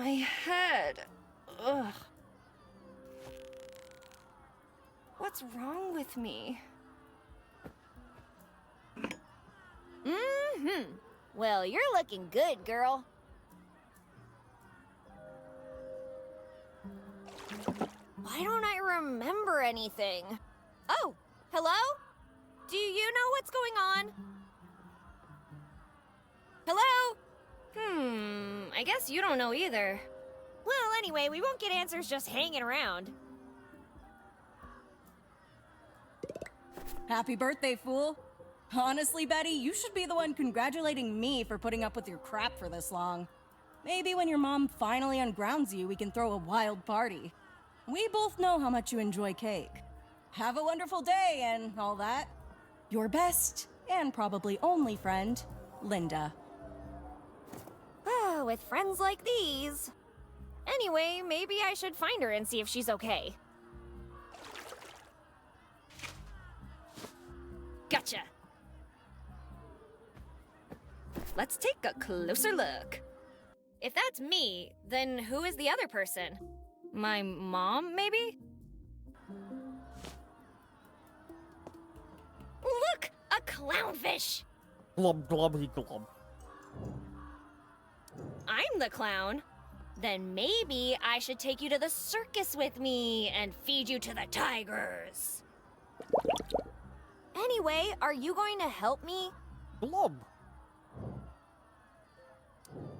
My head. Ugh. What's wrong with me? Well, you're looking good, girl. Why don't I remember anything? Oh, hello? Do you know what's going on? Hello? I guess you don't know either. Well, anyway, we won't get answers just hanging around. Happy birthday, fool. Honestly, Betty, you should be the one congratulating me for putting up with your crap for this long. Maybe when your mom finally ungrounds you, we can throw a wild party. We both know how much you enjoy cake. Have a wonderful day and all that. Your best, and probably only friend, Linda. With friends like these. Anyway, maybe I should find her and see if she's okay. Gotcha. Let's take a closer look. If that's me, then who is the other person? My mom, maybe? Look! A clownfish! Glub glubby glub. I'm the clown. Then maybe I should take you to the circus with me and feed you to the tigers. Anyway, are you going to help me? Glub.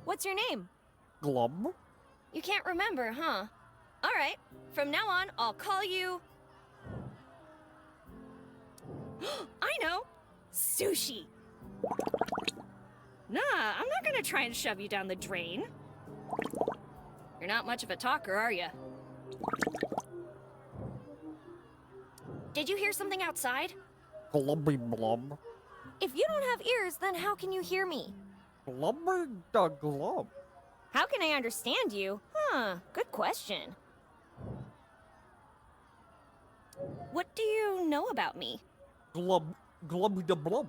What's your name? Glub. You can't remember, huh? All right, from now on, I'll call you... I know! Sushi! Nah, I'm not gonna try and shove you down the drain. You're not much of a talker, are you? Did you hear something outside? Glubby blub. If you don't have ears, then how can you hear me? Glubby da glub. How can I understand you? Good question. What do you know about me? Glub glubby da blub.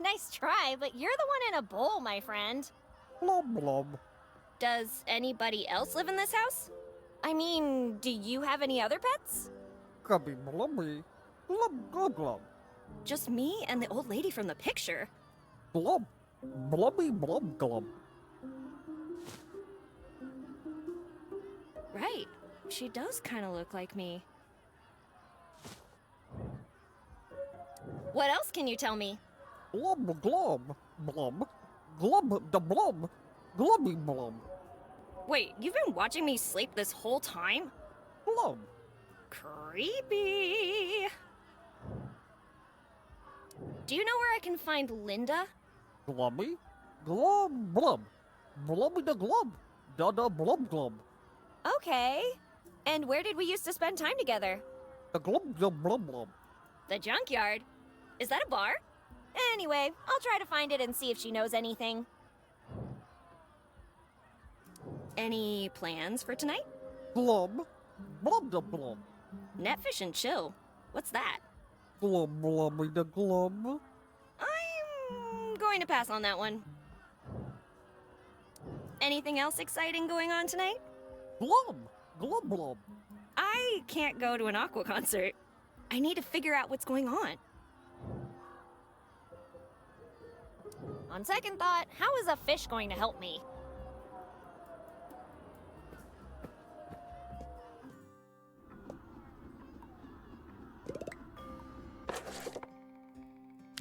Nice try, but you're the one in a bowl, my friend. Blub blub. Does anybody else live in this house? I mean, do you have any other pets? Grubby blubby. Glub glub glub. Just me and the old lady from the picture. Glub. Blubby blub glub. Right. She does kind of look like me. What else can you tell me? Glub glub. Blub. Glub da blub. Glubby blub. Wait, you've been watching me sleep this whole time? Glub. Creepy. Do you know where I can find Linda? Glubby. Glub blub. Blubby da glub. Da da blub glub. Okay. And where did we used to spend time together? The glub da blub blub. The junkyard. Is that a bar? Anyway, I'll try to find it and see if she knows anything. Any plans for tonight? Glub. Blub da blub. Netfish and chill. What's that? Glub blubby da glub. I'm going to pass on that one. Anything else exciting going on tonight? Glub. Glub blub. I can't go to an Aqua concert. I need to figure out what's going on. On second thought, how is a fish going to help me?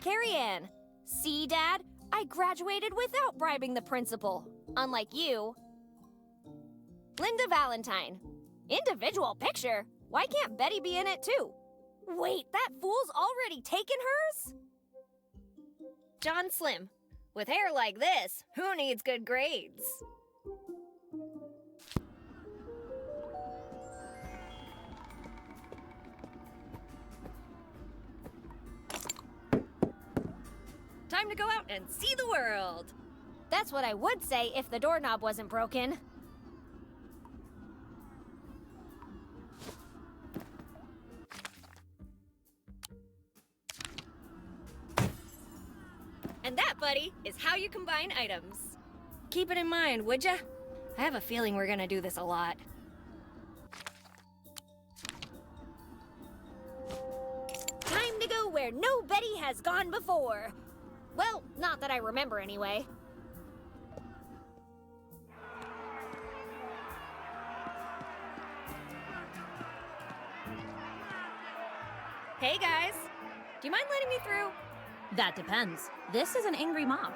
Carrie Ann. See, Dad? I graduated without bribing the principal. Unlike you. Linda Valentine. Individual picture? Why can't Betty be in it too? Wait, that fool's already taken hers? John Slim. With hair like this, who needs good grades? Time to go out and see the world. That's what I would say if the doorknob wasn't broken. And that, buddy, is how you combine items. Keep it in mind, would ya? I have a feeling we're gonna do this a lot. Time to go where nobody has gone before. Well, not that I remember anyway. Hey guys, do you mind letting me through? That depends. This is an angry mob.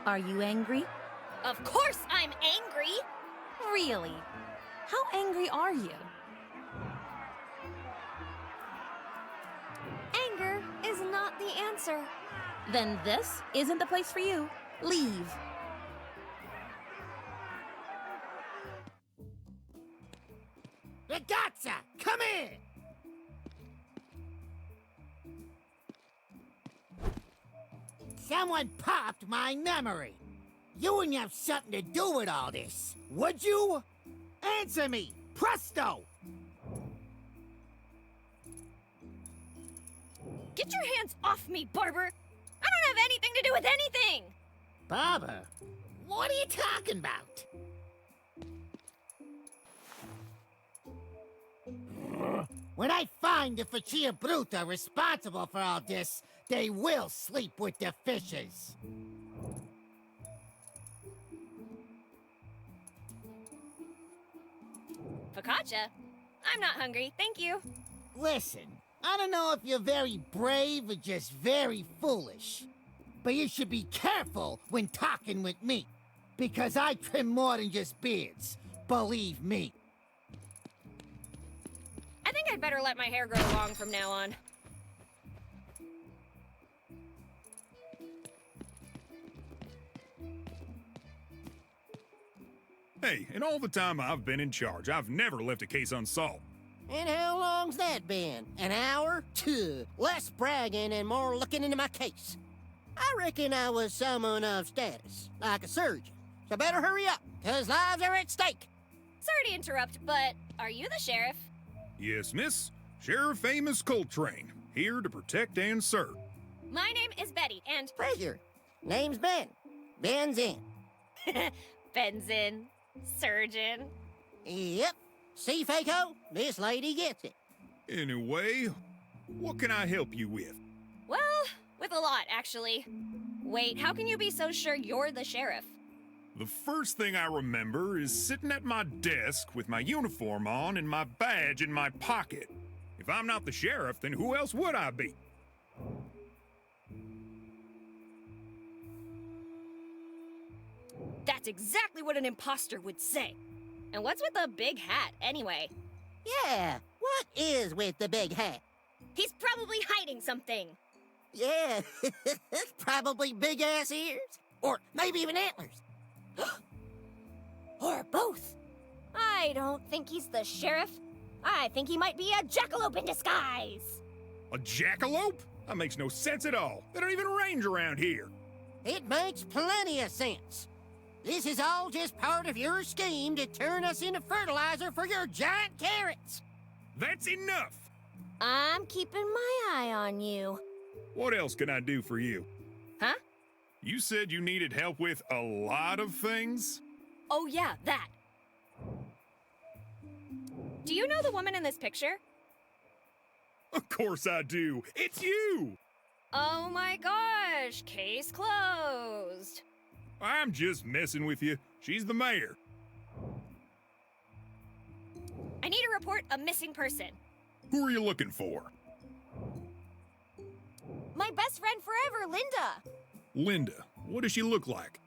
Are you angry? Of course I'm angry! Really? How angry are you? Anger is not the answer. Then this isn't the place for you. Leave. Ragazza, come in! Someone popped my memory. You wouldn't have something to do with all this, would you? Answer me, presto! Get your hands off me, Barber! I don't have anything to do with anything! Barber? What are you talking about? When I find the Faccia Bruta responsible for all this, they will sleep with the fishes. Focaccia? I'm not hungry, thank you. Listen, I don't know if you're very brave or just very foolish, but you should be careful when talking with me, because I trim more than just beards, believe me. I think I'd better let my hair grow long from now on. Hey, in all the time I've been in charge, I've never left a case unsolved. And how long's that been? An hour? Tuh, less bragging and more looking into my case. I reckon I was someone of status, like a surgeon. So better hurry up, 'cause lives are at stake. Sorry to interrupt, but are you the sheriff? Yes, miss. Sheriff Amos Coltrane, here to protect and serve. My name is Betty, and Pleasure. Name's Ben. Ben's in. Ben's in. Surgeon. Yep. See, Faco? This lady gets it. Anyway, what can I help you with? Well, with a lot, actually. Wait, how can you be so sure you're the sheriff? The first thing I remember is sitting at my desk with my uniform on and my badge in my pocket. If I'm not the sheriff, then who else would I be? That's exactly what an imposter would say. And what's with the big hat, anyway? Yeah, what is with the big hat? He's probably hiding something. Yeah, probably big-ass ears. Or maybe even antlers. Or both. I don't think he's the sheriff. I think he might be a jackalope in disguise. A jackalope? That makes no sense at all. They don't even range around here. It makes plenty of sense. This is all just part of your scheme to turn us into fertilizer for your giant carrots. That's enough. I'm keeping my eye on you. What else can I do for you? Huh? You said you needed help with a lot of things? Oh yeah, that. Do you know the woman in this picture? Of course I do. It's you! Oh my gosh, case closed. I'm just messing with you. She's the mayor. I need to report a missing person. Who are you looking for? My best friend forever, Linda. Linda. What does she look like?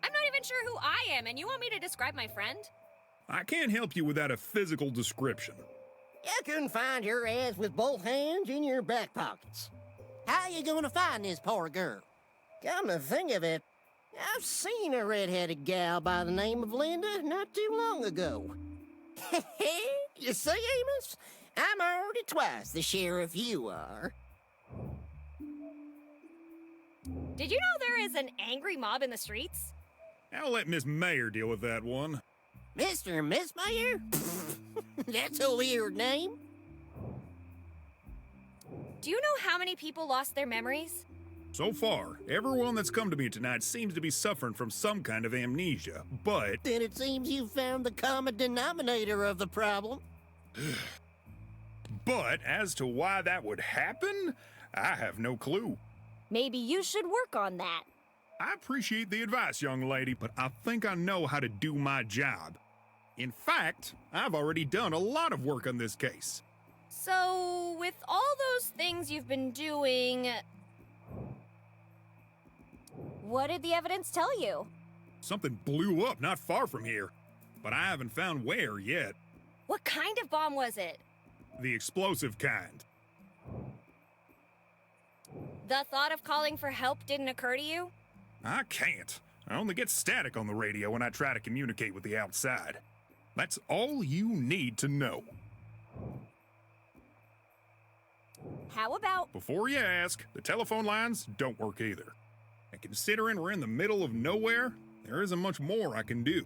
I'm not even sure who I am, and you want me to describe my friend? I can't help you without a physical description. You can find your ass with both hands in your back pockets. How you gonna find this poor girl? Come to think of it, I've seen a red-headed gal by the name of Linda not too long ago. You see, Amos? I'm already twice the sheriff you are. Did you know there is an angry mob in the streets? I'll let Miss Mayor deal with that one. Mr. and Miss Mayor? That's a weird name. Do you know how many people lost their memories? So far, everyone that's come to me tonight seems to be suffering from some kind of amnesia, but Then it seems you found the common denominator of the problem. but as to why that would happen, I have no clue. Maybe you should work on that. I appreciate the advice, young lady, but I think I know how to do my job. In fact, I've already done a lot of work on this case. So, with all those things you've been doing, What did the evidence tell you? Something blew up not far from here, but I haven't found where yet. what kind of bomb was it? The explosive kind. The thought of calling for help didn't occur to you? I can't. I only get static on the radio when I try to communicate with the outside. That's all you need to know. How about Before you ask, the telephone lines don't work either. And considering we're in the middle of nowhere, there isn't much more I can do.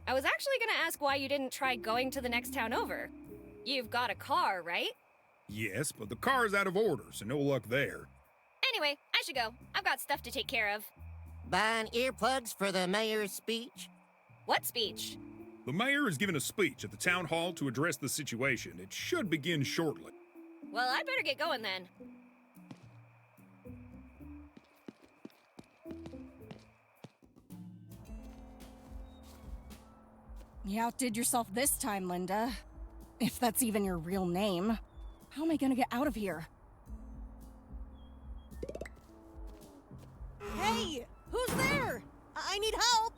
I was actually gonna ask why you didn't try going to the next town over. You've got a car, right? Yes, but the car's out of order, so no luck there. Anyway, I should go. I've got stuff to take care of. Buying earplugs for the mayor's speech? What speech? The mayor is giving a speech at the town hall to address the situation. It should begin shortly. Well, I'd better get going then. You outdid yourself this time, Linda. If that's even your real name. How am I gonna get out of here? Hey! Who's there? I need help!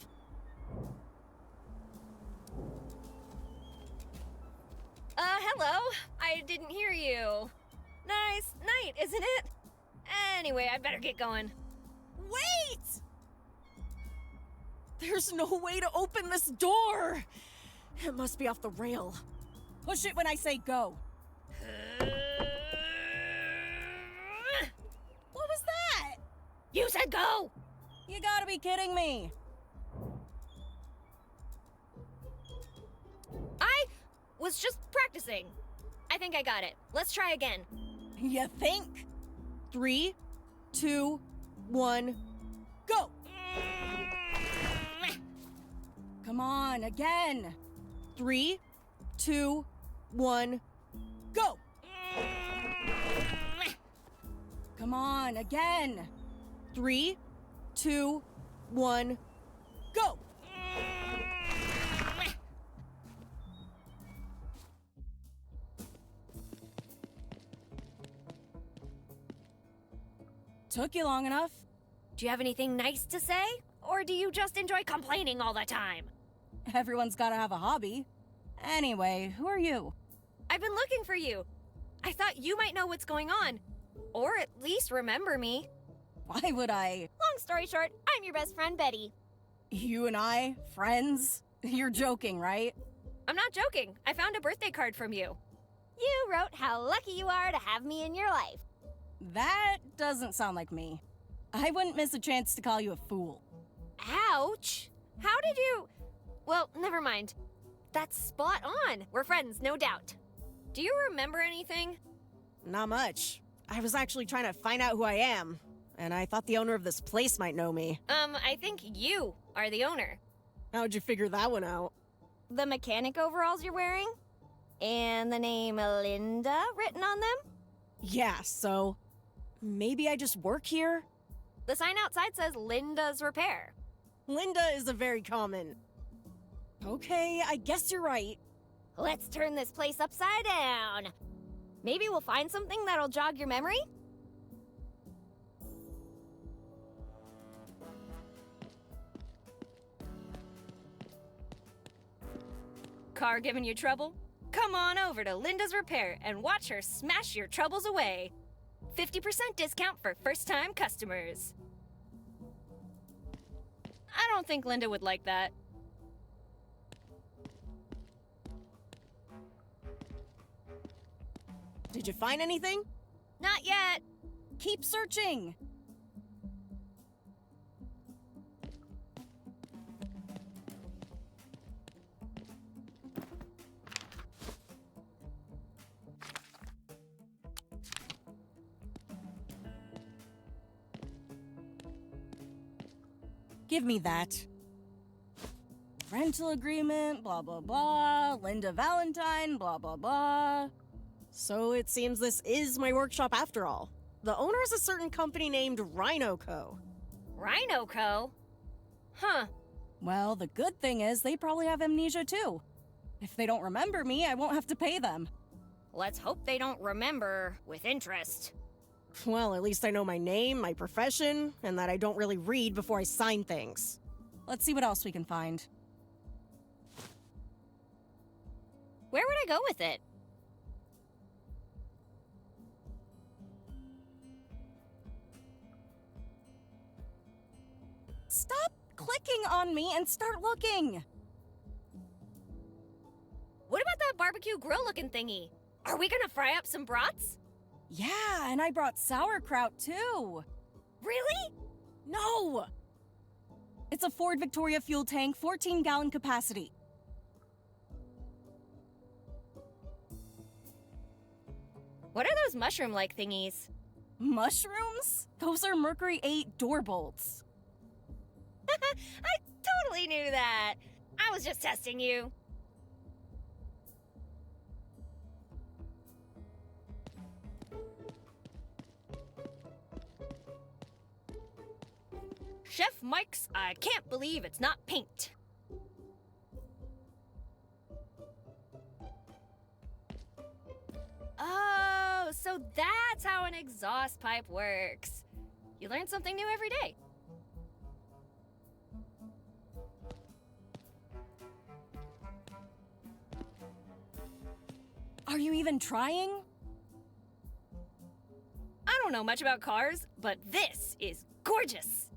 Hello? I didn't hear you. Nice night, isn't it? Anyway, I'd better get going. Wait! There's no way to open this door! It must be off the rail. Push it when I say go. What was that? You said go! You gotta be kidding me. I was just practicing. I think I got it. Let's try again. You think? 3, 2, 1, go! Come on, again. 3, 2, 1, go! Come on, again. 3, 2, 1, go! Took you long enough. Do you have anything nice to say? Or do you just enjoy complaining all the time? Everyone's gotta have a hobby. Anyway, who are you? I've been looking for you. I thought you might know what's going on. Or at least remember me. Why would I? Long story short, I'm your best friend, Betty. You and I? Friends? You're joking, right? I'm not joking. I found a birthday card from you. You wrote how lucky you are to have me in your life. That doesn't sound like me. I wouldn't miss a chance to call you a fool. Ouch! How did you... Well, never mind. That's spot on. We're friends, no doubt. Do you remember anything? Not much. I was actually trying to find out who I am, and I thought the owner of this place might know me. I think you are the owner. How'd you figure that one out? The mechanic overalls you're wearing? And the name Linda written on them? Yeah, so maybe I just work here? The sign outside says Linda's Repair. Linda is a very common. Okay, I guess you're right. Let's turn this place upside down. Maybe we'll find something that'll jog your memory? Car giving you trouble? Come on over to Linda's Repair and watch her smash your troubles away. 50% discount for first-time customers. I don't think Linda would like that. Did you find anything? Not yet. Keep searching. Give me that. Rental agreement, blah, blah, blah. Linda Valentine, blah, blah, blah. So it seems this is my workshop after all. The owner is a certain company named Rhino Co. Rhino Co? Huh. Well, the good thing is they probably have amnesia too. If they don't remember me, I won't have to pay them. Let's hope they don't remember with interest. Well, at least I know my name, my profession, and that I don't really read before I sign things. Let's see what else we can find. Where would I go with it? Stop clicking on me and start looking! What about that barbecue grill looking thingy? Are we gonna fry up some brats? Yeah, and I brought sauerkraut too. Really? No! It's a Ford Victoria fuel tank, 14-gallon capacity. What are those mushroom-like thingies? Mushrooms? Those are Mercury 8 door bolts. I totally knew that. I was just testing you. Chef Mike's I can't believe it's not paint. Oh, so that's how an exhaust pipe works. You learn something new every day. Are you even trying? I don't know much about cars, but this is gorgeous.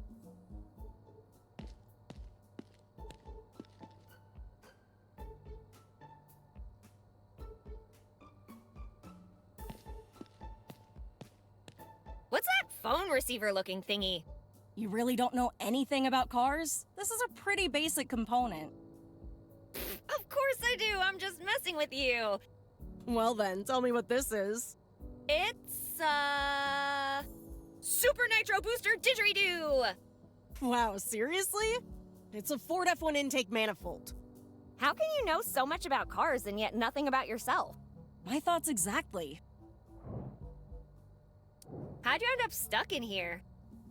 What's that phone receiver looking thingy? You really don't know anything about cars? This is a pretty basic component. Of course I do, I'm just messing with you. Well then, tell me what this is. It's, Super Nitro Booster Didgeridoo! Wow, seriously? It's a Ford F1 intake manifold. How can you know so much about cars and yet nothing about yourself? My thoughts exactly. How'd you end up stuck in here?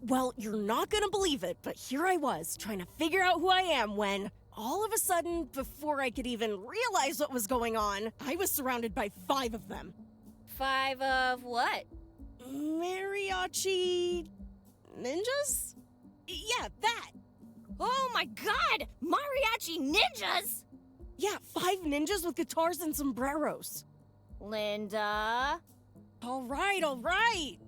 Well, you're not gonna believe it, but here I was, trying to figure out who I am when, all of a sudden, before I could even realize what was going on, I was surrounded by 5 of them. 5 of what? Mariachi... ninjas? Yeah, that! Oh my god! Mariachi ninjas! Yeah, 5 ninjas with guitars and sombreros. Linda... All right.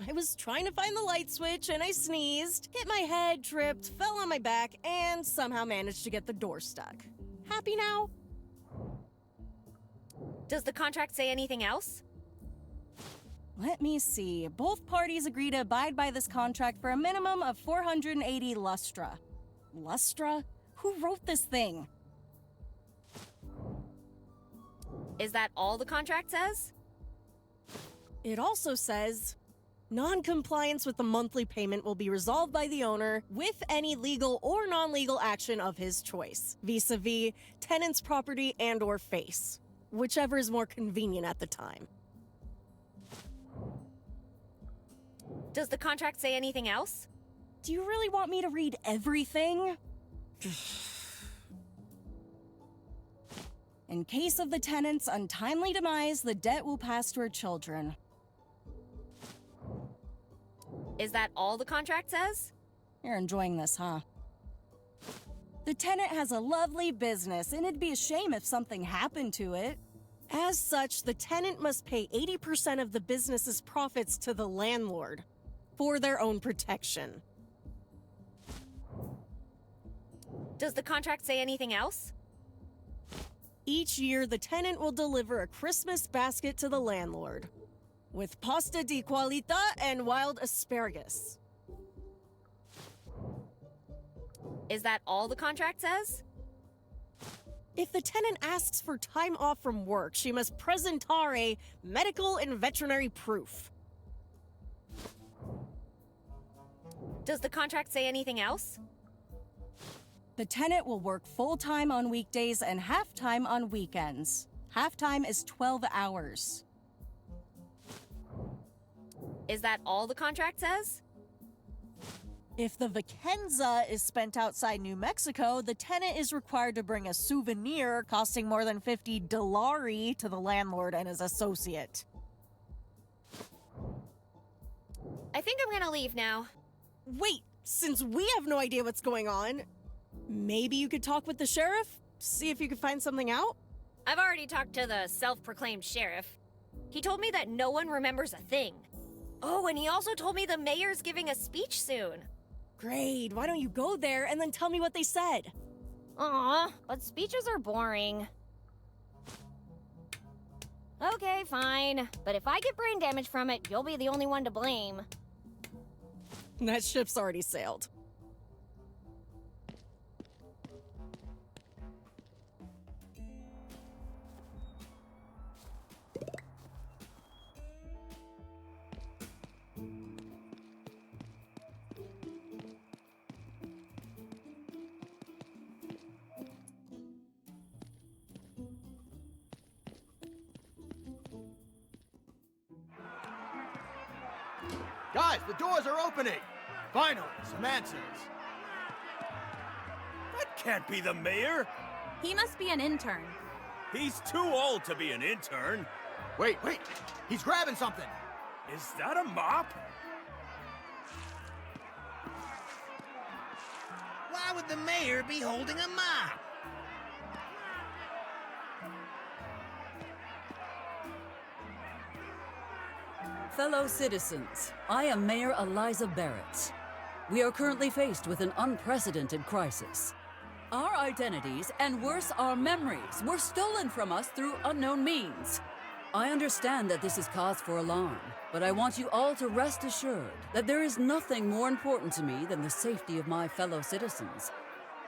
I was trying to find the light switch and I sneezed, hit my head, tripped, fell on my back, and somehow managed to get the door stuck. Happy now? Does the contract say anything else? Let me see. Both parties agree to abide by this contract for a minimum of 480 lustra. Lustra? Who wrote this thing? Is that all the contract says? It also says, non-compliance with the monthly payment will be resolved by the owner with any legal or non-legal action of his choice, vis-a-vis tenant's property and or face, whichever is more convenient at the time. Does the contract say anything else? Do you really want me to read everything? In case of the tenant's untimely demise, the debt will pass to her children. Is that all the contract says? You're enjoying this, huh? The tenant has a lovely business, and it'd be a shame if something happened to it. As such, the tenant must pay 80% of the business's profits to the landlord for their own protection. Does the contract say anything else? Each year, the tenant will deliver a Christmas basket to the landlord, with pasta di qualità and wild asparagus. Is that all the contract says? If the tenant asks for time off from work, she must presentare medical and veterinary proof. Does the contract say anything else? The tenant will work full-time on weekdays and half-time on weekends. Half-time is 12 hours. Is that all the contract says? If the vacanza is spent outside New Mexico, the tenant is required to bring a souvenir costing more than $50 to the landlord and his associate. I think I'm gonna leave now. Wait, since we have no idea what's going on, maybe you could talk with the sheriff? See if you could find something out? I've already talked to the self-proclaimed sheriff. He told me that no one remembers a thing. Oh, and he also told me the mayor's giving a speech soon. Great, why don't you go there and then tell me what they said? Aw, but speeches are boring. Okay, fine. But if I get brain damage from it, you'll be the only one to blame. That ship's already sailed. Guys, the doors are opening! Finally, some answers. That can't be the mayor! He must be an intern. He's too old to be an intern. Wait, he's grabbing something! Is that a mop? Why would the mayor be holding a mop? Fellow citizens, I am Mayor Eliza Barrett. We are currently faced with an unprecedented crisis. Our identities, and worse, our memories, were stolen from us through unknown means. I understand that this is cause for alarm, but I want you all to rest assured that there is nothing more important to me than the safety of my fellow citizens,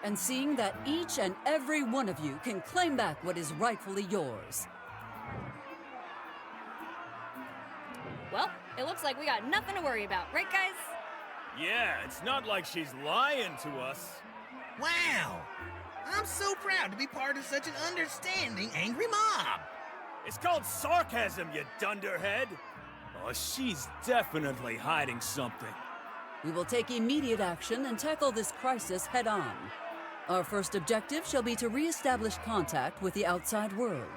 and seeing that each and every one of you can claim back what is rightfully yours. Well, it looks like we got nothing to worry about, right guys? Yeah, it's not like she's lying to us. Wow! I'm so proud to be part of such an understanding angry mob! It's called sarcasm, you dunderhead! Oh, she's definitely hiding something. We will take immediate action and tackle this crisis head-on. Our first objective shall be to re-establish contact with the outside world.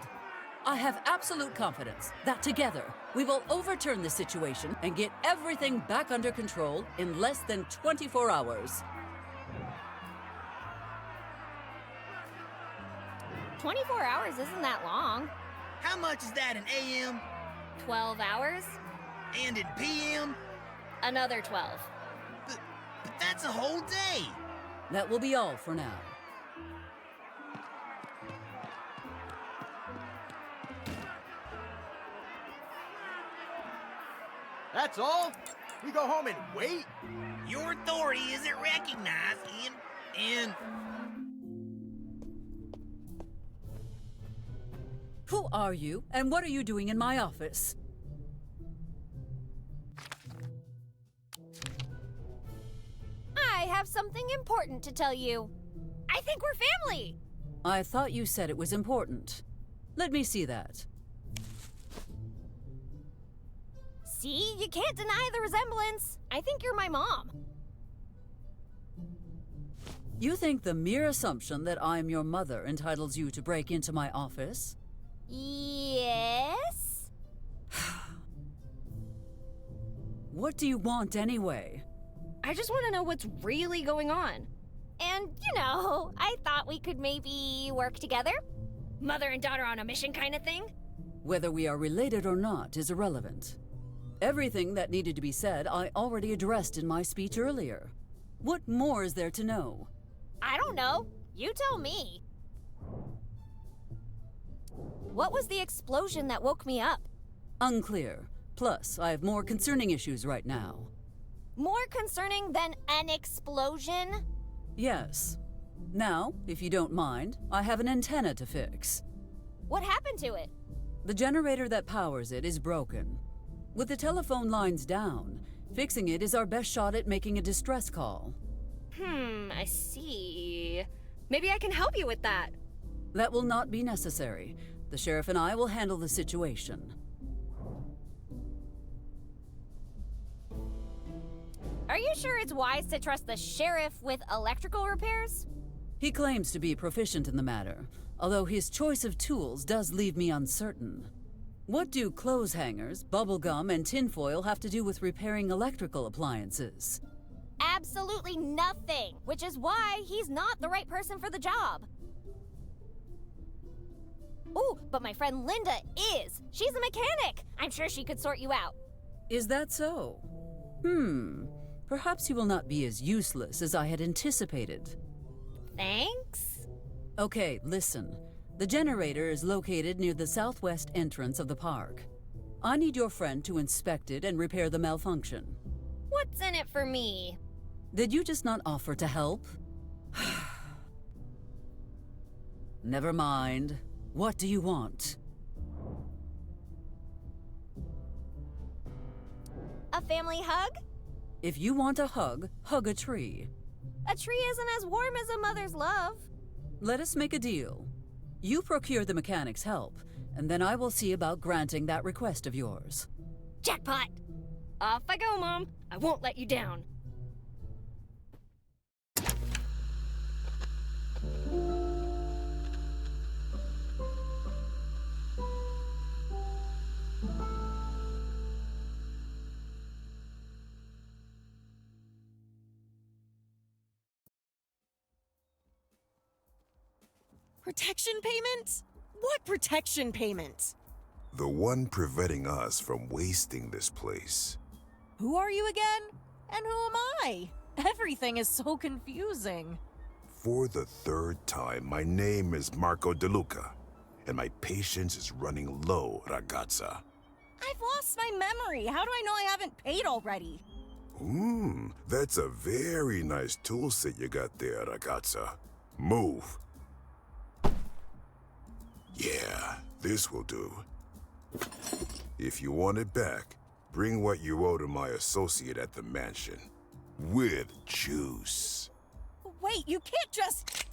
I have absolute confidence that together, we will overturn the situation and get everything back under control in less than 24 hours. 24 hours isn't that long. How much is that in AM? 12 hours? And in PM? Another 12. But that's a whole day! That will be all for now. That's all? We go home and wait? Your authority isn't recognized and... Who are you, and what are you doing in my office? I have something important to tell you. I think we're family! I thought you said it was important. Let me see that. See, you can't deny the resemblance. I think you're my mom. You think the mere assumption that I'm your mother entitles you to break into my office? Yes? What do you want anyway? I just want to know what's really going on. And, I thought we could maybe work together. Mother and daughter on a mission kind of thing? Whether we are related or not is irrelevant. Everything that needed to be said I already addressed in my speech earlier. What more is there to know? I don't know. You tell me. What was the explosion that woke me up? Unclear. Plus, I have more concerning issues right now. More concerning than an explosion? Yes. Now, if you don't mind, I have an antenna to fix. What happened to it? The generator that powers it is broken. With the telephone lines down, fixing it is our best shot at making a distress call. I see. Maybe I can help you with that. That will not be necessary. The sheriff and I will handle the situation. Are you sure it's wise to trust the sheriff with electrical repairs? He claims to be proficient in the matter, although his choice of tools does leave me uncertain. What do clothes hangers, bubblegum, and tinfoil have to do with repairing electrical appliances? Absolutely nothing, which is why he's not the right person for the job. Ooh, but my friend Linda is. She's a mechanic. I'm sure she could sort you out. Is that so? Perhaps you will not be as useless as I had anticipated. Thanks? Okay, listen. The generator is located near the southwest entrance of the park. I need your friend to inspect it and repair the malfunction. What's in it for me? Did you just not offer to help? Never mind. What do you want? A family hug? If you want a hug, hug a tree. A tree isn't as warm as a mother's love. Let us make a deal. You procure the mechanic's help, and then I will see about granting that request of yours. Jackpot! Off I go, Mom. I won't let you down. Protection payment? What protection payment? The one preventing us from wasting this place. Who are you again? And who am I? Everything is so confusing. For the third time, my name is Marco De Luca, and my patience is running low, ragazza. I've lost my memory. How do I know I haven't paid already? That's a very nice tool set you got there, ragazza. Move. Yeah, this will do. If you want it back, bring what you owe to my associate at the mansion. With juice. Wait, you can't just...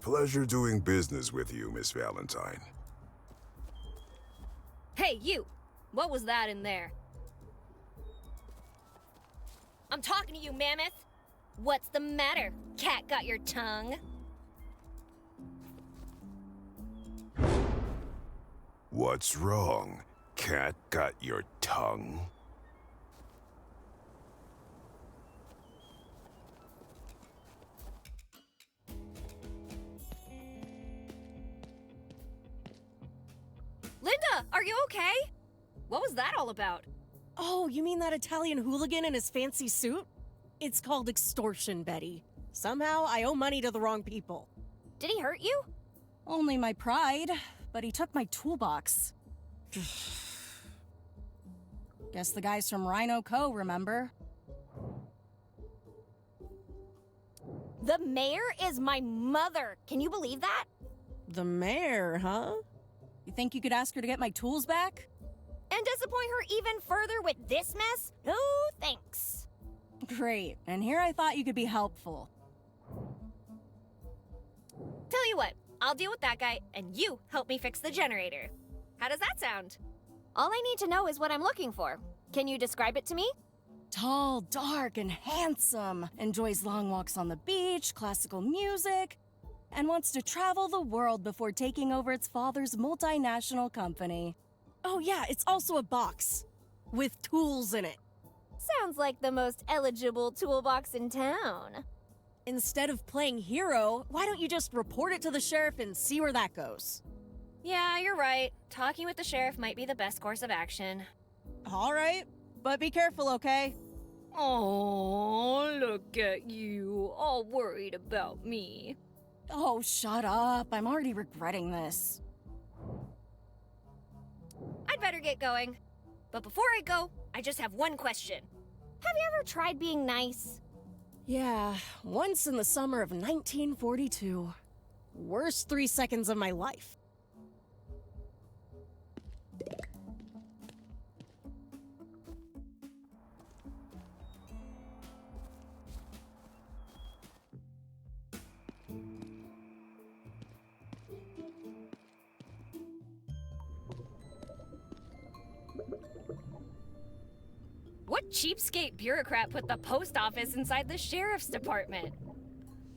Pleasure doing business with you, Miss Valentine. Hey, you! What was that in there? I'm talking to you, Mammoth! What's the matter? Cat got your tongue? What's wrong? Cat got your tongue? Linda, are you okay? What was that all about? Oh, you mean that Italian hooligan in his fancy suit? It's called extortion, Betty. Somehow, I owe money to the wrong people. Did he hurt you? Only my pride, but he took my toolbox. Guess the guys from Rhino Co, remember? The mayor is my mother. Can you believe that? The mayor, huh? You think you could ask her to get my tools back? And disappoint her even further with this mess? No thanks. Great, and here I thought you could be helpful. Tell you what, I'll deal with that guy, and you help me fix the generator. How does that sound? All I need to know is what I'm looking for. Can you describe it to me? Tall, dark, and handsome. Enjoys long walks on the beach, classical music, and wants to travel the world before taking over its father's multinational company. Oh yeah, it's also a box. With tools in it. Sounds like the most eligible toolbox in town. Instead of playing hero, why don't you just report it to the sheriff and see where that goes? Yeah, you're right. Talking with the sheriff might be the best course of action. All right, but be careful, okay? Oh, look at you, all worried about me. Oh, shut up. I'm already regretting this. I'd better get going. But before I go, I just have one question. Have you ever tried being nice? Yeah, once in the summer of 1942. Worst 3 seconds of my life. cheapskate bureaucrat put the post office inside the sheriff's department.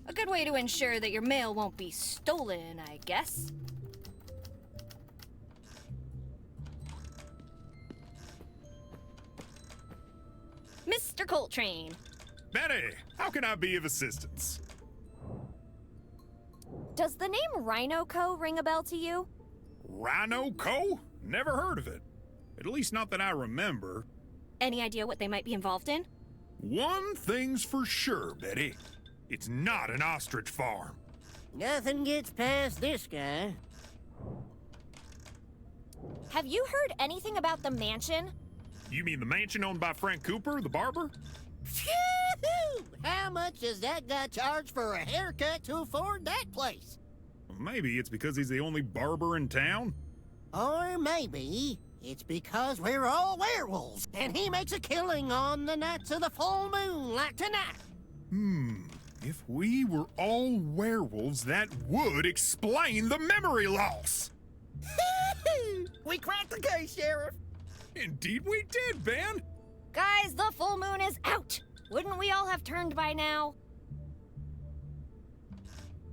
A good way to ensure that your mail won't be stolen, I guess. Mr. Coltrane. Betty, how can I be of assistance? Does the name Rhino Co ring a bell to you? Rhino Co? Never heard of it. At least not that I remember. Any idea what they might be involved in? One thing's for sure, Betty. It's not an ostrich farm. Nothing gets past this guy. Have you heard anything about the mansion? You mean the mansion owned by Frank Cooper, the barber? Phew! How much does that guy charge for a haircut to afford that place? Maybe it's because he's the only barber in town. Or maybe it's because we're all werewolves, and he makes a killing on the nights of the full moon like tonight. If we were all werewolves, that would explain the memory loss. We cracked the case, Sheriff. Indeed we did, Ben. Guys, the full moon is out! Wouldn't we all have turned by now?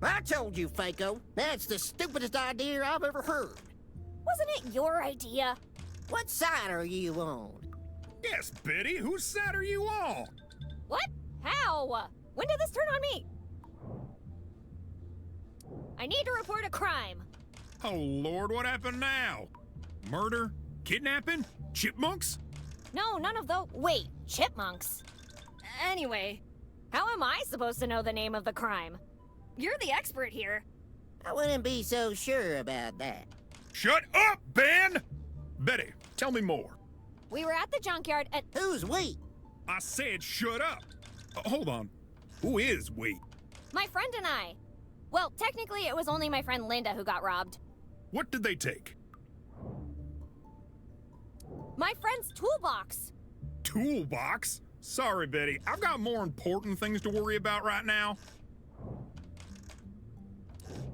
I told you, Faco. That's the stupidest idea I've ever heard. Wasn't it your idea? What side are you on? Yes, Betty, whose side are you on? What? How? When did this turn on me? I need to report a crime. Oh, Lord, what happened now? Murder? Kidnapping? Chipmunks? No, none of those. Wait, chipmunks? Anyway, How am I supposed to know the name of the crime? you're the expert here. I wouldn't be so sure about that. Shut up, Ben! Betty, tell me more. We were at the junkyard and... Who's we? I said shut up. Hold on. Who is we? My friend and I. Well, technically it was only my friend Linda who got robbed. What did they take? My friend's toolbox. Toolbox? Sorry, Betty. I've got more important things to worry about right now.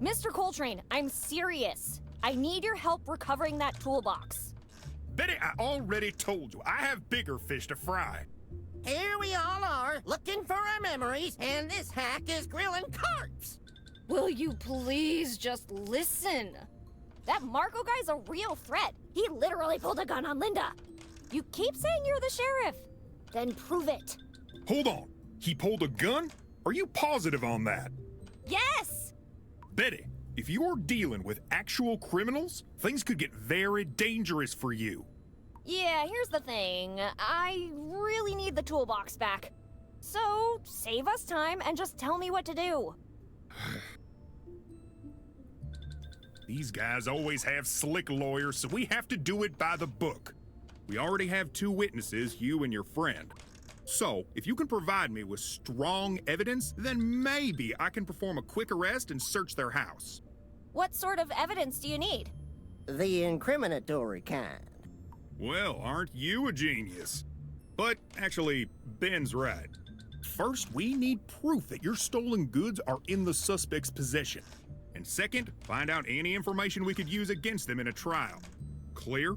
Mr. Coltrane, I'm serious. I need your help recovering that toolbox. Betty, I already told you. I have bigger fish to fry. Here we all are, looking for our memories, and this hack is grilling carps. Will you please just listen? That Marco guy's a real threat. He literally pulled a gun on Linda. You keep saying you're the sheriff. Then prove it. Hold on. He pulled a gun? Are you positive on that? Yes! Betty, if you're dealing with actual criminals, things could get very dangerous for you. Yeah, here's the thing. I really need the toolbox back. So, save us time and just tell me what to do. These guys always have slick lawyers, so we have to do it by the book. We already have 2 witnesses, you and your friend. So, if you can provide me with strong evidence, then maybe I can perform a quick arrest and search their house. What sort of evidence do you need? The incriminatory kind. Well, aren't you a genius? But actually, Ben's right. First, we need proof that your stolen goods are in the suspect's possession. And second, find out any information we could use against them in a trial. Clear?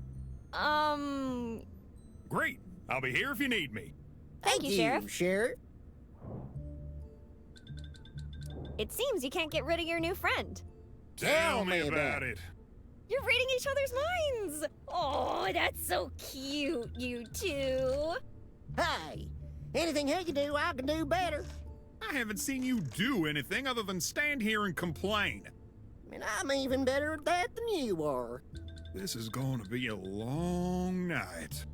Great. I'll be here if you need me. Thank you, Sheriff. Sheriff. It seems you can't get rid of your new friend. Tell me about it. You're reading each other's minds. Oh, that's so cute, you two. Hey, anything he can do, I can do better. I haven't seen you do anything other than stand here and complain. And I'm even better at that than you are. This is going to be a long night.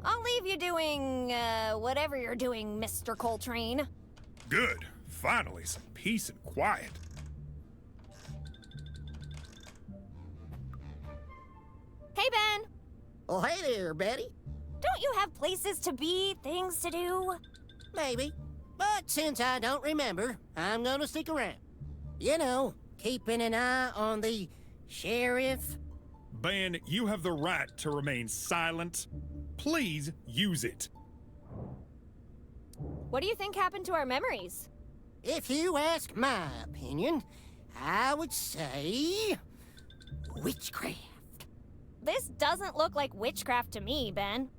I'll leave you doing, whatever you're doing, Mr. Coltrane. Good. Finally, some peace and quiet. Hey, Ben. Oh, hey there, Betty. Don't you have places to be, things to do? Maybe. But since I don't remember, I'm gonna stick around. You know, keeping an eye on the sheriff. Ben, you have the right to remain silent. Please use it. What do you think happened to our memories? If you ask my opinion, I would say... witchcraft. This doesn't look like witchcraft to me, Ben.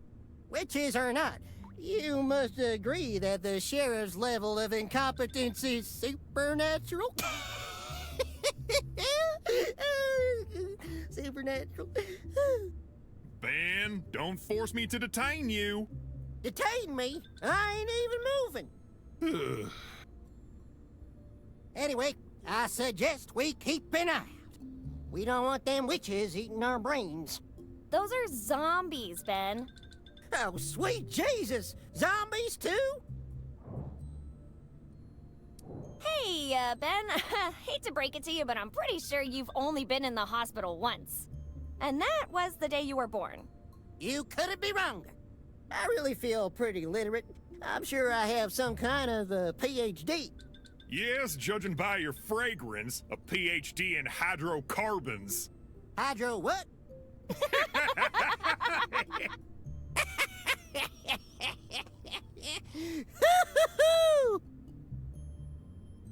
Witches or not, you must agree that the sheriff's level of incompetence is supernatural. Supernatural. Ben, don't force me to detain you. Detain me? I ain't even moving. Anyway, I suggest we keep an eye out. We don't want them witches eating our brains. Those are zombies, Ben. Oh, sweet Jesus! Zombies too? Hey, Ben, hate to break it to you, but I'm pretty sure you've only been in the hospital once. And that was the day you were born. You couldn't be wronger. I really feel pretty literate. I'm sure I have some kind of PhD. Yes, judging by your fragrance, a PhD in hydrocarbons. Hydro what?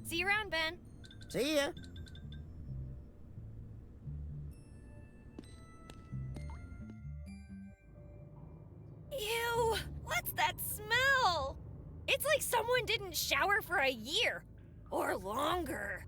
See you around, Ben. See ya. Ew! What's that smell? It's like someone didn't shower for a year. Or longer.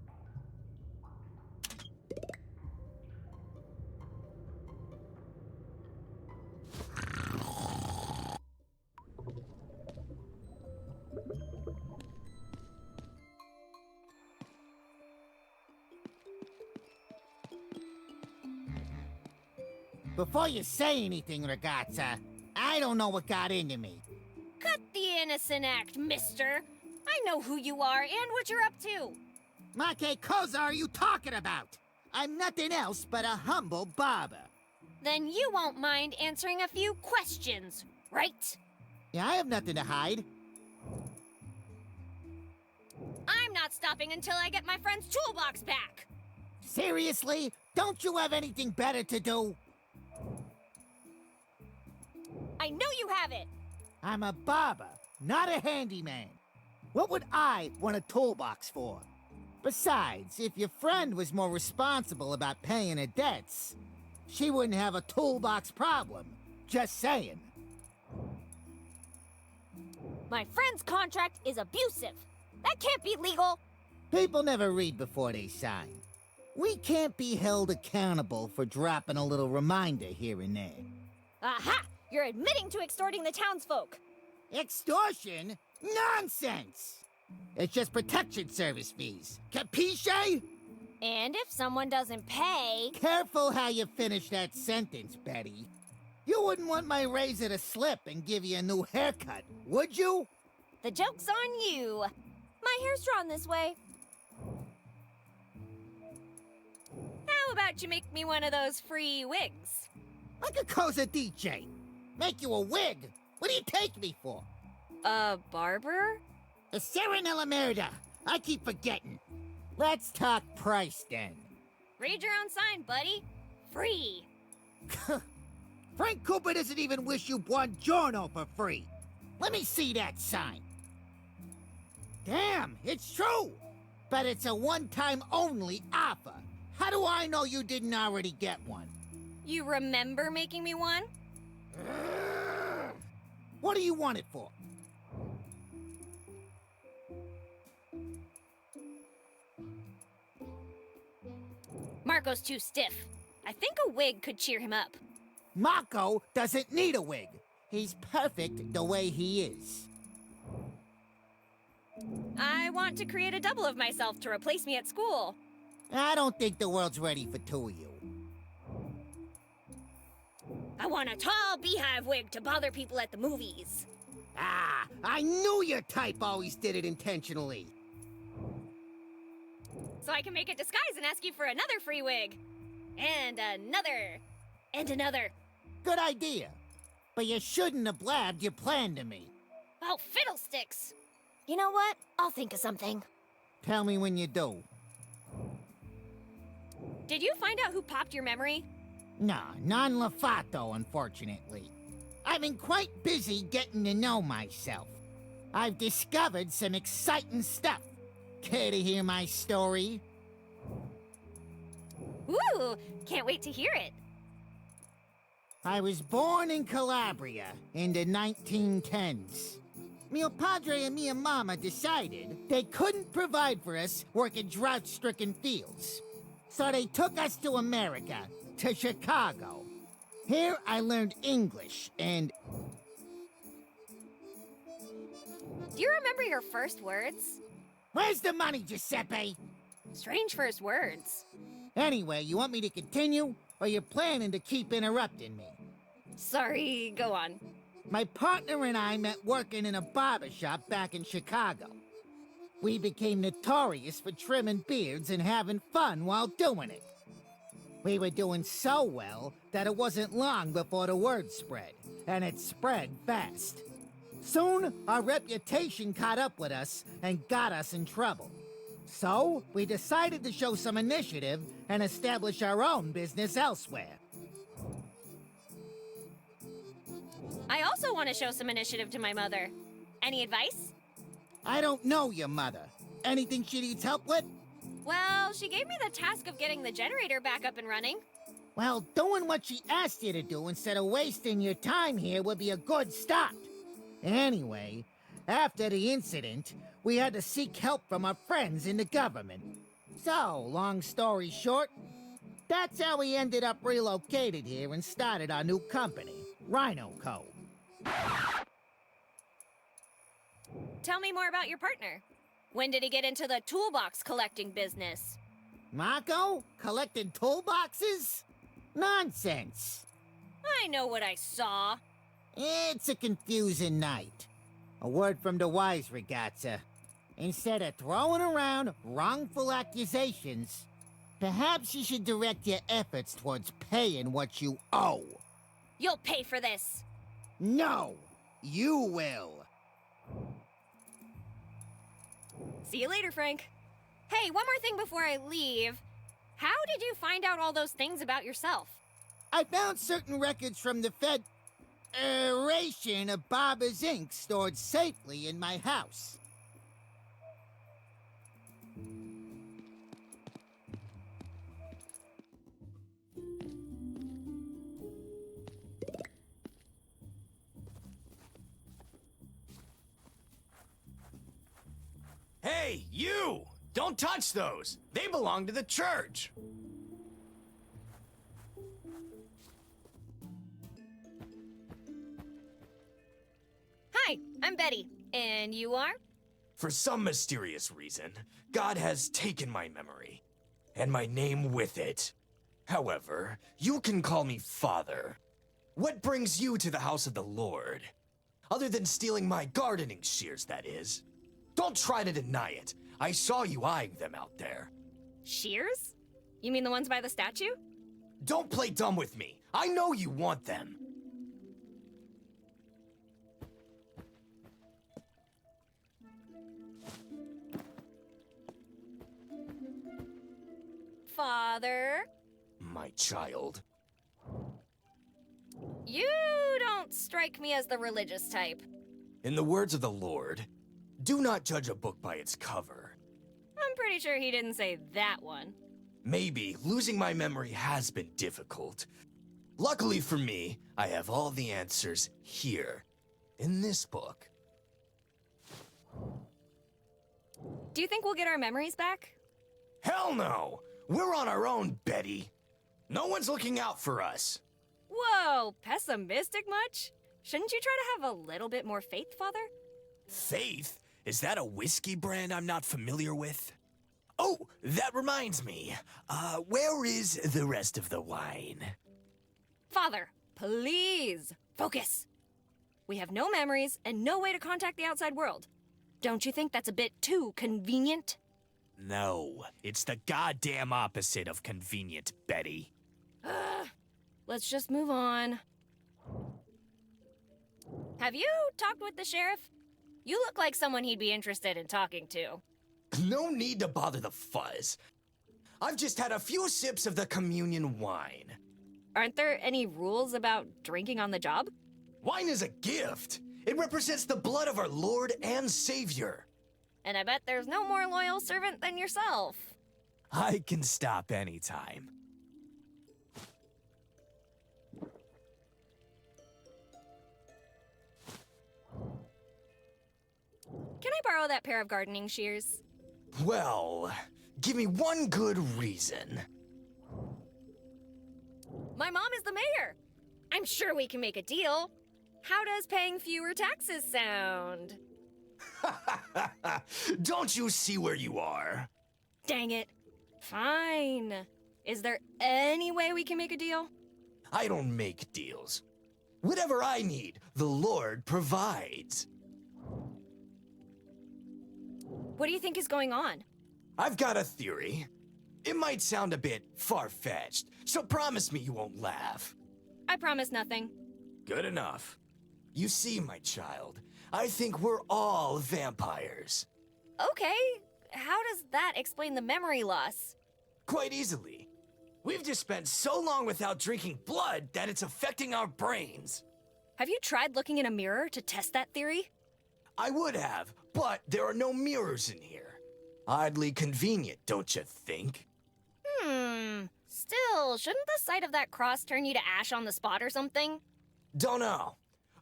Before you say anything, ragazza, I don't know what got into me. Cut the innocent act, mister. I know who you are and what you're up to. Ma che cosa are you talking about? I'm nothing else but a humble barber. Then you won't mind answering a few questions, right? Yeah, I have nothing to hide. I'm not stopping until I get my friend's toolbox back. Seriously? Don't you have anything better to do? I know you have it. I'm a barber, not a handyman. What would I want a toolbox for? Besides, if your friend was more responsible about paying her debts, she wouldn't have a toolbox problem. Just saying. My friend's contract is abusive. That can't be legal. People never read before they sign. We can't be held accountable for dropping a little reminder here and there. Aha! You're admitting to extorting the townsfolk. Extortion? Nonsense! It's just protection service fees. Capisce? And if someone doesn't pay... Careful how you finish that sentence, Betty. You wouldn't want my razor to slip and give you a new haircut, would you? The joke's on you. My hair's drawn this way. How about you make me one of those free wigs? Like a cosa DJ. Make you a wig? What do you take me for? A barber? A Serenella Merda. I keep forgetting. Let's talk price then. Read your own sign, buddy. Free. Frank Cooper doesn't even wish you buongiorno for free. Let me see that sign. Damn, it's true. But it's a one-time only offer. How do I know you didn't already get one? You remember making me one? What do you want it for? Marco's too stiff. I think a wig could cheer him up. Marco doesn't need a wig. He's perfect the way he is. I want to create a double of myself to replace me at school. I don't think the world's ready for two of you. I want a tall beehive wig to bother people at the movies. Ah, I knew your type always did it intentionally. So I can make a disguise and ask you for another free wig. And another. And another. Good idea. But you shouldn't have blabbed your plan to me. Oh, fiddlesticks. You know what? I'll think of something. Tell me when you do. Did you find out who popped your memory? Nah, non-lafato, unfortunately. I've been quite busy getting to know myself. I've discovered some exciting stuff. Care to hear my story? Ooh, can't wait to hear it. I was born in Calabria in the 1910s. Mio padre and mia mama decided they couldn't provide for us working drought-stricken fields. So they took us to America, to Chicago. Here I learned English and... Do you remember your first words? Where's the money, Giuseppe? Strange first words. Anyway, you want me to continue, or you're planning to keep interrupting me? Sorry, go on. My partner and I met working in a barber shop back in Chicago. We became notorious for trimming beards and having fun while doing it. We were doing so well that it wasn't long before the word spread, and it spread fast. Soon, our reputation caught up with us and got us in trouble. So, we decided to show some initiative and establish our own business elsewhere. I also want to show some initiative to my mother. Any advice? I don't know your mother. Anything she needs help with? Well, she gave me the task of getting the generator back up and running. Well, doing what she asked you to do instead of wasting your time here would be a good start. Anyway, after the incident, we had to seek help from our friends in the government. So, long story short, that's how we ended up relocated here and started our new company, Rhino Co. Tell me more about your partner. When did he get into the toolbox collecting business? Marco? Collecting toolboxes? Nonsense. I know what I saw. It's a confusing night. A word from the wise, ragazza. Instead of throwing around wrongful accusations, perhaps you should direct your efforts towards paying what you owe. You'll pay for this. No, you will. See you later, Frank. Hey, one more thing before I leave. How did you find out all those things about yourself? I found certain records from the Federation of Barber's ink stored safely in my house. Hey, you! Don't touch those! They belong to the church! Hi, I'm Betty. And you are? For some mysterious reason, God has taken my memory, and my name with it. However, you can call me Father. What brings you to the house of the Lord? Other than stealing my gardening shears, that is. Don't try to deny it. I saw you eyeing them out there. Shears? You mean the ones by the statue? Don't play dumb with me. I know you want them. Father? My child. You don't strike me as the religious type. In the words of the Lord, do not judge a book by its cover. I'm pretty sure he didn't say that one. Maybe losing my memory has been difficult. Luckily for me, I have all the answers here, in this book. Do you think we'll get our memories back? Hell no! We're on our own, Betty. No one's looking out for us. Whoa, pessimistic much? Shouldn't you try to have a little bit more faith, Father? Faith? Is that a whiskey brand I'm not familiar with? Oh, that reminds me. Where is the rest of the wine? Father, please, focus. We have no memories and no way to contact the outside world. Don't you think that's a bit too convenient? No, it's the goddamn opposite of convenient, Betty. Let's just move on. Have you talked with the sheriff? You look like someone he'd be interested in talking to. No need to bother the fuzz. I've just had a few sips of the communion wine. Aren't there any rules about drinking on the job? Wine is a gift. It represents the blood of our Lord and Savior. And I bet there's no more loyal servant than yourself. I can stop anytime. Can I borrow that pair of gardening shears? Well, give me one good reason. My mom is the mayor. I'm sure we can make a deal. How does paying fewer taxes sound? Don't you see where you are? Dang it. Fine. Is there any way we can make a deal? I don't make deals. Whatever I need, the Lord provides. What do you think is going on? I've got a theory. It might sound a bit far-fetched, so promise me you won't laugh. I promise nothing. Good enough. You see, my child, I think we're all vampires. Okay. How does that explain the memory loss? Quite easily. We've just spent so long without drinking blood that it's affecting our brains. Have you tried looking in a mirror to test that theory? I would have, but there are no mirrors in here. Oddly convenient, don't you think? Still, shouldn't the sight of that cross turn you to ash on the spot or something? Don't know,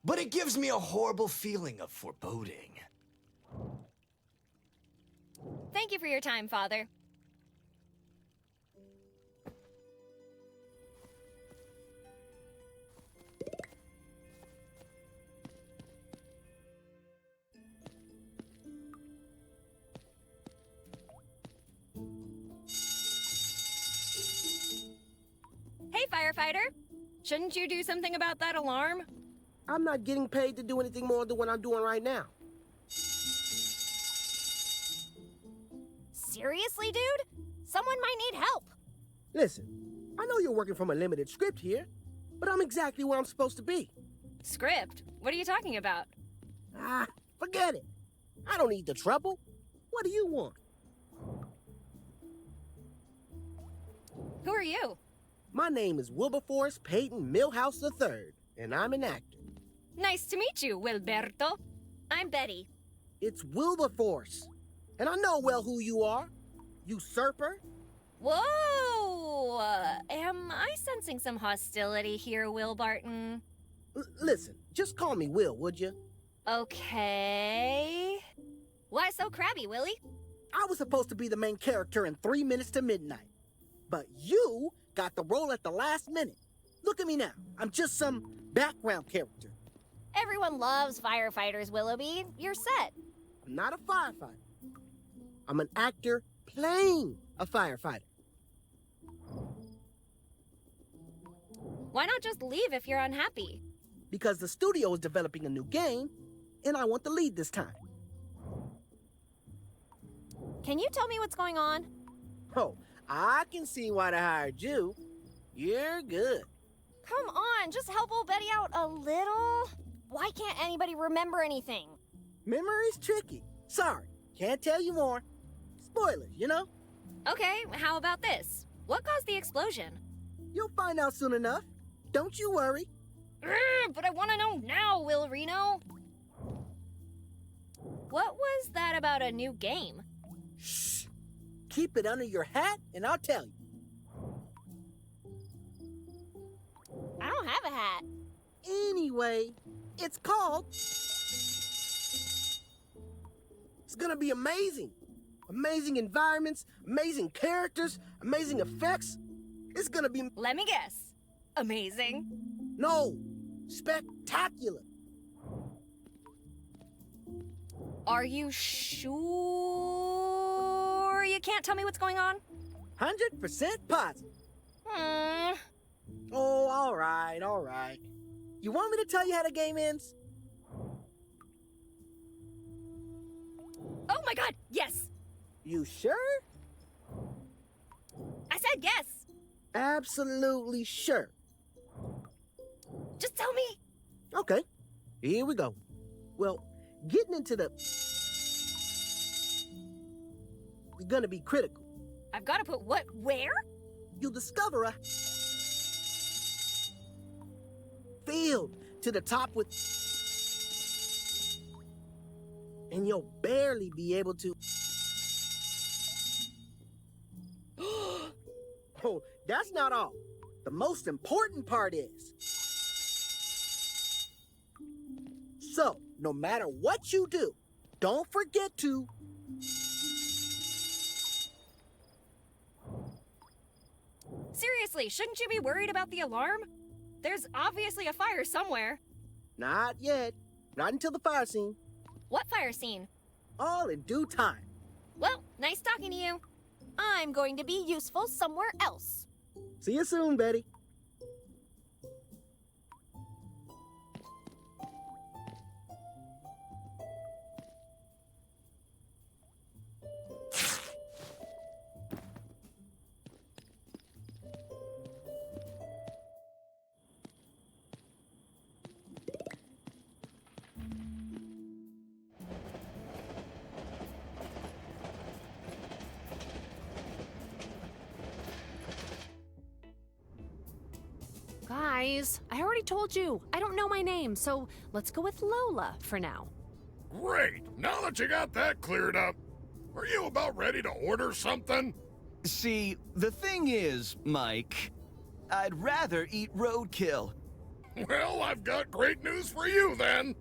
but it gives me a horrible feeling of foreboding. Thank you for your time, Father. Hey, firefighter. Shouldn't you do something about that alarm? I'm not getting paid to do anything more than what I'm doing right now. Seriously, dude? Someone might need help. Listen, I know you're working from a limited script here, but I'm exactly where I'm supposed to be. Script? What are you talking about? Forget it. I don't need the trouble. What do you want? Who are you? My name is Wilberforce Peyton Milhouse III, and I'm an actor. Nice to meet you, Wilberto. I'm Betty. It's Wilberforce, and I know well who you are. Usurper. Whoa! Am I sensing some hostility here, Will Barton? Listen, just call me Will, would you? Okay. Why so crabby, Willie? I was supposed to be the main character in 3 Minutes to Midnight, but you got the role at the last minute. Look at me now. I'm just some background character. Everyone loves firefighters, Willoughby. You're set. I'm not a firefighter. I'm an actor playing a firefighter. Why not just leave if you're unhappy? Because the studio is developing a new game, and I want the lead this time. Can you tell me what's going on? Oh, I can see why they hired you. You're good. Come on, just help old Betty out a little. Why can't anybody remember anything? Memory's tricky. Sorry, can't tell you more. Spoilers, you know? Okay, how about this? What caused the explosion? You'll find out soon enough. Don't you worry. But I want to know now, Will Reno. What was that about a new game? Shh. Keep it under your hat, and I'll tell you. I don't have a hat. Anyway, it's called... It's gonna be amazing. Amazing environments, amazing characters, amazing effects. It's gonna be... Let me guess. Amazing? No, spectacular. Are you sure you can't tell me what's going on? 100% positive. Oh, all right. You want me to tell you how the game ends? Oh my god, yes! You sure? I said yes! Absolutely sure. Just tell me! Okay, here we go. Well, getting into the... is gonna be critical. I've gotta put what where? You'll discover a... field to the top with... and you'll barely be able to... Oh, that's not all. The most important part is... so, no matter what you do, Don't forget to. Seriously, shouldn't you be worried about the alarm? There's obviously a fire somewhere. Not yet. Not until the fire scene. What fire scene? All in due time. Well, nice talking to you. I'm going to be useful somewhere else. See you soon, Betty. Guys, I already told you, I don't know my name, so let's go with Lola for now. Great! Now that you got that cleared up, are you about ready to order something? See, the thing is, Mike, I'd rather eat roadkill. Well, I've got great news for you then.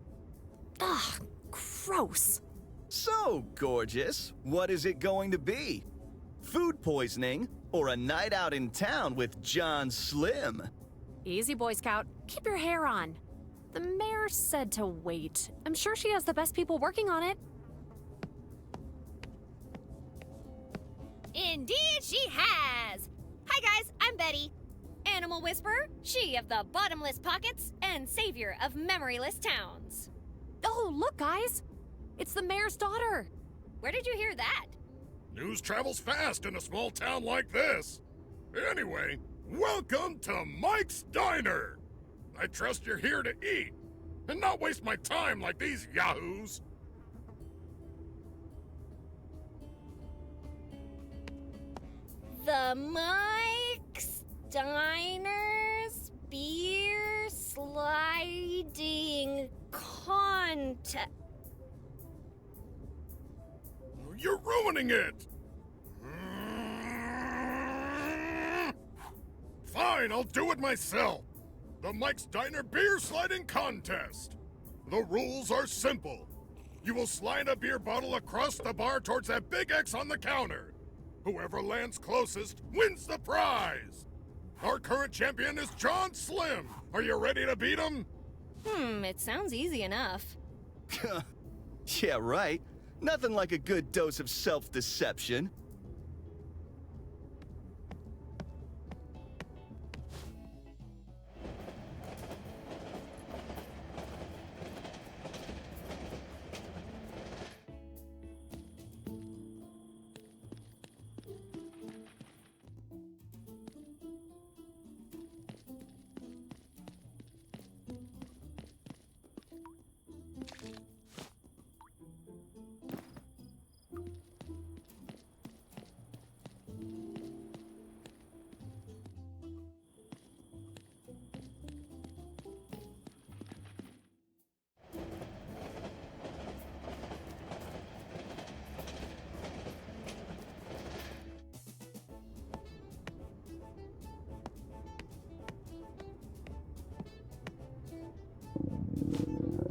Ugh, gross. So, gorgeous, what is it going to be? Food poisoning or a night out in town with John Slim? Easy, Boy Scout. Keep your hair on. The mayor said to wait. I'm sure she has the best people working on it. Indeed she has! Hi guys, I'm Betty. Animal Whisperer, she of the bottomless pockets, and savior of memoryless towns. Oh, look guys! It's the mayor's daughter! Where did you hear that? News travels fast in a small town like this. Anyway, welcome to Mike's Diner. I trust you're here to eat, and not waste my time like these yahoos. The Mike's Diner's beer sliding contest. You're ruining it! Fine, I'll do it myself. The Mike's Diner Beer Sliding Contest. The rules are simple. You will slide a beer bottle across the bar towards that big X on the counter. Whoever lands closest wins the prize. Our current champion is John Slim. Are you ready to beat him? It sounds easy enough. Yeah, right. Nothing like a good dose of self-deception.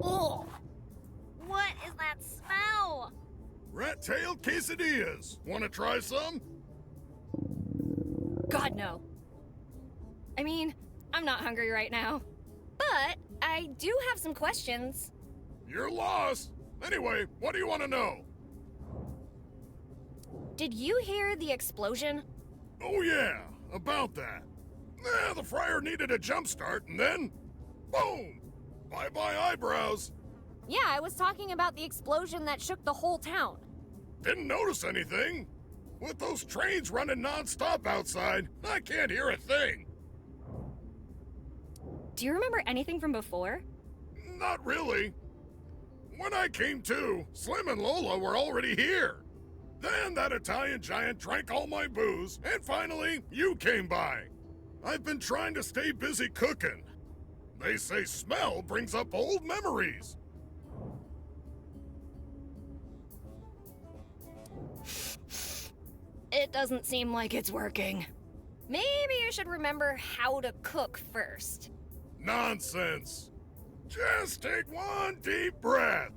Oh! What is that smell? Rat-tailed quesadillas. Want to try some? God, no. I mean, I'm not hungry right now. But I do have some questions. You're lost. Anyway, what do you want to know? Did you hear the explosion? Oh yeah, about that. The fryer needed a jump start, and then, boom! Bye-bye eyebrows. Yeah, I was talking about the explosion that shook the whole town. Didn't notice anything. With those trains running non-stop outside, I can't hear a thing. Do you remember anything from before? Not really. When I came to, Slim and Lola were already here. Then that Italian giant drank all my booze, and finally, you came by. I've been trying to stay busy cooking. They say smell brings up old memories. It doesn't seem like it's working. Maybe you should remember how to cook first. Nonsense. Just take one deep breath.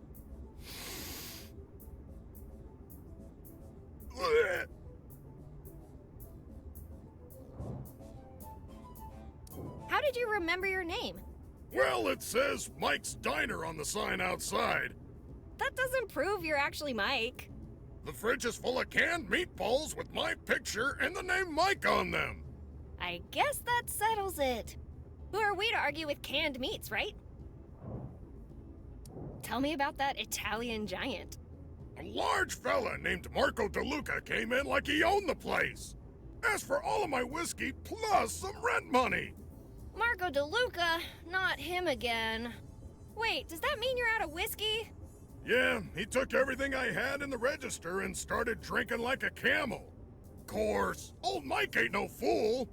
How did you remember your name? Well, it says Mike's Diner on the sign outside. That doesn't prove you're actually Mike. The fridge is full of canned meatballs with my picture and the name Mike on them. I guess that settles it. Who are we to argue with canned meats, right? Tell me about that Italian giant. A large fella named Marco DeLuca came in like he owned the place. Asked for all of my whiskey plus some rent money. Marco DeLuca, not him again. Wait, does that mean you're out of whiskey? Yeah, he took everything I had in the register and started drinking like a camel. Course, old Mike ain't no fool.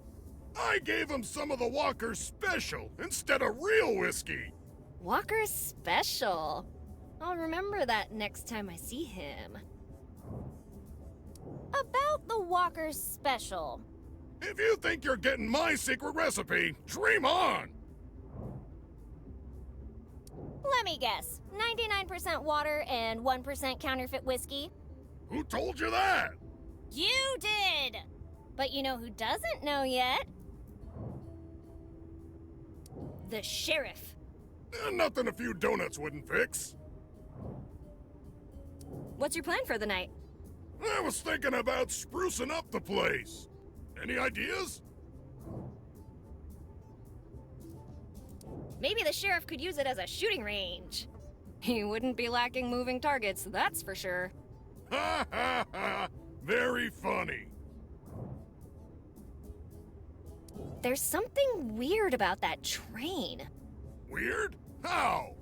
I gave him some of the Walker's Special instead of real whiskey. Walker's Special. I'll remember that next time I see him. About the Walker's Special. If you think you're getting my secret recipe, dream on! Let me guess. 99% water and 1% counterfeit whiskey? Who told you that? You did! But you know who doesn't know yet? The sheriff. Nothing a few donuts wouldn't fix. What's your plan for the night? I was thinking about sprucing up the place. Any ideas? Maybe the sheriff could use it as a shooting range. He wouldn't be lacking moving targets, that's for sure. Ha ha ha! Very funny. There's something weird about that train. Weird? How?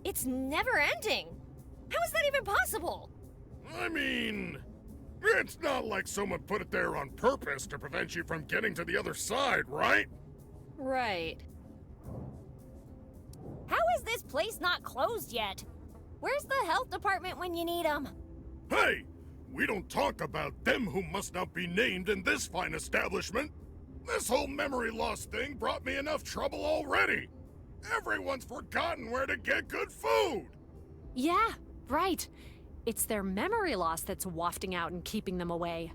It's never ending. How is that even possible? I mean, it's not like someone put it there on purpose to prevent you from getting to the other side, right? Right. How is this place not closed yet? Where's the health department when you need them? Hey! We don't talk about them who must not be named in this fine establishment. This whole memory loss thing brought me enough trouble already. Everyone's forgotten where to get good food. Yeah, right. It's their memory loss that's wafting out and keeping them away.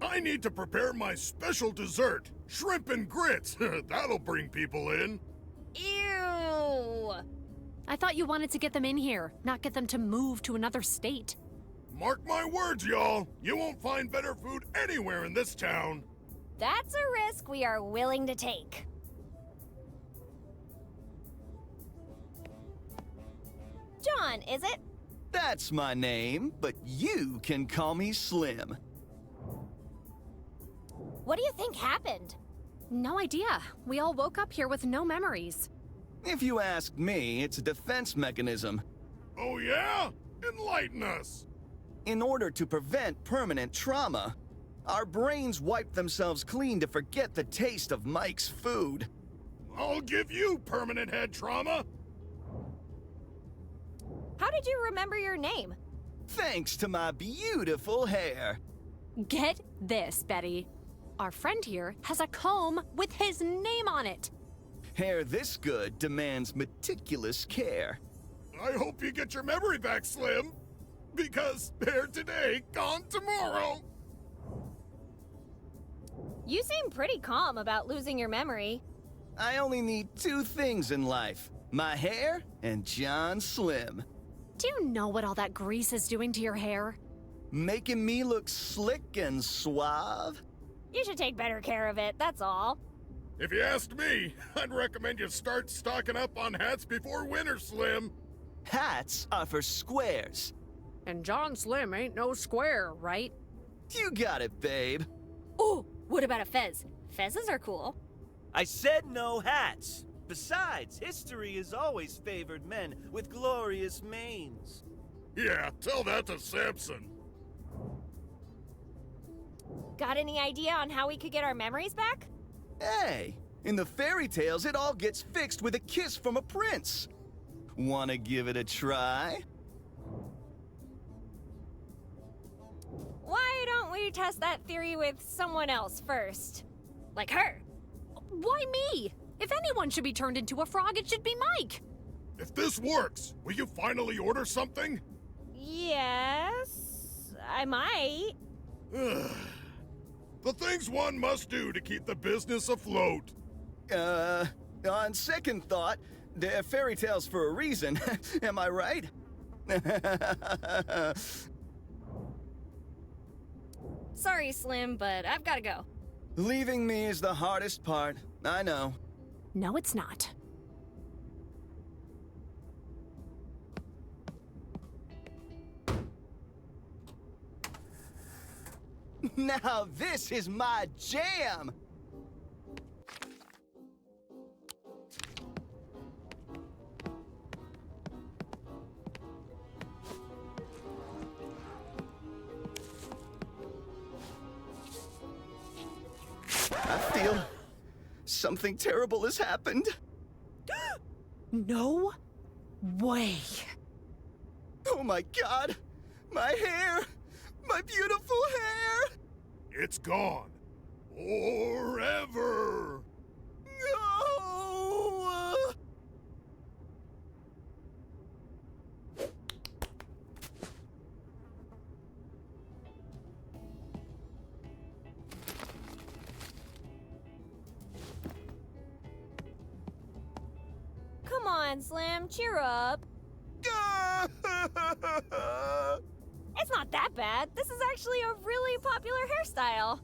I need to prepare my special dessert, shrimp and grits. That'll bring people in. Ew! I thought you wanted to get them in here, not get them to move to another state. Mark my words, y'all. You won't find better food anywhere in this town. That's a risk we are willing to take. John, is it? That's my name, but you can call me Slim. What do you think happened? No idea. We all woke up here with no memories. If you ask me, it's a defense mechanism. Oh yeah? Enlighten us. In order to prevent permanent trauma, our brains wipe themselves clean to forget the taste of Mike's food. I'll give you permanent head trauma. How did you remember your name? Thanks to my beautiful hair. Get this, Betty. Our friend here has a comb with his name on it. Hair this good demands meticulous care. I hope you get your memory back, Slim. Because hair today, gone tomorrow. You seem pretty calm about losing your memory. I only need two things in life. My hair and John Slim. Do you know what all that grease is doing to your hair? Making me look slick and suave. You should take better care of it, that's all. If you asked me, I'd recommend you start stocking up on hats before winter, Slim. Hats are for squares. And John Slim ain't no square, right? You got it, babe. Oh, what about a fez? Fezzes are cool. I said no hats. Besides, history has always favored men with glorious manes. Yeah, tell that to Samson. Got any idea on how we could get our memories back? Hey, in the fairy tales, it all gets fixed with a kiss from a prince. Wanna give it a try? Why don't we test that theory with someone else first? Like her. Why me? If anyone should be turned into a frog, it should be Mike. If this works, will you finally order something? Yes, I might. The things one must do to keep the business afloat. On second thought, they're fairy tales for a reason. Am I right? Sorry, Slim, but I've gotta go. Leaving me is the hardest part. I know. No, it's not. Now this is my jam! I feel something terrible has happened. No way. Oh my God! My hair! My beautiful hair! It's gone. Forever. No! Come on, Slim, cheer up. It's not that bad. This is actually a really popular hairstyle.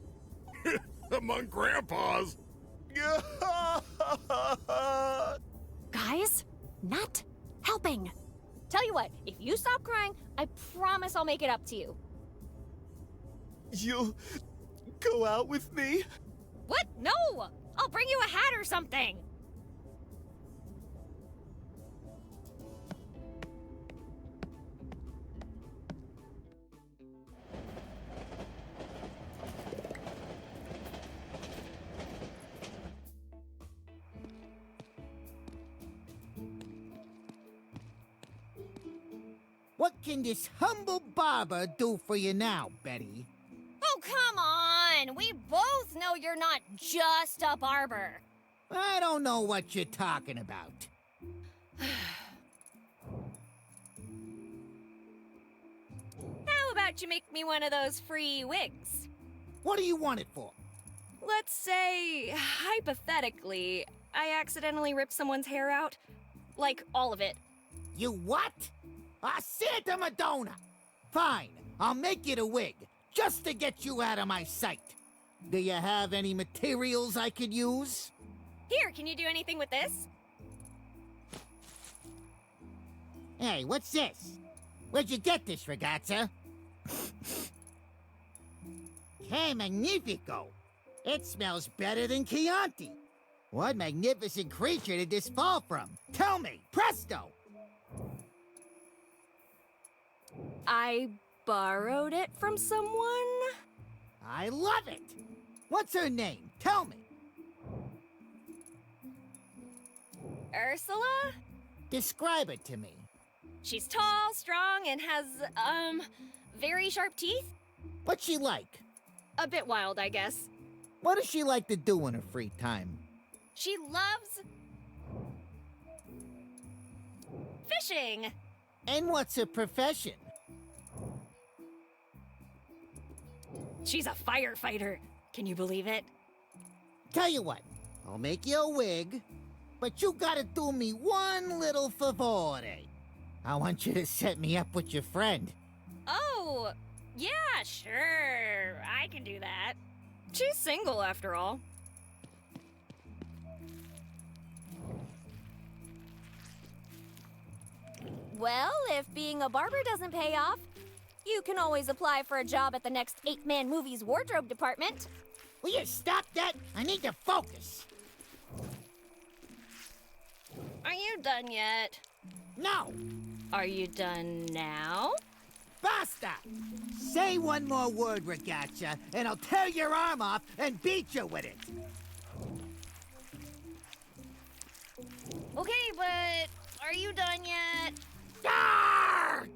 Among grandpas. Guys, not helping. Tell you what, if you stop crying, I promise I'll make it up to you. You'll go out with me? What? No! I'll bring you a hat or something. What can this humble barber do for you now, Betty? Oh, come on! We both know you're not just a barber. I don't know what you're talking about. How about you make me one of those free wigs? What do you want it for? Let's say, hypothetically, I accidentally rip someone's hair out. Like, all of it. You what? Santa Madonna! Fine, I'll make you the wig, just to get you out of my sight. Do you have any materials I could use? Here, can you do anything with this? Hey, what's this? Where'd you get this, ragazza? Que magnifico! It smells better than Chianti. What magnificent creature did this fall from? Tell me, presto! I borrowed it from someone? I love it! What's her name? Tell me. Ursula? Describe it to me. She's tall, strong, and has, very sharp teeth. What's she like? A bit wild, I guess. What does she like to do in her free time? She loves... fishing. And what's her profession? She's a firefighter. Can you believe it? Tell you what, I'll make you a wig, but you gotta do me one little favore. I want you to set me up with your friend. Oh, yeah, sure. I can do that. She's single, after all. Well, if being a barber doesn't pay off, you can always apply for a job at the next 8-Man Movies wardrobe department. Will you stop that? I need to focus. Are you done yet? No. Are you done now? Basta! Say one more word, ragazza, and I'll tear your arm off and beat you with it. Okay, but are you done yet? Arr!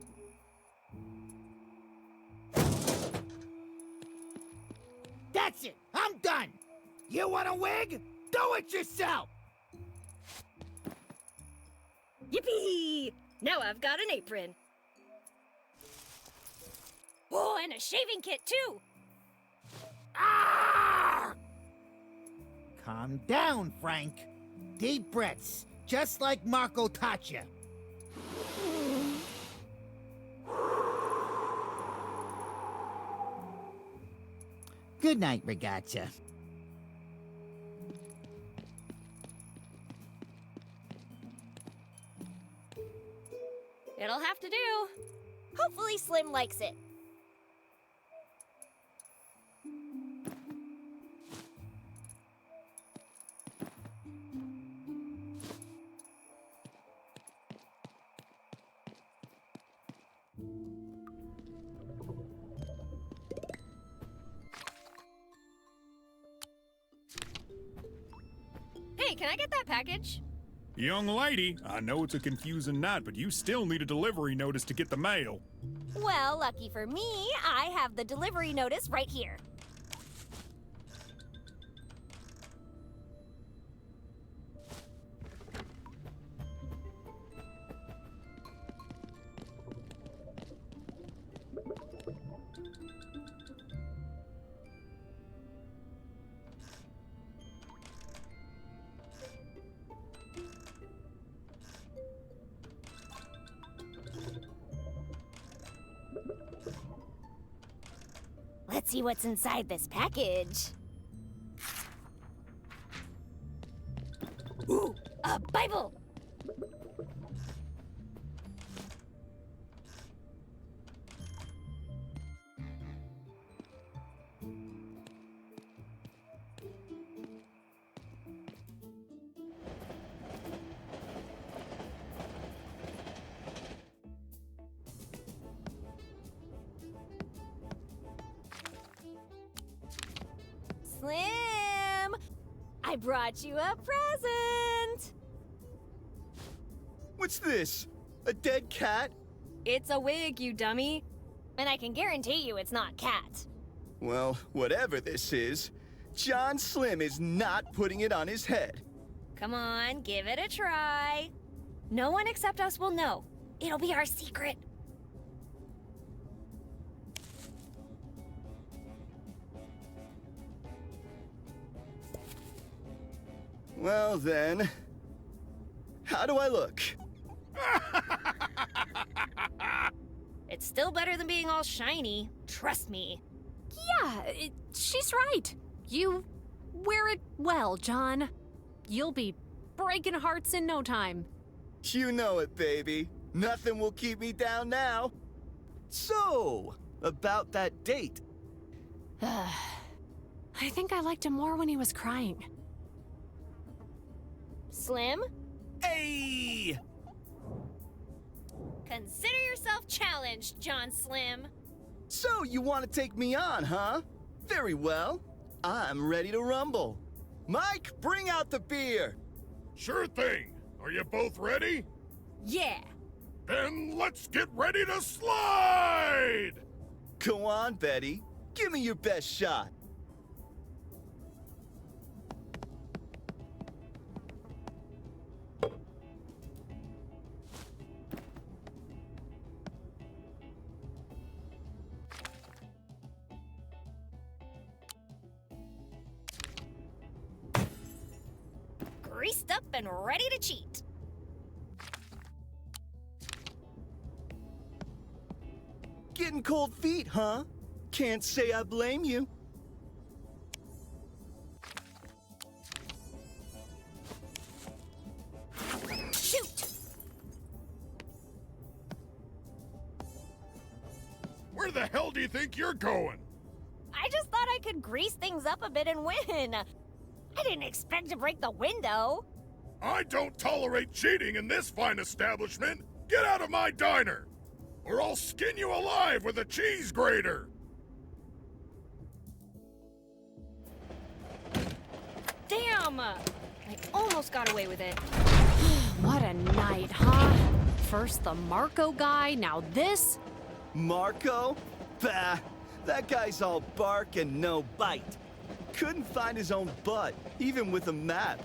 That's it! I'm done! You want a wig? Do it yourself! Yippee! Now I've got an apron. Oh, and a shaving kit, too! Calm down, Frank. Deep breaths, just like Marco taught you. Good night, Ragazza. It'll have to do. Hopefully Slim likes it. Hey, can I get that package? Young lady, I know it's a confusing night, but you still need a delivery notice to get the mail. Well, lucky for me, I have the delivery notice right here. Let's see what's inside this package. Ooh, a Bible! Slim! I brought you a present! What's this? A dead cat? It's a wig, you dummy. And I can guarantee you it's not cat. Well, whatever this is, John Slim is not putting it on his head. Come on, give it a try. No one except us will know. It'll be our secret. Well then, how do I look? It's still better than being all shiny. Trust me. Yeah, she's right. You wear it well, John. You'll be breaking hearts in no time. You know it, baby. Nothing will keep me down now. So, about that date. I think I liked him more when he was crying. Slim? Hey! Consider yourself challenged, John Slim. So, you want to take me on, huh? Very well. I'm ready to rumble. Mike, bring out the beer. Sure thing. Are you both ready? Yeah. Then let's get ready to slide! Go on, Betty. Give me your best shot. Greased up and ready to cheat. Getting cold feet, huh? Can't say I blame you. Shoot! Where the hell do you think you're going? I just thought I could grease things up a bit and win. I didn't expect to break the window. I don't tolerate cheating in this fine establishment. Get out of my diner, or I'll skin you alive with a cheese grater. Damn! I almost got away with it. What a night, huh? First the Marco guy, now this? Marco? Bah, that guy's all bark and no bite. Couldn't find his own butt, even with a map.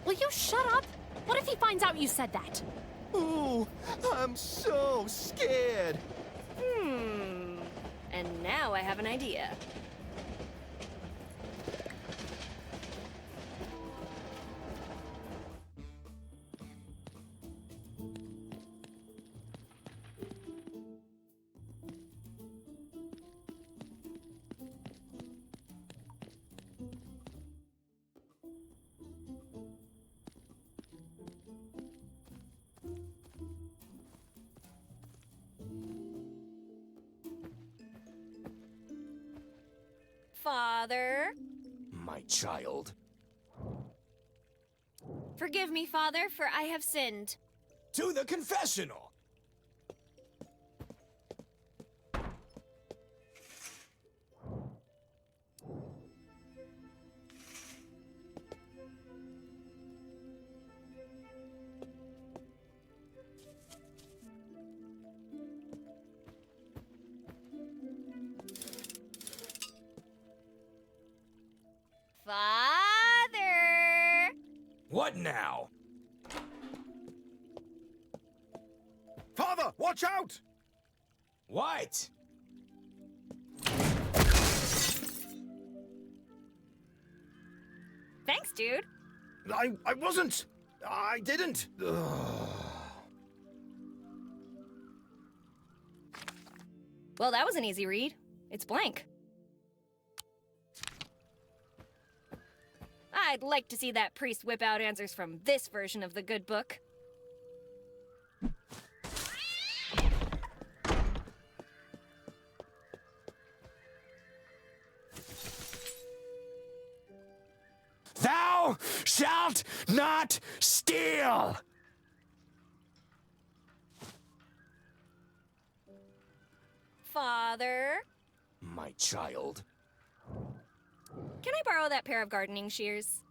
Will you shut up? What if he finds out you said that? Ooh, I'm so scared. And now I have an idea. Father. My child. Forgive me, Father, for I have sinned. To the confessional! Father! What now? Father, watch out! What? Thanks, dude. I wasn't. I didn't. Ugh. Well, that was an easy read. It's blank. I'd like to see that priest whip out answers from this version of the good book. Thou shalt not steal! Father? My child. Can I borrow that pair of gardening shears?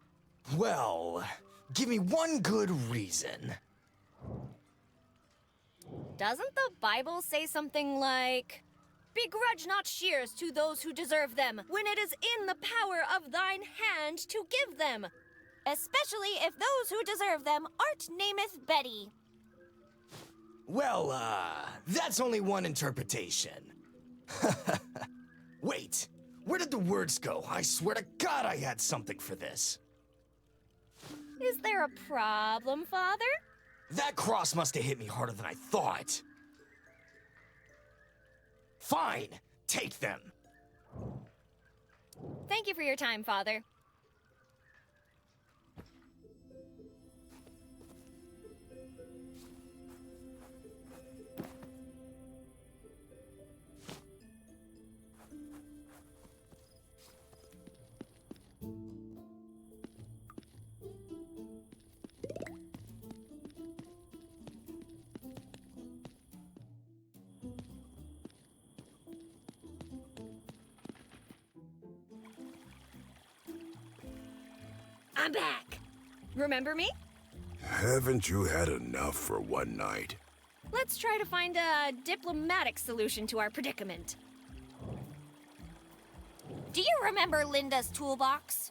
Well, give me one good reason. Doesn't the Bible say something like, "Begrudge not shears to those who deserve them, when it is in the power of thine hand to give them"? Especially if those who deserve them aren't nameth Betty. Well, that's only one interpretation. Wait, where did the words go? I swear to God I had something for this. Is there a problem, Father? That cross must have hit me harder than I thought. Fine, take them. Thank you for your time, Father. I'm back. Remember me? Haven't you had enough for one night? Let's try to find a diplomatic solution to our predicament. Do you remember Linda's toolbox?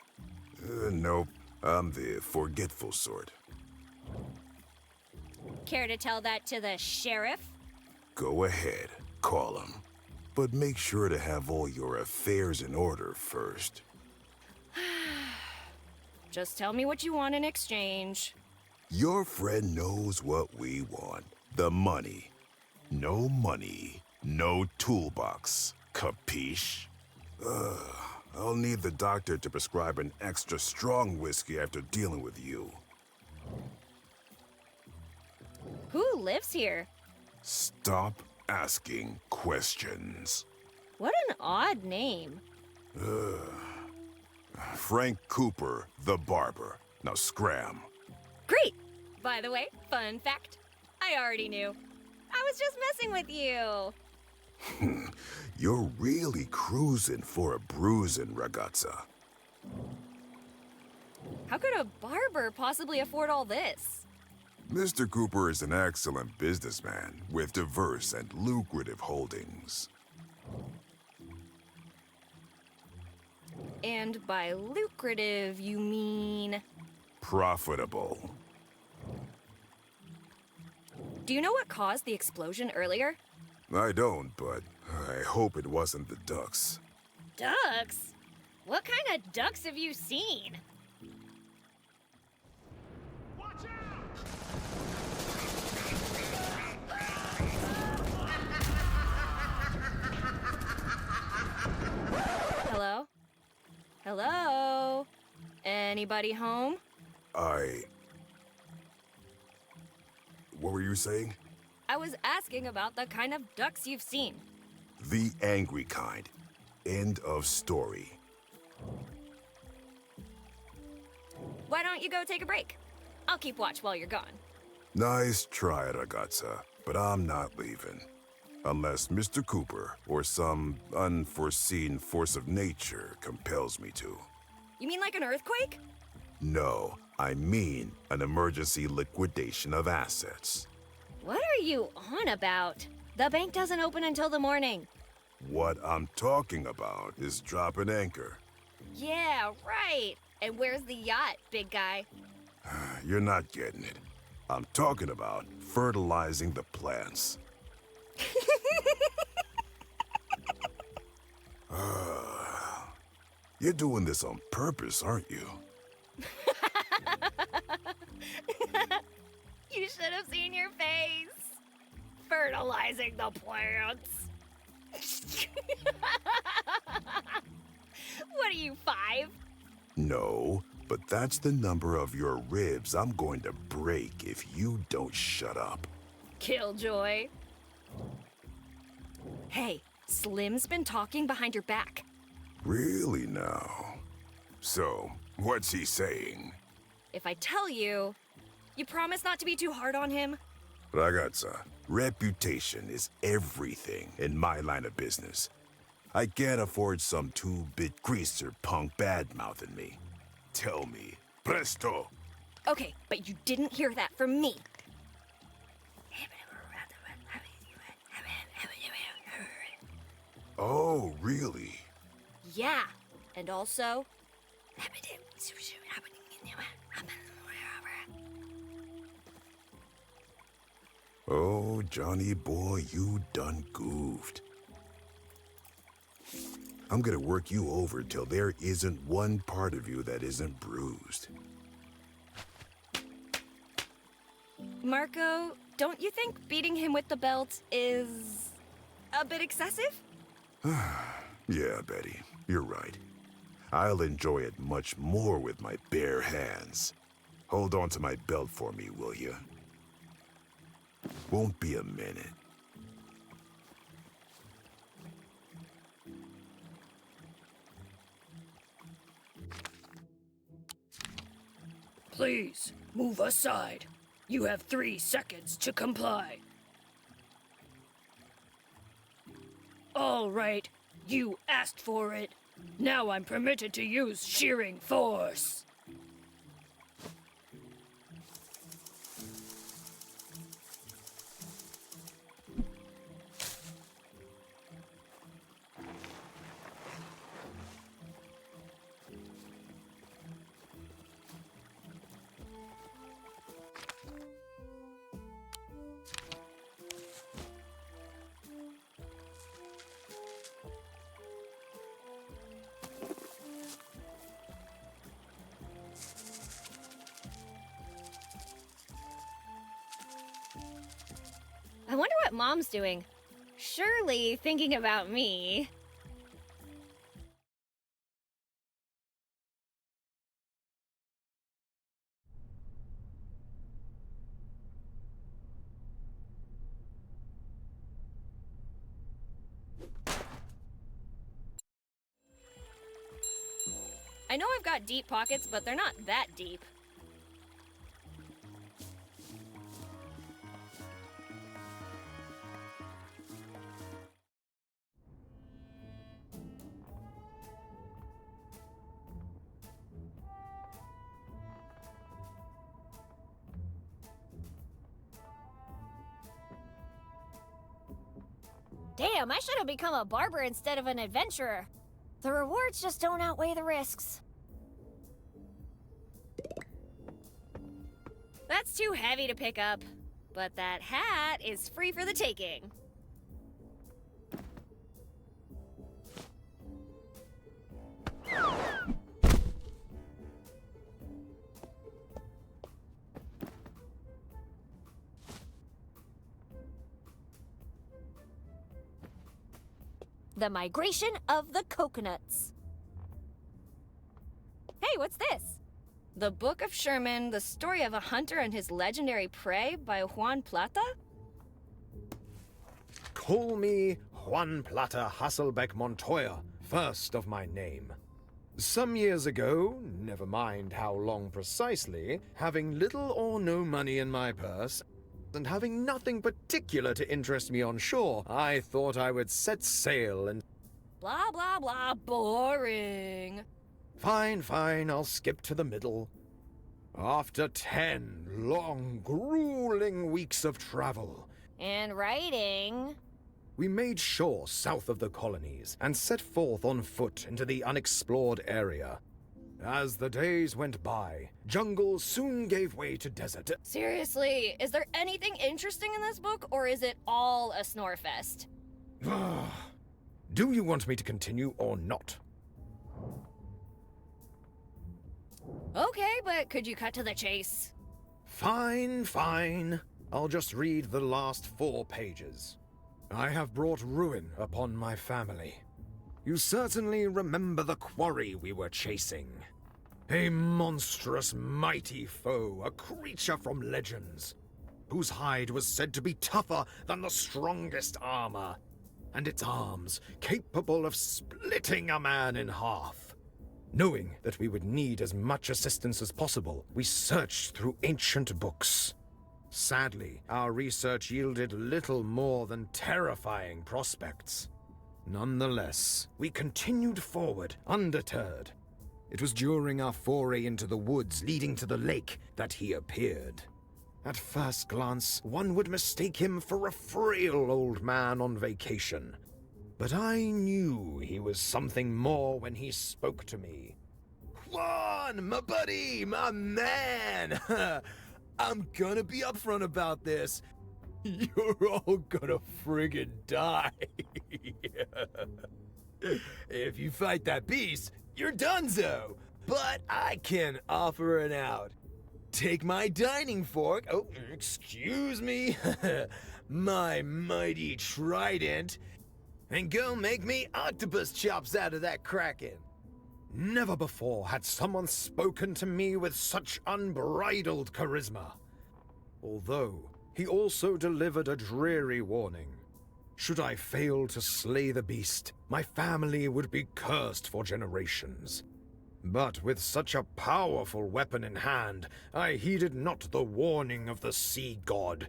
Nope. I'm the forgetful sort. Care to tell that to the sheriff? Go ahead, call him. But make sure to have all your affairs in order first. Just tell me what you want in exchange. Your friend knows what we want. The money. No money, no toolbox. Capiche? I'll need the doctor to prescribe an extra strong whiskey after dealing with you. Who lives here? Stop asking questions. What an odd name. Frank Cooper, the barber. Now scram. Great! By the way, fun fact, I already knew. I was just messing with you. You're really cruising for a bruising, ragazza. How could a barber possibly afford all this? Mr. Cooper is an excellent businessman with diverse and lucrative holdings. And by lucrative, you mean... Profitable. Do you know what caused the explosion earlier? I don't, but I hope it wasn't the ducks. Ducks? What kind of ducks have you seen? Hello? Hello? Anybody home? What were you saying? I was asking about the kind of ducks you've seen. The angry kind. End of story. Why don't you go take a break? I'll keep watch while you're gone. Nice try, ragazza, but I'm not leaving. Unless Mr. Cooper or some unforeseen force of nature compels me to. You mean like an earthquake? No, I mean an emergency liquidation of assets. What are you on about? The bank doesn't open until the morning. What I'm talking about is dropping anchor. Yeah, right. And where's the yacht, big guy? You're not getting it. I'm talking about fertilizing the plants. You're doing this on purpose, aren't you? You should have seen your face. Fertilizing the plants. What are you, 5? No, but that's the number of your ribs I'm going to break if you don't shut up. Killjoy. Hey, Slim's been talking behind your back. Really now? So, what's he saying? If I tell you, you promise not to be too hard on him? Ragazza, reputation is everything in my line of business. I can't afford some 2-bit greaser punk bad-mouthing me. Tell me, presto! Okay, but you didn't hear that from me. Oh, really? Yeah, and also... Oh, Johnny boy, you done goofed. I'm gonna work you over till there isn't one part of you that isn't bruised. Marco, don't you think beating him with the belt is... a bit excessive? Yeah, Betty, you're right. I'll enjoy it much more with my bare hands. Hold on to my belt for me, will you? Won't be a minute. Please, move aside. You have 3 seconds to comply. All right, you asked for it. Now I'm permitted to use shearing force. I wonder what Mom's doing. Surely thinking about me. I know I've got deep pockets, but they're not that deep. Damn, I should have become a barber instead of an adventurer. The rewards just don't outweigh the risks. That's too heavy to pick up, but that hat is free for the taking. The migration of the coconuts. Hey, what's this? The Book of Sherman, the story of a hunter and his legendary prey by Juan Plata? Call me Juan Plata Hasselbeck Montoya, first of my name. Some years ago, never mind how long precisely, having little or no money in my purse, and having nothing particular to interest me on shore, I thought I would set sail and... Blah, blah, blah, boring. Fine, I'll skip to the middle. After 10 long, grueling weeks of travel... And writing... We made shore south of the colonies and set forth on foot into the unexplored area. As the days went by, jungle soon gave way to desert. Seriously, is there anything interesting in this book, or is it all a snore fest? Do you want me to continue or not? Okay, but could you cut to the chase? Fine. I'll just read the last 4 pages. I have brought ruin upon my family. You certainly remember the quarry we were chasing. A monstrous, mighty foe, a creature from legends, whose hide was said to be tougher than the strongest armor, and its arms capable of splitting a man in half. Knowing that we would need as much assistance as possible, we searched through ancient books. Sadly, our research yielded little more than terrifying prospects. Nonetheless, we continued forward, undeterred. It was during our foray into the woods leading to the lake that he appeared. At first glance, one would mistake him for a frail old man on vacation. But I knew he was something more when he spoke to me. Juan, my buddy, my man! I'm gonna be upfront about this. You're all gonna friggin' die. If you fight that beast, you're donezo. But I can offer an out. Take my dining fork, oh, excuse me, my mighty trident, and go make me octopus chops out of that kraken. Never before had someone spoken to me with such unbridled charisma. Although, he also delivered a dreary warning. Should I fail to slay the beast, my family would be cursed for generations. But with such a powerful weapon in hand, I heeded not the warning of the sea god,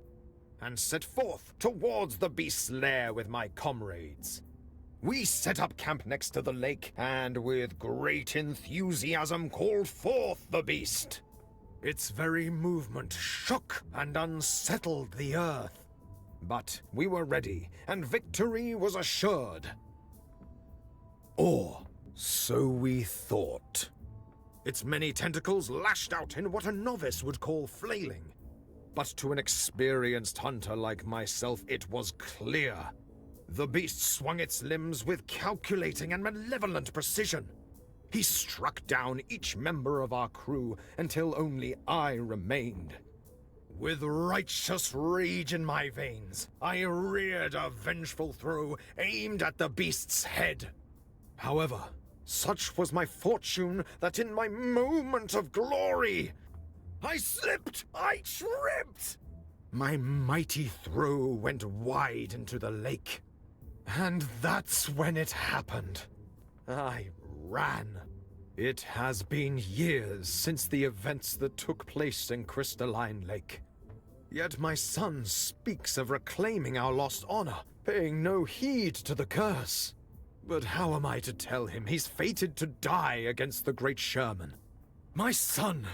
and set forth towards the beast's lair with my comrades. We set up camp next to the lake, and with great enthusiasm called forth the beast. Its very movement shook and unsettled the earth. But we were ready, and victory was assured. Or so we thought. Its many tentacles lashed out in what a novice would call flailing. But to an experienced hunter like myself, it was clear. The beast swung its limbs with calculating and malevolent precision. He struck down each member of our crew until only I remained. With righteous rage in my veins, I reared a vengeful throw aimed at the beast's head. However, such was my fortune that in my moment of glory, I slipped, I tripped. My mighty throw went wide into the lake. And that's when it happened. I ran. It has been years since the events that took place in Crystalline Lake. Yet my son speaks of reclaiming our lost honor, paying no heed to the curse. But how am I to tell him he's fated to die against the great Sherman? My son,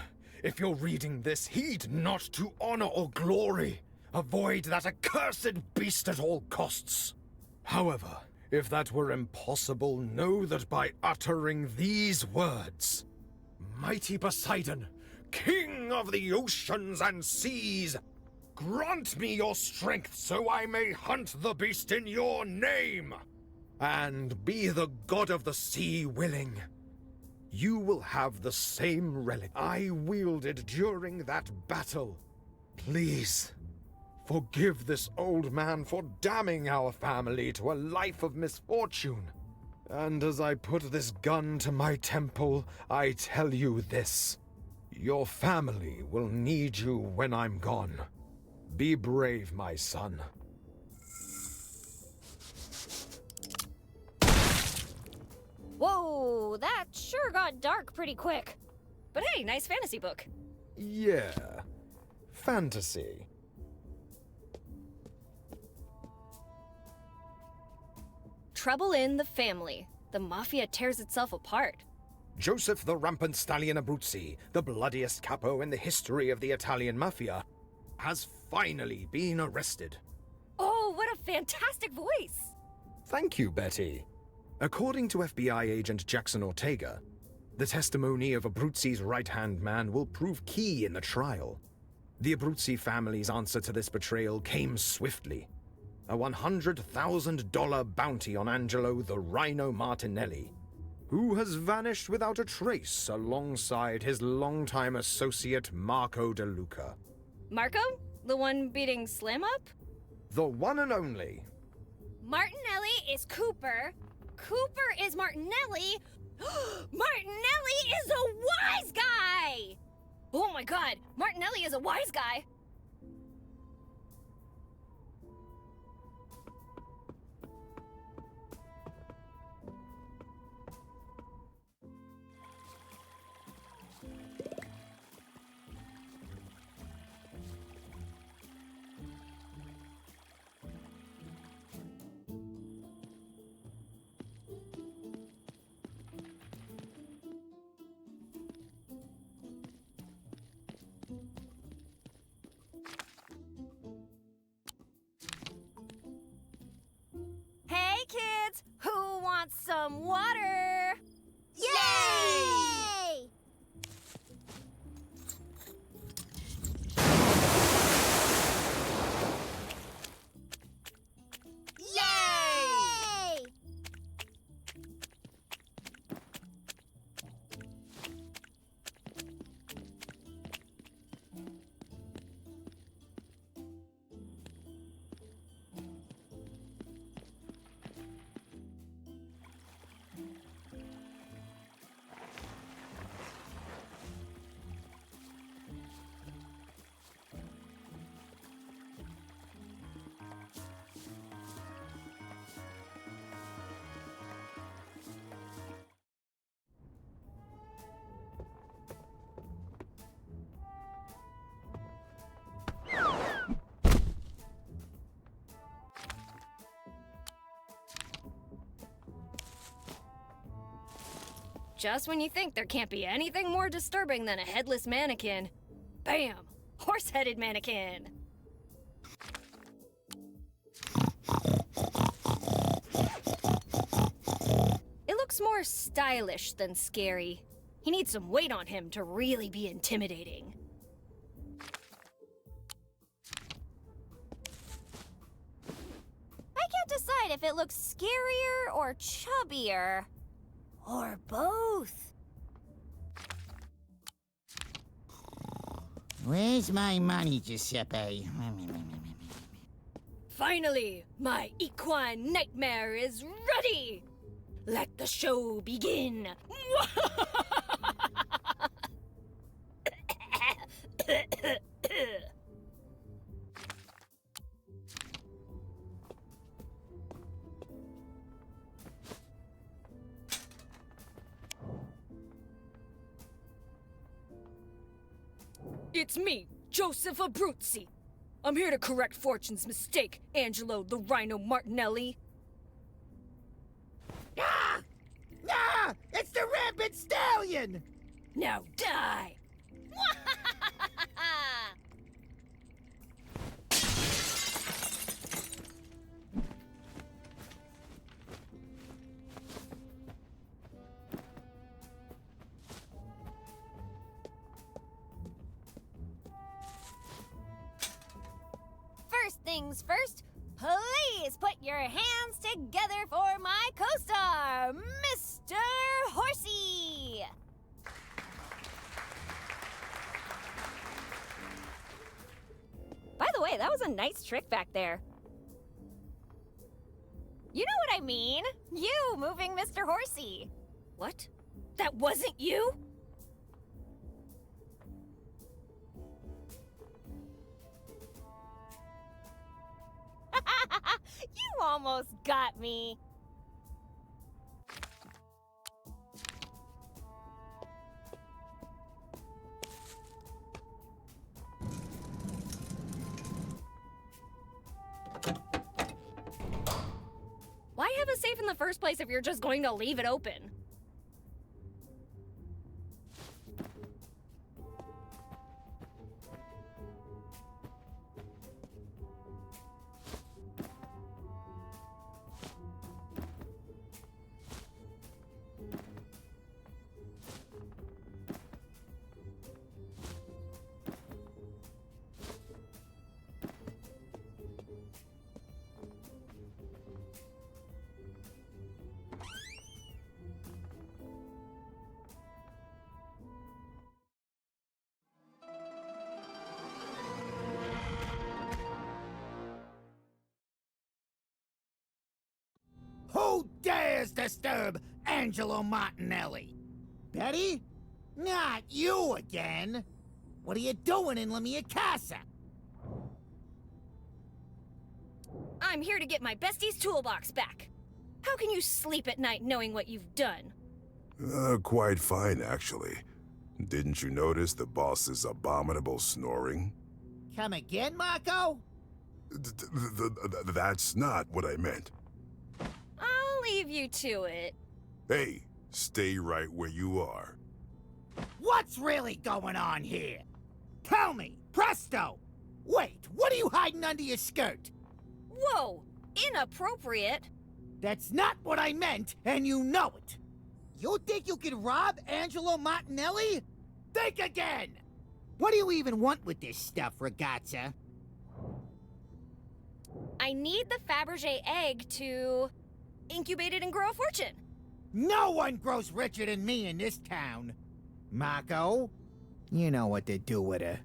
if you're reading this, heed not to honor or glory. Avoid that accursed beast at all costs. However, if that were impossible, know that by uttering these words, Mighty Poseidon, King of the oceans and seas, grant me your strength so I may hunt the beast in your name, and be the god of the sea willing. You will have the same relic I wielded during that battle. Please, forgive this old man for damning our family to a life of misfortune. And as I put this gun to my temple, I tell you this. Your family will need you when I'm gone. Be brave, my son. Whoa, that sure got dark pretty quick. But hey, nice fantasy book. Yeah. Fantasy. Trouble in the family. The mafia tears itself apart. Joseph the Rampant Stallion Abruzzi, the bloodiest capo in the history of the Italian mafia, has finally been arrested. Oh, what a fantastic voice! Thank you, Betty. According to FBI agent Jackson Ortega, the testimony of Abruzzi's right-hand man will prove key in the trial. The Abruzzi family's answer to this betrayal came swiftly. A $100,000 bounty on Angelo the Rhino Martinelli, who has vanished without a trace alongside his longtime associate Marco De Luca. Marco? The one beating Slim up? The one and only. Martinelli is Cooper. Cooper is Martinelli. Martinelli is a wise guy! Oh my god, Martinelli is a wise guy! Hey kids, who wants some water? Yay! Yay! Just when you think there can't be anything more disturbing than a headless mannequin. Bam! Horse-headed mannequin! It looks more stylish than scary. He needs some weight on him to really be intimidating. I can't decide if it looks scarier or chubbier. Or both. Where's my money, Giuseppe? Finally, my equine nightmare is ready! Let the show begin! It's me, Joseph Abruzzi. I'm here to correct Fortune's mistake, Angelo the Rhino Martinelli. Ah! Ah! It's the Rampant Stallion! Now die! First things first, please put your hands together for my co-star, Mr. Horsey! By the way, that was a nice trick back there. You know what I mean. You moving Mr. Horsey. What? That wasn't you? You almost got me. safe in the first place if you're just going to leave it open? Who dares disturb Angelo Martinelli? Betty? Not you again! What are you doing in La Mia Casa? I'm here to get my bestie's toolbox back. How can you sleep at night knowing what you've done? Quite fine, actually. Didn't you notice the boss's abominable snoring? Come again, Marco? That's not what I meant. I'll leave you to it. Hey, stay right where you are. What's really going on here? Tell me, presto! Wait, what are you hiding under your skirt? Whoa, inappropriate. That's not what I meant, and you know it. You think you can rob Angelo Martinelli? Think again! What do you even want with this stuff, ragazza? I need the Fabergé egg to incubate it and grow a fortune. No one grows richer than me in this town. Marco, you know what to do with her.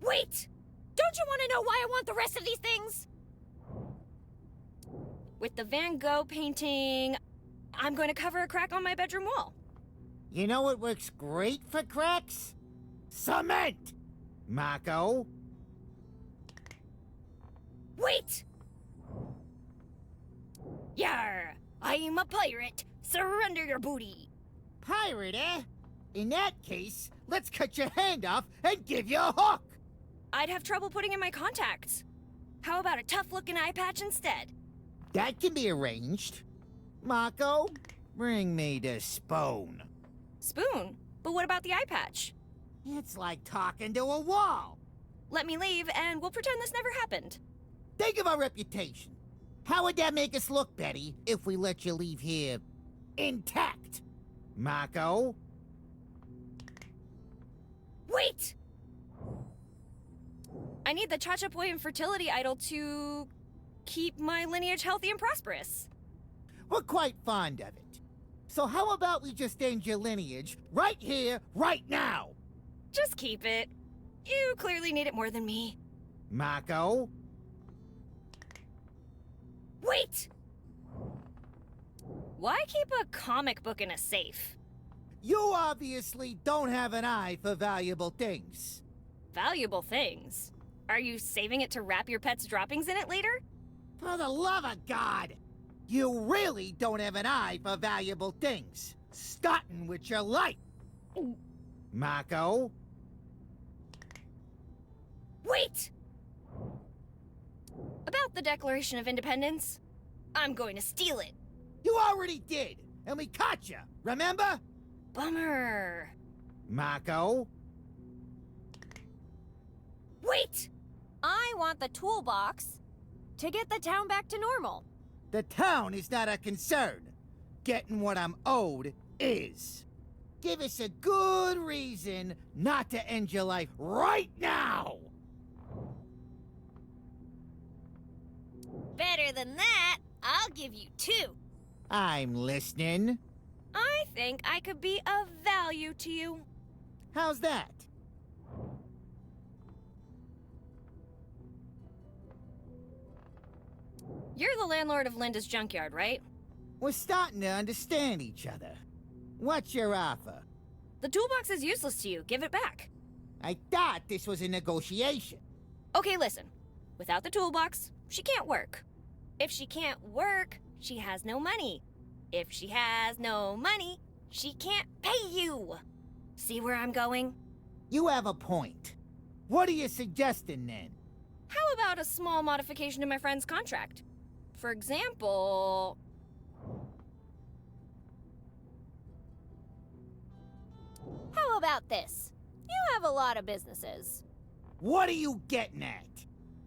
Wait! Don't you want to know why I want the rest of these things? With the Van Gogh painting, I'm going to cover a crack on my bedroom wall. You know what works great for cracks? Cement! Marco? Wait! Yar! I'm a pirate. Surrender your booty. Pirate, eh? In that case, let's cut your hand off and give you a hook! I'd have trouble putting in my contacts. How about a tough-looking eye patch instead? That can be arranged. Marco, bring me the spoon. Spoon? But what about the eye patch? It's like talking to a wall. Let me leave, and we'll pretend this never happened. Think of our reputation. How would that make us look, Betty, if we let you leave here intact? Marco? Wait! I need the Chachapoy infertility idol to keep my lineage healthy and prosperous. We're quite fond of it. So how about we just end your lineage right here, right now? Just keep it. You clearly need it more than me. Marco? Wait! Why keep a comic book in a safe? You obviously don't have an eye for valuable things. Valuable things? Are you saving it to wrap your pet's droppings in it later? For the love of God! You really don't have an eye for valuable things. Starting with your life. Marco? Wait! About the Declaration of Independence, I'm going to steal it. You already did, and we caught you, remember? Bummer. Marco? Wait! I want the toolbox to get the town back to normal. The town is not a concern. Getting what I'm owed is. Give us a good reason not to end your life right now! Better than that, I'll give you 2. I'm listening. I think I could be of value to you. How's that? You're the landlord of Linda's junkyard, right? We're starting to understand each other. What's your offer? The toolbox is useless to you. Give it back. I thought this was a negotiation. Okay, listen. Without the toolbox, she can't work. If she can't work, she has no money. If she has no money, she can't pay you. See where I'm going? You have a point. What are you suggesting then? How about a small modification to my friend's contract? For example... How about this? You have a lot of businesses. What are you getting at?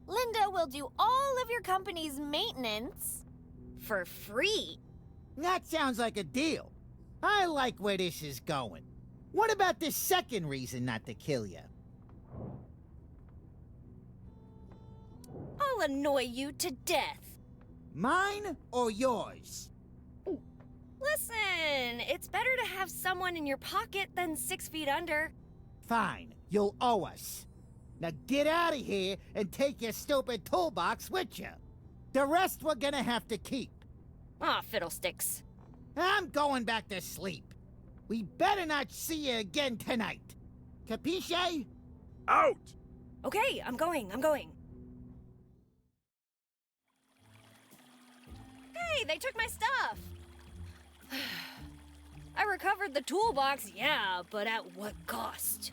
Linda will do all of your company's maintenance for free. That sounds like a deal. I like where this is going. What about the second reason not to kill you? I'll annoy you to death. Mine or yours? Listen, it's better to have someone in your pocket than 6 feet under. Fine, you'll owe us. Now get out of here and take your stupid toolbox with you. The rest we're gonna have to keep. Aw, fiddlesticks. I'm going back to sleep. We better not see you again tonight. Capisce? Out! Okay, I'm going. Hey, they took my stuff! I recovered the toolbox, yeah, but at what cost?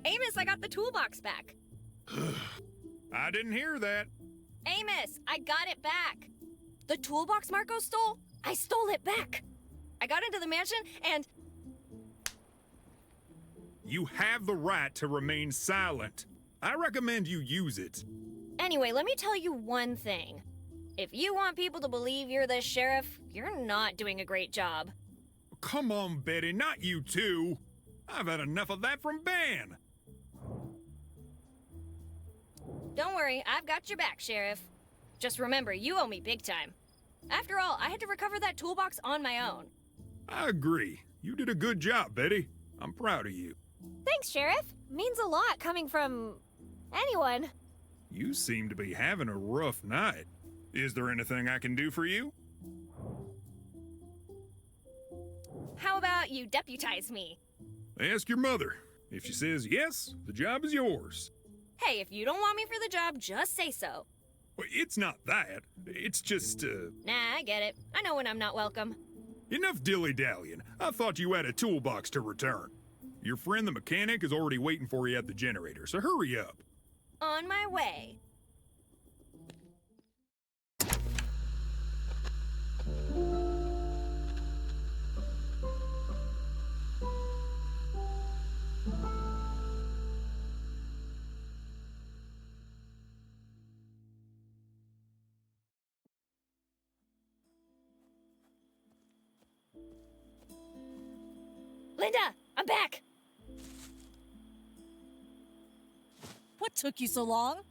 Amos, I got the toolbox back. I didn't hear that. Amos, I got it back. The toolbox Marco stole, I stole it back. I got into the mansion and... You have the right to remain silent. I recommend you use it. Anyway, let me tell you one thing. If you want people to believe you're the sheriff, you're not doing a great job. Come on, Betty, not you too. I've had enough of that from Ben. Don't worry, I've got your back, Sheriff. Just remember, you owe me big time. After all, I had to recover that toolbox on my own. I agree. You did a good job, Betty. I'm proud of you. Thanks, Sheriff. Means a lot coming from... anyone. You seem to be having a rough night. Is there anything I can do for you? How about you deputize me? Ask your mother. If she says yes, the job is yours. Hey, if you don't want me for the job, just say so. Well, it's not that. It's just, Nah, I get it. I know when I'm not welcome. Enough dilly-dallying. I thought you had a toolbox to return. Your friend the mechanic is already waiting for you at the generator, so hurry up. On my way. Linda, I'm back! What took you so long?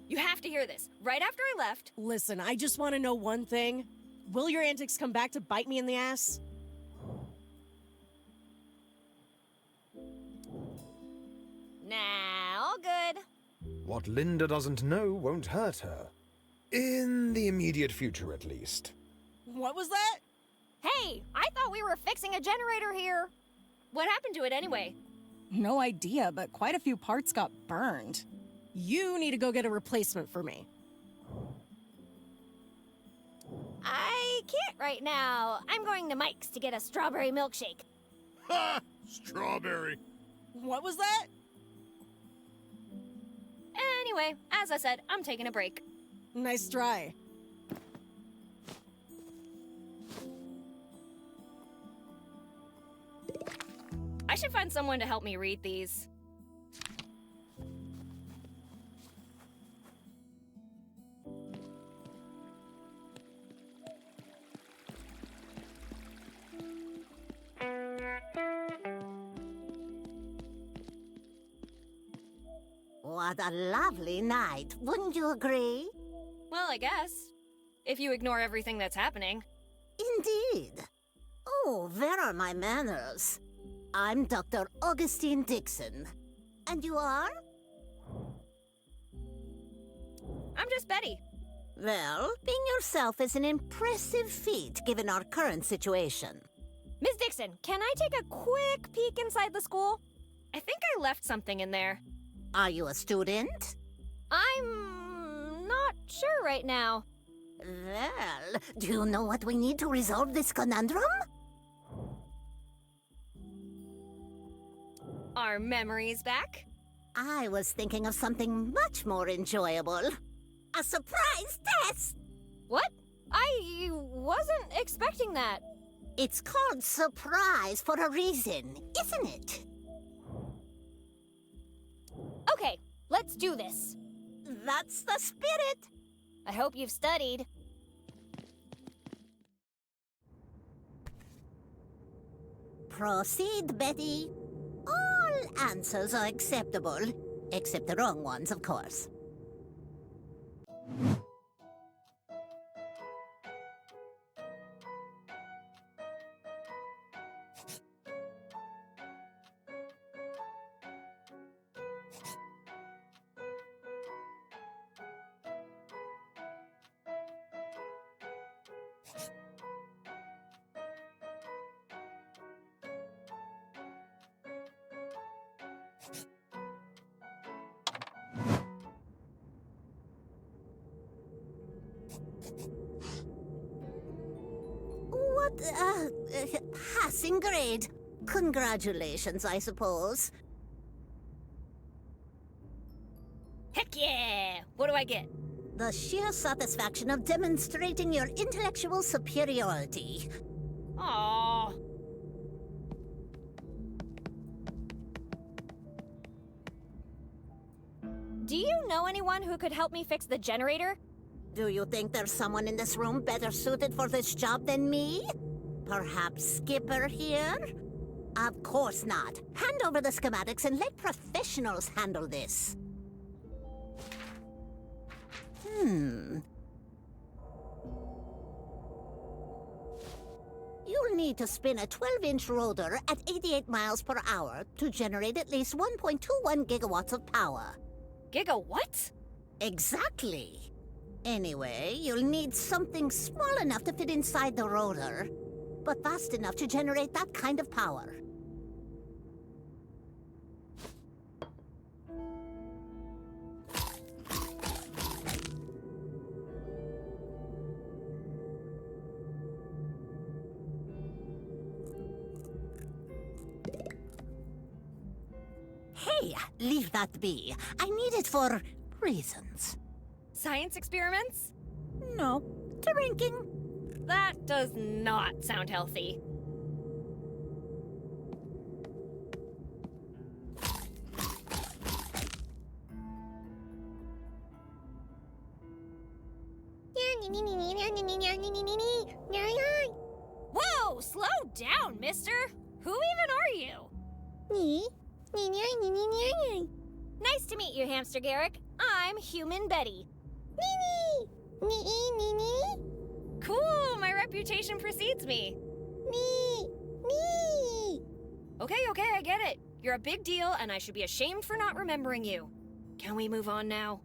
You have to hear this. Right after I left... Listen, I just want to know one thing. Will your antics come back to bite me in the ass? Nah, all good. What Linda doesn't know won't hurt her. In the immediate future, at least. What was that? Hey, I thought we were fixing a generator here. What happened to it anyway? No idea, but quite a few parts got burned. You need to go get a replacement for me. I can't right now. I'm going to Mike's to get a strawberry milkshake. Ha! Strawberry. What was that? Anyway, as I said, I'm taking a break. Nice try. I should find someone to help me read these. What a lovely night, wouldn't you agree? Well, I guess. If you ignore everything that's happening. Indeed. Oh, where are my manners? I'm Dr. Augustine Dixon. And you are? I'm just Betty. Well, being yourself is an impressive feat given our current situation. Miss Dixon, can I take a quick peek inside the school? I think I left something in there. Are you a student? I'm not sure right now. Well, do you know what we need to resolve this conundrum? Our memories back? I was thinking of something much more enjoyable. A surprise test! What? I wasn't expecting that. It's called surprise for a reason, isn't it? Okay, let's do this. That's the spirit. I hope you've studied. Proceed, Betty. All answers are acceptable, except the wrong ones, of course. What, passing grade. Congratulations, I suppose. Heck yeah! What do I get? The sheer satisfaction of demonstrating your intellectual superiority. Aww. Do you know anyone who could help me fix the generator? Do you think there's someone in this room better suited for this job than me? Perhaps Skipper here? Of course not. Hand over the schematics and let professionals handle this. You'll need to spin a 12-inch rotor at 88 miles per hour to generate at least 1.21 gigawatts of power. Giga-what? Exactly. Anyway, you'll need something small enough to fit inside the rotor, but fast enough to generate that kind of power. Hey, leave that be. I need it for reasons. Science experiments? No, drinking. That does not sound healthy. Whoa, slow down, mister. Who even are you? Me? Nice to meet you, Hamster Garrick. I'm Human Betty. Cool, my reputation precedes me. Okay, I get it. You're a big deal, and I should be ashamed for not remembering you. Can we move on now?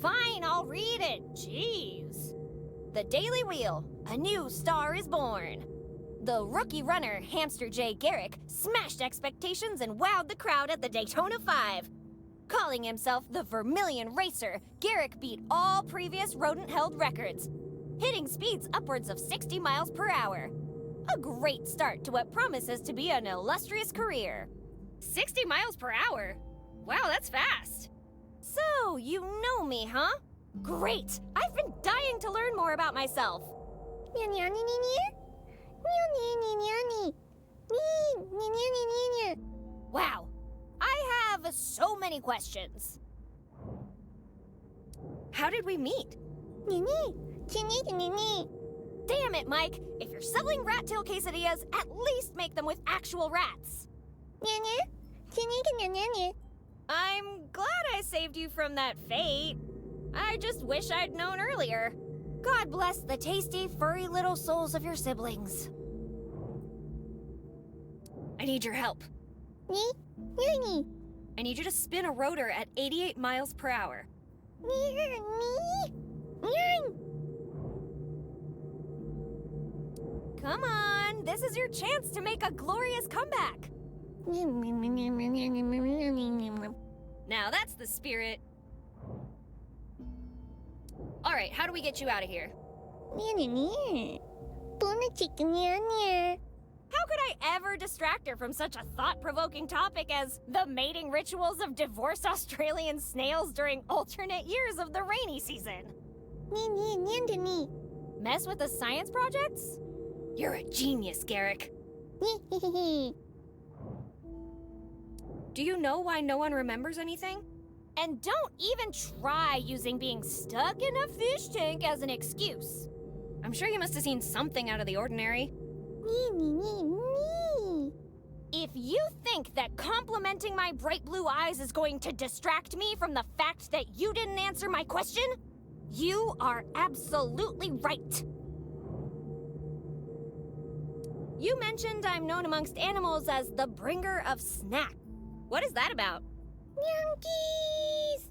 Fine, I'll read it. Jeez. The Daily Wheel. A new star is born. The rookie runner, Hamster J. Garrick, smashed expectations and wowed the crowd at the Daytona 5. Calling himself the Vermilion Racer, Garrick beat all previous rodent-held records, hitting speeds upwards of 60 miles per hour. A great start to what promises to be an illustrious career. 60 miles per hour? Wow, that's fast. So, you know me, huh? Great! I've been dying to learn more about myself. Wow, I have so many questions. How did we meet? Damn it, Mike. If you're selling rat tail quesadillas, at least make them with actual rats. I'm glad I saved you from that fate. I just wish I'd known earlier. God bless the tasty, furry little souls of your siblings. I need your help. I need you to spin a rotor at 88 miles per hour. Come on, this is your chance to make a glorious comeback. Now that's the spirit. All right, how do we get you out of here? How could I ever distract her from such a thought-provoking topic as the mating rituals of divorced Australian snails during alternate years of the rainy season? Mess with the science projects? You're a genius, Garrick. Do you know why no one remembers anything? And don't even try using being stuck in a fish tank as an excuse. I'm sure you must have seen something out of the ordinary. If you think that complimenting my bright blue eyes is going to distract me from the fact that you didn't answer my question, you are absolutely right. You mentioned I'm known amongst animals as the bringer of snack. What is that about? Twonkies!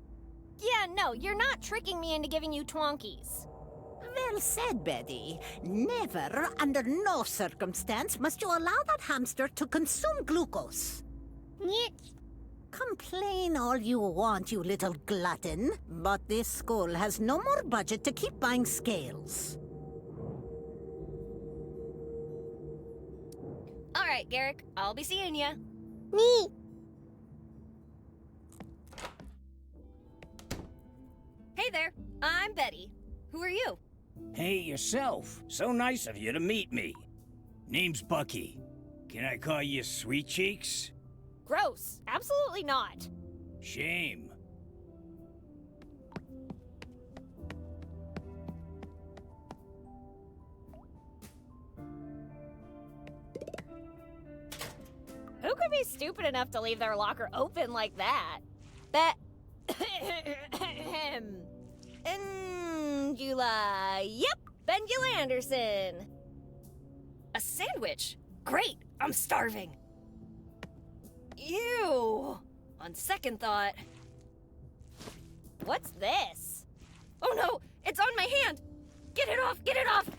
Yeah, no, you're not tricking me into giving you twonkies. Well said, Betty. Never, under no circumstance, must you allow that hamster to consume glucose. Complain all you want, you little glutton, but this school has no more budget to keep buying scales. All right, Garrick, I'll be seeing ya. Hey there, I'm Betty. Who are you? Hey, yourself. So nice of you to meet me. Name's Bucky. Can I call you Sweet Cheeks? Gross. Absolutely not. Shame. Who could be stupid enough to leave their locker open like that? Angela. Yep, Bengula Anderson. A sandwich? Great, I'm starving. Ew. On second thought. What's this? Oh no, it's on my hand. Get it off, get it off.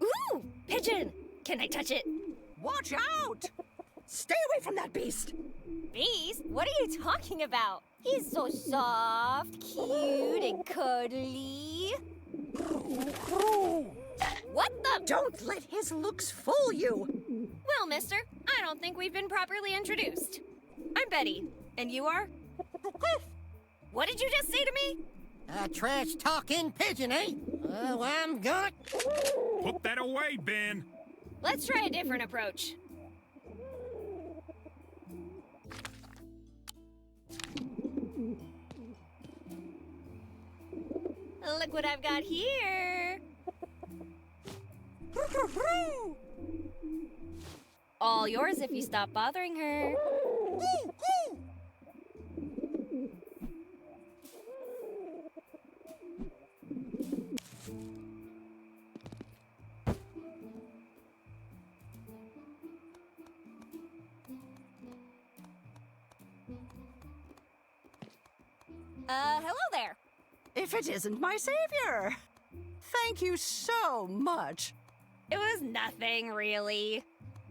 Ooh, pigeon! Can I touch it? Watch out! Stay away from that beast! Beast? What are you talking about? He's so soft, cute, and cuddly. What the? Don't let his looks fool you! Well, mister, I don't think we've been properly introduced. I'm Betty, and you are? What did you just say to me? A trash-talking pigeon, eh? Oh, I'm gonna... Put that away, Ben. Let's try a different approach. Look what I've got here. All yours if you stop bothering her. Hello there. If it isn't my savior! Thank you so much. It was nothing, really.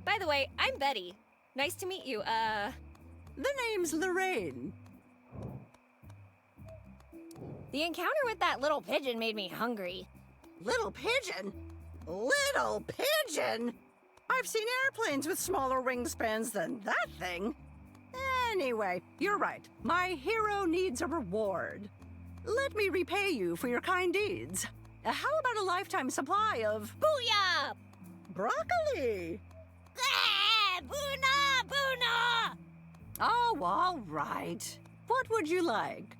By the way, I'm Betty. Nice to meet you, The name's Lorraine. The encounter with that little pigeon made me hungry. Little pigeon? Little pigeon? I've seen airplanes with smaller wingspans than that thing. Anyway, you're right. My hero needs a reward. Let me repay you for your kind deeds. How about a lifetime supply of... Booyah! Broccoli! Ah, Boona! Boona! Oh, all right. What would you like?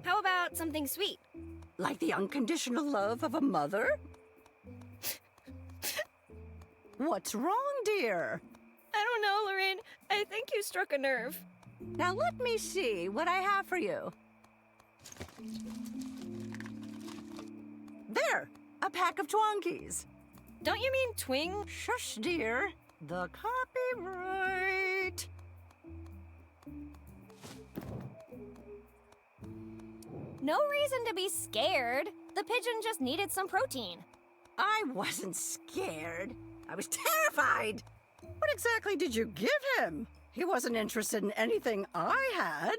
How about something sweet? Like the unconditional love of a mother? What's wrong, dear? I don't know, Lorraine. I think you struck a nerve. Now let me see what I have for you. There! A pack of Twonkies. Don't you mean twing? Shush, dear. The copyright. No reason to be scared. The pigeon just needed some protein. I wasn't scared. I was terrified. What exactly did you give him? He wasn't interested in anything I had.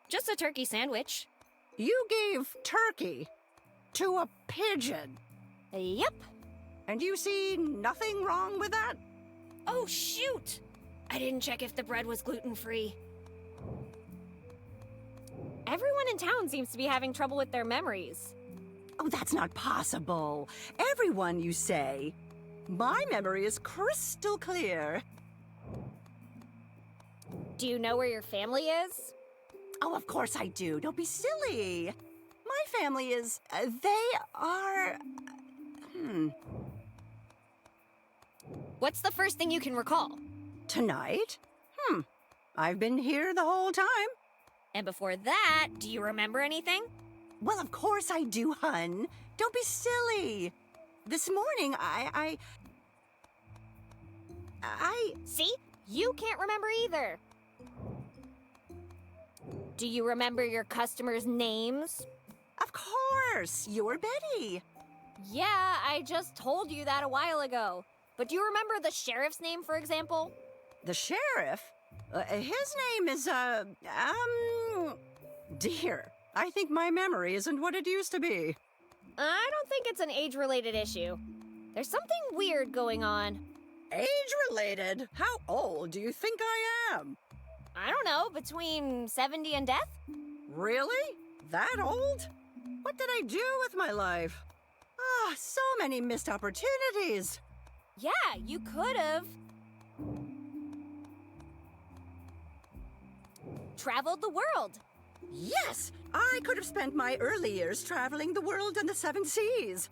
Just a turkey sandwich. You gave turkey to a pigeon. Yep. And you see nothing wrong with that? Oh, shoot! I didn't check if the bread was gluten-free. Everyone in town seems to be having trouble with their memories. Oh, that's not possible. Everyone, you say. My memory is crystal clear. Do you know where your family is? Oh, of course I do. Don't be silly. My family is... they are... What's the first thing you can recall? Tonight? I've been here the whole time. And before that, do you remember anything? Well, of course I do, hun. Don't be silly. This morning, I... See? You can't remember either. Do you remember your customers' names? Of course. You're Betty. Yeah, I just told you that a while ago. But do you remember the sheriff's name, for example? The sheriff? His name is, Dear, I think my memory isn't what it used to be. I don't think it's an age-related issue. There's something weird going on. Age-related? How old do you think I am? I don't know, between 70 and death? Really? That old? What did I do with my life? Ah, so many missed opportunities. Yeah, you could have. Traveled the world. Yes, I could have spent my early years traveling the world and the 7 seas.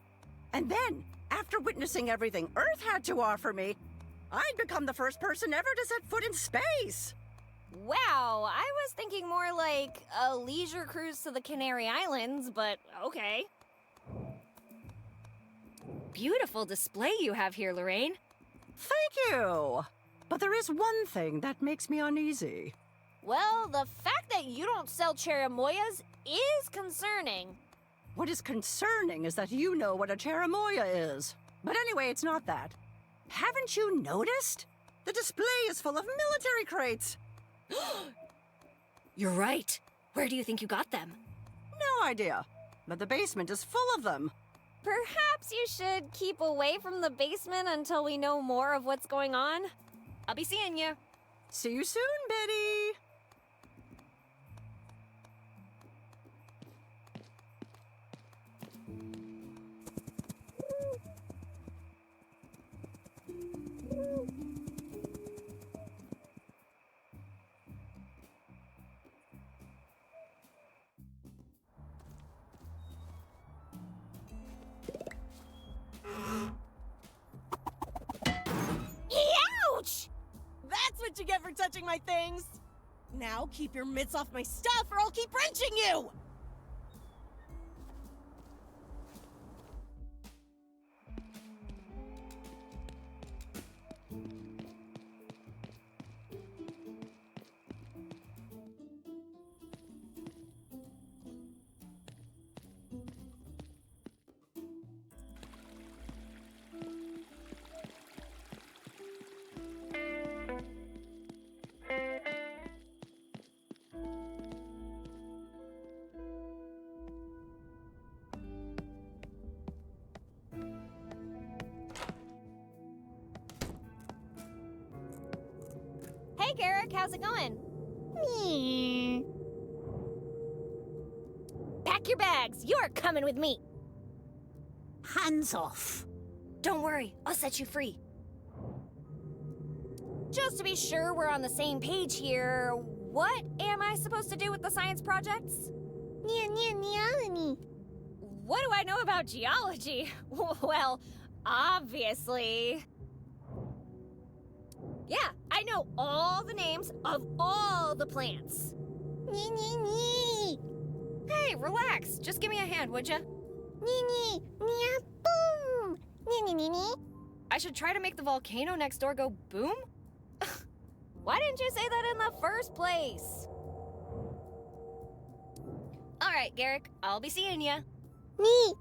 And then, after witnessing everything Earth had to offer me, I'd become the first person ever to set foot in space. Wow, I was thinking more like a leisure cruise to the Canary Islands, but okay. Beautiful display you have here, Lorraine. Thank you. But there is one thing that makes me uneasy. Well, the fact that you don't sell cherimoyas is concerning. What is concerning is that you know what a cherimoya is. But anyway, it's not that. Haven't you noticed? The display is full of military crates. You're right. Where do you think you got them? No idea. But the basement is full of them. Perhaps you should keep away from the basement until we know more of what's going on. I'll be seeing you. See you soon, Betty. Ouch! That's what you get for touching my things! Now keep your mitts off my stuff or I'll keep wrenching you! Hey, Garrick, how's it going? Pack your bags. You're coming with me. Hands off. Don't worry, I'll set you free. Just to be sure we're on the same page here, what am I supposed to do with the science projects? What do I know about geology? Well, obviously. Yeah, I know all the names of all the plants. Hey, relax. Just give me a hand, would ya? I should try to make the volcano next door go boom? Why didn't you say that in the first place? All right, Garrick, I'll be seeing ya. Neat.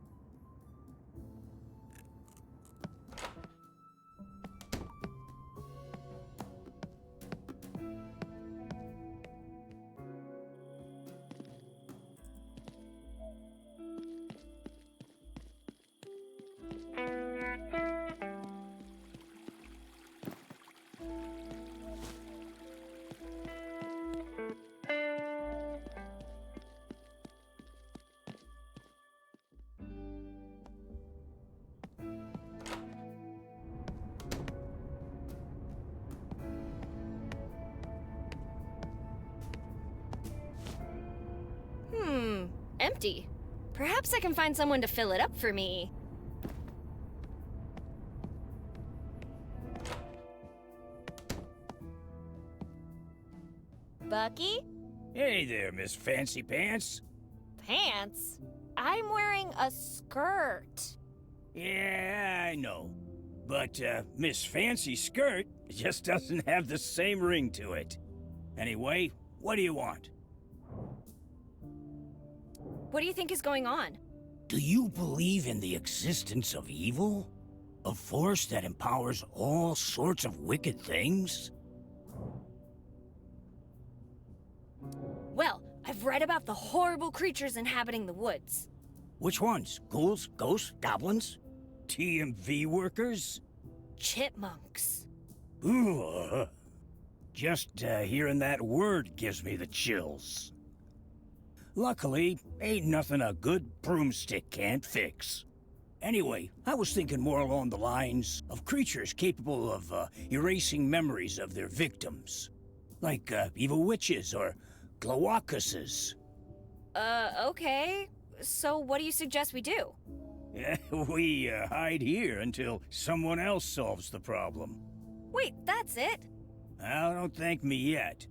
Empty. Perhaps I can find someone to fill it up for me. Bucky? Hey there, Miss Fancy Pants. Pants? I'm wearing a skirt. Yeah, I know. But, Miss Fancy Skirt just doesn't have the same ring to it. Anyway, what do you want? What do you think is going on? Do you believe in the existence of evil? A force that empowers all sorts of wicked things? Well, I've read about the horrible creatures inhabiting the woods. Which ones? Ghouls, ghosts, goblins? TMV workers? Chipmunks. Ooh, just hearing that word gives me the chills. Luckily, ain't nothing a good broomstick can't fix. Anyway, I was thinking more along the lines of creatures capable of erasing memories of their victims. Like evil witches or glowacuses. Okay. So what do you suggest we do? We hide here until someone else solves the problem. Wait, that's it? Well, don't thank me yet.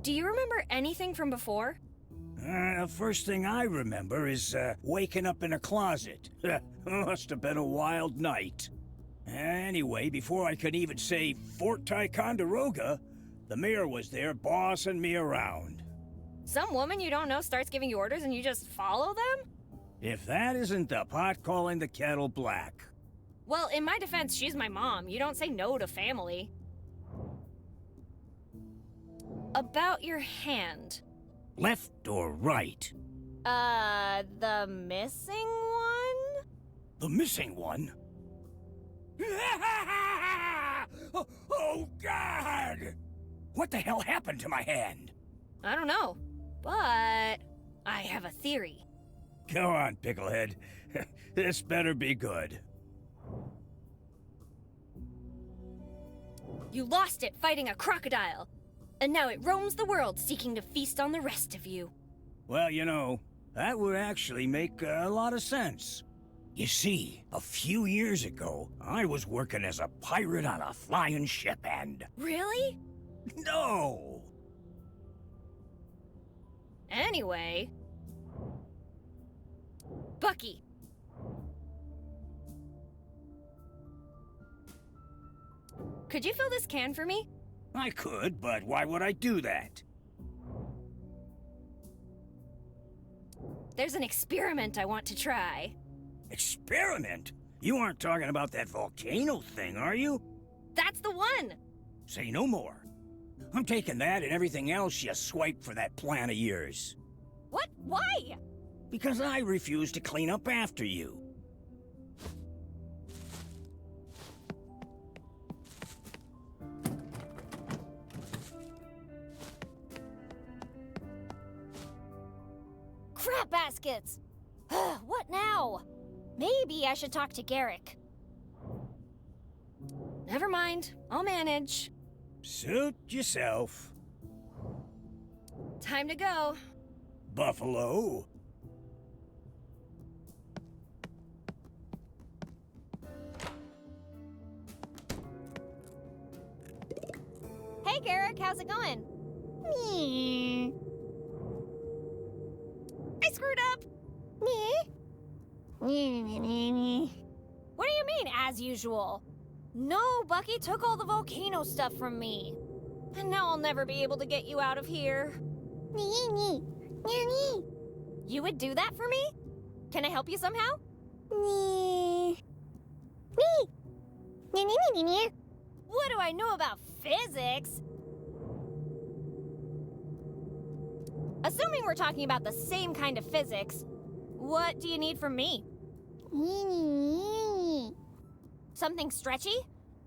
Do you remember anything from before? The first thing I remember is waking up in a closet. Must have been a wild night. Anyway, before I could even say Fort Ticonderoga, the mayor was there bossing me around. Some woman you don't know starts giving you orders and you just follow them? If that isn't the pot calling the kettle black. Well, in my defense, she's my mom. You don't say no to family. About your hand. Left or right? The missing one? The missing one? Oh, God! What the hell happened to my hand? I don't know, but I have a theory. Go on, Picklehead. This better be good. You lost it fighting a crocodile, and now it roams the world seeking to feast on the rest of you. Well, you know, that would actually make a lot of sense. You see, a few years ago, I was working as a pirate on a flying ship and... Really? No! Anyway... Bucky! Could you fill this can for me? I could, but why would I do that? There's an experiment I want to try. Experiment? You aren't talking about that volcano thing, are you? That's the one! Say no more. I'm taking that and everything else you swiped for that plan of yours. What? Why? Because I refuse to clean up after you. Crap baskets! What now? Maybe I should talk to Garrick. Never mind, I'll manage. Suit yourself. Time to go. Buffalo. Hey Garrick, how's it going? Me. I screwed up. Me? What do you mean, as usual? No, Bucky took all the volcano stuff from me. And now I'll never be able to get you out of here. You would do that for me? Can I help you somehow? What do I know about physics? Assuming we're talking about the same kind of physics, what do you need from me? Something stretchy?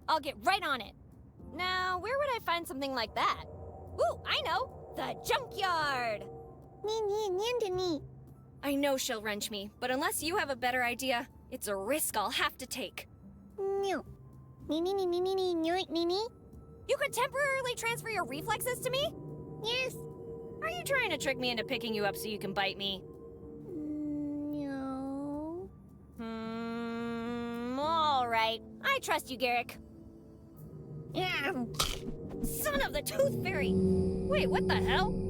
I'll get right on it. Now, where would I find something like that? Ooh, I know! The junkyard! I know she'll wrench me, but unless you have a better idea, it's a risk I'll have to take. You could temporarily transfer your reflexes to me? Yes. Are you trying to trick me into picking you up so you can bite me? No. All right. I trust you, Garrick. Son of the Tooth Fairy! Wait, what the hell?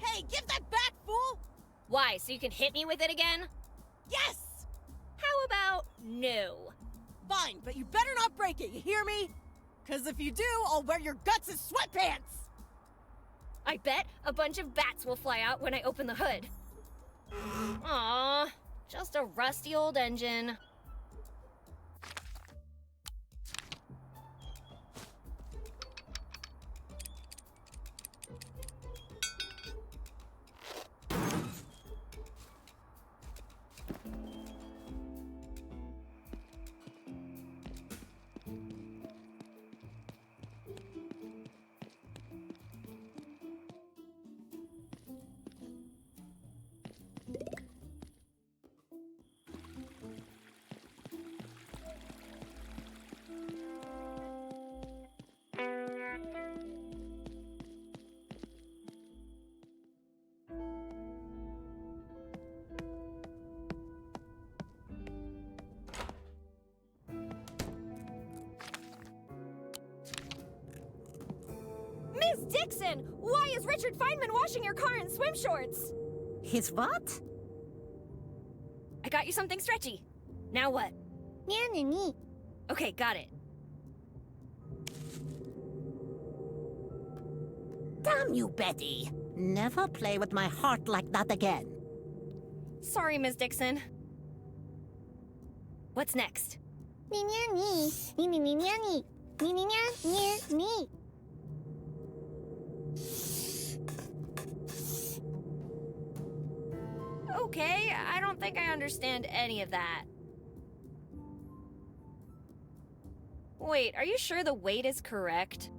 Hey, give that back, fool! Why, so you can hit me with it again? Yes! How about no? Fine, but you better not break it, you hear me? Because if you do, I'll wear your guts as sweatpants! I bet a bunch of bats will fly out when I open the hood. Aww, just a rusty old engine. Miss Dixon! Why is Richard Feynman washing your car in swim shorts? His what? I got you something stretchy. Now what? Okay, got it. Damn you, Betty. Never play with my heart like that again. Sorry, Miss Dixon. What's next? Okay, I don't think I understand any of that. Wait, are you sure the weight is correct?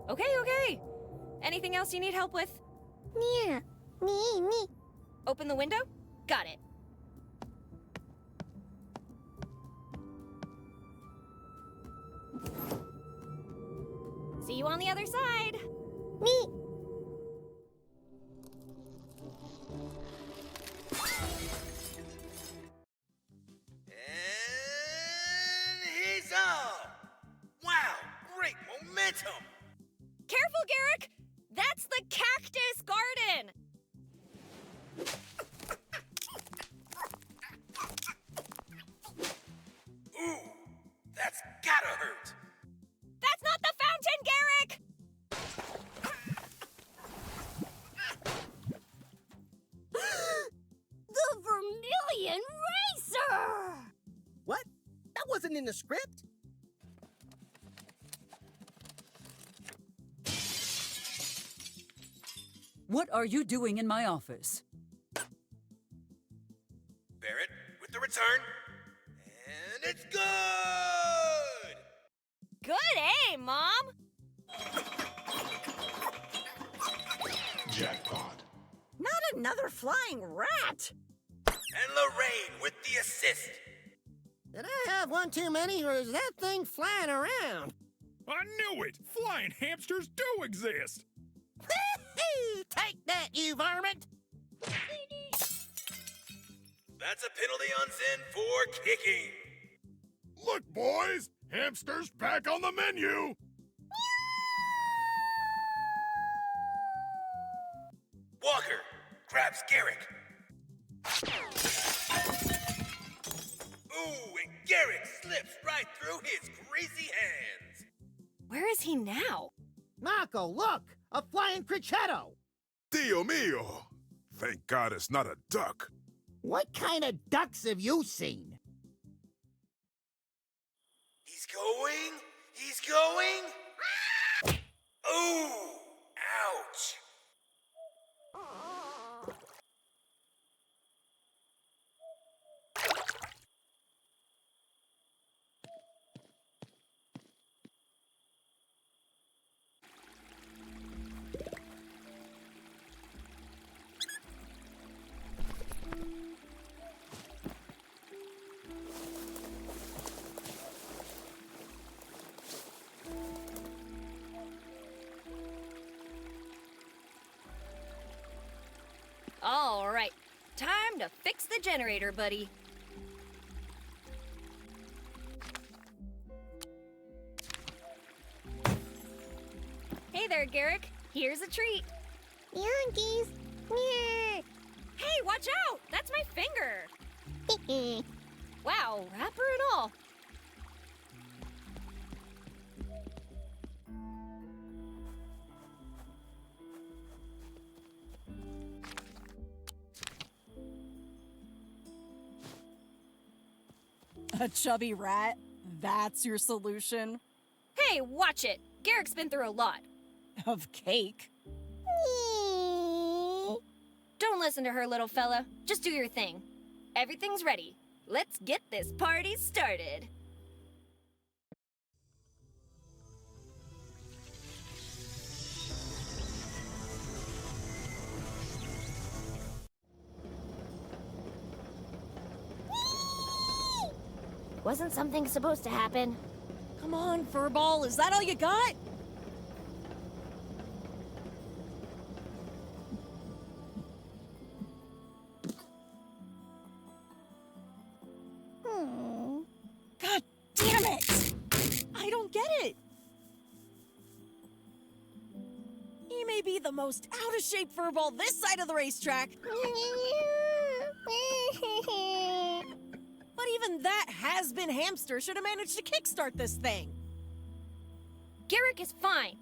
Okay. Anything else you need help with? Open the window? Got it. See you on the other side. He's on! Wow, great momentum! Careful, Garrick! That's the cactus garden! Ooh, that's gotta hurt! That's not the fountain, Garrick! in the script? What are you doing in my office? Barrett, with the return. And it's good! Good aim, Mom! Jackpot. Not another flying rat! And Lorraine with the assist. Did I have one too many, or is that thing flying around? I knew it! Flying hamsters do exist! Take that, you varmint! That's a penalty on Zen for kicking. Look, boys! Hamster's back on the menu! Walker grabs Garrick. Ooh, and Garrick slips right through his greasy hands. Where is he now? Marco, look! A flying crichetto! Dio mio! Thank God it's not a duck. What kind of ducks have you seen? He's going. He's going. Ooh, ouch. All right, time to fix the generator, buddy. Hey there, Garrick. Here's a treat. Yankees. Hey, watch out! That's my finger. Wow, wrapper and all. A chubby rat? That's your solution? Hey, watch it. Garrick's been through a lot. Of cake? Don't listen to her, little fella. Just do your thing. Everything's ready. Let's get this party started. Wasn't something supposed to happen? Come on, Furball, is that all you got? God damn it! I don't get it. He may be the most out of shape Furball this side of the racetrack. But even that has-been hamster should have managed to kickstart this thing. Garrick is fine.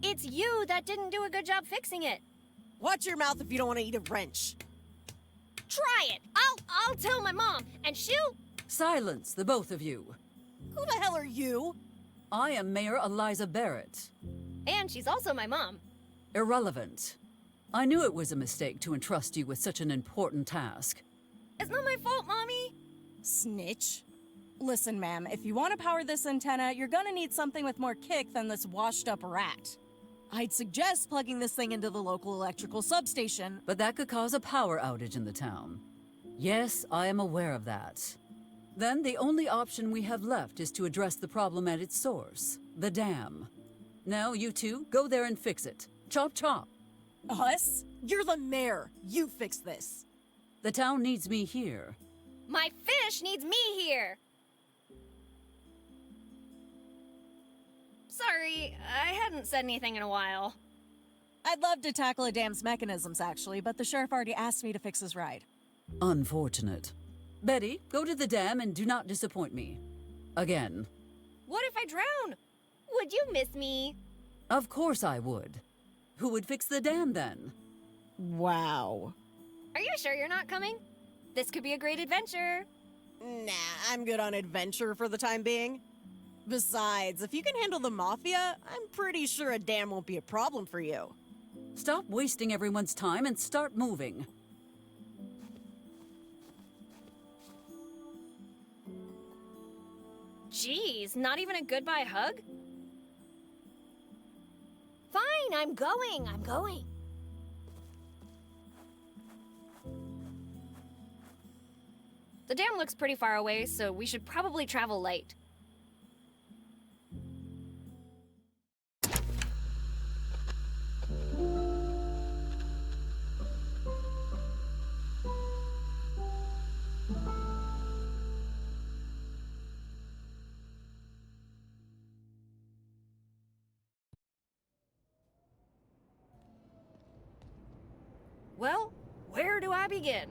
It's you that didn't do a good job fixing it. Watch your mouth if you don't want to eat a wrench. Try it. I'll tell my mom, and she'll... Silence, the both of you. Who the hell are you? I am Mayor Eliza Barrett. And she's also my mom. Irrelevant. I knew it was a mistake to entrust you with such an important task. It's not my fault, Mommy. Snitch. Listen, ma'am, if you want to power this antenna, you're gonna need something with more kick than this washed-up rat. I'd suggest plugging this thing into the local electrical substation. But that could cause a power outage in the town. Yes, I am aware of that. Then the only option we have left is to address the problem at its source, the dam. Now, you two, go there and fix it. Chop chop. Us? You're the mayor. You fix this. The town needs me here. My fish needs me here. Sorry, I hadn't said anything in a while. I'd love to tackle a dam's mechanisms, actually, but the sheriff already asked me to fix his ride. Unfortunate. Betty, go to the dam and do not disappoint me. Again. What if I drown? Would you miss me? Of course I would. Who would fix the dam then? Wow. Are you sure you're not coming? This could be a great adventure. Nah, I'm good on adventure for the time being. Besides, if you can handle the mafia, I'm pretty sure a dam won't be a problem for you. Stop wasting everyone's time and start moving. Jeez, not even a goodbye hug? Fine, I'm going. The dam looks pretty far away, so we should probably travel light. Well, where do I begin?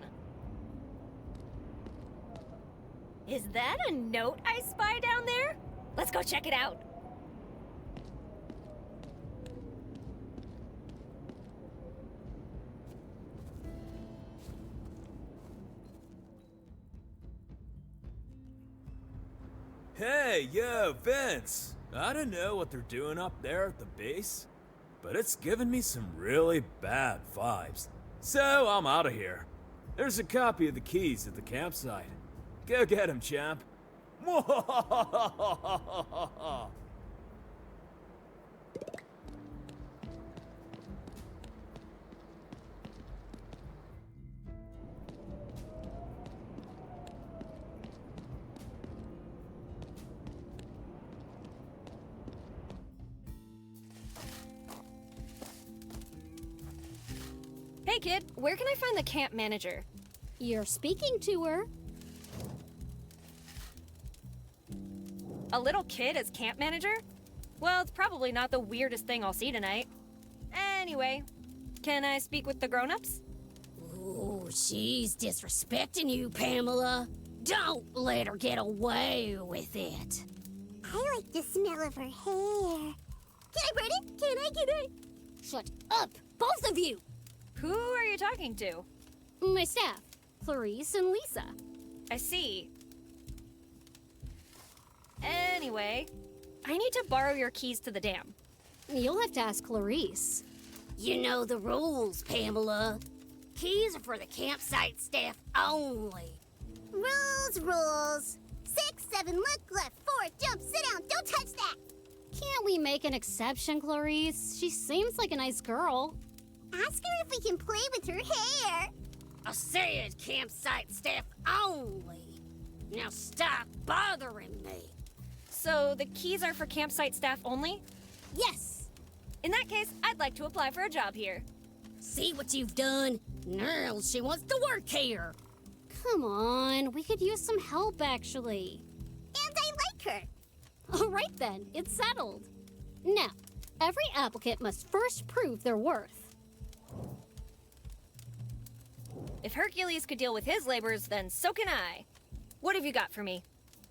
Is that a note I spy down there? Let's go check it out. Hey, yo, Vince! I don't know what they're doing up there at the base, but it's giving me some really bad vibes. So I'm out of here. There's a copy of the keys at the campsite. Go get him, champ. Hey kid, where can I find the camp manager? You're speaking to her. A little kid as camp manager? Well, it's probably not the weirdest thing I'll see tonight. Anyway, can I speak with the grown-ups? Ooh, she's disrespecting you, Pamela. Don't let her get away with it. I like the smell of her hair. Can I burn it? Can I? Shut up, both of you! Who are you talking to? My staff, Clarice and Lisa. I see. Anyway, I need to borrow your keys to the dam. You'll have to ask Clarice. You know the rules, Pamela. Keys are for the campsite staff only. Rules. 6, 7, look left, 4, jump, sit down, don't touch that. Can't we make an exception, Clarice? She seems like a nice girl. Ask her if we can play with her hair. I said campsite staff only. Now stop bothering me. So the keys are for campsite staff only? Yes. In that case, I'd like to apply for a job here. See what you've done? Now she wants to work here. Come on, we could use some help, actually. And I like her. All right then, it's settled. Now, every applicant must first prove their worth. If Hercules could deal with his labors, then so can I. What have you got for me?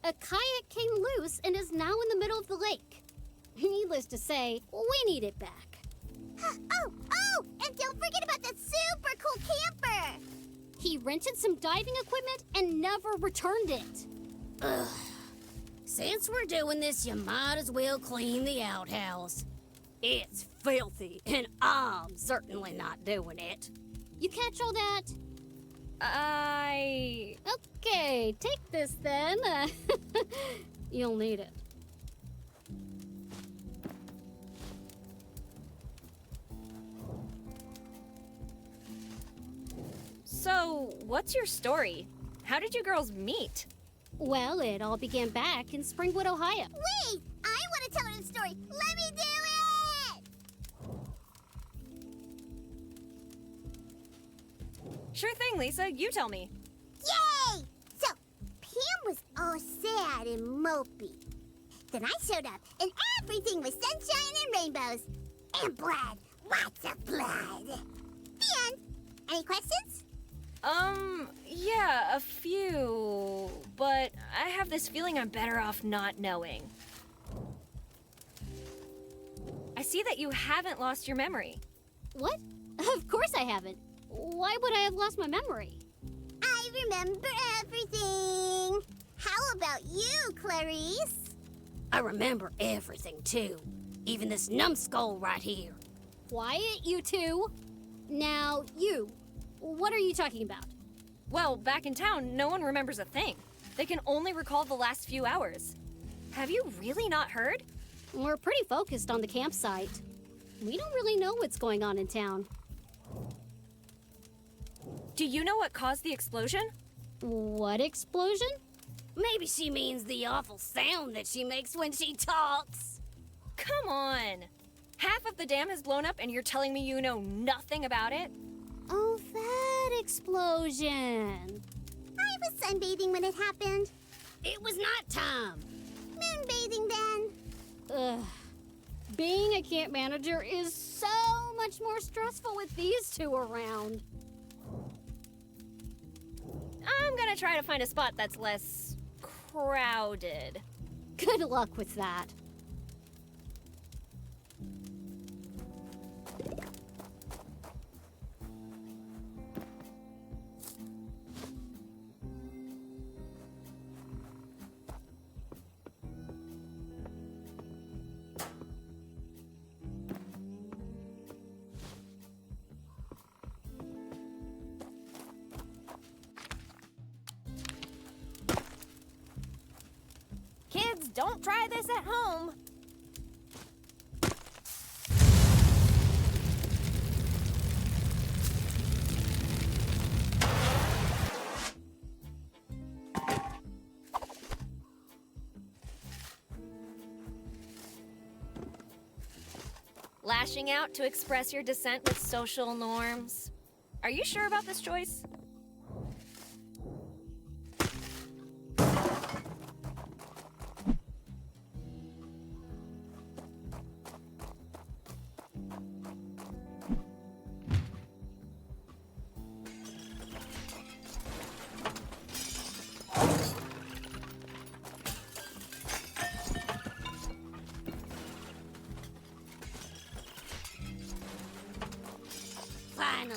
A kayak came loose and is now in the middle of the lake. Needless to say, we need it back. Oh, and don't forget about that super cool camper. He rented some diving equipment and never returned it. Ugh. Since we're doing this, you might as well clean the outhouse. It's filthy, and I'm certainly not doing it. You catch all that? Okay, take this then. You'll need it. So, what's your story? How did you girls meet? Well, it all began back in Springwood, Ohio. Wait! I want to tell her the story. Let me do it! Sure thing, Lisa. You tell me. Yay! So, Pam was all sad and mopey. Then I showed up, and everything was sunshine and rainbows. And blood. Lots of blood. The end. Any questions? Yeah, a few. But I have this feeling I'm better off not knowing. I see that you haven't lost your memory. What? Of course I haven't. Why would I have lost my memory? I I remember everything. How about you, Clarice? I remember everything, too. Even this numbskull right here. Quiet, you two. Now, you. What are you talking about? Well, back in town, no one remembers a thing. They can only recall the last few hours. Have you really not heard? We're pretty focused on the campsite. We don't really know what's going on in town. Do you know what caused the explosion? What explosion? Maybe she means the awful sound that she makes when she talks. Come on. Half of the dam has blown up and you're telling me you know nothing about it? Oh, that explosion. I was sunbathing when it happened. It was not time. Moonbathing then. Ugh. Being a camp manager is so much more stressful with these two around. I'm gonna try to find a spot that's less crowded. Good luck with that. Kids, don't try this at home. Lashing out to express your dissent with social norms. Are you sure about this choice? Finally.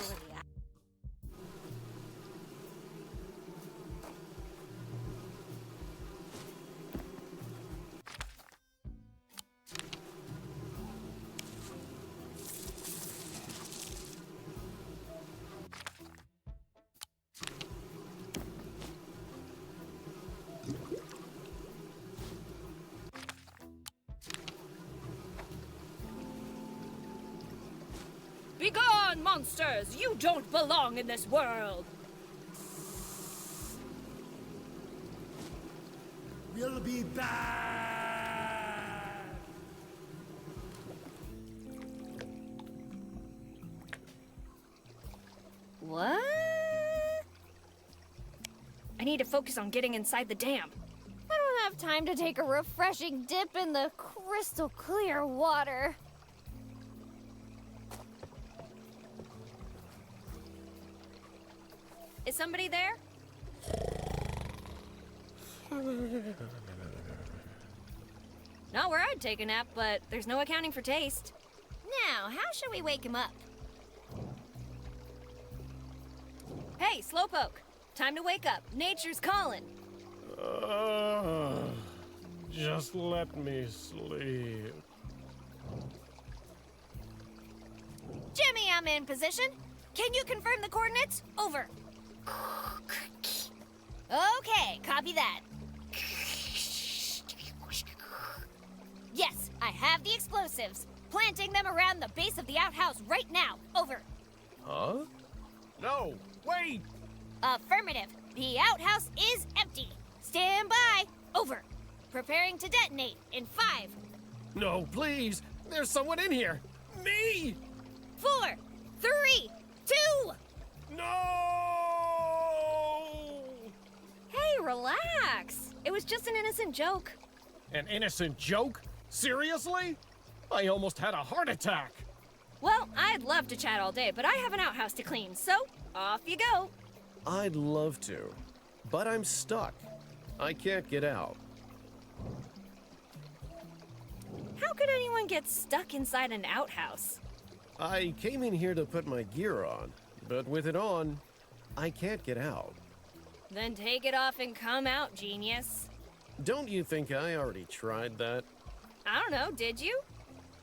Begone, monsters! You don't belong in this world! We'll be back! What? I need to focus on getting inside the dam. I don't have time to take a refreshing dip in the crystal clear water. Is somebody there? Not where I'd take a nap, but there's no accounting for taste. Now, how should we wake him up? Hey, Slowpoke! Time to wake up. Nature's calling. Just let me sleep. Jimmy, I'm in position. Can you confirm the coordinates? Over. Okay, copy that. Yes, I have the explosives. Planting them around the base of the outhouse right now. Over. Huh? No, wait! Affirmative. The outhouse is empty. Stand by. Over. Preparing to detonate in 5. No, please! There's someone in here! Me! 4, 3, 2. No! Hey, relax. It was just an innocent joke. An innocent joke? Seriously? I almost had a heart attack. Well, I'd love to chat all day, but I have an outhouse to clean, so off you go. I'd love to, but I'm stuck. I can't get out. How could anyone get stuck inside an outhouse? I came in here to put my gear on, but with it on, I can't get out. Then take it off and come out, genius. Don't you think I already tried that? I don't know, did you?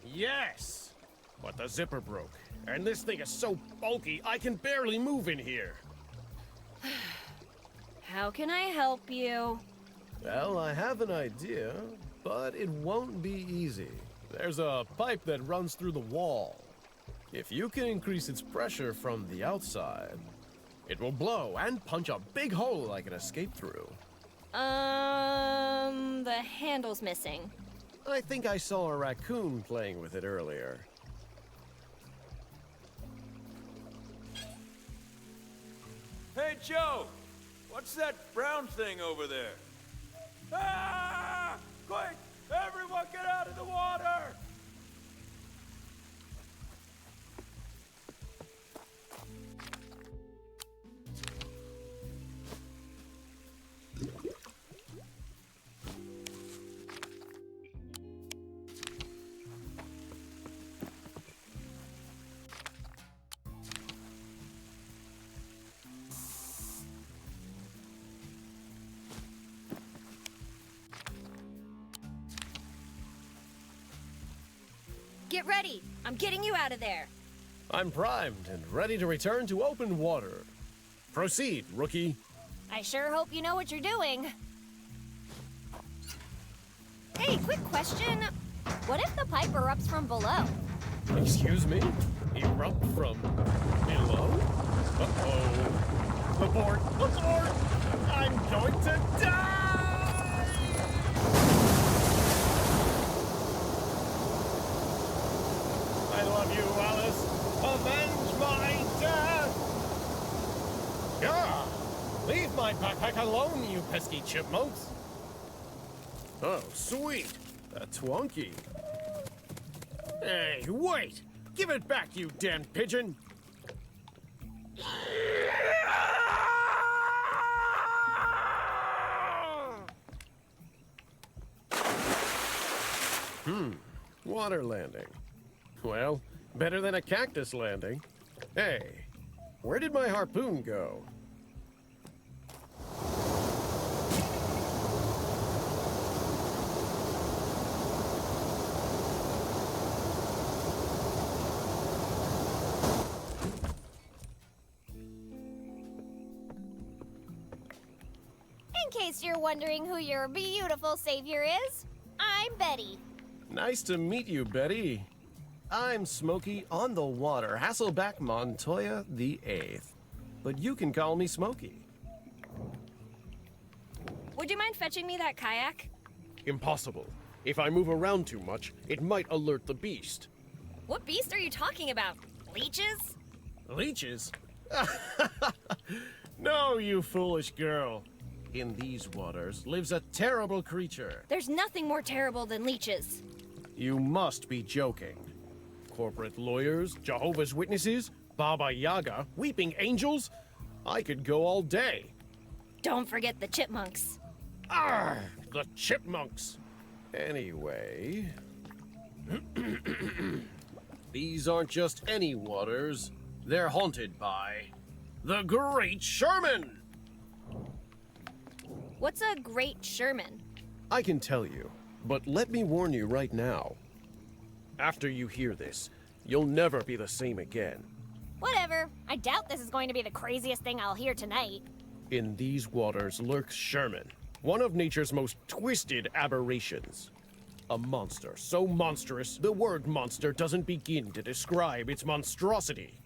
Yes! But the zipper broke, and this thing is so bulky I can barely move in here. How can I help you? Well, I have an idea, but it won't be easy. There's a pipe that runs through the wall. If you can increase its pressure from the outside, it will blow and punch a big hole I can escape through. The handle's missing. I think I saw a raccoon playing with it earlier. Hey, Joe! What's that brown thing over there? Ah! Quick! Everyone get out of the water! Get ready. I'm getting you out of there. I'm primed and ready to return to open water. Proceed, rookie. I sure hope you know what you're doing. Hey, quick question. What if the pipe erupts from below? Excuse me? Erupt from below? Uh-oh. Abort! Abort! I'm going to die! I love you, Alice. Avenge my death! Gah! Leave my backpack alone, you pesky chipmunks! Oh, sweet! A twonky. Hey, wait! Give it back, you damned pigeon! Water landing. Well, better than a cactus landing. Hey, where did my harpoon go? In case you're wondering who your beautiful savior is, I'm Betty. Nice to meet you, Betty. I'm Smokey on the water, Hasselback Montoya the 8th. But you can call me Smokey. Would you mind fetching me that kayak? Impossible. If I move around too much, it might alert the beast. What beast are you talking about? Leeches? Leeches? No, you foolish girl. In these waters lives a terrible creature. There's nothing more terrible than leeches. You must be joking. Corporate lawyers, Jehovah's Witnesses, Baba Yaga, weeping angels? I could go all day. Don't forget the chipmunks. Arrgh, the chipmunks. Anyway... These aren't just any waters. They're haunted by... the Great Sherman! What's a Great Sherman? I can tell you, but let me warn you right now. After you hear this, you'll never be the same again. Whatever. I doubt this is going to be the craziest thing I'll hear tonight. In these waters lurks Sherman, one of nature's most twisted aberrations. A monster so monstrous, the word monster doesn't begin to describe its monstrosity.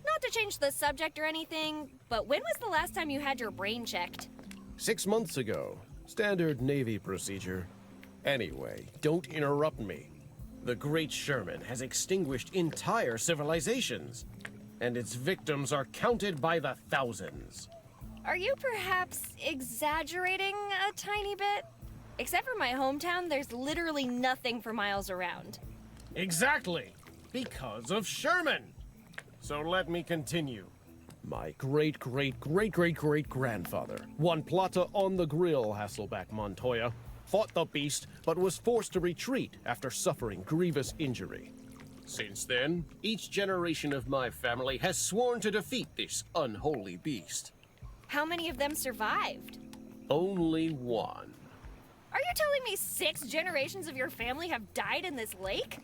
Not to change the subject or anything, but when was the last time you had your brain checked? 6 months ago. Standard Navy procedure. Anyway, don't interrupt me. The Great Sherman has extinguished entire civilizations, and its victims are counted by the thousands. Are you perhaps exaggerating a tiny bit? Except for my hometown, there's literally nothing for miles around. Exactly! Because of Sherman! So let me continue. My great-great-great-great-great-grandfather, Juan Plata on the Grill, Hasselback Montoya, fought the beast, but was forced to retreat after suffering grievous injury. Since then, each generation of my family has sworn to defeat this unholy beast. How many of them survived? Only one. Are you telling me 6 generations of your family have died in this lake?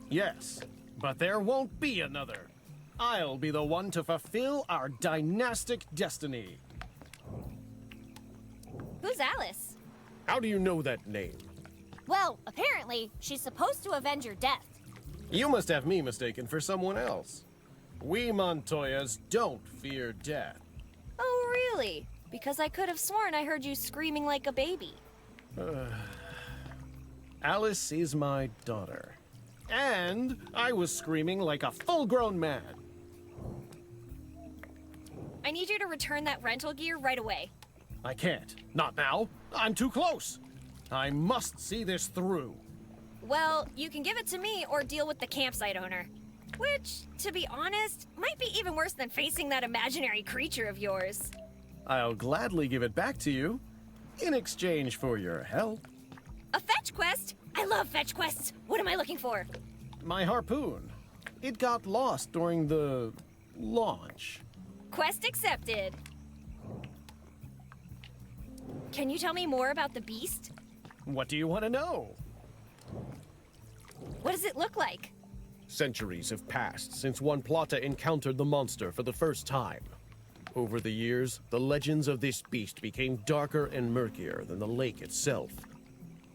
Yes, but there won't be another. I'll be the one to fulfill our dynastic destiny. Who's Alice? How do you know that name? Well, apparently, she's supposed to avenge your death. You must have me mistaken for someone else. We Montoyas don't fear death. Oh, really? Because I could have sworn I heard you screaming like a baby. Alice is my daughter. And I was screaming like a full-grown man. I need you to return that rental gear right away. I can't. Not now. I'm too close. I must see this through. Well, you can give it to me or deal with the campsite owner. Which, to be honest, might be even worse than facing that imaginary creature of yours. I'll gladly give it back to you in exchange for your help. A fetch quest? I love fetch quests. What am I looking for? My harpoon. It got lost during the launch. Quest accepted. Can you tell me more about the beast? What do you want to know? What does it look like? Centuries have passed since one Plata encountered the monster for the first time. Over the years, the legends of this beast became darker and murkier than the lake itself.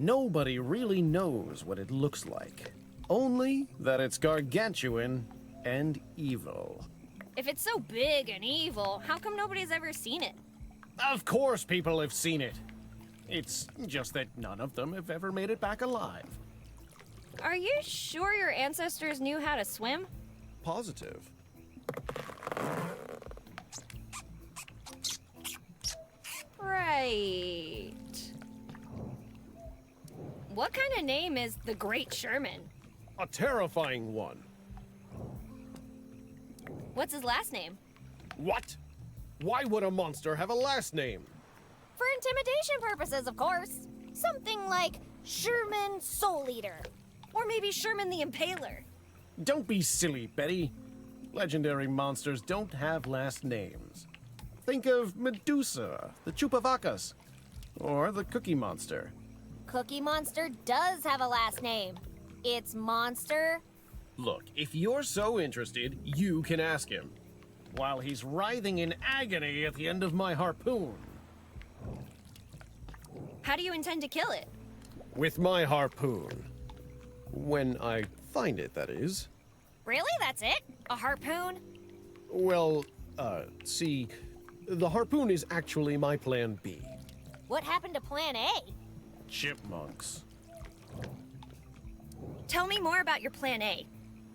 Nobody really knows what it looks like. Only that it's gargantuan and evil. If it's so big and evil, how come nobody's ever seen it? Of course people have seen it. It's just that none of them have ever made it back alive. Are you sure your ancestors knew how to swim? Positive. Right. What kind of name is the Great Sherman? A terrifying one. What's his last name? What? Why would a monster have a last name? For intimidation purposes, of course. Something like Sherman Soul Eater. Or maybe Sherman the Impaler. Don't be silly, Betty. Legendary monsters don't have last names. Think of Medusa, the Chupavacas, or the Cookie Monster. Cookie Monster does have a last name. It's Monster. Look, if you're so interested, you can ask him. While he's writhing in agony at the end of my harpoon. How do you intend to kill it? With my harpoon. When I find it, that is. Really? That's it? A harpoon? Well, see, the harpoon is actually my plan B. What happened to Plan A? Chipmunks. Tell me more about your Plan A.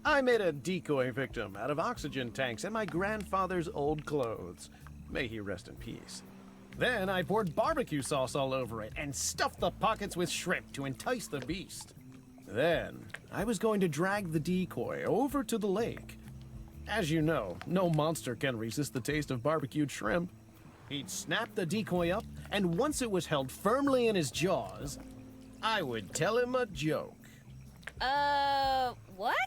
I made a decoy victim out of oxygen tanks and my grandfather's old clothes. May he rest in peace. Then I poured barbecue sauce all over it and stuffed the pockets with shrimp to entice the beast. Then I was going to drag the decoy over to the lake. As you know, no monster can resist the taste of barbecued shrimp. He'd snap the decoy up, and once it was held firmly in his jaws, I would tell him a joke. What?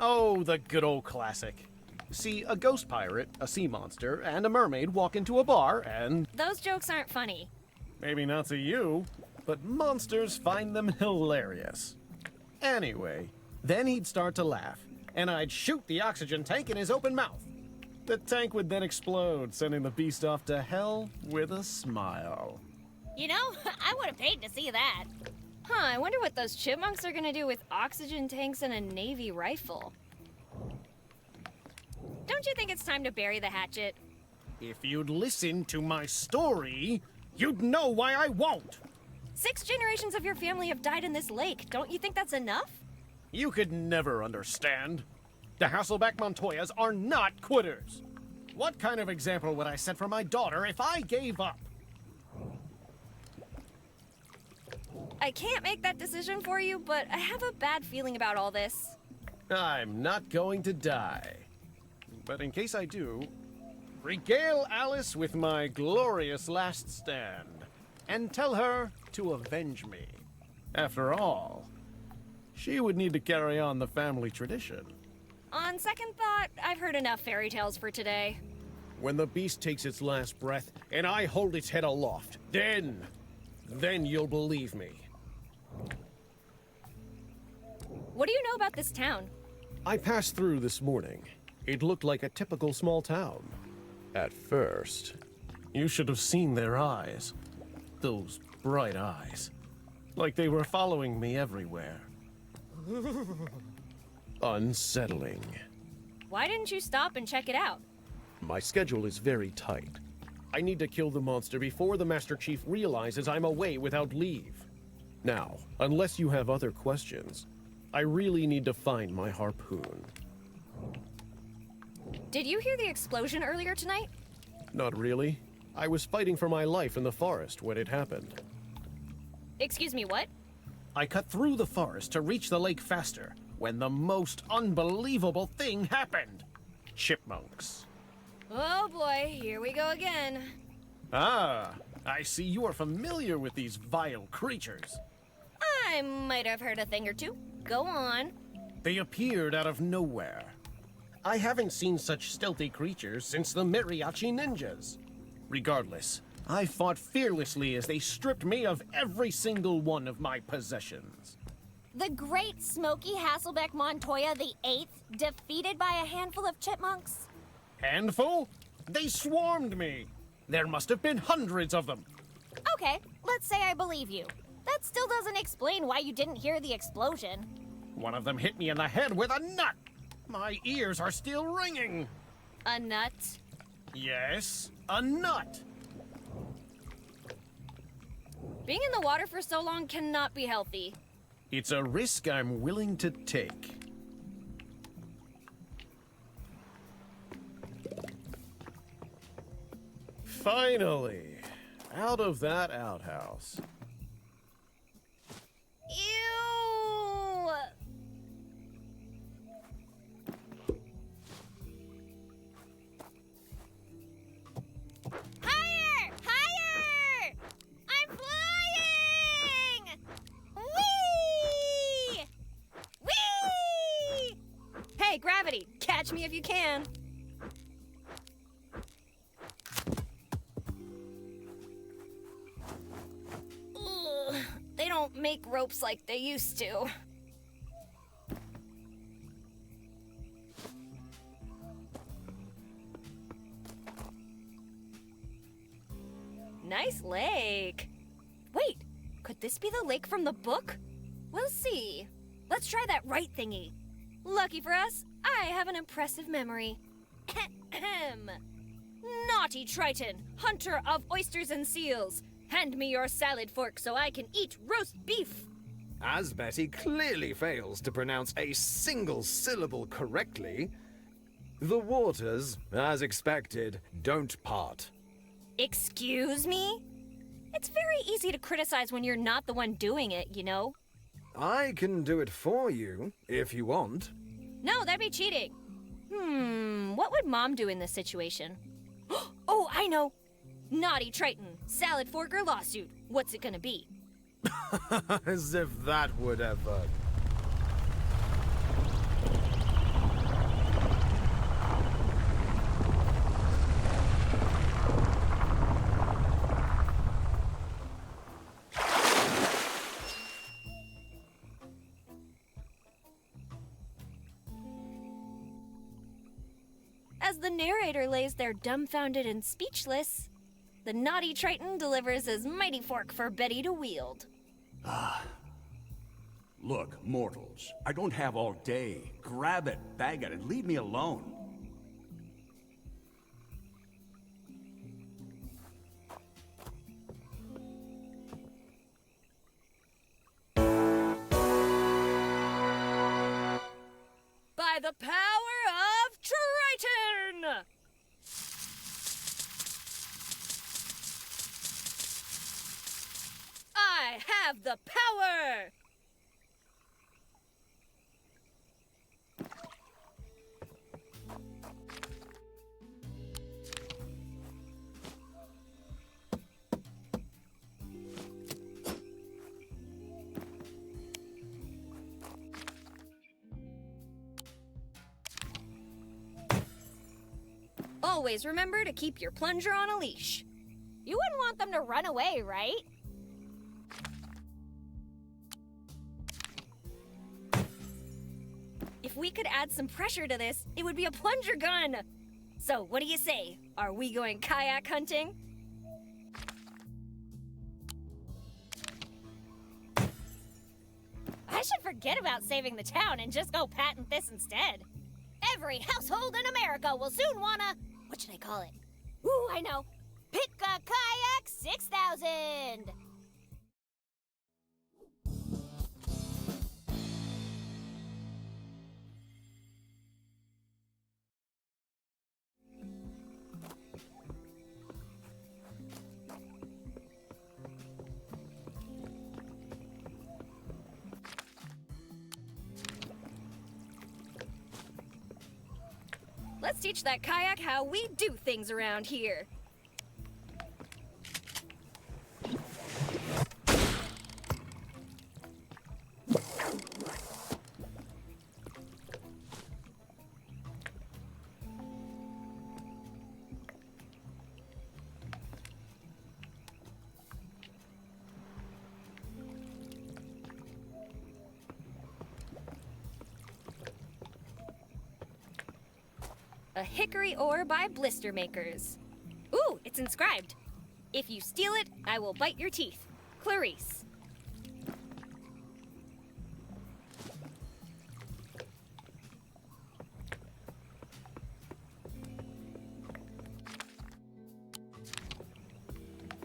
Oh, the good old classic. See, a ghost pirate, a sea monster, and a mermaid walk into a bar and... Those jokes aren't funny. Maybe not to you, but monsters find them hilarious. Anyway, then he'd start to laugh, and I'd shoot the oxygen tank in his open mouth. The tank would then explode, sending the beast off to hell with a smile. You know, I would have paid to see that. Huh, I wonder what those chipmunks are gonna do with oxygen tanks and a Navy rifle. Don't you think it's time to bury the hatchet? If you'd listen to my story, you'd know why I won't. 6 generations of your family have died in this lake. Don't you think that's enough? You could never understand. The Hasselbeck Montoyas are not quitters. What kind of example would I set for my daughter if I gave up? I can't make that decision for you, but I have a bad feeling about all this. I'm not going to die. But in case I do, regale Alice with my glorious last stand and tell her to avenge me. After all, she would need to carry on the family tradition. On second thought, I've heard enough fairy tales for today. When the beast takes its last breath and I hold its head aloft, then you'll believe me. What do you know about this town? I passed through this morning. It looked like a typical small town. At first. You should have seen their eyes. Those bright eyes. Like they were following me everywhere. Unsettling. Why didn't you stop and check it out? My schedule is very tight. I need to kill the monster before the Master Chief realizes I'm away without leave. Now, unless you have other questions, I really need to find my harpoon. Did you hear the explosion earlier tonight? Not really. I was fighting for my life in the forest when it happened. Excuse me, what? I cut through the forest to reach the lake faster when the most unbelievable thing happened. Chipmunks. Oh boy, here we go again. Ah, I see you are familiar with these vile creatures. I might have heard a thing or two. Go on. They appeared out of nowhere. I haven't seen such stealthy creatures since the Mariachi Ninjas. Regardless, I fought fearlessly as they stripped me of every single one of my possessions. The great Smokey Hasselbeck Montoya the Eighth defeated by a handful of chipmunks? Handful? They swarmed me. There must have been hundreds of them. Okay, let's say I believe you. That still doesn't explain why you didn't hear the explosion. One of them hit me in the head with a nut. My ears are still ringing. A nut? Yes, a nut. Being in the water for so long cannot be healthy. It's a risk I'm willing to take. Finally, out of that outhouse. Ew! Higher! Higher! I'm flying! Whee! Whee! Hey, gravity, catch me if you can. Ugh, they don't make ropes like they used to. Nice lake. Wait, could this be the lake from the book? We'll see. Let's try that right thingy. Lucky for us, I have an impressive memory. Ahem. Naughty Triton, hunter of oysters and seals. Hand me your salad fork so I can eat roast beef. As Betty clearly fails to pronounce a single syllable correctly, the waters, as expected, don't part. Excuse me? It's very easy to criticize when you're not the one doing it, you know? I can do it for you, if you want. No, that'd be cheating. What would Mom do in this situation? Oh, I know. Naughty Triton, salad fork or lawsuit. What's it gonna be? As if that would ever... As the narrator lays there dumbfounded and speechless, the naughty Triton delivers his mighty fork for Betty to wield. Look, mortals, I don't have all day. Grab it, bag it, and leave me alone. By the power of Triton! I have the power! always remember to keep your plunger on a leash. You wouldn't want them to run away, right? If we could add some pressure to this, it would be a plunger gun. So what do you say? Are we going kayak hunting? I should forget about saving the town and just go patent this instead. Every household in America will soon wanna... What should I call it? Ooh, I know. Pick a Kayak 6000! Let's teach that kayak how we do things around here. A hickory ore by blister makers. Ooh, it's inscribed. If you steal it, I will bite your teeth. Clarice.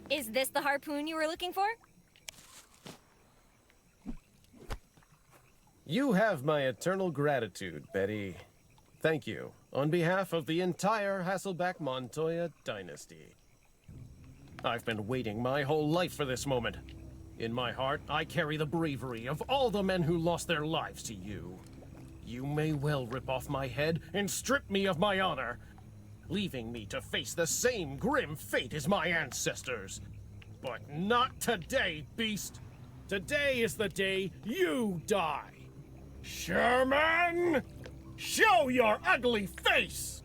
Is this the harpoon you were looking for? You have my eternal gratitude, Betty. Thank you, on behalf of the entire Hasselback-Montoya dynasty. I've been waiting my whole life for this moment. In my heart, I carry the bravery of all the men who lost their lives to you. You may well rip off my head and strip me of my honor, leaving me to face the same grim fate as my ancestors. But not today, beast. Today is the day you die. Sherman! Show your ugly face!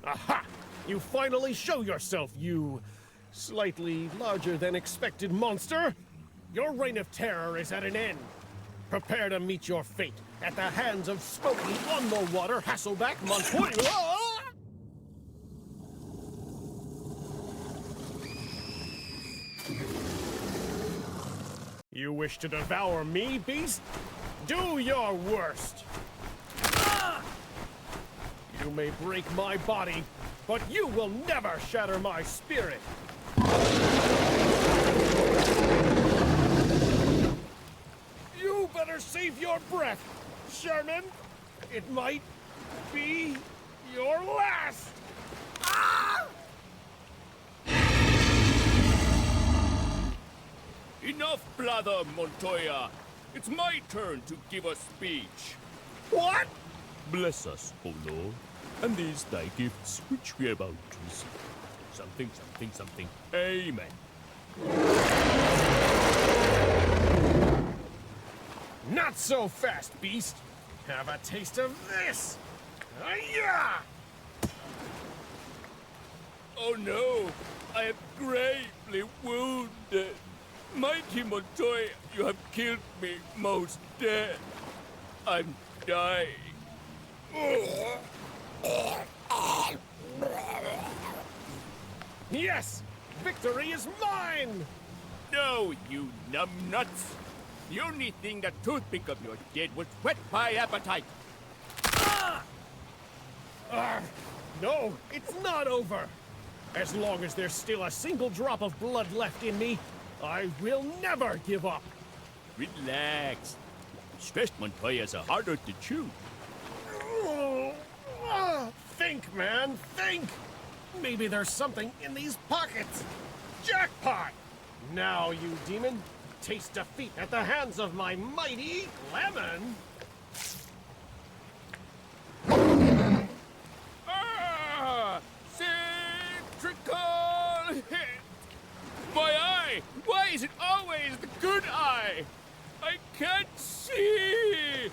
Aha! You finally show yourself, you slightly larger than expected monster! Your reign of terror is at an end. Prepare to meet your fate at the hands of Smokey on the water Hasselback-Montoya. You wish to devour me, beast? Do your worst. You may break my body, but you will never shatter my spirit. You better save your breath, Sherman. It might be your last. Enough blather, Montoya. It's my turn to give a speech. What? Bless us, O Lord, and these thy gifts which we are about to receive. Something, something, something. Amen. Not so fast, beast. Have a taste of this. Hi-ya! Oh no, I am gravely wounded. Mighty Montoya, you have killed me most dead. I'm dying. Yes! Victory is mine! No, you numbnuts. The only thing that toothpick of yours did was whet my appetite. No, it's not over. As long as there's still a single drop of blood left in me, I will never give up. Relax. Stressed Montoyas are harder to chew. Think, man, think! Maybe there's something in these pockets. Jackpot! Now, you demon, taste defeat at the hands of my mighty lemon. Ah! Save isn't always the good eye. I can't see.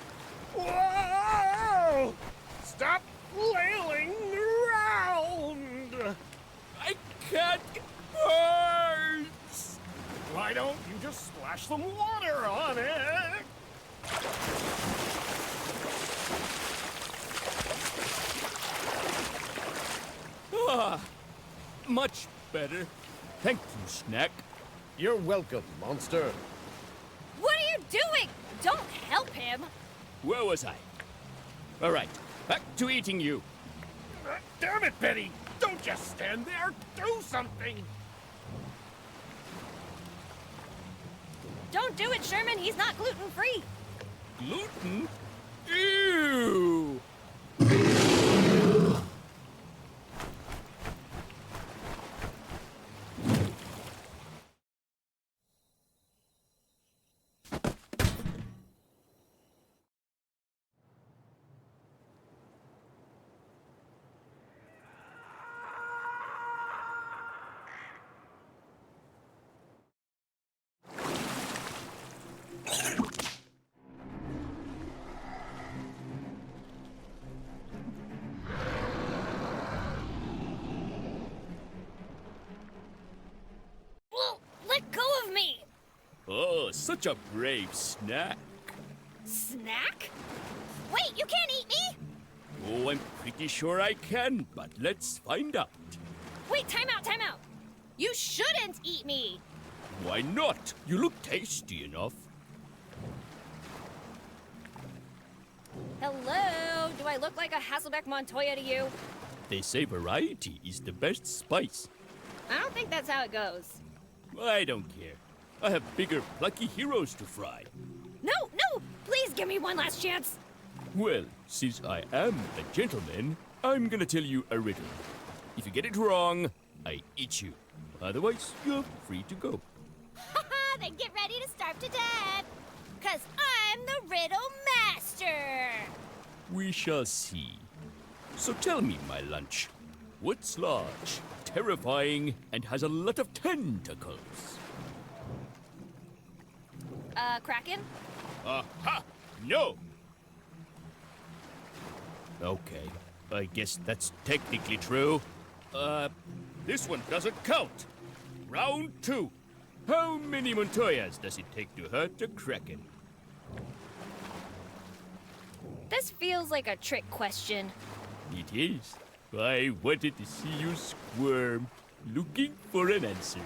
Whoa! Stop flailing around! I can't. It burns. Why don't you just splash some water on it? Ah, much better. Thank you, Snack. You're welcome, monster. What are you doing? Don't help him. Where was I? All right, back to eating you. Damn it, Betty! Don't just stand there. Do something. Don't do it, Sherman. He's not gluten-free. Gluten? Ew! Let go of me! Oh, such a brave Snack. Snack? Wait, you can't eat me? Oh, I'm pretty sure I can, but let's find out. Wait, time out, time out. You shouldn't eat me. Why not? You look tasty enough. Hello? Do I look like a Hasselbeck Montoya to you? They say variety is the best spice. I don't think that's how it goes. I don't care. I have bigger, plucky heroes to fry. No, no! Please give me one last chance. Well, since I am a gentleman, I'm gonna tell you a riddle. If you get it wrong, I eat you. Otherwise, you're free to go. Haha, then get ready to starve to death. 'Cause I'm the riddle master. We shall see. So tell me, my lunch, what's large, terrifying, and has a lot of tentacles? Kraken? Aha! No! Okay, I guess that's technically true. This one doesn't count. Round 2. How many Montoyas does it take to hurt a kraken? This feels like a trick question. It is. I wanted to see you squirm, looking for an answer.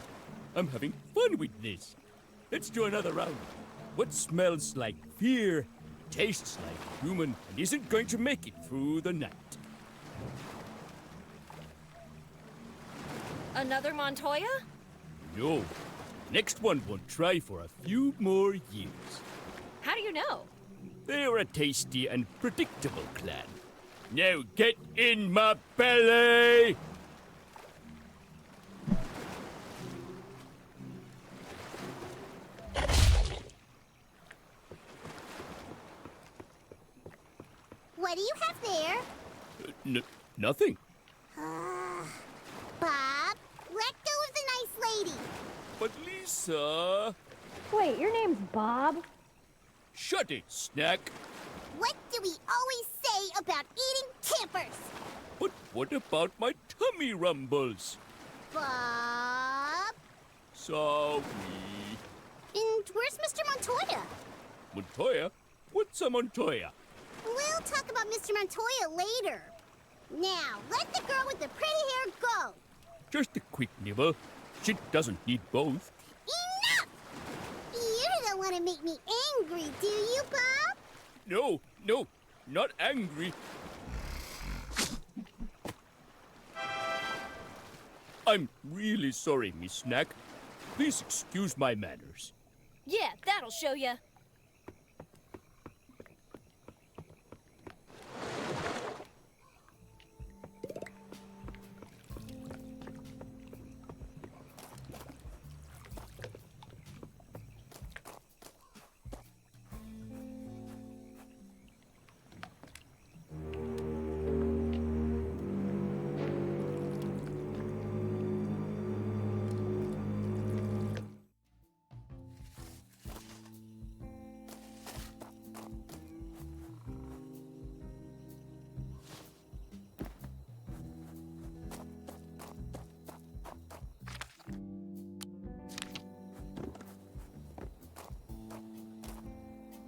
I'm having fun with this. Let's do another round. What smells like fear, tastes like human, and isn't going to make it through the night? Another Montoya? No. The next one won't try for a few more years. How do you know? They're a tasty and predictable clan. Now get in my belly! What do you have there? Nothing. Bob, let go of the nice lady. But Lisa... Wait, your name's Bob? Shut it, Snack. What do we always say about eating campers? But what about my tummy rumbles? Bob? Sorry. And where's Mr. Montoya? Montoya? What's a Montoya? We'll talk about Mr. Montoya later. Now, let the girl with the pretty hair go. Just a quick nibble. She doesn't need both. Enough! You don't want to make me angry, do you, Bob? No, no, not angry. I'm really sorry, Miss Snack. Please excuse my manners. Yeah, that'll show ya.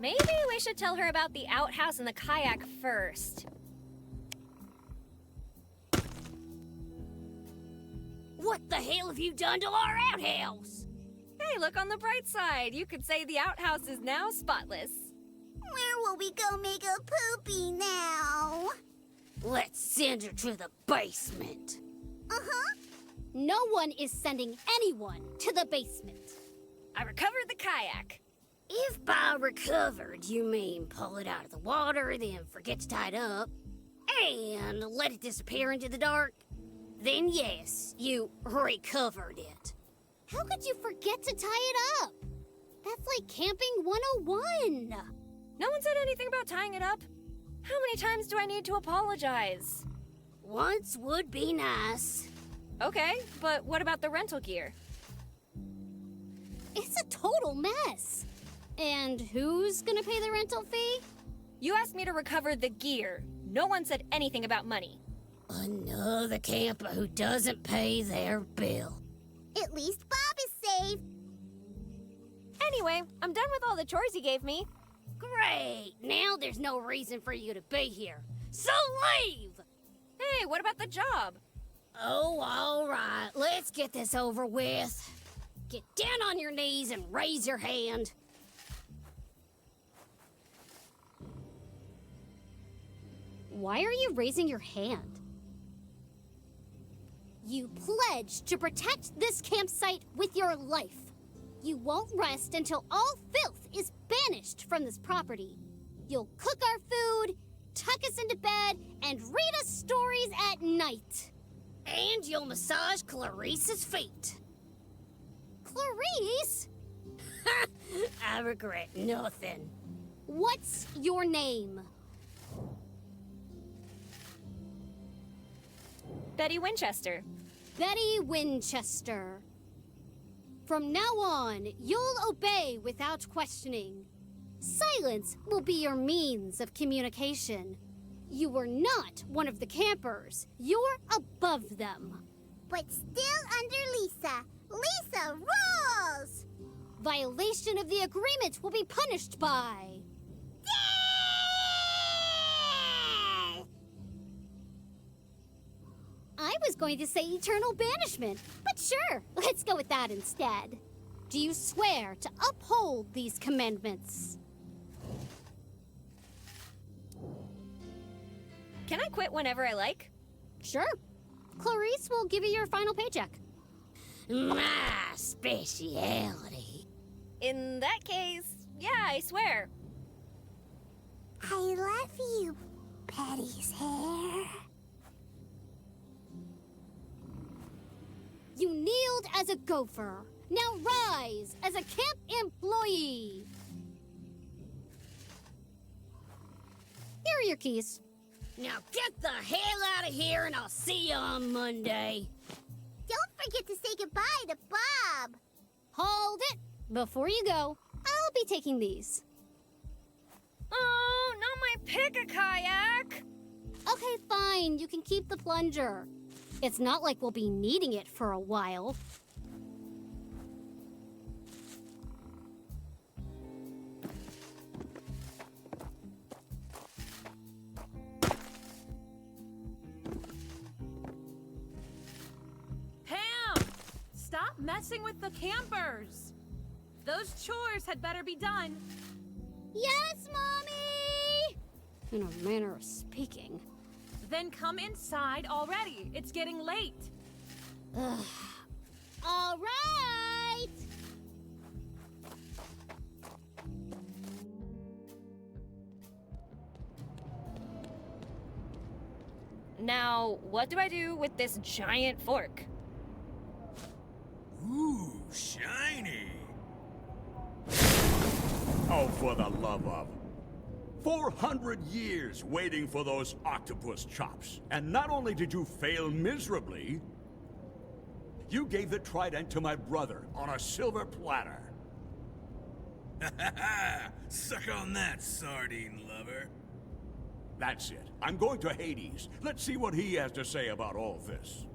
Maybe we should tell her about the outhouse and the kayak first. What the hell have you done to our outhouse? Hey, look on the bright side. You could say the outhouse is now spotless. Where will we go make a poopy now? Let's send her to the basement. Uh-huh. No one is sending anyone to the basement. I recovered the kayak. If by recovered you mean pull it out of the water, then forget to tie it up, and let it disappear into the dark, then yes, you recovered it. How could you forget to tie it up? That's like camping 101. No one said anything about tying it up. How many times do I need to apologize? Once would be nice. Okay, but what about the rental gear? It's a total mess. And who's gonna pay the rental fee? You asked me to recover the gear. No one said anything about money. Another camper who doesn't pay their bill. At least Bob is safe. Anyway, I'm done with all the chores you gave me. Great! Now there's no reason for you to be here. So leave! Hey, what about the job? Oh, all right. Let's get this over with. Get down on your knees and raise your hand. Why are you raising your hand? You pledge to protect this campsite with your life. You won't rest until all filth is banished from this property. You'll cook our food, tuck us into bed, and read us stories at night. And you'll massage Clarice's feet. Clarice? I regret nothing. What's your name? Betty Winchester. Betty Winchester. From now on, you'll obey without questioning. Silence will be your means of communication. You were not one of the campers. You're above them. But still under Lisa. Lisa rules! Violation of the agreement will be punished by... I was going to say eternal banishment, but sure, let's go with that instead. Do you swear to uphold these commandments? Can I quit whenever I like? Sure. Clarice will give you your final paycheck. My speciality. In that case, yeah, I swear. I love you, Betty's hair. You kneeled as a gopher. Now rise as a camp employee. Here are your keys. Now get the hell out of here and I'll see you on Monday. Don't forget to say goodbye to Bob. Hold it. Before you go, I'll be taking these. Oh, not my pick-a-kayak! Okay, fine. You can keep the plunger. It's not like we'll be needing it for a while. Pam! Stop messing with the campers! Those chores had better be done. Yes, Mommy! In a manner of speaking. Then come inside already. It's getting late. All right! Now, what do I do with this giant fork? Ooh, shiny. Oh, for the love of... 400 years waiting for those octopus chops. And not only did you fail miserably, you gave the trident to my brother on a silver platter. Suck on that, sardine lover. That's it. I'm going to Hades. Let's see what he has to say about all this.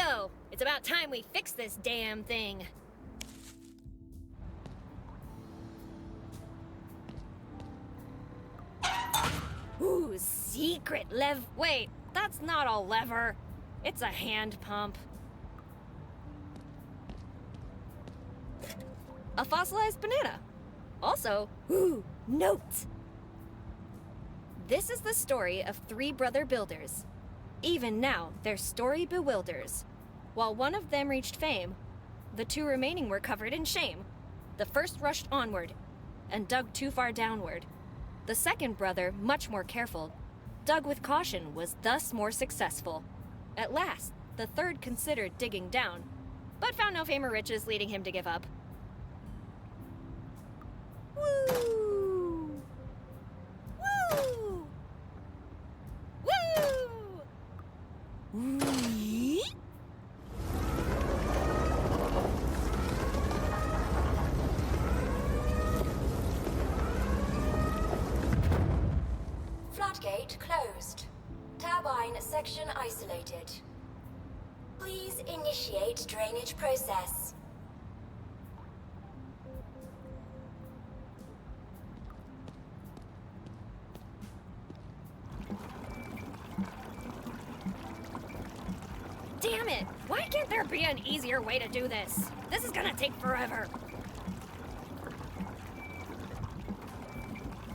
go! It's about time we fix this damn thing. Ooh, secret Wait, that's not a lever. It's a hand pump. A fossilized banana. Also, ooh, notes. This is the story of three brother builders. Even now, their story bewilders. While one of them reached fame, the two remaining were covered in shame. The first rushed onward and dug too far downward. The second brother, much more careful, dug with caution, was thus more successful. At last, the third considered digging down, but found no fame or riches, leading him to give up. Woo! Woo! Woo! Wee? Floodgate closed. Turbine section isolated. Please initiate drainage process. Damn it! Why can't there be an easier way to do this? This is gonna take forever.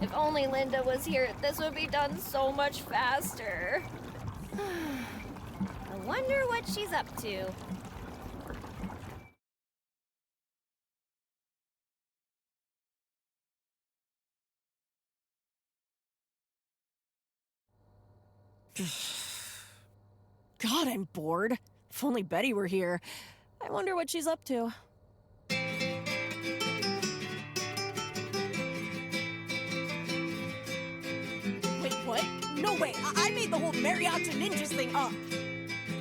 If only Linda was here, this would be done so much faster. I wonder what she's up to. God, I'm bored. If only Betty were here. I wonder what she's up to. Wait, what? No way! I made the whole mariachi ninjas thing up!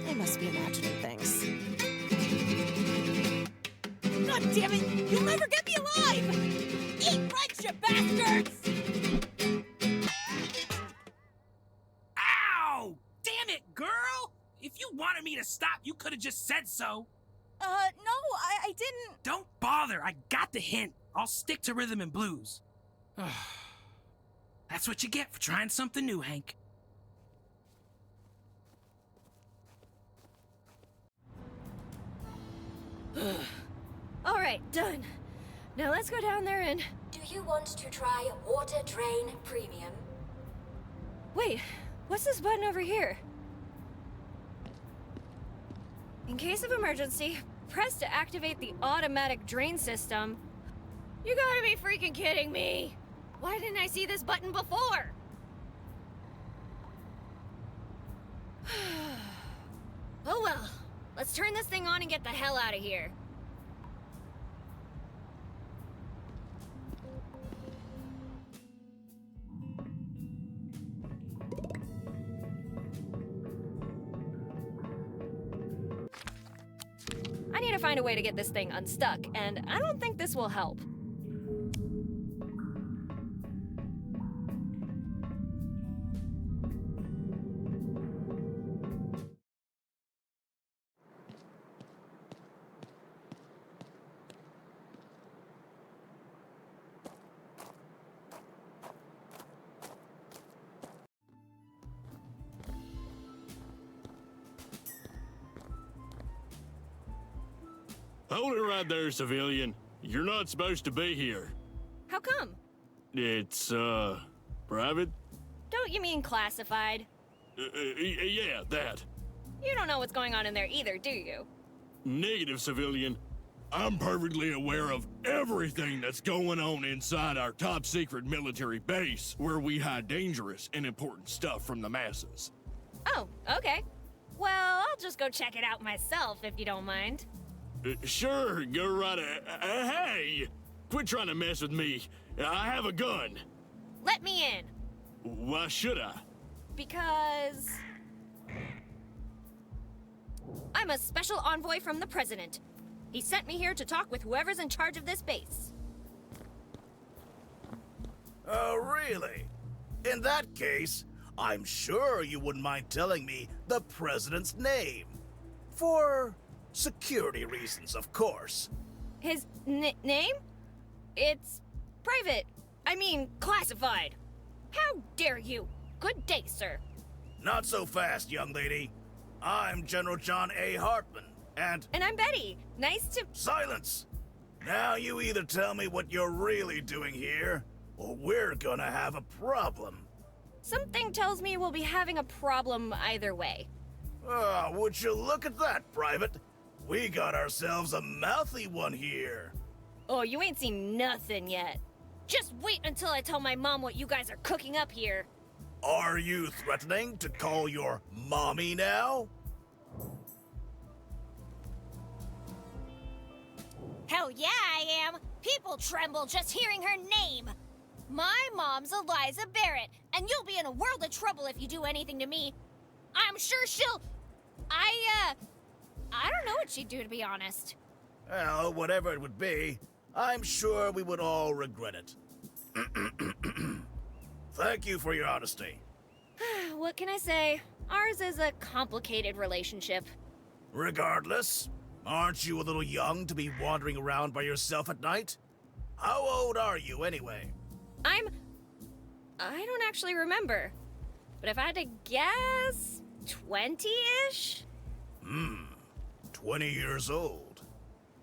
I must be imagining things. God damn it! You'll never get me alive! Eat right, you bastards! Ow! Damn it, girl! If you wanted me to stop, you could have just said so. No, I didn't... Don't bother, I got the hint. I'll stick to rhythm and blues. That's what you get for trying something new, Hank. All right, done. Now let's go down there and... Do you want to try water drain premium? Wait, what's this button over here? In case of emergency, press to activate the automatic drain system. You gotta be freaking kidding me! Why didn't I see this button before? Oh well, let's turn this thing on and get the hell out of here. I need to find a way to get this thing unstuck, and I don't think this will help. Hold it right there, civilian. You're not supposed to be here. How come? It's, private? Don't you mean classified? Yeah, that. You don't know what's going on in there either, do you? Negative, civilian. I'm perfectly aware of everything that's going on inside our top-secret military base, where we hide dangerous and important stuff from the masses. Oh, okay. Well, I'll just go check it out myself, if you don't mind. Sure, go right ahead. Hey! Quit trying to mess with me. I have a gun. Let me in. Why should I? Because... I'm a special envoy from the president. He sent me here to talk with whoever's in charge of this base. Oh, really? In that case, I'm sure you wouldn't mind telling me the president's name. For security reasons, of course. His name? It's private. I mean, classified. How dare you? Good day, sir. Not so fast, young lady. I'm General John A. Hartman, and I'm Betty. Nice to... Silence! Now you either tell me what you're really doing here, or we're gonna have a problem. Something tells me we'll be having a problem either way. Would you look at that, Private? We got ourselves a mouthy one here. Oh, you ain't seen nothing yet. Just wait until I tell my mom what you guys are cooking up here. Are you threatening to call your mommy now? Hell yeah, I am. People tremble just hearing her name. My mom's Eliza Barrett, and you'll be in a world of trouble if you do anything to me. I'm sure she'll... I don't know what she'd do, to be honest. Well, whatever it would be, I'm sure we would all regret it. Thank you for your honesty. What can I say? Ours is a complicated relationship. Regardless, aren't you a little young to be wandering around by yourself at night? How old are you, anyway? I don't actually remember. But if I had to guess, 20-ish? 20 years old.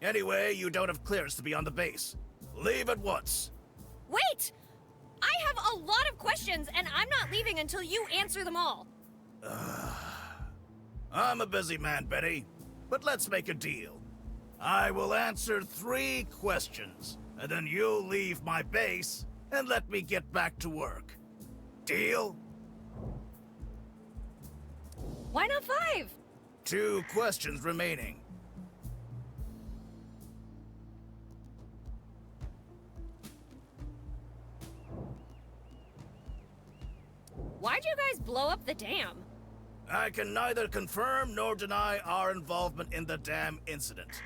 Anyway, you don't have clearance to be on the base. Leave at once. Wait! I have a lot of questions, and I'm not leaving until you answer them all. I'm a busy man, Betty, but let's make a deal. I will answer 3 questions, and then you'll leave my base and let me get back to work. Deal? Why not 5? 2 questions remaining. Why'd you guys blow up the dam? I can neither confirm nor deny our involvement in the dam incident.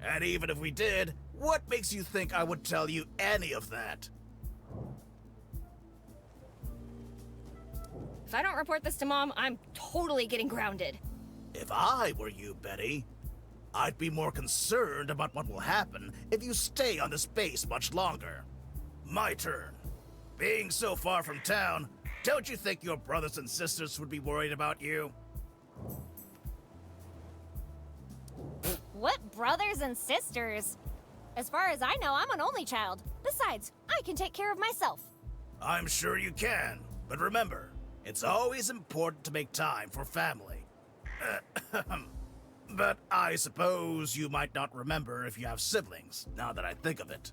And even if we did, what makes you think I would tell you any of that? If I don't report this to Mom, I'm totally getting grounded. If I were you, Betty, I'd be more concerned about what will happen if you stay on this base much longer. My turn. Being so far from town, don't you think your brothers and sisters would be worried about you? What brothers and sisters? As far as I know, I'm an only child. Besides, I can take care of myself. I'm sure you can, but remember, it's always important to make time for family. But I suppose you might not remember if you have siblings, now that I think of it.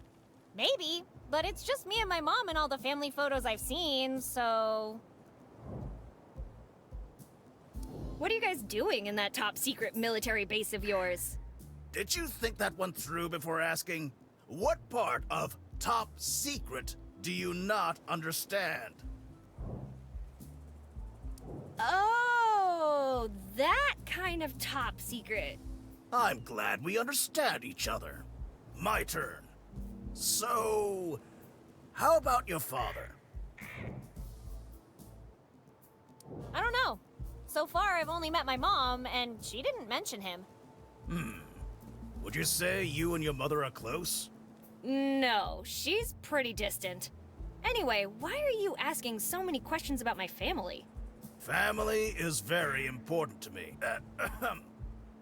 Maybe, but it's just me and my mom in all the family photos I've seen, so... What are you guys doing in that top secret military base of yours? Did you think that one through before asking? What part of top secret do you not understand? Oh, that kind of top secret. I'm glad we understand each other. My turn. So, how about your father? I don't know. So far, I've only met my mom, and she didn't mention him. Would you say you and your mother are close? No, she's pretty distant. Anyway, why are you asking so many questions about my family? Family is very important to me.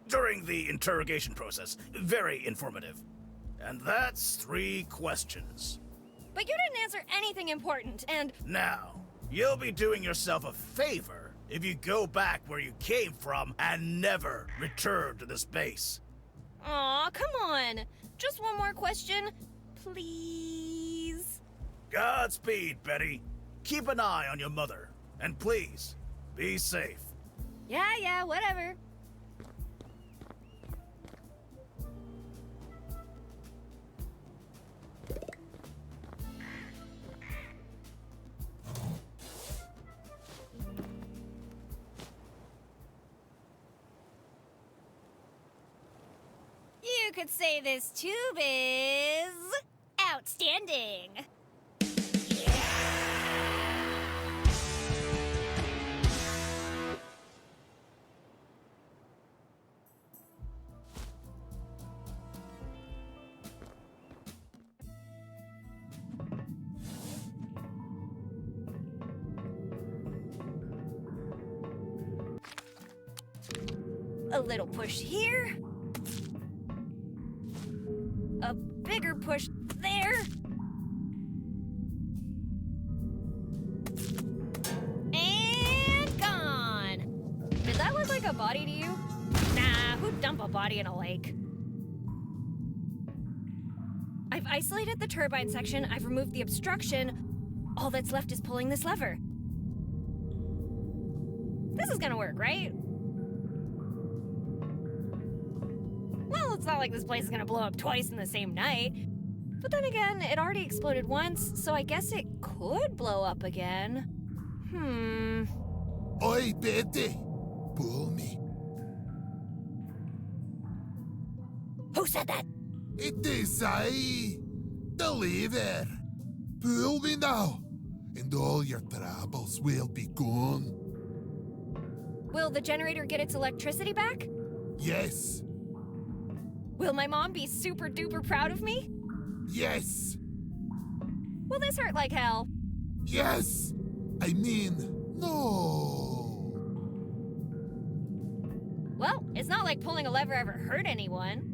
During the interrogation process, very informative. And that's 3 questions. But you didn't answer anything important, and... Now, you'll be doing yourself a favor if you go back where you came from and never return to this base. Aw, come on. Just one more question, please. Godspeed, Betty. Keep an eye on your mother. And please, be safe. Yeah, whatever. You could say this tube is... outstanding. A little push here. A bigger push there. And gone. Did that look like a body to you? Nah, who'd dump a body in a lake? I've isolated the turbine section, I've removed the obstruction. All that's left is pulling this lever. This is gonna work, right? Well, it's not like this place is gonna blow up twice in the same night. But then again, it already exploded once, so I guess it could blow up again. Oi, Betty! Pull me. Who said that? It is I, the lever. Pull me now, and all your troubles will be gone. Will the generator get its electricity back? Yes. Will my mom be super duper proud of me? Yes. Will this hurt like hell? Yes. I mean, no. Well, it's not like pulling a lever ever hurt anyone.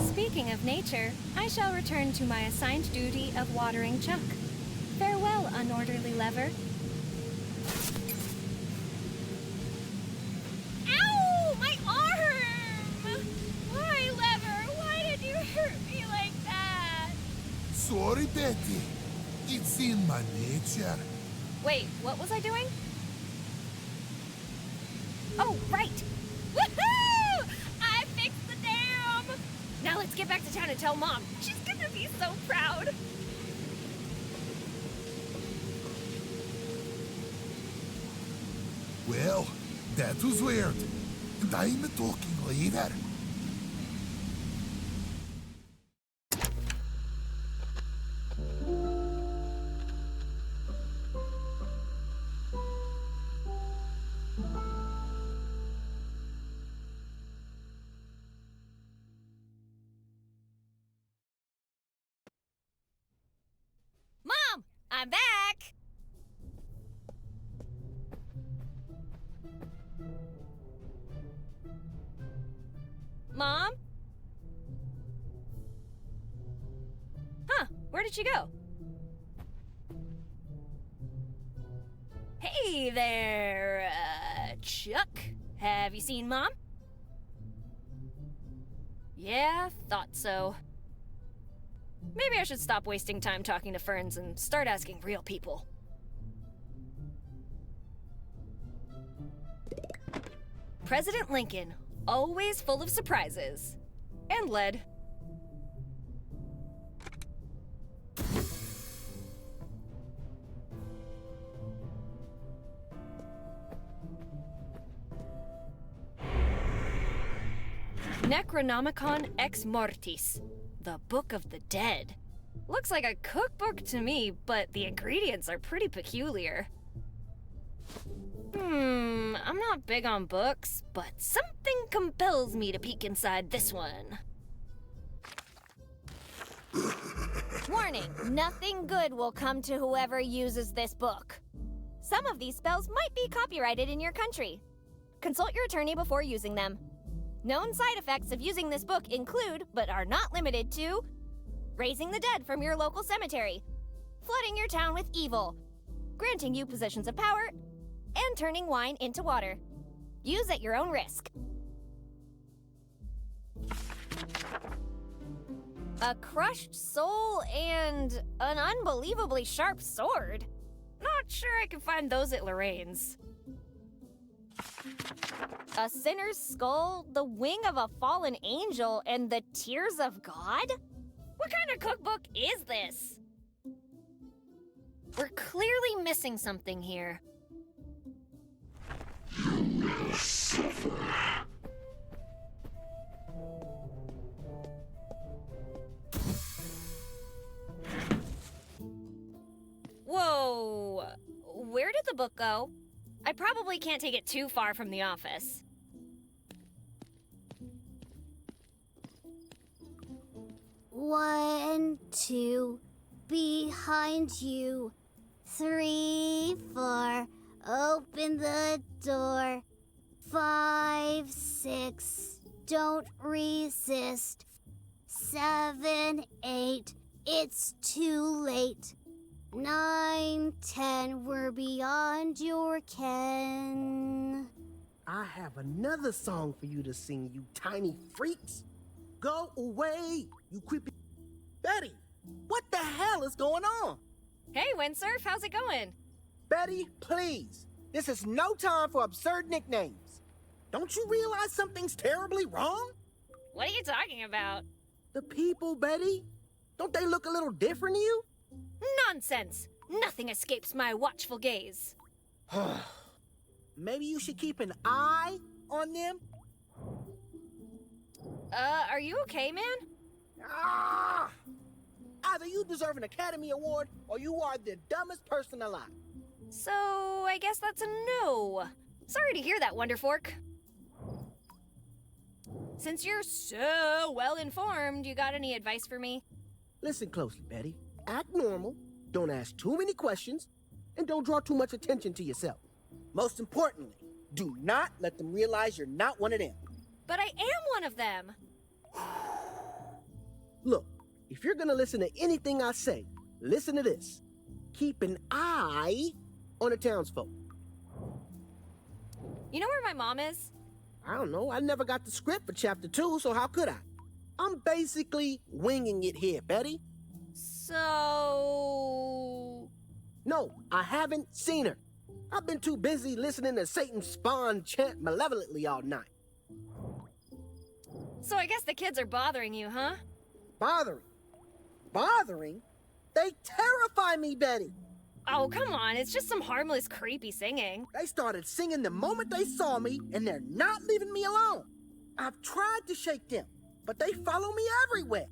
Speaking of nature, I shall return to my assigned duty of watering Chuck. Farewell, unorderly lever. Ow! My arm! Why, lever? Why did you hurt me like that? Sorry, Betty. It's in my nature. Wait, what was I doing? Oh, right! Woohoo! I fixed the dam! Now let's get back to town and tell Mom. She's gonna be so proud. Well, that was weird. And I'm talking later. Mom, I'm back! Mom? Huh, where did she go? Hey there, Chuck. Have you seen Mom? Yeah, thought so. Maybe I should stop wasting time talking to ferns and start asking real people. President Lincoln, always full of surprises. And lead. Necronomicon Ex Mortis, the Book of the Dead. Looks like a cookbook to me, but the ingredients are pretty peculiar. I'm not big on books, but something compels me to peek inside this one. Warning, nothing good will come to whoever uses this book. Some of these spells might be copyrighted in your country. Consult your attorney before using them. Known side effects of using this book include, but are not limited to, raising the dead from your local cemetery, flooding your town with evil, granting you positions of power, and turning wine into water. Use at your own risk. A crushed soul and an unbelievably sharp sword. Not sure I can find those at Lorraine's. A sinner's skull, the wing of a fallen angel, and the tears of God? What kind of cookbook is this? We're clearly missing something here. Whoa! Where did the book go? I probably can't take it too far from the office. One, two, behind you. 3, 4, open the door. 5, 6, don't resist. 7, 8, it's too late. 9, 10, we're beyond your ken. I have another song for you to sing, you tiny freaks. Go away, you creepy... Betty, what the hell is going on? Hey, Windsurf, how's it going? Betty, please. This is no time for absurd nicknames. Don't you realize something's terribly wrong? What are you talking about? The people, Betty. Don't they look a little different to you? Nonsense! Nothing escapes my watchful gaze. Maybe you should keep an eye on them? Are you okay, man? Ah! Either you deserve an Academy Award, or you are the dumbest person alive. So, I guess that's a no. Sorry to hear that, Wonderfork. Since you're so well-informed, you got any advice for me? Listen closely, Betty. Act normal, don't ask too many questions, and don't draw too much attention to yourself. Most importantly, do not let them realize you're not one of them. But I am one of them. Look, if you're gonna listen to anything I say, listen to this. Keep an eye on the townsfolk. You know where my mom is? I don't know. I never got the script for chapter 2, so how could I? I'm basically winging it here, Betty. So... No, I haven't seen her. I've been too busy listening to Satan's spawn chant malevolently all night. So I guess the kids are bothering you, huh? Bothering? Bothering? They terrify me, Betty. Oh, come on. It's just some harmless, creepy singing. They started singing the moment they saw me, and they're not leaving me alone. I've tried to shake them, but they follow me everywhere.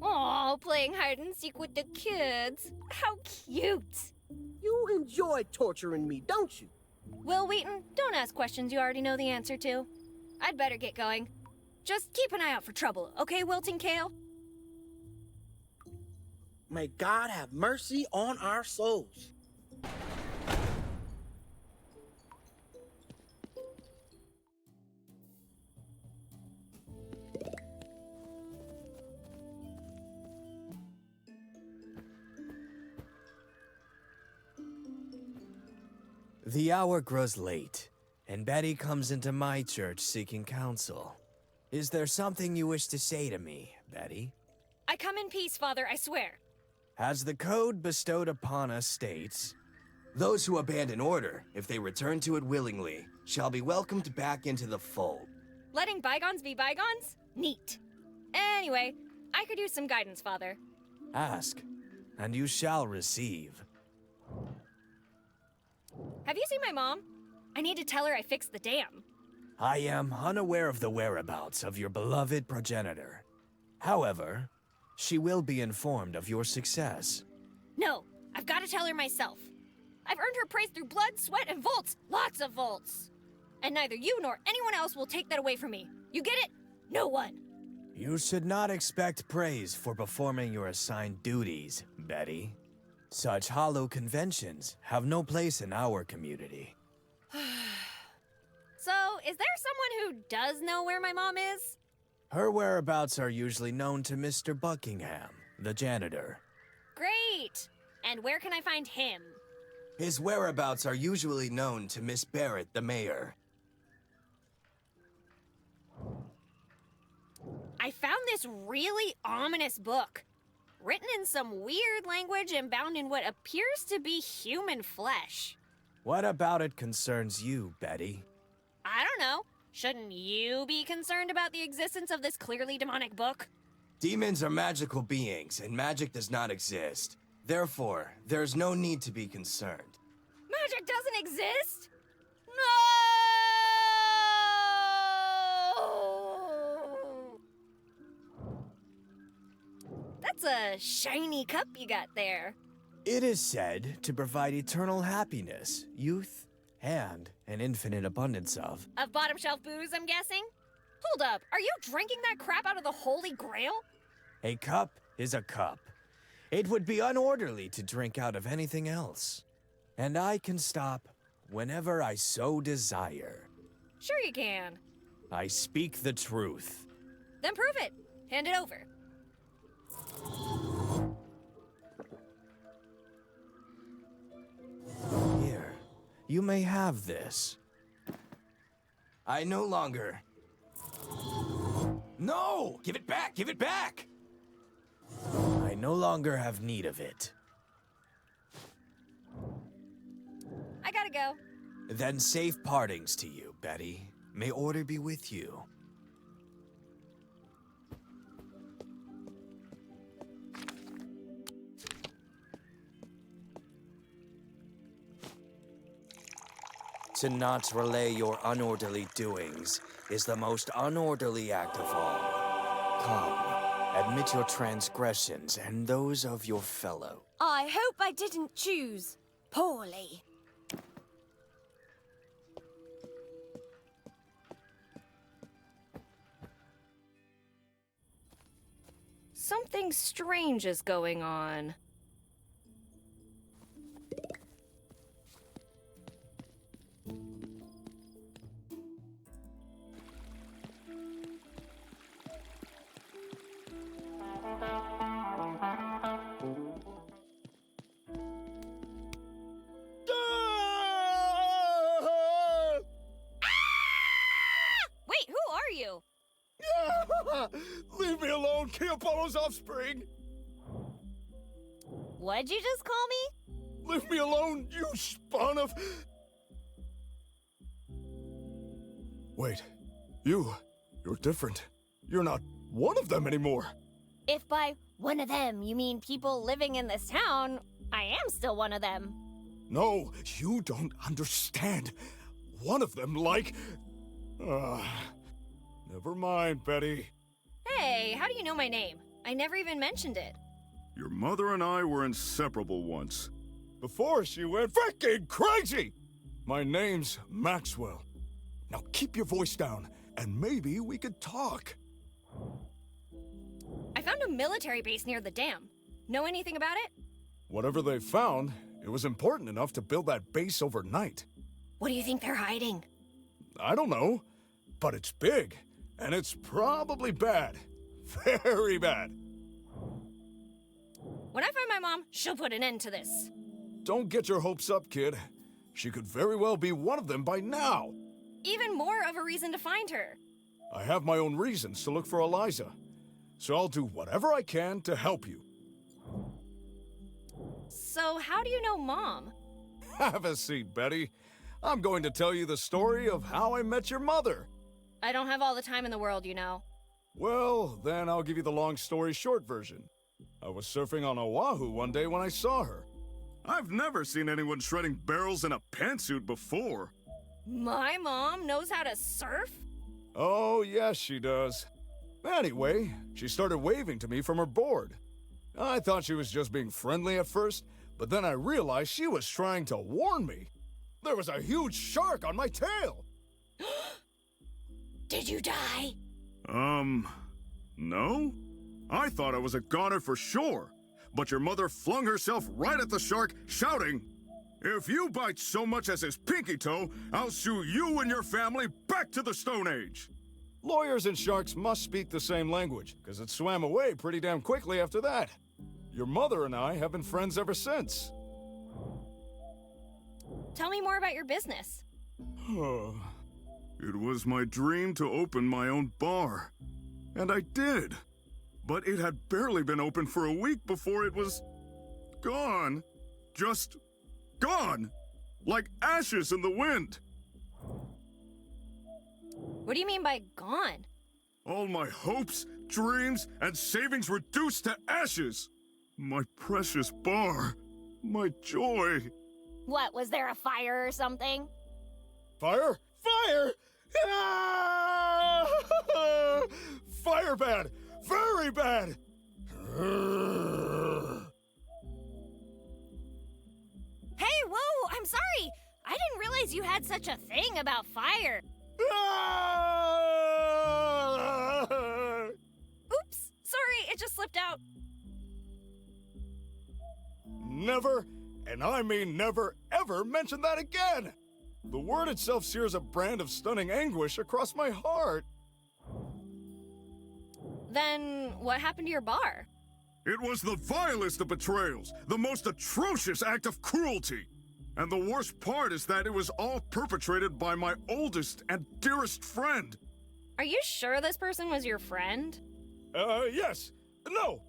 Aw, playing hide and seek with the kids. How cute. You enjoy torturing me, don't you? Will Wheaton, don't ask questions you already know the answer to. I'd better get going. Just keep an eye out for trouble, okay, Wilting Kale? May God have mercy on our souls. The hour grows late, and Betty comes into my church seeking counsel. Is there something you wish to say to me, Betty? I come in peace, Father, I swear. As the code bestowed upon us states, those who abandon order, if they return to it willingly, shall be welcomed back into the fold. Letting bygones be bygones? Neat. Anyway, I could use some guidance, Father. Ask, and you shall receive. Have you seen my mom? I need to tell her I fixed the dam. I am unaware of the whereabouts of your beloved progenitor. However, she will be informed of your success. No, I've got to tell her myself. I've earned her praise through blood, sweat, and volts. Lots of volts. And neither you nor anyone else will take that away from me. You get it? No one. You should not expect praise for performing your assigned duties, Betty. Such hollow conventions have no place in our community. So, is there someone who does know where my mom is? Her whereabouts are usually known to Mr. Buckingham, the janitor. Great! And where can I find him? His whereabouts are usually known to Miss Barrett, the mayor. I found this really ominous book. Written in some weird language and bound in what appears to be human flesh. What about it concerns you, Betty? I don't know. Shouldn't you be concerned about the existence of this clearly demonic book? Demons are magical beings, and magic does not exist. Therefore, there's no need to be concerned. Magic doesn't exist? No! That's a shiny cup you got there. It is said to provide eternal happiness, youth, and an infinite abundance of. Of bottom shelf booze, I'm guessing? Hold up, are you drinking that crap out of the Holy Grail? A cup is a cup. It would be unorderly to drink out of anything else. And I can stop whenever I so desire. Sure you can. I speak the truth. Then prove it. Hand it over. Here, you may have this. I no longer... No! Give it back! Give it back! I no longer have need of it. I gotta go. Then safe partings to you, Betty. May order be with you. To not relay your unorderly doings is the most unorderly act of all. Come, admit your transgressions and those of your fellow. I hope I didn't choose poorly. Something strange is going on. Wait, who are you? Leave me alone, kill Apollo's offspring! What'd you just call me? Leave me alone, you spawn of... Wait, you're different. You're not one of them anymore. If by one of them you mean people living in this town, I am still one of them. No, you don't understand. One of them, like... Never mind, Betty. Hey, how do you know my name? I never even mentioned it. Your mother and I were inseparable once. Before she went freaking crazy! My name's Maxwell. Now keep your voice down, and maybe we could talk. I found a military base near the dam. Know anything about it? Whatever they found, it was important enough to build that base overnight. What do you think they're hiding? I don't know, but it's big, and it's probably bad. Very bad. When I find my mom, she'll put an end to this. Don't get your hopes up, kid. She could very well be one of them by now. Even more of a reason to find her. I have my own reasons to look for Eliza, so I'll do whatever I can to help you. So how do you know Mom? Have a seat, Betty. I'm going to tell you the story of how I met your mother. I don't have all the time in the world, you know. Well, then I'll give you the long story short version. I was surfing on Oahu one day when I saw her. I've never seen anyone shredding barrels in a pantsuit before. My mom knows how to surf? Oh, yes, she does. Anyway, she started waving to me from her board. I thought she was just being friendly at first, but then I realized she was trying to warn me. There was a huge shark on my tail. Did you die? No? I thought I was a goner for sure. But your mother flung herself right at the shark, shouting, "If you bite so much as his pinky toe, I'll sue you and your family back to the Stone Age." Lawyers and sharks must speak the same language, because it swam away pretty damn quickly after that. Your mother and I have been friends ever since. Tell me more about your business. It was my dream to open my own bar. And I did. But it had barely been open for a week before it was gone. Just gone. Like ashes in the wind. What do you mean by gone? All my hopes, dreams, and savings reduced to ashes. My precious bar. My joy. What, was there a fire or something? Fire? Fire! Ah! Fire bad! Very bad! Hey, whoa, I'm sorry. I didn't realize you had such a thing about fire. Oops, sorry, it just slipped out. Never, and I mean never, ever mention that again! The word itself sears a brand of stunning anguish across my heart. Then what happened to your bar? It was the vilest of betrayals, the most atrocious act of cruelty. And the worst part is that it was all perpetrated by my oldest and dearest friend. Are you sure this person was your friend? Yes. No.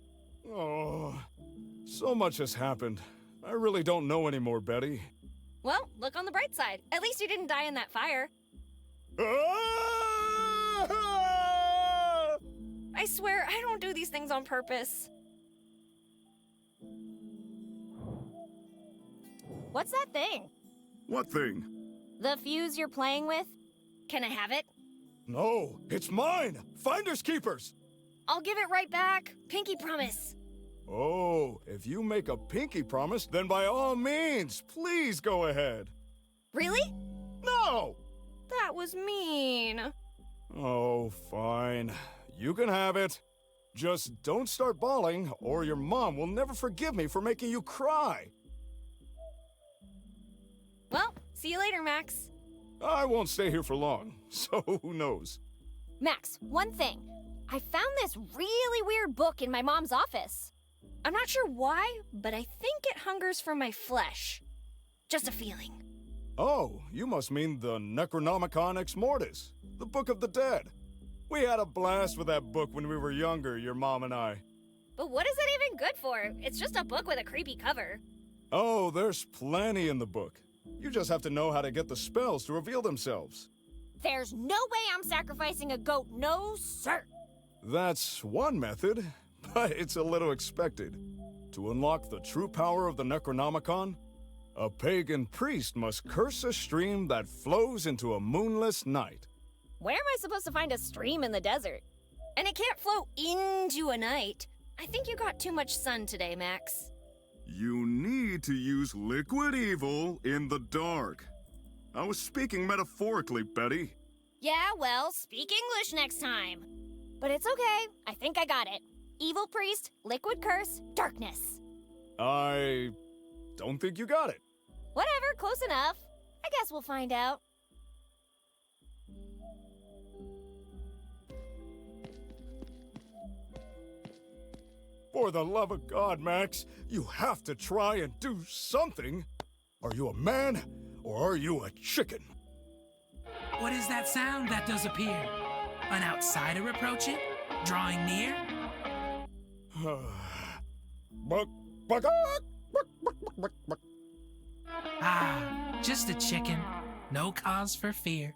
Oh, so much has happened. I really don't know anymore, Betty. Well, look on the bright side. At least you didn't die in that fire. I swear, I don't do these things on purpose. What's that thing? What thing? The fuse you're playing with? Can I have it? No, it's mine! Finders keepers! I'll give it right back. Pinky promise. Oh, if you make a pinky promise, then by all means, please go ahead. Really? No! That was mean. Oh, fine. You can have it. Just don't start bawling, or your mom will never forgive me for making you cry. Well, see you later, Max. I won't stay here for long, so who knows? Max, one thing. I found this really weird book in my mom's office. I'm not sure why, but I think it hungers for my flesh. Just a feeling. Oh, you must mean the Necronomicon Ex Mortis, the Book of the Dead. We had a blast with that book when we were younger, your mom and I. But what is it even good for? It's just a book with a creepy cover. Oh, there's plenty in the book. You just have to know how to get the spells to reveal themselves. There's no way I'm sacrificing a goat, no sir. That's one method, but it's a little expected. To unlock the true power of the Necronomicon, a pagan priest must curse a stream that flows into a moonless night. Where am I supposed to find a stream in the desert? And it can't flow into a night. I think you got too much sun today, Max. You need to use liquid evil in the dark. I was speaking metaphorically, Betty. Yeah, well, speak English next time. But it's okay. I think I got it. Evil priest, liquid curse, darkness. I don't think you got it. Whatever, close enough. I guess we'll find out. For the love of God, Max, you have to try and do something. Are you a man, or are you a chicken? What is that sound that does appear? An outsider approaching? Drawing near? Ah, just a chicken. No cause for fear.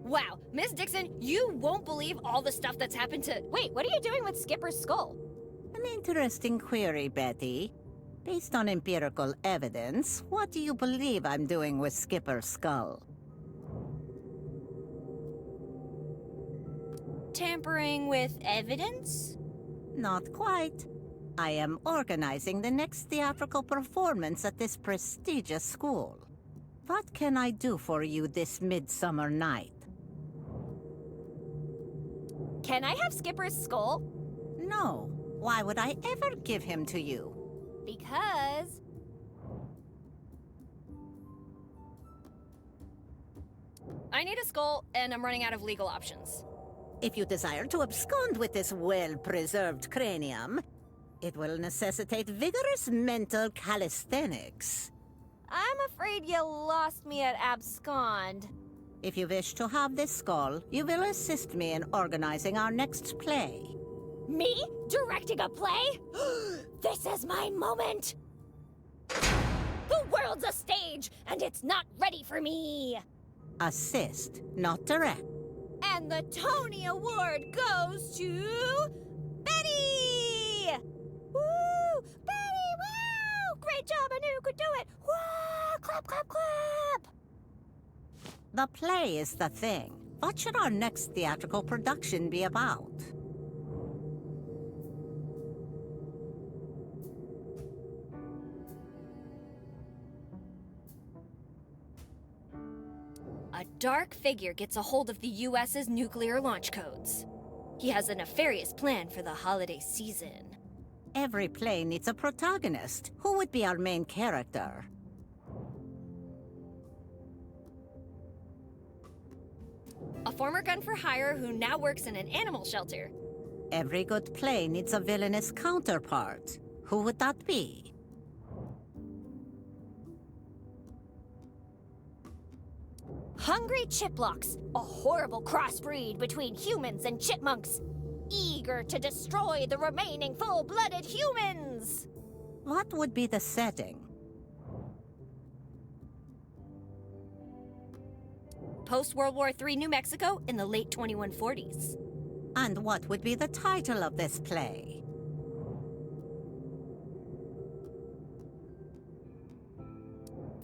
Wow, Miss Dixon, you won't believe all the stuff that's happened to... Wait, what are you doing with Skipper's skull? An interesting query, Betty. Based on empirical evidence, what do you believe I'm doing with Skipper's skull? Tampering with evidence? Not quite. I am organizing the next theatrical performance at this prestigious school. What can I do for you this midsummer night? Can I have Skipper's skull? No. Why would I ever give him to you? Because... I need a skull, and I'm running out of legal options. If you desire to abscond with this well-preserved cranium, it will necessitate vigorous mental calisthenics. I'm afraid you lost me at abscond. If you wish to have this skull, you will assist me in organizing our next play. Me? Directing a play? This is my moment! The world's a stage, and it's not ready for me! Assist, not direct. And the Tony Award goes to... Betty! Woo! Betty, wow! Great job, I knew you could do it! Woo! Clap, clap, clap! The play is the thing. What should our next theatrical production be about? A dark figure gets a hold of the US's nuclear launch codes. He has a nefarious plan for the holiday season. Every play needs a protagonist. Who would be our main character? A former gun for hire who now works in an animal shelter. Every good play needs a villainous counterpart. Who would that be? Hungry Chiplocks, a horrible crossbreed between humans and chipmunks, eager to destroy the remaining full-blooded humans! What would be the setting? Post-World War III New Mexico in the late 2140s. And what would be the title of this play?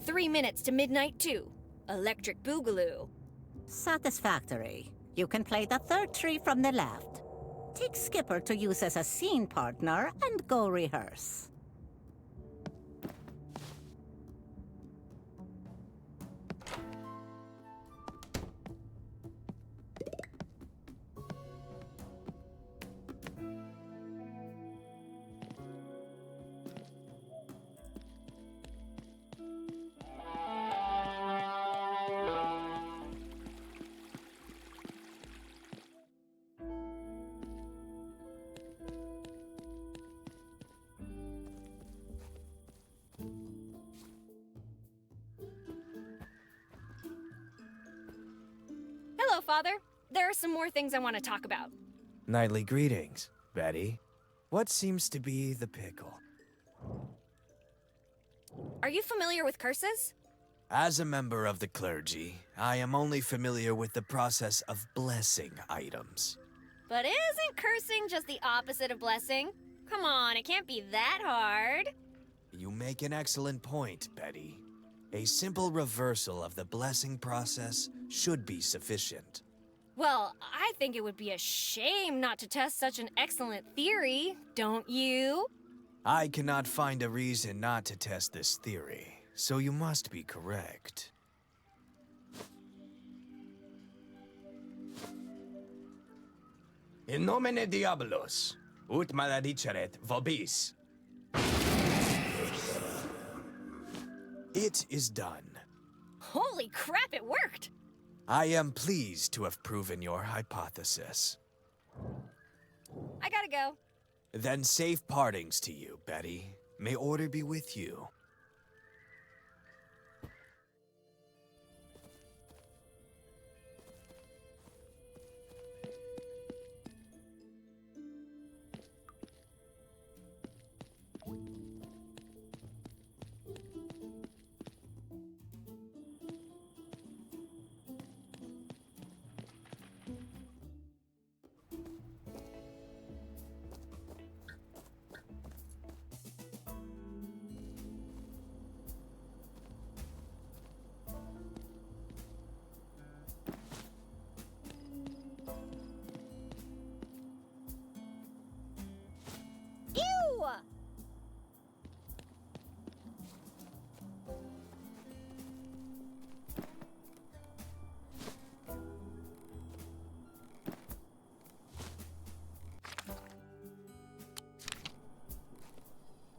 3 minutes to midnight 2. Electric Boogaloo. Satisfactory. You can play the third tree from the left. Take Skipper to use as a scene partner and go rehearse. Hello, Father. There are some more things I want to talk about. Nightly greetings, Betty. What seems to be the pickle? Are you familiar with curses? As a member of the clergy, I am only familiar with the process of blessing items. But isn't cursing just the opposite of blessing? Come on, it can't be that hard. You make an excellent point, Betty. A simple reversal of the blessing process should be sufficient. Well, I think it would be a shame not to test such an excellent theory, don't you? I cannot find a reason not to test this theory, so you must be correct. In nomine diabolos, ut malediceret vobis. It is done. Holy crap, it worked! I am pleased to have proven your hypothesis. I gotta go. Then safe partings to you, Betty. May order be with you. Ew!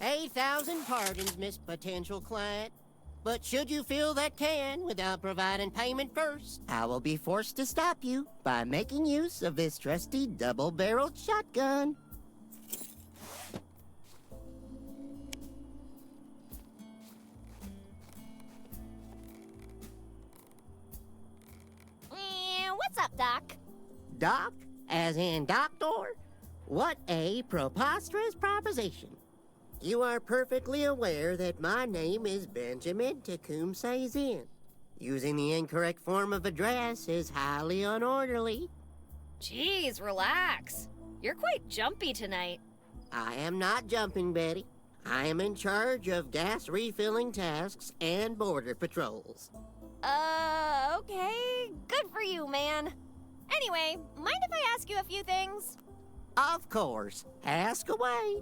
$8,000 pardons, Miss Potential Client. But should you feel that can without providing payment first, I will be forced to stop you by making use of this trusty double-barreled shotgun. What's up, Doc? Doc? As in doctor? What a preposterous proposition. You are perfectly aware that my name is Benjamin Tecumseh. Using the incorrect form of address is highly unorderly. Jeez, relax. You're quite jumpy tonight. I am not jumping, Betty. I am in charge of gas refilling tasks and border patrols. Okay. Good for you, man. Anyway, mind if I ask you a few things? Of course. Ask away.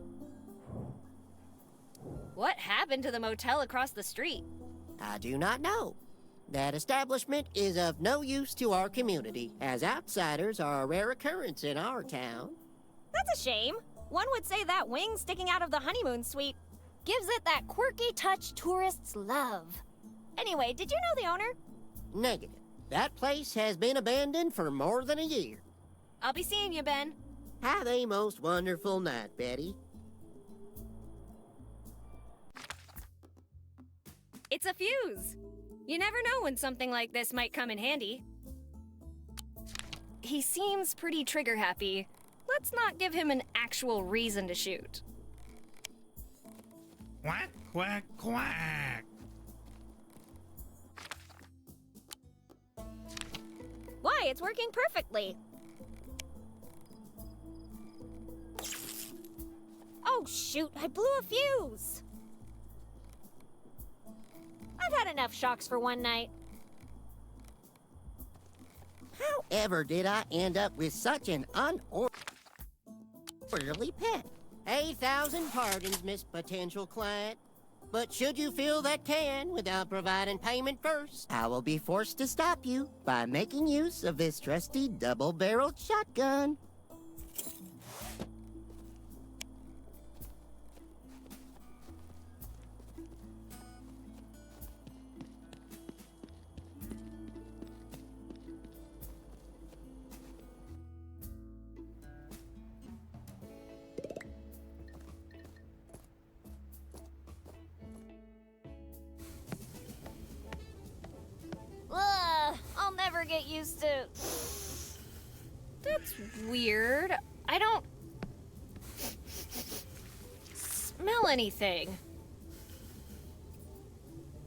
What happened to the motel across the street? I do not know. That establishment is of no use to our community, as outsiders are a rare occurrence in our town. That's a shame. One would say that wing sticking out of the honeymoon suite gives it that quirky touch tourists love. Anyway, did you know the owner? Negative. That place has been abandoned for more than a year. I'll be seeing you, Ben. Have a most wonderful night, Betty. It's a fuse. You never know when something like this might come in handy. He seems pretty trigger happy. Let's not give him an actual reason to shoot. Quack, quack, quack. Why, it's working perfectly. Oh shoot, I blew a fuse. I've had enough shocks for one night. However did I end up with such an unorderly pet? 1,000 pardons, Miss Potential Client. But should you feel that can without providing payment first, I will be forced to stop you by making use of this trusty double-barreled shotgun. I'll never get used to... That's weird. I don't... smell anything.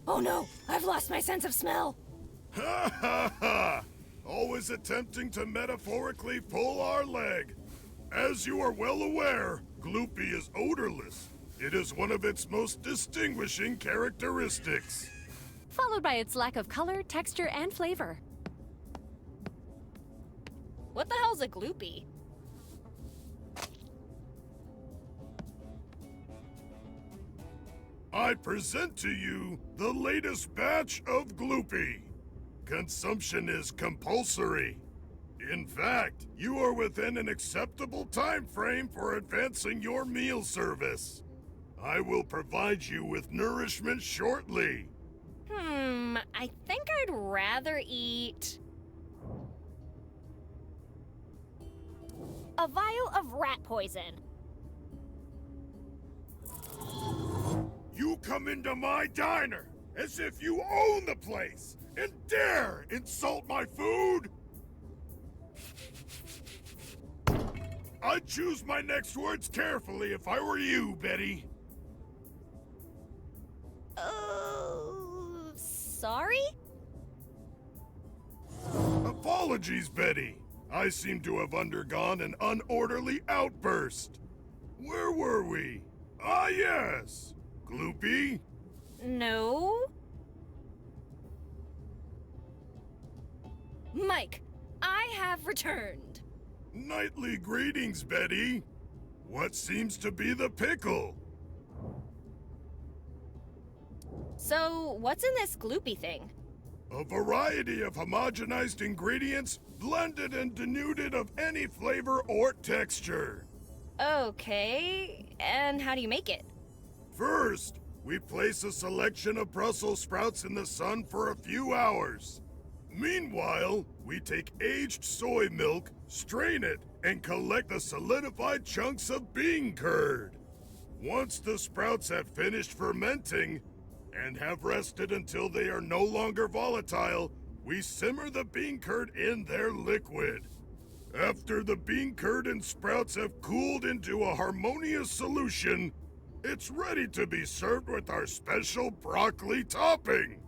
Oh no, I've lost my sense of smell. Ha ha ha! Always attempting to metaphorically pull our leg. As you are well aware, Gloopy is odorless. It is one of its most distinguishing characteristics. Followed by its lack of color, texture, and flavor. What the hell's a gloopy? I present to you the latest batch of Gloopy. Consumption is compulsory. In fact, you are within an acceptable time frame for advancing your meal service. I will provide you with nourishment shortly. I think I'd rather eat... a vial of rat poison. You come into my diner as if you own the place and dare insult my food? I'd choose my next words carefully if I were you, Betty. Sorry? Apologies, Betty. I seem to have undergone an unorderly outburst. Where were we? Ah, yes. Gloopy? No. Mike, I have returned. Nightly greetings, Betty. What seems to be the pickle? So, what's in this gloopy thing? A variety of homogenized ingredients blended and denuded of any flavor or texture. Okay, and how do you make it? First, we place a selection of Brussels sprouts in the sun for a few hours. Meanwhile, we take aged soy milk, strain it, and collect the solidified chunks of bean curd. Once the sprouts have finished fermenting, and have rested until they are no longer volatile, we simmer the bean curd in their liquid. After the bean curd and sprouts have cooled into a harmonious solution, it's ready to be served with our special broccoli topping.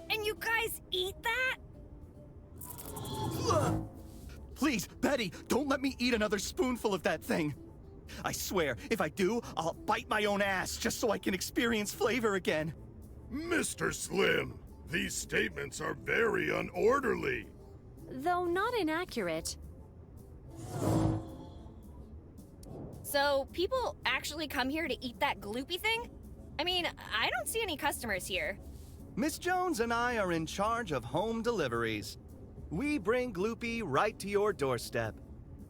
And you guys eat that? Please, Betty, don't let me eat another spoonful of that thing. I swear, if I do, I'll bite my own ass just so I can experience flavor again. Mr. Slim, these statements are very unorderly. Though not inaccurate. So, people actually come here to eat that gloopy thing? I mean, I don't see any customers here. Miss Jones and I are in charge of home deliveries. We bring Gloopy right to your doorstep.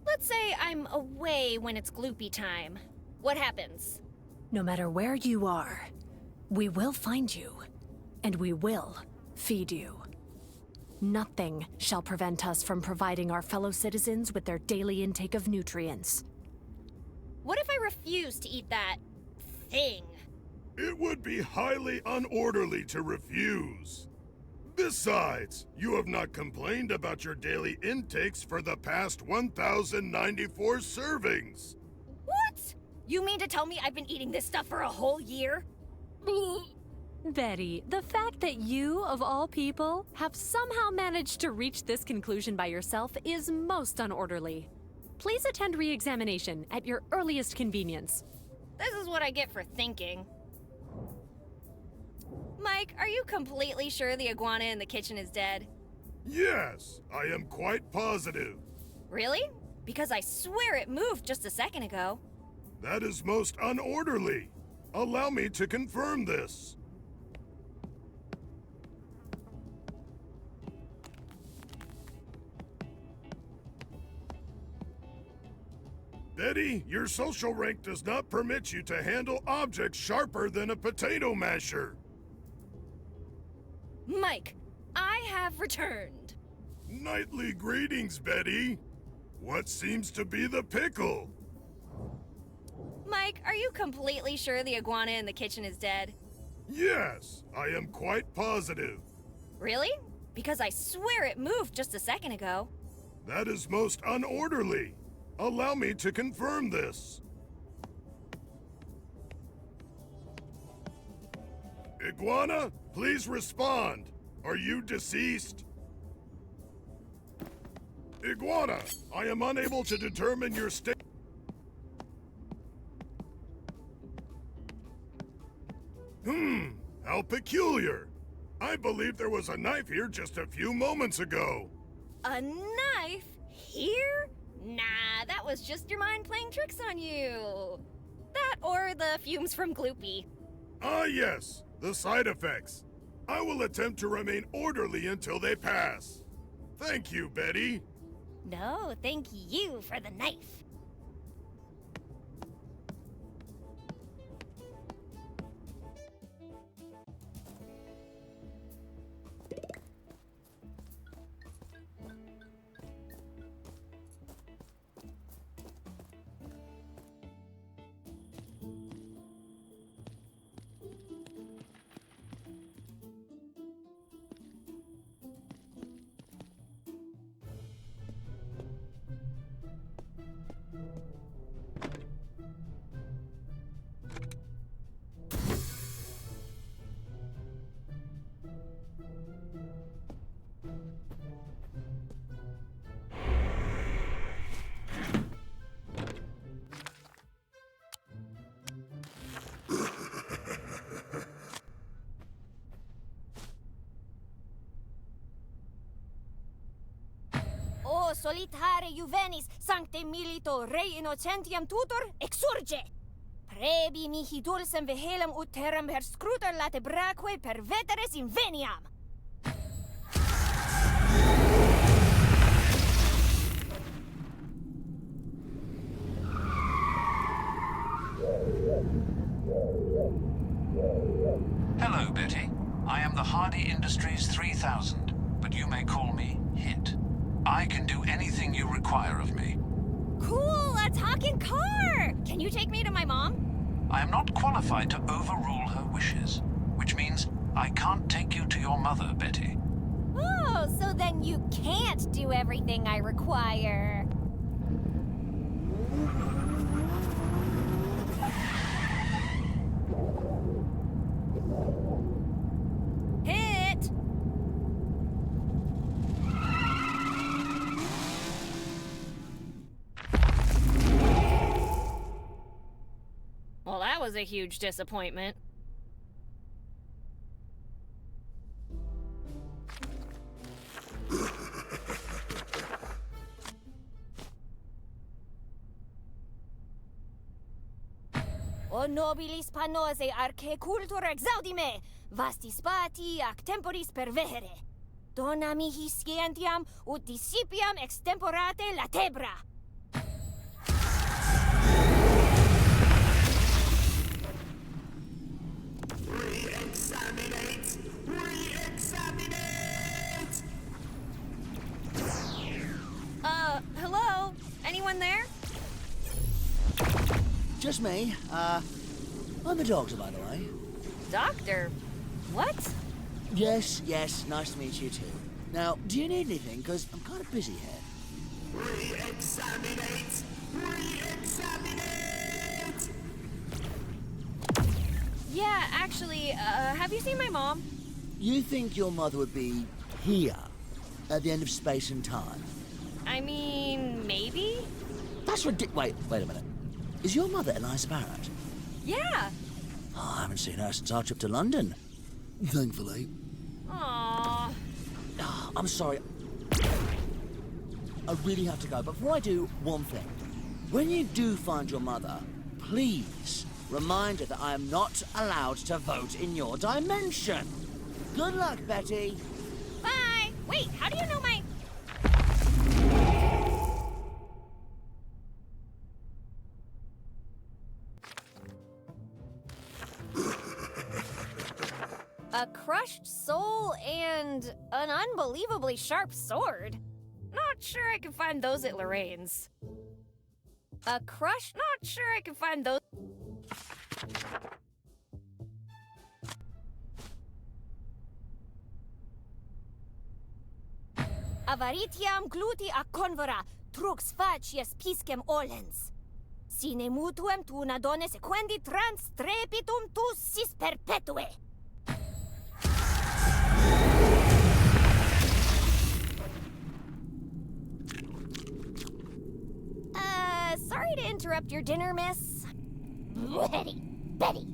Let's say I'm away when it's gloopy time. What happens? No matter where you are, we will find you, and we will feed you. Nothing shall prevent us from providing our fellow citizens with their daily intake of nutrients. What if I refuse to eat that thing? It would be highly unorderly to refuse. Besides, you have not complained about your daily intakes for the past 1,094 servings. What? You mean to tell me I've been eating this stuff for a whole year? Betty, the fact that you, of all people, have somehow managed to reach this conclusion by yourself is most unorderly. Please attend re-examination at your earliest convenience. This is what I get for thinking. Mike, are you completely sure the iguana in the kitchen is dead? Yes, I am quite positive. Really? Because I swear it moved just a second ago. That is most unorderly. Allow me to confirm this. Betty, your social rank does not permit you to handle objects sharper than a potato masher. Mike, I have returned. Nightly greetings, Betty. What seems to be the pickle? Mike, are you completely sure the iguana in the kitchen is dead? Yes, I am quite positive. Really? Because I swear it moved just a second ago. That is most unorderly. Allow me to confirm this. Iguana, please respond. Are you deceased? Iguana, I am unable to determine your state. How peculiar. I believe there was a knife here just a few moments ago. A knife? Here? Nah, that was just your mind playing tricks on you. That or the fumes from Gloopy. Ah, yes, the side effects. I will attempt to remain orderly until they pass. Thank you, Betty. No, thank you for the knife. O solitare juvenis sancte milito rei innocentiam tutor exurge. Prebi mihi dulcem vehelem ut terram per scrutor late braque per veteres inveniam. Hello, Betty. I am the Hardy Industries 3000, but you may call me Hit. I can do anything you require of me. Cool, a talking car! Can you take me to my mom? I am not qualified to overrule her wishes, which means I can't take you to your mother, Betty. Oh, so then you can't do everything I require. Hit! Well, that was a huge disappointment. O nobilis panose arche cultura exaudime, vasti spati ac temporis pervehere. Dona mihi scientiam ut discipiam extemporate latebra. Re-examinate! Re-examinate! Hello? Anyone there? Just me. I'm a doctor, by the way. Doctor? What? Yes, nice to meet you too. Now, do you need anything? Because I'm kind of busy here. Re-examinate! Re-examinate! Yeah, actually, have you seen my mom? You think your mother would be here at the end of space and time? I mean, maybe? That's ridiculous. Wait a minute. Is your mother Eliza Barrett? Yeah. Oh, I haven't seen her since our trip to London. Thankfully. Aww. Oh, I'm sorry. I really have to go. But before I do, one thing. When you do find your mother, please remind her that I am not allowed to vote in your dimension. Good luck, Betty. Bye. Wait, how do you know my... A crushed soul and an unbelievably sharp sword. Not sure I can find those at Lorraine's. A crushed... Not sure I can find those... Avaritiam gluti a convora, trux facies piscem olens. Sine mutuem tu nadone sequendi trans trepitum tussis perpetue. Sorry to interrupt your dinner, miss. Betty.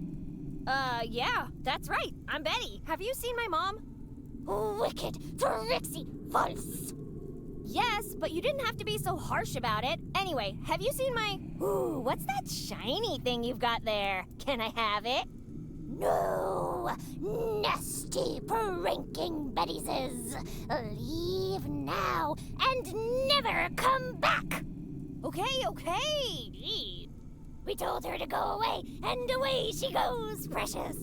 Yeah, that's right. I'm Betty. Have you seen my mom? Wicked, tricksy, false. Yes, but you didn't have to be so harsh about it. Anyway, have you seen my... Ooh, what's that shiny thing you've got there? Can I have it? No, nasty, pranking Bettieses. Leave now and never come back. Okay. Gee. We told her to go away, and away she goes, precious.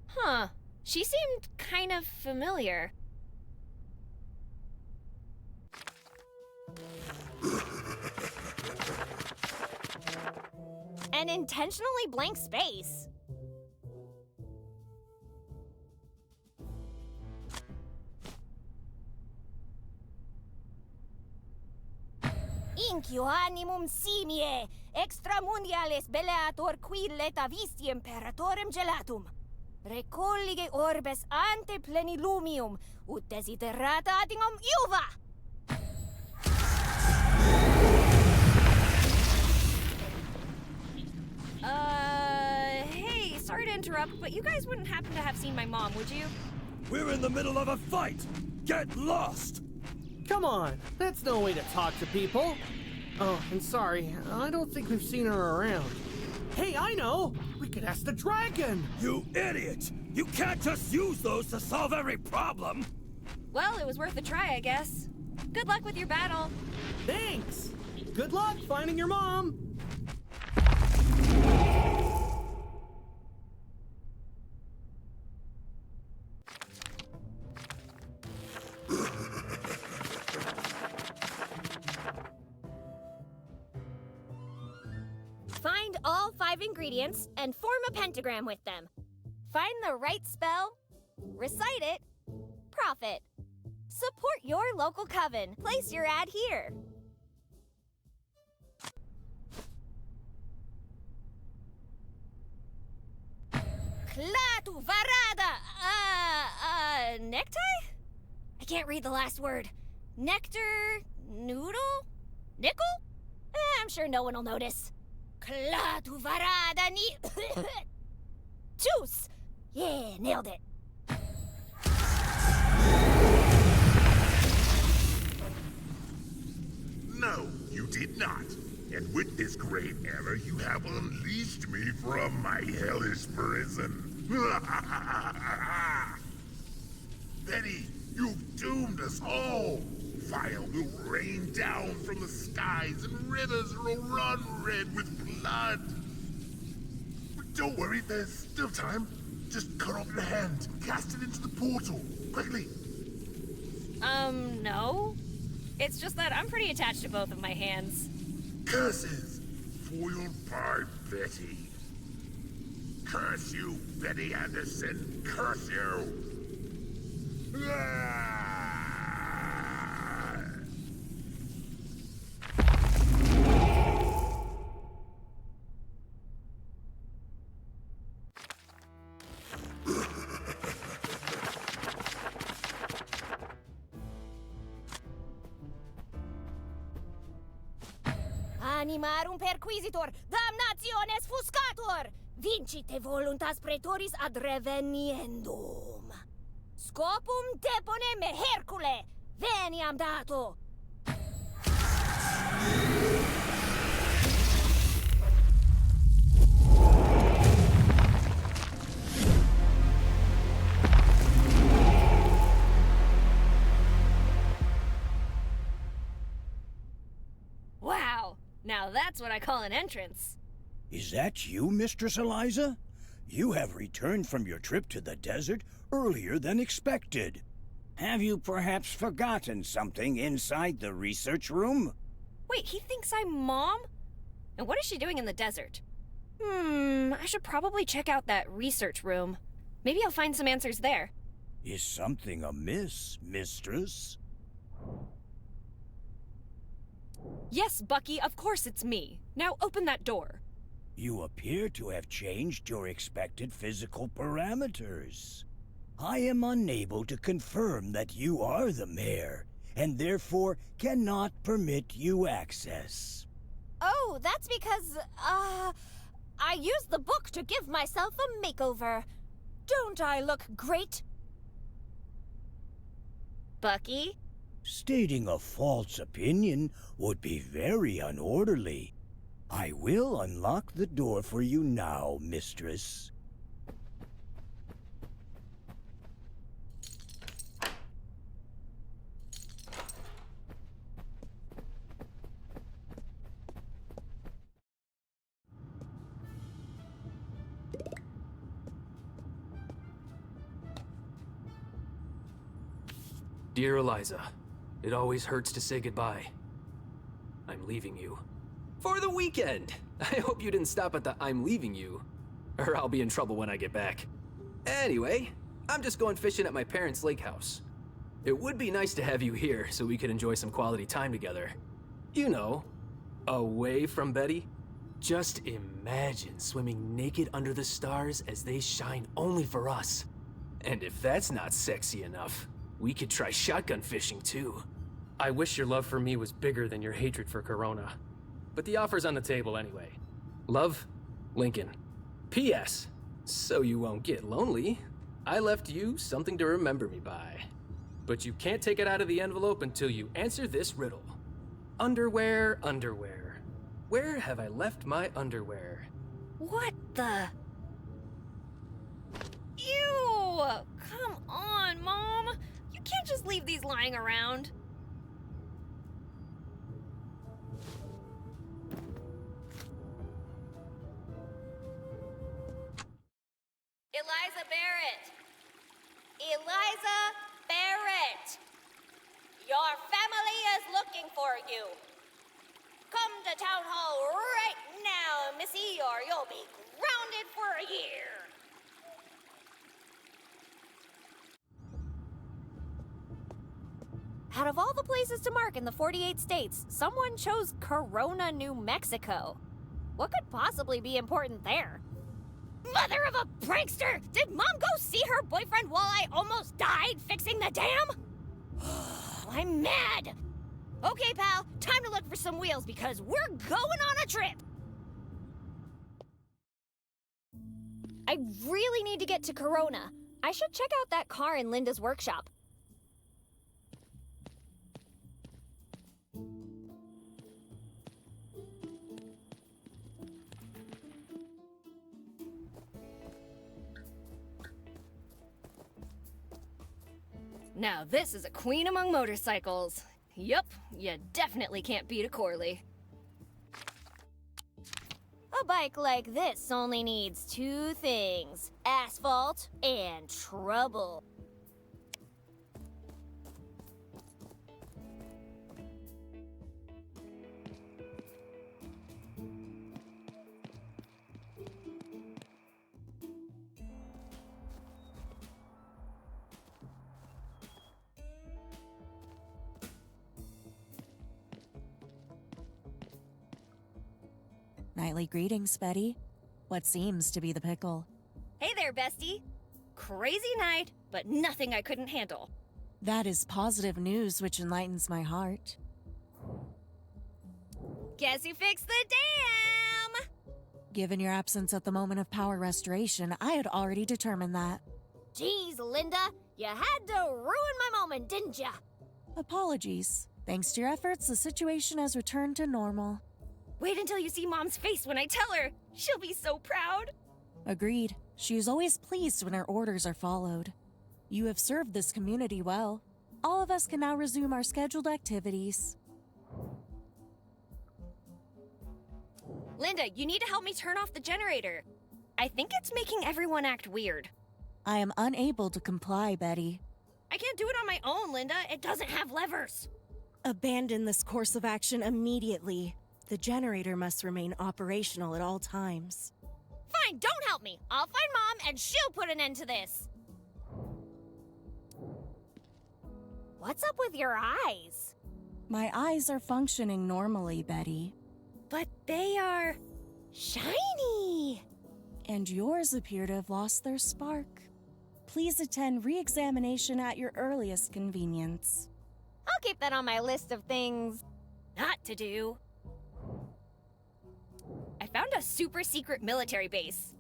Huh. She seemed kind of familiar. An intentionally blank space. Incio animum simie, extramundiales belleator qui leta visti imperatorem gelatum. Recollige orbes ante plenilumium, ut desiderata atingum iuva! Hey, sorry to interrupt, but you guys wouldn't happen to have seen my mom, would you? We're in the middle of a fight! Get lost! Come on, that's no way to talk to people. Oh, and sorry, I don't think we've seen her around. Hey, I know! We could ask the dragon! You idiot! You can't just use those to solve every problem! Well, it was worth a try, I guess. Good luck with your battle. Thanks! Good luck finding your mom! Find all 5 ingredients and form a pentagram with them. Find the right spell, recite it, profit. Support your local coven. Place your ad here. Klatu varada! Necktie? I can't read the last word. Nectar? Noodle? Nickel? I'm sure no one will notice. Klatu varada ni... Juice! Yeah, nailed it. No, you did not. And with this great error, you have unleashed me from my hellish prison. Betty, you've doomed us all. Fire will rain down from the skies and rivers will run red with blood. But don't worry, there's still time. Just cut off your hand, cast it into the portal, quickly. No. It's just that I'm pretty attached to both of my hands. Curses! Foiled by Betty. Curse you, Betty Anderson! Curse you! Animarum perquisitor, damnationes fuscator, vincite voluntas praetoris ad reveniendum. Scopum depone me Hercule, veniam dato. Wow, now that's what I call an entrance. Is that you, Mistress Eliza? You have returned from your trip to the desert earlier than expected. Have you perhaps forgotten something inside the research room? Wait, he thinks I'm Mom? And what is she doing in the desert? I should probably check out that research room. Maybe I'll find some answers there. Is something amiss, Mistress? Yes, Bucky, of course it's me. Now open that door. You appear to have changed your expected physical parameters. I am unable to confirm that you are the mayor, and therefore cannot permit you access. Oh, that's because, I used the book to give myself a makeover. Don't I look great? Bucky? Stating a false opinion would be very unorderly. I will unlock the door for you now, Mistress. Dear Eliza, it always hurts to say goodbye. I'm leaving you. For the weekend! I hope you didn't stop at the I'm leaving you, or I'll be in trouble when I get back. Anyway, I'm just going fishing at my parents' lake house. It would be nice to have you here so we could enjoy some quality time together. You know, away from Betty. Just imagine swimming naked under the stars as they shine only for us. And if that's not sexy enough, we could try shotgun fishing too. I wish your love for me was bigger than your hatred for Corona. But the offer's on the table anyway. Love, Lincoln. P.S. So you won't get lonely, I left you something to remember me by. But you can't take it out of the envelope until you answer this riddle. Underwear, underwear. Where have I left my underwear? What the? Ew! Come on, Mom! You can't just leave these lying around. Eliza Barrett! Eliza Barrett! Your family is looking for you. Come to Town Hall right now missy, or you'll be grounded for a year. Out of all the places to mark in the 48 states, someone chose Corona, New Mexico. What could possibly be important there? Mother of a prankster! Did Mom go see her boyfriend while I almost died fixing the dam? I'm mad! Okay, pal, time to look for some wheels because we're going on a trip! I really need to get to Corona. I should check out that car in Linda's workshop. Now this is a queen among motorcycles. Yup, you definitely can't beat a Corley. A bike like this only needs 2 things: asphalt and trouble. Nightly greetings, Betty. What seems to be the pickle? Hey there, bestie. Crazy night, but nothing I couldn't handle. That is positive news which enlightens my heart. Guess who fixed the dam? Given your absence at the moment of power restoration, I had already determined that. Jeez, Linda, you had to ruin my moment, didn't ya? Apologies. Thanks to your efforts, the situation has returned to normal. Wait until you see Mom's face when I tell her. She'll be so proud. Agreed. She is always pleased when her orders are followed. You have served this community well. All of us can now resume our scheduled activities. Linda, you need to help me turn off the generator. I think it's making everyone act weird. I am unable to comply, Betty. I can't do it on my own, Linda. It doesn't have levers. Abandon this course of action immediately. The generator must remain operational at all times. Fine, don't help me. I'll find Mom and she'll put an end to this. What's up with your eyes? My eyes are functioning normally, Betty. But they are shiny. And yours appear to have lost their spark. Please attend re-examination at your earliest convenience. I'll keep that on my list of things not to do. I found a super secret military base.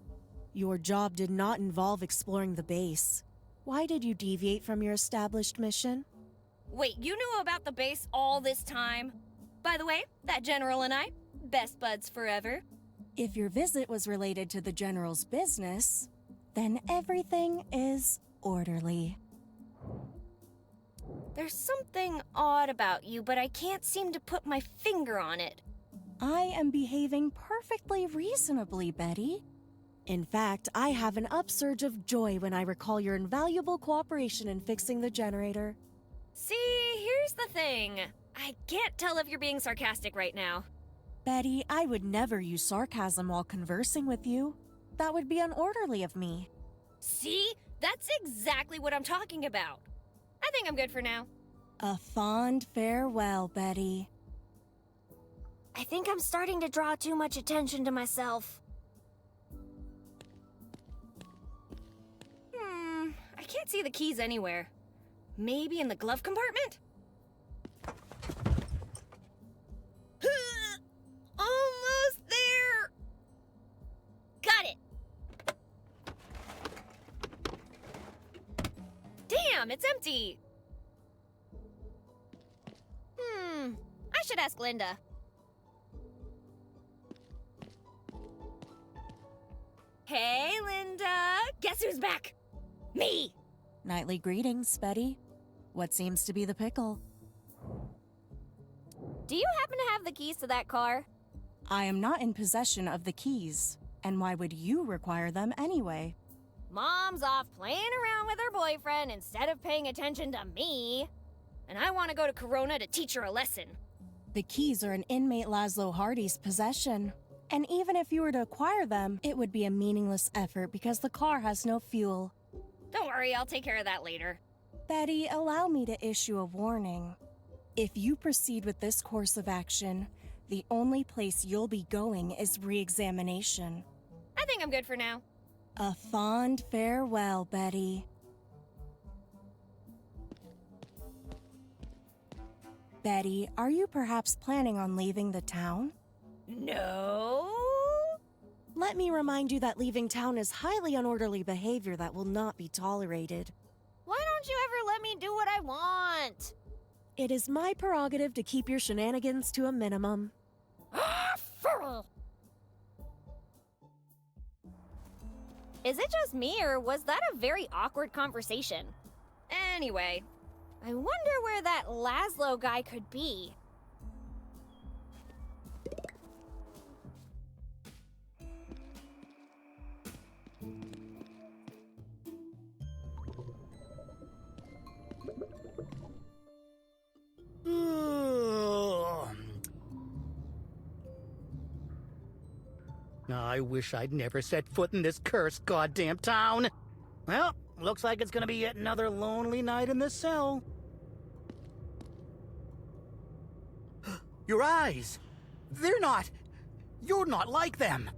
Your job did not involve exploring the base. Why did you deviate from your established mission? Wait, you knew about the base all this time? By the way, that general and I, best buds forever. If your visit was related to the general's business, then everything is orderly. There's something odd about you, but I can't seem to put my finger on it. I am behaving perfectly reasonably, Betty. In fact, I have an upsurge of joy when I recall your invaluable cooperation in fixing the generator. See, here's the thing. I can't tell if you're being sarcastic right now. Betty, I would never use sarcasm while conversing with you. That would be unorderly of me. See? That's exactly what I'm talking about. I think I'm good for now. A fond farewell, Betty. I think I'm starting to draw too much attention to myself. I can't see the keys anywhere. Maybe in the glove compartment? Almost there! Got it! Damn, it's empty! I should ask Linda. Hey, Linda! Guess who's back? Me! Nightly greetings, Betty. What seems to be the pickle? Do you happen to have the keys to that car? I am not in possession of the keys. And why would you require them anyway? Mom's off playing around with her boyfriend instead of paying attention to me. And I want to go to Corona to teach her a lesson. The keys are in inmate Laszlo Hardy's possession. And even if you were to acquire them, it would be a meaningless effort because the car has no fuel. Don't worry, I'll take care of that later. Betty, allow me to issue a warning. If you proceed with this course of action, the only place you'll be going is re-examination. I think I'm good for now. A fond farewell, Betty. Betty, are you perhaps planning on leaving the town? No. Let me remind you that leaving town is highly unorderly behavior that will not be tolerated. Why don't you ever let me do what I want? It is my prerogative to keep your shenanigans to a minimum. Is it just me, or was that a very awkward conversation? Anyway, I wonder where that Laszlo guy could be. I wish I'd never set foot in this cursed goddamn town. Well, looks like it's gonna be yet another lonely night in the cell. Your eyes! You're not like them!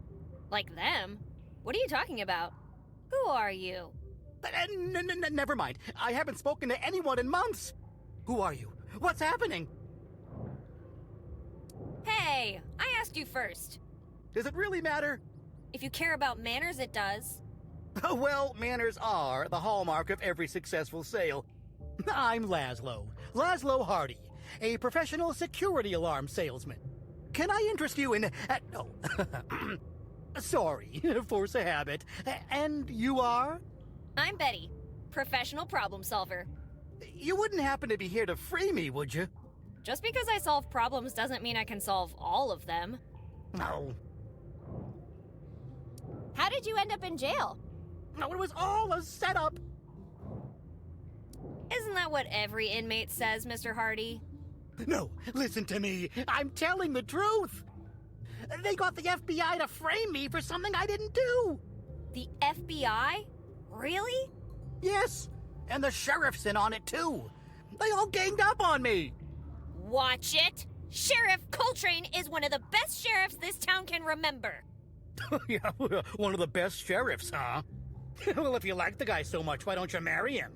like them? What are you talking about? Who are you? Never mind. I haven't spoken to anyone in months. Who are you? What's happening? Hey, I asked you first. Does it really matter? If you care about manners, it does. Well, manners are the hallmark of every successful sale. I'm Laszlo Hardy, a professional security alarm salesman. Can I interest you in... oh, sorry, force of habit. And you are? I'm Betty, professional problem solver. You wouldn't happen to be here to free me, would you? Just because I solve problems doesn't mean I can solve all of them. No. How did you end up in jail? No, it was all a setup. Isn't that what every inmate says, Mr. Hardy? No, listen to me. I'm telling the truth. They got the FBI to frame me for something I didn't do. The FBI? Really? Yes, and the sheriff's in on it too. They all ganged up on me. Watch it! Sheriff Coltrane is one of the best sheriffs this town can remember. Yeah, one of the best sheriffs, huh? Well, if you like the guy so much, why don't you marry him?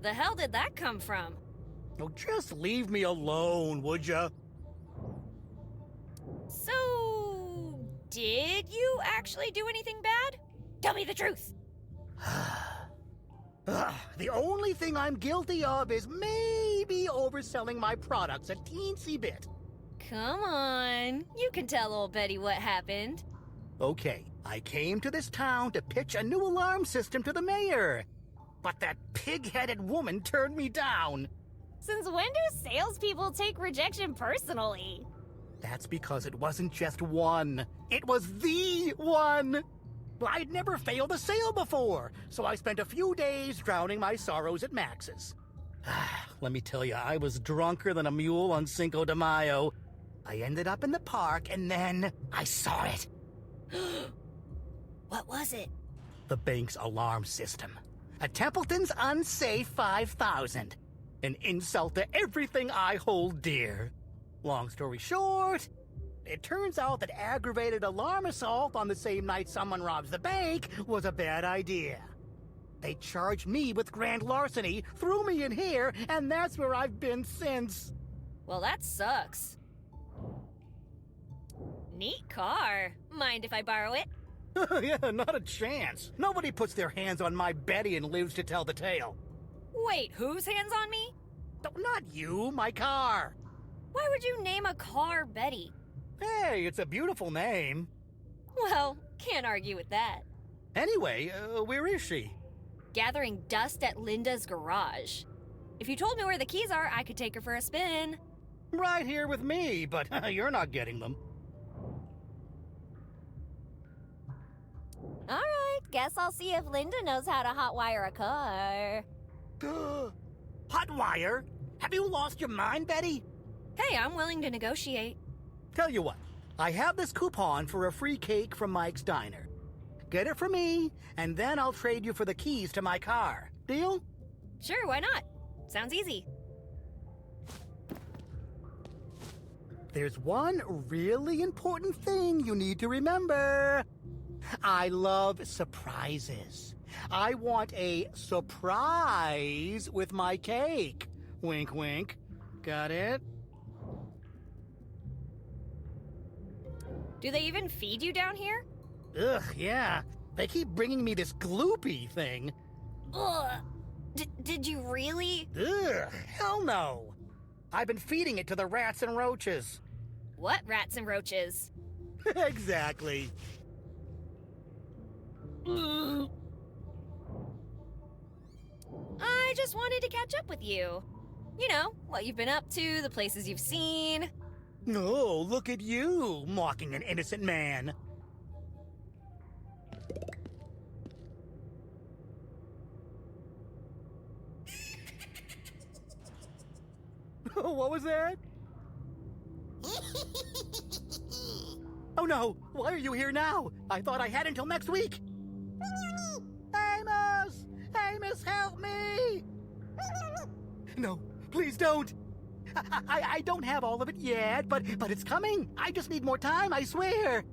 The hell did that come from? Oh, just leave me alone, would ya? So, did you actually do anything bad? Tell me the truth. The only thing I'm guilty of is maybe overselling my products a teensy bit. Come on, you can tell old Betty what happened. Okay, I came to this town to pitch a new alarm system to the mayor. But that pig-headed woman turned me down. Since when do salespeople take rejection personally? That's because it wasn't just one. It was the one. I'd never failed a sale before, so I spent a few days drowning my sorrows at Max's. Let me tell you, I was drunker than a mule on Cinco de Mayo. I ended up in the park, and then I saw it. What was it? The bank's alarm system. A Templeton's Unsafe 5000. An insult to everything I hold dear. Long story short, it turns out that aggravated alarm assault on the same night someone robs the bank was a bad idea. They charged me with grand larceny, threw me in here, and that's where I've been since. Well, that sucks. Neat car. Mind if I borrow it? Yeah, not a chance. Nobody puts their hands on my Betty and lives to tell the tale. Wait, whose hands on me? No, not you, my car. Why would you name a car Betty? Hey, it's a beautiful name. Well, can't argue with that. Anyway, where is she? Gathering dust at Linda's garage. If you told me where the keys are, I could take her for a spin. Right here with me, but you're not getting them. All right, guess I'll see if Linda knows how to hotwire a car. Hotwire? Have you lost your mind, Betty? Hey, I'm willing to negotiate. Tell you what, I have this coupon for a free cake from Mike's Diner. Get it for me, and then I'll trade you for the keys to my car. Deal? Sure, why not? Sounds easy. There's one really important thing you need to remember. I love surprises. I want a surprise with my cake. Wink, wink. Got it? Do they even feed you down here? Ugh, yeah. They keep bringing me this gloopy thing. Ugh. Did you really? Ugh, hell no. I've been feeding it to the rats and roaches. What rats and roaches? Exactly. I just wanted to catch up with you. You know, what you've been up to, the places you've seen. Oh, look at you, mocking an innocent man. What was that? Oh no, why are you here now? I thought I had until next week. Amos! Amos, help me! No, please don't. I don't have all of it yet, but it's coming. I just need more time, I swear.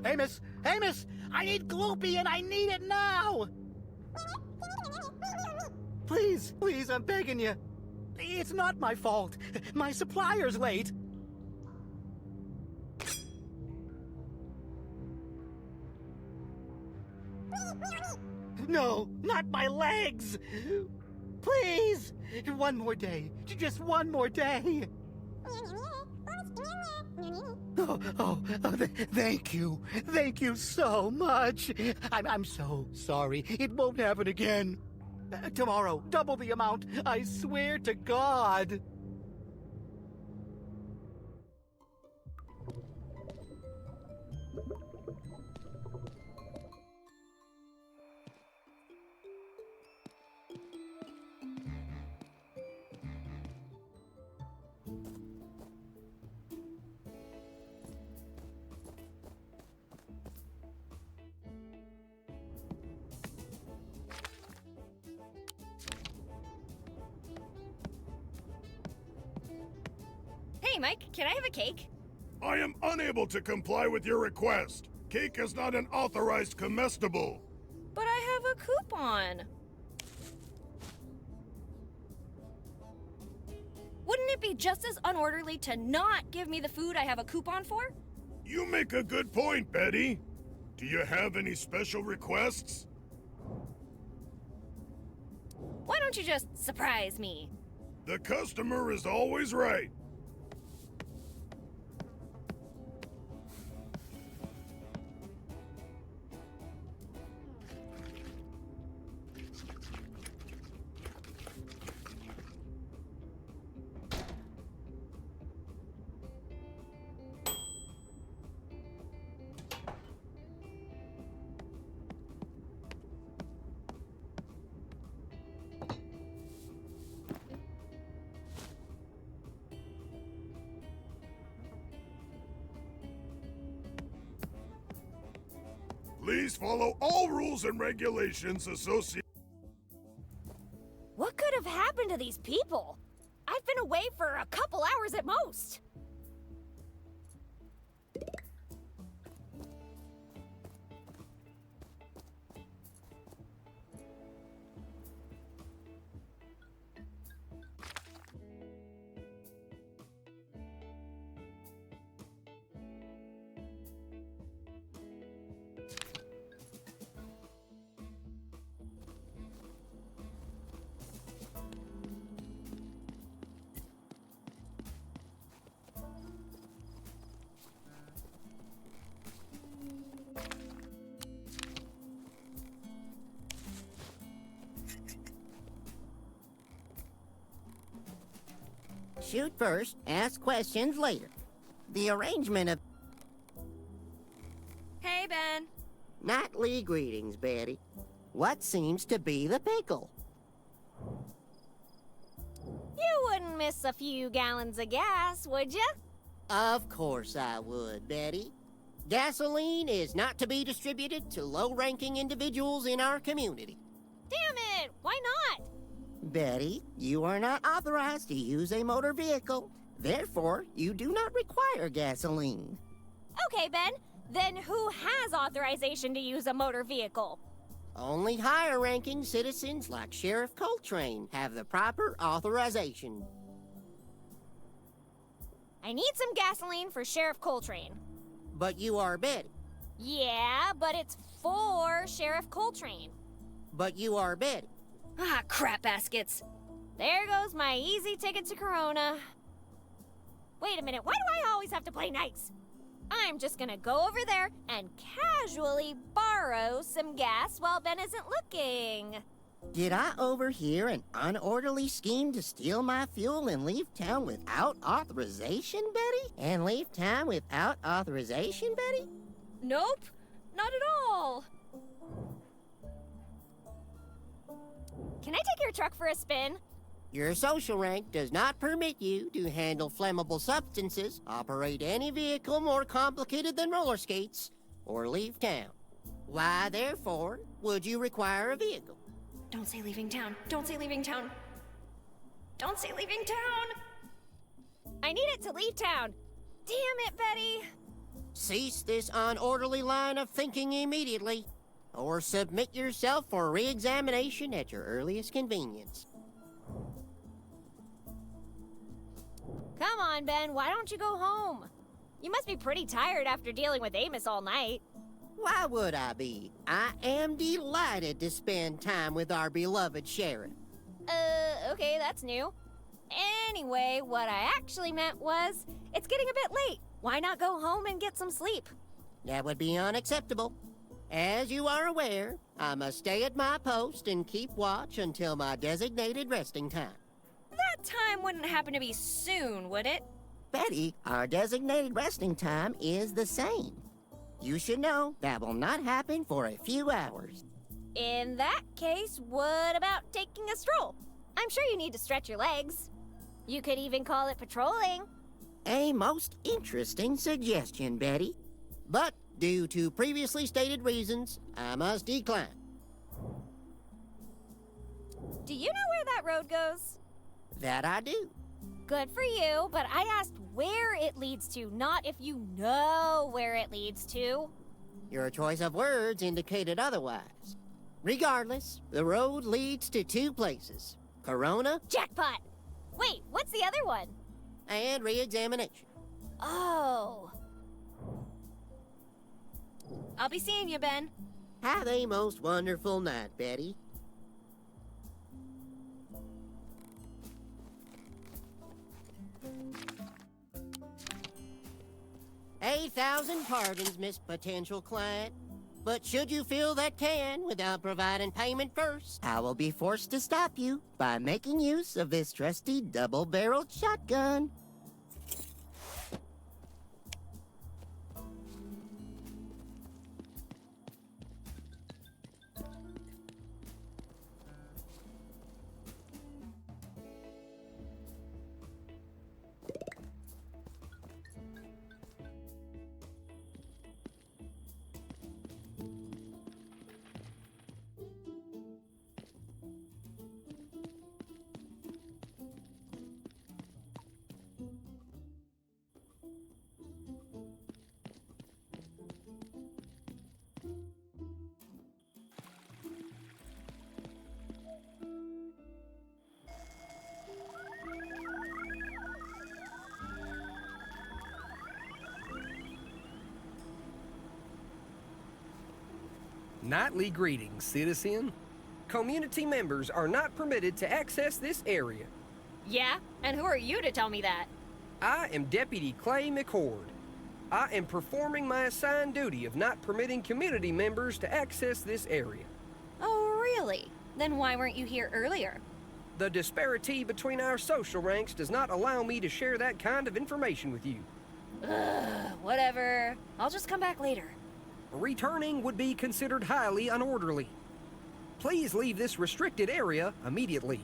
Amos! Amos! I need Gloopy and I need it now! Please, please, I'm begging you. It's not my fault. My supplier's late. No, not my legs! Please! One more day. Just one more day. Thank you. Thank you so much. I'm so sorry. It won't happen again. Tomorrow, double the amount. I swear to God. Hey, Mike, can I have a cake? I am unable to comply with your request. Cake is not an authorized comestible. But I have a coupon. Wouldn't it be just as unorderly to not give me the food I have a coupon for? You make a good point, Betty. Do you have any special requests? Why don't you just surprise me? The customer is always right. Please follow all rules and regulations associated. What could have happened to these people? I've been away for a couple hours at most. Shoot first, ask questions later. The arrangement of... Hey, Ben. Nightly greetings, Betty. What seems to be the pickle? You wouldn't miss a few gallons of gas, would ya? Of course I would, Betty. Gasoline is not to be distributed to low-ranking individuals in our community. Damn it! Why not? Betty, you are not authorized to use a motor vehicle. Therefore, you do not require gasoline. Okay, Ben. Then who has authorization to use a motor vehicle? Only higher-ranking citizens like Sheriff Coltrane have the proper authorization. I need some gasoline for Sheriff Coltrane. But you are Betty. Yeah, but it's for Sheriff Coltrane. But you are Betty. Ah, crap baskets. There goes my easy ticket to Corona. Wait a minute, why do I always have to play nice? I'm just gonna go over there and casually borrow some gas while Ben isn't looking. Did I overhear an unorderly scheme to steal my fuel and leave town without authorization, Betty? And leave town without authorization, Betty? Nope, not at all. Can I take your truck for a spin? Your social rank does not permit you to handle flammable substances, operate any vehicle more complicated than roller skates, or leave town. Why, therefore, would you require a vehicle? Don't say leaving town. Don't say leaving town. Don't say leaving town! I need it to leave town. Damn it, Betty! Cease this unorderly line of thinking immediately, or submit yourself for re-examination at your earliest convenience. Come on, Ben, why don't you go home? You must be pretty tired after dealing with Amos all night. Why would I be? I am delighted to spend time with our beloved sheriff. Okay, that's new. Anyway, what I actually meant was, it's getting a bit late. Why not go home and get some sleep? That would be unacceptable. As you are aware, I must stay at my post and keep watch until my designated resting time. That time wouldn't happen to be soon, would it? Betty, our designated resting time is the same. You should know that will not happen for a few hours. In that case, what about taking a stroll? I'm sure you need to stretch your legs. You could even call it patrolling. A most interesting suggestion, Betty. But due to previously stated reasons, I must decline. Do you know where that road goes? That I do. Good for you, but I asked where it leads to, not if you know where it leads to. Your choice of words indicated otherwise. Regardless, the road leads to two places. Corona Jackpot! Wait, what's the other one? and re-examination. Oh. I'll be seeing you, Ben. Have a most wonderful night, Betty. A thousand pardons, Miss Potential Client. But should you feel that can without providing payment first, I will be forced to stop you by making use of this trusty double-barreled shotgun. Nightly greetings, citizen. Community members are not permitted to access this area. Yeah? And who are you to tell me that? I am Deputy Clay McCord. I am performing my assigned duty of not permitting community members to access this area. Oh, really? Then why weren't you here earlier? The disparity between our social ranks does not allow me to share that kind of information with you. Ugh, whatever. I'll just come back later. Returning would be considered highly unorderly. Please leave this restricted area immediately.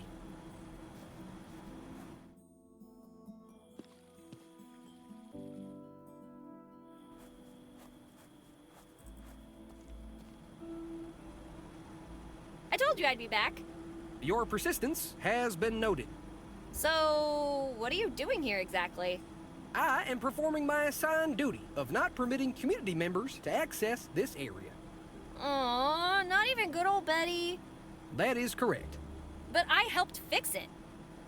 you I'd be back. Your persistence has been noted. So, what are you doing here exactly? I am performing my assigned duty of not permitting community members to access this area. Aw, not even good old Betty. That is correct. But I helped fix it.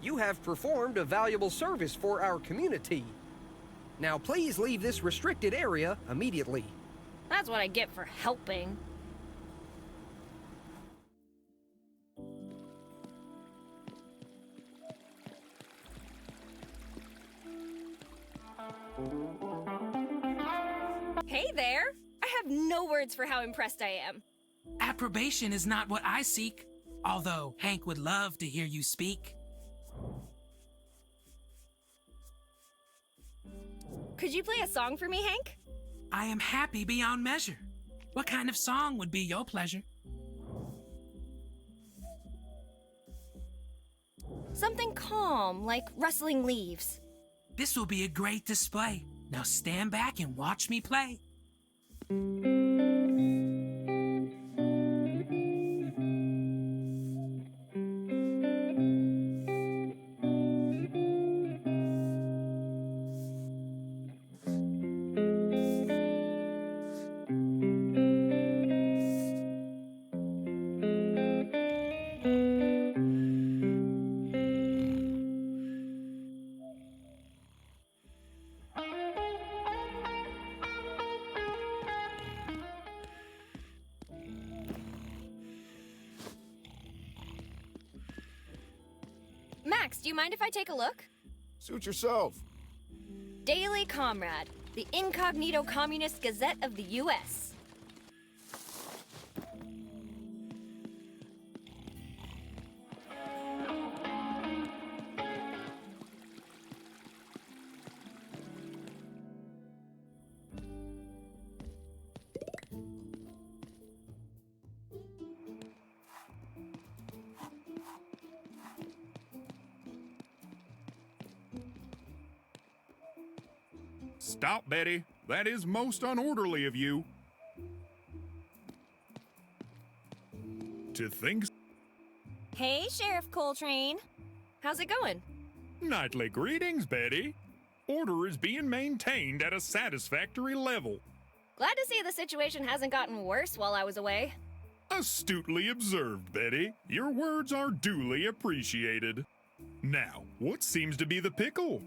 You have performed a valuable service for our community. Now please leave this restricted area immediately. That's what I get for helping. Hey there! I have no words for how impressed I am. Approbation is not what I seek, although Hank would love to hear you speak. Could you play a song for me, Hank? I am happy beyond measure. What kind of song would be your pleasure? Something calm, like rustling leaves. This will be a great display. Now stand back and watch me play. Max, do you mind if I take a look? Suit yourself. Daily Comrade, the incognito communist gazette of the U.S. Stop, Betty. That is most unorderly of you. To think... Hey, Sheriff Coltrane. How's it going? Nightly greetings, Betty. Order is being maintained at a satisfactory level. Glad to see the situation hasn't gotten worse while I was away. Astutely observed, Betty. Your words are duly appreciated. Now, what seems to be the pickle?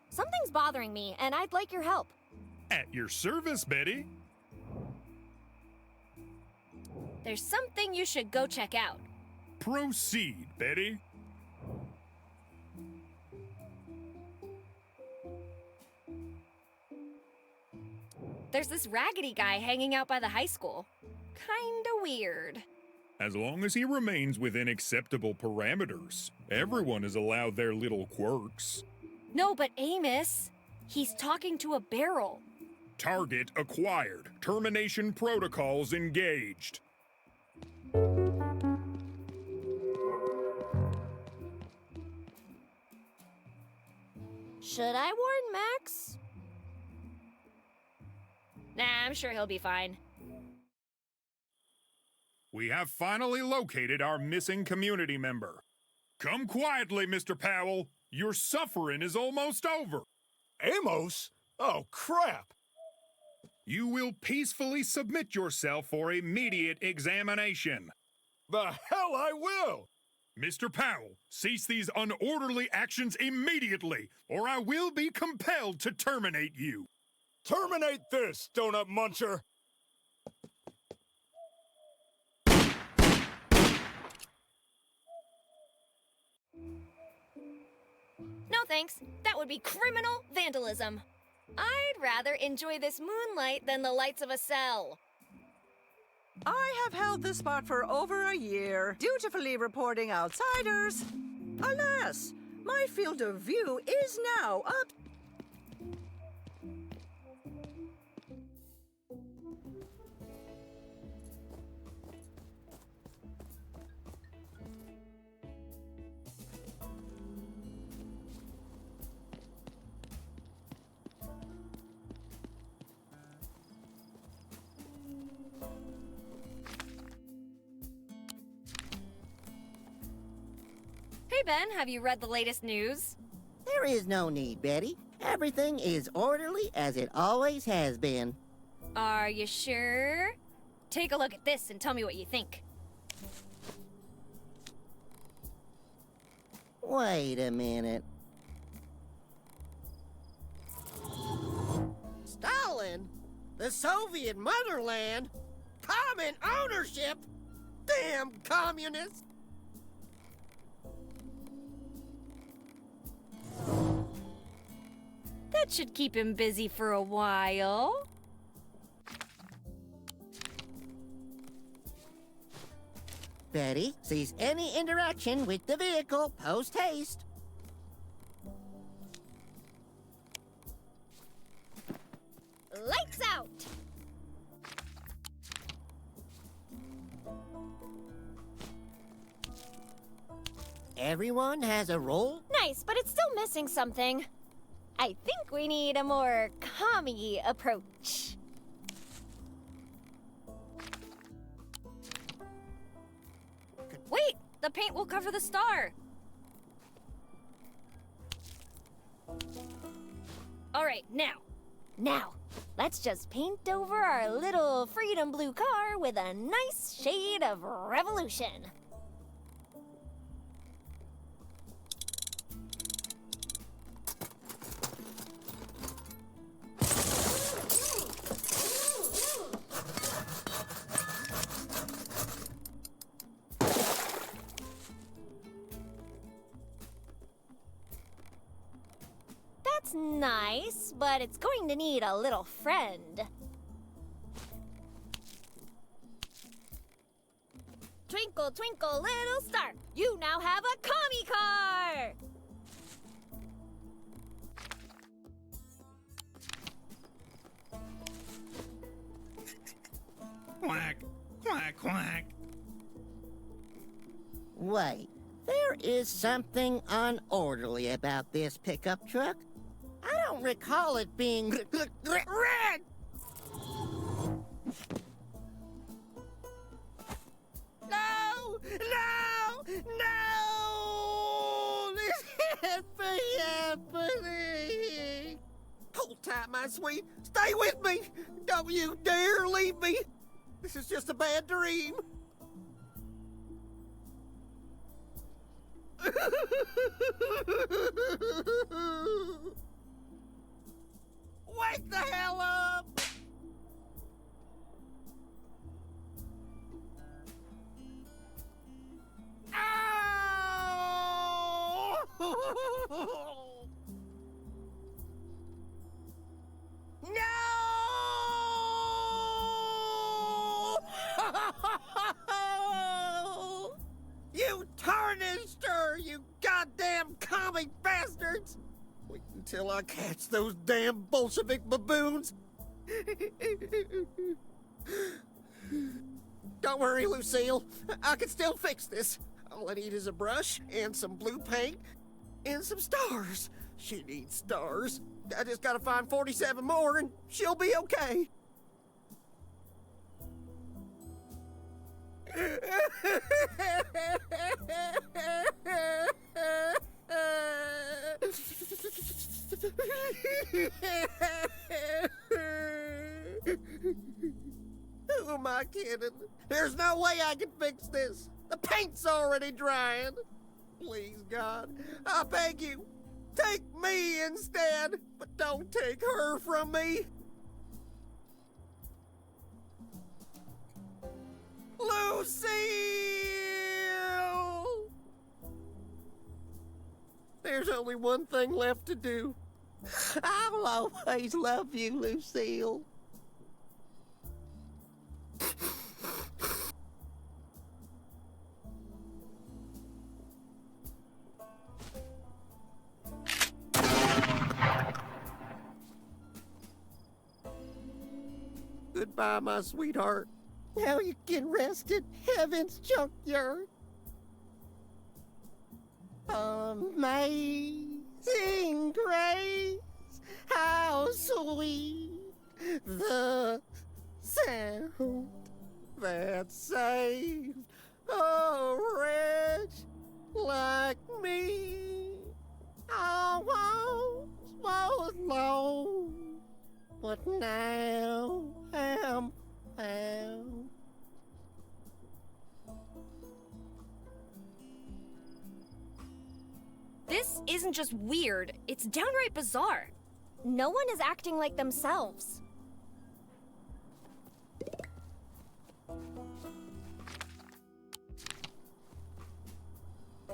Something's bothering me, and I'd like your help. At your service, Betty. There's something you should go check out. Proceed, Betty. There's this raggedy guy hanging out by the high school. Kinda weird. As long as he remains within acceptable parameters, everyone is allowed their little quirks. No, but Amos, he's talking to a barrel. Target acquired. Termination protocols engaged. Should I warn Max? Nah, I'm sure he'll be fine. We have finally located our missing community member. Come quietly, Mr. Powell. Your suffering is almost over. Amos? Oh, crap! You will peacefully submit yourself for immediate examination. The hell I will! Mr. Powell, cease these unorderly actions immediately, or I will be compelled to terminate you. Terminate this, donut muncher! No thanks, that would be criminal vandalism. I'd rather enjoy this moonlight than the lights of a cell. I have held this spot for over a year, dutifully reporting outsiders. Alas, my field of view is now up. Hey, Ben, have you read the latest news? There is no need, Betty. Everything is orderly as it always has been. Are you sure? Take a look at this and tell me what you think. Wait a minute. Stalin? The Soviet motherland? Common ownership? Damn communists! That should keep him busy for a while. Betty sees any interaction with the vehicle post haste. Lights out! Everyone has a role? Nice, but it's still missing something. I think we need a more commie approach. Wait! The paint will cover the star! Alright, Now, let's just paint over our little freedom blue car with a nice shade of revolution. That's nice, but it's going to need a little friend. Twinkle, twinkle, little star, you now have a commie car! Quack, quack, quack. Wait, there is something unorderly about this pickup truck. I don't recall it being red! No! No! No! This can't be happening! Hold tight, my sweet. Stay with me! Don't you dare leave me! This is just a bad dream. Wake the hell up! Ow! No! You tarnished her, you goddamn comic bastards! Wait until I catch those damn Bolshevik baboons! Don't worry, Lucille. I can still fix this. All I need is a brush and some blue paint and some stars. She needs stars. I just gotta find 47 more and she'll be okay. Who am I kidding? There's no way I can fix this. The paint's already drying. Please, God, I beg you, take me instead, but don't take her from me. Lucille! There's only one thing left to do. I'll always love you, Lucille. Goodbye, my sweetheart. Now you can rest in heaven's junkyard. Amazing grace, how sweet the sound that saved a wretch like like me. I was lost, but now am found. This isn't just weird, it's downright bizarre. No one is acting like themselves.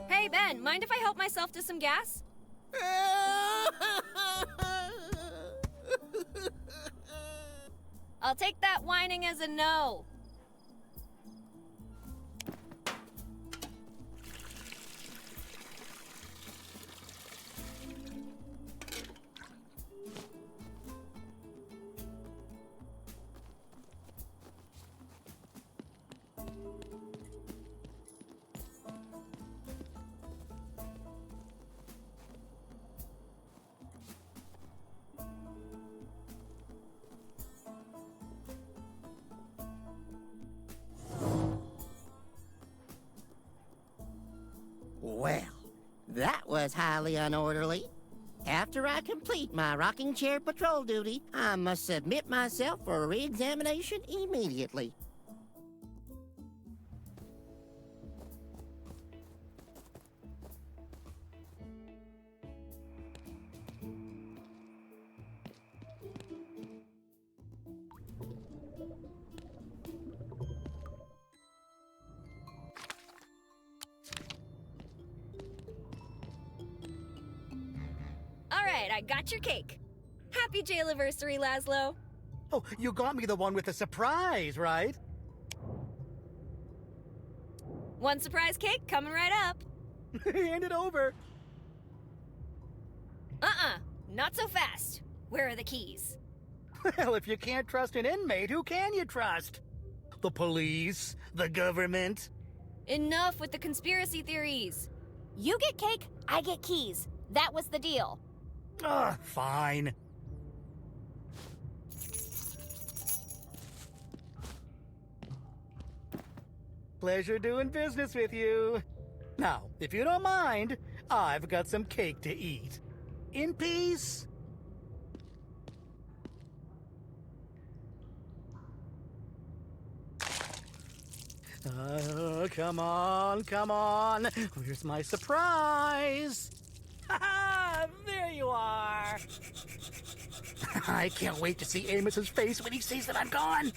Hey, Ben, mind if I help myself to some gas? I'll take that whining as a no. Well, that was highly unorderly. After I complete my rocking chair patrol duty, I must submit myself for a re-examination immediately. Alright, I got your cake. Happy jail-anniversary, Laszlo. Oh, you got me the one with the surprise, right? One surprise cake coming right up. Hand it over. Not so fast. Where are the keys? Well, if you can't trust an inmate, who can you trust? The police? The government? Enough with the conspiracy theories. You get cake, I get keys. That was the deal. Fine. Pleasure doing business with you. Now, if you don't mind, I've got some cake to eat. In peace. Come on, come on. Where's my surprise? Ha-ha! There you are! I can't wait to see Amos's face when he sees that I'm gone!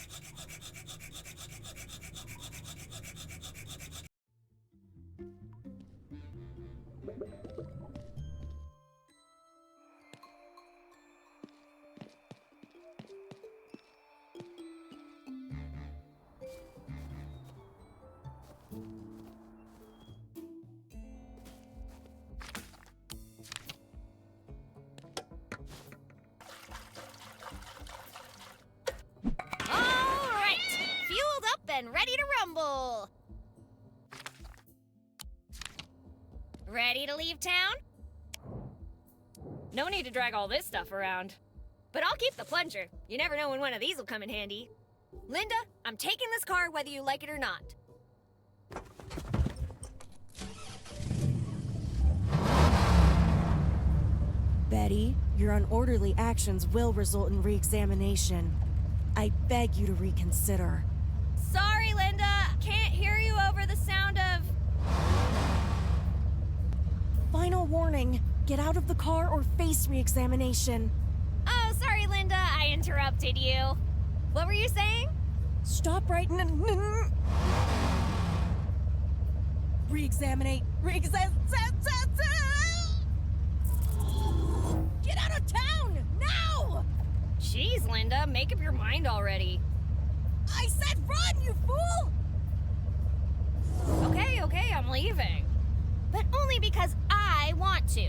And ready to rumble. Ready to leave town? No need to drag all this stuff around. But I'll keep the plunger. You never know when one of these will come in handy. Linda, I'm taking this car whether you like it or not. Betty, your unorderly actions will result in re-examination. I beg you to reconsider. Sorry, Linda. Can't hear you over the sound of... Final warning. Get out of the car or face re-examination. Oh, sorry, Linda. I interrupted you. What were you saying? Stop right now. Re-examinate. Get out of town! Now! Jeez, Linda. Make up your mind already. I said run, you fool! Okay, I'm leaving. But only because I want to.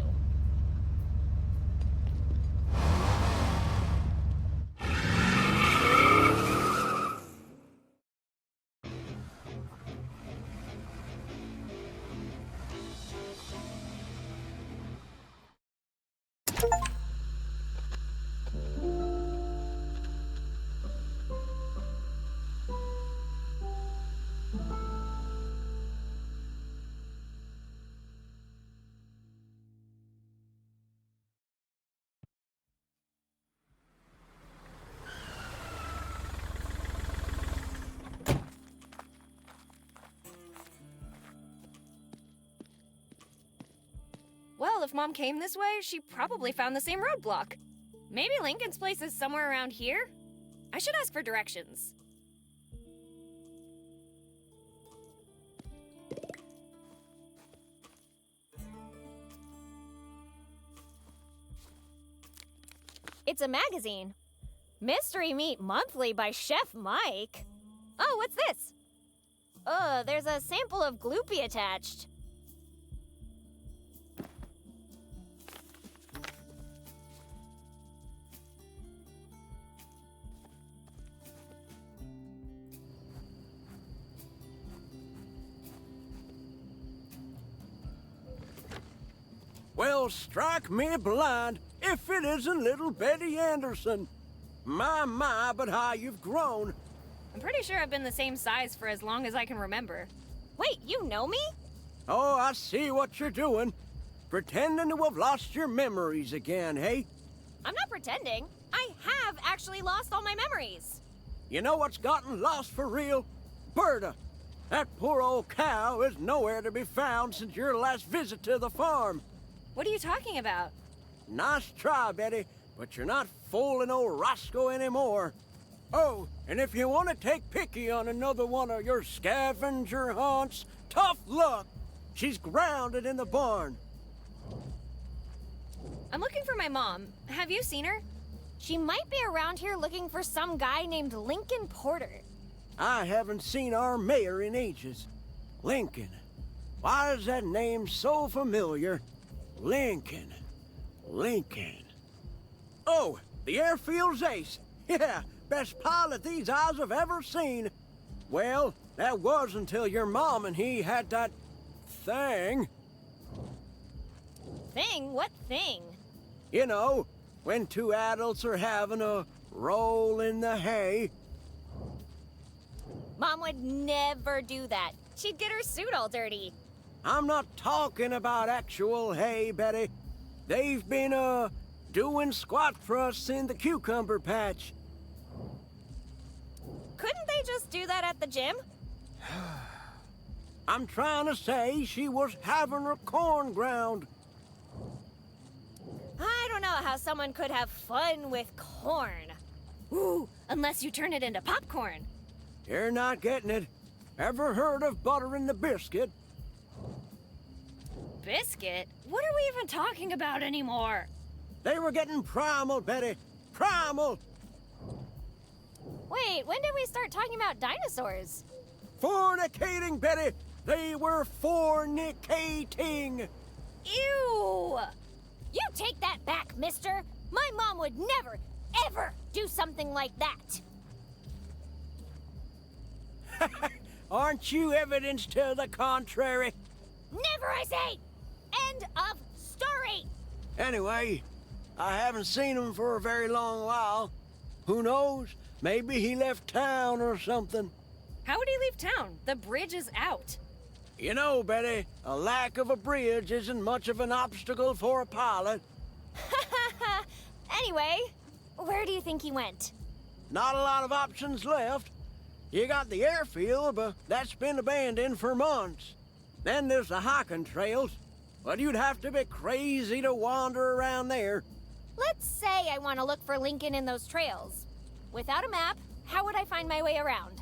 Well, if Mom came this way, she probably found the same roadblock. Maybe Lincoln's place is somewhere around here? I should ask for directions. It's a magazine. Mystery Meat Monthly by Chef Mike. Oh, what's this? There's a sample of gloopy attached. Well, strike me blind if it isn't little Betty Anderson. My, but how you've grown. I'm pretty sure I've been the same size for as long as I can remember. Wait, you know me? Oh, I see what you're doing. Pretending to have lost your memories again, hey? I'm not pretending. I have actually lost all my memories. You know what's gotten lost for real? Berta. That poor old cow is nowhere to be found since your last visit to the farm. What are you talking about? Nice try, Betty, but you're not fooling old Roscoe anymore. Oh, and if you want to take Picky on another one of your scavenger hunts, tough luck. She's grounded in the barn. I'm looking for my mom. Have you seen her? She might be around here looking for some guy named Lincoln Porter. I haven't seen our mayor in ages. Lincoln. Why is that name so familiar? Lincoln. Oh, the airfield's ace. Yeah, best pilot these eyes have ever seen. Well, that was until your mom and he had that thing. Thing? What thing? You know, when two adults are having a roll in the hay. Mom would never do that. She'd get her suit all dirty. I'm not talking about actual hay, Betty. They've been, doing squat thrusts in the cucumber patch. Couldn't they just do that at the gym? I'm trying to say she was having her corn ground. I don't know how someone could have fun with corn. Ooh, unless you turn it into popcorn. You're not getting it. Ever heard of buttering the biscuit? Biscuit? What are we even talking about anymore? They were getting primal, Betty. Primal! Wait, when did we start talking about dinosaurs? Fornicating, Betty! They were fornicating! Ew! You take that back, mister! My mom would never, ever do something like that! Aren't you evidence to the contrary? Never, I say! End of story! Anyway, I haven't seen him for a very long while. Who knows? Maybe he left town or something. How would he leave town? The bridge is out. You know, Betty, a lack of a bridge isn't much of an obstacle for a pilot. Anyway, where do you think he went? Not a lot of options left. You got the airfield, but that's been abandoned for months. Then there's the hiking trails, but you'd have to be crazy to wander around there. Let's say I want to look for Lincoln in those trails. Without a map, how would I find my way around?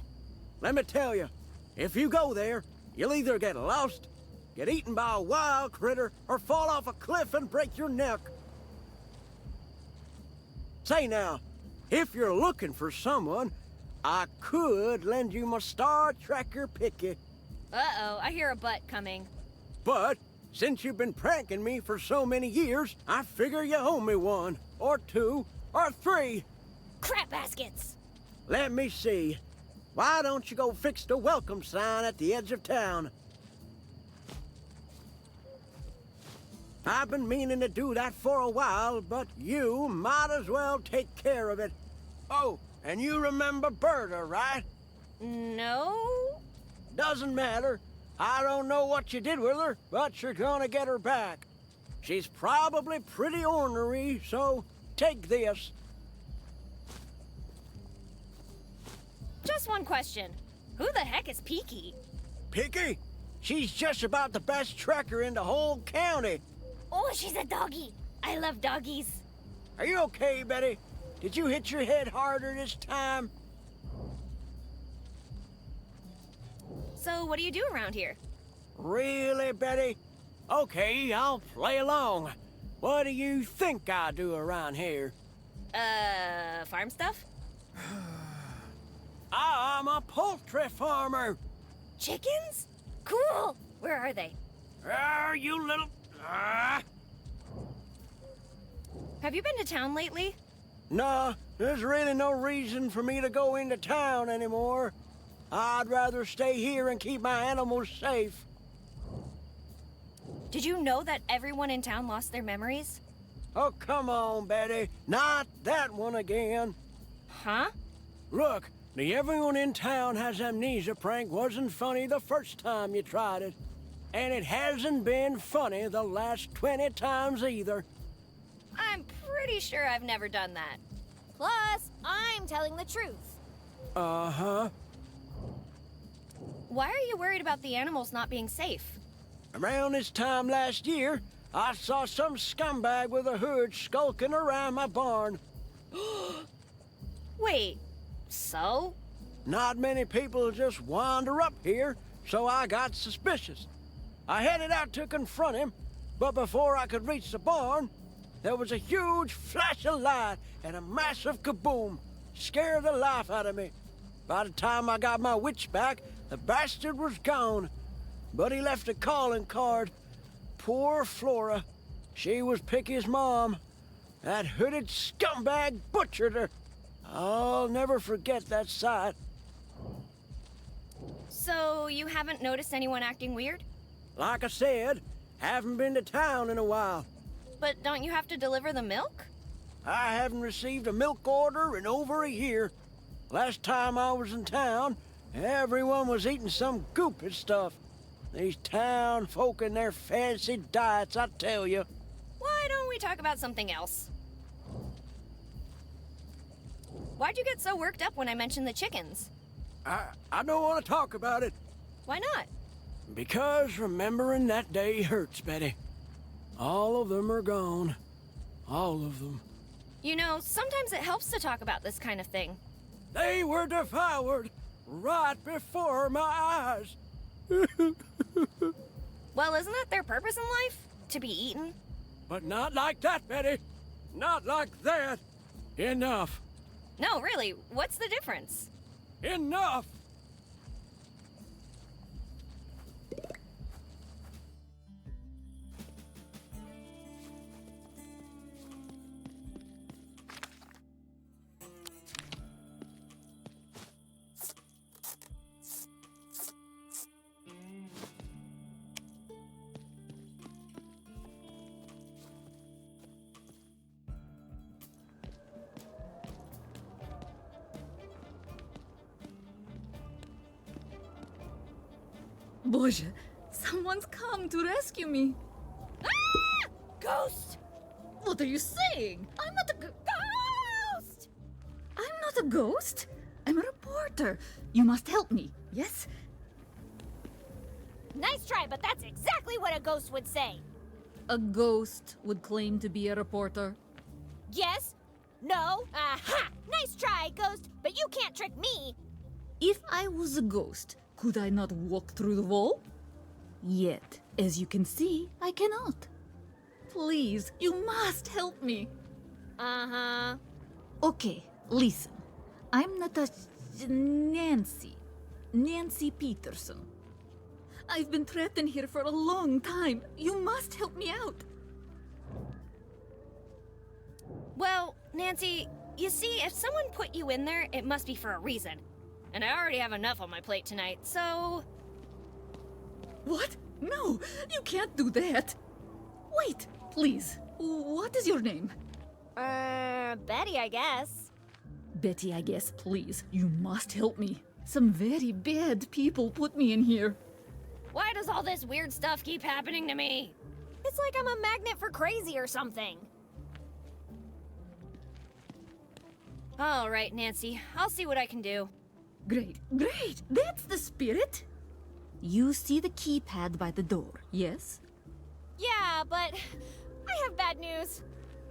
Let me tell you, if you go there, you'll either get lost, get eaten by a wild critter, or fall off a cliff and break your neck. Say now, if you're looking for someone, I could lend you my Star Trekker Picky. Uh-oh, I hear a butt coming. But since you've been pranking me for so many years, I figure you owe me one, or two, or three. Crap baskets! Let me see. Why don't you go fix the welcome sign at the edge of town? I've been meaning to do that for a while, but you might as well take care of it. Oh, and you remember Berta, right? No. Doesn't matter. I don't know what you did with her, but you're gonna get her back. She's probably pretty ornery, so take this. Just one question. Who the heck is Peaky? Picky? She's just about the best trekker in the whole county. Oh, she's a doggy. I love doggies. Are you okay, Betty? Did you hit your head harder this time? So, what do you do around here? Really, Betty? Okay, I'll play along. What do you think I do around here? Farm stuff? I'm a poultry farmer. Chickens? Cool. Where are they? You little... Have you been to town lately? No, there's really no reason for me to go into town anymore. I'd rather stay here and keep my animals safe. Did you know that everyone in town lost their memories? Oh, come on, Betty. Not that one again. Huh? Look, the everyone in town has amnesia prank wasn't funny the first time you tried it. And it hasn't been funny the last 20 times either. I'm pretty sure I've never done that. Plus, I'm telling the truth. Uh-huh. Why are you worried about the animals not being safe? Around this time last year, I saw some scumbag with a hood skulking around my barn. Wait, so? Not many people just wander up here, so I got suspicious. I headed out to confront him, but before I could reach the barn, there was a huge flash of light and a massive kaboom. Scared the life out of me. By the time I got my wits back, the bastard was gone. But he left a calling card. Poor Flora. She was Picky's mom. That hooded scumbag butchered her. I'll never forget that sight. So, you haven't noticed anyone acting weird? Like I said, haven't been to town in a while. But don't you have to deliver the milk? I haven't received a milk order in over a year. Last time I was in town, everyone was eating some goopy stuff. These town folk and their fancy diets, I tell you. Why don't we talk about something else? Why'd you get so worked up when I mentioned the chickens? I don't want to talk about it. Why not? Because remembering that day hurts, Betty. All of them are gone. All of them. You know, sometimes it helps to talk about this kind of thing. They were devoured right before my eyes. Well, isn't that their purpose in life? To be eaten? But not like that, Betty. Not like that. Enough. No, really, what's the difference? Enough! Боже, someone's come to rescue me. Ah! Ghost! What are you saying? I'm not a ghost! I'm not a ghost. I'm a reporter. You must help me, yes? Nice try, but that's exactly what a ghost would say. A ghost would claim to be a reporter. Yes? No? Aha! Nice try, ghost, but you can't trick me. If I was a ghost, could I not walk through the wall? Yet, as you can see, I cannot. Please, you must help me. Uh-huh. Okay, listen. I'm not a Nancy Peterson. I've been trapped in here for a long time. You must help me out. Well, Nancy, you see, if someone put you in there, it must be for a reason. And I already have enough on my plate tonight, so... What? No, you can't do that. Wait, please. What is your name? Betty, I guess. Betty, I guess, please. You must help me. Some very bad people put me in here. Why does all this weird stuff keep happening to me? It's like I'm a magnet for crazy or something. All right, Nancy. I'll see what I can do. Great, great! That's the spirit! You see the keypad by the door, yes? Yeah, but I have bad news.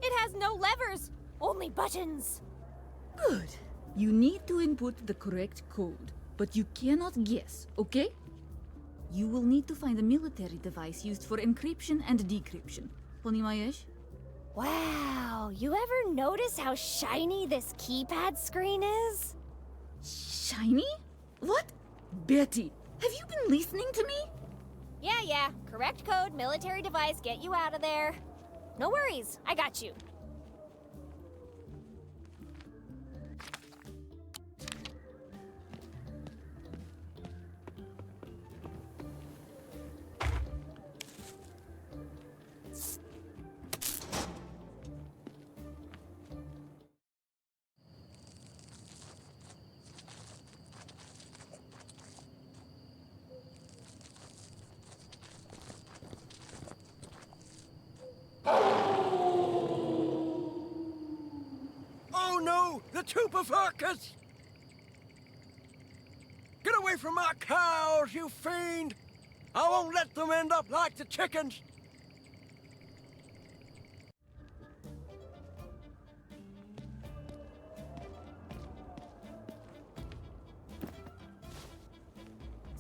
It has no levers, only buttons. Good. You need to input the correct code, but you cannot guess, okay? You will need to find a military device used for encryption and decryption. Ponimayesh? Wow, you ever notice how shiny this keypad screen is? Shiny? What? Betty, have you been listening to me? Yeah. Correct code, military device, get you out of there. No worries, I got you. Oh no! The Tupafuckus! Get away from my cows, you fiend! I won't let them end up like the chickens!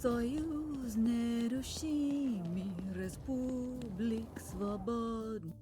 Soyuz Nerushimi Respublik Svobodny.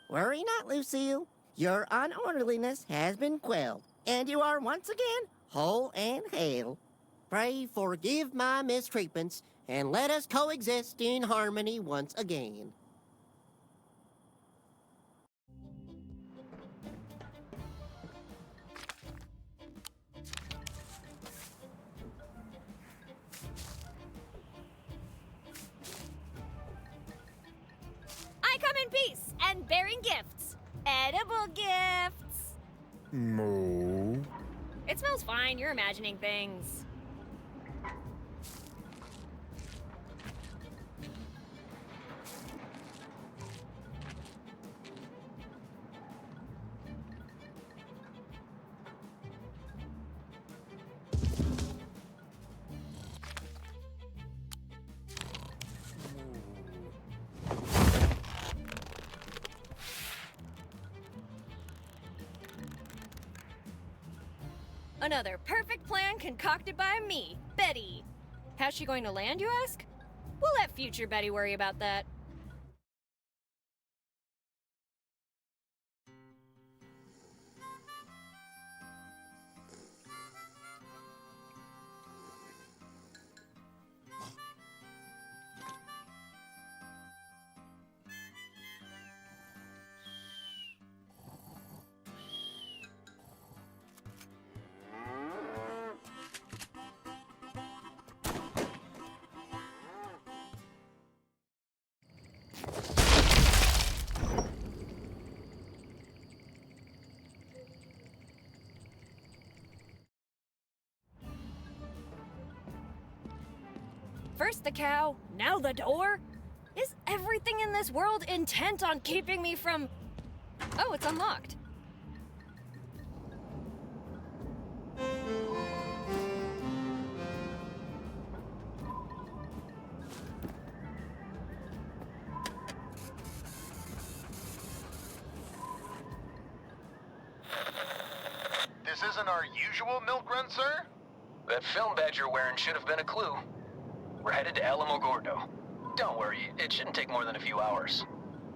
Worry not, Lucille. Your unorderliness has been quelled, and you are once again whole and hale. Pray forgive my mistreatments, and let us coexist in harmony once again. I come in peace and bearing gifts. Edible gifts. Moo. It smells fine. You're imagining things. Another perfect plan concocted by me, Betty. How's she going to land, you ask? We'll let future Betty worry about that. First the cow, now the door? Is everything in this world intent on keeping me from... Oh, it's unlocked. This isn't our usual milk run, sir? That film badge you're wearing should have been a clue. We're headed to Alamogordo. Don't worry, it shouldn't take more than a few hours.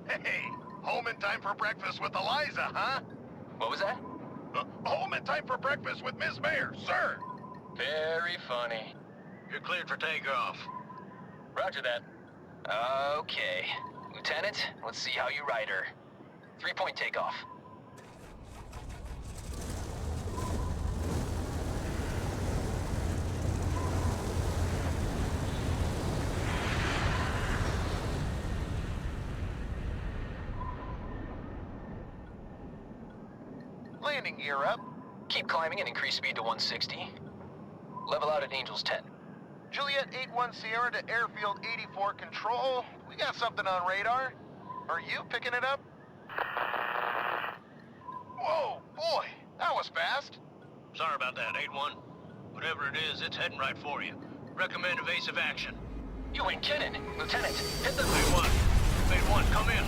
Hey, home in time for breakfast with Eliza, huh? What was that? Home in time for breakfast with Miss Mayor, sir! Very funny. You're cleared for takeoff. Roger that. Okay. Lieutenant, let's see how you ride her. 3-point takeoff. Landing gear up. Keep climbing and increase speed to 160. Level out at Angels 10. Juliet 81 Sierra to Airfield 84 Control. We got something on radar. Are you picking it up? Whoa, boy, that was fast. Sorry about that, 8-1. Whatever it is, it's heading right for you. Recommend evasive action. You ain't kidding. Lieutenant, hit the... 8-1. 8-1, come in.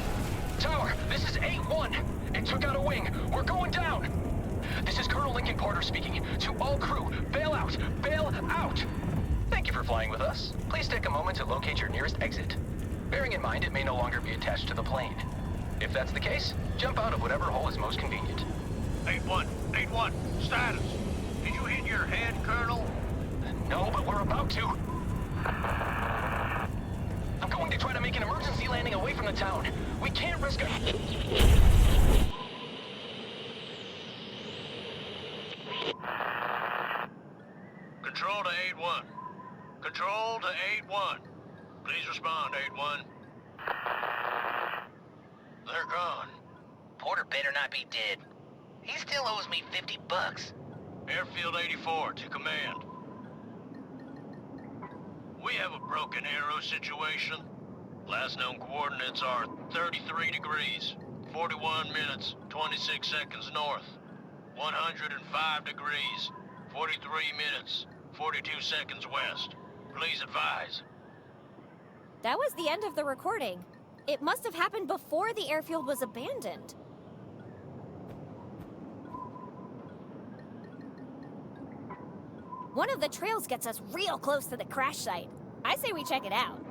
Tower, this is 8-1. It took out a wing. We're going down. This is Colonel Lincoln Porter speaking. To all crew, bail out! Bail out! Thank you for flying with us. Please take a moment to locate your nearest exit. Bearing in mind it may no longer be attached to the plane. If that's the case, jump out of whatever hole is most convenient. 8-1. 8-1. Status. Did you hit your head, Colonel? No, but we're about to. I'm going to try to make an emergency landing away from the town. We can't risk a... Control to 8-1. Control to 8-1. Please respond, 8-1. They're gone. Porter better not be dead. He still owes me $50. Airfield 84 to command. We have a broken arrow situation. Last known coordinates are 33 degrees, 41 minutes, 26 seconds north. 105 degrees, 43 minutes, 42 seconds west. Please advise. That was the end of the recording. It must have happened before the airfield was abandoned. One of the trails gets us real close to the crash site. I say we check it out.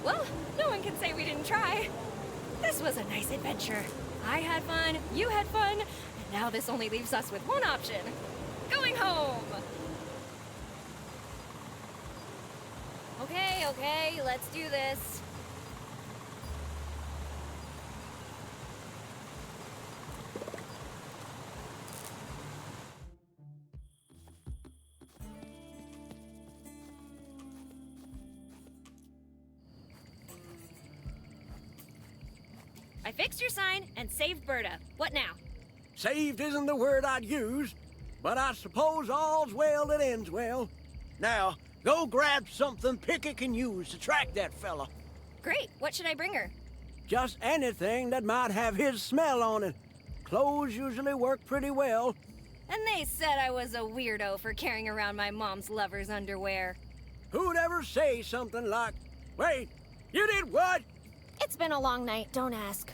Well, no one can say we didn't try. This was a nice adventure. I had fun, you had fun, and now this only leaves us with one option. Going home! Okay, let's do this. I fixed your sign and saved Berta. What now? Saved isn't the word I'd use, but I suppose all's well that ends well. Now, go grab something Picky can use to track that fella. Great. What should I bring her? Just anything that might have his smell on it. Clothes usually work pretty well. And they said I was a weirdo for carrying around my mom's lover's underwear. Who'd ever say something like, wait, you did what? It's been a long night, don't ask.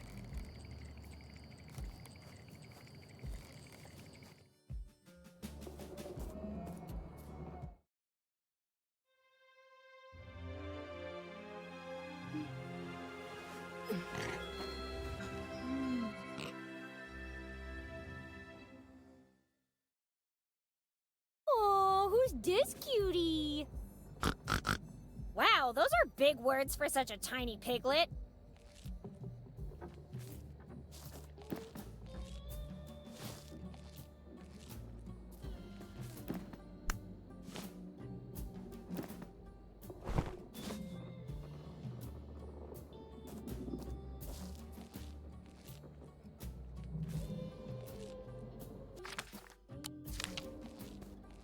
Oh, who's this cutie? Wow, those are big words for such a tiny piglet.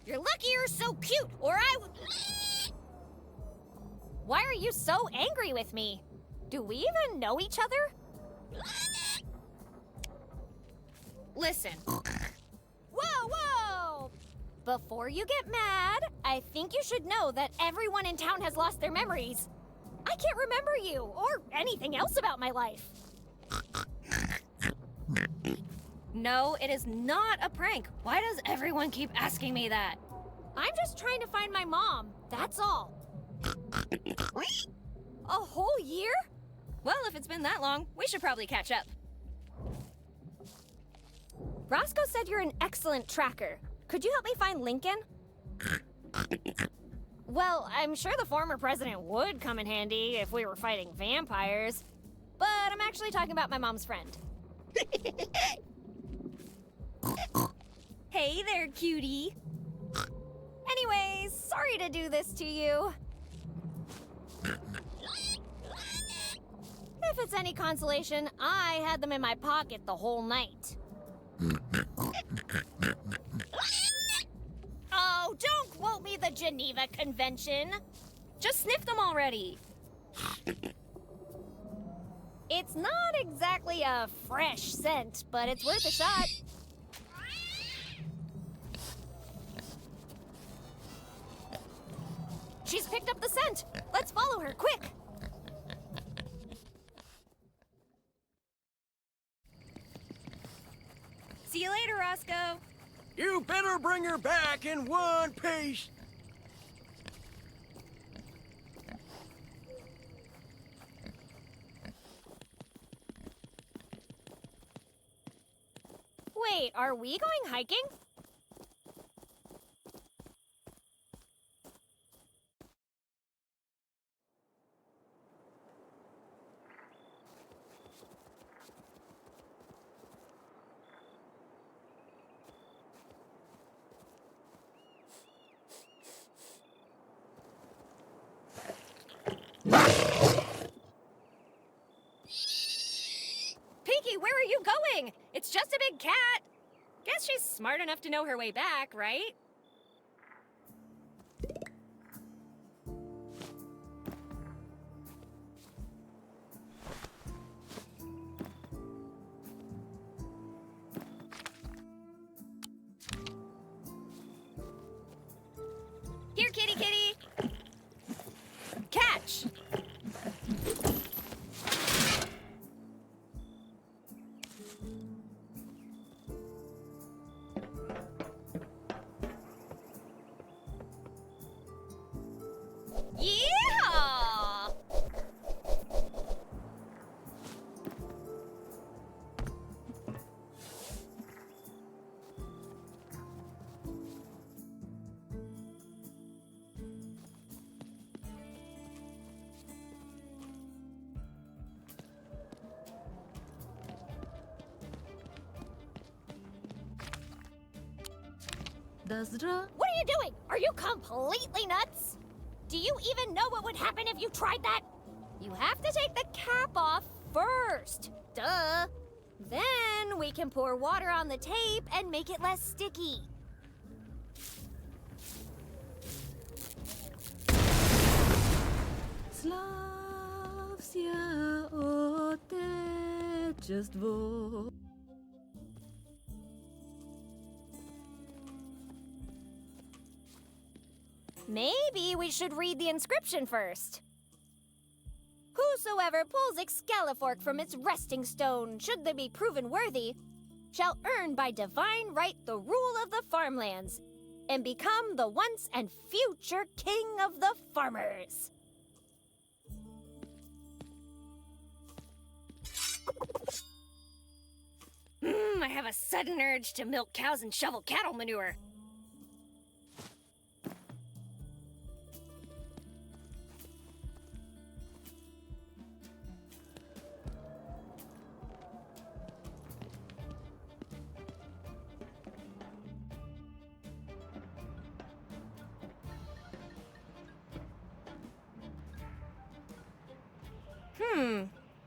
You're lucky you're so cute, or I would... Why are you so angry with me? Do we even know each other? Listen. Whoa, whoa! Before you get mad, I think you should know that everyone in town has lost their memories. I can't remember you or anything else about my life. No, it is not a prank. Why does everyone keep asking me that? I'm just trying to find my mom, that's all. A whole year? Well, if it's been that long, we should probably catch up. Roscoe said you're an excellent tracker. Could you help me find Lincoln? Well, I'm sure the former president would come in handy if we were fighting vampires. But I'm actually talking about my mom's friend. Hey there, cutie. Anyways, sorry to do this to you. If it's any consolation, I had them in my pocket the whole night. Oh, don't quote me the Geneva Convention. Just sniff them already. It's not exactly a fresh scent, but it's worth a shot. She's picked up the scent. Let's follow her, quick. See you later, Roscoe. You better bring her back in one piece. Wait, are we going hiking? Pinky, where are you going? It's just a big cat. Guess she's smart enough to know her way back, right? Here, kitty, kitty. Catch. Yeah! What are you doing? Are you completely nuts? Do you even know what would happen if you tried that? You have to take the cap off first. Duh. Then we can pour water on the tape and make it less sticky. Maybe we should read the inscription first. Whosoever pulls Excalifork from its resting stone, should they be proven worthy, shall earn by divine right the rule of the farmlands, and become the once and future king of the farmers. I have a sudden urge to milk cows and shovel cattle manure.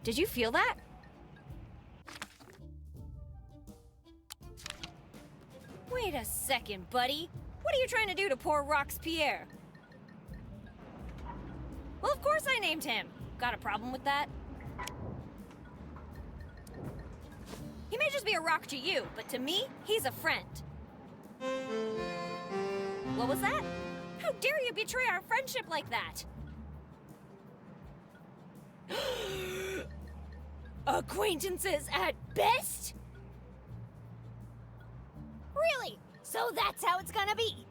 Did you feel that? Wait a second, buddy. What are you trying to do to poor Rox Pierre? Well, of course I named him. Got a problem with that? He may just be a rock to you, but to me, he's a friend. What was that? How dare you betray our friendship like that? Acquaintances at best? Really? So that's how it's gonna be?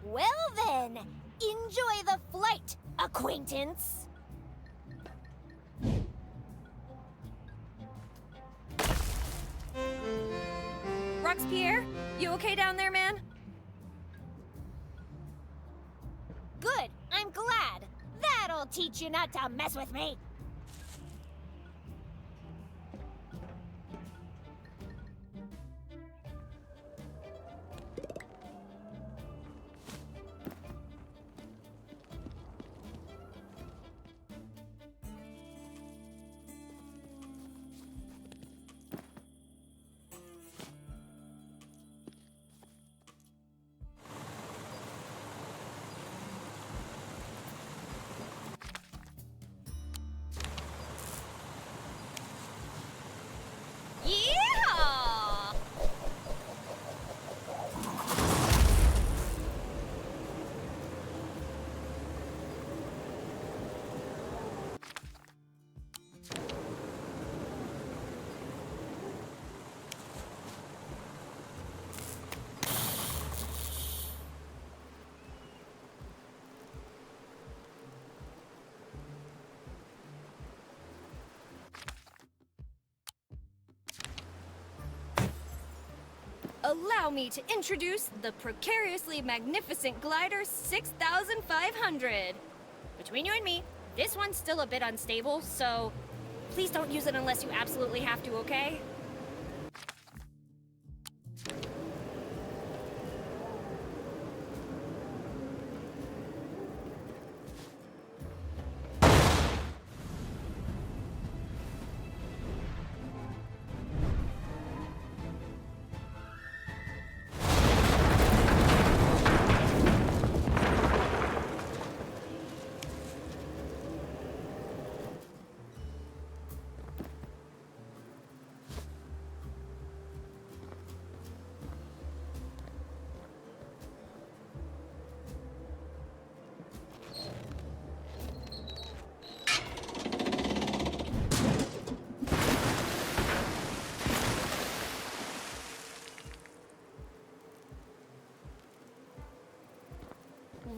Well then, enjoy the flight, acquaintance. Roxpierre, you okay down there, man? Good, I'm glad. That'll teach you not to mess with me. Yeah! Allow me to introduce the precariously magnificent glider 6500. Between you and me, this one's still a bit unstable, so please don't use it unless you absolutely have to, okay?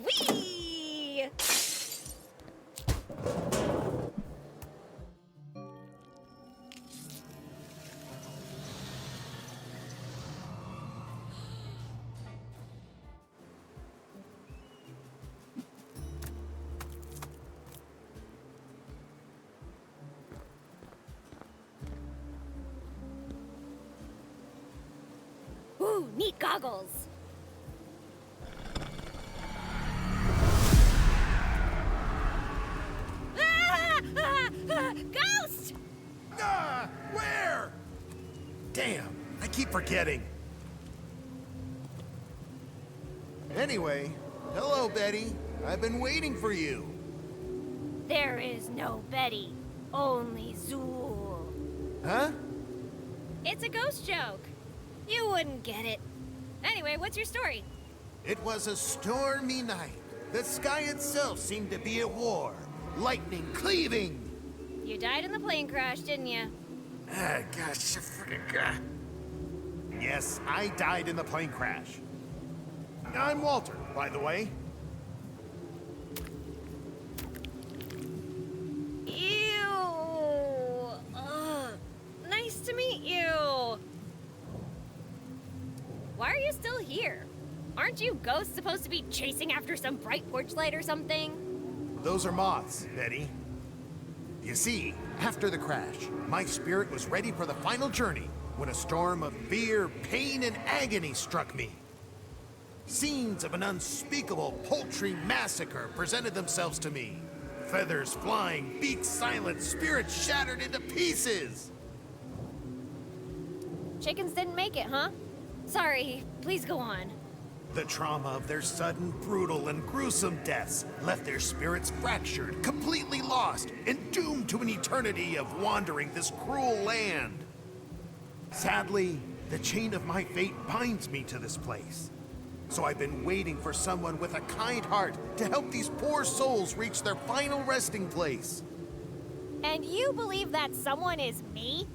Whee! Ooh, neat goggles. Ghost! Ah! Where? Damn, I keep forgetting. Anyway, hello, Betty. I've been waiting for you. There is no Betty, only Zool. Huh? It's a ghost joke. You wouldn't get it. Anyway, what's your story? It was a stormy night. The sky itself seemed to be at war. Lightning cleaving. You died in the plane crash, didn't you? Ah, gosh, yes, I died in the plane crash. I'm Walter, by the way. Ew. Ugh. Nice to meet you. Why are you still here? Aren't you ghosts supposed to be chasing after some bright porch light or something? Those are moths, Betty. You see, after the crash, my spirit was ready for the final journey when a storm of fear, pain, and agony struck me. Scenes of an unspeakable poultry massacre presented themselves to me. Feathers flying, beaks silent, spirits shattered into pieces. Chickens didn't make it, huh? Sorry, please go on. The trauma of their sudden, brutal, and gruesome deaths left their spirits fractured, completely lost, and doomed to an eternity of wandering this cruel land. Sadly, the chain of my fate binds me to this place. So I've been waiting for someone with a kind heart to help these poor souls reach their final resting place. And you believe that someone is me?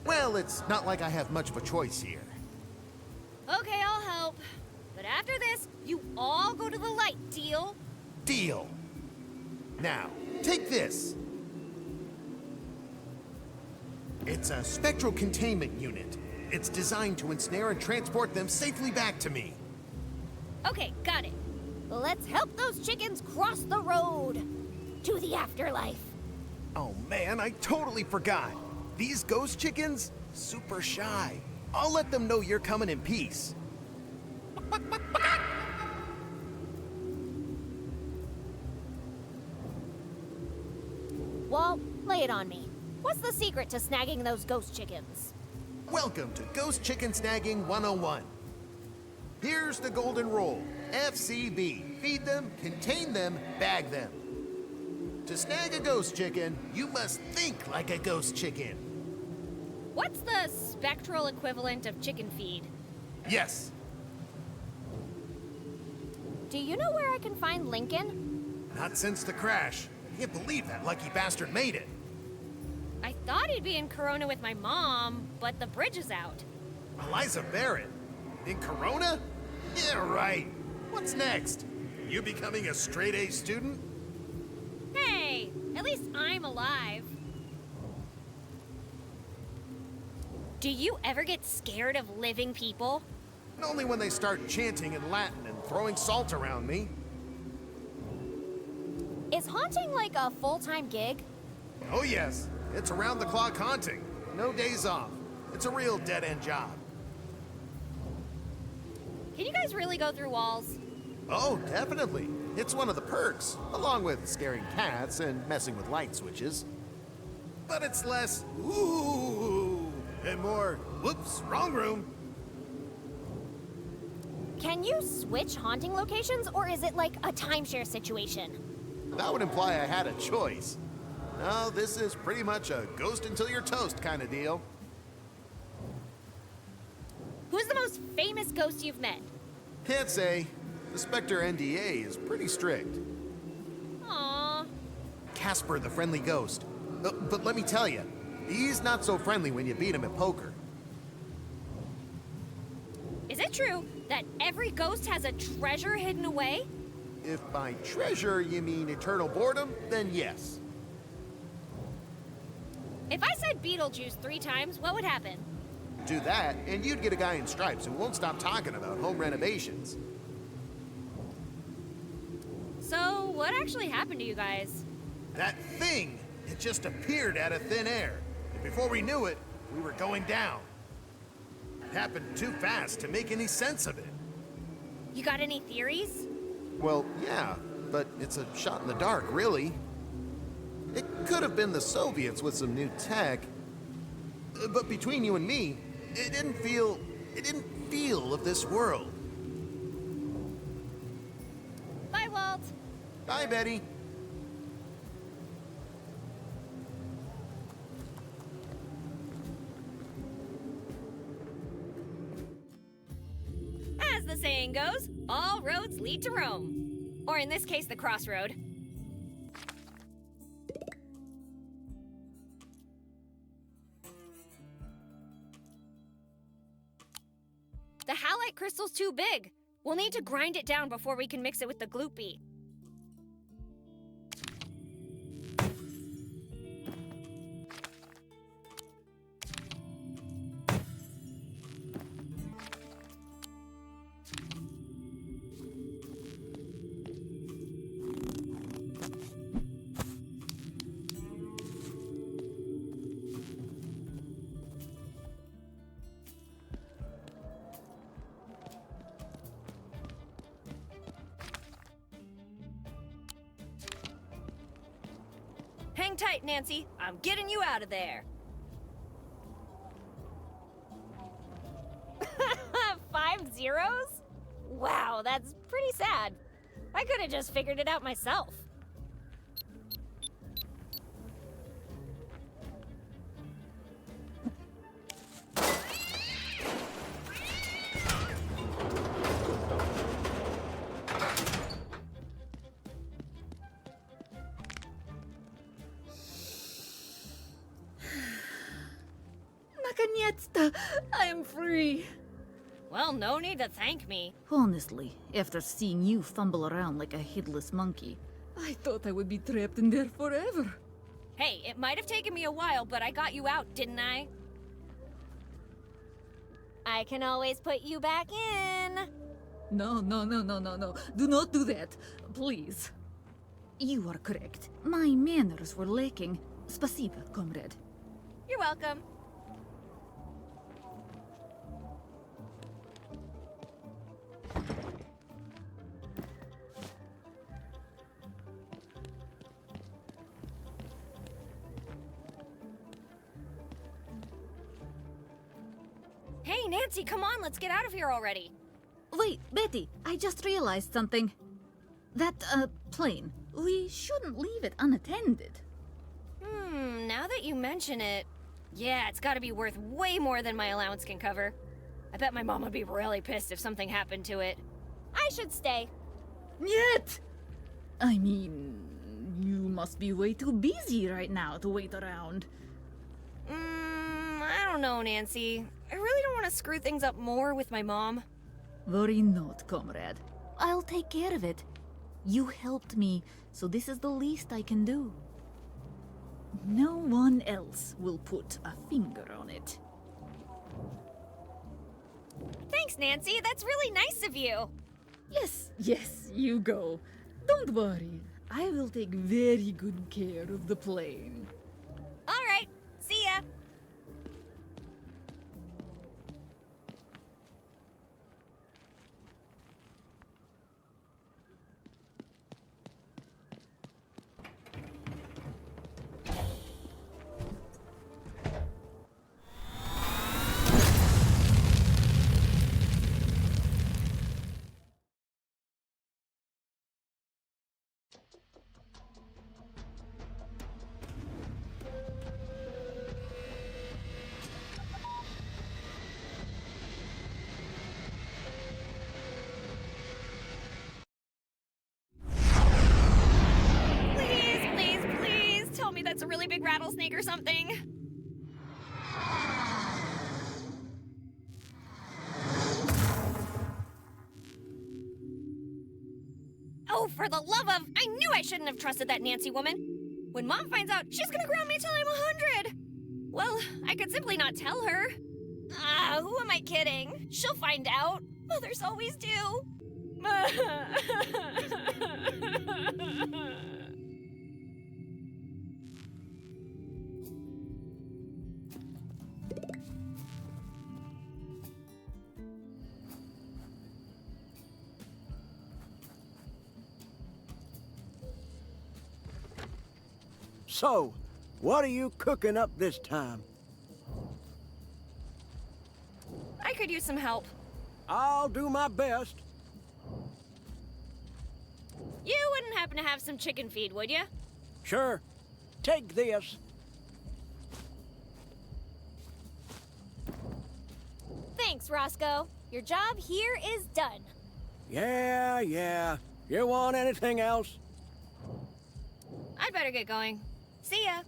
Well, it's not like I have much of a choice here. Okay, I'll help. But after this, you all go to the light, deal? Deal. Now, take this. It's a spectral containment unit. It's designed to ensnare and transport them safely back to me. Okay, got it. Let's help those chickens cross the road to the afterlife. Oh man, I totally forgot. These ghost chickens, super shy. I'll let them know you're coming in peace. Walt, lay it on me. What's the secret to snagging those ghost chickens? Welcome to Ghost Chicken Snagging 101. Here's the golden rule. FCB. Feed them, contain them, bag them. To snag a ghost chicken, you must think like a ghost chicken. What's the spectral equivalent of chicken feed? Yes. Do you know where I can find Lincoln? Not since the crash. Can't believe that lucky bastard made it. I thought he'd be in Corona with my mom, but the bridge is out. Eliza Barrett? In Corona? Yeah, right. What's next? You becoming a straight-A student? Hey, at least I'm alive. Do you ever get scared of living people? Only when they start chanting in Latin and throwing salt around me. Is haunting like a full-time gig? Oh yes, it's around-the-clock haunting. No days off. It's a real dead-end job. Can you guys really go through walls? Oh, definitely. It's one of the perks, along with scaring cats and messing with light switches. But it's less, ooh, and more, whoops, wrong room. Can you switch haunting locations, or is it like a timeshare situation? That would imply I had a choice. No, this is pretty much a ghost until you're toast kind of deal. Who's the most famous ghost you've met? Can't say. The Spectre NDA is pretty strict. Aww. Casper the friendly ghost. But let me tell you, he's not so friendly when you beat him at poker. Is it true that every ghost has a treasure hidden away? If by treasure you mean eternal boredom, then yes. If I said Beetlejuice 3 times, what would happen? Do that, and you'd get a guy in stripes who won't stop talking about home renovations. So, what actually happened to you guys? That thing, it just appeared out of thin air. And before we knew it, we were going down. It happened too fast to make any sense of it. You got any theories? Well, yeah, but it's a shot in the dark, really. It could have been the Soviets with some new tech. But between you and me, it didn't feel of this world. Bye, Walt. Bye, Betty. As the saying goes, all roads lead to Rome. Or in this case, the crossroad. The halite crystal's too big. We'll need to grind it down before we can mix it with the gloopy. Hang tight, Nancy. I'm getting you out of there. 5 zeros? Wow, that's pretty sad. I could have just figured it out myself. Nietsta, I am free. Well, no need to thank me. Honestly, after seeing you fumble around like a headless monkey, I thought I would be trapped in there forever. Hey, it might have taken me a while, but I got you out, didn't I? I can always put you back in. No. Do not do that, please. You are correct. My manners were lacking. Spasiba, comrade. You're welcome. Hey, Nancy, come on, let's get out of here already. Wait, Betty, I just realized something. That, plane. We shouldn't leave it unattended. Now that you mention it, yeah, it's gotta be worth way more than my allowance can cover. I bet my mom would be really pissed if something happened to it. I should stay. Yet! I mean, you must be way too busy right now to wait around. I don't know, Nancy. I really don't want to screw things up more with my mom. Worry not, comrade. I'll take care of it. You helped me, so this is the least I can do. No one else will put a finger on it. Thanks, Nancy. That's really nice of you. Yes, you go. Don't worry. I will take very good care of the plane. All right. See ya. That's a really big rattlesnake or something. Oh, for the love of... I knew I shouldn't have trusted that Nancy woman. When Mom finds out, she's gonna ground me till I'm 100. Well, I could simply not tell her. Who am I kidding? She'll find out. Mothers always do. So, what are you cooking up this time? I could use some help. I'll do my best. You wouldn't happen to have some chicken feed, would you? Sure. Take this. Thanks, Roscoe. Your job here is done. Yeah. You want anything else? I'd better get going. See ya.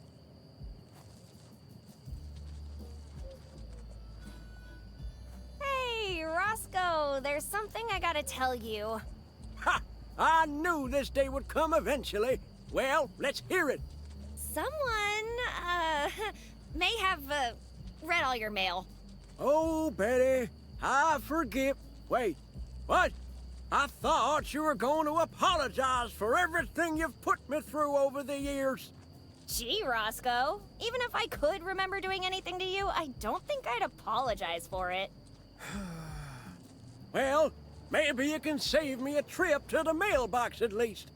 Hey, Roscoe, there's something I gotta tell you. Ha! I knew this day would come eventually. Well, let's hear it. Someone, may have, read all your mail. Oh, Betty, I forgive. Wait, what? I thought you were going to apologize for everything you've put me through over the years. Gee, Roscoe, even if I could remember doing anything to you, I don't think I'd apologize for it. Well, maybe you can save me a trip to the mailbox at least.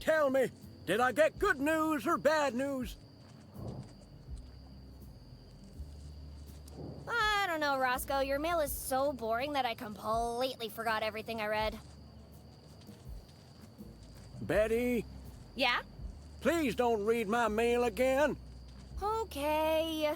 Tell me, did I get good news or bad news? I don't know, Roscoe. Your mail is so boring that I completely forgot everything I read. Betty? Yeah? Please don't read my mail again. Okay.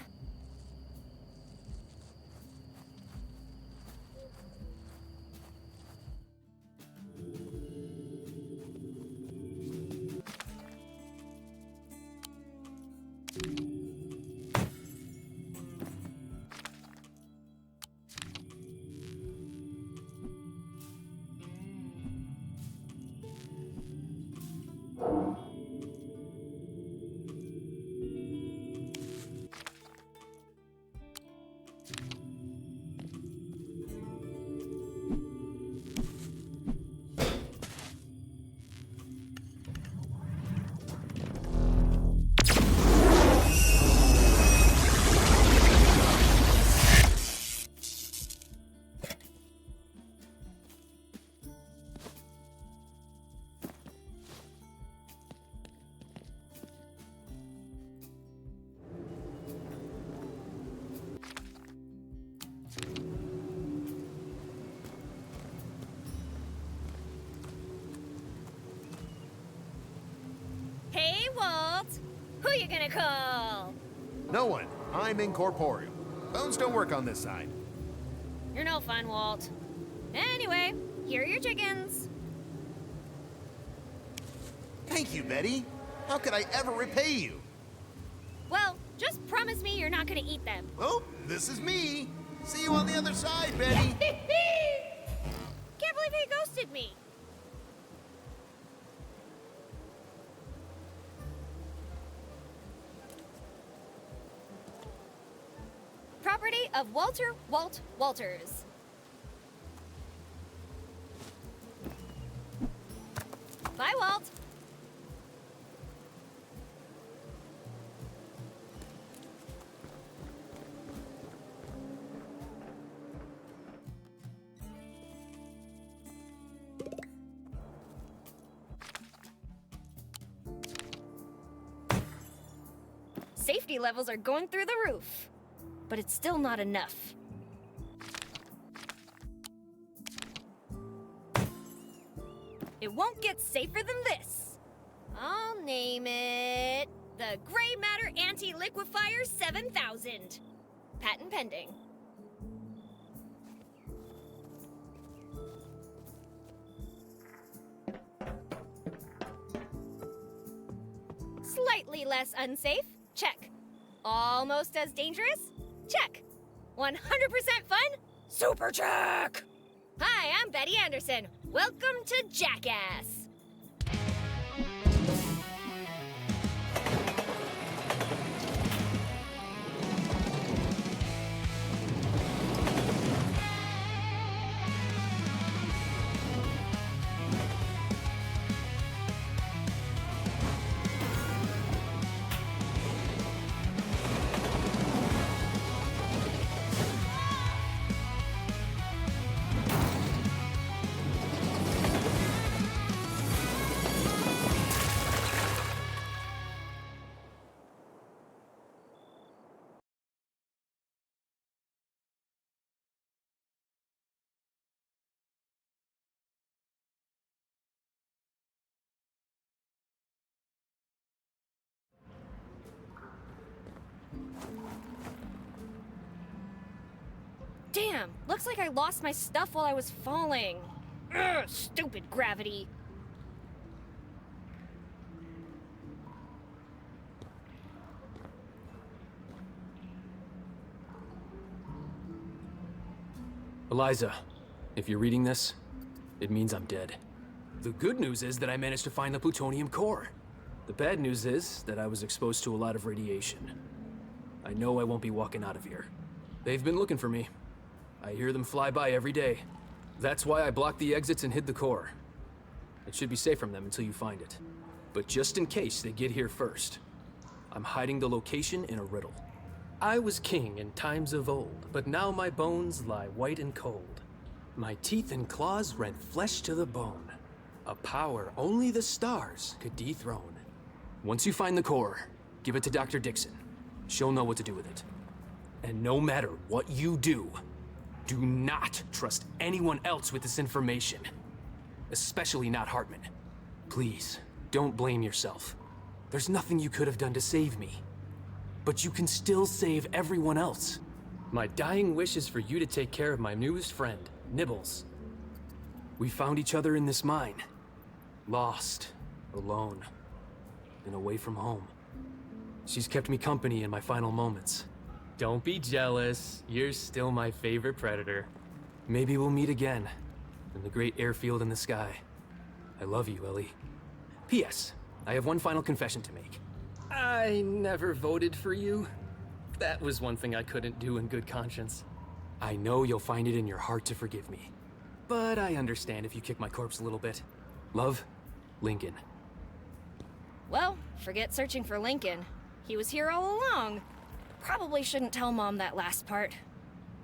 Who you gonna call? No one. I'm incorporeal. Bones don't work on this side. You're no fun, Walt. Anyway, here are your chickens. Thank you, Betty. How could I ever repay you? Well, just promise me you're not gonna eat them. Oh, this is me. See you on the other side, Betty. Can't believe he ghosted me. Property of Walter Walt Walters. Bye, Walt. Safety levels are going through the roof, but it's still not enough. It won't get safer than this. I'll name it the Gray Matter Anti-Liquefier 7000. Patent pending. Slightly less unsafe? Check. Almost as dangerous? Check. 100% fun? Super check! Hi, I'm Betty Anderson. Welcome to Jackass. Damn, looks like I lost my stuff while I was falling. Ugh, stupid gravity. Eliza, if you're reading this, it means I'm dead. The good news is that I managed to find the plutonium core. The bad news is that I was exposed to a lot of radiation. I know I won't be walking out of here. They've been looking for me. I hear them fly by every day. That's why I blocked the exits and hid the core. It should be safe from them until you find it. But just in case they get here first, I'm hiding the location in a riddle. I was king in times of old, but now my bones lie white and cold. My teeth and claws rent flesh to the bone. A power only the stars could dethrone. Once you find the core, give it to Dr. Dixon. She'll know what to do with it. And no matter what you do not trust anyone else with this information. Especially not Hartman. Please, don't blame yourself. There's nothing you could have done to save me. But you can still save everyone else. My dying wish is for you to take care of my newest friend, Nibbles. We found each other in this mine. Lost, alone, and away from home. She's kept me company in my final moments. Don't be jealous. You're still my favorite predator. Maybe we'll meet again in the great airfield in the sky. I love you, Ellie. P.S. I have one final confession to make. I never voted for you. That was one thing I couldn't do in good conscience. I know you'll find it in your heart to forgive me. But I understand if you kick my corpse a little bit. Love, Lincoln. Well, forget searching for Lincoln. He was here all along. Probably shouldn't tell Mom that last part.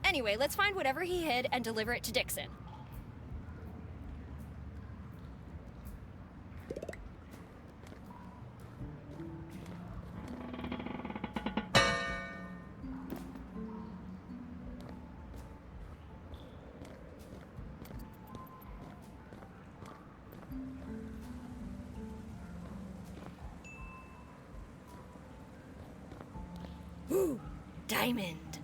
Anyway, let's find whatever he hid and deliver it to Dixon. Ooh, diamond.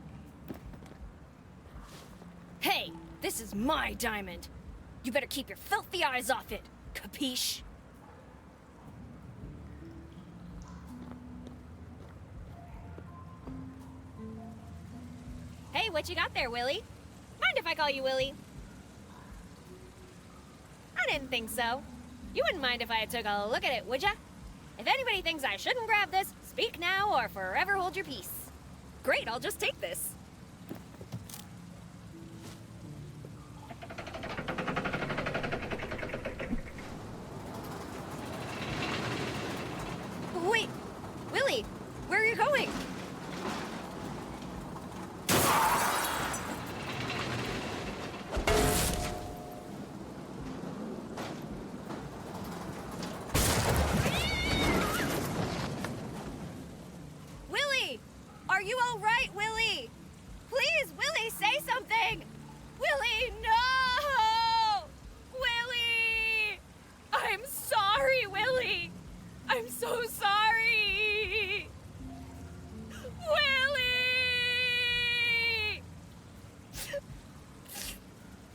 Hey, this is my diamond. You better keep your filthy eyes off it. Capiche? Hey, what you got there, Willie? Mind if I call you Willie? I didn't think so. You wouldn't mind if I took a look at it, would ya? If anybody thinks I shouldn't grab this, speak now or forever hold your peace. Great, I'll just take this. Wait, Willie, where are you going? Willie, are you all right, Willie? Please, Willie, say something. Willie, no! Willie! I'm sorry, Willie. I'm so sorry! Willie!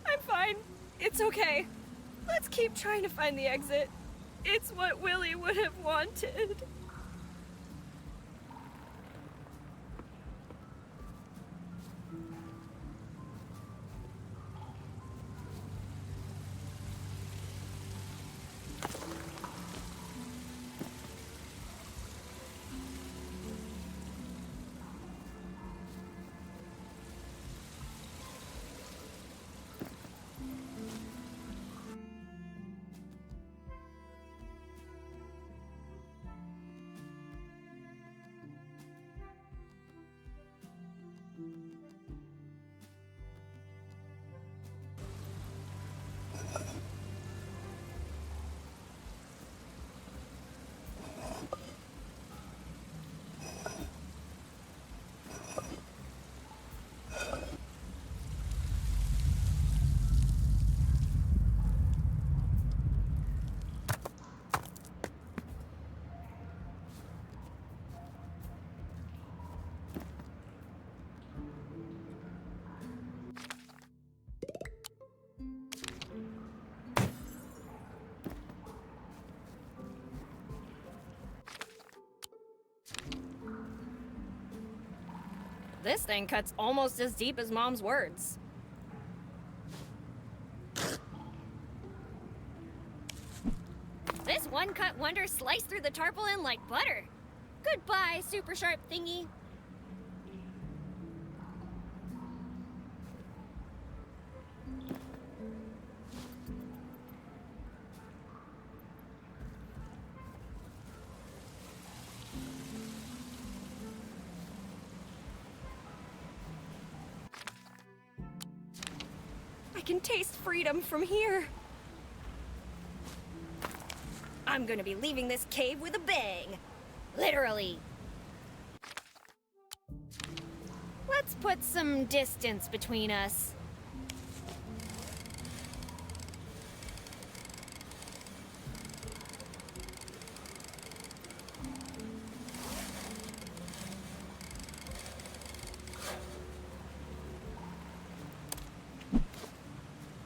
I'm fine. It's okay. Let's keep trying to find the exit. It's what Willie would have wanted. This thing cuts almost as deep as Mom's words. This one-cut wonder sliced through the tarpaulin like butter. Goodbye, super sharp thingy. I can taste freedom from here. I'm gonna be leaving this cave with a bang. Literally. Let's put some distance between us.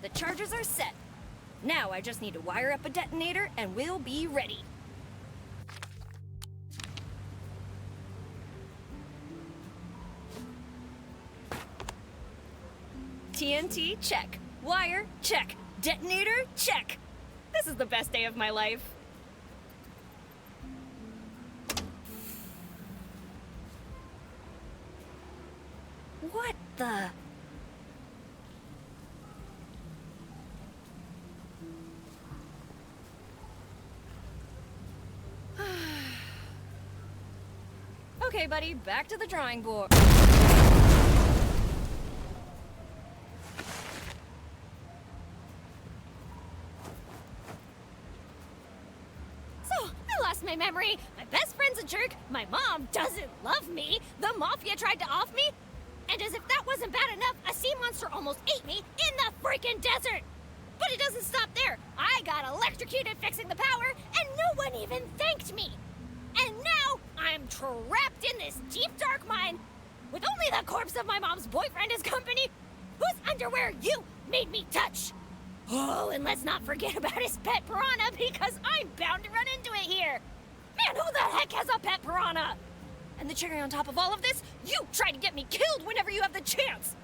The charges are set. Now I just need to wire up a detonator and we'll be ready. TNT, check. Wire, check. Detonator, check. This is the best day of my life. What the? Okay, buddy, back to the drawing board. My memory. My best friend's a jerk. My mom doesn't love me. The mafia tried to off me. And as if that wasn't bad enough, a sea monster almost ate me in the freaking desert. But it doesn't stop there. I got electrocuted fixing the power, and no one even thanked me. And now I'm trapped in this deep dark mine with only the corpse of my mom's boyfriend as company, whose underwear you made me touch. Oh, and let's not forget about his pet piranha, because I'm bound to run into it here. Man, who the heck has a pet piranha? And the cherry on top of all of this, you try to get me killed whenever you have the chance.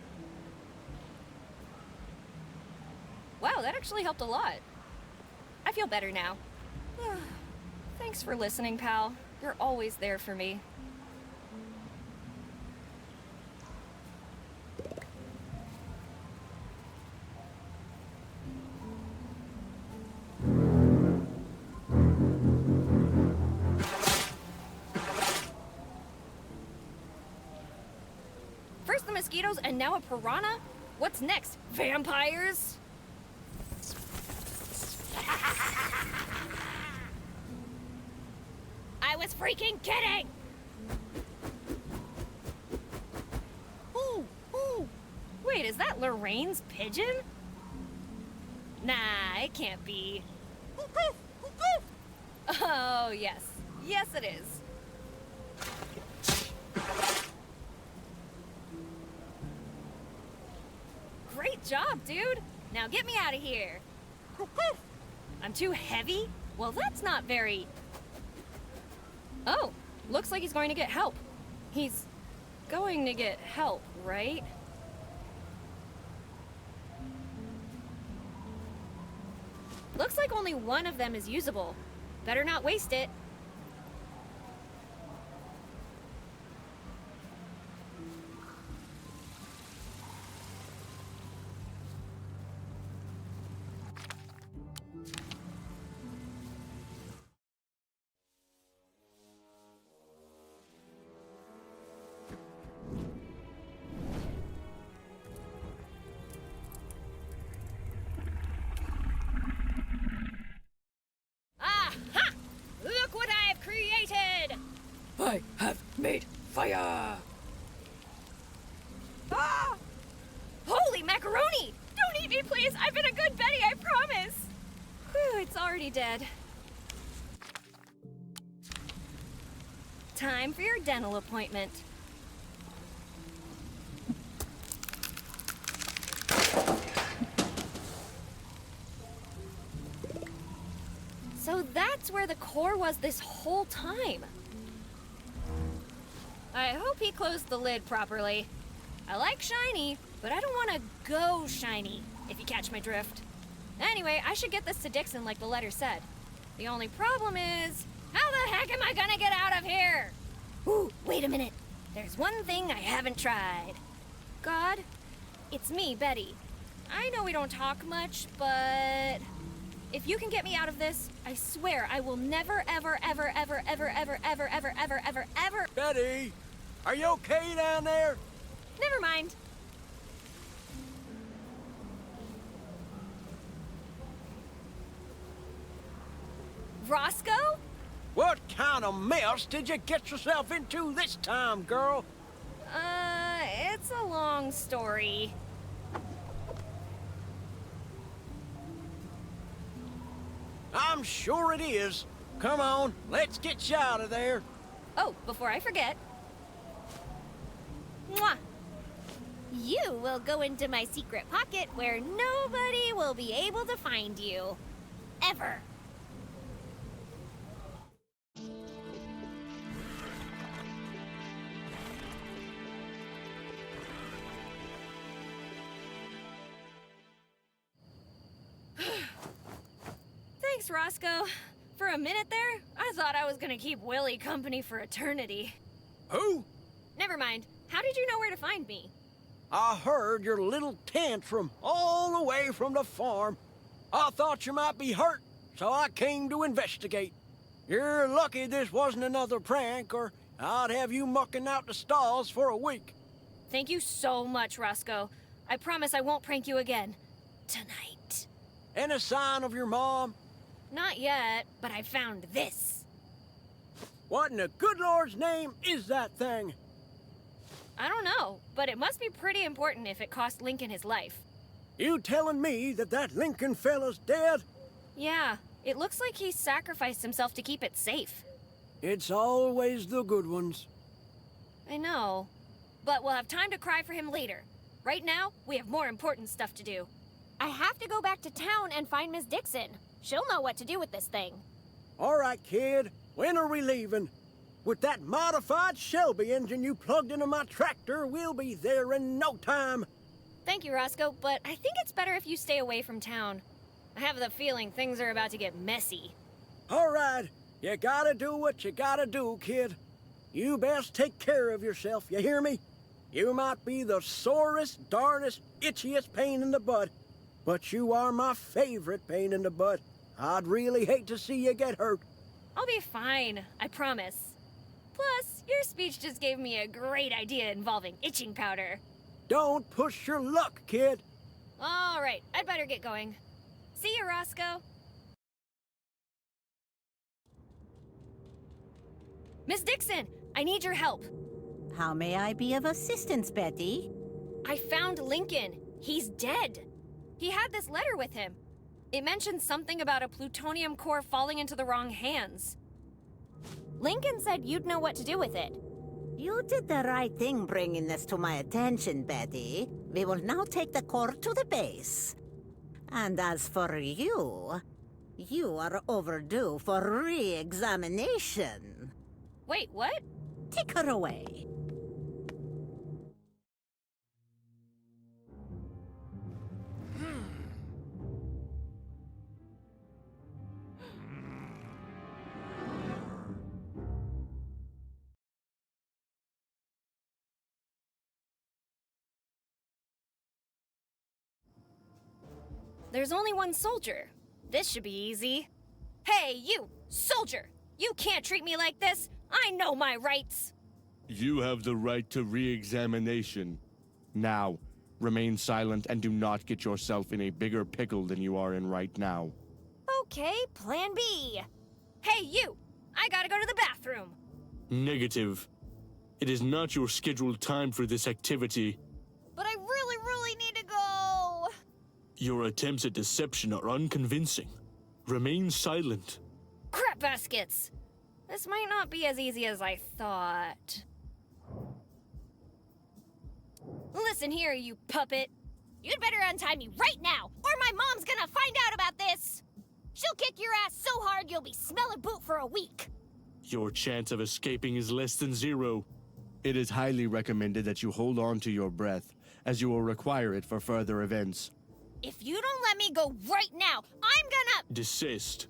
Wow, that actually helped a lot. I feel better now. Thanks for listening, pal. You're always there for me. First the mosquitoes and now a piranha? What's next? Vampires? I was freaking kidding! Ooh, ooh. Wait, is that Lorraine's pigeon? Nah, it can't be. Oh, yes. Yes, it is. Great job, dude. Now get me out of here. I'm too heavy? Well, that's not very... Oh, looks like he's going to get help. He's going to get help, right? Looks like only one of them is usable. Better not waste it. I have made fire! Ah! Holy macaroni! Don't eat me, please! I've been a good Betty, I promise! Whew, it's already dead. Time for your dental appointment. So that's where the core was this whole time. I hope he closed the lid properly. I like shiny, but I don't want to go shiny, if you catch my drift. Anyway, I should get this to Dixon like the letter said. The only problem is, how the heck am I gonna get out of here? Ooh, wait a minute. There's one thing I haven't tried. God, it's me, Betty. I know we don't talk much, but if you can get me out of this, I swear I will never, ever, ever, ever, ever, ever, ever, ever, ever, ever, ever... Betty, are you okay down there? Never mind. Roscoe? What kind of mess did you get yourself into this time, girl? It's a long story. I'm sure it is. Come on, let's get you out of there. Oh, before I forget. Mwah! You will go into my secret pocket where nobody will be able to find you. Ever. Thanks, Roscoe. For a minute there, I thought I was gonna keep Willie company for eternity. Who? Never mind. How did you know where to find me? I heard your little tantrum all the way from the farm. I thought you might be hurt, so I came to investigate. You're lucky this wasn't another prank, or I'd have you mucking out the stalls for a week. Thank you so much, Roscoe. I promise I won't prank you again. Tonight. Any sign of your mom? Not yet, but I found this. What in the good Lord's name is that thing? I don't know, but it must be pretty important if it cost Lincoln his life. You telling me that Lincoln fella's dead? Yeah, it looks like he sacrificed himself to keep it safe. It's always the good ones. I know. But we'll have time to cry for him later. Right now, we have more important stuff to do. I have to go back to town and find Miss Dixon. She'll know what to do with this thing. All right, kid. When are we leaving? With that modified Shelby engine you plugged into my tractor, we'll be there in no time. Thank you, Roscoe, but I think it's better if you stay away from town. I have the feeling things are about to get messy. All right. You gotta do what you gotta do, kid. You best take care of yourself, you hear me? You might be the sorest, darnest, itchiest pain in the butt, but you are my favorite pain in the butt. I'd really hate to see you get hurt. I'll be fine, I promise. Plus, your speech just gave me a great idea involving itching powder. Don't push your luck, kid. All right, I'd better get going. See you, Roscoe. Miss Dixon, I need your help. How may I be of assistance, Betty? I found Lincoln. He's dead. He had this letter with him. It mentioned something about a plutonium core falling into the wrong hands. Lincoln said you'd know what to do with it. You did the right thing bringing this to my attention, Betty. We will now take the core to the base. And as for you, you are overdue for re-examination. Wait, what? Take her away. There's only one soldier. This should be easy. Hey, you, soldier! You can't treat me like this! I know my rights! You have the right to re-examination. Now, remain silent and do not get yourself in a bigger pickle than you are in right now. Okay, plan B. Hey, you! I gotta go to the bathroom. Negative. It is not your scheduled time for this activity. But I really need to go! Your attempts at deception are unconvincing. Remain silent. Crap baskets! This might not be as easy as I thought. Listen here, you puppet. You'd better untie me right now, or my mom's gonna find out about this! She'll kick your ass so hard you'll be smelling boot for a week. Your chance of escaping is less than 0. It is highly recommended that you hold on to your breath, as you will require it for further events. If you don't let me go right now, I'm gonna— Desist.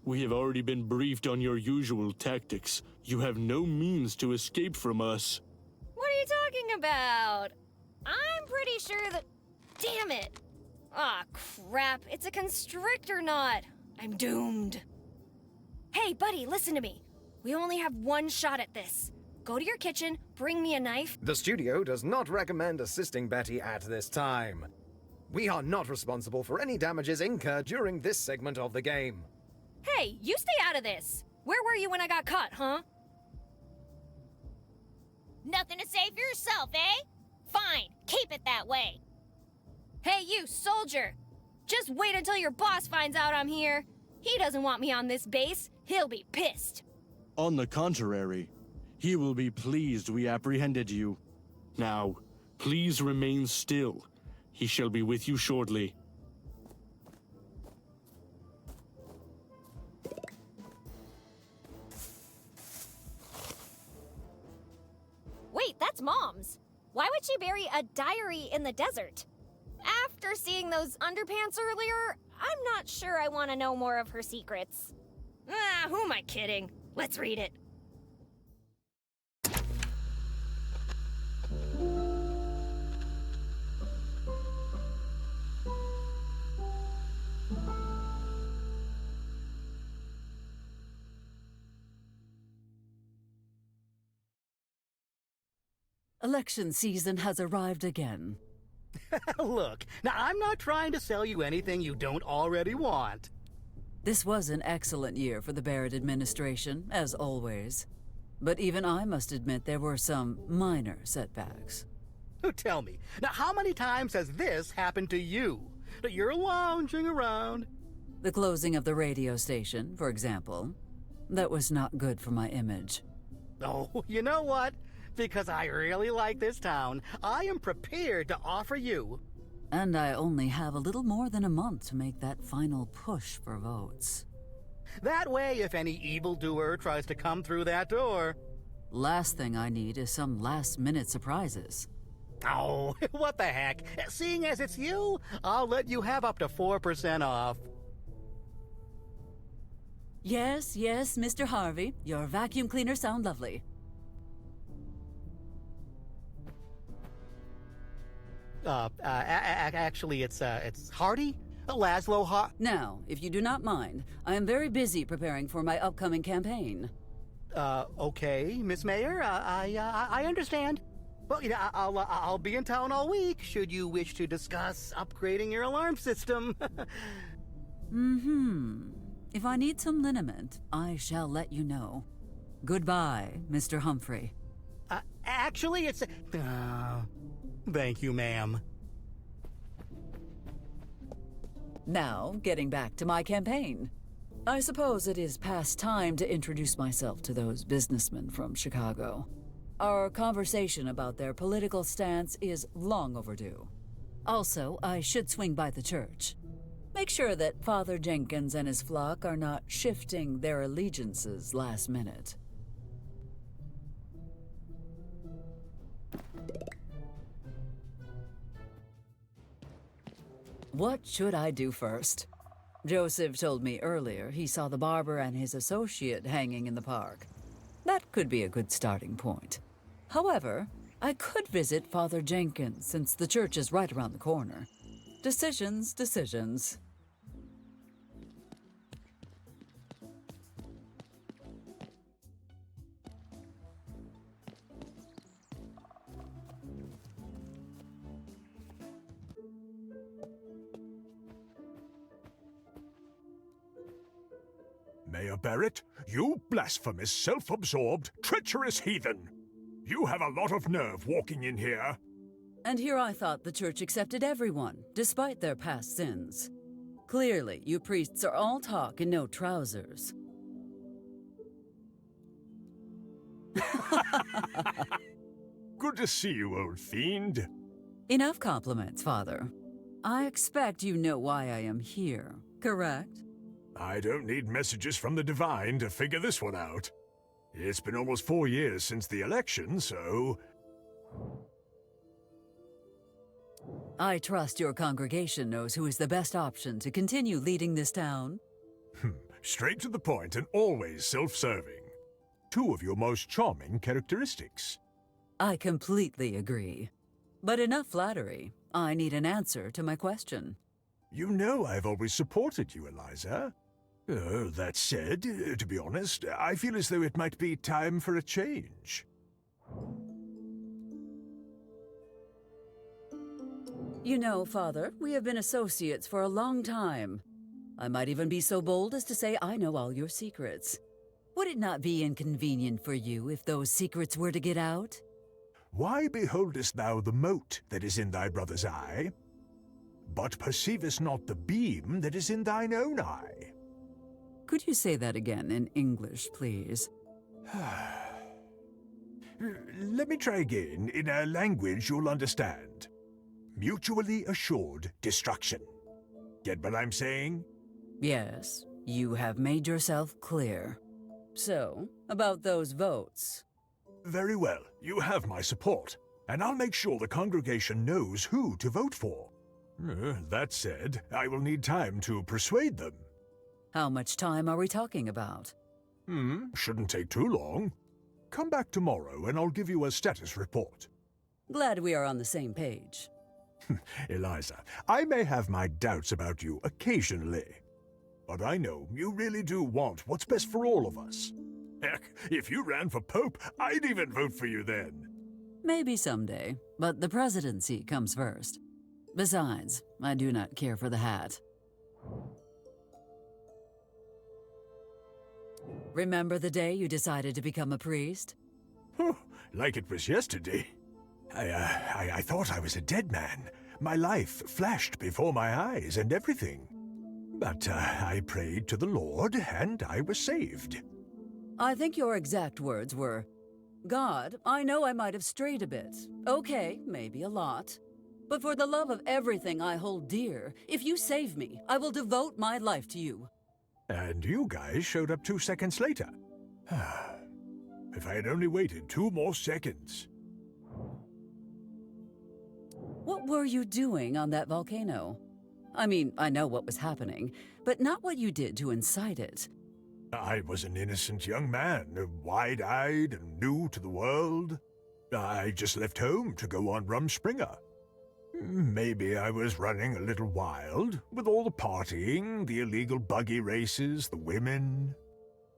We have already been briefed on your usual tactics. You have no means to escape from us. What are you talking about? I'm pretty sure that... Damn it! Aw, crap. It's a constrictor knot. I'm doomed. Hey, buddy, listen to me. We only have one shot at this. Go to your kitchen, bring me a knife. The studio does not recommend assisting Betty at this time. We are not responsible for any damages incurred during this segment of the game. Hey, you stay out of this. Where were you when I got caught, huh? Nothing to say for yourself, eh? Fine, keep it that way. Hey, you, soldier! Just wait until your boss finds out I'm here. He doesn't want me on this base. He'll be pissed. On the contrary, he will be pleased we apprehended you. Now, please remain still. He shall be with you shortly. Wait, that's Mom's. Why would she bury a diary in the desert? After seeing those underpants earlier, I'm not sure I want to know more of her secrets. Ah, who am I kidding? Let's read it. Election season has arrived again. Look, now I'm not trying to sell you anything you don't already want. This was an excellent year for the Barrett administration, as always. But even I must admit there were some minor setbacks. Tell me, now how many times has this happened to you? That you're lounging around? The closing of the radio station, for example. That was not good for my image. Oh, you know what? Because I really like this town, I am prepared to offer you. And I only have a little more than a month to make that final push for votes. That way, if any evildoer tries to come through that door... Last thing I need is some last-minute surprises. Oh, what the heck? Seeing as it's you, I'll let you have up to 4% off. Yes, Mr. Harvey. Your vacuum cleaners sound lovely. Actually, it's Hardy? Laszlo Now, if you do not mind, I am very busy preparing for my upcoming campaign. Okay, Miss Mayor, I understand. Well, you know, I'll be in town all week, should you wish to discuss upgrading your alarm system. If I need some liniment, I shall let you know. Goodbye, Mr. Humphrey. Actually, it's... thank you, ma'am. Now, getting back to my campaign. I suppose it is past time to introduce myself to those businessmen from Chicago. Our conversation about their political stance is long overdue. Also, I should swing by the church. Make sure that Father Jenkins and his flock are not shifting their allegiances last minute. What should I do first? Joseph told me earlier he saw the barber and his associate hanging in the park. That could be a good starting point. However, I could visit Father Jenkins since the church is right around the corner. Decisions. Mayor Barrett, you blasphemous, self-absorbed, treacherous heathen! You have a lot of nerve walking in here. And here I thought the church accepted everyone, despite their past sins. Clearly, you priests are all talk and no trousers. Good to see you, old fiend. Enough compliments, Father. I expect you know why I am here, correct? I don't need messages from the divine to figure this one out. It's been almost 4 years since the election, so... I trust your congregation knows who is the best option to continue leading this town. Straight to the point and always self-serving. Two of your most charming characteristics. I completely agree. But enough flattery. I need an answer to my question. You know I've always supported you, Eliza. That said, to be honest, I feel as though it might be time for a change. You know, Father, we have been associates for a long time. I might even be so bold as to say I know all your secrets. Would it not be inconvenient for you if those secrets were to get out? Why beholdest thou the mote that is in thy brother's eye, but perceivest not the beam that is in thine own eye? Could you say that again in English, please? Let me try again in a language you'll understand. Mutually assured destruction. Get what I'm saying? Yes, you have made yourself clear. So, about those votes. Very well, you have my support, and I'll make sure the congregation knows who to vote for. That said, I will need time to persuade them. How much time are we talking about? Shouldn't take too long. Come back tomorrow and I'll give you a status report. Glad we are on the same page. Eliza, I may have my doubts about you occasionally, but I know you really do want what's best for all of us. Heck, if you ran for Pope, I'd even vote for you then. Maybe someday, but the presidency comes first. Besides, I do not care for the hat. Remember the day you decided to become a priest? Like it was yesterday. I thought I was a dead man. My life flashed before my eyes and everything. But I prayed to the Lord and I was saved. I think your exact words were, God, I know I might have strayed a bit. Okay, maybe a lot. But for the love of everything I hold dear, if you save me, I will devote my life to you. And you guys showed up 2 seconds later. If I had only waited 2 more seconds. What were you doing on that volcano? I mean, I know what was happening, but not what you did to incite it. I was an innocent young man, wide-eyed and new to the world. I just left home to go on Rumspringa. Maybe I was running a little wild, with all the partying, the illegal buggy races, the women,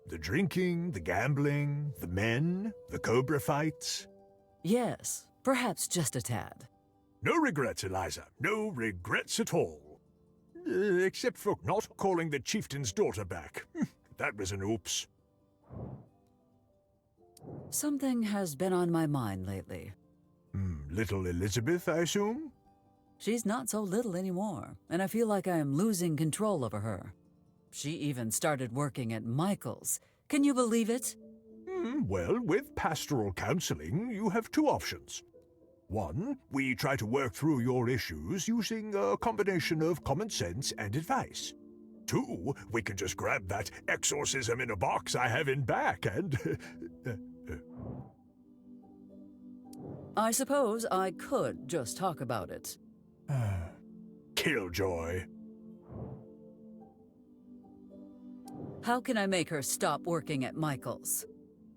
the drinking, the gambling, the men, the cobra fights. Yes, perhaps just a tad. No regrets, Eliza. No regrets at all. Except for not calling the chieftain's daughter back. That was an oops. Something has been on my mind lately. Little Elizabeth, I assume? She's not so little anymore, and I feel like I am losing control over her. She even started working at Michael's. Can you believe it? Well, with pastoral counseling, you have 2 options. 1, we try to work through your issues using a combination of common sense and advice. 2, we can just grab that exorcism in a box I have in back and... I suppose I could just talk about it. Killjoy. How can I make her stop working at Michael's?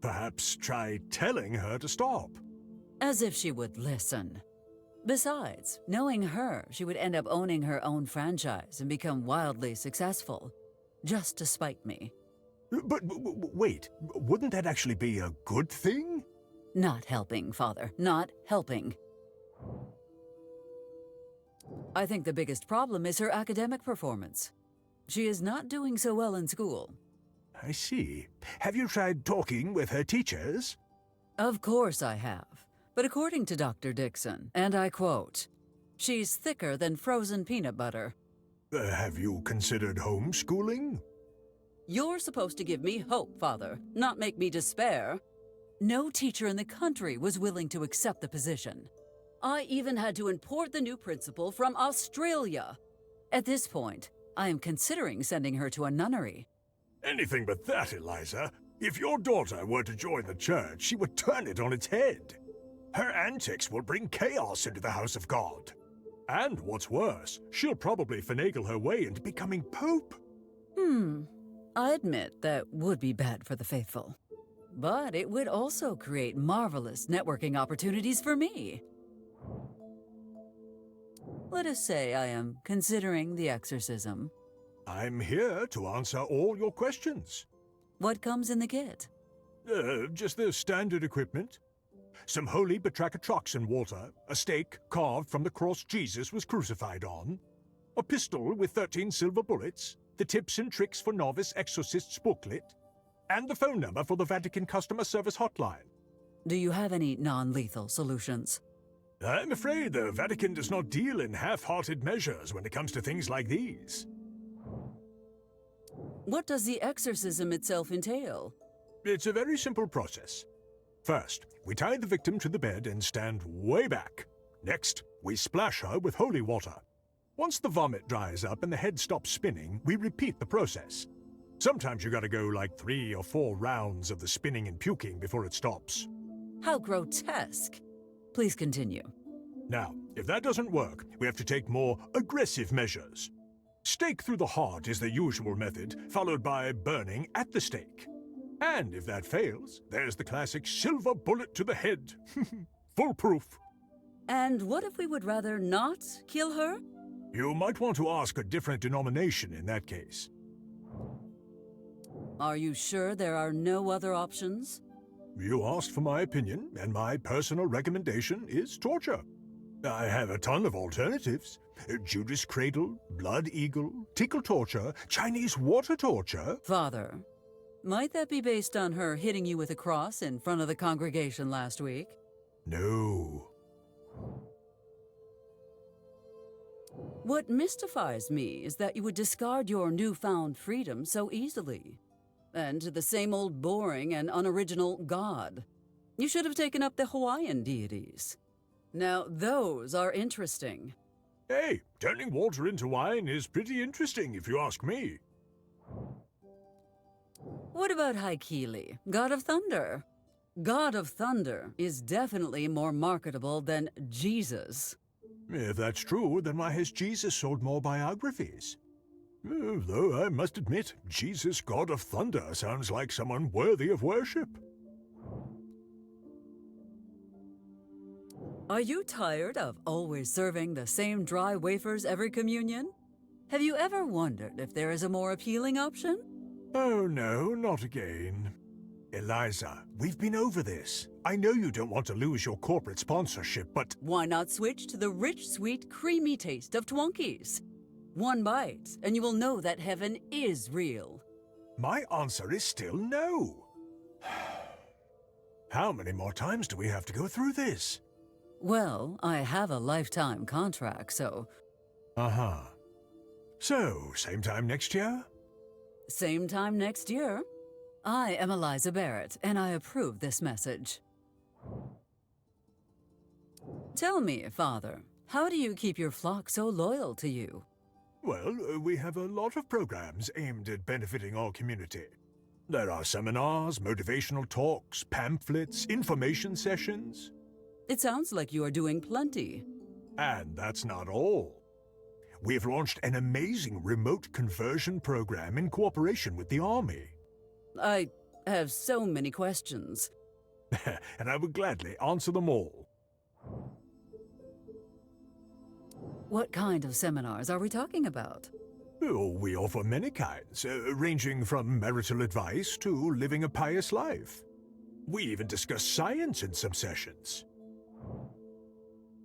Perhaps try telling her to stop. As if she would listen. Besides, knowing her, she would end up owning her own franchise and become wildly successful. Just to spite me. But wait, wouldn't that actually be a good thing? Not helping, Father. Not helping. I think the biggest problem is her academic performance. She is not doing so well in school. I see. Have you tried talking with her teachers? Of course I have. But according to Dr. Dixon, and I quote, she's thicker than frozen peanut butter. Have you considered homeschooling? You're supposed to give me hope, Father, not make me despair. No teacher in the country was willing to accept the position. I even had to import the new principal from Australia. At this point, I am considering sending her to a nunnery. Anything but that, Eliza. If your daughter were to join the church, she would turn it on its head. Her antics will bring chaos into the house of God. And what's worse, she'll probably finagle her way into becoming Pope. I admit that would be bad for the faithful. But it would also create marvelous networking opportunities for me. Let us say I am considering the exorcism. I'm here to answer all your questions. What comes in the kit? Just the standard equipment. Some holy batrachotroxin water, a stake carved from the cross Jesus was crucified on, a pistol with 13 silver bullets, the tips and tricks for novice exorcists booklet, and the phone number for the Vatican customer service hotline. Do you have any non-lethal solutions? I'm afraid the Vatican does not deal in half-hearted measures when it comes to things like these. What does the exorcism itself entail? It's a very simple process. First, we tie the victim to the bed and stand way back. Next, we splash her with holy water. Once the vomit dries up and the head stops spinning, we repeat the process. Sometimes you gotta go like 3 or 4 rounds of the spinning and puking before it stops. How grotesque. Please continue. Now, if that doesn't work, we have to take more aggressive measures. Stake through the heart is the usual method, followed by burning at the stake. And if that fails, there's the classic silver bullet to the head. Foolproof. And what if we would rather not kill her? You might want to ask a different denomination in that case. Are you sure there are no other options? You asked for my opinion, and my personal recommendation is torture. I have a ton of alternatives. Judas Cradle, Blood Eagle, Tickle Torture, Chinese Water Torture. Father, might that be based on her hitting you with a cross in front of the congregation last week? No. What mystifies me is that you would discard your newfound freedom so easily. and to the same old boring and unoriginal God. You should have taken up the Hawaiian deities. Now, those are interesting. Hey, turning water into wine is pretty interesting if you ask me. What about Haikili, God of Thunder? God of Thunder is definitely more marketable than Jesus. If that's true, then why has Jesus sold more biographies? Though I must admit, Jesus, God of Thunder, sounds like someone worthy of worship. Are you tired of always serving the same dry wafers every communion? Have you ever wondered if there is a more appealing option? Oh no, not again. Eliza, we've been over this. I know you don't want to lose your corporate sponsorship, but... Why not switch to the rich, sweet, creamy taste of Twonkies? One bite, and you will know that heaven is real. My answer is still no. How many more times do we have to go through this? Well, I have a lifetime contract, so... Uh-huh. So, same time next year? Same time next year. I am Eliza Barrett, and I approve this message. Tell me, Father, how do you keep your flock so loyal to you? Well, we have a lot of programs aimed at benefiting our community. There are seminars, motivational talks, pamphlets, information sessions. It sounds like you are doing plenty. And that's not all. We've launched an amazing remote conversion program in cooperation with the Army. I have so many questions. And I would gladly answer them all. What kind of seminars are we talking about? Oh, we offer many kinds, ranging from marital advice to living a pious life. We even discuss science in some sessions.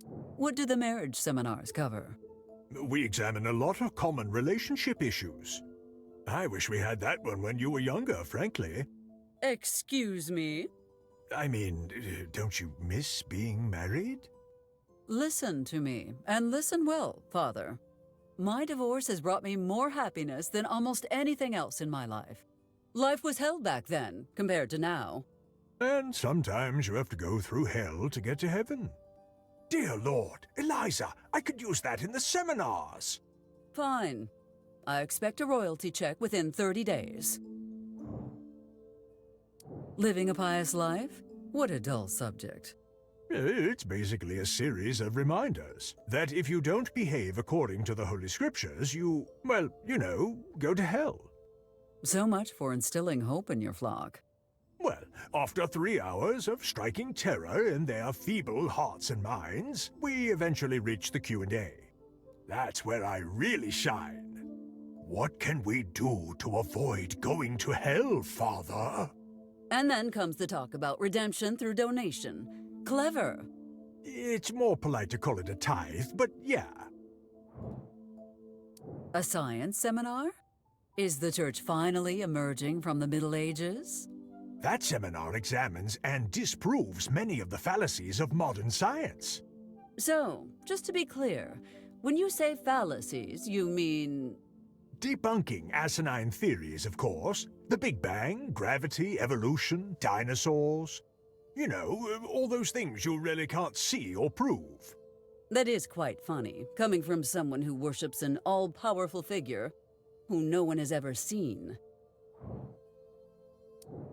What do the marriage seminars cover? We examine a lot of common relationship issues. I wish we had that one when you were younger, frankly. Excuse me? I mean, don't you miss being married? Listen to me, and listen well, Father. My divorce has brought me more happiness than almost anything else in my life. Life was hell back then, compared to now. And sometimes you have to go through hell to get to heaven. Dear Lord, Eliza, I could use that in the seminars. Fine. I expect a royalty check within 30 days. Living a pious life? What a dull subject. It's basically a series of reminders that if you don't behave according to the Holy Scriptures, you, well, you know, go to hell. So much for instilling hope in your flock. Well, after 3 hours of striking terror in their feeble hearts and minds, we eventually reach the Q&A. That's where I really shine. What can we do to avoid going to hell, Father? And then comes the talk about redemption through donation. Clever. It's more polite to call it a tithe, but yeah. A science seminar? Is the church finally emerging from the Middle Ages? That seminar examines and disproves many of the fallacies of modern science. So, just to be clear, when you say fallacies, you mean... Debunking asinine theories, of course. The Big Bang, gravity, evolution, dinosaurs. You know, all those things you really can't see or prove. That is quite funny, coming from someone who worships an all-powerful figure who no one has ever seen.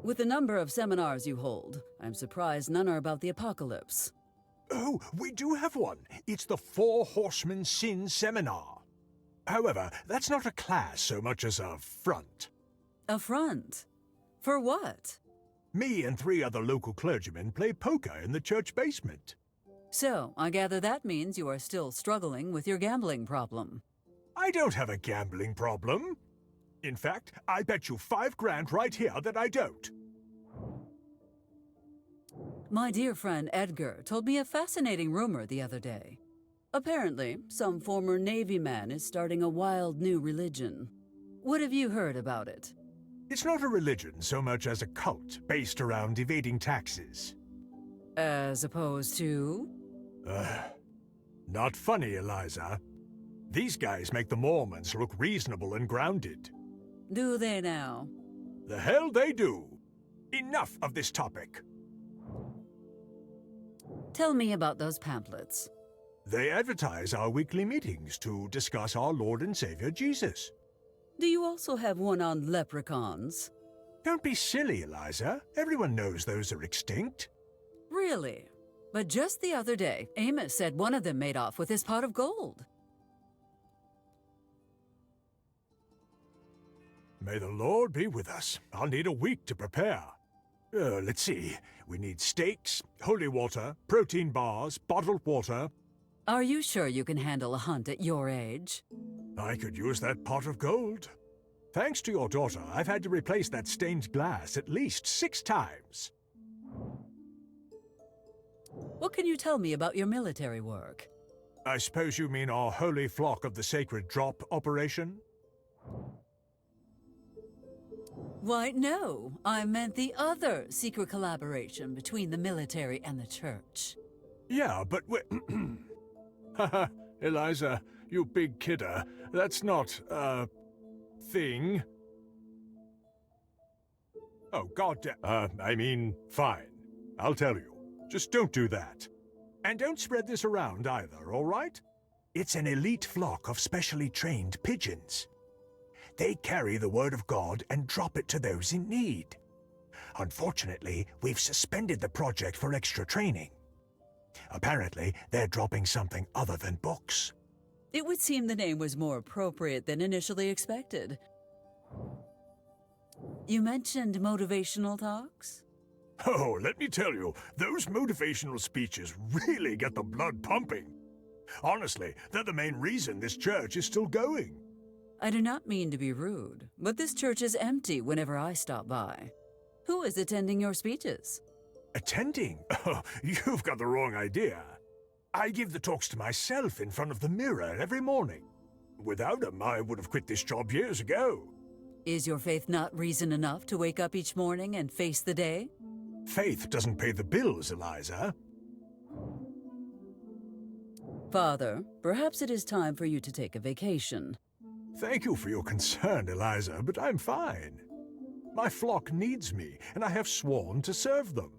With the number of seminars you hold, I'm surprised none are about the apocalypse. Oh, we do have one. It's the Four Horsemen Sin Seminar. However, that's not a class so much as a front. A front? For what? Me and 3 other local clergymen play poker in the church basement. So, I gather that means you are still struggling with your gambling problem. I don't have a gambling problem. In fact, I bet you $5 right here that I don't. My dear friend Edgar told me a fascinating rumor the other day. Apparently, some former Navy man is starting a wild new religion. What have you heard about it? It's not a religion so much as a cult based around evading taxes. As opposed to? Not funny, Eliza. These guys make the Mormons look reasonable and grounded. Do they now? The hell they do. Enough of this topic. Tell me about those pamphlets. They advertise our weekly meetings to discuss our Lord and Savior Jesus. Do you also have one on leprechauns? Don't be silly, Eliza. Everyone knows those are extinct. Really? But just the other day, Amos said one of them made off with his pot of gold. May the Lord be with us. I'll need a week to prepare. Let's see. We need steaks, holy water, protein bars, bottled water. Are you sure you can handle a hunt at your age? I could use that pot of gold. Thanks to your daughter, I've had to replace that stained glass at least 6 times. What can you tell me about your military work? I suppose you mean our holy flock of the sacred drop operation? Why, no. I meant the other secret collaboration between the military and the church. Yeah, but Haha, Eliza, you big kidder. That's not, thing. Oh, I mean, fine. I'll tell you. Just don't do that. And don't spread this around either, all right? It's an elite flock of specially trained pigeons. They carry the word of God and drop it to those in need. Unfortunately, we've suspended the project for extra training. Apparently, they're dropping something other than books. It would seem the name was more appropriate than initially expected. You mentioned motivational talks? Oh, let me tell you, those motivational speeches really get the blood pumping. Honestly, they're the main reason this church is still going. I do not mean to be rude, but this church is empty whenever I stop by. Who is attending your speeches? Attending? Oh, you've got the wrong idea. I give the talks to myself in front of the mirror every morning. Without them, I would have quit this job years ago. Is your faith not reason enough to wake up each morning and face the day? Faith doesn't pay the bills, Eliza. Father, perhaps it is time for you to take a vacation. Thank you for your concern, Eliza, but I'm fine. My flock needs me, and I have sworn to serve them.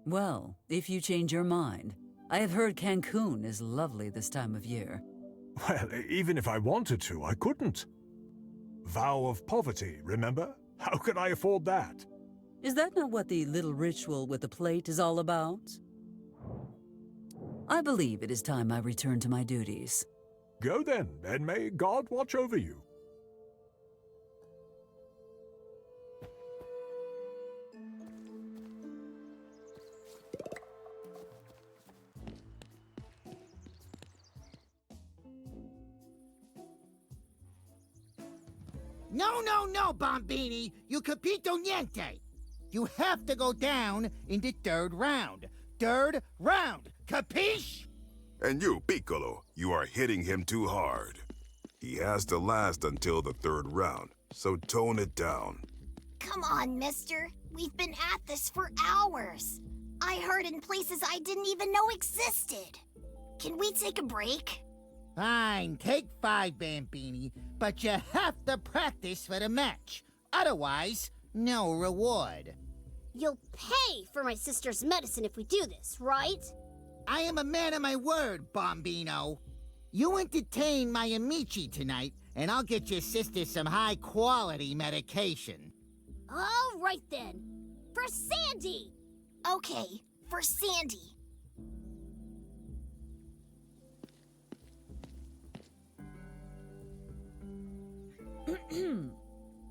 Well, if you change your mind, I have heard Cancun is lovely this time of year. Well, even if I wanted to, I couldn't. Vow of poverty, remember? How could I afford that? Is that not what the little ritual with the plate is all about? I believe it is time I return to my duties. Go then, and may God watch over you. No, Bombini! You capito niente! You have to go down in the third round. Third round, capiche? And you, Piccolo, you are hitting him too hard. He has to last until the third round, so tone it down. Come on, mister. We've been at this for hours. I heard in places I didn't even know existed. Can we take a break? Fine, take 5, Bambini, but you have to practice for the match. Otherwise, no reward. You'll pay for my sister's medicine if we do this, right? I am a man of my word, Bombino. You entertain my amici tonight, and I'll get your sister some high-quality medication. All right, then. For Sandy! Okay, for Sandy.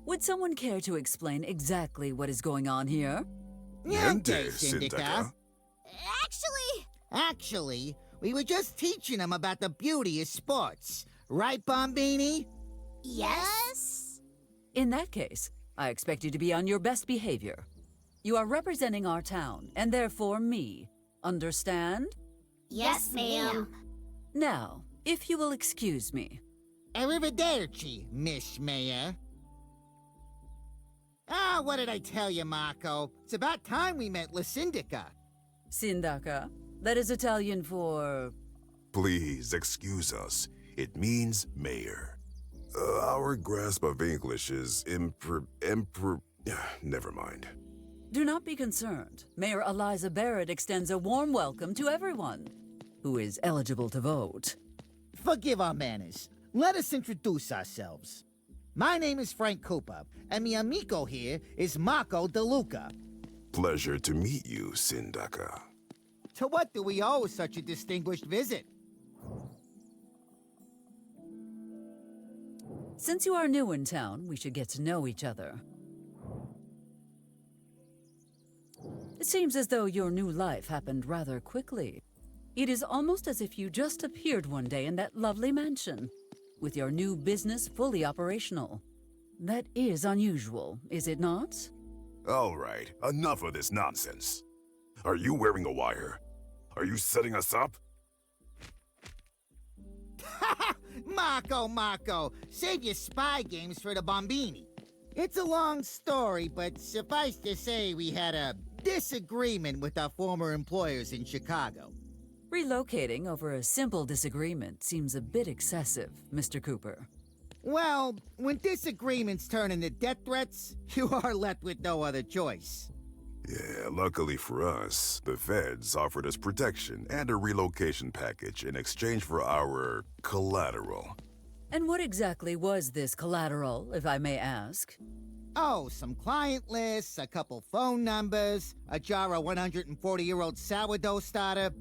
Would someone care to explain exactly what is going on here? Niente, Syndica. Actually, we were just teaching him about the beauty of sports. Right, Bombini? Yes? In that case, I expect you to be on your best behavior. You are representing our town, and therefore me. Understand? Yes, ma'am. Now, if you will excuse me. Arrivederci, Miss Mayor. Ah, what did I tell you, Marco? It's about time we met La Syndica. Sindaca? That is Italian for... Please excuse us. It means mayor. Our grasp of English is Never mind. Do not be concerned. Mayor Eliza Barrett extends a warm welcome to everyone who is eligible to vote. Forgive our manners. Let us introduce ourselves. My name is Frank Cooper, and mi amigo here is Marco DeLuca. Pleasure to meet you, Sindaka. To what do we owe such a distinguished visit? Since you are new in town, we should get to know each other. It seems as though your new life happened rather quickly. It is almost as if you just appeared one day in that lovely mansion, with your new business fully operational. That is unusual, is it not? All right, enough of this nonsense. Are you wearing a wire? Are you setting us up? Marco, save your spy games for the Bombini. It's a long story, but suffice to say we had a disagreement with our former employers in Chicago. Relocating over a simple disagreement seems a bit excessive, Mr. Cooper. Well, when disagreements turn into death threats, you are left with no other choice. Yeah, luckily for us, the feds offered us protection and a relocation package in exchange for our collateral. And what exactly was this collateral, if I may ask? Oh, some client lists, a couple phone numbers, a jar of 140-year-old sourdough starter.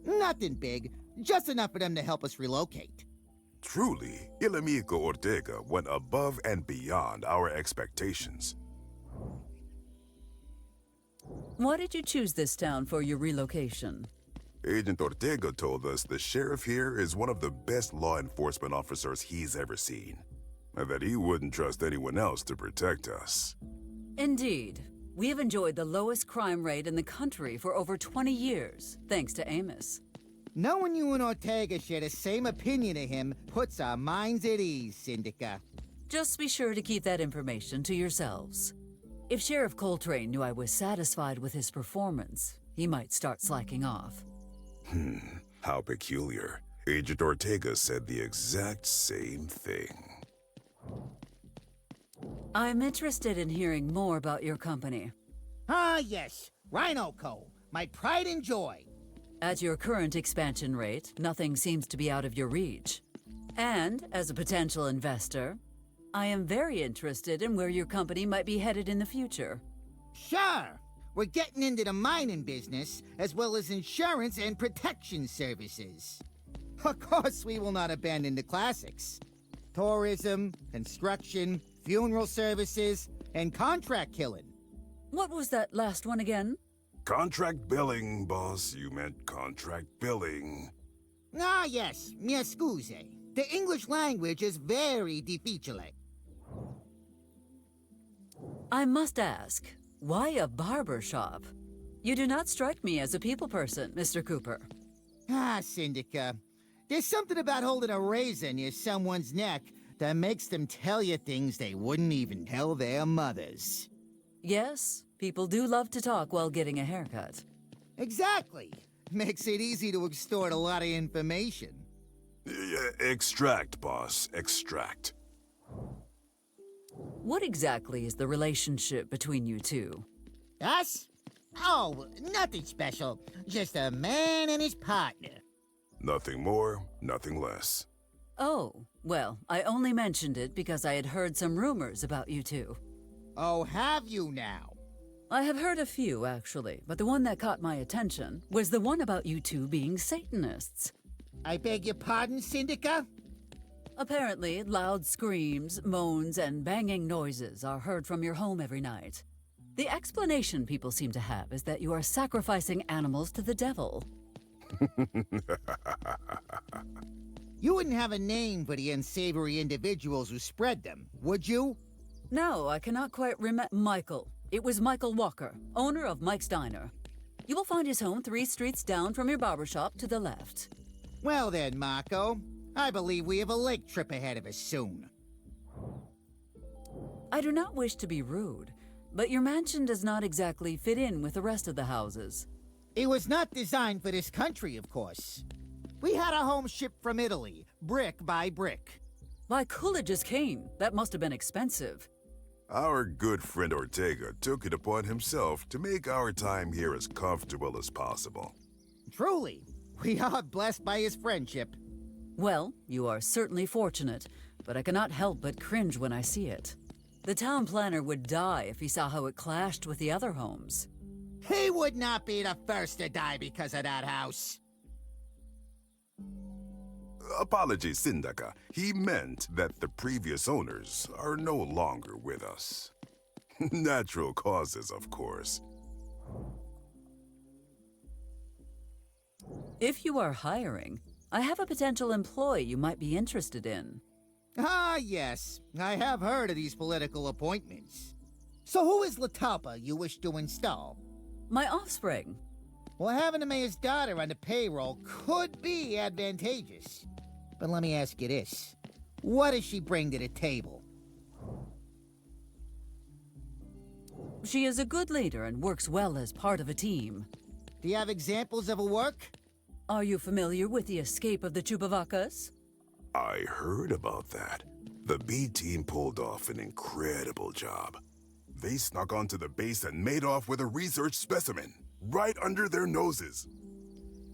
Nothing big, just enough for them to help us relocate. Truly, El Amigo Ortega went above and beyond our expectations. Why did you choose this town for your relocation? Agent Ortega told us the sheriff here is one of the best law enforcement officers he's ever seen, and that he wouldn't trust anyone else to protect us. Indeed. We have enjoyed the lowest crime rate in the country for over 20 years, thanks to Amos. Knowing you and Ortega share the same opinion of him puts our minds at ease, Syndica. Just be sure to keep that information to yourselves. If Sheriff Coltrane knew I was satisfied with his performance, he might start slacking off. How peculiar. Agent Ortega said the exact same thing. I'm interested in hearing more about your company. Ah, yes. Rhino Co. My pride and joy. At your current expansion rate, nothing seems to be out of your reach. And, as a potential investor, I am very interested in where your company might be headed in the future. Sure. We're getting into the mining business, as well as insurance and protection services. Of course, we will not abandon the classics. Tourism, construction, funeral services, and contract killing. What was that last one again? Contract billing, boss. You meant contract billing. Ah, yes. Mi scuse. The English language is very difficile. I must ask, why a barber shop? You do not strike me as a people person, Mr. Cooper. Ah, Syndica. There's something about holding a razor near someone's neck that makes them tell you things they wouldn't even tell their mothers. Yes, people do love to talk while getting a haircut. Exactly. Makes it easy to extort a lot of information. Extract, boss. Extract. What exactly is the relationship between you two? Us? Oh, nothing special. Just a man and his partner. Nothing more, nothing less. Oh, well, I only mentioned it because I had heard some rumors about you two. Oh, have you now? I have heard a few, actually, but the one that caught my attention was the one about you two being Satanists. I beg your pardon, Syndica? Apparently, loud screams, moans, and banging noises are heard from your home every night. The explanation people seem to have is that you are sacrificing animals to the devil. You wouldn't have a name for the unsavory individuals who spread them, would you? No, I cannot quite remember. Michael. It was Michael Walker, owner of Mike's Diner. You will find his home 3 streets down from your barbershop to the left. Well then, Marco. I believe we have a lake trip ahead of us soon. I do not wish to be rude, but your mansion does not exactly fit in with the rest of the houses. It was not designed for this country, of course. We had our home shipped from Italy, brick by brick. By Coolidge's cane, that must have been expensive. Our good friend Ortega took it upon himself to make our time here as comfortable as possible. Truly, we are blessed by his friendship. Well, you are certainly fortunate, but I cannot help but cringe when I see it. The town planner would die if he saw how it clashed with the other homes. He would not be the first to die because of that house. Apologies, Sindaka. He meant that the previous owners are no longer with us. Natural causes, of course. If you are hiring, I have a potential employee you might be interested in. Ah, yes. I have heard of these political appointments. So who is Latalpa you wish to install? My offspring. Well, having the mayor's daughter on the payroll could be advantageous. But let me ask you this. What does she bring to the table? She is a good leader and works well as part of a team. Do you have examples of her work? Are you familiar with the escape of the Chupavacas? I heard about that. The B team pulled off an incredible job. They snuck onto the base and made off with a research specimen, right under their noses.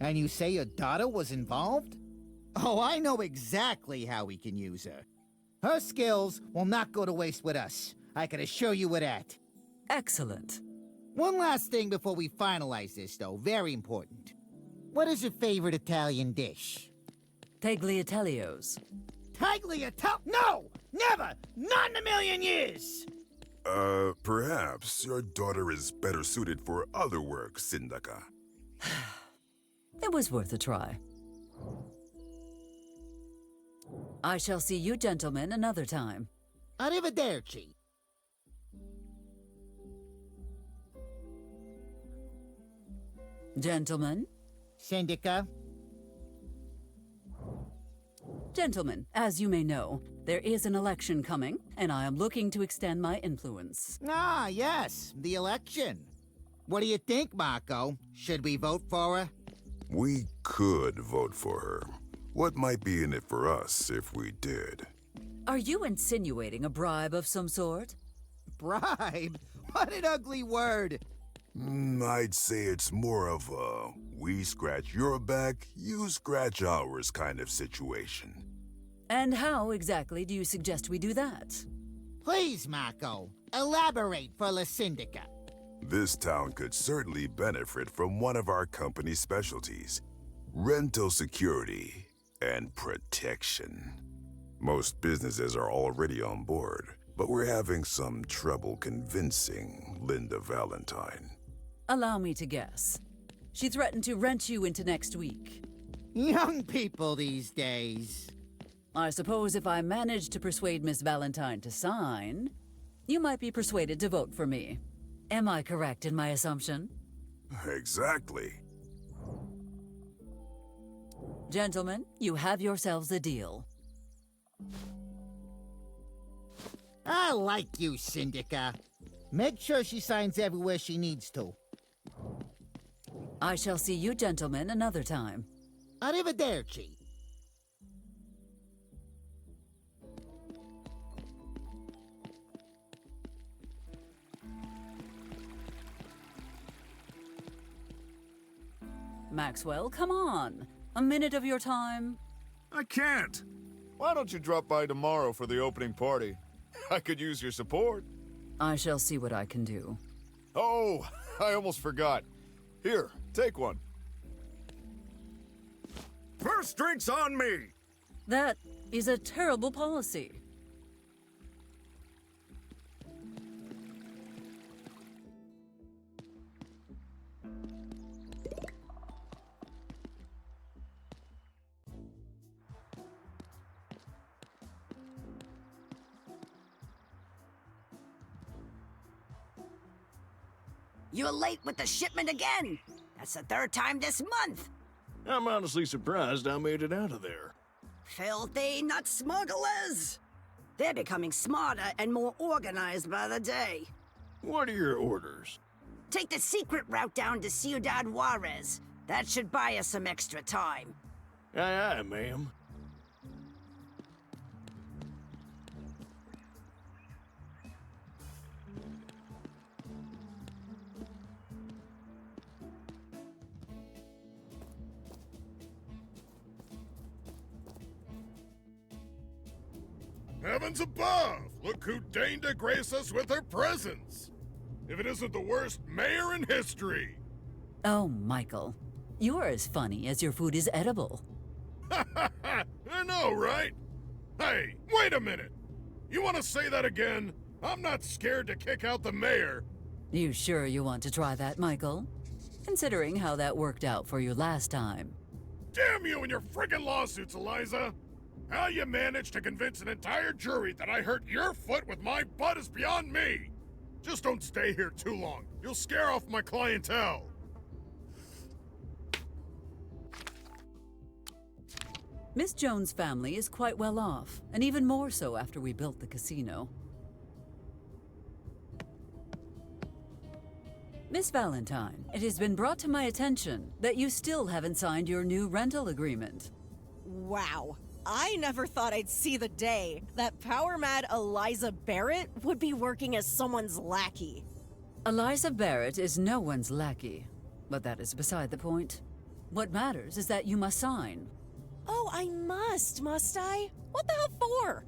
And you say your daughter was involved? Oh, I know exactly how we can use her. Her skills will not go to waste with us. I can assure you of that. Excellent. One last thing before we finalize this, though. Very important. What is your favorite Italian dish? Tagliatelios. Tagliatelle? No! Never! Not in a million years! Perhaps your daughter is better suited for other work, Sindaka. It was worth a try. I shall see you gentlemen another time. Arrivederci. Gentlemen? Syndica? Gentlemen, as you may know, there is an election coming, and I am looking to extend my influence. Ah, yes, the election. What do you think, Marco? Should we vote for her? We could vote for her. What might be in it for us if we did? Are you insinuating a bribe of some sort? Bribe? What an ugly word. I'd say it's more of a we scratch your back, you scratch ours kind of situation. And how exactly do you suggest we do that? Please, Marco, elaborate for La Syndica. This town could certainly benefit from one of our company's specialties: rental security and protection. Most businesses are already on board, but we're having some trouble convincing Linda Valentine. Allow me to guess. She threatened to rent you into next week. Young people these days. I suppose if I manage to persuade Miss Valentine to sign, you might be persuaded to vote for me. Am I correct in my assumption? Exactly. Gentlemen, you have yourselves a deal. I like you, Syndica. Make sure she signs everywhere she needs to. I shall see you gentlemen another time. Arrivederci. Maxwell, come on. A minute of your time? I can't. Why don't you drop by tomorrow for the opening party? I could use your support. I shall see what I can do. Oh, I almost forgot. Here, take one. First drink's on me! That is a terrible policy. You're late with the shipment again. That's the third time this month. I'm honestly surprised I made it out of there. Filthy nut smugglers! They're becoming smarter and more organized by the day. What are your orders? Take the secret route down to Ciudad Juarez. That should buy us some extra time. Aye, aye, ma'am. Heavens above! Look who deigned to grace us with her presence! If it isn't the worst mayor in history! Oh, Michael. You're as funny as your food is edible. I know, right? Hey, wait a minute! You want to say that again? I'm not scared to kick out the mayor. You sure you want to try that, Michael? Considering how that worked out for you last time. Damn you and your friggin' lawsuits, Eliza! How you managed to convince an entire jury that I hurt your foot with my butt is beyond me! Just don't stay here too long. You'll scare off my clientele. Miss Jones' family is quite well off, and even more so after we built the casino. Miss Valentine, it has been brought to my attention that you still haven't signed your new rental agreement. Wow. I never thought I'd see the day that power-mad Eliza Barrett would be working as someone's lackey. Eliza Barrett is no one's lackey, but that is beside the point. What matters is that you must sign. Oh, I must I? What the hell for?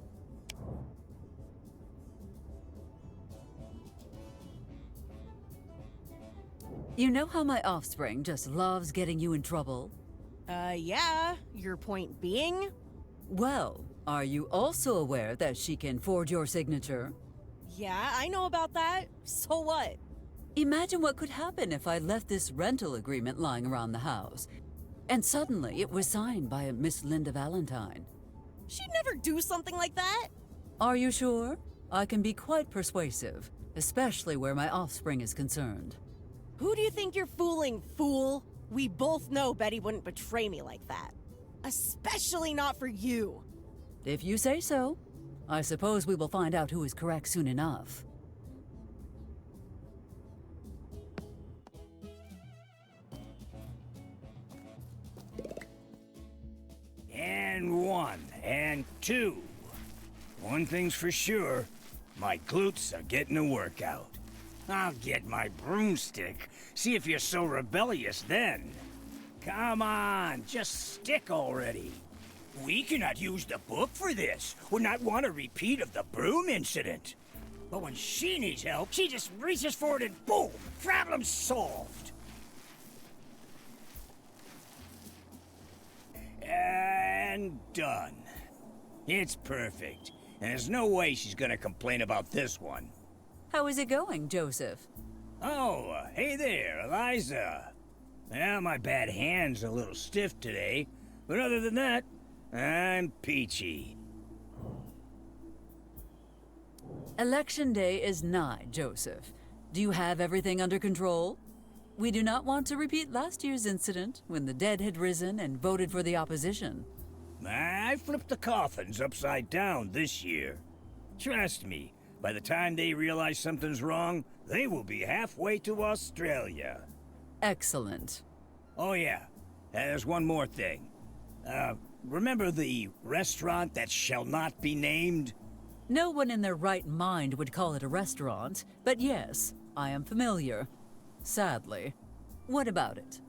You know how my offspring just loves getting you in trouble? Yeah. Your point being? Well, are you also aware that she can forge your signature? Yeah, I know about that. So what? Imagine what could happen if I left this rental agreement lying around the house, and suddenly it was signed by a Miss Linda Valentine. She'd never do something like that. Are you sure? I can be quite persuasive, especially where my offspring is concerned. Who do you think you're fooling, fool? We both know Betty wouldn't betray me like that. Especially not for you. If you say so. I suppose we will find out who is correct soon enough. And 1, and 2. One thing's for sure, my glutes are getting a workout. I'll get my broomstick, see if you're so rebellious then. Come on, just stick already. We cannot use the book for this. Would not want a repeat of the broom incident. But when she needs help, she just reaches for it and boom, problem solved. And done. It's perfect. And there's no way she's gonna complain about this one. How is it going, Joseph? Oh, hey there, Eliza. Well, my bad hand's a little stiff today, but other than that, I'm peachy. Election day is nigh, Joseph. Do you have everything under control? We do not want to repeat last year's incident when the dead had risen and voted for the opposition. I flipped the coffins upside down this year. Trust me, by the time they realize something's wrong, they will be halfway to Australia. Excellent. Oh yeah, there's one more thing. Remember the restaurant that shall not be named? No one in their right mind would call it a restaurant, but yes, I am familiar. Sadly. What about it?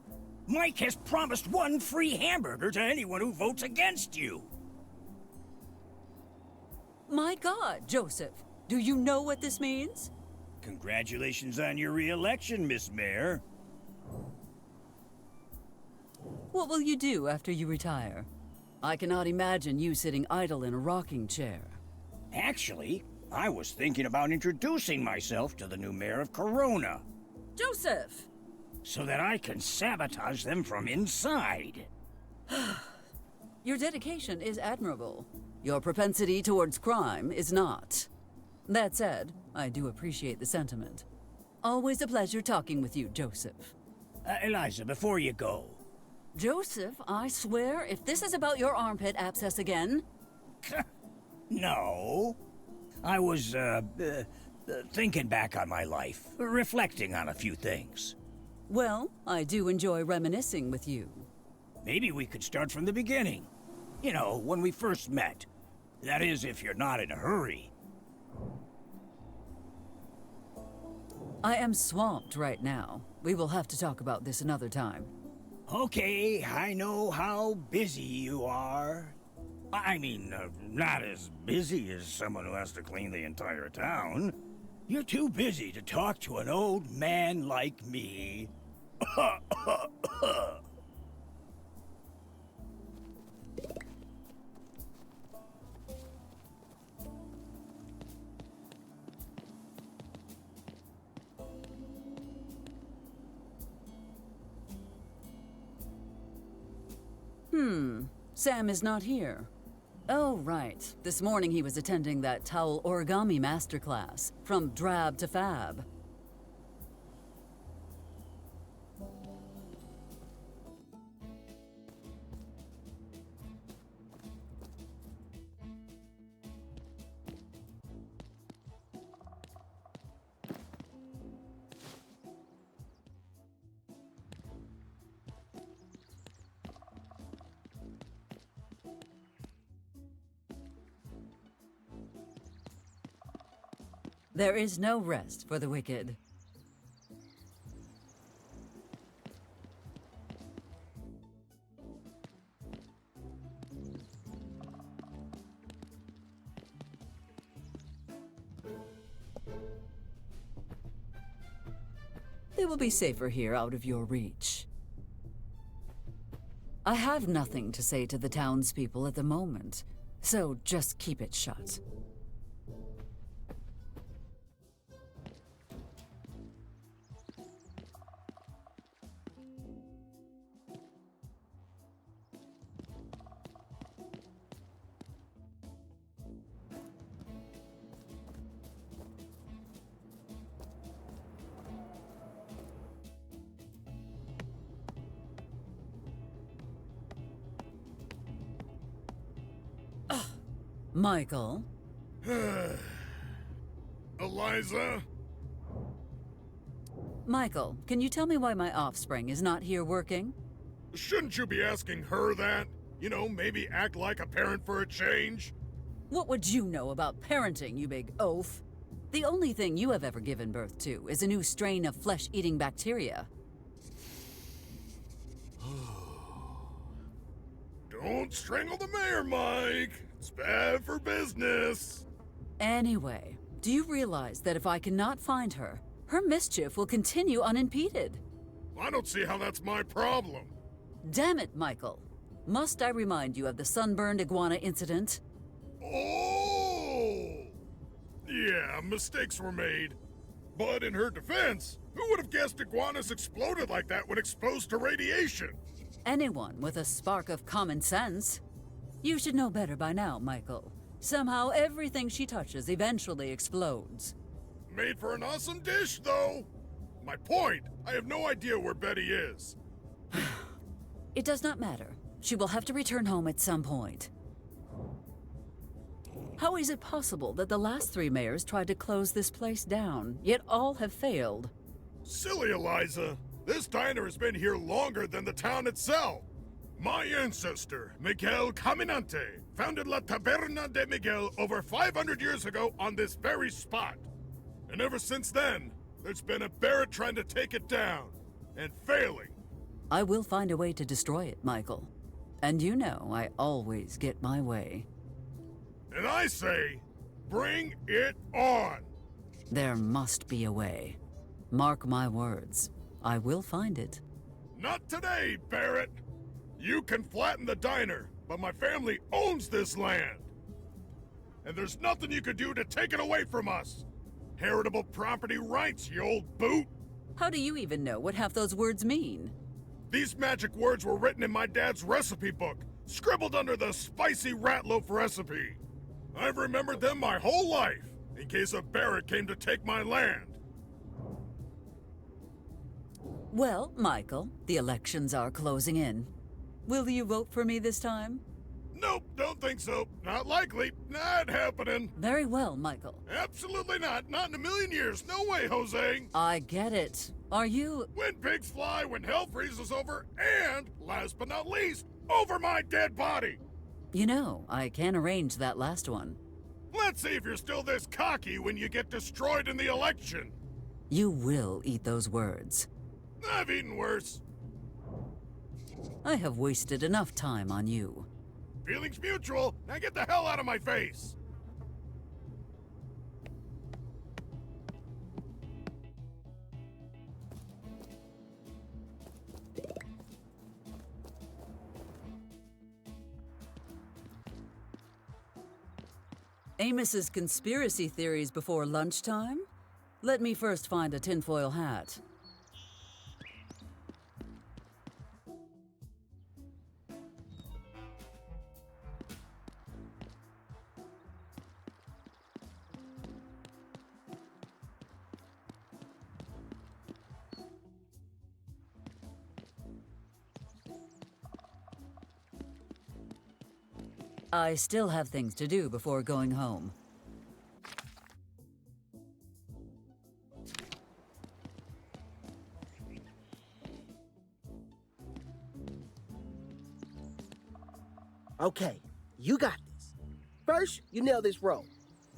Mike has promised 1 free hamburger to anyone who votes against you. My God, Joseph, do you know what this means? Congratulations on your re-election, Miss Mayor. What will you do after you retire? I cannot imagine you sitting idle in a rocking chair. Actually, I was thinking about introducing myself to the new mayor of Corona. Joseph! So that I can sabotage them from inside. Your dedication is admirable. Your propensity towards crime is not. That said, I do appreciate the sentiment. Always a pleasure talking with you, Joseph. Eliza, before you go. Joseph, I swear, if this is about your armpit abscess again... No. I was, thinking back on my life, reflecting on a few things. Well, I do enjoy reminiscing with you. Maybe we could start from the beginning. You know, when we first met. That is, if you're not in a hurry. I am swamped right now. We will have to talk about this another time. Okay, I know how busy you are. I mean, not as busy as someone who has to clean the entire town. You're too busy to talk to an old man like me. Sam is not here. Oh, right. This morning he was attending that towel origami masterclass, from drab to fab. There is no rest for the wicked. They will be safer here, out of your reach. I have nothing to say to the townspeople at the moment, so just keep it shut. Michael? Eliza? Michael, can you tell me why my offspring is not here working? Shouldn't you be asking her that? You know, maybe act like a parent for a change? What would you know about parenting, you big oaf? The only thing you have ever given birth to is a new strain of flesh-eating bacteria. Don't strangle the mayor, Mike. It's bad for business. Anyway, do you realize that if I cannot find her, her mischief will continue unimpeded? I don't see how that's my problem. Damn it, Michael. Must I remind you of the sunburned iguana incident? Oh! Yeah, mistakes were made. But in her defense, who would have guessed iguanas exploded like that when exposed to radiation? Anyone with a spark of common sense. You should know better by now, Michael. Somehow everything she touches eventually explodes. Made for an awesome dish, though. My point, I have no idea where Betty is. It does not matter. She will have to return home at some point. How is it possible that the last 3 mayors tried to close this place down, yet all have failed? Silly, Eliza. This diner has been here longer than the town itself. My ancestor, Miguel Caminante, founded La Taberna de Miguel over 500 years ago on this very spot. And ever since then, there's been a Barrett trying to take it down, and failing. I will find a way to destroy it, Michael. And you know I always get my way. And I say, bring it on! There must be a way. Mark my words. I will find it. Not today, Barrett! You can flatten the diner, but my family owns this land. And there's nothing you could do to take it away from us. Heritable property rights, you old boot! How do you even know what half those words mean? These magic words were written in my dad's recipe book, scribbled under the spicy rat loaf recipe. I've remembered them my whole life, in case a Barrett came to take my land. Well, Michael, the elections are closing in. Will you vote for me this time? Nope, don't think so. Not likely. Not happening. Very well, Michael. Absolutely not. Not in a million years. No way, Jose. I get it. Are you... When pigs fly, when hell freezes over, and, last but not least, over my dead body. You know, I can arrange that last one. Let's see if you're still this cocky when you get destroyed in the election. You will eat those words. I've eaten worse. I have wasted enough time on you. Feelings mutual. Now get the hell out of my face. Amos's conspiracy theories before lunchtime? Let me first find a tinfoil hat. I still have things to do before going home. Okay, you got this. First, you nail this role.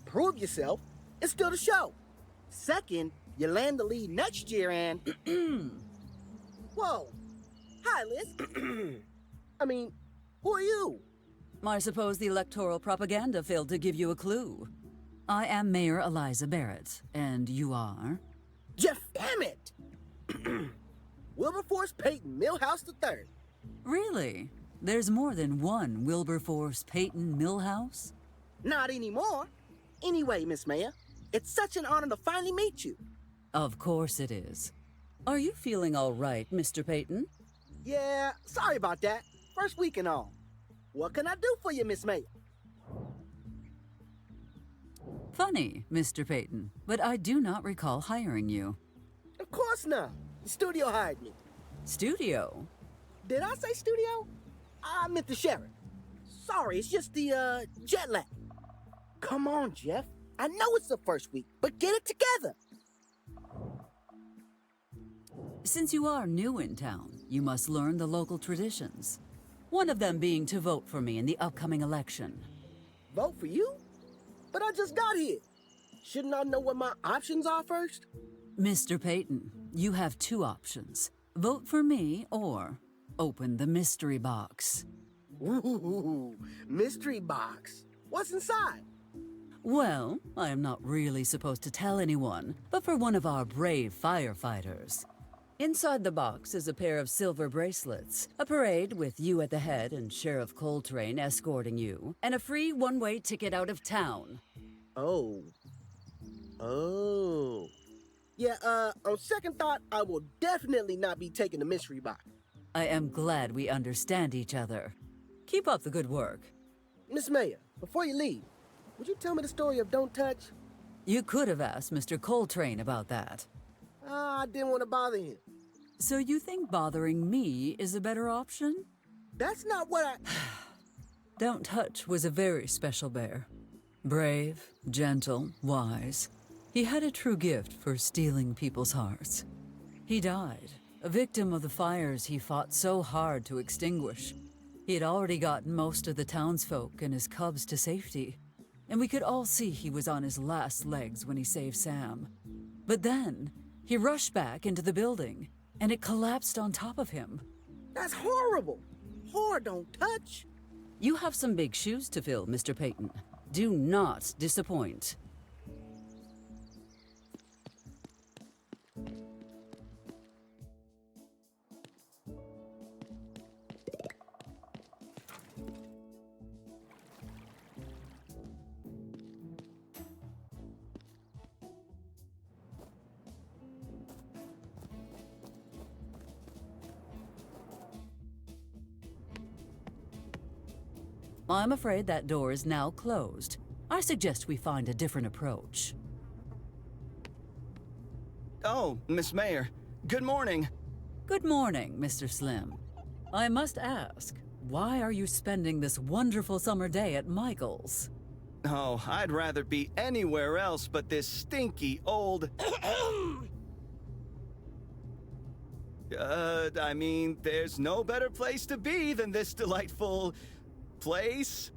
Prove yourself, and still the show. Second, you land the lead next year and... Whoa. Hi, Liz. I mean, who are you? I suppose the electoral propaganda failed to give you a clue. I am Mayor Eliza Barrett, and you are? Jeff, damn it! Wilberforce Peyton Millhouse III. Really? There's more than one Wilberforce Peyton Millhouse? Not anymore. Anyway, Miss Mayor, it's such an honor to finally meet you. Of course it is. Are you feeling all right, Mr. Peyton? Yeah, sorry about that. First week and all. What can I do for you, Miss Mayor? Funny, Mr. Peyton, but I do not recall hiring you. Of course not. The studio hired me. Studio? Did I say studio? I meant the sheriff. Sorry, it's just the, jet lag. Come on, Jeff. I know it's the first week, but get it together. Since you are new in town, you must learn the local traditions. One of them being to vote for me in the upcoming election. Vote for you? But I just got here. Shouldn't I know what my options are first? Mr. Peyton, you have two options. Vote for me or open the mystery box. Ooh, mystery box. What's inside? Well, I am not really supposed to tell anyone, but for one of our brave firefighters. Inside the box is a pair of silver bracelets, a parade with you at the head and Sheriff Coltrane escorting you, and a free one-way ticket out of town. Oh. Yeah, on second thought, I will definitely not be taking the mystery box. I am glad we understand each other. Keep up the good work. Miss Mayor, before you leave, would you tell me the story of Don't Touch? You could have asked Mr. Coltrane about that. I didn't want to bother him. So you think bothering me is a better option? That's not what I... Don't Touch was a very special bear. Brave, gentle, wise. He had a true gift for stealing people's hearts. He died, a victim of the fires he fought so hard to extinguish. He had already gotten most of the townsfolk and his cubs to safety, and we could all see he was on his last legs when he saved Sam. But then, he rushed back into the building, and it collapsed on top of him. That's horrible. Horror don't touch. You have some big shoes to fill, Mr. Peyton. Do not disappoint. I'm afraid that door is now closed. I suggest we find a different approach. Oh, Miss Mayor. Good morning. Good morning, Mr. Slim. I must ask, why are you spending this wonderful summer day at Michael's? Oh, I'd rather be anywhere else but this stinky old... I mean, there's no better place to be than this delightful... place?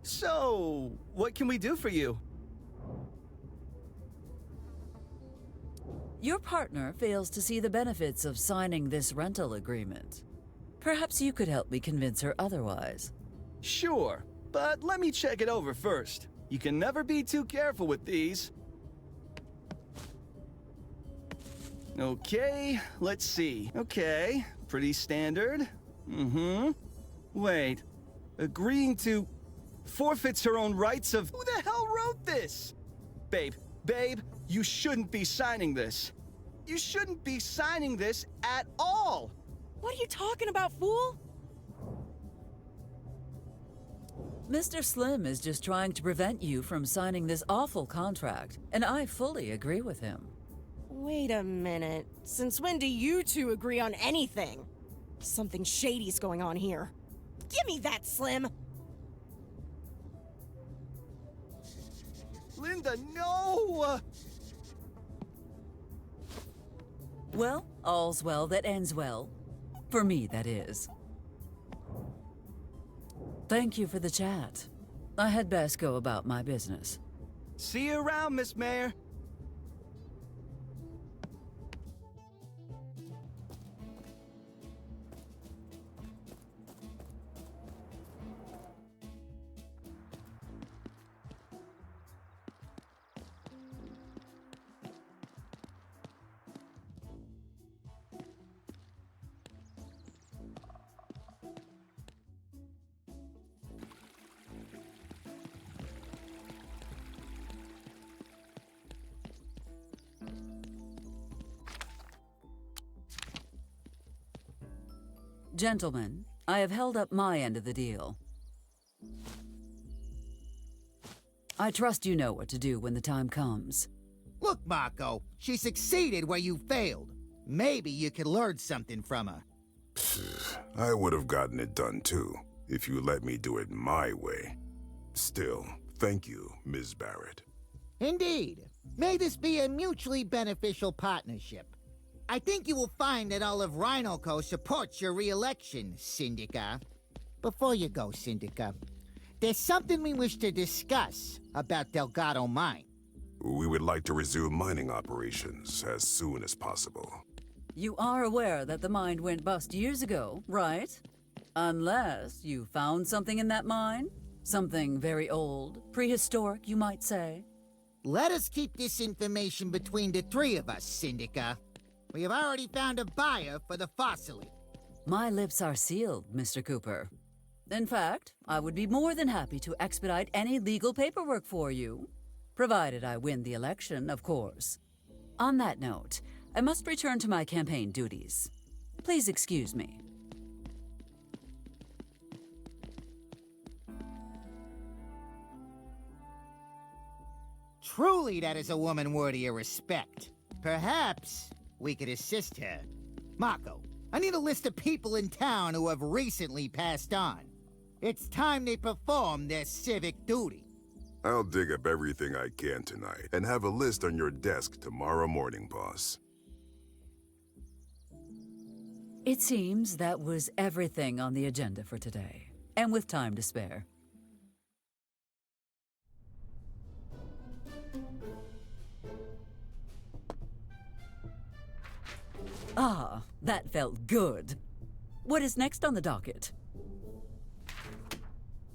So, what can we do for you? Your partner fails to see the benefits of signing this rental agreement. Perhaps you could help me convince her otherwise. Sure, but let me check it over first. You can never be too careful with these. Okay, let's see. Okay, pretty standard. Wait, agreeing to forfeits her own rights of... Who the hell wrote this? Babe, you shouldn't be signing this. You shouldn't be signing this at all. What are you talking about, fool? Mr. Slim is just trying to prevent you from signing this awful contract, and I fully agree with him. Wait a minute. Since when do you two agree on anything? Something shady's going on here. Give me that, Slim! Linda, no! Well, all's well that ends well. For me, that is. Thank you for the chat. I had best go about my business. See you around, Miss Mayor. Gentlemen, I have held up my end of the deal. I trust you know what to do when the time comes. Look, Marco, she succeeded where you failed. Maybe you could learn something from her. I would have gotten it done too, if you let me do it my way. Still, thank you, Ms. Barrett. Indeed. May this be a mutually beneficial partnership. I think you will find that all of Rhino Co supports your re-election, Syndica. Before you go, Syndica, there's something we wish to discuss about Delgado Mine. We would like to resume mining operations as soon as possible. You are aware that the mine went bust years ago, right? Unless you found something in that mine? Something very old, prehistoric, you might say. Let us keep this information between the three of us, Syndica. We have already found a buyer for the fossily. My lips are sealed, Mr. Cooper. In fact, I would be more than happy to expedite any legal paperwork for you. Provided I win the election, of course. On that note, I must return to my campaign duties. Please excuse me. Truly, that is a woman worthy of respect. Perhaps we could assist her. Marco, I need a list of people in town who have recently passed on. It's time they perform their civic duty. I'll dig up everything I can tonight and have a list on your desk tomorrow morning, boss. It seems that was everything on the agenda for today, and with time to spare. Ah, that felt good. What is next on the docket?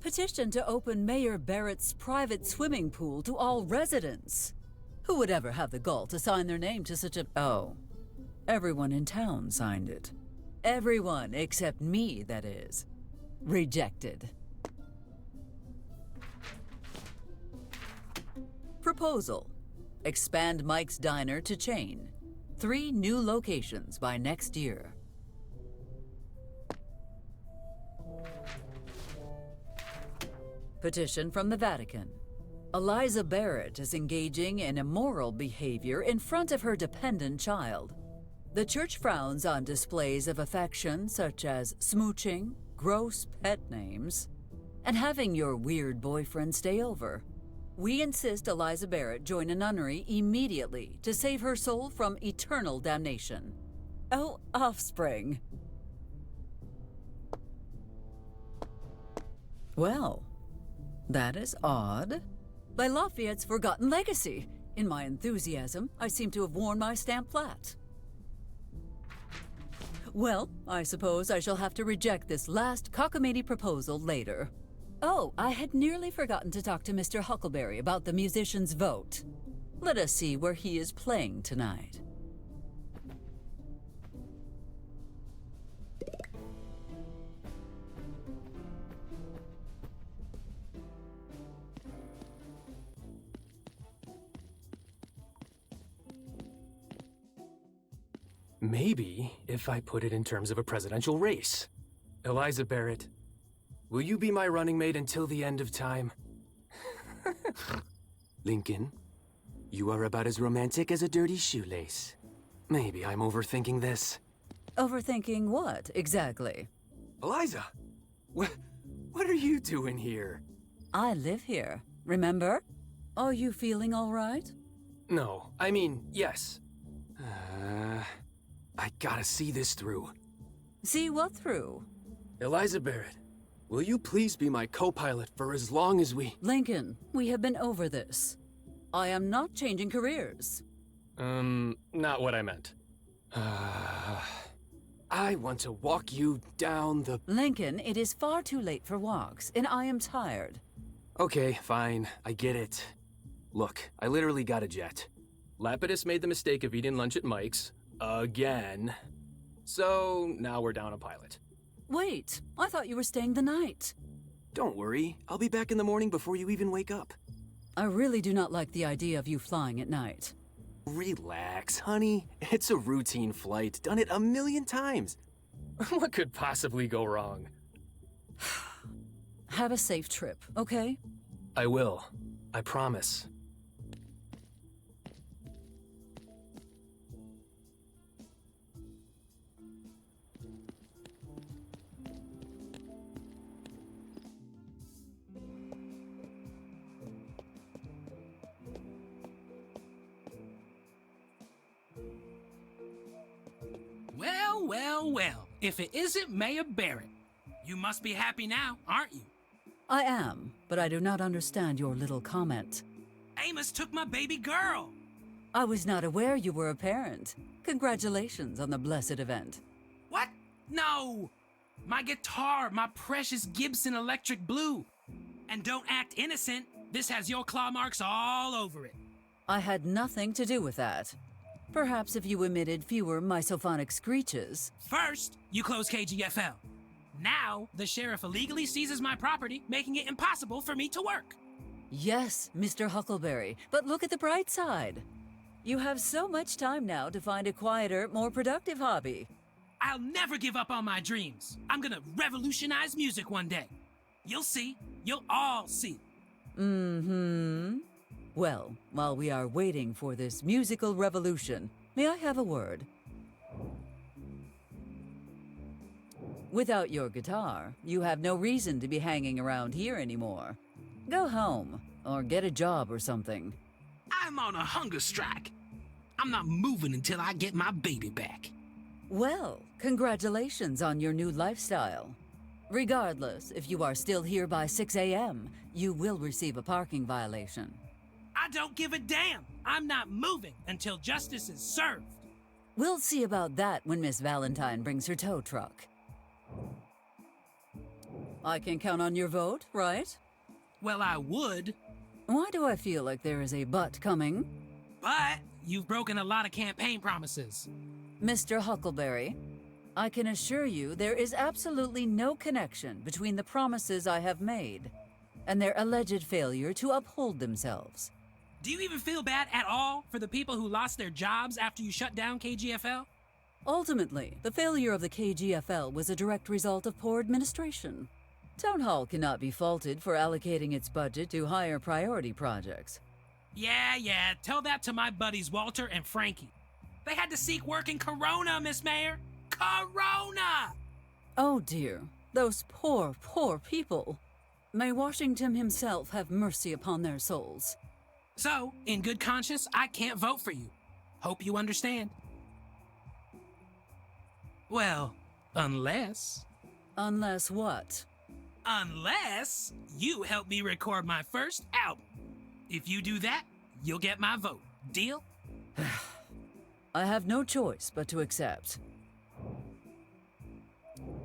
Petition to open Mayor Barrett's private swimming pool to all residents. Who would ever have the gall to sign their name to such a... Oh, everyone in town signed it. Everyone except me, that is. Rejected. Proposal. Expand Mike's Diner to chain. 3 new locations by next year. Petition from the Vatican. Eliza Barrett is engaging in immoral behavior in front of her dependent child. The church frowns on displays of affection such as smooching, gross pet names, and having your weird boyfriend stay over. We insist Eliza Barrett join a nunnery immediately to save her soul from eternal damnation. Oh, offspring. Well, that is odd. By Lafayette's forgotten legacy. In my enthusiasm, I seem to have worn my stamp flat. Well, I suppose I shall have to reject this last cockamamie proposal later. Oh, I had nearly forgotten to talk to Mr. Huckleberry about the musician's vote. Let us see where he is playing tonight. Maybe if I put it in terms of a presidential race. Eliza Barrett, will you be my running mate until the end of time? Lincoln, you are about as romantic as a dirty shoelace. Maybe I'm overthinking this. Overthinking what, exactly? Eliza, what are you doing here? I live here, remember? Are you feeling all right? No, I mean, yes. I gotta see this through. See what through? Eliza Barrett, will you please be my co-pilot for as long as we— Lincoln, we have been over this. I am not changing careers. Not what I meant. I want to walk you down the— Lincoln, it is far too late for walks, and I am tired. Okay, fine, I get it. Look, I literally got a jet. Lapidus made the mistake of eating lunch at Mike's. Again. So, now we're down a pilot. Wait, I thought you were staying the night. Don't worry, I'll be back in the morning before you even wake up. I really do not like the idea of you flying at night. Relax, honey. It's a routine flight. Done it 1,000,000 times. What could possibly go wrong? Have a safe trip, okay? I will. I promise. Well, if it isn't Mayor Barrett, you must be happy now, aren't you? I am, but I do not understand your little comment. Amos took my baby girl. I was not aware you were a parent. Congratulations on the blessed event. What? No! My guitar, my precious Gibson Electric Blue. And don't act innocent. This has your claw marks all over it. I had nothing to do with that. Perhaps if you emitted fewer misophonic screeches. First, you close KGFL. Now, the sheriff illegally seizes my property, making it impossible for me to work. Yes, Mr. Huckleberry, but look at the bright side. You have so much time now to find a quieter, more productive hobby. I'll never give up on my dreams. I'm gonna revolutionize music one day. You'll see. You'll all see. Mm-hmm. Well, while we are waiting for this musical revolution, may I have a word? Without your guitar, you have no reason to be hanging around here anymore. Go home, or get a job or something. I'm on a hunger strike. I'm not moving until I get my baby back. Well, congratulations on your new lifestyle. Regardless, if you are still here by 6 a.m., you will receive a parking violation. I don't give a damn. I'm not moving until justice is served. We'll see about that when Miss Valentine brings her tow truck. I can count on your vote, right? Well, I would. Why do I feel like there is a but coming? But you've broken a lot of campaign promises. Mr. Huckleberry, I can assure you there is absolutely no connection between the promises I have made and their alleged failure to uphold themselves. Do you even feel bad at all for the people who lost their jobs after you shut down KGFL? Ultimately, the failure of the KGFL was a direct result of poor administration. Town Hall cannot be faulted for allocating its budget to higher priority projects. Yeah, tell that to my buddies Walter and Frankie. They had to seek work in Corona, Miss Mayor. Corona! Oh dear, those poor, poor people. May Washington himself have mercy upon their souls. So, in good conscience, I can't vote for you. Hope you understand. Well, unless... Unless what? Unless you help me record my first album. If you do that, you'll get my vote. Deal? I have no choice but to accept.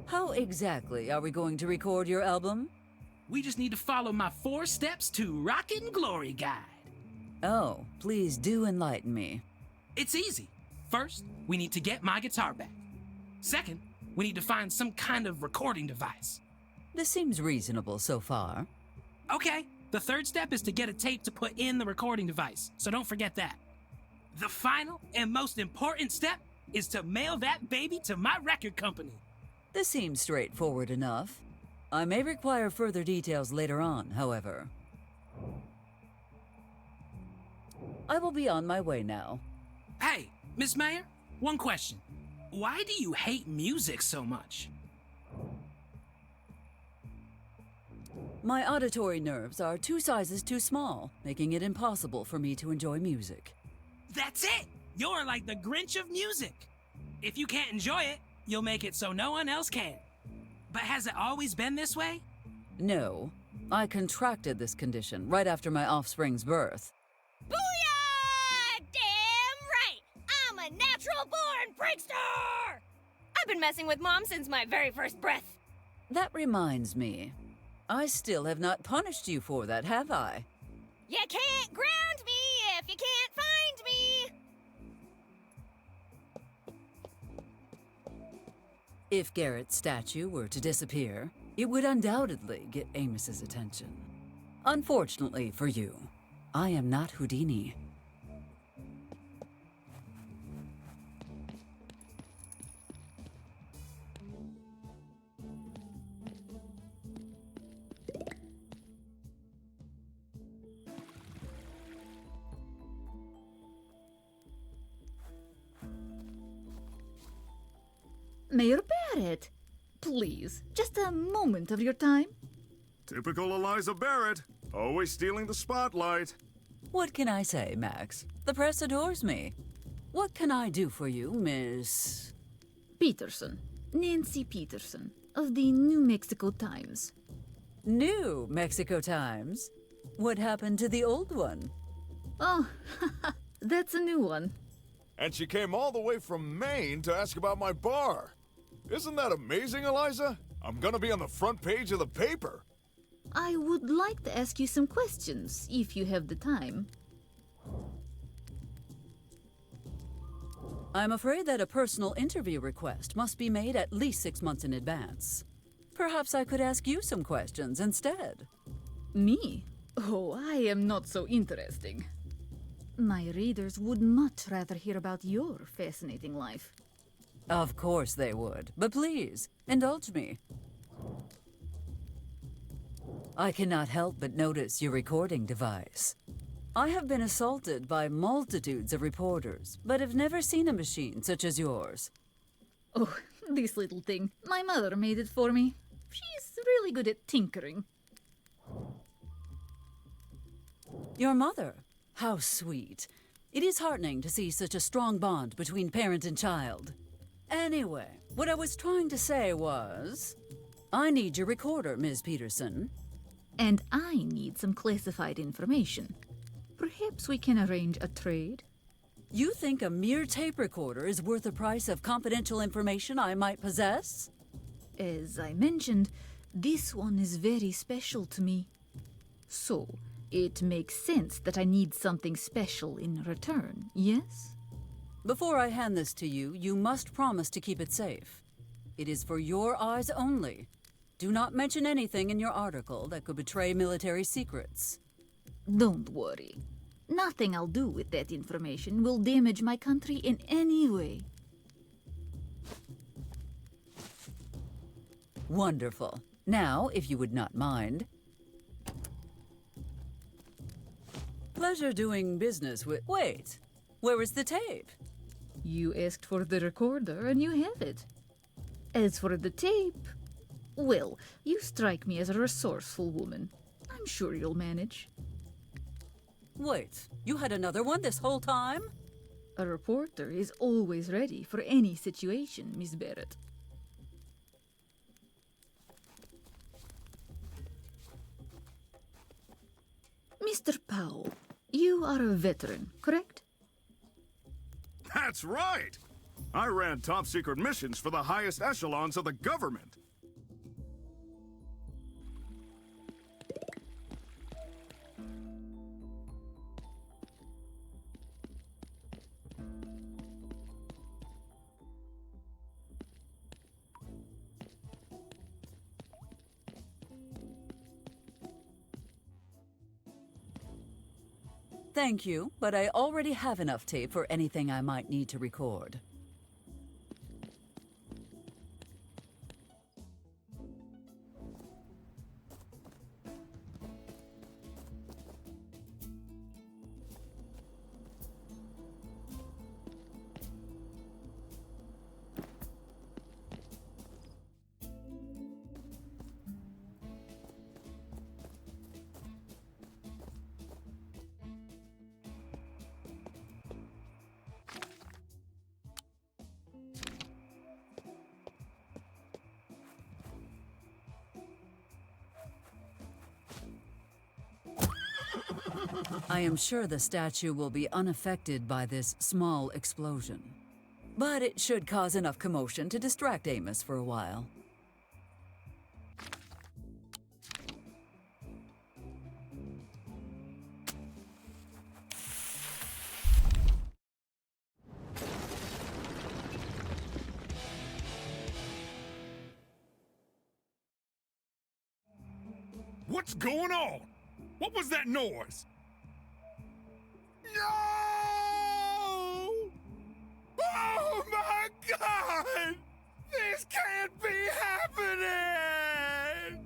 How exactly are we going to record your album? We just need to follow my 4 steps to Rockin' Glory guide. Oh, please do enlighten me. It's easy. First, we need to get my guitar back. Second, we need to find some kind of recording device. This seems reasonable so far. Okay, the third step is to get a tape to put in the recording device, so don't forget that. The final and most important step is to mail that baby to my record company. This seems straightforward enough. I may require further details later on, however. I will be on my way now. Hey, Miss Mayor, one question. Why do you hate music so much? My auditory nerves are 2 sizes too small, making it impossible for me to enjoy music. That's it! You're like the Grinch of music. If you can't enjoy it, you'll make it so no one else can. But has it always been this way? No, I contracted this condition right after my offspring's birth. Booyah! Damn right! I'm a natural-born prankster! I've been messing with Mom since my very first breath. That reminds me. I still have not punished you for that, have I? You can't ground me if you can't find me! If Garrett's statue were to disappear, it would undoubtedly get Amos's attention. Unfortunately for you, I am not Houdini. Mayor Barrett, please, just a moment of your time. Typical Eliza Barrett, always stealing the spotlight. What can I say, Max? The press adores me. What can I do for you, Miss... Peterson, Nancy Peterson, of the New Mexico Times. New Mexico Times? What happened to the old one? Oh, that's a new one. And she came all the way from Maine to ask about my bar. Isn't that amazing, Eliza? I'm gonna be on the front page of the paper. I would like to ask you some questions, if you have the time. I'm afraid that a personal interview request must be made at least 6 months in advance. Perhaps I could ask you some questions instead. Me? Oh, I am not so interesting. My readers would much rather hear about your fascinating life. Of course they would, but please, indulge me. I cannot help but notice your recording device. I have been assaulted by multitudes of reporters, but have never seen a machine such as yours. Oh, this little thing. My mother made it for me. She's really good at tinkering. Your mother? How sweet. It is heartening to see such a strong bond between parent and child. Anyway, what I was trying to say was... I need your recorder, Ms. Peterson. And I need some classified information. Perhaps we can arrange a trade? You think a mere tape recorder is worth the price of confidential information I might possess? As I mentioned, this one is very special to me. So, it makes sense that I need something special in return, yes? Before I hand this to you, you must promise to keep it safe. It is for your eyes only. Do not mention anything in your article that could betray military secrets. Don't worry. Nothing I'll do with that information will damage my country in any way. Wonderful. Now, if you would not mind... Pleasure doing business with... Wait, where is the tape? You asked for the recorder and you have it. As for the tape... Well, you strike me as a resourceful woman. I'm sure you'll manage. Wait, you had another one this whole time? A reporter is always ready for any situation, Miss Barrett. Mr. Powell, you are a veteran, correct? That's right! I ran top-secret missions for the highest echelons of the government. Thank you, but I already have enough tape for anything I might need to record. I am sure the statue will be unaffected by this small explosion. But it should cause enough commotion to distract Amos for a while. What's going on? What was that noise? No! Oh my God! This can't be happening!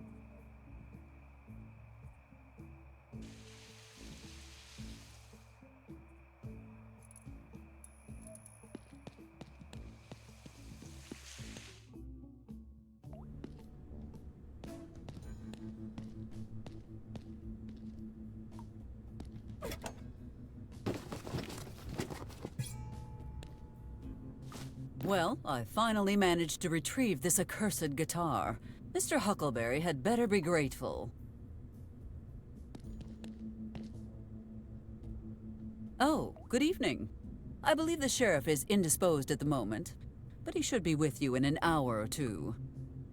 Well, I finally managed to retrieve this accursed guitar. Mr. Huckleberry had better be grateful. Oh, good evening. I believe the sheriff is indisposed at the moment, but he should be with you in an hour or two.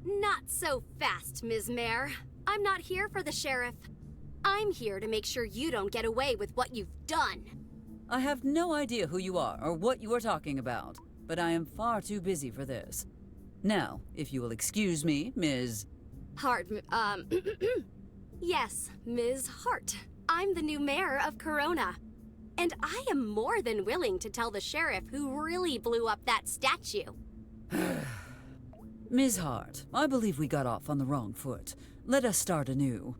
Not so fast, Ms. Mayor. I'm not here for the sheriff. I'm here to make sure you don't get away with what you've done. I have no idea who you are or what you are talking about, but I am far too busy for this. Now, if you will excuse me, Ms. Yes, Ms. Hart. I'm the new mayor of Corona. And I am more than willing to tell the sheriff who really blew up that statue. Ms. Hart, I believe we got off on the wrong foot. Let us start anew.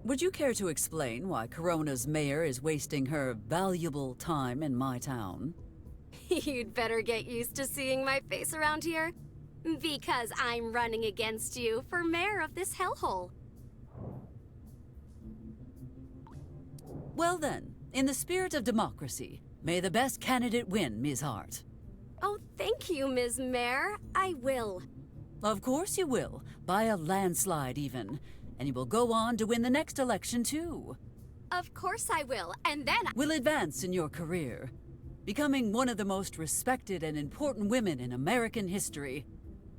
Would you care to explain why Corona's mayor is wasting her valuable time in my town? You'd better get used to seeing my face around here. Because I'm running against you for mayor of this hellhole. Well then, in the spirit of democracy, may the best candidate win, Ms. Hart. Oh, thank you, Ms. Mayor. I will. Of course you will, by a landslide even. And you will go on to win the next election too. Of course I will, and then will advance in your career, becoming one of the most respected and important women in American history.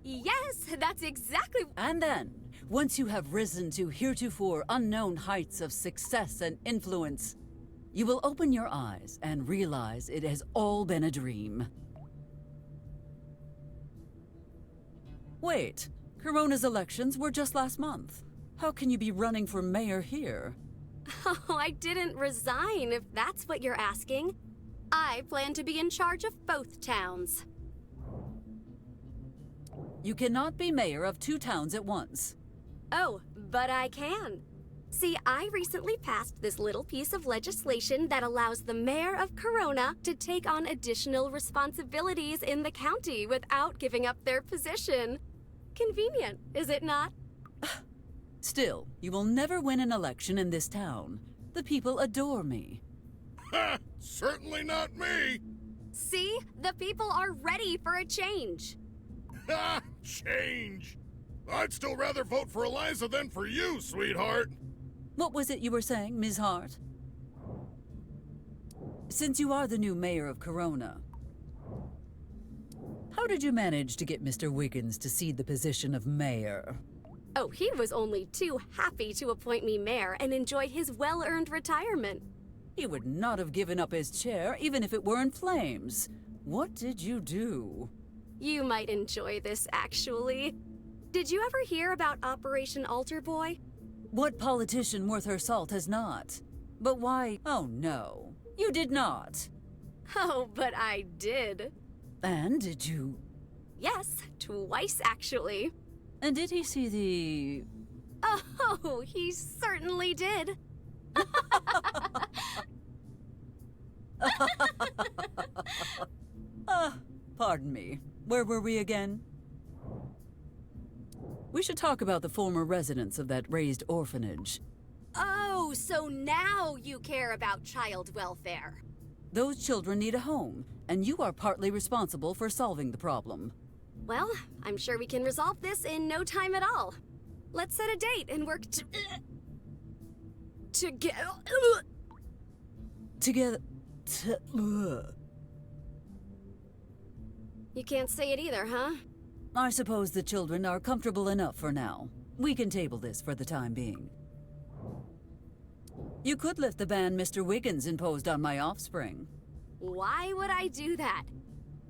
Yes, that's exactly. And then, once you have risen to heretofore unknown heights of success and influence, you will open your eyes and realize it has all been a dream. Wait, Corona's elections were just last month. How can you be running for mayor here? Oh, I didn't resign, if that's what you're asking. I plan to be in charge of both towns. You cannot be mayor of two towns at once. Oh, but I can. See, I recently passed this little piece of legislation that allows the mayor of Corona to take on additional responsibilities in the county without giving up their position. Convenient, is it not? Still, you will never win an election in this town. The people adore me. Ha! Certainly not me! See? The people are ready for a change. Ha! Change! I'd still rather vote for Eliza than for you, sweetheart. What was it you were saying, Ms. Hart? Since you are the new mayor of Corona, how did you manage to get Mr. Wiggins to cede the position of mayor? Oh, he was only too happy to appoint me mayor and enjoy his well-earned retirement. He would not have given up his chair even if it were in flames. What did you do? You might enjoy this, actually. Did you ever hear about Operation Altar Boy? What politician worth her salt has not? But why? Oh no, you did not. Oh, but I did. And did you? Yes, twice actually. And did he see the... Oh, he certainly did. Pardon me. Where were we again? We should talk about the former residents of that raised orphanage. Oh, so now you care about child welfare. Those children need a home, and you are partly responsible for solving the problem. Well, I'm sure we can resolve this in no time at all. Let's set a date and work Together... You can't say it either, huh? I suppose the children are comfortable enough for now. We can table this for the time being. You could lift the ban Mr. Wiggins imposed on my offspring. Why would I do that?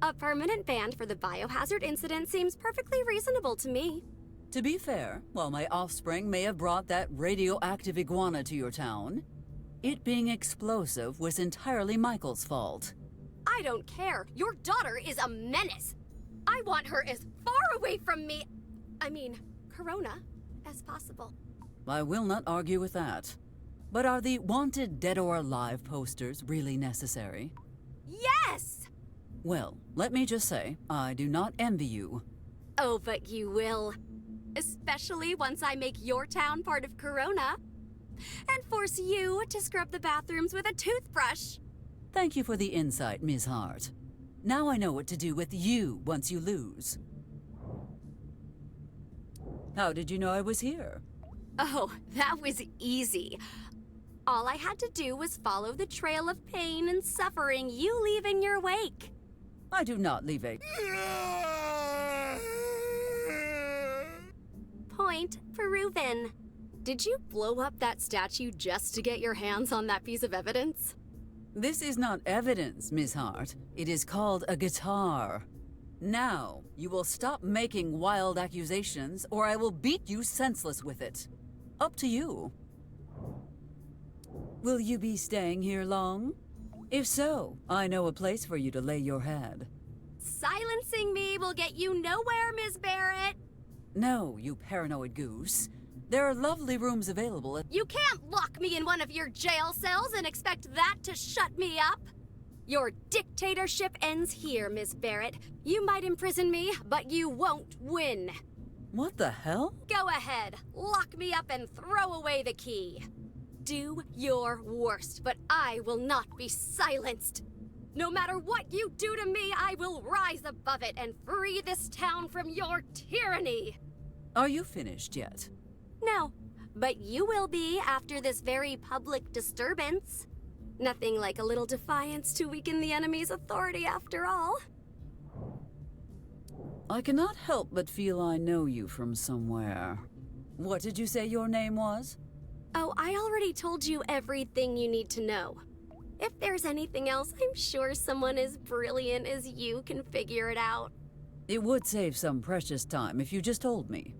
A permanent ban for the biohazard incident seems perfectly reasonable to me. To be fair, while my offspring may have brought that radioactive iguana to your town, it being explosive was entirely Michael's fault. I don't care. Your daughter is a menace. I want her as far away from me, Corona, as possible. I will not argue with that. But are the wanted dead or alive posters really necessary? Yes! Well, let me just say, I do not envy you. Oh, but you will. Especially once I make your town part of Corona. And force you to scrub the bathrooms with a toothbrush. Thank you for the insight, Ms. Hart. Now I know what to do with you once you lose. How did you know I was here? Oh, that was easy. All I had to do was follow the trail of pain and suffering you leave in your wake. I do not leave a... Point proven. Did you blow up that statue just to get your hands on that piece of evidence? This is not evidence, Miss Hart. It is called a guitar. Now, you will stop making wild accusations, or I will beat you senseless with it. Up to you. Will you be staying here long? If so, I know a place for you to lay your head. Silencing me will get you nowhere, Miss Barrett. No, you paranoid goose. There are lovely rooms available at... You can't lock me in one of your jail cells and expect that to shut me up. Your dictatorship ends here, Miss Barrett. You might imprison me, but you won't win. What the hell? Go ahead, lock me up and throw away the key. Do your worst, but I will not be silenced. No matter what you do to me, I will rise above it and free this town from your tyranny. Are you finished yet? No, but you will be after this very public disturbance. Nothing like a little defiance to weaken the enemy's authority after all. I cannot help but feel I know you from somewhere. What did you say your name was? Oh, I already told you everything you need to know. If there's anything else, I'm sure someone as brilliant as you can figure it out. It would save some precious time if you just told me.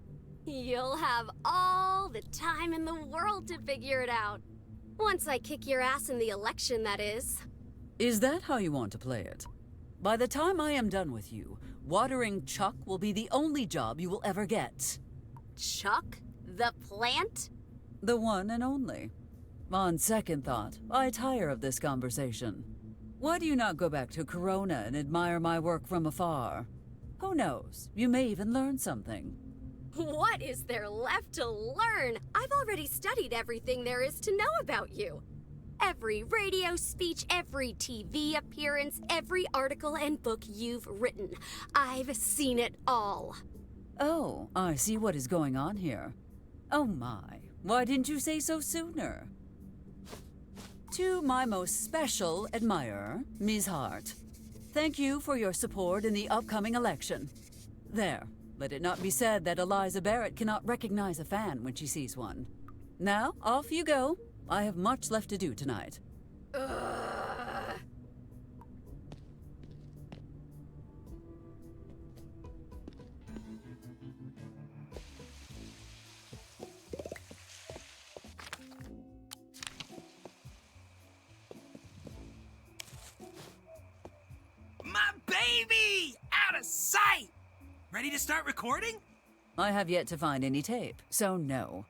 You'll have all the time in the world to figure it out. Once I kick your ass in the election, that is. Is that how you want to play it? By the time I am done with you, watering Chuck will be the only job you will ever get. Chuck? The plant? The one and only. On second thought, I tire of this conversation. Why do you not go back to Corona and admire my work from afar? Who knows, you may even learn something. What is there left to learn? I've already studied everything there is to know about you. Every radio speech, every TV appearance, every article and book you've written. I've seen it all. Oh, I see what is going on here. Oh my, why didn't you say so sooner? To my most special admirer, Ms. Hart, thank you for your support in the upcoming election. There, let it not be said that Eliza Barrett cannot recognize a fan when she sees one. Now, off you go. I have much left to do tonight. Ready to start recording? I have yet to find any tape, so no.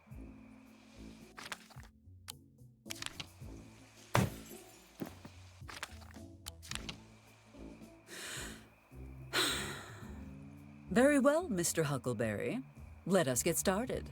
Very well, Mr. Huckleberry. Let us get started.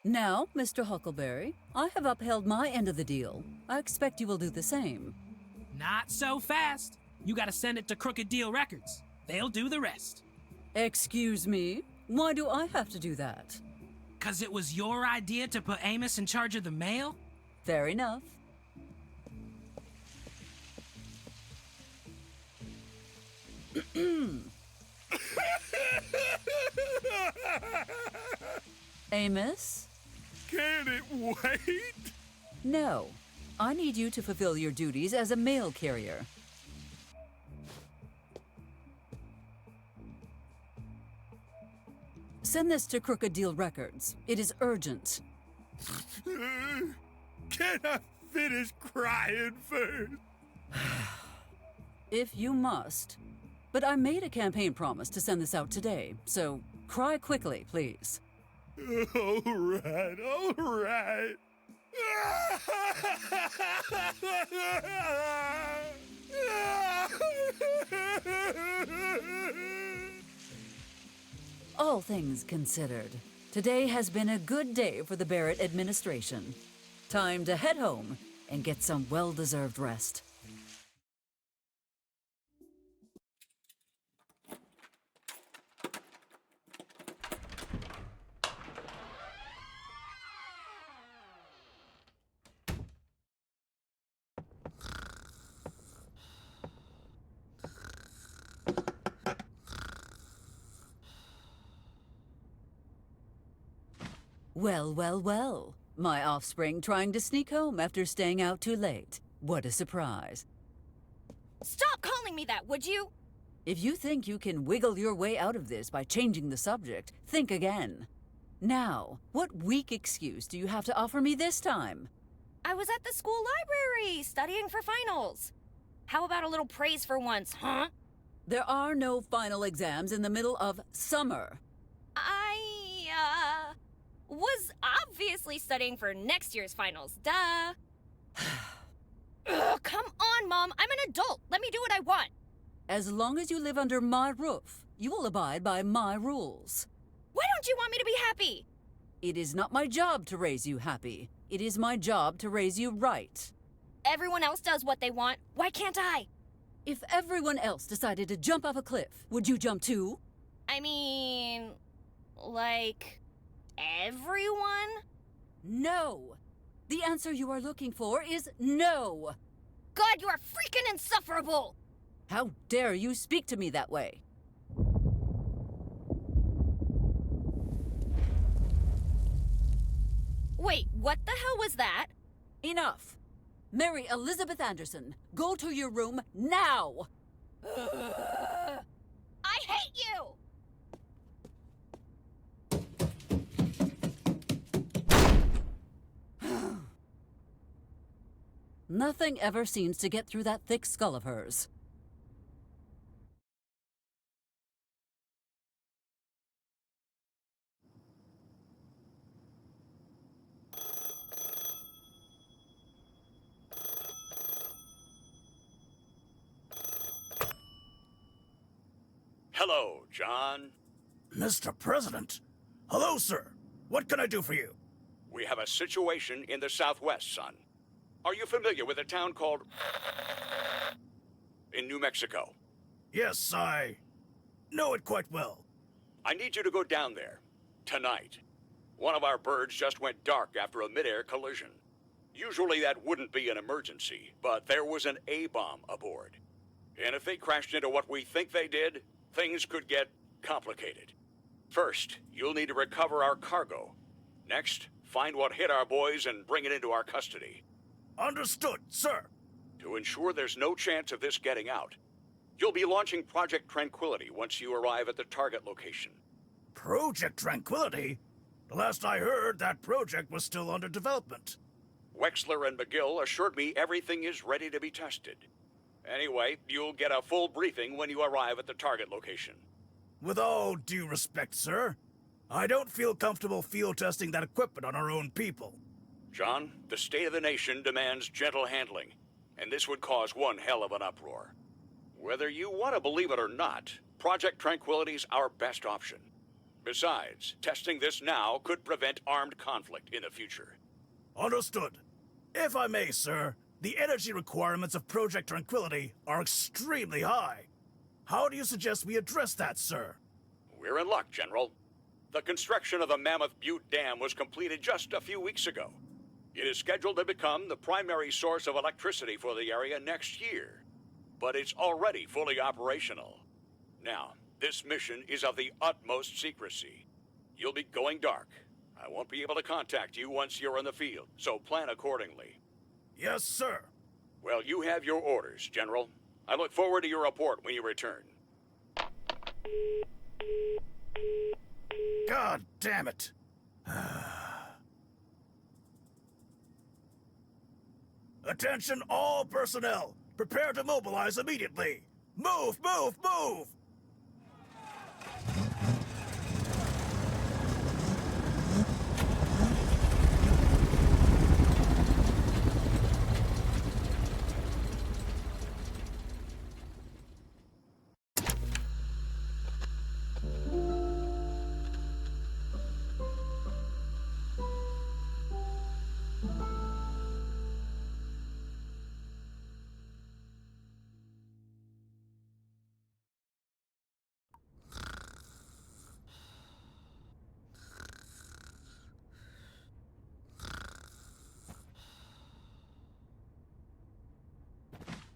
Now, Mr. Huckleberry, I have upheld my end of the deal. I expect you will do the same. Not so fast. You gotta send it to Crooked Deal Records. They'll do the rest. Excuse me? Why do I have to do that? 'Cause it was your idea to put Amos in charge of the mail? Fair enough. Amos? Can it wait? No. I need you to fulfill your duties as a mail carrier. Send this to Crooked Deal Records. It is urgent. Can I finish crying first? If you must. But I made a campaign promise to send this out today, so cry quickly, please. All right. All things considered, today has been a good day for the Barrett administration. Time to head home and get some well-deserved rest. Well, well, well. My offspring trying to sneak home after staying out too late. What a surprise. Stop calling me that, would you? If you think you can wiggle your way out of this by changing the subject, think again. Now, what weak excuse do you have to offer me this time? I was at the school library studying for finals. How about a little praise for once, huh? There are no final exams in the middle of summer. I was obviously studying for next year's finals, duh. Ugh, come on, Mom. I'm an adult. Let me do what I want. As long as you live under my roof, you will abide by my rules. Why don't you want me to be happy? It is not my job to raise you happy. It is my job to raise you right. Everyone else does what they want. Why can't I? If everyone else decided to jump off a cliff, would you jump too? I mean, like, everyone? No. The answer you are looking for is no. God, you are freaking insufferable! How dare you speak to me that way? Wait, what the hell was that? Enough. Mary Elizabeth Anderson, go to your room now! I hate you! Nothing ever seems to get through that thick skull of hers. Hello, John. Mr. President. Hello, sir. What can I do for you? We have a situation in the Southwest, son. Are you familiar with a town called... in New Mexico? Yes, I know it quite well. I need you to go down there. Tonight. One of our birds just went dark after a mid-air collision. Usually that wouldn't be an emergency, but there was an A-bomb aboard. And if they crashed into what we think they did, things could get complicated. First, you'll need to recover our cargo. Next, find what hit our boys and bring it into our custody. Understood, sir. To ensure there's no chance of this getting out, you'll be launching Project Tranquility once you arrive at the target location. Project Tranquility? The last I heard, that project was still under development. Wexler and McGill assured me everything is ready to be tested. Anyway, you'll get a full briefing when you arrive at the target location. With all due respect, sir, I don't feel comfortable field testing that equipment on our own people. John, the state of the nation demands gentle handling, and this would cause one hell of an uproar. Whether you want to believe it or not, Project Tranquility's our best option. Besides, testing this now could prevent armed conflict in the future. Understood. If I may, sir, the energy requirements of Project Tranquility are extremely high. How do you suggest we address that, sir? We're in luck, General. The construction of the Mammoth Butte Dam was completed just a few weeks ago. It is scheduled to become the primary source of electricity for the area next year. But it's already fully operational. Now, this mission is of the utmost secrecy. You'll be going dark. I won't be able to contact you once you're in the field, so plan accordingly. Yes, sir. Well, you have your orders, General. I look forward to your report when you return. God damn it. Attention all personnel! Prepare to mobilize immediately! Move, move, move!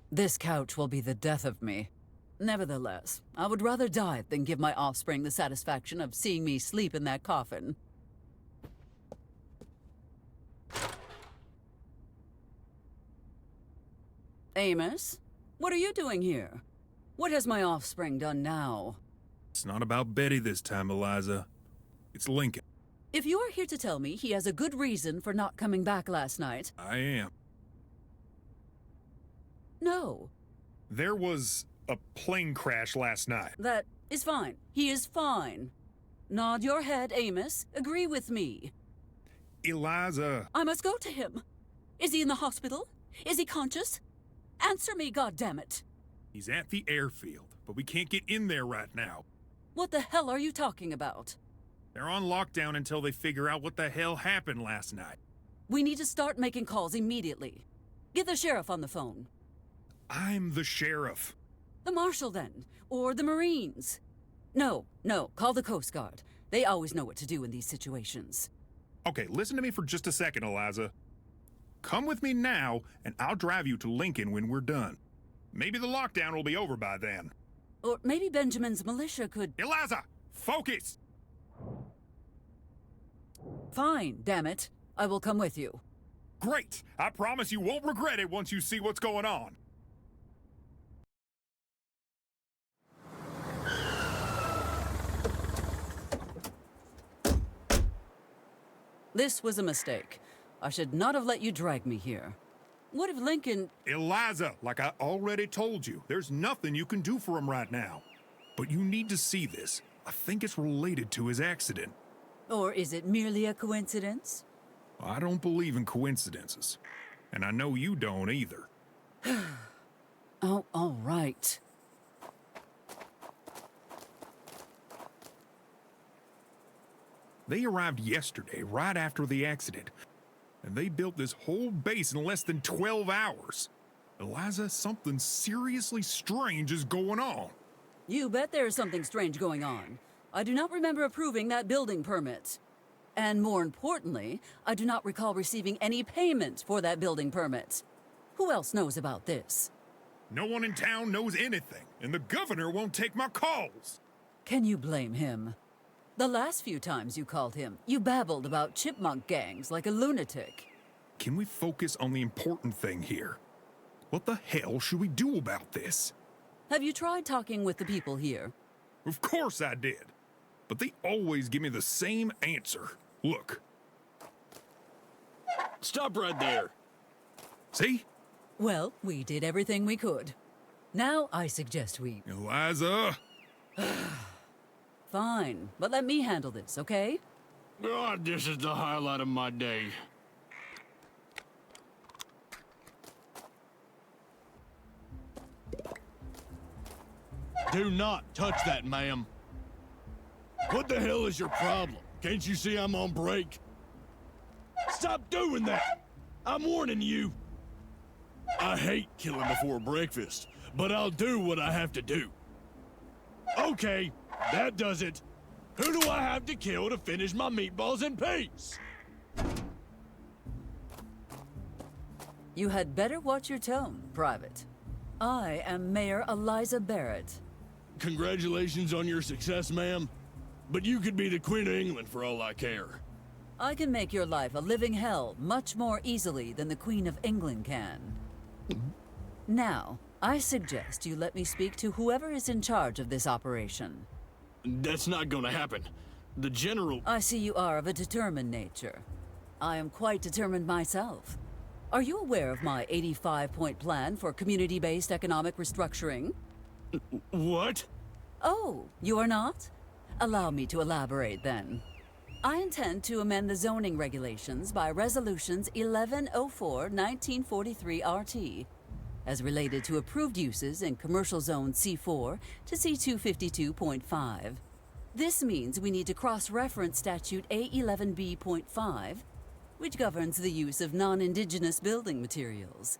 This couch will be the death of me. Nevertheless, I would rather die than give my offspring the satisfaction of seeing me sleep in that coffin. Amos, what are you doing here? What has my offspring done now? It's not about Betty this time, Eliza. It's Lincoln. If you are here to tell me he has a good reason for not coming back last night... I am. No. There was a plane crash last night. That is fine. He is fine. Nod your head, Amos. Agree with me. Eliza. I must go to him. Is he in the hospital? Is he conscious? Answer me, goddammit. He's at the airfield, but we can't get in there right now. What the hell are you talking about? They're on lockdown until they figure out what the hell happened last night. We need to start making calls immediately. Get the sheriff on the phone. I'm the sheriff. The marshal, then. Or the Marines. No, call the Coast Guard. They always know what to do in these situations. Okay, listen to me for just a second, Eliza. Come with me now, and I'll drive you to Lincoln when we're done. Maybe the lockdown will be over by then. Or maybe Benjamin's militia could... Eliza! Focus! Fine, damn it. I will come with you. Great! I promise you won't regret it once you see what's going on. This was a mistake. I should not have let you drag me here. What if Lincoln... Eliza, like I already told you, there's nothing you can do for him right now. But you need to see this. I think it's related to his accident. Or is it merely a coincidence? I don't believe in coincidences. And I know you don't either. Oh, all right. They arrived yesterday, right after the accident. And they built this whole base in less than 12 hours. Eliza, something seriously strange is going on. You bet there's something strange going on. I do not remember approving that building permit. And more importantly, I do not recall receiving any payment for that building permit. Who else knows about this? No one in town knows anything, and the governor won't take my calls. Can you blame him? The last few times you called him, you babbled about chipmunk gangs like a lunatic. Can we focus on the important thing here? What the hell should we do about this? Have you tried talking with the people here? Of course I did. But they always give me the same answer. Look. Stop right there. See? Well, we did everything we could. Now I suggest we... Eliza! Fine, but let me handle this, okay? God, this is the highlight of my day. Do not touch that, ma'am. What the hell is your problem? Can't you see I'm on break? Stop doing that! I'm warning you. I hate killing before breakfast, but I'll do what I have to do. Okay, that does it. Who do I have to kill to finish my meatballs in peace? You had better watch your tone, Private. I am Mayor Eliza Barrett. Congratulations on your success, ma'am. But you could be the Queen of England for all I care. I can make your life a living hell much more easily than the Queen of England can. Now, I suggest you let me speak to whoever is in charge of this operation. That's not gonna happen. The General... I see you are of a determined nature. I am quite determined myself. Are you aware of my 85-point plan for community-based economic restructuring? What? Oh, you are not? Allow me to elaborate then. I intend to amend the zoning regulations by Resolutions 1104-1943 RT, as related to approved uses in Commercial Zone C4 to C252.5. This means we need to cross-reference Statute A11B.5, which governs the use of non-indigenous building materials.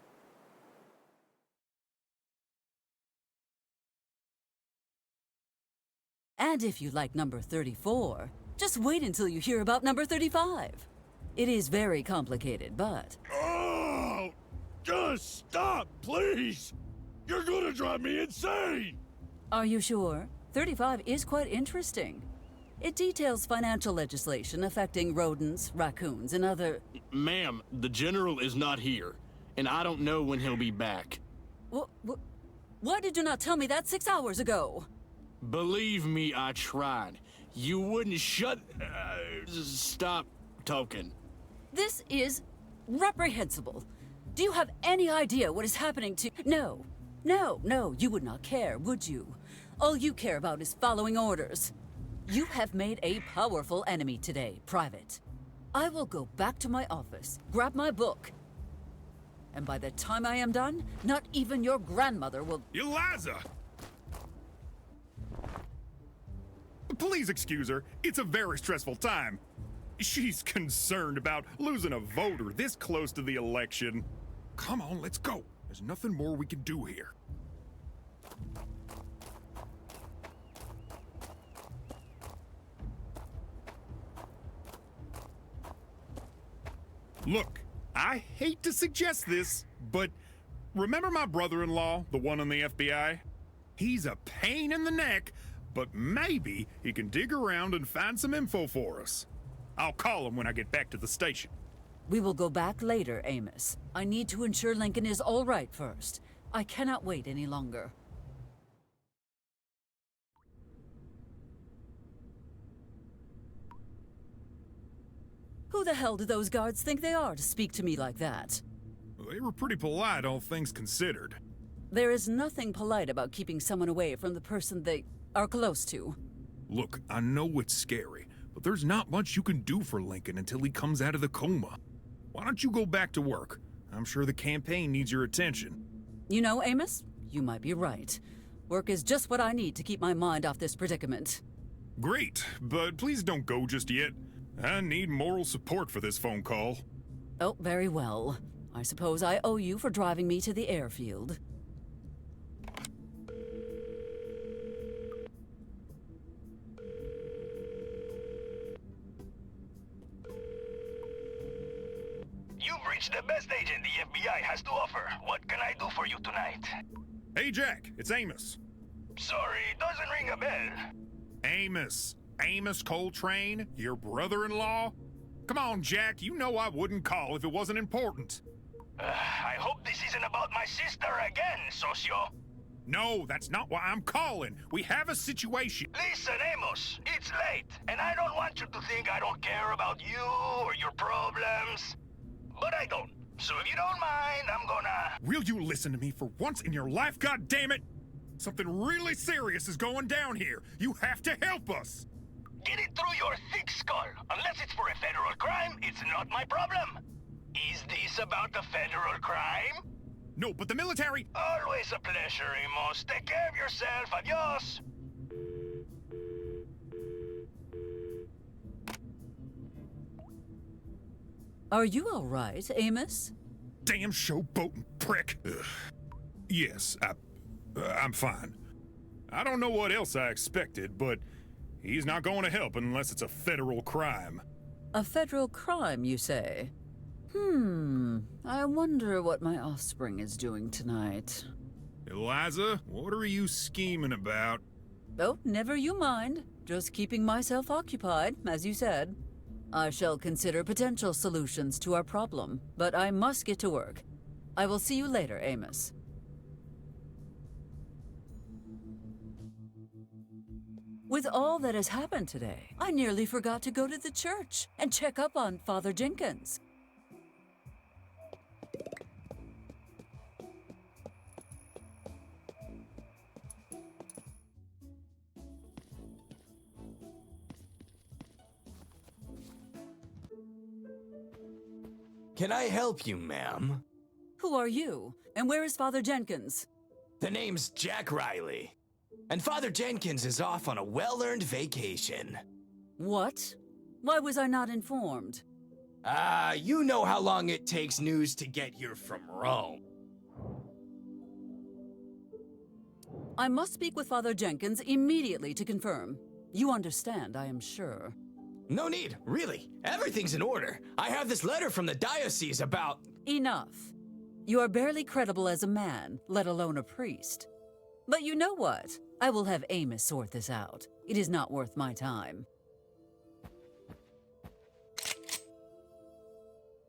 And if you like number 34, just wait until you hear about number 35. It is very complicated, but... Oh! Just stop, please! You're gonna drive me insane! Are you sure? 35 is quite interesting. It details financial legislation affecting rodents, raccoons, and other... Ma'am, the General is not here, and I don't know when he'll be back. Why did you not tell me that 6 hours ago? Believe me, I tried. You wouldn't stop talking. This is reprehensible. Do you have any idea what is happening to... No, you would not care, would you? All you care about is following orders. You have made a powerful enemy today, Private. I will go back to my office, grab my book, and by the time I am done, not even your grandmother will... Eliza! Please excuse her. It's a very stressful time. She's concerned about losing a voter this close to the election. Come on, let's go. There's nothing more we can do here. Look, I hate to suggest this, but remember my brother-in-law, the one in the FBI? He's a pain in the neck, but maybe he can dig around and find some info for us. I'll call him when I get back to the station. We will go back later, Amos. I need to ensure Lincoln is all right first. I cannot wait any longer. Who the hell do those guards think they are to speak to me like that? They were pretty polite, all things considered. There is nothing polite about keeping someone away from the person they are close to. Look, I know it's scary, but there's not much you can do for Lincoln until he comes out of the coma. Why don't you go back to work? I'm sure the campaign needs your attention. You know, Amos, you might be right. Work is just what I need to keep my mind off this predicament. Great, but please don't go just yet. I need moral support for this phone call. Oh, very well. I suppose I owe you for driving me to the airfield. You've reached the best agent the FBI has to offer. What can I do for you tonight? Hey, Jack, it's Amos. Sorry, doesn't ring a bell. Amos, Amos Coltrane, your brother-in-law? Come on, Jack, you know I wouldn't call if it wasn't important. I hope this isn't about my sister again, socio. No, that's not why I'm calling. We have a situation. Listen, Amos, it's late, and I don't want you to think I don't care about you or your problems. But I don't. So if you don't mind, I'm gonna... Will you listen to me for once in your life, goddammit? Something really serious is going down here. You have to help us. Get it through your thick skull. Unless it's for a federal crime, it's not my problem. Is this about a federal crime? No, but the military... Always a pleasure, Amos. Take care of yourself. Adios. Are you all right, Amos? Damn showboating prick. Ugh. Yes, I'm fine. I don't know what else I expected, but he's not going to help unless it's a federal crime. A federal crime, you say? I wonder what my offspring is doing tonight. Eliza, what are you scheming about? Oh, never you mind. Just keeping myself occupied, as you said. I shall consider potential solutions to our problem, but I must get to work. I will see you later, Amos. With all that has happened today, I nearly forgot to go to the church and check up on Father Jenkins. Can I help you, ma'am? Who are you, and where is Father Jenkins? The name's Jack Riley, and Father Jenkins is off on a well-earned vacation. What? Why was I not informed? You know how long it takes news to get here from Rome. I must speak with Father Jenkins immediately to confirm. You understand, I am sure. No need, really. Everything's in order. I have this letter from the diocese about... Enough. You are barely credible as a man, let alone a priest. But you know what? I will have Amos sort this out. It is not worth my time.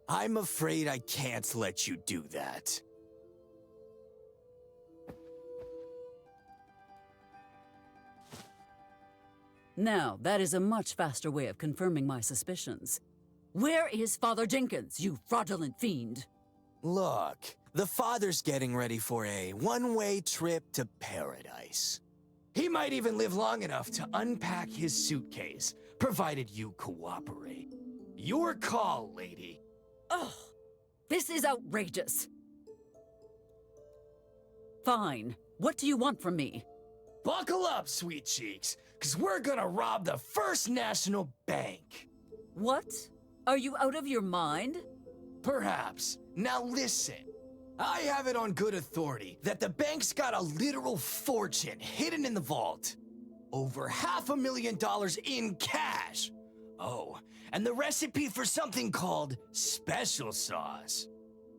I'm afraid I can't let you do that. Now, that is a much faster way of confirming my suspicions. Where is Father Jenkins, you fraudulent fiend? Look, the father's getting ready for a one-way trip to paradise. He might even live long enough to unpack his suitcase, provided you cooperate. Your call, lady. Ugh, this is outrageous. Fine. What do you want from me? Buckle up, sweet cheeks, because we're gonna rob the First National Bank. What? Are you out of your mind? Perhaps. Now listen. I have it on good authority that the bank's got a literal fortune hidden in the vault. Over $500,000 in cash. Oh, and the recipe for something called special sauce.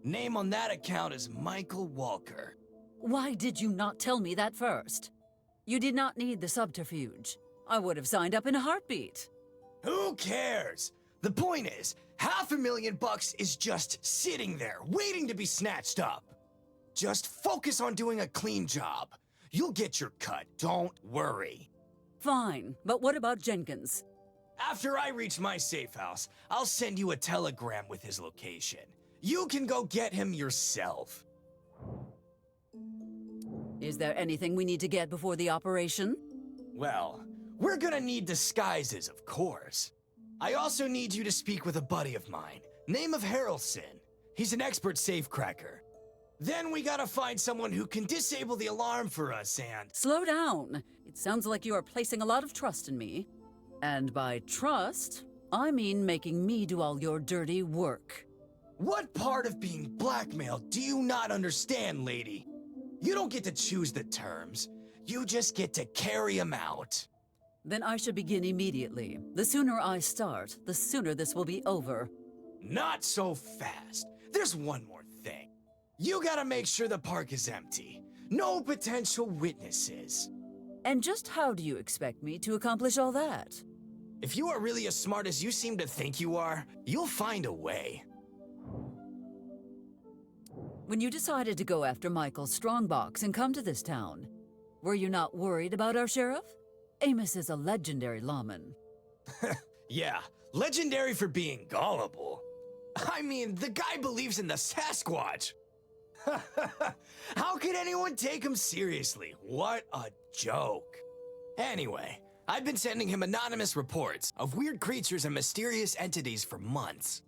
Name on that account is Michael Walker. Why did you not tell me that first? You did not need the subterfuge. I would have signed up in a heartbeat. Who cares? The point is, $500,000 is just sitting there, waiting to be snatched up. Just focus on doing a clean job. You'll get your cut, don't worry. Fine, but what about Jenkins? After I reach my safe house, I'll send you a telegram with his location. You can go get him yourself. Is there anything we need to get before the operation? Well, we're gonna need disguises, of course. I also need you to speak with a buddy of mine, name of Harrelson. He's an expert safecracker. Then we gotta find someone who can disable the alarm for us and... Slow down. It sounds like you are placing a lot of trust in me. And by trust, I mean making me do all your dirty work. What part of being blackmailed do you not understand, lady? You don't get to choose the terms. You just get to carry them out. Then I should begin immediately. The sooner I start, the sooner this will be over. Not so fast. There's one more thing. You gotta make sure the park is empty. No potential witnesses. And just how do you expect me to accomplish all that? If you are really as smart as you seem to think you are, you'll find a way. When you decided to go after Michael's strongbox and come to this town, were you not worried about our sheriff? Amos is a legendary lawman. Yeah, legendary for being gullible. I mean, the guy believes in the Sasquatch. How could anyone take him seriously? What a joke. Anyway, I've been sending him anonymous reports of weird creatures and mysterious entities for months.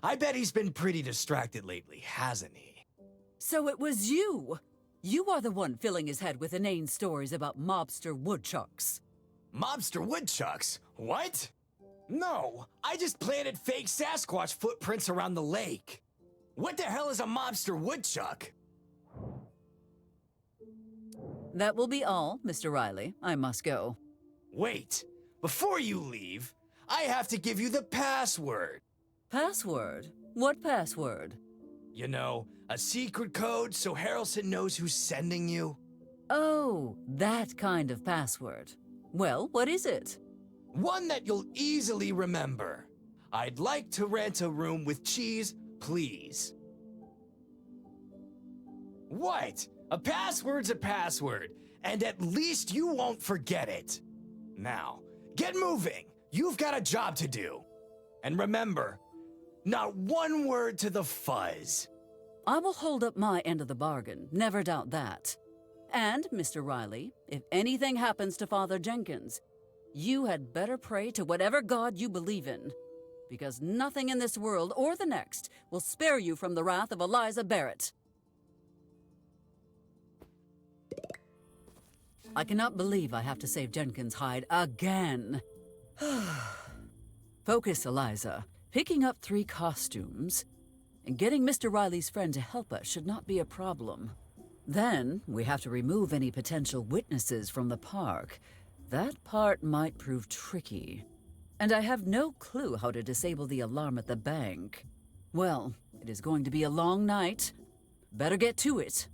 I bet he's been pretty distracted lately, hasn't he? So it was you! You are the one filling his head with inane stories about mobster woodchucks. Mobster woodchucks? What? No, I just planted fake Sasquatch footprints around the lake. What the hell is a mobster woodchuck? That will be all, Mr. Riley. I must go. Wait, before you leave, I have to give you the password. Password? What password? You know, a secret code so Harrelson knows who's sending you. Oh, that kind of password. Well, what is it? One that you'll easily remember. I'd like to rent a room with cheese, please. What? A password's a password, and at least you won't forget it. Now, get moving. You've got a job to do. And remember, not one word to the fuzz. I will hold up my end of the bargain, never doubt that. And, Mr. Riley, if anything happens to Father Jenkins, you had better pray to whatever God you believe in, because nothing in this world or the next will spare you from the wrath of Eliza Barrett. I cannot believe I have to save Jenkins' hide again. Focus, Eliza. Picking up 3 costumes and getting Mr. Riley's friend to help us should not be a problem. Then, we have to remove any potential witnesses from the park. That part might prove tricky. And I have no clue how to disable the alarm at the bank. Well, it is going to be a long night. Better get to it.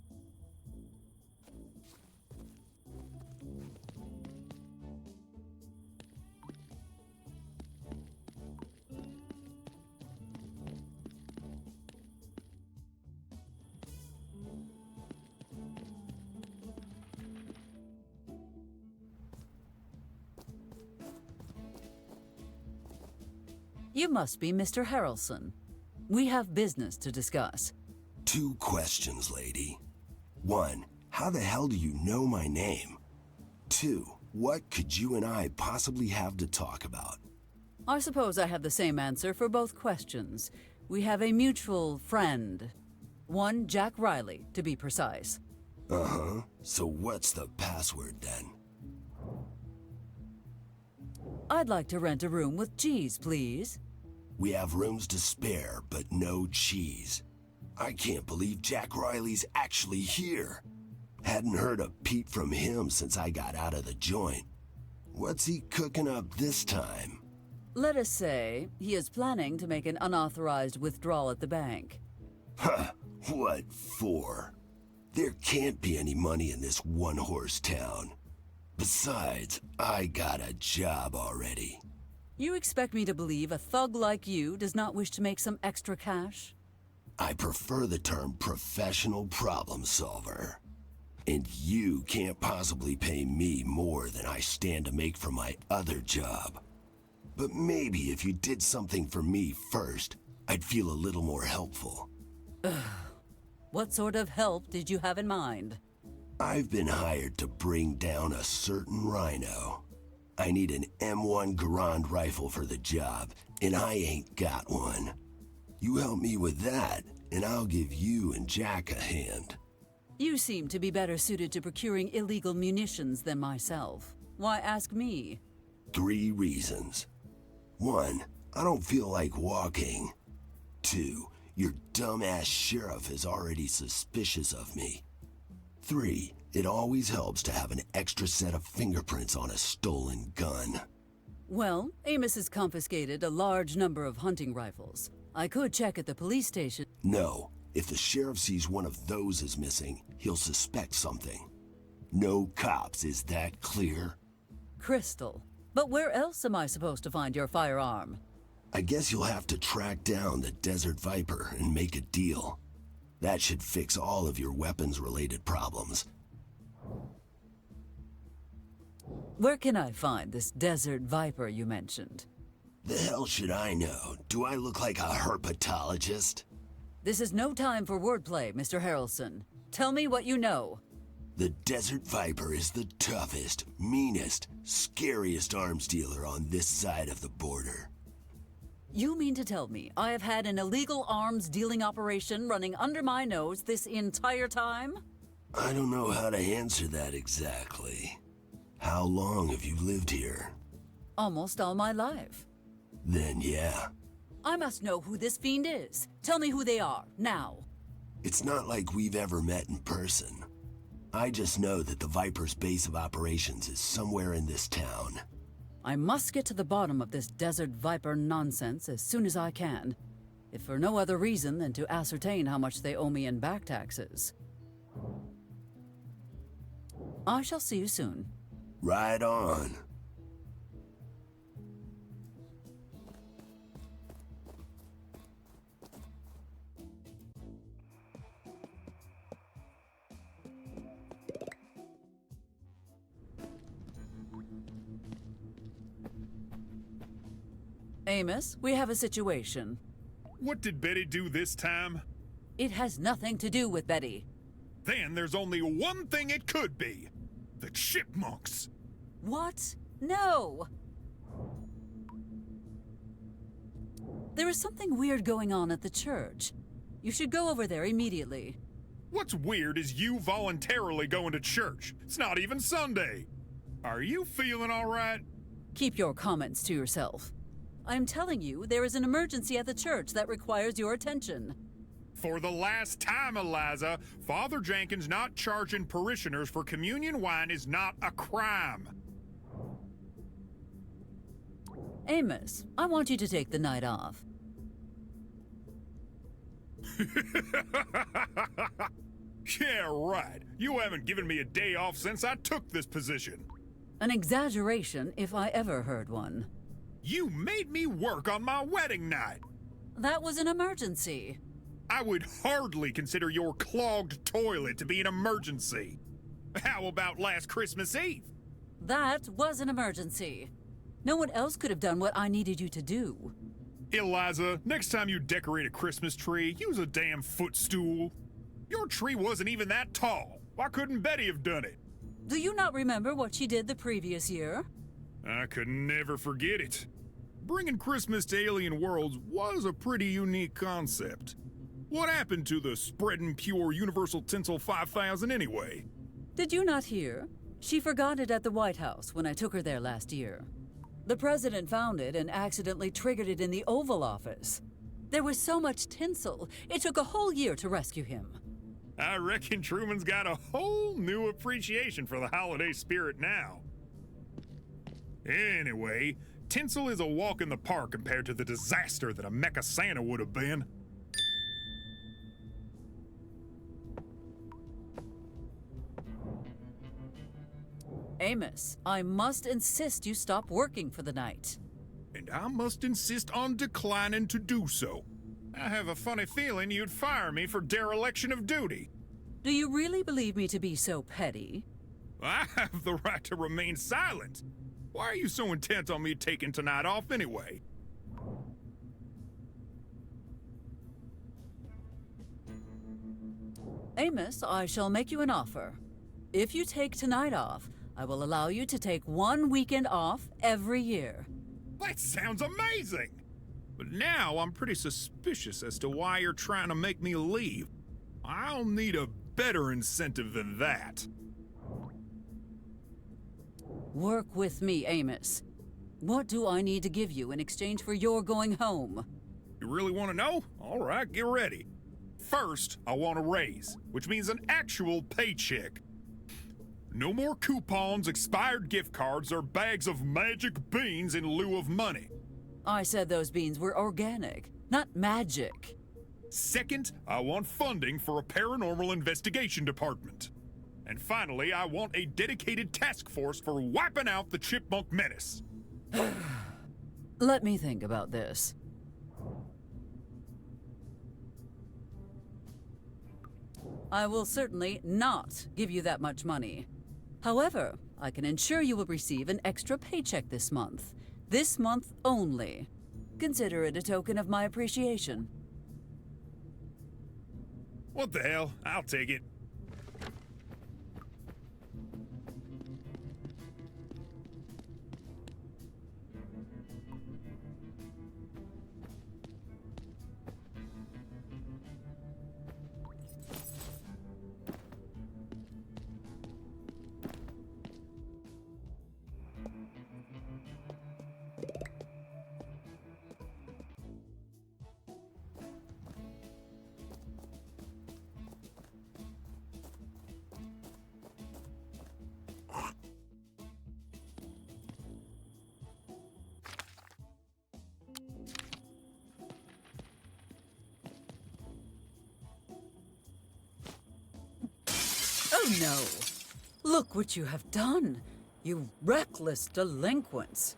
You must be Mr. Harrelson. We have business to discuss. 2 questions, lady. 1, how the hell do you know my name? 2, what could you and I possibly have to talk about? I suppose I have the same answer for both questions. We have a mutual friend. One Jack Riley, to be precise. Uh-huh. So what's the password then? I'd like to rent a room with cheese, please. We have rooms to spare, but no cheese. I can't believe Jack Riley's actually here. Hadn't heard a peep from him since I got out of the joint. What's he cooking up this time? Let us say he is planning to make an unauthorized withdrawal at the bank. Huh, what for? There can't be any money in this one-horse town. Besides, I got a job already. You expect me to believe a thug like you does not wish to make some extra cash? I prefer the term professional problem solver. And you can't possibly pay me more than I stand to make from my other job. But maybe if you did something for me first, I'd feel a little more helpful. What sort of help did you have in mind? I've been hired to bring down a certain rhino. I need an M1 Garand rifle for the job, and I ain't got one. You help me with that, and I'll give you and Jack a hand. You seem to be better suited to procuring illegal munitions than myself. Why ask me? 3 reasons. 1, I don't feel like walking. 2, your dumbass sheriff is already suspicious of me. 3, it always helps to have an extra set of fingerprints on a stolen gun. Well, Amos has confiscated a large number of hunting rifles. I could check at the police station. No, if the sheriff sees one of those is missing, he'll suspect something. No cops, is that clear? Crystal, But where else am I supposed to find your firearm? I guess you'll have to track down the Desert Viper and make a deal. That should fix all of your weapons-related problems. Where can I find this Desert Viper you mentioned? The hell should I know? Do I look like a herpetologist? This is no time for wordplay, Mr. Harrelson. Tell me what you know. The Desert Viper is the toughest, meanest, scariest arms dealer on this side of the border. You mean to tell me I have had an illegal arms dealing operation running under my nose this entire time? I don't know how to answer that exactly. How long have you lived here? Almost all my life. Then yeah. I must know who this fiend is. Tell me who they are, now. It's not like we've ever met in person. I just know that the Viper's base of operations is somewhere in this town. I must get to the bottom of this Desert Viper nonsense as soon as I can, if for no other reason than to ascertain how much they owe me in back taxes. I shall see you soon. Right on. Amos, we have a situation. What did Betty do this time? It has nothing to do with Betty. Then there's only one thing it could be. The chipmunks. What? No! There is something weird going on at the church. You should go over there immediately. What's weird is you voluntarily going to church. It's not even Sunday. Are you feeling all right? Keep your comments to yourself. I'm telling you, there is an emergency at the church that requires your attention. For the last time, Eliza, Father Jenkins not charging parishioners for communion wine is not a crime. Amos, I want you to take the night off. Yeah, right. You haven't given me a day off since I took this position. An exaggeration if I ever heard one. You made me work on my wedding night. That was an emergency. I would hardly consider your clogged toilet to be an emergency. How about last Christmas Eve? That was an emergency. No one else could have done what I needed you to do. Eliza, next time you decorate a Christmas tree, use a damn footstool. Your tree wasn't even that tall. Why couldn't Betty have done it? Do you not remember what she did the previous year? I could never forget it. Bringing Christmas to alien worlds was a pretty unique concept. What happened to the spreading pure universal tinsel 5000 anyway? Did you not hear? She forgot it at the White House when I took her there last year. The president found it and accidentally triggered it in the Oval Office. There was so much tinsel, it took a whole year to rescue him. I reckon Truman's got a whole new appreciation for the holiday spirit now. Anyway, tinsel is a walk in the park compared to the disaster that a Mecha Santa would have been. Amos, I must insist you stop working for the night. And I must insist on declining to do so. I have a funny feeling you'd fire me for dereliction of duty. Do you really believe me to be so petty? I have the right to remain silent. Why are you so intent on me taking tonight off anyway? Amos, I shall make you an offer. If you take tonight off, I will allow you to take 1 weekend off every year. That sounds amazing! But now I'm pretty suspicious as to why you're trying to make me leave. I'll need a better incentive than that. Work with me, Amos. What do I need to give you in exchange for your going home? You really want to know? All right, get ready. First, I want a raise, which means an actual paycheck. No more coupons, expired gift cards, or bags of magic beans in lieu of money. I said those beans were organic, not magic. Second, I want funding for a paranormal investigation department. And finally, I want a dedicated task force for wiping out the chipmunk menace. Let me think about this. I will certainly not give you that much money. However, I can ensure you will receive an extra paycheck this month. This month only. Consider it a token of my appreciation. What the hell? I'll take it. Oh no! Look what you have done, you reckless delinquents.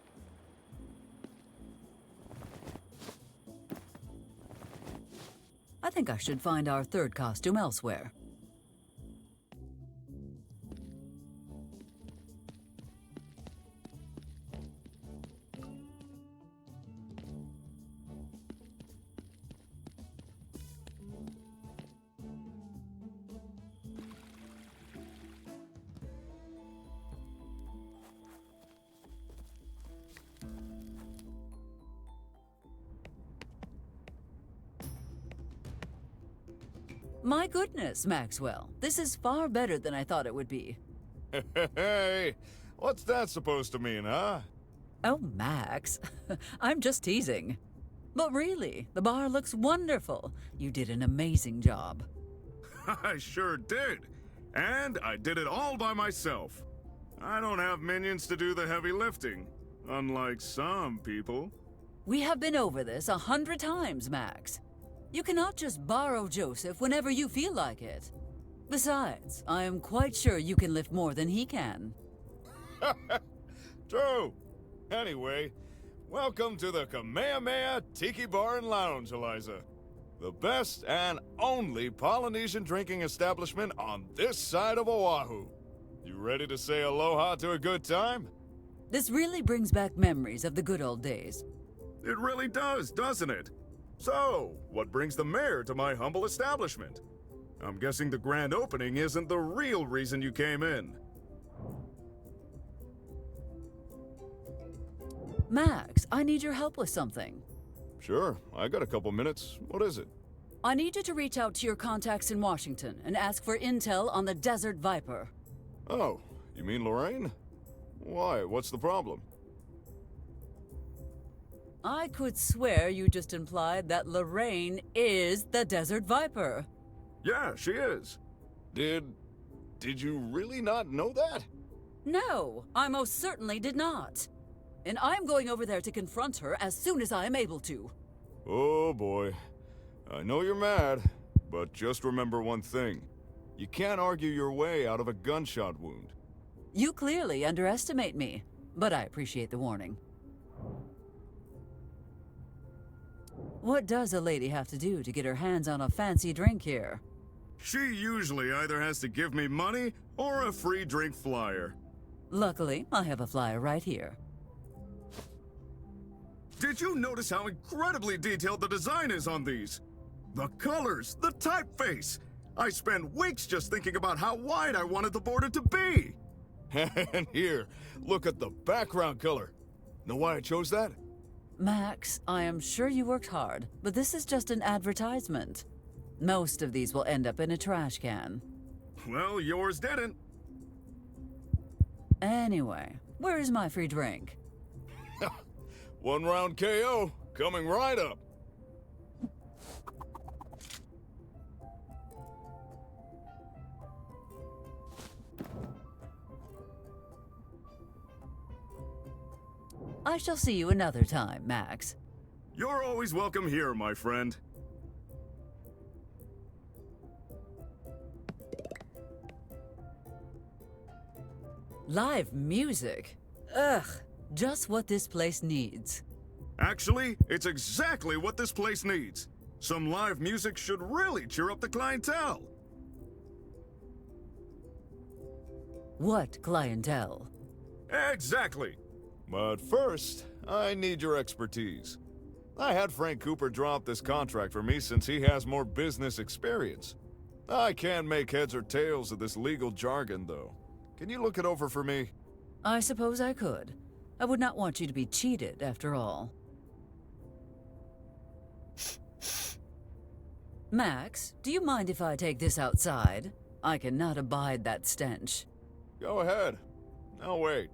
I think I should find our third costume elsewhere. My goodness, Maxwell. This is far better than I thought it would be. Hey, what's that supposed to mean, huh? Oh, Max. I'm just teasing. But really, the bar looks wonderful. You did an amazing job. I sure did. And I did it all by myself. I don't have minions to do the heavy lifting, unlike some people. We have been over this 100 times, Max. You cannot just borrow Joseph whenever you feel like it. Besides, I am quite sure you can lift more than he can. True. Anyway, welcome to the Kamehameha Tiki Bar and Lounge, Eliza. The best and only Polynesian drinking establishment on this side of Oahu. You ready to say aloha to a good time? This really brings back memories of the good old days. It really does, doesn't it? So, what brings the mayor to my humble establishment? I'm guessing the grand opening isn't the real reason you came in. Max, I need your help with something. Sure, I got a couple minutes. What is it? I need you to reach out to your contacts in Washington and ask for intel on the Desert Viper. Oh, you mean Lorraine? Why, what's the problem? I could swear you just implied that Lorraine is the Desert Viper. Yeah, she is. Did you really not know that? No, I most certainly did not. And I'm going over there to confront her as soon as I am able to. Oh boy. I know you're mad, but just remember one thing. You can't argue your way out of a gunshot wound. You clearly underestimate me, but I appreciate the warning. What does a lady have to do to get her hands on a fancy drink here? She usually either has to give me money or a free drink flyer. Luckily, I have a flyer right here. Did you notice how incredibly detailed the design is on these? The colors, the typeface. I spent weeks just thinking about how wide I wanted the border to be. And here, look at the background color. Know why I chose that? Max, I am sure you worked hard, but this is just an advertisement. Most of these will end up in a trash can. Well, yours didn't. Anyway, where is my free drink? One round KO, coming right up. I shall see you another time, Max. You're always welcome here, my friend. Live music? Ugh, Just what this place needs. Actually, it's exactly what this place needs. Some live music should really cheer up the clientele. What clientele? Exactly. But first, I need your expertise. I had Frank Cooper drop this contract for me since he has more business experience. I can't make heads or tails of this legal jargon, though. Can you look it over for me? I suppose I could. I would not want you to be cheated, after all. Max, do you mind if I take this outside? I cannot abide that stench. Go ahead. I'll wait.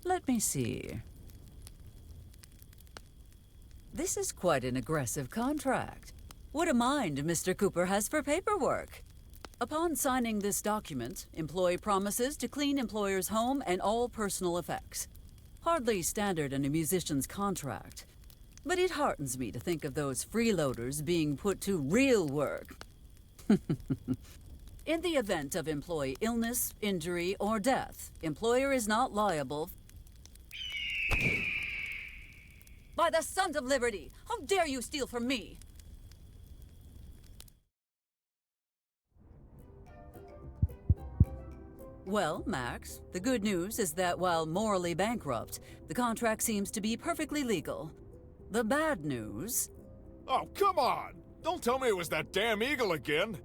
Let me see. This is quite an aggressive contract. What a mind Mr. Cooper has for paperwork. Upon signing this document, employee promises to clean employer's home and all personal effects. Hardly standard in a musician's contract. But it heartens me to think of those freeloaders being put to real work. In the event of employee illness, injury, or death, employer is not liable. By the Sons of Liberty! How dare you steal from me? Well, Max, the good news is that while morally bankrupt, the contract seems to be perfectly legal. The bad news... Oh, come on! Don't tell me it was that damn eagle again!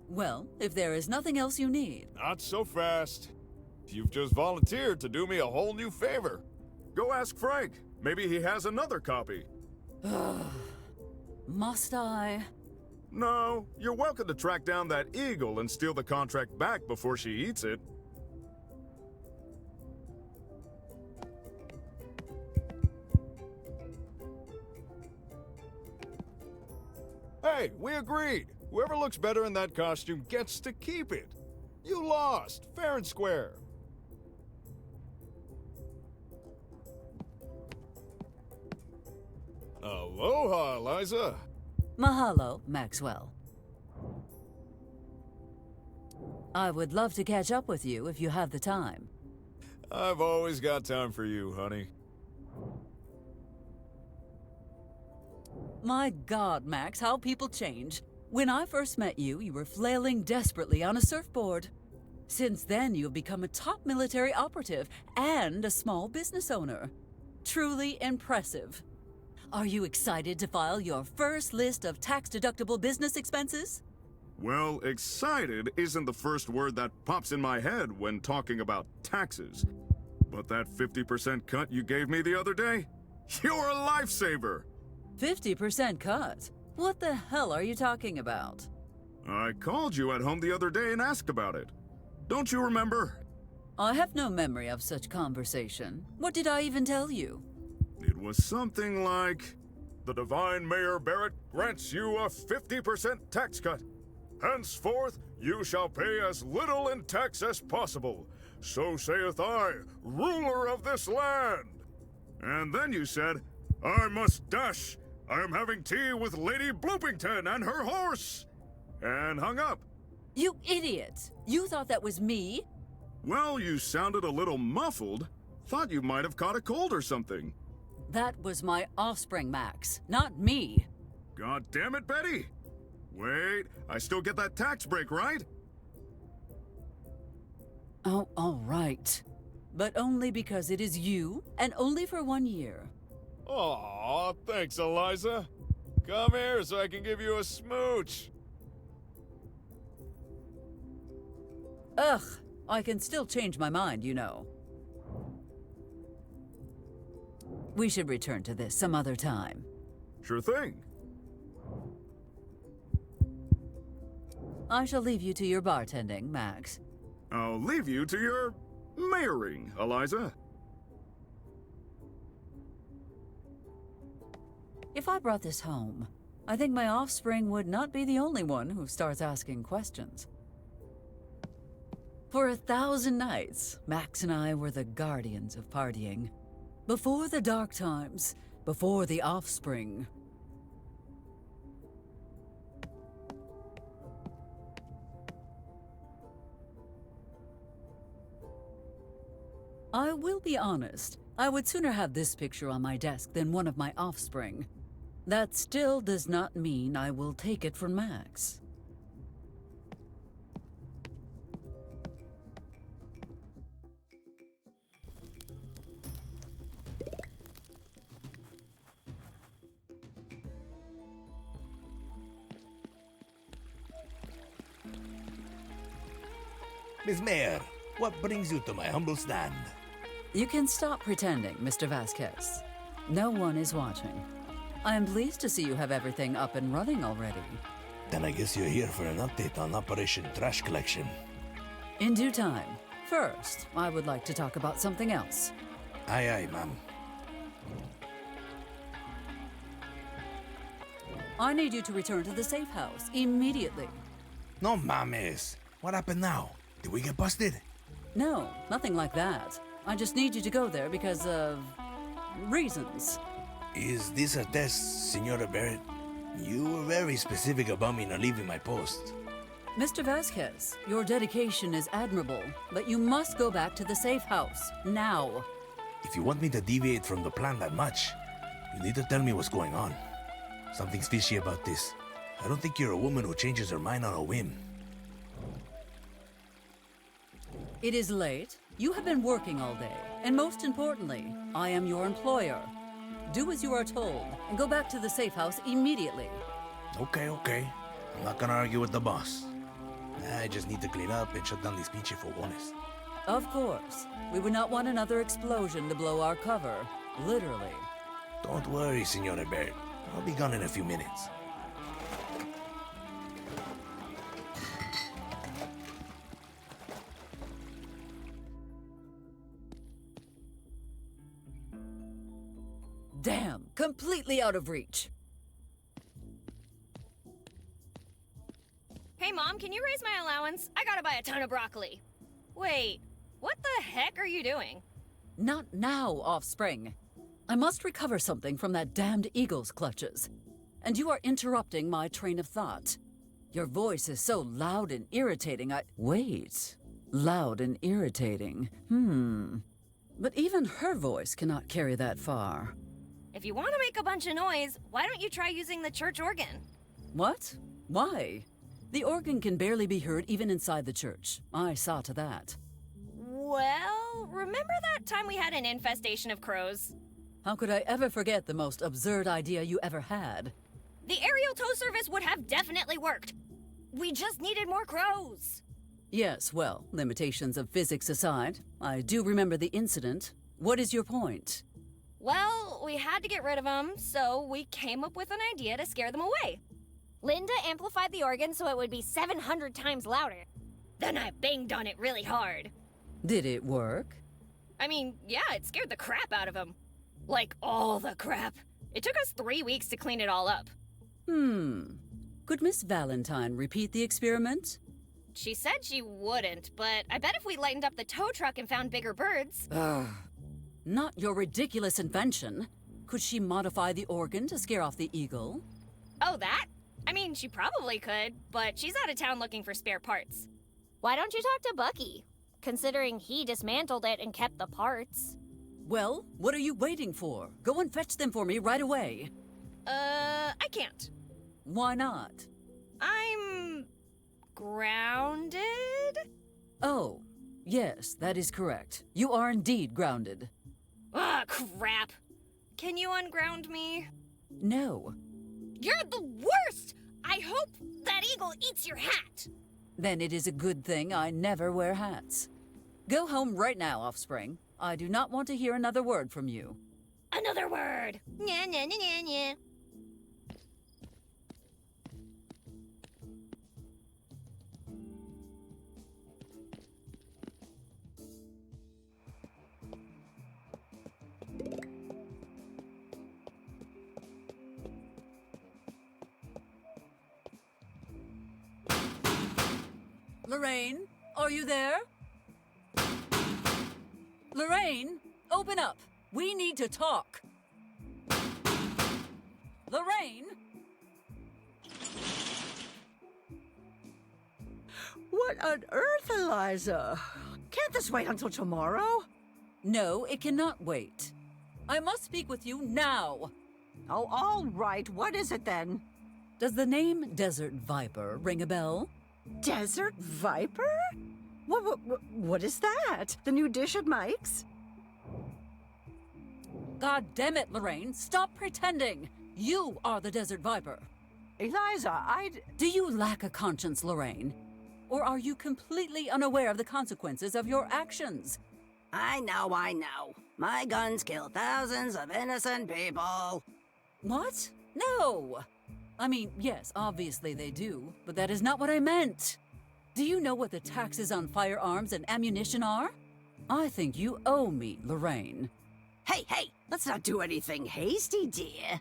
Well, if there is nothing else you need... Not so fast. You've just volunteered to do me a whole new favor. Go ask Frank. Maybe he has another copy. Must I? No, you're welcome to track down that eagle and steal the contract back before she eats it. Hey, we agreed. Whoever looks better in that costume gets to keep it. You lost, fair and square. Aloha, Eliza. Mahalo, Maxwell. I would love to catch up with you if you have the time. I've always got time for you, honey. My God, Max, how people change. When I first met you, you were flailing desperately on a surfboard. Since then, you have become a top military operative and a small business owner. Truly impressive. Are you excited to file your first list of tax-deductible business expenses? Well, excited isn't the first word that pops in my head when talking about taxes. But that 50% cut you gave me the other day? You're a lifesaver! 50% cut? What the hell are you talking about? I called you at home the other day and asked about it. Don't you remember? I have no memory of such conversation. What did I even tell you? It was something like, the divine Mayor Barrett grants you a 50% tax cut. Henceforth, you shall pay as little in tax as possible. So saith I, ruler of this land. And then you said, I must dash. I am having tea with Lady Bloopington and her horse. And hung up. You idiot! You thought that was me? Well, you sounded a little muffled. Thought you might have caught a cold or something. That was my offspring, Max, not me. God damn it, Betty! Wait, I still get that tax break, right? Oh, all right. But only because it is you, and only for 1 year. Aw, thanks, Eliza. Come here so I can give you a smooch. Ugh, I can still change my mind, you know. We should return to this some other time. Sure thing. I shall leave you to your bartending, Max. I'll leave you to your mayoring, Eliza. If I brought this home, I think my offspring would not be the only one who starts asking questions. For 1,000 nights, Max and I were the guardians of partying. Before the dark times, before the offspring. I will be honest. I would sooner have this picture on my desk than one of my offspring. That still does not mean I will take it from Max. Miss Mayor, what brings you to my humble stand? You can stop pretending, Mr. Vasquez. No one is watching. I am pleased to see you have everything up and running already. Then I guess you're here for an update on Operation Trash Collection. In due time. First, I would like to talk about something else. Aye, aye, ma'am. I need you to return to the safe house immediately. No mames. What happened now? Did we get busted? No, nothing like that. I just need you to go there because of reasons. Is this a test, Senora Barrett? You were very specific about me not leaving my post. Mr. Vasquez, your dedication is admirable, but you must go back to the safe house, now. If you want me to deviate from the plan that much, you need to tell me what's going on. Something's fishy about this. I don't think you're a woman who changes her mind on a whim. It is late. You have been working all day, and most importantly, I am your employer. Do as you are told, and go back to the safe house immediately. Okay. I'm not gonna argue with the boss. I just need to clean up and shut down these pinche fogones. Of course. We would not want another explosion to blow our cover. Literally. Don't worry, Senora Barrett. I'll be gone in a few minutes. Damn, completely out of reach. Hey, Mom, can you raise my allowance? I gotta buy a ton of broccoli. Wait, what the heck are you doing? Not now, offspring. I must recover something from that damned eagle's clutches. And you are interrupting my train of thought. Your voice is so loud and irritating, Wait. Loud and irritating. But even her voice cannot carry that far. If you want to make a bunch of noise, why don't you try using the church organ? What? Why? The organ can barely be heard even inside the church. I saw to that. Well, remember that time we had an infestation of crows? How could I ever forget the most absurd idea you ever had? The aerial tow service would have definitely worked. We just needed more crows. Yes, well, limitations of physics aside, I do remember the incident. What is your point? Well, we had to get rid of them, so we came up with an idea to scare them away. Linda amplified the organ so it would be 700 times louder. Then I banged on it really hard. Did it work? I mean, yeah, it scared the crap out of them. Like, all the crap. It took us 3 weeks to clean it all up. Could Miss Valentine repeat the experiment? She said she wouldn't, but I bet if we lightened up the tow truck and found bigger birds... Not your ridiculous invention. Could she modify the organ to scare off the eagle? Oh, that? I mean, she probably could, but she's out of town looking for spare parts. Why don't you talk to Bucky? Considering he dismantled it and kept the parts. Well, what are you waiting for? Go and fetch them for me right away. I can't. Why not? I'm... grounded? Oh, yes, that is correct. You are indeed grounded. Ah, crap. Can you unground me? No. You're the worst! I hope that eagle eats your hat! Then it is a good thing I never wear hats. Go home right now, offspring. I do not want to hear another word from you. Another word! Nya, nya, nya, nya, nya. Lorraine, are you there? Lorraine, open up. We need to talk. Lorraine? What on earth, Eliza? Can't this wait until tomorrow? No, it cannot wait. I must speak with you now. Oh, all right. What is it then? Does the name Desert Viper ring a bell? Desert Viper? What is that? The new dish at Mike's? God damn it, Lorraine. Stop pretending. You are the Desert Viper. Eliza, Do you lack a conscience, Lorraine? Or are you completely unaware of the consequences of your actions? I know. My guns kill thousands of innocent people. What? No! I mean, yes, obviously they do, but that is not what I meant. Do you know what the taxes on firearms and ammunition are? I think you owe me, Lorraine. Hey, let's not do anything hasty, dear.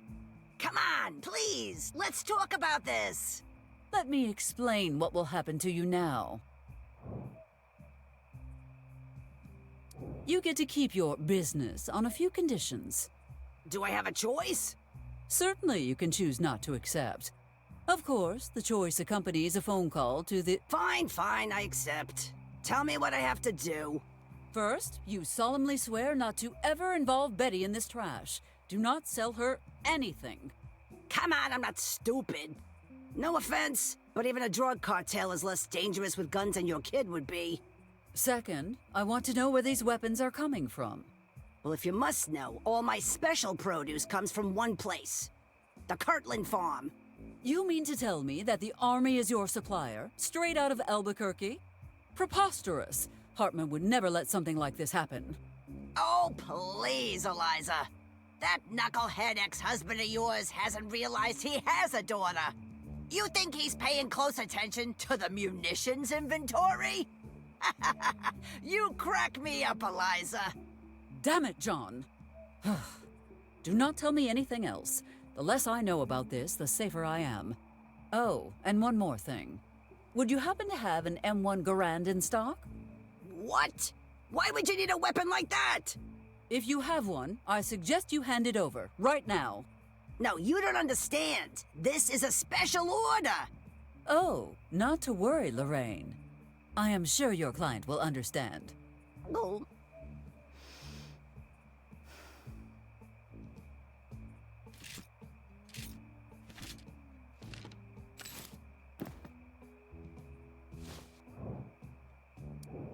Come on, please, let's talk about this. Let me explain what will happen to you now. You get to keep your business on a few conditions. Do I have a choice? Certainly you can choose not to accept. Of course, the choice accompanies a phone call to the... Fine, I accept. Tell me what I have to do. First, you solemnly swear not to ever involve Betty in this trash. Do not sell her anything. Come on, I'm not stupid. No offense, but even a drug cartel is less dangerous with guns than your kid would be. Second, I want to know where these weapons are coming from. Well, if you must know, all my special produce comes from one place. The Kirtland farm. You mean to tell me that the army is your supplier, straight out of Albuquerque? Preposterous. Hartman would never let something like this happen. Oh, please, Eliza. That knucklehead ex-husband of yours hasn't realized he has a daughter. You think he's paying close attention to the munitions inventory? You crack me up, Eliza. Damn it, John. Do not tell me anything else. The less I know about this, the safer I am. Oh, and one more thing. Would you happen to have an M1 Garand in stock? What? Why would you need a weapon like that? If you have one, I suggest you hand it over, right now. No, you don't understand. This is a special order. Oh, not to worry, Lorraine. I am sure your client will understand. Oh.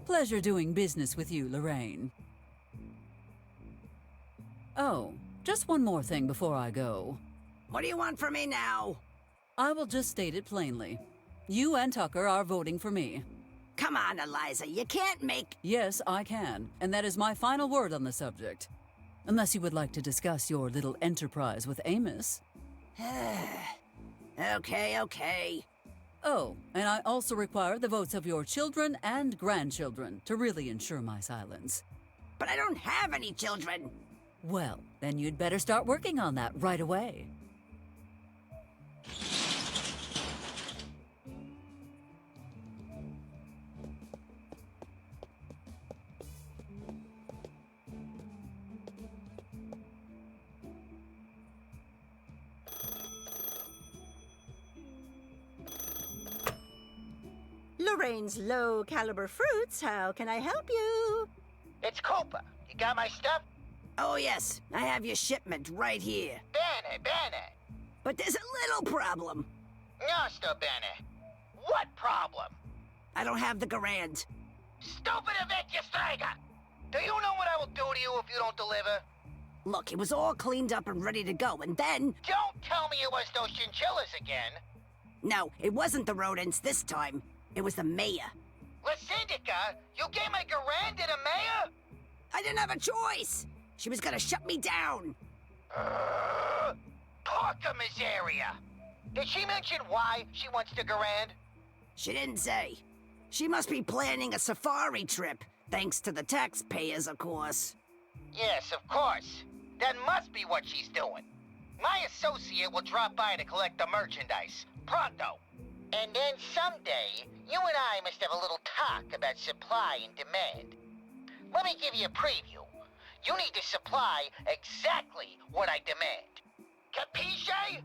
Pleasure doing business with you, Lorraine. Oh, just one more thing before I go. What do you want from me now? I will just state it plainly. You and Tucker are voting for me. Come on, Eliza, you can't make... Yes, I can, and that is my final word on the subject. Unless you would like to discuss your little enterprise with Amos. Okay. Oh, and I also require the votes of your children and grandchildren to really ensure my silence. But I don't have any children. Well, then you'd better start working on that right away. Lorraine's low-caliber fruits, how can I help you? It's Cooper. You got my stuff? Oh, yes. I have your shipment right here. Bene. But there's a little problem. No, sto bene. What problem? I don't have the Garand. Stupid vecchia strega! Do you know what I will do to you if you don't deliver? Look, it was all cleaned up and ready to go, and then... Don't tell me it was those chinchillas again. No, it wasn't the rodents this time. It was the mayor. La Syndica? You gave my Garand to the mayor? I didn't have a choice. She was gonna shut me down. Porca miseria! Did she mention why she wants the Garand? She didn't say. She must be planning a safari trip, thanks to the taxpayers, of course. Yes, of course. That must be what she's doing. My associate will drop by to collect the merchandise. Pronto. And then someday, you and I must have a little talk about supply and demand. Let me give you a preview. You need to supply exactly what I demand. Capisce?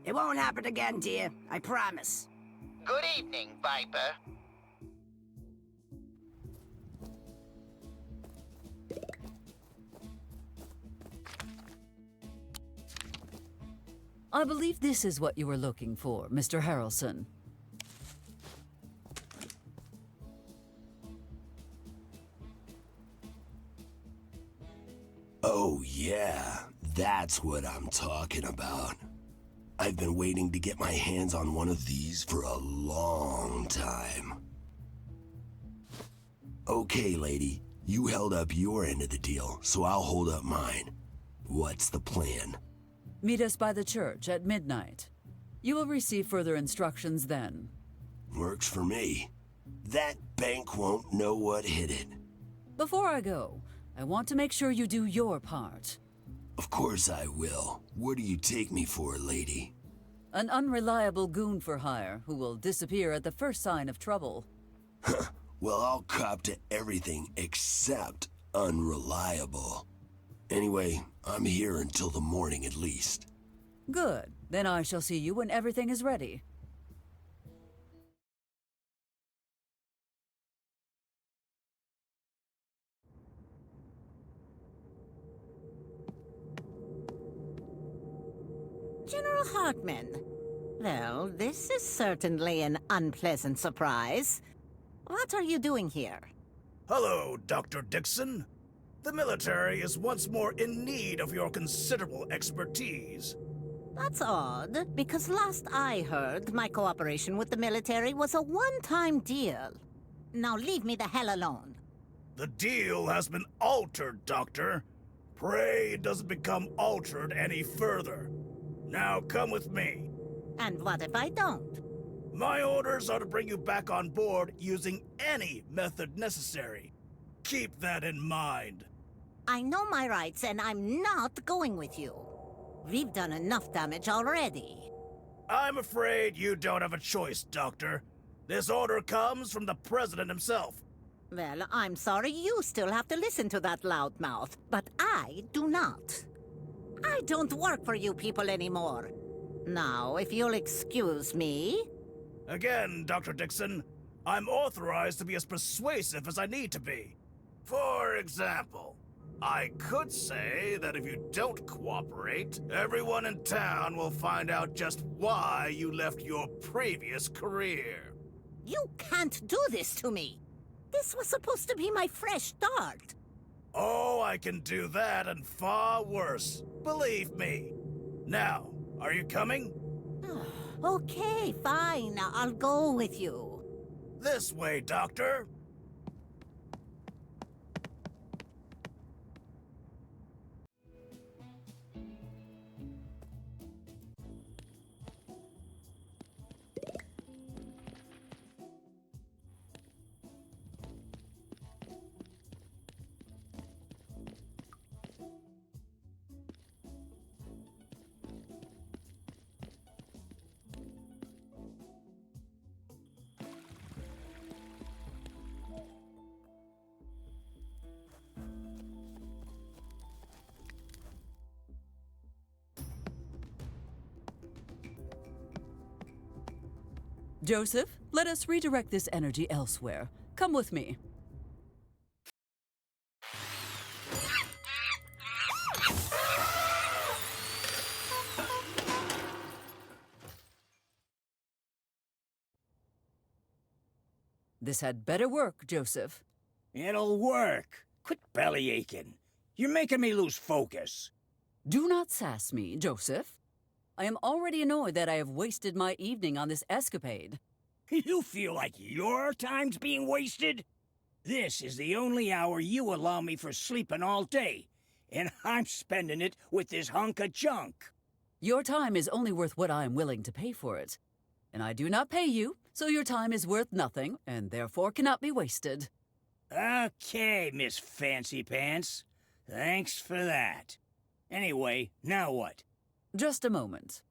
It won't happen again, dear. I promise. Good evening, Viper. I believe this is what you were looking for, Mr. Harrelson. Oh yeah, that's what I'm talking about. I've been waiting to get my hands on one of these for a long time. Okay, lady, you held up your end of the deal, so I'll hold up mine. What's the plan? Meet us by the church at midnight. You will receive further instructions then. Works for me. That bank won't know what hit it. Before I go, I want to make sure you do your part. Of course I will. What do you take me for, lady? An unreliable goon for hire who will disappear at the first sign of trouble. Well, I'll cop to everything except unreliable. Anyway, I'm here until the morning at least. Good. Then I shall see you when everything is ready. General Hartman. Well, this is certainly an unpleasant surprise. What are you doing here? Hello, Dr. Dixon. The military is once more in need of your considerable expertise. That's odd, because last I heard, my cooperation with the military was a one-time deal. Now leave me the hell alone. The deal has been altered, Doctor. Pray it doesn't become altered any further. Now come with me. And what if I don't? My orders are to bring you back on board using any method necessary. Keep that in mind. I know my rights, and I'm not going with you. We've done enough damage already. I'm afraid you don't have a choice, Doctor. This order comes from the President himself. Well, I'm sorry you still have to listen to that loudmouth, but I do not. I don't work for you people anymore. Now, if you'll excuse me... Again, Dr. Dixon, I'm authorized to be as persuasive as I need to be. For example, I could say that if you don't cooperate, everyone in town will find out just why you left your previous career. You can't do this to me. This was supposed to be my fresh start. Oh, I can do that and far worse. Believe me. Now, are you coming? Okay, fine. I'll go with you. This way, Doctor. Joseph, let us redirect this energy elsewhere. Come with me. This had better work, Joseph. It'll work. Quit belly aching. You're making me lose focus. Do not sass me, Joseph. I am already annoyed that I have wasted my evening on this escapade. You feel like your time's being wasted? This is the only hour you allow me for sleeping all day, and I'm spending it with this hunk of junk. Your time is only worth what I am willing to pay for it. And I do not pay you, so your time is worth nothing, and therefore cannot be wasted. Okay, Miss Fancy Pants. Thanks for that. Anyway, now what? Just a moment.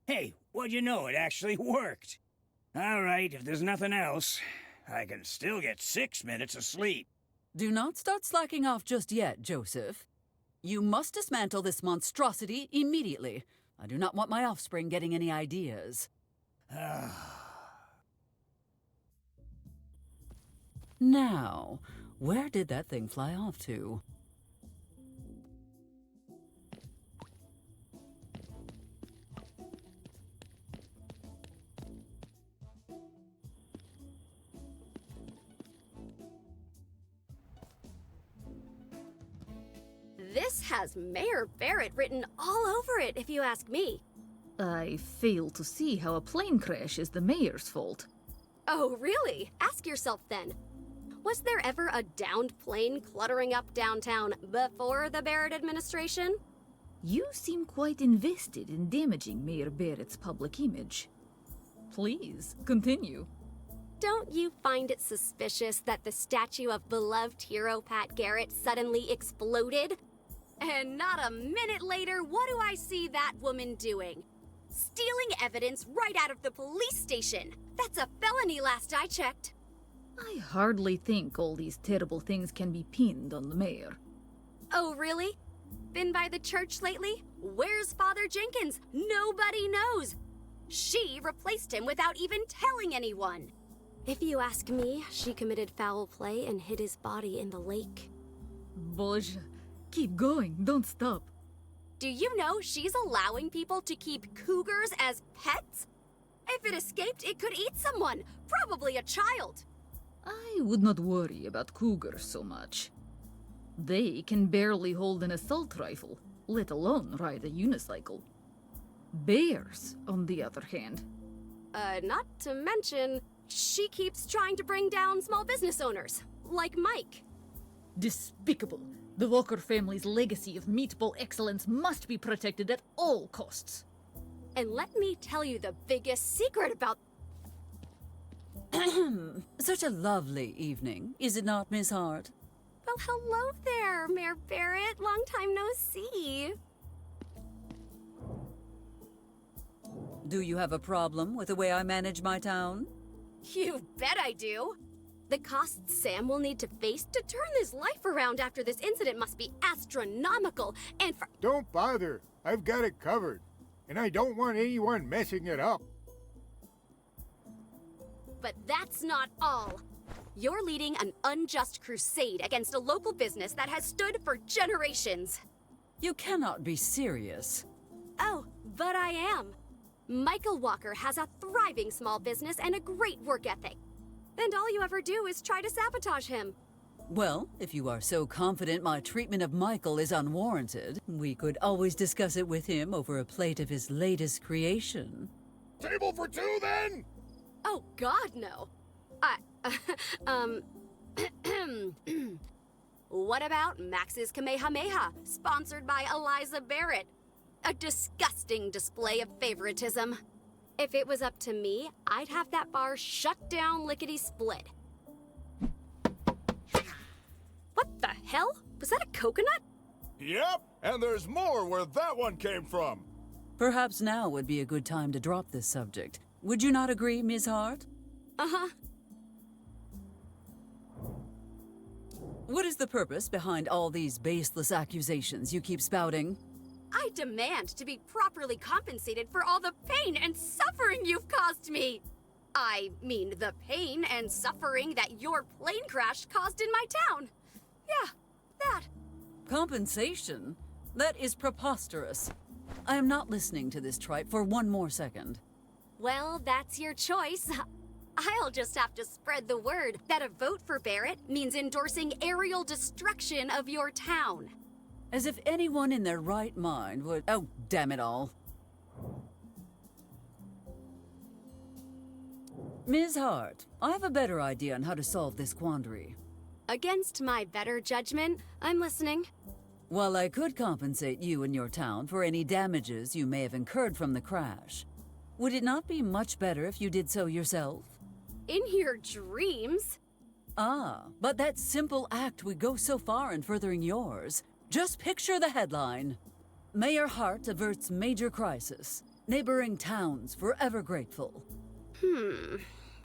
Hey, what'd you know? It actually worked. All right, if there's nothing else, I can still get 6 minutes of sleep. Do not start slacking off just yet, Joseph. You must dismantle this monstrosity immediately. I do not want my offspring getting any ideas. Now, where did that thing fly off to? This has Mayor Barrett written all over it, if you ask me. I fail to see how a plane crash is the mayor's fault. Oh, really? Ask yourself then. Was there ever a downed plane cluttering up downtown before the Barrett administration? You seem quite invested in damaging Mayor Barrett's public image. Please, continue. Don't you find it suspicious that the statue of beloved hero Pat Garrett suddenly exploded? And not a minute later, what do I see that woman doing? Stealing evidence right out of the police station. That's a felony last I checked. I hardly think all these terrible things can be pinned on the mayor. Oh, really? Been by the church lately? Where's Father Jenkins? Nobody knows. She replaced him without even telling anyone. If you ask me, she committed foul play and hid his body in the lake. Bozha, keep going, don't stop. Do you know she's allowing people to keep cougars as pets? If it escaped, it could eat someone, probably a child. I would not worry about cougars so much. They can barely hold an assault rifle, let alone ride a unicycle. Bears, on the other hand. Not to mention, she keeps trying to bring down small business owners, like Mike. Despicable. The Walker family's legacy of meatball excellence must be protected at all costs. And let me tell you the biggest secret about... Such a lovely evening, is it not, Miss Hart? Well, hello there, Mayor Barrett. Long time no see. Do you have a problem with the way I manage my town? You bet I do. The costs Sam will need to face to turn his life around after this incident must be astronomical, and for— Don't bother. I've got it covered. And I don't want anyone messing it up. But that's not all. You're leading an unjust crusade against a local business that has stood for generations. You cannot be serious. Oh, but I am. Michael Walker has a thriving small business and a great work ethic. And all you ever do is try to sabotage him. Well, if you are so confident my treatment of Michael is unwarranted, we could always discuss it with him over a plate of his latest creation. Table for two, then? Oh, God, no. What about Max's Kamehameha, sponsored by Eliza Barrett? A disgusting display of favoritism. If it was up to me, I'd have that bar shut down lickety-split. What the hell? Was that a coconut? Yep, and there's more where that one came from. Perhaps now would be a good time to drop this subject. Would you not agree, Ms. Hart? Uh-huh. What is the purpose behind all these baseless accusations you keep spouting? I demand to be properly compensated for all the pain and suffering you've caused me. I mean the pain and suffering that your plane crash caused in my town. Yeah, that. Compensation? That is preposterous. I am not listening to this tripe for one more second. Well, that's your choice. I'll just have to spread the word that a vote for Barrett means endorsing aerial destruction of your town. As if anyone in their right mind would— Oh, damn it all. Ms. Hart, I have a better idea on how to solve this quandary. Against my better judgment, I'm listening. While I could compensate you and your town for any damages you may have incurred from the crash, would it not be much better if you did so yourself? In your dreams? Ah, but that simple act would go so far in furthering yours. Just picture the headline. Mayor Hart averts major crisis. Neighboring towns forever grateful.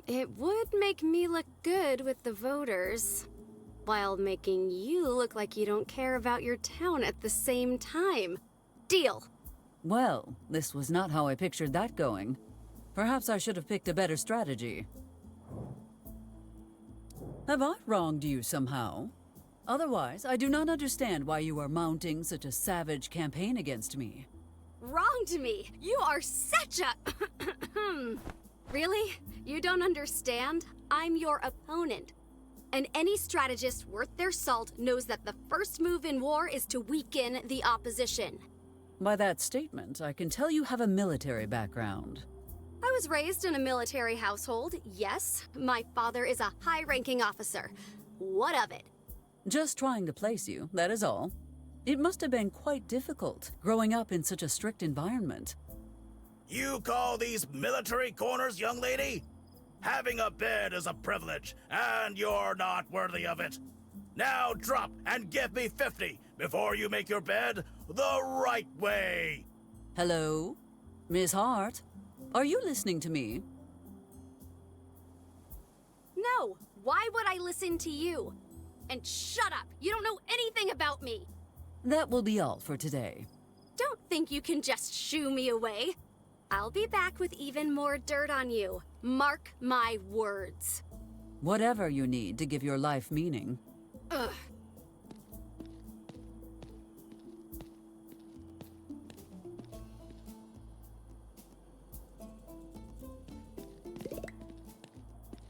It would make me look good with the voters, while making you look like you don't care about your town at the same time. Deal. Well, this was not how I pictured that going. Perhaps I should have picked a better strategy. Have I wronged you somehow? Otherwise, I do not understand why you are mounting such a savage campaign against me. Wronged me. You are such a... Really? You don't understand? I'm your opponent. And any strategist worth their salt knows that the first move in war is to weaken the opposition. By that statement, I can tell you have a military background. I was raised in a military household, yes. My father is a high-ranking officer. What of it? Just trying to place you, that is all. It must have been quite difficult, growing up in such a strict environment. You call these military corners, young lady? Having a bed is a privilege, and you're not worthy of it. Now drop and give me 50 before you make your bed the right way. Hello? Miss Hart? Are you listening to me? No. Why would I listen to you? And shut up. You don't know anything about me. That will be all for today. Don't think you can just shoo me away. I'll be back with even more dirt on you. Mark my words. Whatever you need to give your life meaning. Ugh.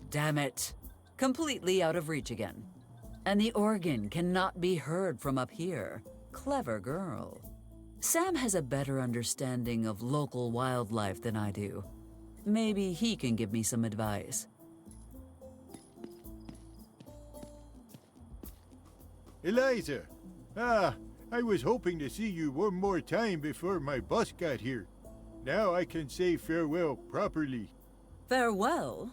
Damn it. Completely out of reach again. And the organ cannot be heard from up here. Clever girl. Sam has a better understanding of local wildlife than I do. Maybe he can give me some advice. Eliza! I was hoping to see you one more time before my bus got here. Now I can say farewell properly. Farewell?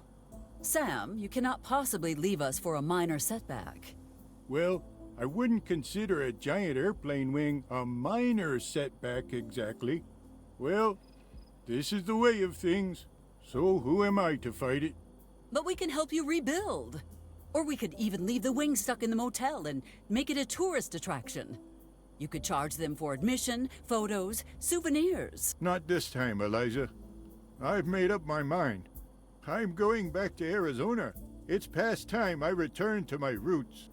Sam, you cannot possibly leave us for a minor setback. Well, I wouldn't consider a giant airplane wing a minor setback exactly. Well, this is the way of things, so who am I to fight it? But we can help you rebuild. Or we could even leave the wing stuck in the motel and make it a tourist attraction. You could charge them for admission, photos, souvenirs. Not this time, Eliza. I've made up my mind. I'm going back to Arizona. It's past time I return to my roots.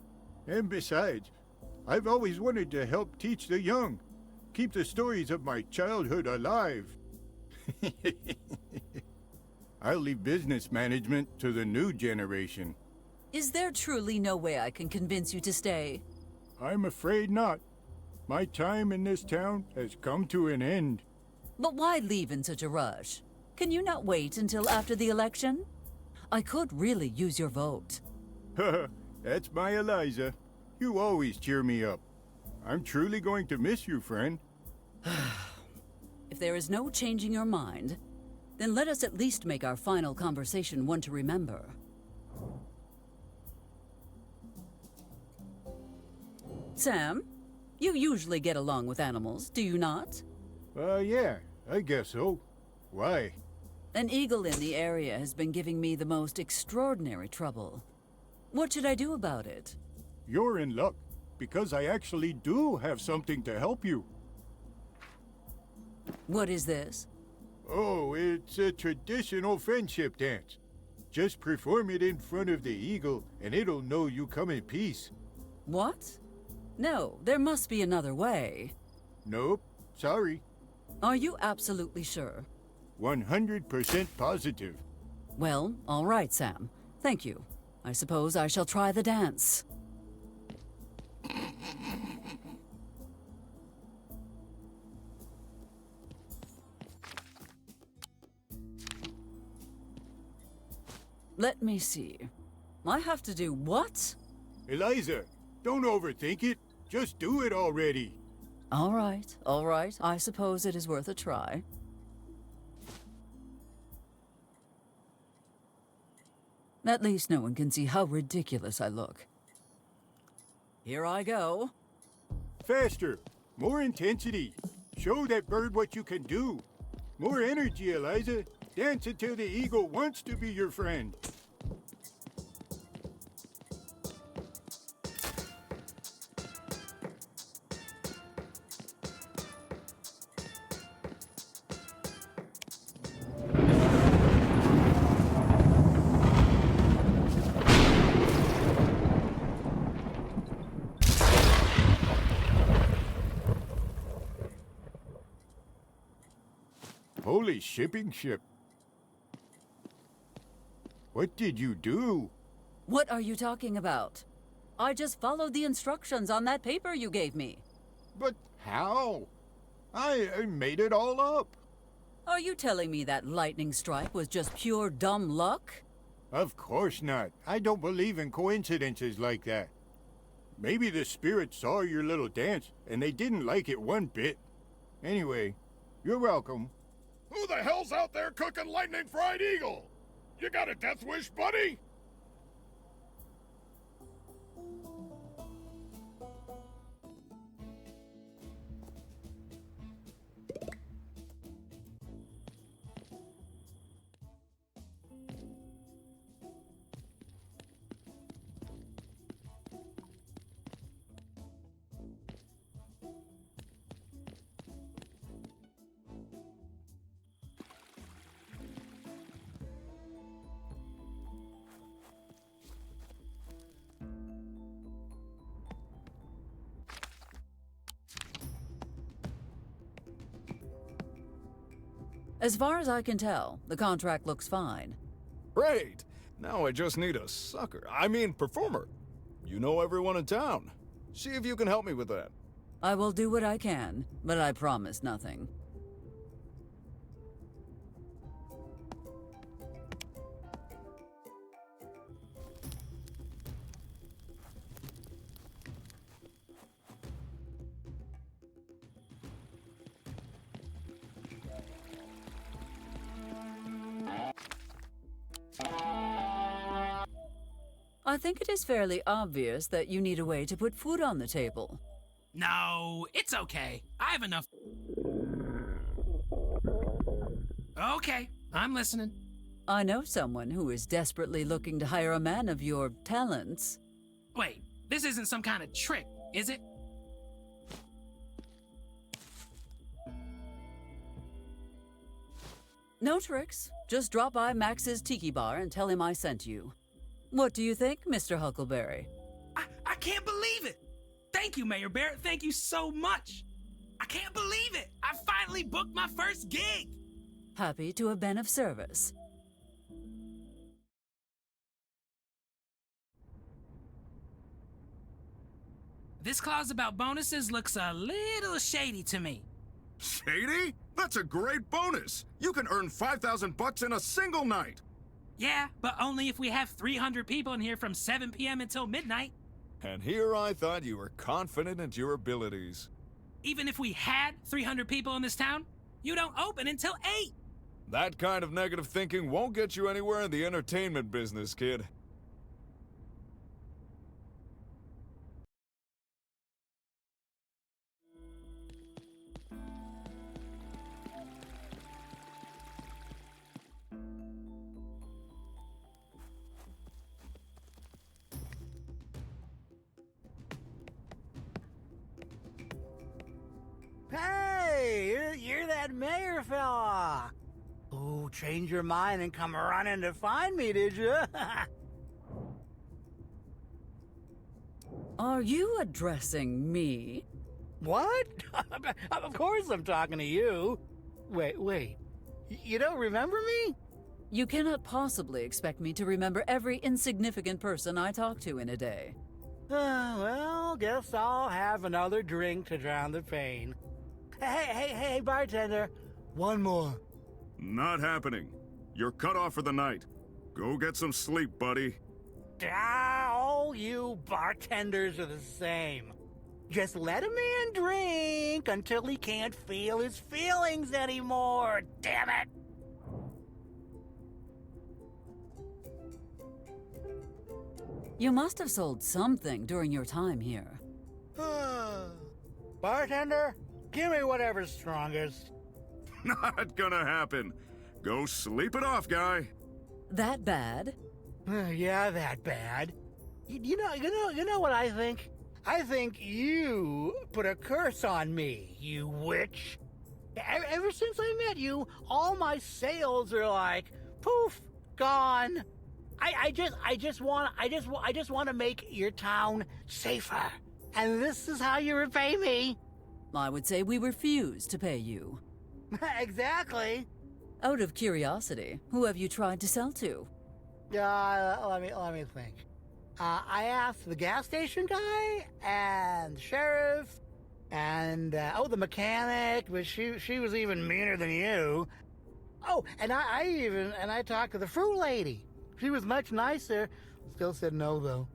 And besides, I've always wanted to help teach the young, keep the stories of my childhood alive. I'll leave business management to the new generation. Is there truly no way I can convince you to stay? I'm afraid not. My time in this town has come to an end. But why leave in such a rush? Can you not wait until after the election? I could really use your vote. That's my Eliza. You always cheer me up. I'm truly going to miss you, friend. If there is no changing your mind, then let us at least make our final conversation one to remember. Sam, you usually get along with animals, do you not? Yeah, I guess so. Why? An eagle in the area has been giving me the most extraordinary trouble. What should I do about it? You're in luck, because I actually do have something to help you. What is this? Oh, it's a traditional friendship dance. Just perform it in front of the eagle, and it'll know you come in peace. What? No, there must be another way. Nope, sorry. Are you absolutely sure? 100% positive. Well, all right, Sam. Thank you. I suppose I shall try the dance. Let me see. I have to do what? Eliza, don't overthink it. Just do it already. All right. I suppose it is worth a try. At least no one can see how ridiculous I look. Here I go. Faster. More intensity. Show that bird what you can do. More energy, Eliza. Dance until the eagle wants to be your friend. Holy shipping ship. What did you do? What are you talking about? I just followed the instructions on that paper you gave me. But how? I made it all up. Are you telling me that lightning strike was just pure dumb luck? Of course not. I don't believe in coincidences like that. Maybe the spirits saw your little dance, and they didn't like it one bit. Anyway, you're welcome. Who the hell's out there cooking lightning fried eagle? You got a death wish, buddy? As far as I can tell, the contract looks fine. Great! Now I just need a performer. You know everyone in town. See if you can help me with that. I will do what I can, but I promise nothing. I think it is fairly obvious that you need a way to put food on the table. No, it's okay. I have enough. Okay, I'm listening. I know someone who is desperately looking to hire a man of your talents. Wait, this isn't some kind of trick, is it? No tricks. Just drop by Max's Tiki Bar and tell him I sent you. What do you think, Mr. Huckleberry? I can't believe it! Thank you, Mayor Barrett. Thank you so much. I can't believe it. I finally booked my first gig. Happy to have been of service. This clause about bonuses looks a little shady to me. Shady? That's a great bonus. You can earn 5,000 bucks in a single night. Yeah, but only if we have 300 people in here from 7 p.m. until midnight. And here I thought you were confident in your abilities. Even if we had 300 people in this town, you don't open until 8. That kind of negative thinking won't get you anywhere in the entertainment business, kid. Hey, you're that mayor fella. Oh, change your mind and come running to find me, did you? Are you addressing me? What? Of course I'm talking to you. Wait. You don't remember me? You cannot possibly expect me to remember every insignificant person I talk to in a day. Well, guess I'll have another drink to drown the pain. Hey, bartender. One more. Not happening. You're cut off for the night. Go get some sleep, buddy. All you bartenders are the same. Just let a man drink until he can't feel his feelings anymore, damn it! You must have sold something during your time here. Bartender, give me whatever's strongest. Not gonna happen. Go sleep it off, guy. That bad? Yeah, that bad. You know what I think? I think you put a curse on me, you witch. Ever since I met you, all my sales are like, poof, gone. I just want to make your town safer. And this is how you repay me. I would say we refuse to pay you. Exactly. Out of curiosity, who have you tried to sell to? Let me think. I asked the gas station guy and the sheriff and the mechanic, but she was even meaner than you. Oh, and I talked to the fruit lady. She was much nicer. Still said no though.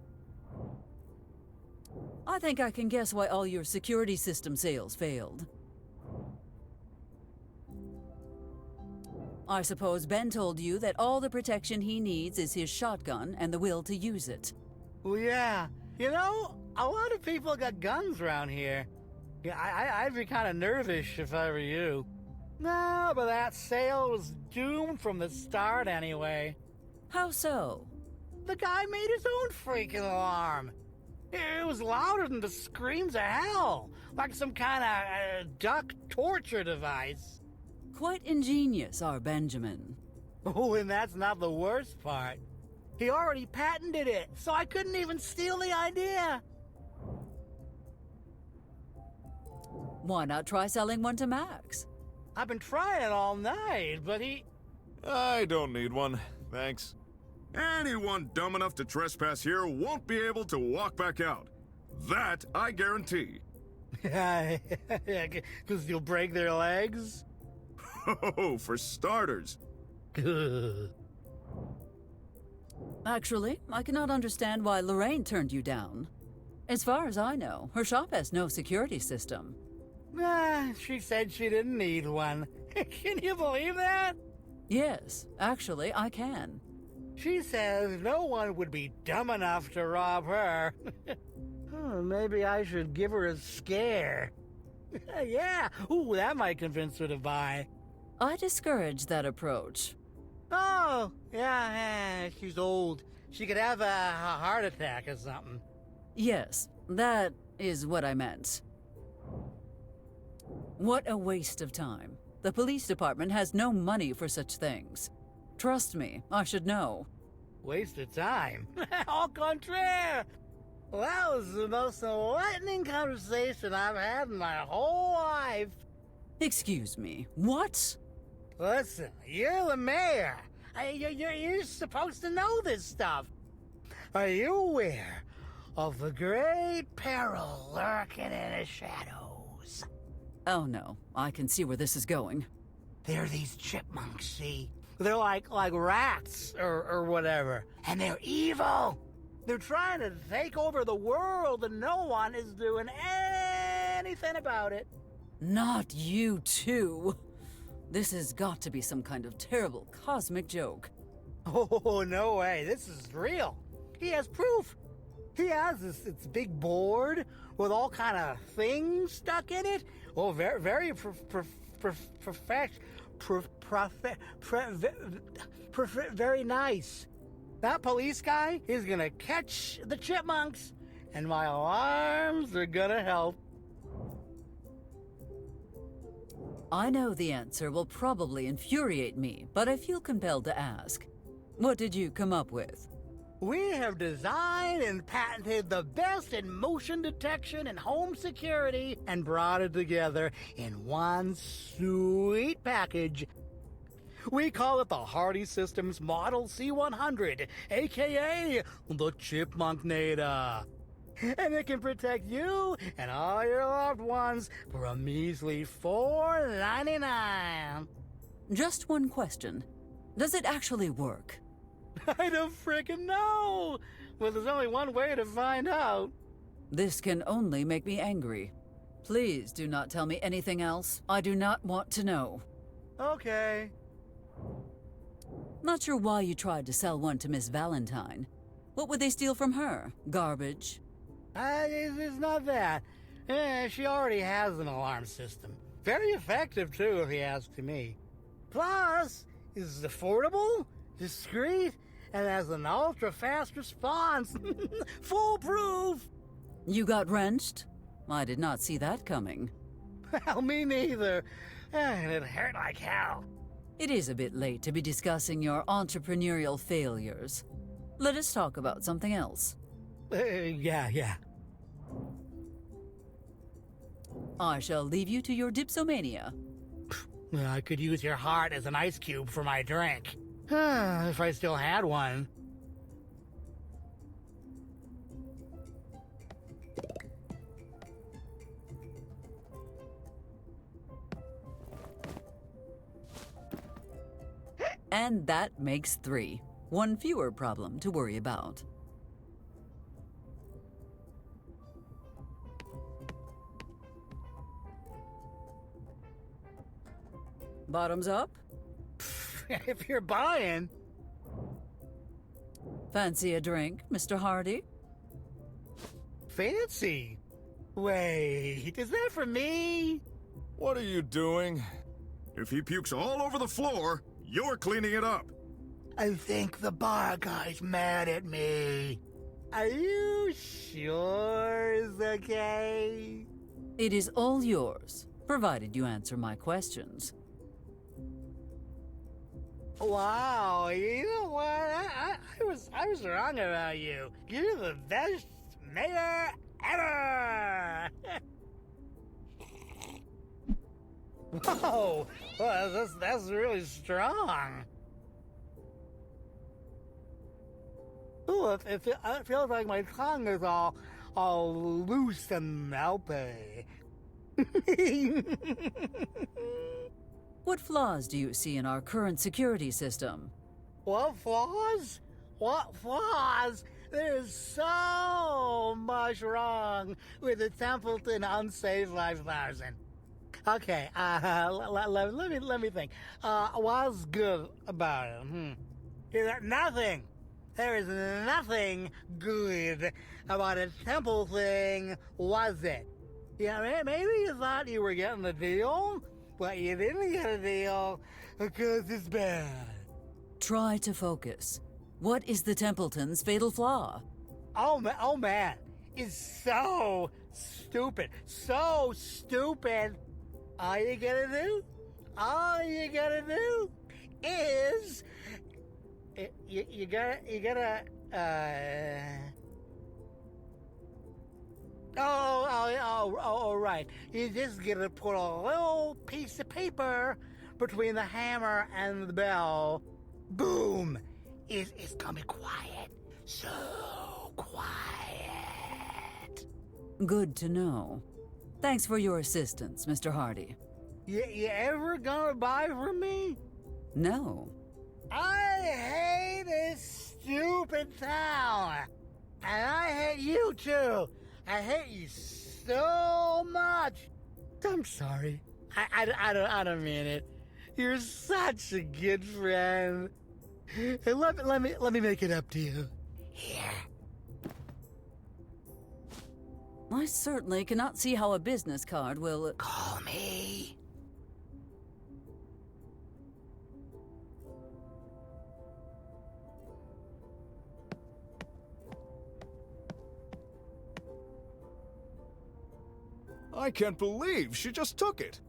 I think I can guess why all your security system sales failed. I suppose Ben told you that all the protection he needs is his shotgun and the will to use it. Well, yeah. You know, a lot of people got guns around here. Yeah, I'd be kind of nervous if I were you. No, but that sale was doomed from the start anyway. How so? The guy made his own freaking alarm. It was louder than the screams of hell, like some kind of duck torture device. Quite ingenious, our Benjamin. Oh, and that's not the worst part. He already patented it, so I couldn't even steal the idea. Why not try selling one to Max? I've been trying it all night, but he... I don't need one, thanks. Anyone dumb enough to trespass here won't be able to walk back out. That I guarantee. Yeah, because you'll break their legs? Oh, for starters. Actually, I cannot understand why Lorraine turned you down. As far as I know, her shop has no security system. She said she didn't need one. Can you believe that? Yes, actually, I can. She says no one would be dumb enough to rob her. Maybe I should give her a scare. Yeah, ooh, that might convince her to buy. I discourage that approach. Oh, yeah, she's old. She could have a heart attack or something. Yes, that is what I meant. What a waste of time. The police department has no money for such things. Trust me, I should know. Waste of time? Au contraire! Well, that was the most enlightening conversation I've had in my whole life. Excuse me, what? Listen, you're the mayor. You're supposed to know this stuff. Are you aware of the great peril lurking in the shadows? Oh no, I can see where this is going. There are these chipmunks, see? They're like rats or whatever, and they're evil. They're trying to take over the world, and no one is doing anything about it. Not you too. This has got to be some kind of terrible cosmic joke. Oh, no way. This is real. He has proof. He has this big board with all kind of things stuck in it. Oh, very very nice. That police guy is gonna catch the chipmunks, and my alarms are gonna help. I know the answer will probably infuriate me, but I feel compelled to ask. What did you come up with? We have designed and patented the best in motion detection and home security and brought it together in one sweet package. We call it the Hardy Systems Model C100, aka the Chipmunknator. And it can protect you and all your loved ones for a measly $4.99. Just one question. Does it actually work? I don't frickin' know! Well, there's only one way to find out. This can only make me angry. Please do not tell me anything else. I do not want to know. Okay. Not sure why you tried to sell one to Miss Valentine. What would they steal from her? Garbage? It's not that. She already has an alarm system. Very effective, too, if you ask me. Plus, it's affordable, discreet, and has an ultra-fast response. Foolproof! You got wrenched? I did not see that coming. Well, me neither. And it hurt like hell. It is a bit late to be discussing your entrepreneurial failures. Let us talk about something else. Yeah. I shall leave you to your dipsomania. Well, I could use your heart as an ice cube for my drink. If I still had one. And that makes 3. One fewer problem to worry about. Bottoms up? If you're buying. Fancy a drink, Mr. Hardy? Fancy? Wait, is that for me? What are you doing? If he pukes all over the floor, you're cleaning it up. I think the bar guy's mad at me. Are you sure it's okay? It is all yours, provided you answer my questions. Wow, you know what? I was wrong about you. You're the best mayor ever! Whoa! Well, that's really strong. Ooh, it feels like my tongue is all loose and melty. What flaws do you see in our current security system? What flaws? What flaws? There's so much wrong with the Templeton Unsafe 5000. Okay, let me think. What's good about it? Nothing. There is nothing good about a temple thing, was it? Yeah, maybe you thought you were getting a deal, but you didn't get a deal because it's bad. Try to focus. What is the Templeton's fatal flaw? Oh man, it's so stupid. So stupid. All you gotta do is you gotta right. You just gotta put a little piece of paper between the hammer and the bell. Boom! It's gonna be quiet. So quiet. Good to know. Thanks for your assistance, Mr. Hardy. You ever gonna buy from me? No. I hate this stupid town. And I hate you too. I hate you so much. I'm sorry. I don't mean it. You're such a good friend. Hey, let me make it up to you. Here. I certainly cannot see how a business card will... Call me. I can't believe she just took it.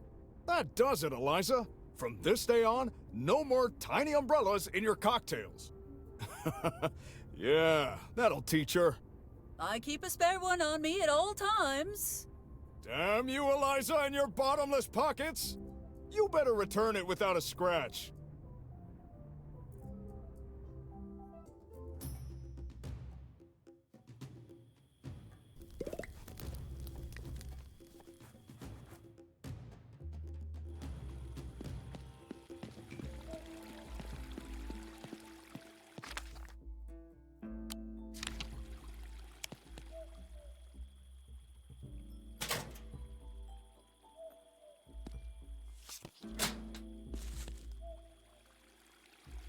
That does it, Eliza. From this day on, no more tiny umbrellas in your cocktails. Yeah, that'll teach her. I keep a spare one on me at all times. Damn you, Eliza, and your bottomless pockets! You better return it without a scratch.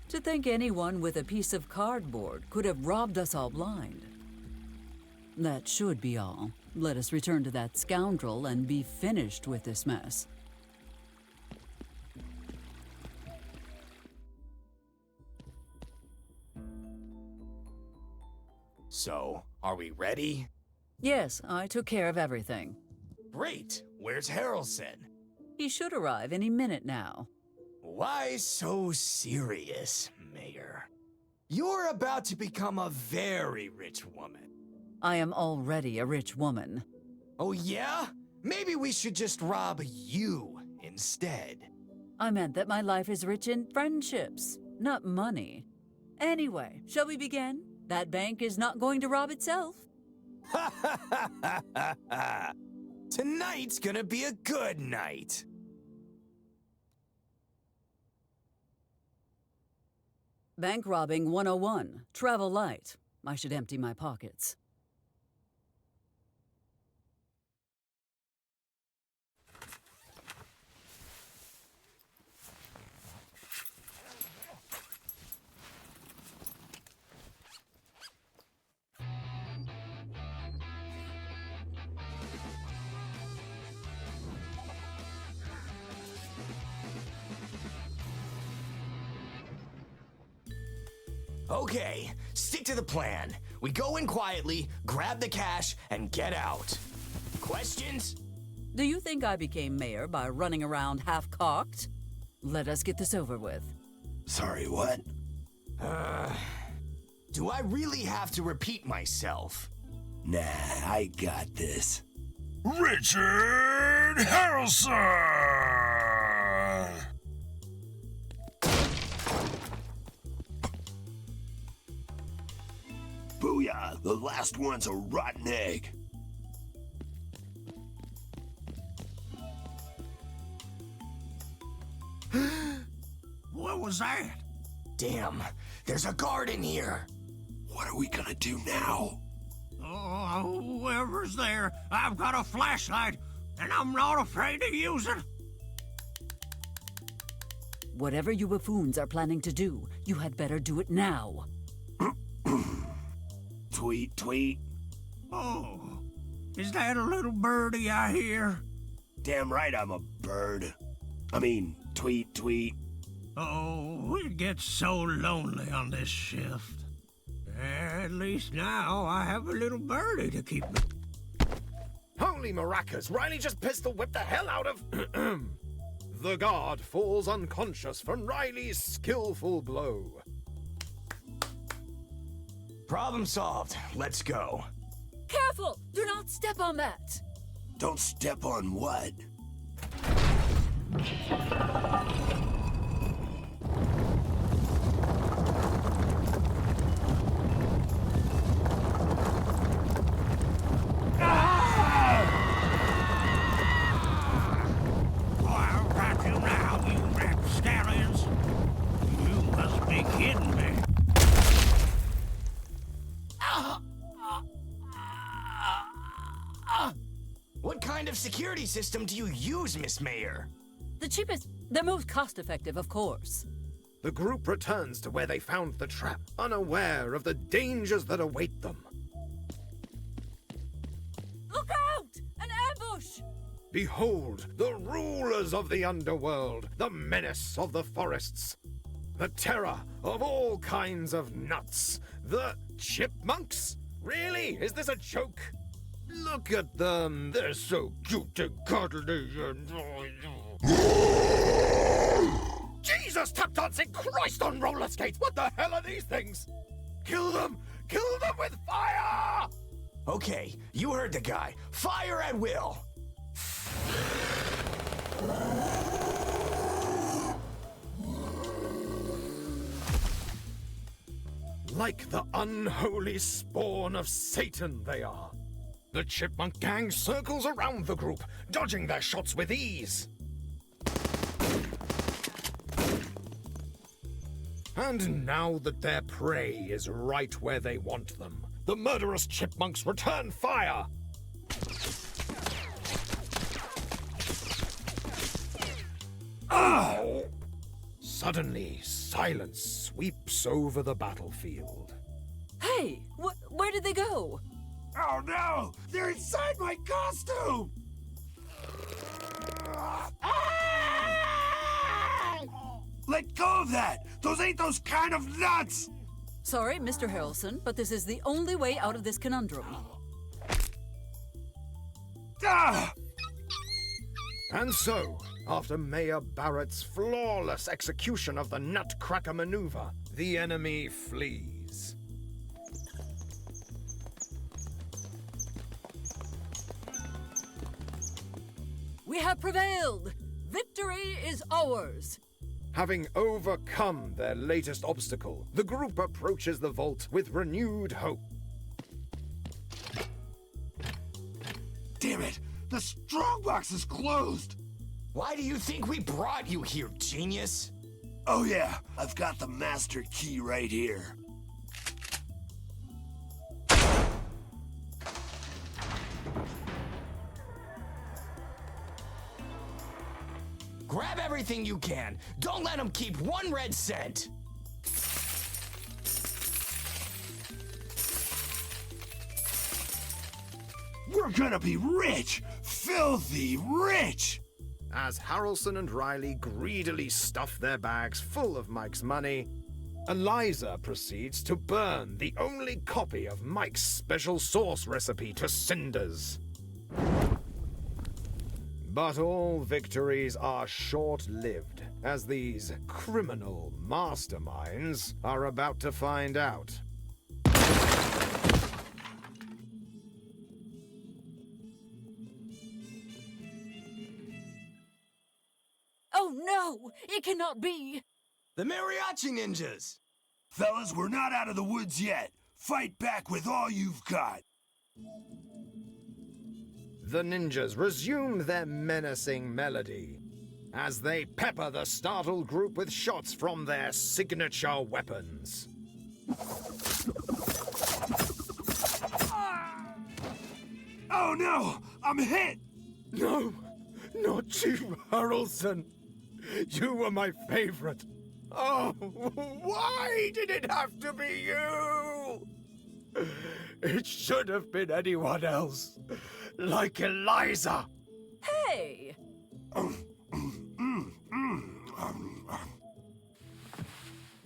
To think anyone with a piece of cardboard could have robbed us all blind. That should be all. Let us return to that scoundrel and be finished with this mess. So, are we ready? Yes, I took care of everything. Great! Where's Harrelson? He should arrive any minute now. Why so serious, Mayor? You're about to become a very rich woman. I am already a rich woman. Oh yeah? Maybe we should just rob you instead. I meant that my life is rich in friendships, not money. Anyway, shall we begin? That bank is not going to rob itself. Ha ha ha ha ha ha! Tonight's gonna be a good night. Bank robbing 101. Travel light. I should empty my pockets. Okay, stick to the plan. We go in quietly, grab the cash, and get out. Questions? Do you think I became mayor by running around half-cocked? Let us get this over with. Sorry, what? Do I really have to repeat myself? Nah, I got this. Richard Harrelson! Booyah! The last one's a rotten egg. What was that? Damn, there's a guard in here. What are we gonna do now? Oh, whoever's there, I've got a flashlight, and I'm not afraid to use it. Whatever you buffoons are planning to do, you had better do it now. Tweet, tweet. Oh, is that a little birdie I hear? Damn right I'm a bird. I mean, tweet, tweet. Oh, it gets so lonely on this shift. At least now I have a little birdie to keep me. Holy maracas, Riley just pistol-whipped the hell out of... The guard falls unconscious from Riley's skillful blow. Problem solved. Let's go. Careful! Do not step on that! Don't step on what? I'll got you now, you rapscallions. You must be kidding me. What kind of security system do you use, Miss Mayor? The cheapest, the most cost-effective, of course. The group returns to where they found the trap, unaware of the dangers that await them. Look out! An ambush! Behold, the rulers of the underworld, the menace of the forests, the terror of all kinds of nuts, the chipmunks? Really? Is this a joke? Look at them. They're so cute and cuddly and... Jesus, tap dancing Christ on roller skates! What the hell are these things? Kill them! Kill them with fire! Okay, you heard the guy. Fire at will! Like the unholy spawn of Satan they are. The chipmunk gang circles around the group, dodging their shots with ease. And now that their prey is right where they want them, the murderous chipmunks return fire! Ow! Suddenly, silence sweeps over the battlefield. Hey, where did they go? Oh no! They're inside my costume! Let go of that! Those ain't those kind of nuts! Sorry, Mr. Harrelson, but this is the only way out of this conundrum. Ah! And so, after Mayor Barrett's flawless execution of the Nutcracker maneuver, the enemy flees. We have prevailed! Victory is ours! Having overcome their latest obstacle, the group approaches the vault with renewed hope. Damn it! The strongbox is closed! Why do you think we brought you here, genius? Oh yeah, I've got the master key right here. Grab everything you can. Don't let them keep one red cent. We're gonna be rich! Filthy rich! As Harrelson and Riley greedily stuff their bags full of Mike's money, Eliza proceeds to burn the only copy of Mike's special sauce recipe to cinders. But all victories are short-lived, as these criminal masterminds are about to find out. Oh no! It cannot be! The mariachi ninjas! Fellas, we're not out of the woods yet. Fight back with all you've got. The ninjas resume their menacing melody as they pepper the startled group with shots from their signature weapons. Oh no! I'm hit! No! Not you, Harrelson! You were my favorite! Oh, why did it have to be you? It should have been anyone else, like Eliza! Hey!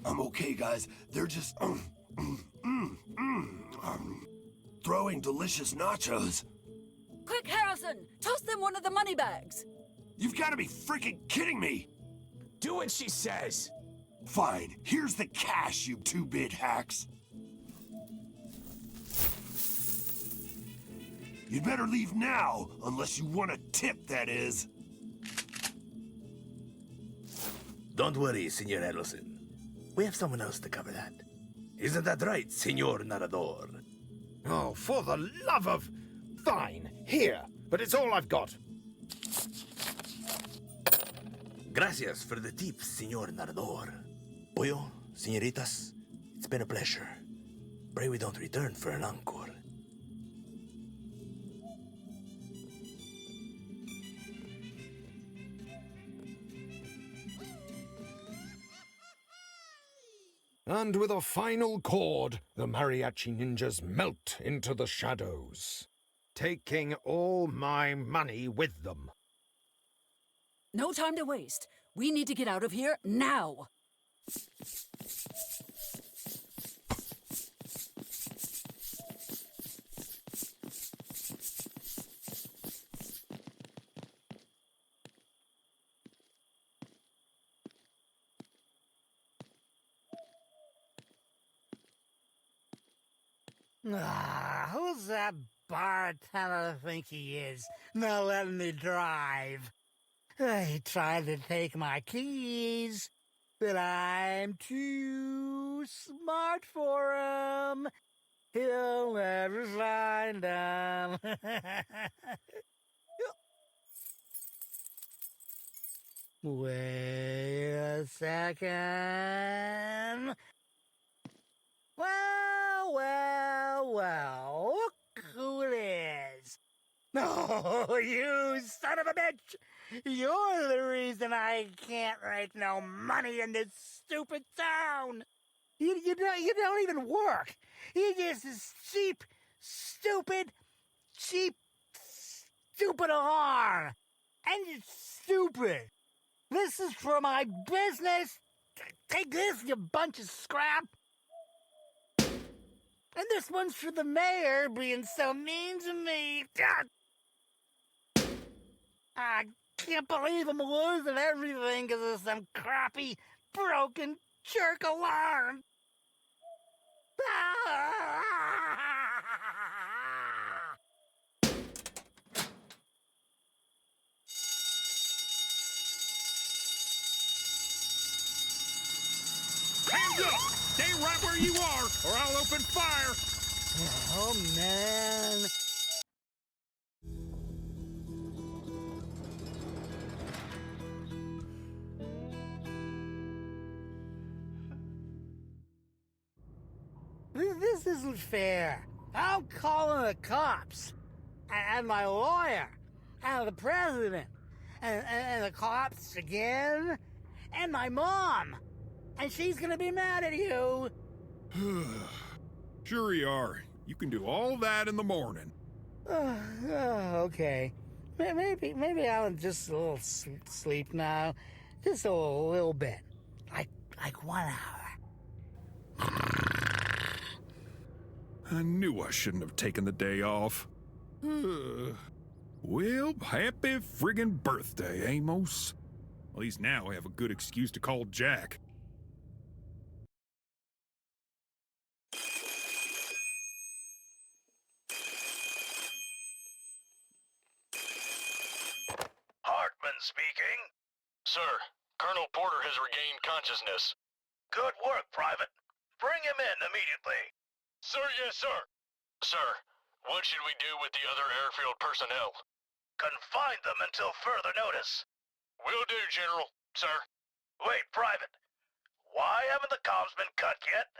I'm okay, guys. They're just throwing delicious nachos. Quick, Harrison! Toss them one of the money bags! You've got to be freaking kidding me! Do what she says! Fine, here's the cash, you two-bit hacks. You'd better leave now, unless you want a tip, that is. Don't worry, Senor Harrelson. We have someone else to cover that. Isn't that right, Senor Narador? Oh, for the love of... Fine, here, but it's all I've got. Gracias for the tip, Senor Narador. Pollo, senoritas, it's been a pleasure. Pray we don't return for an encore. And with a final chord, the mariachi ninjas melt into the shadows, taking all my money with them. No time to waste. We need to get out of here now. Who's that bartender think he is? Not letting me drive. He tried to take my keys, but I'm too smart for him. He'll never find them. Wait a second. Well, look who it is. Oh, you son of a bitch! You're the reason I can't make no money in this stupid town. You don't even work. You're just as cheap, stupid alarm. And you're stupid. This is for my business. Take this, you bunch of scrap. And this one's for the mayor being so mean to me. I can't believe I'm losing everything because of some crappy, broken jerk alarm. right where you are, or I'll open fire! Oh, man. This isn't fair. I'm calling the cops. And my lawyer. And the president. And the cops again. And my mom. And she's gonna be mad at you. Sure you are. You can do all that in the morning. Okay. Maybe I'll just a little sleep now. Just a little bit. Like 1 hour. I knew I shouldn't have taken the day off. Well, happy friggin' birthday, Amos. At least now I have a good excuse to call Jack. Hartman speaking. Sir, Colonel Porter has regained consciousness. Good work, Private. Bring him in immediately. Sir, yes, sir. Sir, what should we do with the other airfield personnel? Confine them until further notice. Will do, General. Sir. Wait, Private. Why haven't the comms been cut yet?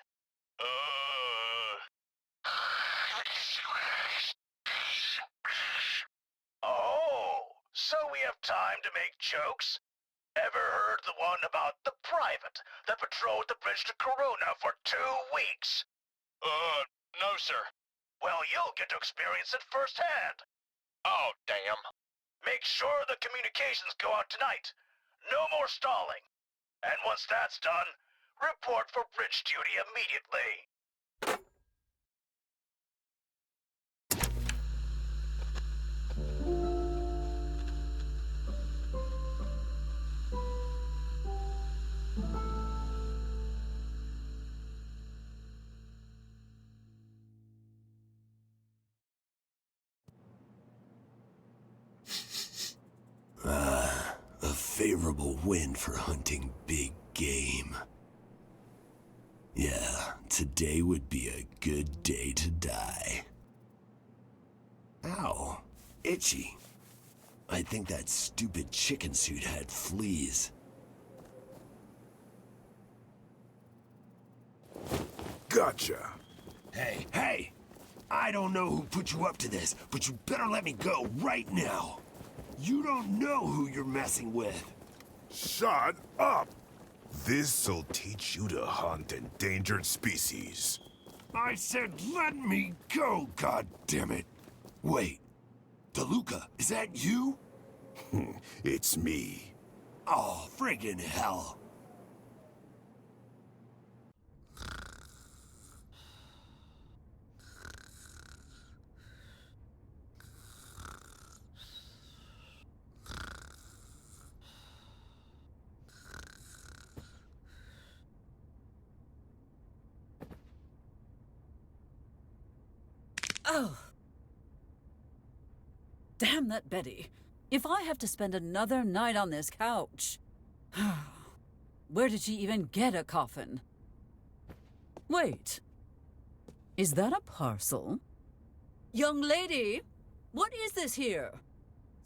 Oh, so we have time to make jokes? Ever heard the one about the Private that patrolled the bridge to Corona for 2 weeks? No, sir. Well, you'll get to experience it firsthand. Oh, damn. Make sure the communications go out tonight. No more stalling. And once that's done, report for bridge duty immediately. A favorable wind for hunting big game. Yeah, today would be a good day to die. Ow, itchy. I think that stupid chicken suit had fleas. Gotcha. Hey! I don't know who put you up to this, but you better let me go right now. You don't know who you're messing with. Shut up! This'll teach you to hunt endangered species. I said let me go, goddammit. Wait, DeLuca, is that you? It's me. Oh, friggin' hell. Oh. Damn that Betty. If I have to spend another night on this couch. Where did she even get a coffin? Wait. Is that a parcel? Young lady, what is this here?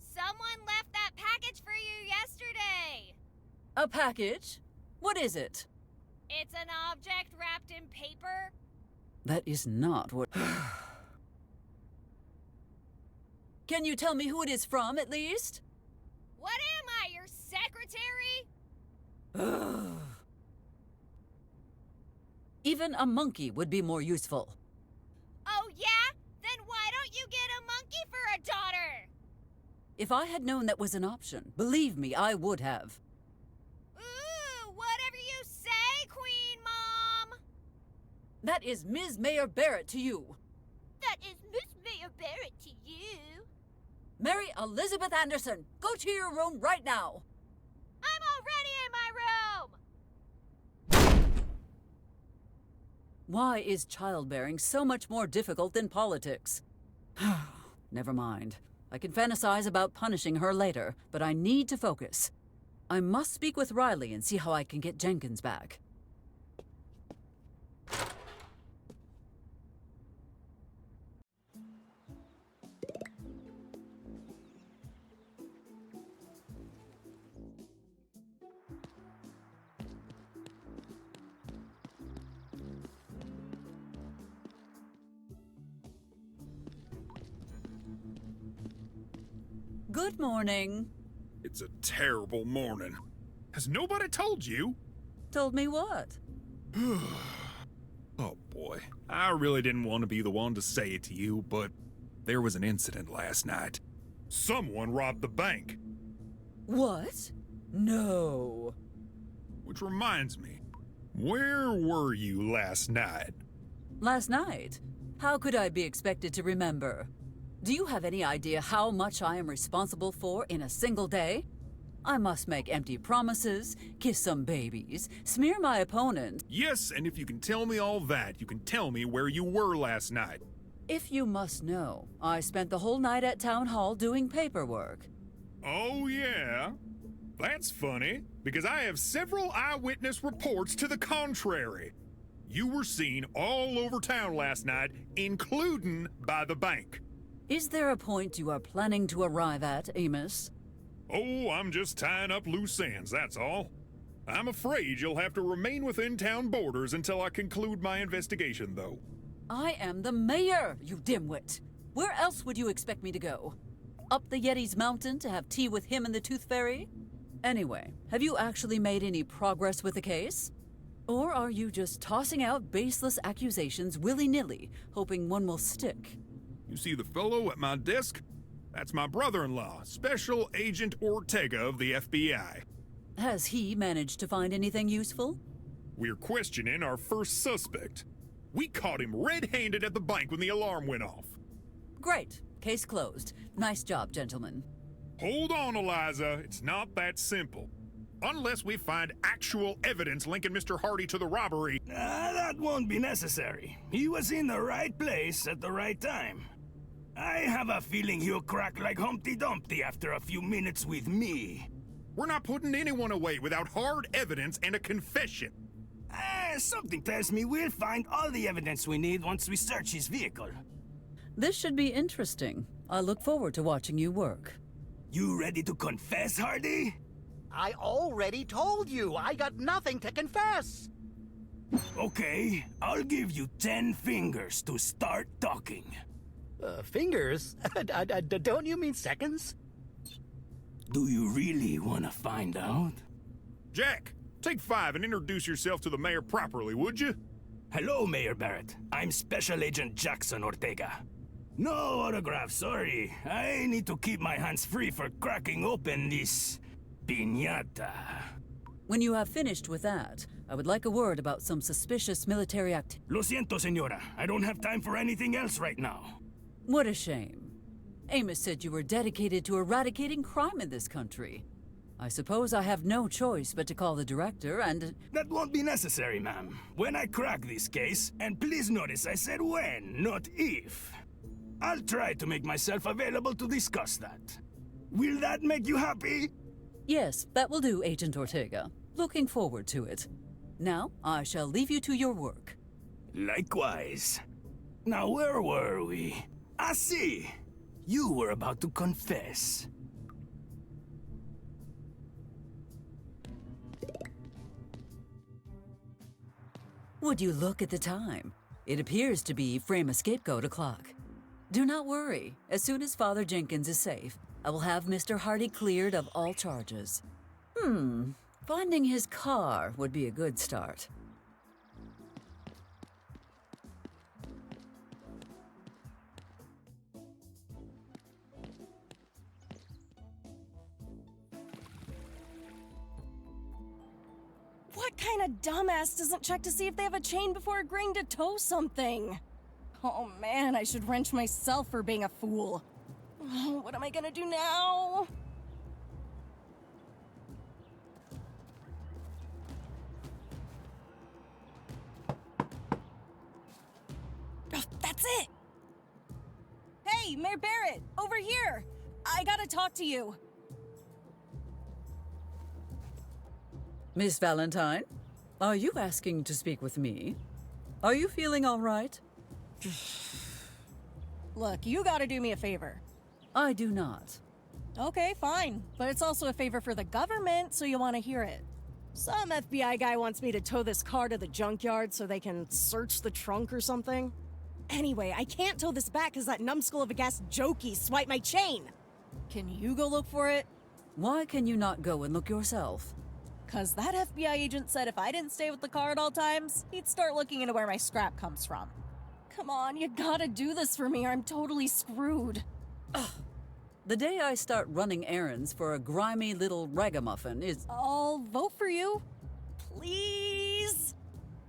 Someone left that package for you yesterday. A package? What is it? It's an object wrapped in paper. That is not what... Can you tell me who it is from, at least? What am I, your secretary? Even a monkey would be more useful. Oh, yeah? Then why don't you get a monkey for a daughter? If I had known that was an option, believe me, I would have. Ooh, whatever you say, Queen Mom. That is Ms. Mayor Barrett to you. That is Miss Mayor Barrett to you. Mary Elizabeth Anderson, go to your room right now. I'm already in my room. Why is childbearing so much more difficult than politics? Never mind. I can fantasize about punishing her later, but I need to focus. I must speak with Riley and see how I can get Jenkins back. Good morning. It's a terrible morning. Has nobody told you? Told me what? Oh boy, I really didn't want to be the one to say it to you, but there was an incident last night. Someone robbed the bank. What? No. Which reminds me, where were you last night? Last night? How could I be expected to remember? Do you have any idea how much I am responsible for in a single day? I must make empty promises, kiss some babies, smear my opponent. Yes, and if you can tell me all that, you can tell me where you were last night. If you must know, I spent the whole night at Town Hall doing paperwork. Oh, yeah? That's funny, because I have several eyewitness reports to the contrary. You were seen all over town last night, including by the bank. Is there a point you are planning to arrive at, Amos? Oh, I'm just tying up loose ends, that's all. I'm afraid you'll have to remain within town borders until I conclude my investigation, though. I am the mayor, you dimwit. Where else would you expect me to go? Up the Yeti's mountain to have tea with him and the Tooth Fairy? Anyway, have you actually made any progress with the case? Or are you just tossing out baseless accusations willy-nilly, hoping one will stick? You see the fellow at my desk? That's my brother-in-law, Special Agent Ortega of the FBI. Has he managed to find anything useful? We're questioning our first suspect. We caught him red-handed at the bank when the alarm went off. Great. Case closed. Nice job, gentlemen. Hold on, Eliza. It's not that simple. Unless we find actual evidence linking Mr. Hardy to the robbery. That won't be necessary. He was in the right place at the right time. I have a feeling he'll crack like Humpty Dumpty after a few minutes with me. We're not putting anyone away without hard evidence and a confession. Something tells me we'll find all the evidence we need once we search his vehicle. This should be interesting. I look forward to watching you work. You ready to confess, Hardy? I already told you I got nothing to confess. Okay, I'll give you 10 fingers to start talking. Fingers? Don't you mean seconds? Do you really want to find out? Jack, take 5 and introduce yourself to the mayor properly, would you? Hello, Mayor Barrett. I'm Special Agent Jackson Ortega. No autograph, sorry. I need to keep my hands free for cracking open this piñata. When you have finished with that, I would like a word about some suspicious military activity. Lo siento, señora. I don't have time for anything else right now. What a shame. Amos said you were dedicated to eradicating crime in this country. I suppose I have no choice but to call the director and... That won't be necessary, ma'am. When I crack this case, and please notice I said when, not if, I'll try to make myself available to discuss that. Will that make you happy? Yes, that will do, Agent Ortega. Looking forward to it. Now, I shall leave you to your work. Likewise. Now, where were we? I see. You were about to confess. Would you look at the time? It appears to be frame a scapegoat o'clock. Do not worry. As soon as Father Jenkins is safe, I will have Mr. Hardy cleared of all charges. Finding his car would be a good start. What kind of dumbass doesn't check to see if they have a chain before agreeing to tow something? Oh man, I should wrench myself for being a fool. Oh, what am I gonna do now? Oh, that's it! Hey, Mayor Barrett, over here! I gotta talk to you. Miss Valentine, are you asking to speak with me? Are you feeling all right? Look, you gotta do me a favor. I do not. Okay, fine. But it's also a favor for the government, so you want to hear it. Some FBI guy wants me to tow this car to the junkyard so they can search the trunk or something. Anyway, I can't tow this back because that numbskull of a gas jokey swiped my chain. Can you go look for it? Why can you not go and look yourself? 'Cause that FBI agent said if I didn't stay with the car at all times, he'd start looking into where my scrap comes from. Come on, you gotta do this for me or I'm totally screwed. The day I start running errands for a grimy little ragamuffin is... I'll vote for you. Please?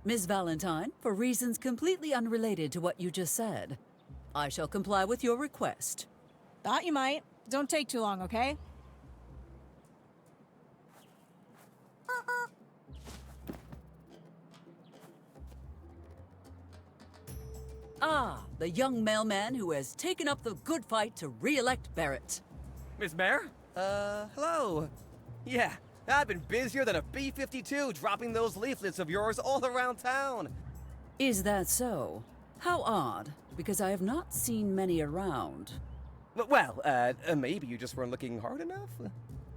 Ms. Valentine, for reasons completely unrelated to what you just said, I shall comply with your request. Thought you might. Don't take too long, okay? Ah, the young mailman who has taken up the good fight to re-elect Barrett. Miss Mayor? Hello. Yeah, I've been busier than a B-52 dropping those leaflets of yours all around town. Is that so? How odd, because I have not seen many around. Well, maybe you just weren't looking hard enough?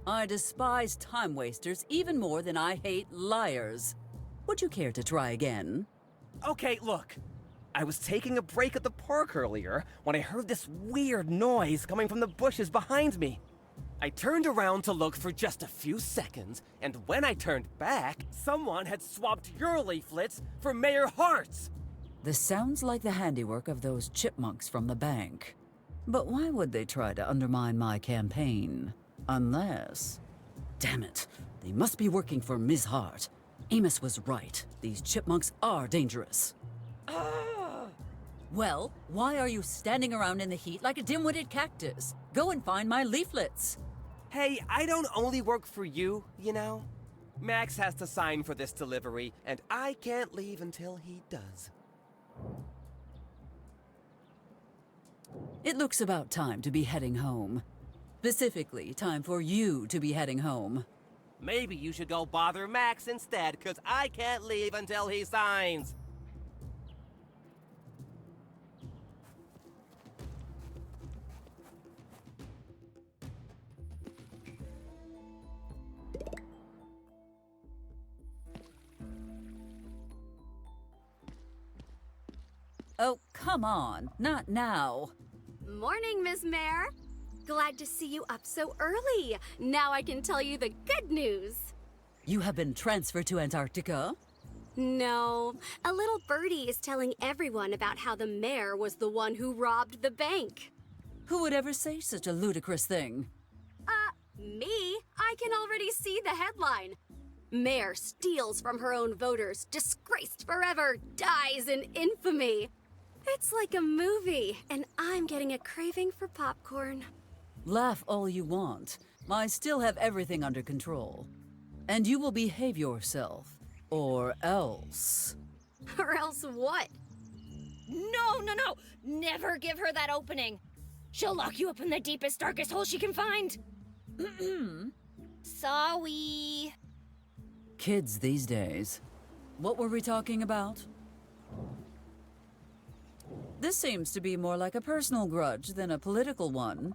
I despise time wasters even more than I hate liars. Would you care to try again? Okay, look. I was taking a break at the park earlier when I heard this weird noise coming from the bushes behind me. I turned around to look for just a few seconds, and when I turned back, someone had swapped your leaflets for Mayor Hart's. This sounds like the handiwork of those chipmunks from the bank. But why would they try to undermine my campaign? Unless... Damn it, they must be working for Ms. Hart. Amos was right. These chipmunks are dangerous. Well, why are you standing around in the heat like a dim-witted cactus? Go and find my leaflets. Hey, I don't only work for you, you know? Max has to sign for this delivery, and I can't leave until he does. It looks about time to be heading home. Specifically, time for you to be heading home. Maybe you should go bother Max instead, 'cause I can't leave until he signs. Oh, come on, not now. Morning, Miss Mayor. Glad to see you up so early. Now I can tell you the good news. You have been transferred to Antarctica? No, a little birdie is telling everyone about how the mayor was the one who robbed the bank. Who would ever say such a ludicrous thing? Me? I can already see the headline. Mayor steals from her own voters, disgraced forever, dies in infamy. It's like a movie, and I'm getting a craving for popcorn. Laugh all you want. I still have everything under control. And you will behave yourself. Or else. Or else what? No, no, no! Never give her that opening! She'll lock you up in the deepest, darkest hole she can find! Sorry. Kids these days. What were we talking about? This seems to be more like a personal grudge than a political one.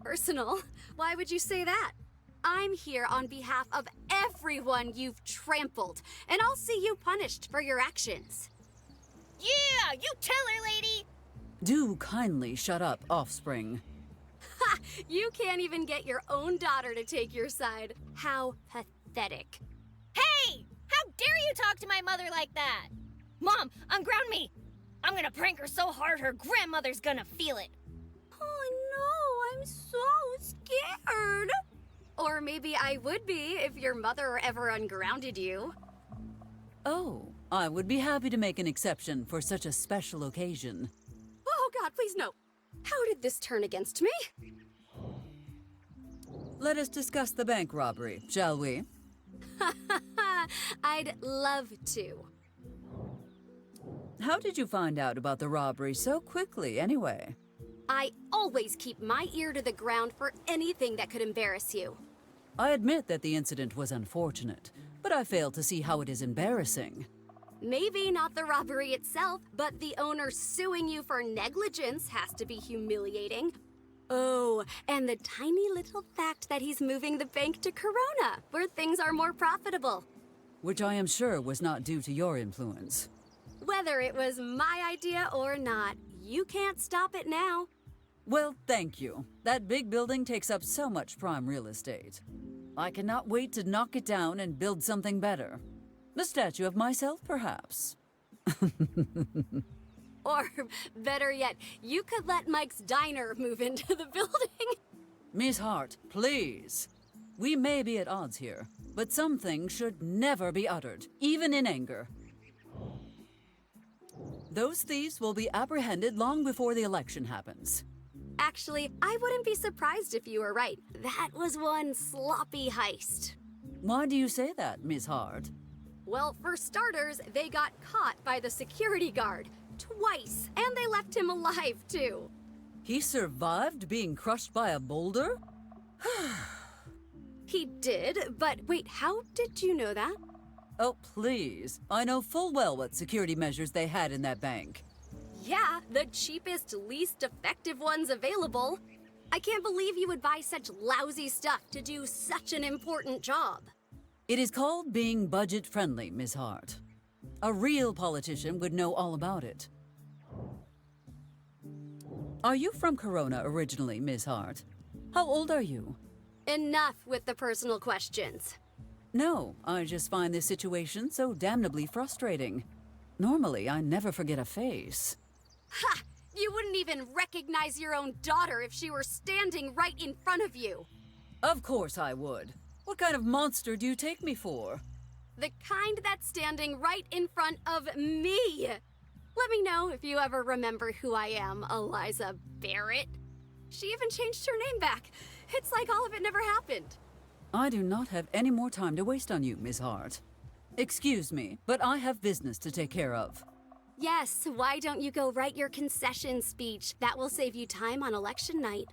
Personal? Why would you say that? I'm here on behalf of everyone you've trampled, and I'll see you punished for your actions. Yeah, you tell her, lady! Do kindly shut up, offspring. Ha! You can't even get your own daughter to take your side. How pathetic. Hey! How dare you talk to my mother like that? Mom, unground me! I'm gonna prank her so hard her grandmother's gonna feel it. Oh no, I'm so scared. Or maybe I would be if your mother ever ungrounded you. Oh, I would be happy to make an exception for such a special occasion. Oh God, please no. How did this turn against me? Let us discuss the bank robbery, shall we? I'd love to. How did you find out about the robbery so quickly, anyway? I always keep my ear to the ground for anything that could embarrass you. I admit that the incident was unfortunate, but I fail to see how it is embarrassing. Maybe not the robbery itself, but the owner suing you for negligence has to be humiliating. Oh, and the tiny little fact that he's moving the bank to Corona, where things are more profitable. Which I am sure was not due to your influence. Whether it was my idea or not, you can't stop it now. Well, thank you. That big building takes up so much prime real estate. I cannot wait to knock it down and build something better. A statue of myself, perhaps. Or, better yet, you could let Mike's diner move into the building. Miss Hart, please. We may be at odds here, but some things should never be uttered, even in anger. Those thieves will be apprehended long before the election happens. Actually, I wouldn't be surprised if you were right. That was one sloppy heist. Why do you say that, Miss Hart? Well, for starters, they got caught by the security guard twice, and they left him alive, too. He survived being crushed by a boulder? He did, but wait, how did you know that? Oh, please. I know full well what security measures they had in that bank. Yeah, the cheapest, least effective ones available. I can't believe you would buy such lousy stuff to do such an important job. It is called being budget-friendly, Miss Hart. A real politician would know all about it. Are you from Corona originally, Miss Hart? How old are you? Enough with the personal questions. No, I just find this situation so damnably frustrating. Normally, I never forget a face. Ha! You wouldn't even recognize your own daughter if she were standing right in front of you. Of course I would. What kind of monster do you take me for? The kind that's standing right in front of me. Let me know if you ever remember who I am, Eliza Barrett. She even changed her name back. It's like all of it never happened. I do not have any more time to waste on you, Miss Hart. Excuse me, but I have business to take care of. Yes, why don't you go write your concession speech? That will save you time on election night.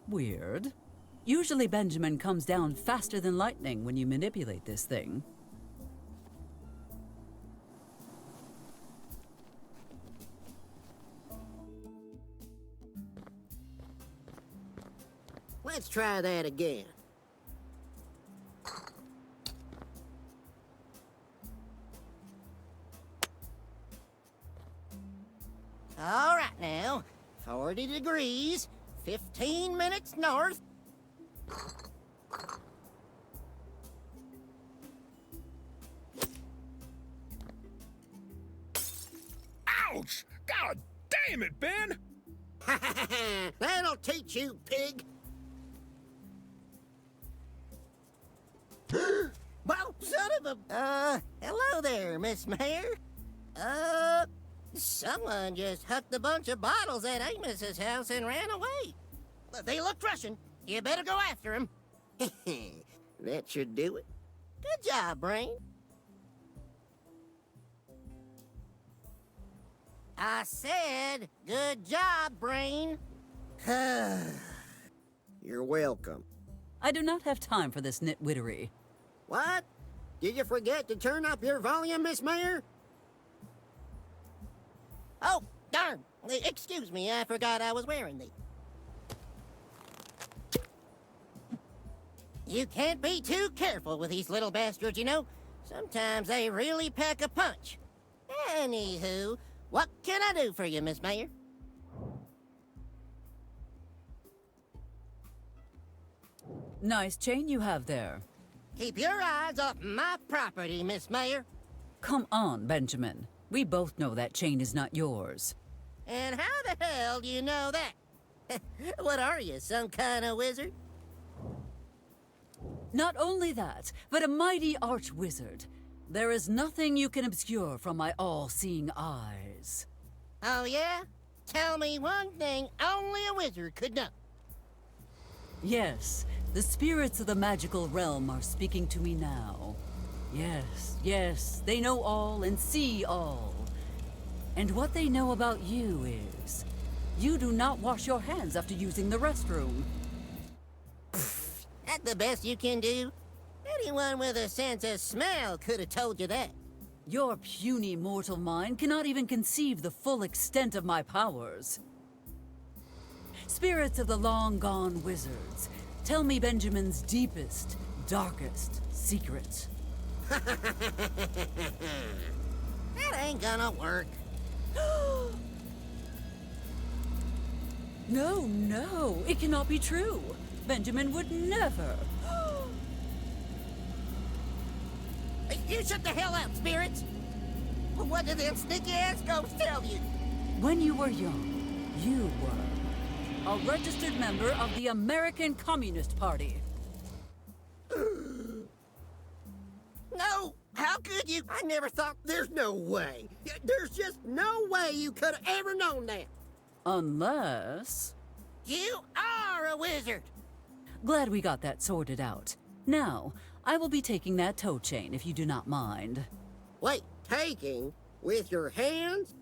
Weird. Usually Benjamin comes down faster than lightning when you manipulate this thing. Let's try that again. All right now, 40 degrees, 15 minutes north. Ouch! God damn it, Ben! That'll teach you, pig. Well, son of a... hello there, Miss Mayor. Someone just hucked a bunch of bottles at Amos's house and ran away. They looked Russian. You better go after him. That should do it. Good job, Brain. I said, good job, Brain. You're welcome. I do not have time for this nitwittery. What? Did you forget to turn up your volume, Miss Mayor? Oh, darn. Excuse me, I forgot I was wearing these. You can't be too careful with these little bastards, you know. Sometimes they really pack a punch. Anywho, what can I do for you, Miss Mayor? Nice chain you have there. Keep your eyes off my property, Miss Mayor. Come on, Benjamin. We both know that chain is not yours. And how the hell do you know that? What are you, some kind of wizard? Not only that, but a mighty arch-wizard. There is nothing you can obscure from my all-seeing eyes. Oh, yeah? Tell me one thing only a wizard could know. Yes, the spirits of the magical realm are speaking to me now. Yes, yes, they know all and see all. And what they know about you is, you do not wash your hands after using the restroom. That's the best you can do? Anyone with a sense of smell could have told you that. Your puny mortal mind cannot even conceive the full extent of my powers. Spirits of the long-gone wizards, tell me Benjamin's deepest, darkest secret. That ain't gonna work. No, no, it cannot be true. Benjamin would never. You shut the hell up, spirits! What did them sneaky-ass ghosts tell you? When you were young, you were a registered member of the American Communist Party. No! How could you? I never thought. There's no way. There's just no way you could have ever known that. Unless... You are a wizard! Glad we got that sorted out. Now, I will be taking that toe chain if you do not mind. Wait, taking? With your hands?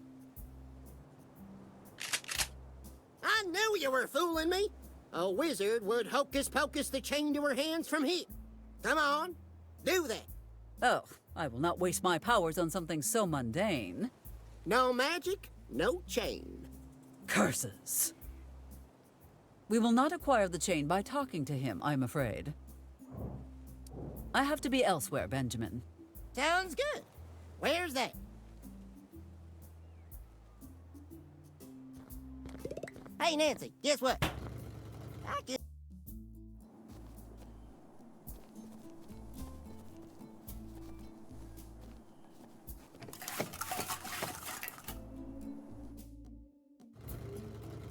I knew you were fooling me. A wizard would hocus-pocus the chain to her hands from here. Come on, do that. Oh, I will not waste my powers on something so mundane. No magic, no chain. Curses. We will not acquire the chain by talking to him, I'm afraid. I have to be elsewhere, Benjamin. Sounds good. Where's that? Hey, Nancy, guess what? I can...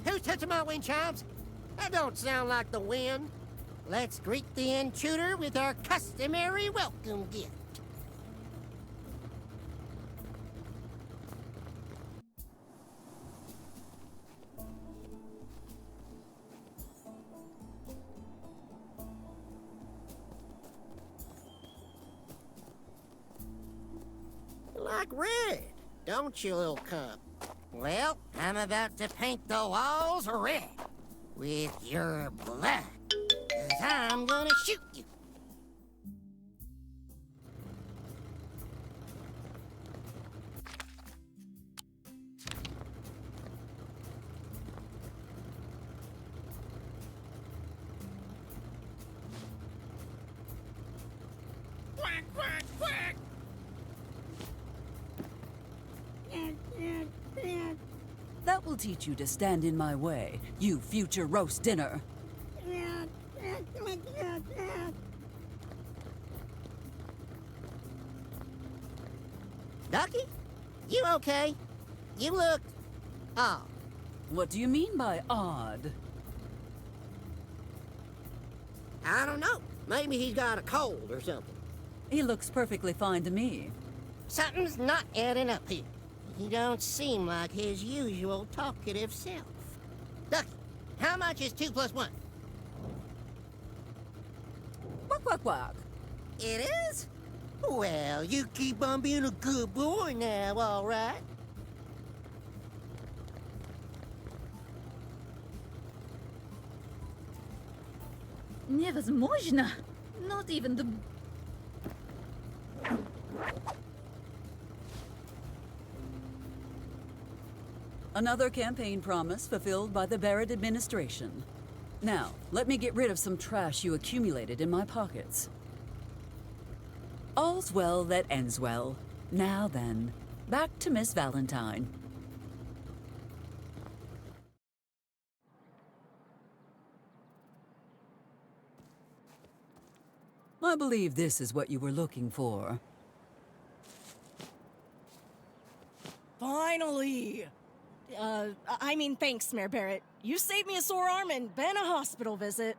Who's touching my wind chimes? That don't sound like the wind. Let's greet the intruder with our customary welcome gift. You like red, don't you, little cub? Well, I'm about to paint the walls red with your blood. 'Cause I'm gonna shoot you. Quack, quack, quack! That will teach you to stand in my way, you future roast dinner. Bucky? You okay? You look... odd. What do you mean by odd? I don't know. Maybe he's got a cold or something. He looks perfectly fine to me. Something's not adding up here. He don't seem like his usual talkative self. Ducky, how much is 2 plus 1? Quack, quack, quack. It is? Well, you keep on being a good boy now, all right? Невозможно. Not even the... Another campaign promise fulfilled by the Barrett administration. Now, let me get rid of some trash you accumulated in my pockets. All's well that ends well. Now then, back to Miss Valentine. I believe this is what you were looking for. Finally! I mean, thanks, Mayor Barrett. You saved me a sore arm and been a hospital visit.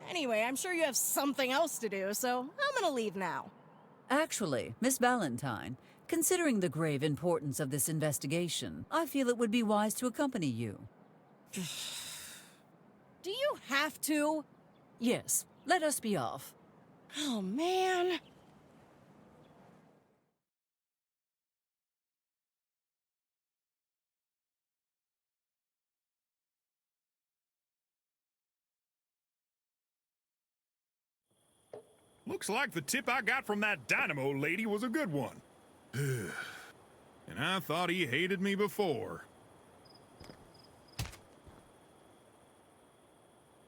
Anyway, I'm sure you have something else to do, so I'm gonna leave now. Actually, Miss Valentine, considering the grave importance of this investigation, I feel it would be wise to accompany you. Do you have to? Yes, let us be off. Oh, man. Looks like the tip I got from that dynamo lady was a good one. And I thought he hated me before.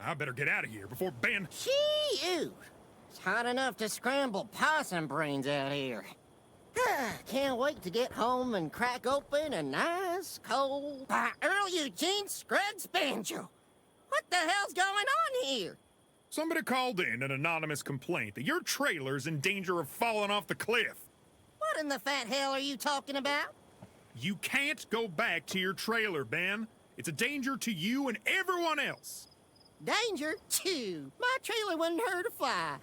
I better get out of here before Ben... Shoot! It's hot enough to scramble possum brains out here. Can't wait to get home and crack open a nice, cold, Earl Eugene Scruggs banjo. What the hell's going on here? Somebody called in an anonymous complaint that your trailer's in danger of falling off the cliff. What in the fat hell are you talking about? You can't go back to your trailer, Ben. It's a danger to you and everyone else. Danger? Chew. My trailer wouldn't hurt a fly.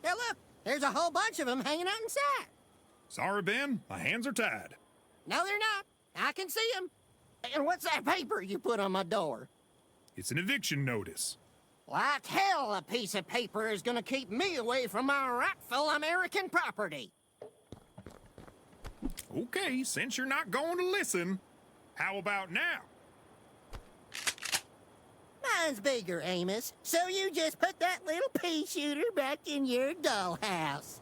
Now look, there's a whole bunch of them hanging out inside. Sorry, Ben. My hands are tied. No, they're not. I can see them. And what's that paper you put on my door? It's an eviction notice. Like hell a piece of paper is gonna keep me away from my rightful American property. Okay, since you're not going to listen, how about now? Mine's bigger, Amos, so you just put that little pea shooter back in your dollhouse.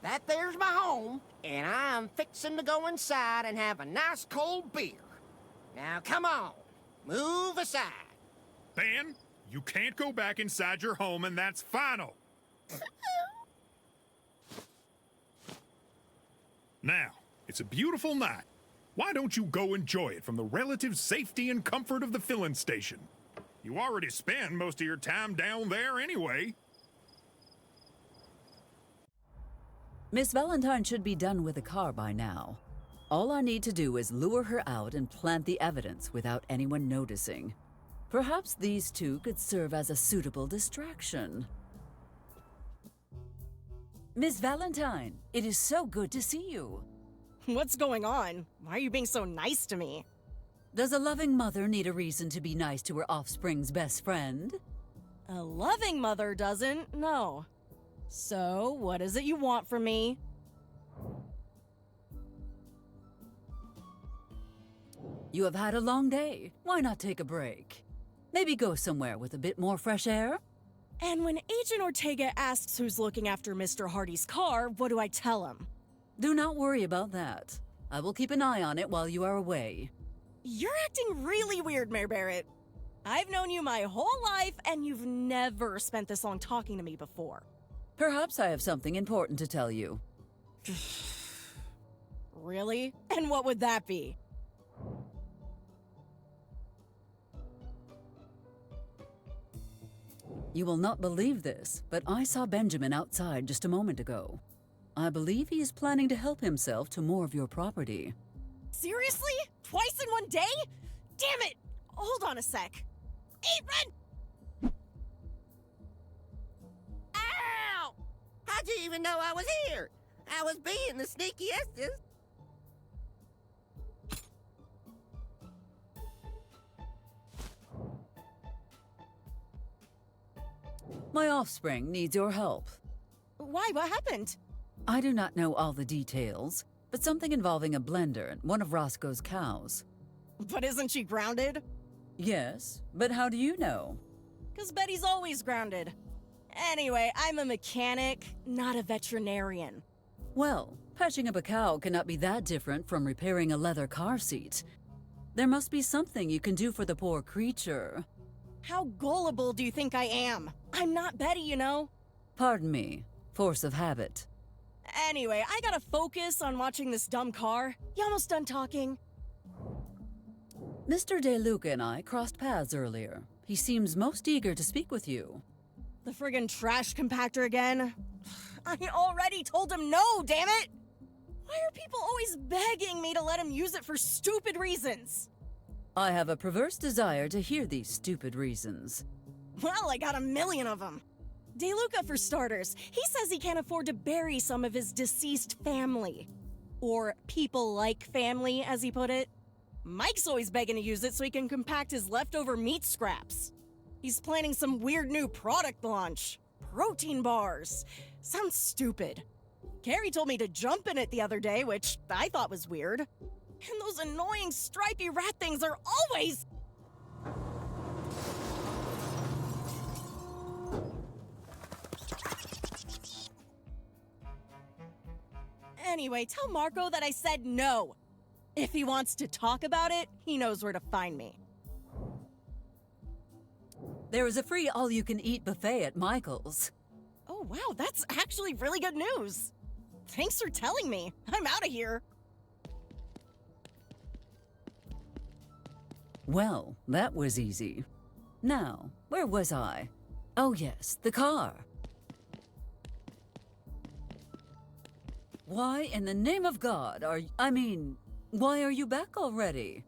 That there's my home, and I'm fixin' to go inside and have a nice cold beer. Now come on, move aside. Ben, you can't go back inside your home, and that's final. Now, it's a beautiful night. Why don't you go enjoy it from the relative safety and comfort of the filling station? You already spend most of your time down there anyway. Miss Valentine should be done with the car by now. All I need to do is lure her out and plant the evidence without anyone noticing. Perhaps these two could serve as a suitable distraction. Miss Valentine, it is so good to see you. What's going on? Why are you being so nice to me? Does a loving mother need a reason to be nice to her offspring's best friend? A loving mother doesn't, no. So, what is it you want from me? You have had a long day. Why not take a break? Maybe go somewhere with a bit more fresh air? And when Agent Ortega asks who's looking after Mr. Hardy's car, what do I tell him? Do not worry about that. I will keep an eye on it while you are away. You're acting really weird, Mayor Barrett. I've known you my whole life, and you've never spent this long talking to me before. Perhaps I have something important to tell you. Really? And what would that be? You will not believe this, but I saw Benjamin outside just a moment ago. I believe he is planning to help himself to more of your property. Seriously? Twice in one day? Damn it! Hold on a sec. Hey, run! Ow! How'd you even know I was here? I was being the sneakiest. My offspring needs your help. Why? What happened? I do not know all the details, but something involving a blender and one of Roscoe's cows. But isn't she grounded? Yes, but how do you know? 'Cause Betty's always grounded. Anyway, I'm a mechanic, not a veterinarian. Well, patching up a cow cannot be that different from repairing a leather car seat. There must be something you can do for the poor creature. How gullible do you think I am? I'm not Betty, you know. Pardon me, force of habit. Anyway, I gotta focus on watching this dumb car. You almost done talking? Mr. DeLuca and I crossed paths earlier. He seems most eager to speak with you. The friggin' trash compactor again? I already told him no, damn it! Why are people always begging me to let him use it for stupid reasons? I have a perverse desire to hear these stupid reasons. Well, I got a million of them. DeLuca, for starters, he says he can't afford to bury some of his deceased family. Or people like family, as he put it. Mike's always begging to use it so he can compact his leftover meat scraps. He's planning some weird new product launch. Protein bars. Sounds stupid. Carrie told me to jump in it the other day, which I thought was weird. And those annoying stripy rat things are always... Anyway, tell Marco that I said no. If he wants to talk about it, he knows where to find me. There is a free all-you-can-eat buffet at Michael's. Oh, wow, that's actually really good news. Thanks for telling me. I'm out of here. Well, that was easy. Now, where was I? Oh yes, the car. Why in the name of God why are you back already?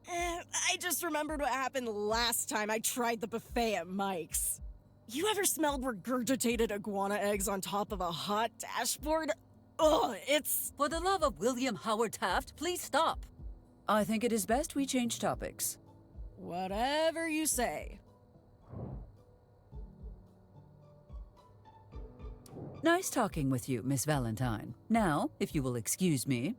I just remembered what happened last time I tried the buffet at Mike's. You ever smelled regurgitated iguana eggs on top of a hot dashboard? Ugh, it's... For the love of William Howard Taft, please stop. I think it is best we change topics. Whatever you say. Nice talking with you, Miss Valentine. Now, if you will excuse me.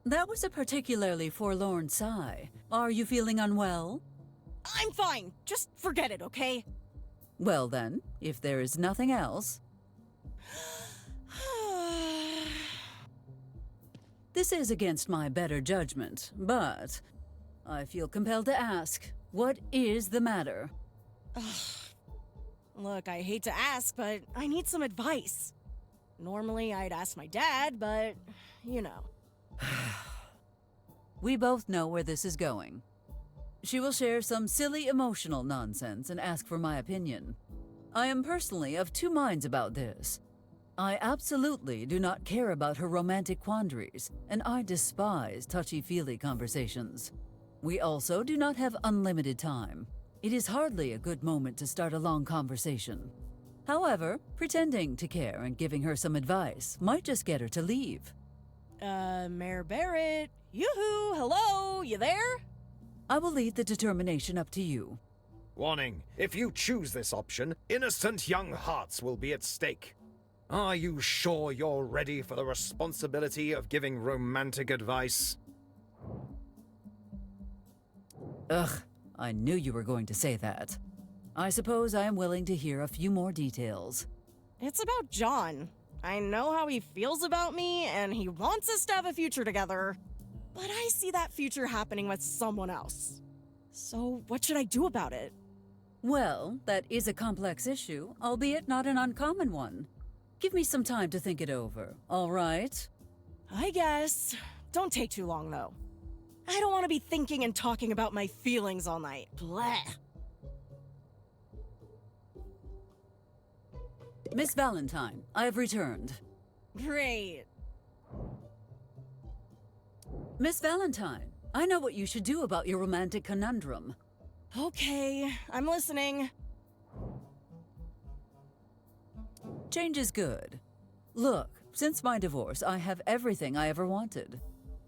That was a particularly forlorn sigh. Are you feeling unwell? I'm fine. Just forget it, okay? Well then, if there is nothing else... This is against my better judgment, but I feel compelled to ask, what is the matter? Look, I hate to ask, but I need some advice. Normally, I'd ask my dad, but, you know. We both know where this is going. She will share some silly emotional nonsense and ask for my opinion. I am personally of two minds about this. I absolutely do not care about her romantic quandaries, and I despise touchy-feely conversations. We also do not have unlimited time. It is hardly a good moment to start a long conversation. However, pretending to care and giving her some advice might just get her to leave. Mayor Barrett? Yoo-hoo! Hello? You there? I will leave the determination up to you. Warning, if you choose this option, innocent young hearts will be at stake. Are you sure you're ready for the responsibility of giving romantic advice? Ugh, I knew you were going to say that. I suppose I am willing to hear a few more details. It's about John. I know how he feels about me, and he wants us to have a future together. But I see that future happening with someone else. So what should I do about it? Well, that is a complex issue, albeit not an uncommon one. Give me some time to think it over, all right? I guess. Don't take too long, though. I don't want to be thinking and talking about my feelings all night. Bleh. Miss Valentine, I have returned. Great. Miss Valentine, I know what you should do about your romantic conundrum. Okay, I'm listening. Change is good. Look, since my divorce, I have everything I ever wanted.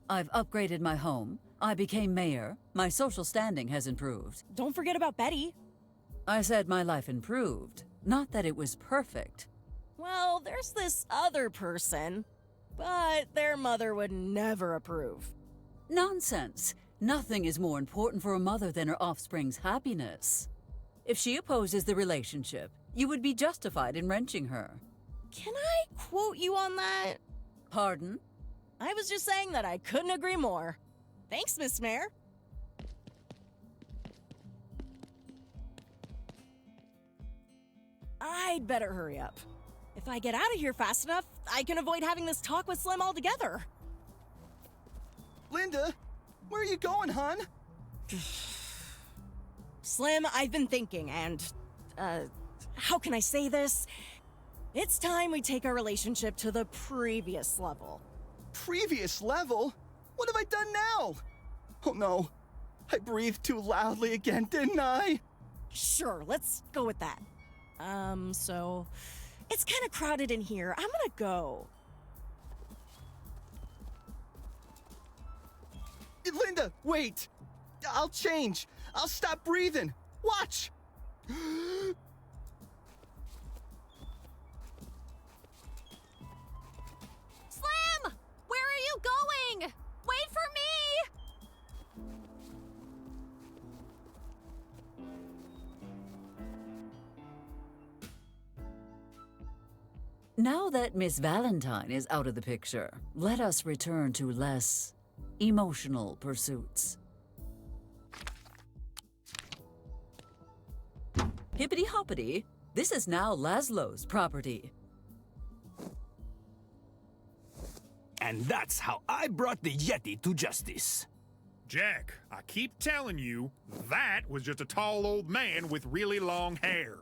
I've upgraded my home, I became mayor, my social standing has improved. Don't forget about Betty. I said my life improved, not that it was perfect. Well, there's this other person, but their mother would never approve. Nonsense. Nothing is more important for a mother than her offspring's happiness. If she opposes the relationship, you would be justified in wrenching her. Can I quote you on that? Pardon? I was just saying that I couldn't agree more. Thanks, Miss Mayor. I'd better hurry up. If I get out of here fast enough, I can avoid having this talk with Slim altogether. Linda, where are you going, hon? Slim, I've been thinking, and, how can I say this? It's time we take our relationship to the previous level. Previous level? What have I done now? Oh no, I breathed too loudly again, didn't I? Sure, let's go with that. So, it's kind of crowded in here. I'm gonna go. Linda, wait! I'll change. I'll stop breathing. Watch! Slim! Where are you going? Wait for me! Now that Miss Valentine is out of the picture, let us return to less emotional pursuits. Hippity-hoppity, this is now Laszlo's property. And that's how I brought the Yeti to justice. Jack, I keep telling you, that was just a tall old man with really long hair.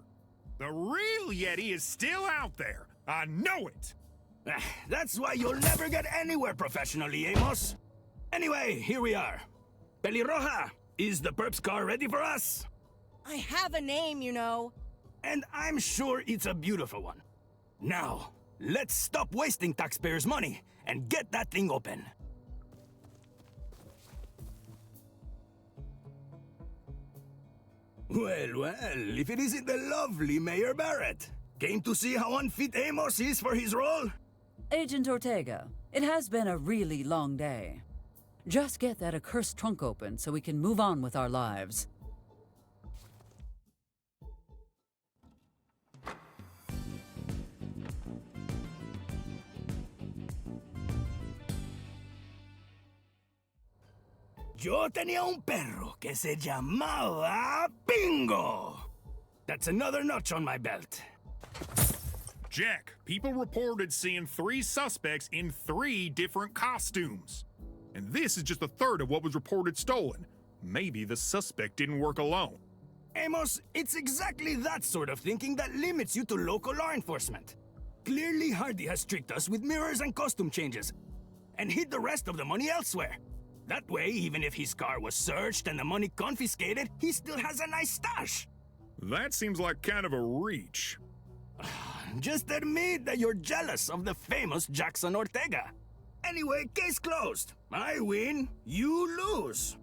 The real Yeti is still out there. I know it. That's why you'll never get anywhere professionally, Amos. Anyway, here we are. Pelirroja, is the perp's car ready for us? I have a name, you know. And I'm sure it's a beautiful one. Now, let's stop wasting taxpayers' money and get that thing open. Well, if it isn't the lovely Mayor Barrett. Came to see how unfit Amos is for his role? Agent Ortega, it has been a really long day. Just get that accursed trunk open so we can move on with our lives. Yo tenía un perro que se llamaba Bingo. That's another notch on my belt. Jack, people reported seeing 3 suspects in 3 different costumes. And this is just a third of what was reported stolen. Maybe the suspect didn't work alone. Amos, it's exactly that sort of thinking that limits you to local law enforcement. Clearly Hardy has tricked us with mirrors and costume changes, and hid the rest of the money elsewhere. That way, even if his car was searched and the money confiscated, he still has a nice stash. That seems like kind of a reach. Just admit that you're jealous of the famous Jackson Ortega. Anyway, case closed. I win, you lose.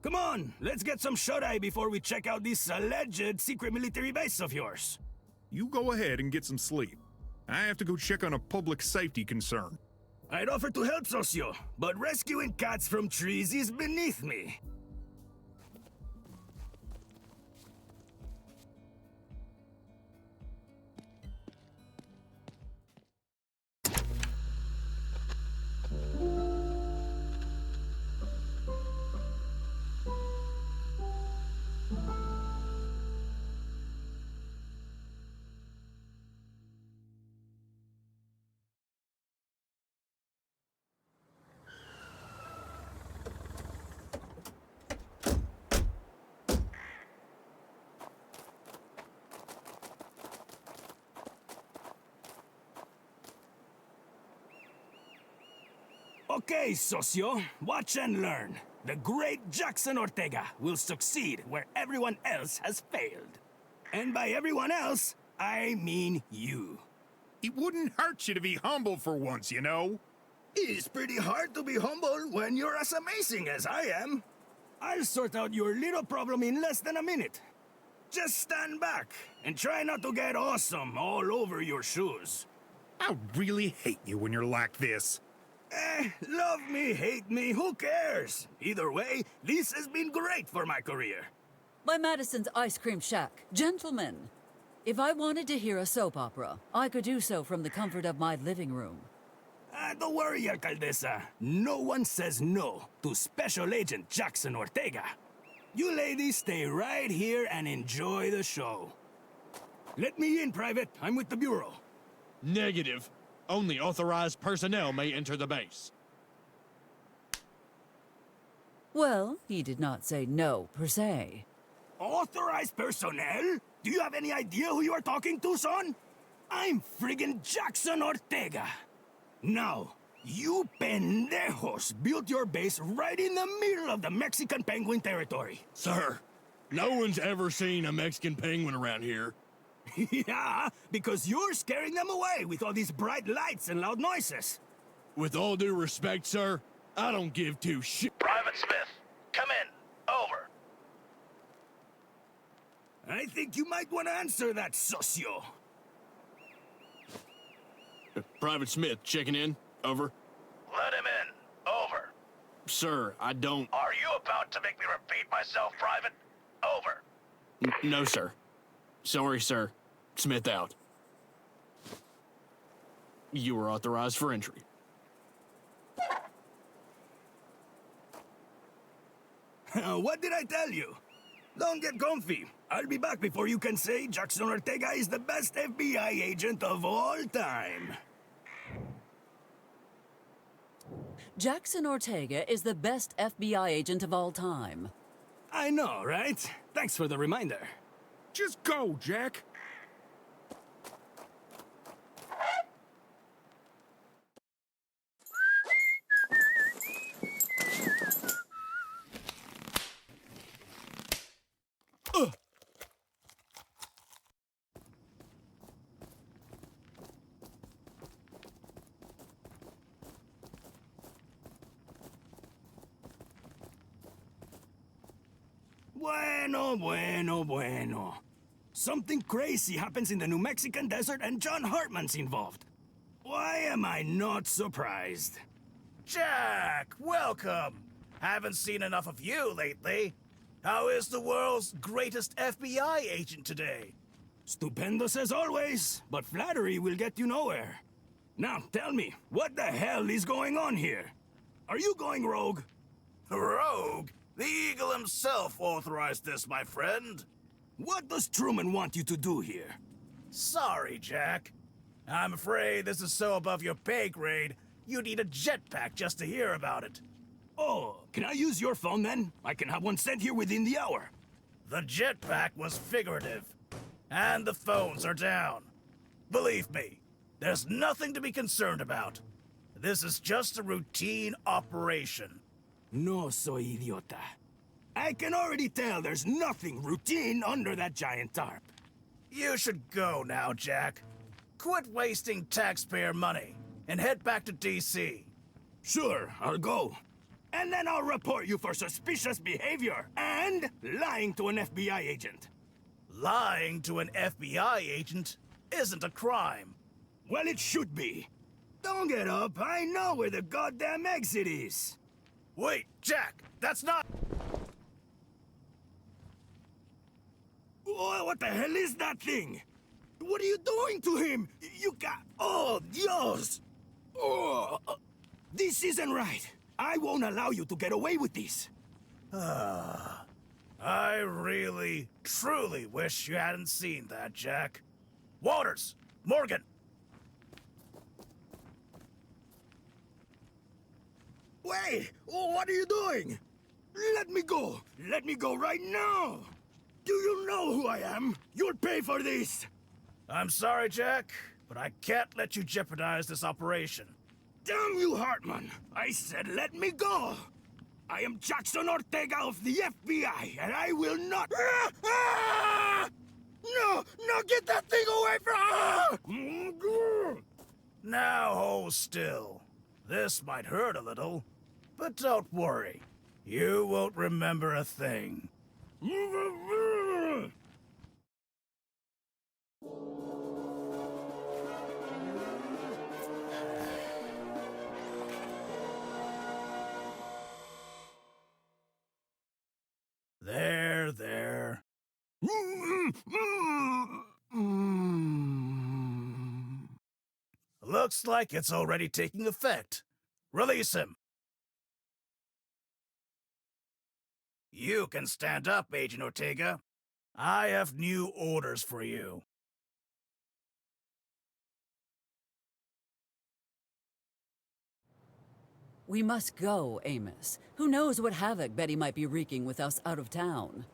Come on, let's get some shut-eye before we check out this alleged secret military base of yours. You go ahead and get some sleep. I have to go check on a public safety concern. I'd offer to help, Socio, but rescuing cats from trees is beneath me. Okay, Socio, watch and learn. The great Jackson Ortega will succeed where everyone else has failed. And by everyone else, I mean you. It wouldn't hurt you to be humble for once, you know? It's pretty hard to be humble when you're as amazing as I am. I'll sort out your little problem in less than a minute. Just stand back and try not to get awesome all over your shoes. I really hate you when you're like this. Love me, hate me, who cares? Either way, this has been great for my career. By Madison's Ice Cream Shack. Gentlemen, if I wanted to hear a soap opera, I could do so from the comfort of my living room. Don't worry, Alcaldesa. No one says no to Special Agent Jackson Ortega. You ladies stay right here and enjoy the show. Let me in, Private. I'm with the Bureau. Negative. Only authorized personnel may enter the base. Well, he did not say no, per se. Authorized personnel? Do you have any idea who you are talking to, son? I'm friggin' Jackson Ortega. Now, you pendejos built your base right in the middle of the Mexican penguin territory. Sir, no one's ever seen a Mexican penguin around here. Yeah, because you're scaring them away with all these bright lights and loud noises. With all due respect, sir, I don't give two shit. Private Smith, come in. Over. I think you might want to answer that, Socio. Private Smith, checking in. Over. Let him in. Over. Sir, I don't... Are you about to make me repeat myself, Private? Over. No, sir. Sorry, sir. Smith out. You are authorized for entry. What did I tell you? Don't get comfy. I'll be back before you can say Jackson Ortega is the best FBI agent of all time. Jackson Ortega is the best FBI agent of all time. I know, right? Thanks for the reminder. Just go, Jack. Bueno. Something crazy happens in the New Mexican desert and John Hartman's involved. Why am I not surprised? Jack, welcome. Haven't seen enough of you lately. How is the world's greatest FBI agent today? Stupendous as always, but flattery will get you nowhere. Now, tell me, what the hell is going on here? Are you going rogue? Rogue? The Eagle himself authorized this, my friend. What does Truman want you to do here? Sorry, Jack. I'm afraid this is so above your pay grade, you need a jetpack just to hear about it. Oh, can I use your phone then? I can have one sent here within the hour. The jetpack was figurative, and the phones are down. Believe me, there's nothing to be concerned about. This is just a routine operation. No soy idiota. I can already tell there's nothing routine under that giant tarp. You should go now, Jack. Quit wasting taxpayer money and head back to DC. Sure, I'll go. And then I'll report you for suspicious behavior and lying to an FBI agent. Lying to an FBI agent isn't a crime. Well, it should be. Don't get up. I know where the goddamn exit is. Wait, Jack, that's not... Oh, what the hell is that thing? What are you doing to him? You got... Oh, Dios! Oh, this isn't right. I won't allow you to get away with this. I really, truly wish you hadn't seen that, Jack. Waters! Morgan! Wait! Oh, what are you doing? Let me go! Let me go right now! Do you know who I am? You'll pay for this! I'm sorry, Jack, but I can't let you jeopardize this operation. Damn you, Hartman! I said let me go! I am Jackson Ortega of the FBI, and I will not... No! No, get that thing away from... Now hold still. This might hurt a little, but don't worry. You won't remember a thing. There. Looks like it's already taking effect. Release him. You can stand up, Agent Ortega. I have new orders for you. We must go, Amos. Who knows what havoc Betty might be wreaking with us out of town.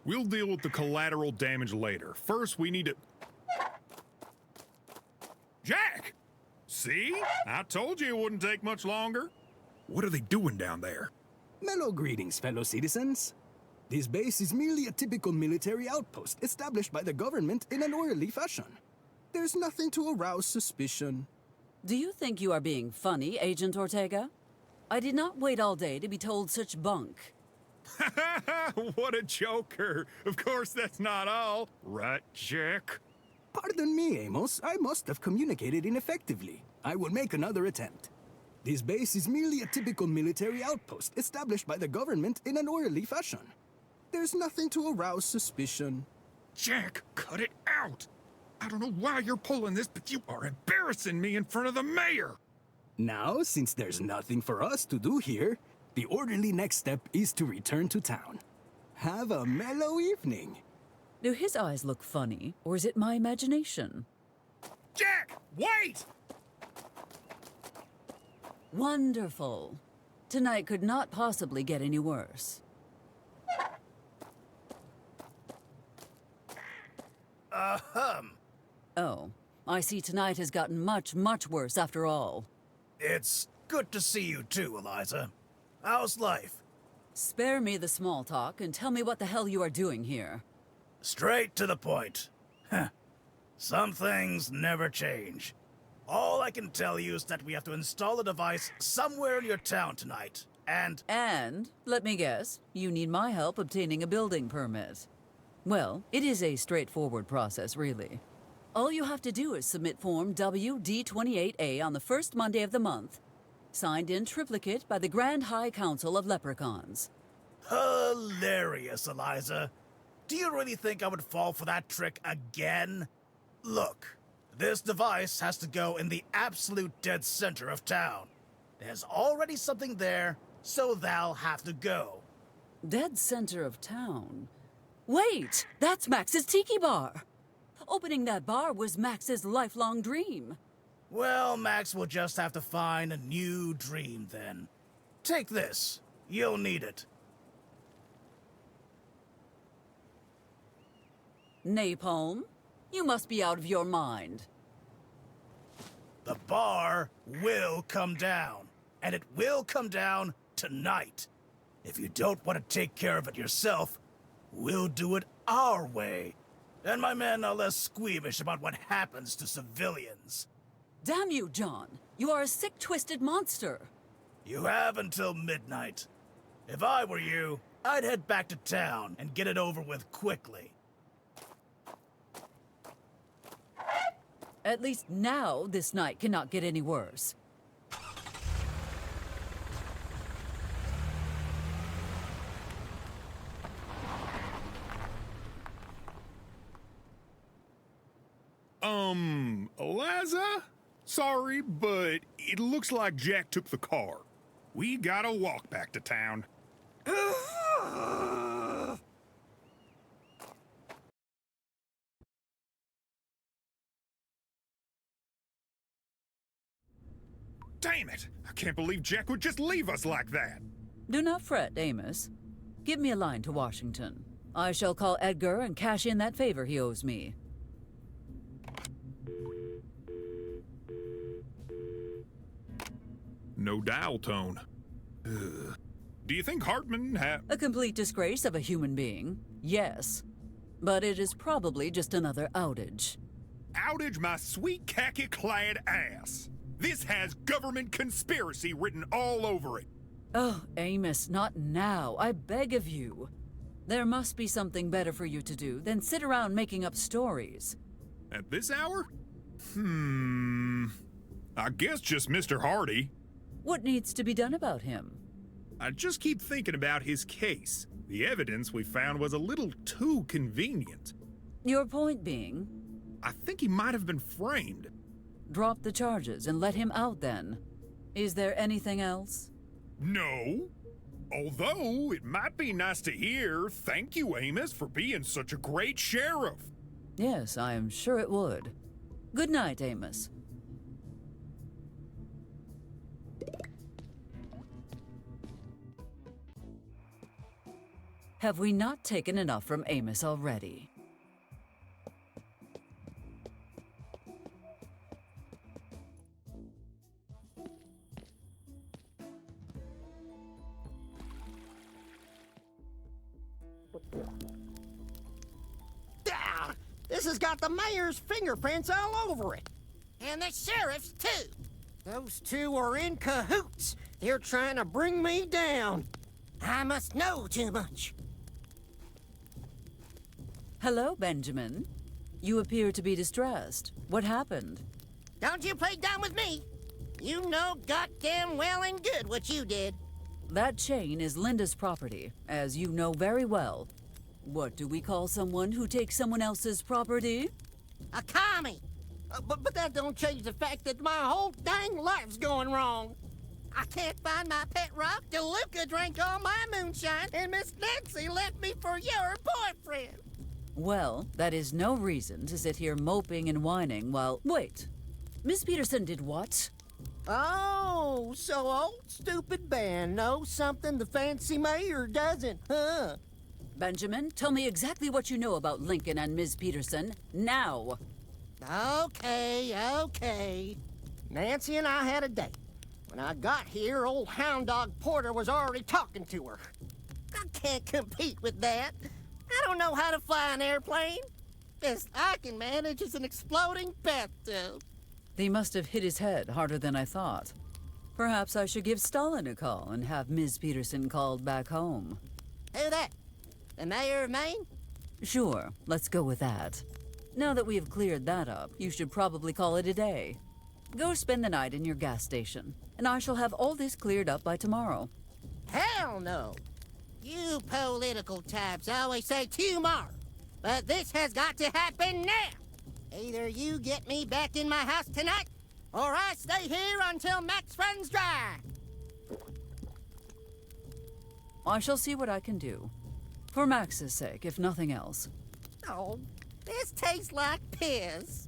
We'll deal with the collateral damage later. First, we need to... Jack! See? I told you it wouldn't take much longer. What are they doing down there? Mellow greetings, fellow citizens. This base is merely a typical military outpost established by the government in an orderly fashion. There's nothing to arouse suspicion. Do you think you are being funny, Agent Ortega? I did not wait all day to be told such bunk. What a joker. Of course that's not all. Right, Jack? Pardon me, Amos. I must have communicated ineffectively. I will make another attempt. This base is merely a typical military outpost established by the government in an orderly fashion. There's nothing to arouse suspicion. Jack, cut it out! I don't know why you're pulling this, but you are embarrassing me in front of the mayor. Now, since there's nothing for us to do here, the orderly next step is to return to town. Have a mellow evening. Do his eyes look funny, or is it my imagination? Jack, wait! Wonderful. Tonight could not possibly get any worse. Oh, I see tonight has gotten much, much worse after all. It's good to see you too, Eliza. How's life? Spare me the small talk and tell me what the hell you are doing here. Straight to the point. Some things never change. All I can tell you is that we have to install a device somewhere in your town tonight, and... And, let me guess, you need my help obtaining a building permit. Well, it is a straightforward process, really. All you have to do is submit Form WD-28A on the first Monday of the month, signed in triplicate by the Grand High Council of Leprechauns. Hilarious, Eliza. Do you really think I would fall for that trick again? Look, this device has to go in the absolute dead center of town. There's already something there, so they'll have to go. Dead center of town? Wait! That's Max's Tiki Bar! Opening that bar was Max's lifelong dream. Well, Max will just have to find a new dream then. Take this. You'll need it. Napalm? You must be out of your mind. The bar will come down, and it will come down tonight. If you don't want to take care of it yourself, we'll do it our way. And my men are less squeamish about what happens to civilians. Damn you, John. You are a sick, twisted monster. You have until midnight. If I were you, I'd head back to town and get it over with quickly. At least now, this night cannot get any worse. Eliza? Sorry, but it looks like Jack took the car. We gotta walk back to town. Damn it! I can't believe Jack would just leave us like that. Do not fret, Amos. Give me a line to Washington. I shall call Edgar and cash in that favor he owes me. No dial tone. Ugh. Do you think Hartman A complete disgrace of a human being, yes. But it is probably just another outage. Outage my sweet khaki-clad ass. This has government conspiracy written all over it. Oh, Amos, not now. I beg of you. There must be something better for you to do than sit around making up stories. At this hour? I guess just Mr. Hardy. What needs to be done about him? I just keep thinking about his case. The evidence we found was a little too convenient. Your point being? I think he might have been framed. Drop the charges and let him out then. Is there anything else? No. Although, it might be nice to hear, thank you, Amos, for being such a great sheriff. Yes, I am sure it would. Good night, Amos. Have we not taken enough from Amos already? This has got the mayor's fingerprints all over it. And the sheriff's, too. Those two are in cahoots. They're trying to bring me down. I must know too much. Hello, Benjamin. You appear to be distressed. What happened? Don't you play dumb with me. You know goddamn well and good what you did. That chain is Linda's property, as you know very well. What do we call someone who takes someone else's property? A commie. But that don't change the fact that my whole dang life's going wrong. I can't find my pet rock. DeLuca drank all my moonshine, and Miss Nancy left me for your boyfriend. Well, that is no reason to sit here moping and whining while... Wait. Miss Peterson did what? Oh, so old stupid Ben knows something the fancy mayor doesn't, huh? Benjamin, tell me exactly what you know about Lincoln and Ms. Peterson, now. Okay. Nancy and I had a date. When I got here, old hound dog Porter was already talking to her. I can't compete with that. I don't know how to fly an airplane. Best I can manage is an exploding bathtub. He must have hit his head harder than I thought. Perhaps I should give Stalin a call and have Ms. Peterson called back home. Who that? The mayor of Maine? Sure, let's go with that. Now that we have cleared that up, you should probably call it a day. Go spend the night in your gas station, and I shall have all this cleared up by tomorrow. Hell no! You political types always say tomorrow, but this has got to happen now! Either you get me back in my house tonight, or I stay here until Max runs dry! I shall see what I can do. For Max's sake, if nothing else. Oh, this tastes like piss.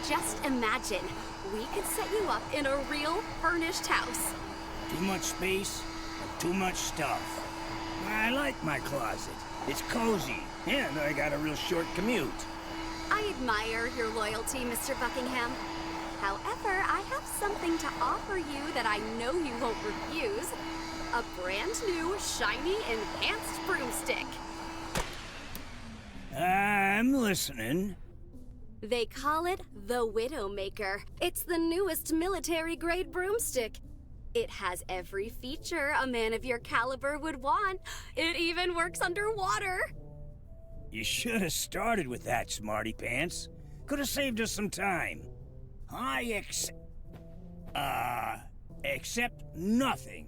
Just imagine, we could set you up in a real furnished house. Too much space, or too much stuff. I like my closet. It's cozy, and I got a real short commute. I admire your loyalty, Mr. Buckingham. However, I have something to offer you that I know you won't refuse. A brand new, shiny, enhanced broomstick. I'm listening. They call it the Widowmaker. It's the newest military-grade broomstick. It has every feature a man of your caliber would want. It even works underwater. You should have started with that, smarty pants. Could have saved us some time. I accept nothing.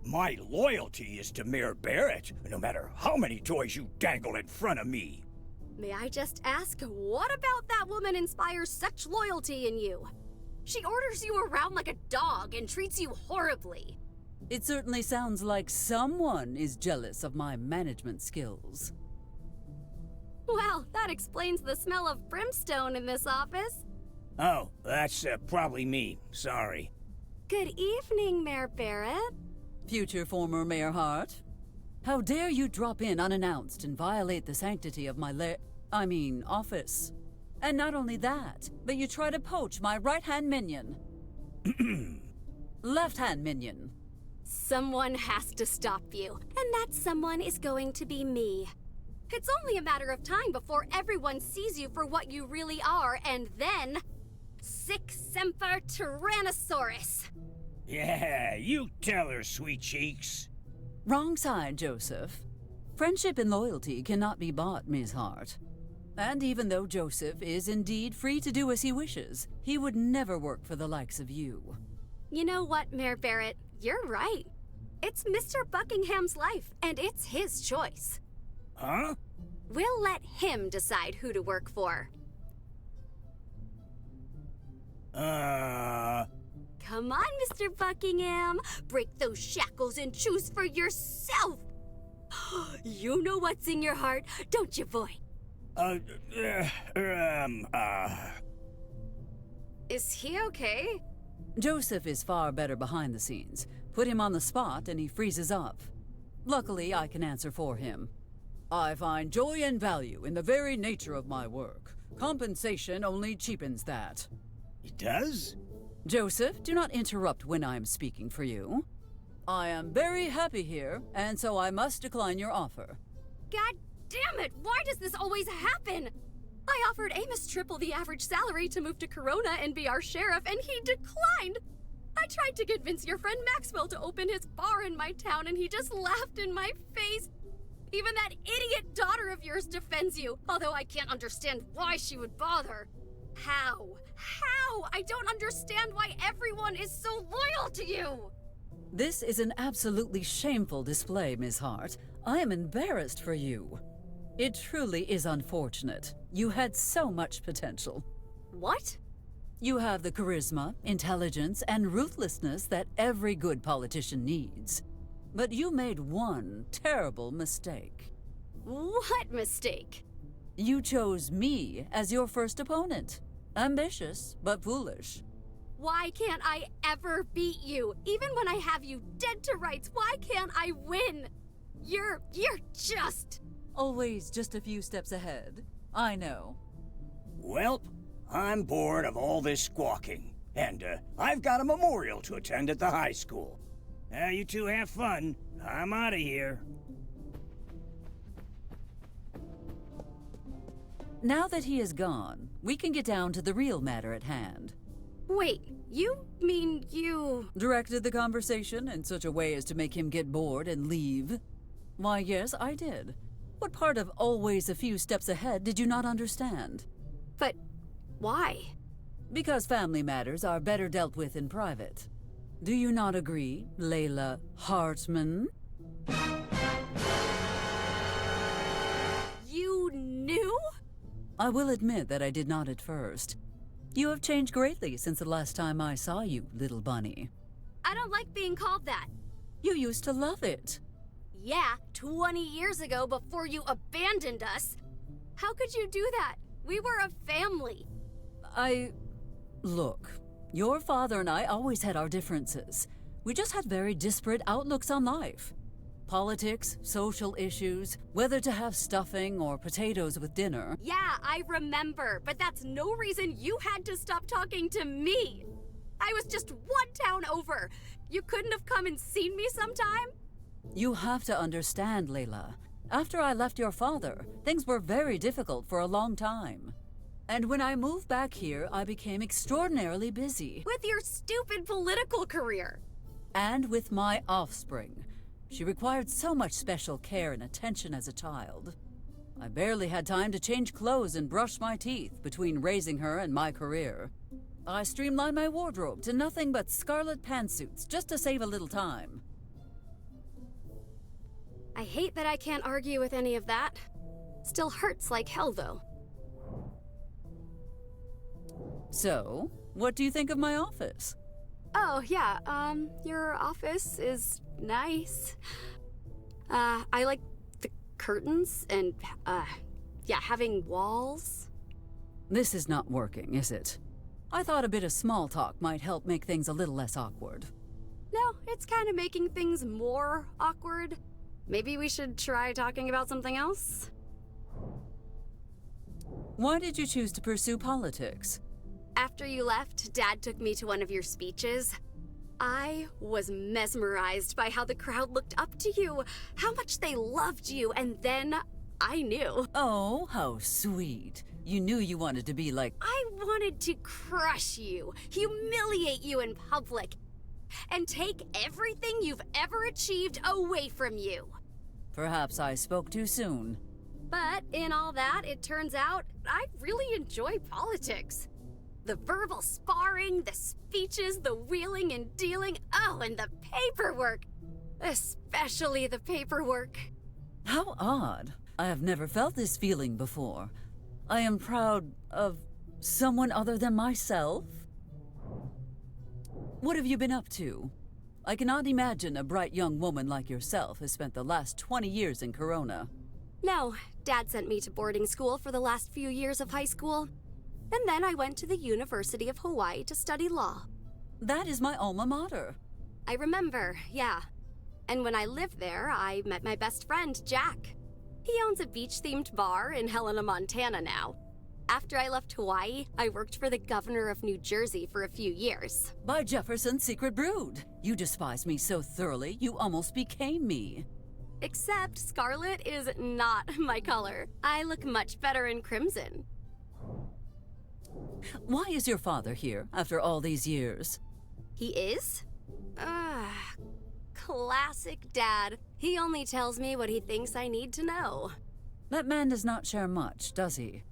My loyalty is to Mayor Barrett, no matter how many toys you dangle in front of me. May I just ask, what about that woman inspires such loyalty in you? She orders you around like a dog and treats you horribly. It certainly sounds like someone is jealous of my management skills. Well, that explains the smell of brimstone in this office. Oh, that's probably me. Sorry. Good evening, Mayor Barrett. Future former Mayor Hart. How dare you drop in unannounced and violate the sanctity of my office. And not only that, but you try to poach my right-hand minion. Left-hand minion. Someone has to stop you, and that someone is going to be me. It's only a matter of time before everyone sees you for what you really are, and then... Sic Semper Tyrannosaurus! Yeah, you tell her, sweet cheeks. Wrong side, Joseph. Friendship and loyalty cannot be bought, Ms. Hart. And even though Joseph is indeed free to do as he wishes, he would never work for the likes of you. You know what, Mayor Barrett? You're right. It's Mr. Buckingham's life, and it's his choice. Huh? We'll let him decide who to work for. Come on, Mr. Buckingham. Break those shackles and choose for yourself. You know what's in your heart, don't you, boy? Is he okay? Joseph is far better behind the scenes. Put him on the spot and he freezes up. Luckily, I can answer for him. I find joy and value in the very nature of my work. Compensation only cheapens that. It does? Joseph, do not interrupt when I am speaking for you. I am very happy here, and so I must decline your offer. God damn it! Why does this always happen? I offered Amos triple the average salary to move to Corona and be our sheriff, and he declined. I tried to convince your friend Maxwell to open his bar in my town, and he just laughed in my face. Even that idiot daughter of yours defends you, although I can't understand why she would bother. How? I don't understand why everyone is so loyal to you! This is an absolutely shameful display, Miss Hart. I am embarrassed for you. It truly is unfortunate. You had so much potential. What? You have the charisma, intelligence, and ruthlessness that every good politician needs. But you made one terrible mistake. What mistake? You chose me as your first opponent. Ambitious, but foolish. Why can't I ever beat you? Even when I have you dead to rights, why can't I win? You're just... Always just a few steps ahead. I know. Welp, I'm bored of all this squawking. And, I've got a memorial to attend at the high school. You two have fun. I'm out of here. Now that he is gone, we can get down to the real matter at hand. Wait, you mean you... Directed the conversation in such a way as to make him get bored and leave? Why, yes, I did. What part of always a few steps ahead did you not understand? But why? Because family matters are better dealt with in private. Do you not agree, Layla Hartman? You knew? I will admit that I did not at first. You have changed greatly since the last time I saw you, little bunny. I don't like being called that. You used to love it. Yeah, 20 years ago before you abandoned us. How could you do that? We were a family. Look, your father and I always had our differences. We just had very disparate outlooks on life. Politics, social issues, whether to have stuffing or potatoes with dinner. Yeah, I remember, but that's no reason you had to stop talking to me. I was just one town over. You couldn't have come and seen me sometime? You have to understand, Layla. After I left your father, things were very difficult for a long time. And when I moved back here, I became extraordinarily busy. With your stupid political career. And with my offspring. She required so much special care and attention as a child. I barely had time to change clothes and brush my teeth between raising her and my career. I streamlined my wardrobe to nothing but scarlet pantsuits just to save a little time. I hate that I can't argue with any of that. Still hurts like hell, though. So, what do you think of my office? Oh, yeah, your office is nice. I like the curtains and, yeah, having walls. This is not working, is it? I thought a bit of small talk might help make things a little less awkward. No, it's kind of making things more awkward. Maybe we should try talking about something else? Why did you choose to pursue politics? After you left, Dad took me to one of your speeches. I was mesmerized by how the crowd looked up to you, how much they loved you, and then I knew. Oh, how sweet. You knew you wanted to be like... I wanted to crush you, humiliate you in public, and take everything you've ever achieved away from you. Perhaps I spoke too soon. But in all that, it turns out I really enjoy politics. The verbal sparring, the speeches, the wheeling and dealing, oh, and the paperwork. Especially the paperwork. How odd. I have never felt this feeling before. I am proud of someone other than myself. What have you been up to? I cannot imagine a bright young woman like yourself has spent the last 20 years in Corona. No, Dad sent me to boarding school for the last few years of high school. And then I went to the University of Hawaii to study law. That is my alma mater. I remember, yeah. And when I lived there, I met my best friend, Jack. He owns a beach-themed bar in Helena, Montana now. After I left Hawaii, I worked for the governor of New Jersey for a few years. By Jefferson's secret brood. You despise me so thoroughly, you almost became me. Except scarlet is not my color. I look much better in crimson. Why is your father here after all these years? He is? Classic Dad. He only tells me what he thinks I need to know. That man does not share much, does he?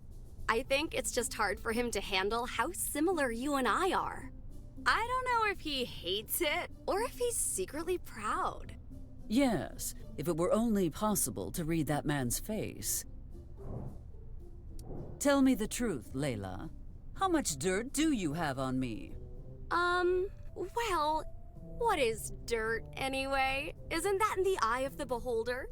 I think it's just hard for him to handle how similar you and I are. I don't know if he hates it or if he's secretly proud. Yes, if it were only possible to read that man's face. Tell me the truth, Layla. How much dirt do you have on me? Well, what is dirt anyway? Isn't that in the eye of the beholder?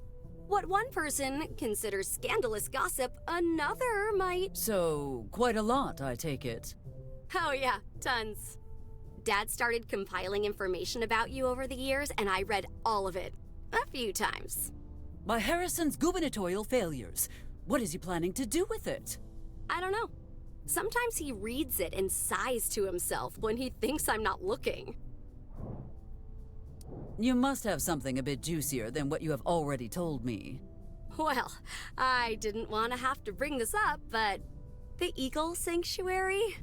What one person considers scandalous gossip, another might... So, quite a lot, I take it. Oh yeah, tons. Dad started compiling information about you over the years, and I read all of it. A few times. By Harrison's gubernatorial failures, what is he planning to do with it? I don't know. Sometimes he reads it and sighs to himself when he thinks I'm not looking. You must have something a bit juicier than what you have already told me. Well, I didn't want to have to bring this up, but the Eagle Sanctuary?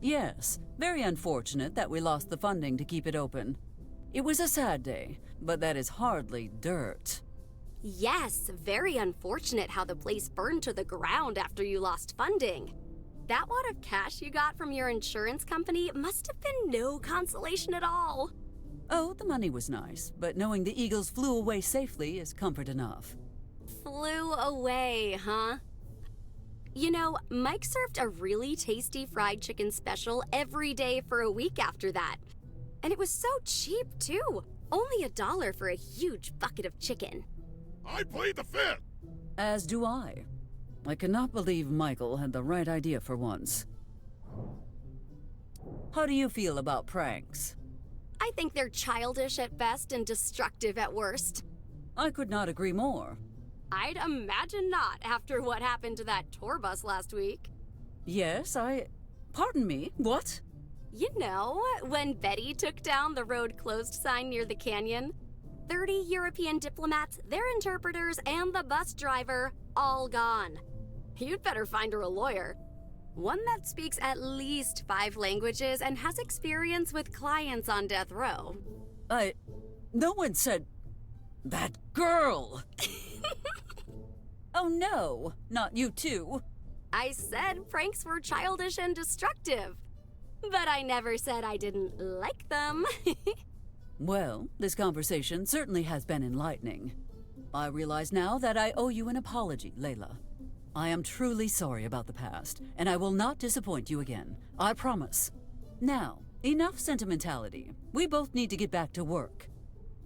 Yes, very unfortunate that we lost the funding to keep it open. It was a sad day, but that is hardly dirt. Yes, very unfortunate how the place burned to the ground after you lost funding. That wad of cash you got from your insurance company must have been no consolation at all. Oh, the money was nice, but knowing the Eagles flew away safely is comfort enough. Flew away, huh? You know, Mike served a really tasty fried chicken special every day for a week after that. And it was so cheap, too. Only $1 for a huge bucket of chicken. I plead the fifth! As do I. I cannot believe Michael had the right idea for once. How do you feel about pranks? I think they're childish at best and destructive at worst. I could not agree more. I'd imagine not after what happened to that tour bus last week. Yes, Pardon me, what? You know, when Betty took down the road closed sign near the canyon, 30 European diplomats, their interpreters, and the bus driver, all gone. You'd better find her a lawyer. One that speaks at least 5 languages and has experience with clients on death row. No one said... That girl! Oh no, not you too. I said pranks were childish and destructive. But I never said I didn't like them. Well, this conversation certainly has been enlightening. I realize now that I owe you an apology, Layla. I am truly sorry about the past, and I will not disappoint you again. I promise. Now, enough sentimentality. We both need to get back to work.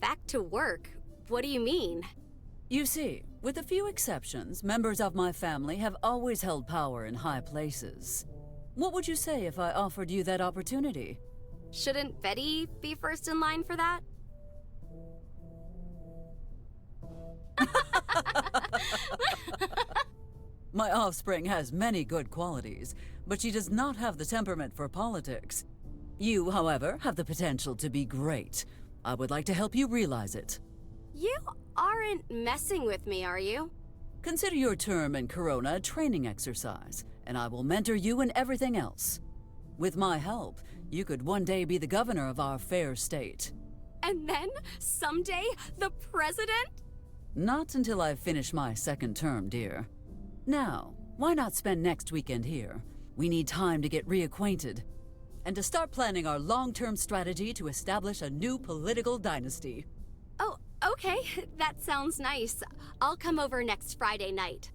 Back to work? What do you mean? You see, with a few exceptions, members of my family have always held power in high places. What would you say if I offered you that opportunity? Shouldn't Betty be first in line for that? My offspring has many good qualities, but she does not have the temperament for politics. You, however, have the potential to be great. I would like to help you realize it. You aren't messing with me, are you? Consider your term in Corona a training exercise, and I will mentor you in everything else. With my help, you could one day be the governor of our fair state. And then, someday, the president? Not until I've finished my second term, dear. Now, why not spend next weekend here? We need time to get reacquainted. And to start planning our long-term strategy to establish a new political dynasty. Oh, okay. That sounds nice. I'll come over next Friday night.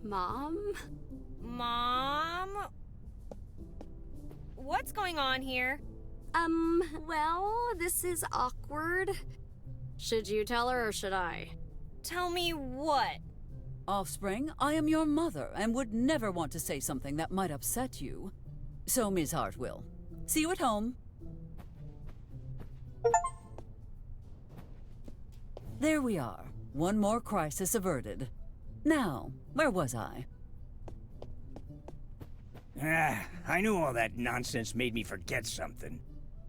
Mom? Mom? What's going on here? Well, this is awkward. Should you tell her or should I? Tell me what? Offspring, I am your mother and would never want to say something that might upset you. So, Ms. Hartwell, see you at home. There we are. One more crisis averted. Now, where was I? I knew all that nonsense made me forget something.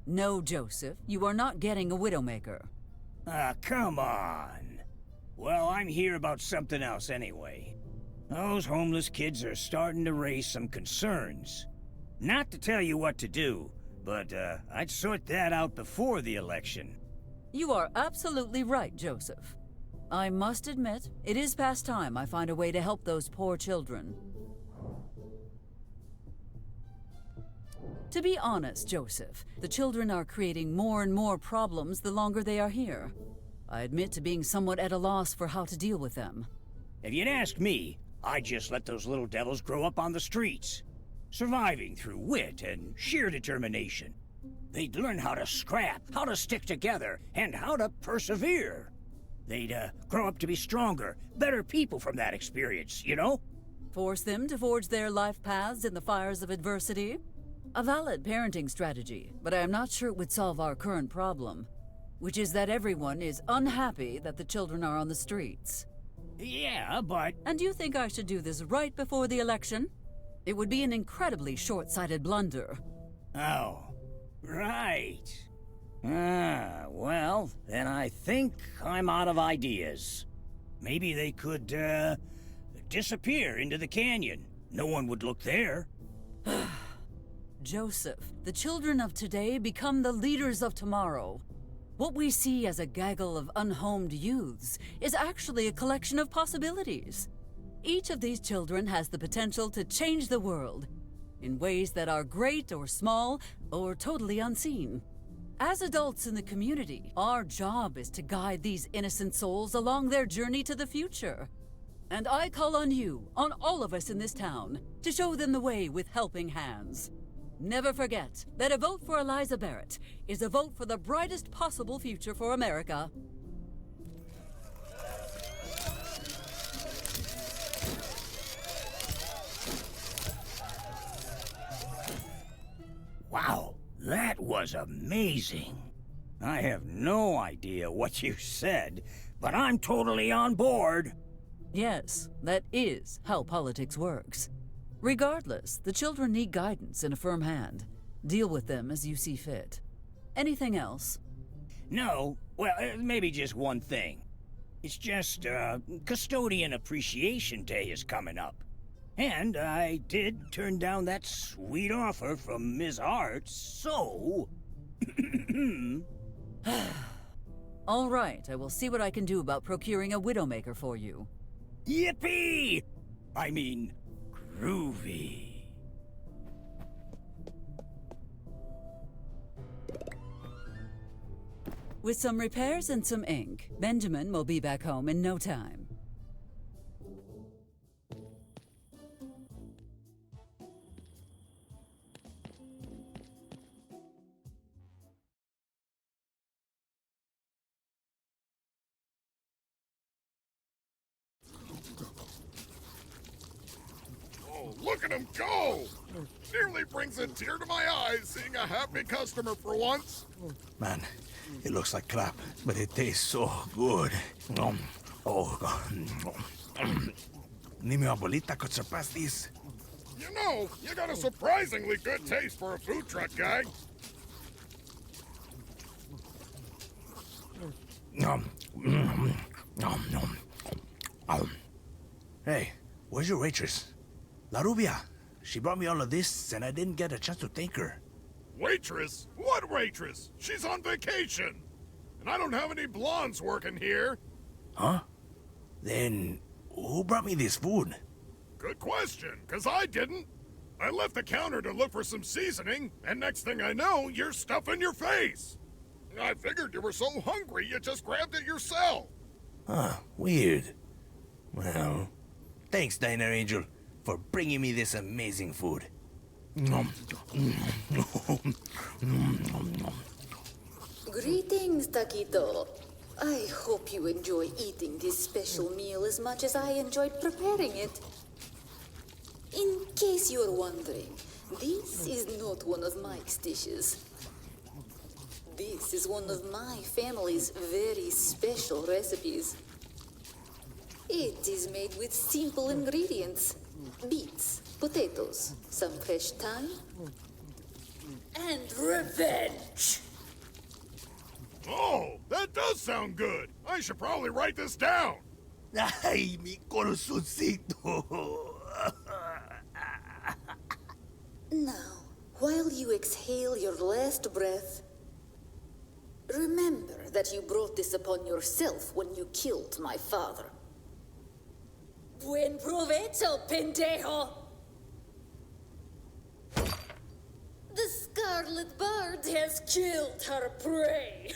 No, Joseph, you are not getting a widowmaker. Come on. Well, I'm here about something else anyway. Those homeless kids are starting to raise some concerns. Not to tell you what to do, but I'd sort that out before the election. You are absolutely right, Joseph. I must admit, it is past time I find a way to help those poor children. To be honest, Joseph, the children are creating more and more problems the longer they are here. I admit to being somewhat at a loss for how to deal with them. If you'd ask me, I'd just let those little devils grow up on the streets, surviving through wit and sheer determination. They'd learn how to scrap, how to stick together, and how to persevere. They'd grow up to be stronger, better people from that experience, you know? Force them to forge their life paths in the fires of adversity? A valid parenting strategy, but I am not sure it would solve our current problem, which is that everyone is unhappy that the children are on the streets. Yeah, but... And you think I should do this right before the election? It would be an incredibly short-sighted blunder. Oh, right. Well, then I think I'm out of ideas. Maybe they could, disappear into the canyon. No one would look there. Joseph, the children of today become the leaders of tomorrow. What we see as a gaggle of unhomed youths is actually a collection of possibilities. Each of these children has the potential to change the world in ways that are great or small or totally unseen. As adults in the community, our job is to guide these innocent souls along their journey to the future. And I call on you, on all of us in this town, to show them the way with helping hands. Never forget that a vote for Eliza Barrett is a vote for the brightest possible future for America. Wow, that was amazing. I have no idea what you said, but I'm totally on board. Yes, that is how politics works. Regardless, the children need guidance and a firm hand. Deal with them as you see fit. Anything else? No, well, maybe just one thing. It's just, Custodian Appreciation Day is coming up. And I did turn down that sweet offer from Ms. Hart, so... All right, I will see what I can do about procuring a widowmaker for you. Yippee! I mean, groovy. With some repairs and some ink, Benjamin will be back home in no time. Look at him go! Nearly brings a tear to my eyes seeing a happy customer for once. Man, it looks like crap, but it tastes so good. Oh, ni mi abuelita could surpass these. You know, you got a surprisingly good taste for a food truck guy. Hey, where's your waitress? La Rubia. She brought me all of this, and I didn't get a chance to thank her. Waitress? What waitress? She's on vacation. And I don't have any blondes working here. Huh? Then who brought me this food? Good question, 'cause I didn't. I left the counter to look for some seasoning, and next thing I know, you're stuffing your face. I figured you were so hungry you just grabbed it yourself. Huh, weird. Well, thanks, Diner Angel, for bringing me this amazing food. Greetings, Taquito. I hope you enjoy eating this special meal as much as I enjoyed preparing it. In case you're wondering, this is not one of Mike's dishes. This is one of my family's very special recipes. It is made with simple ingredients. Beets, potatoes, some fresh thyme, and revenge! Oh, that does sound good. I should probably write this down. Ay, mi corazoncito. Now, while you exhale your last breath, remember that you brought this upon yourself when you killed my father. Buen provecho, pendejo! The Scarlet Bird has killed her prey.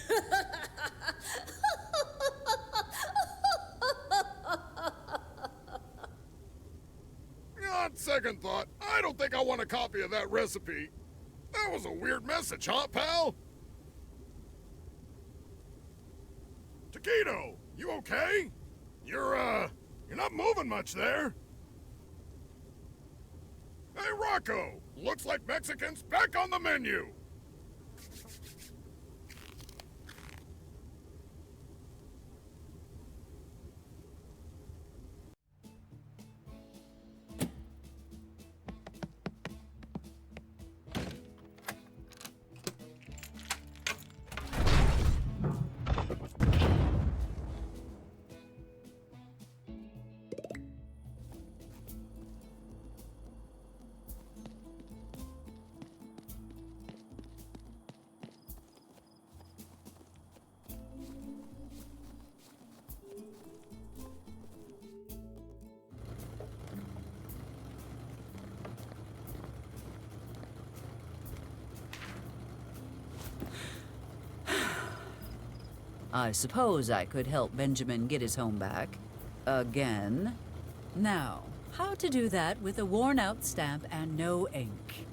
On second thought, I don't think I want a copy of that recipe. That was a weird message, huh, pal? Taquito, you okay? You're not moving much there. Hey, Rocco, looks like Mexican's back on the menu. I suppose I could help Benjamin get his home back. Again. Now, how to do that with a worn-out stamp and no ink?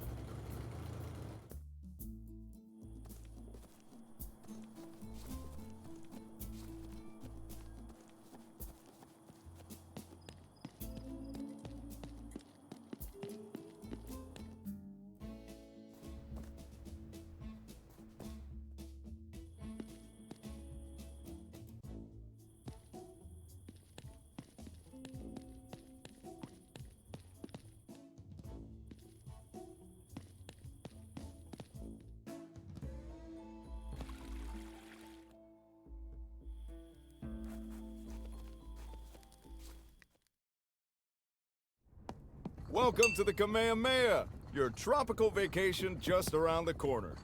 Welcome to the Kamehameha, your tropical vacation just around the corner.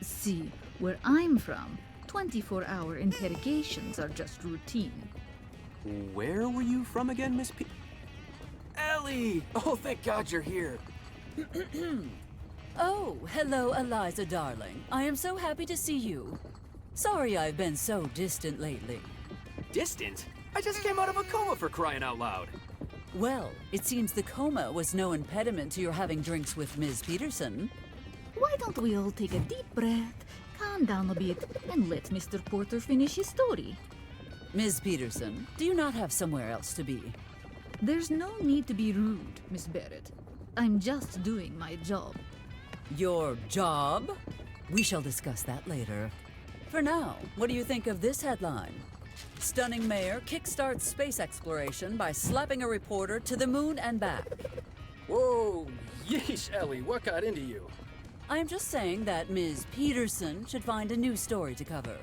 See, where I'm from, 24-hour interrogations are just routine. Where were you from again, Miss P? Ellie! Oh, thank God you're here. Oh, hello, Eliza, darling. I am so happy to see you. Sorry I've been so distant lately. Distant? I just came out of a coma, for crying out loud. Well, it seems the coma was no impediment to your having drinks with Ms. Peterson. Why don't we all take a deep breath, calm down a bit, and let Mr. Porter finish his story? Ms. Peterson, do you not have somewhere else to be? There's no need to be rude, Miss Barrett. I'm just doing my job. Your job? We shall discuss that later. For now, what do you think of this headline? Stunning mayor kickstarts space exploration by slapping a reporter to the moon and back. Whoa, yeesh, Ellie, what got into you? I'm just saying that Ms. Peterson should find a new story to cover.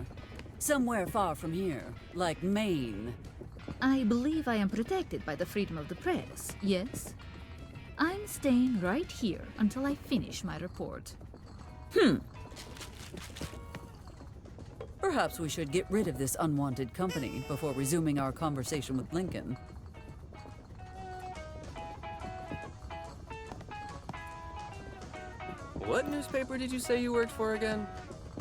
Somewhere far from here, like Maine. I believe I am protected by the freedom of the press, yes? I'm staying right here until I finish my report. Perhaps we should get rid of this unwanted company before resuming our conversation with Lincoln. What newspaper did you say you worked for again?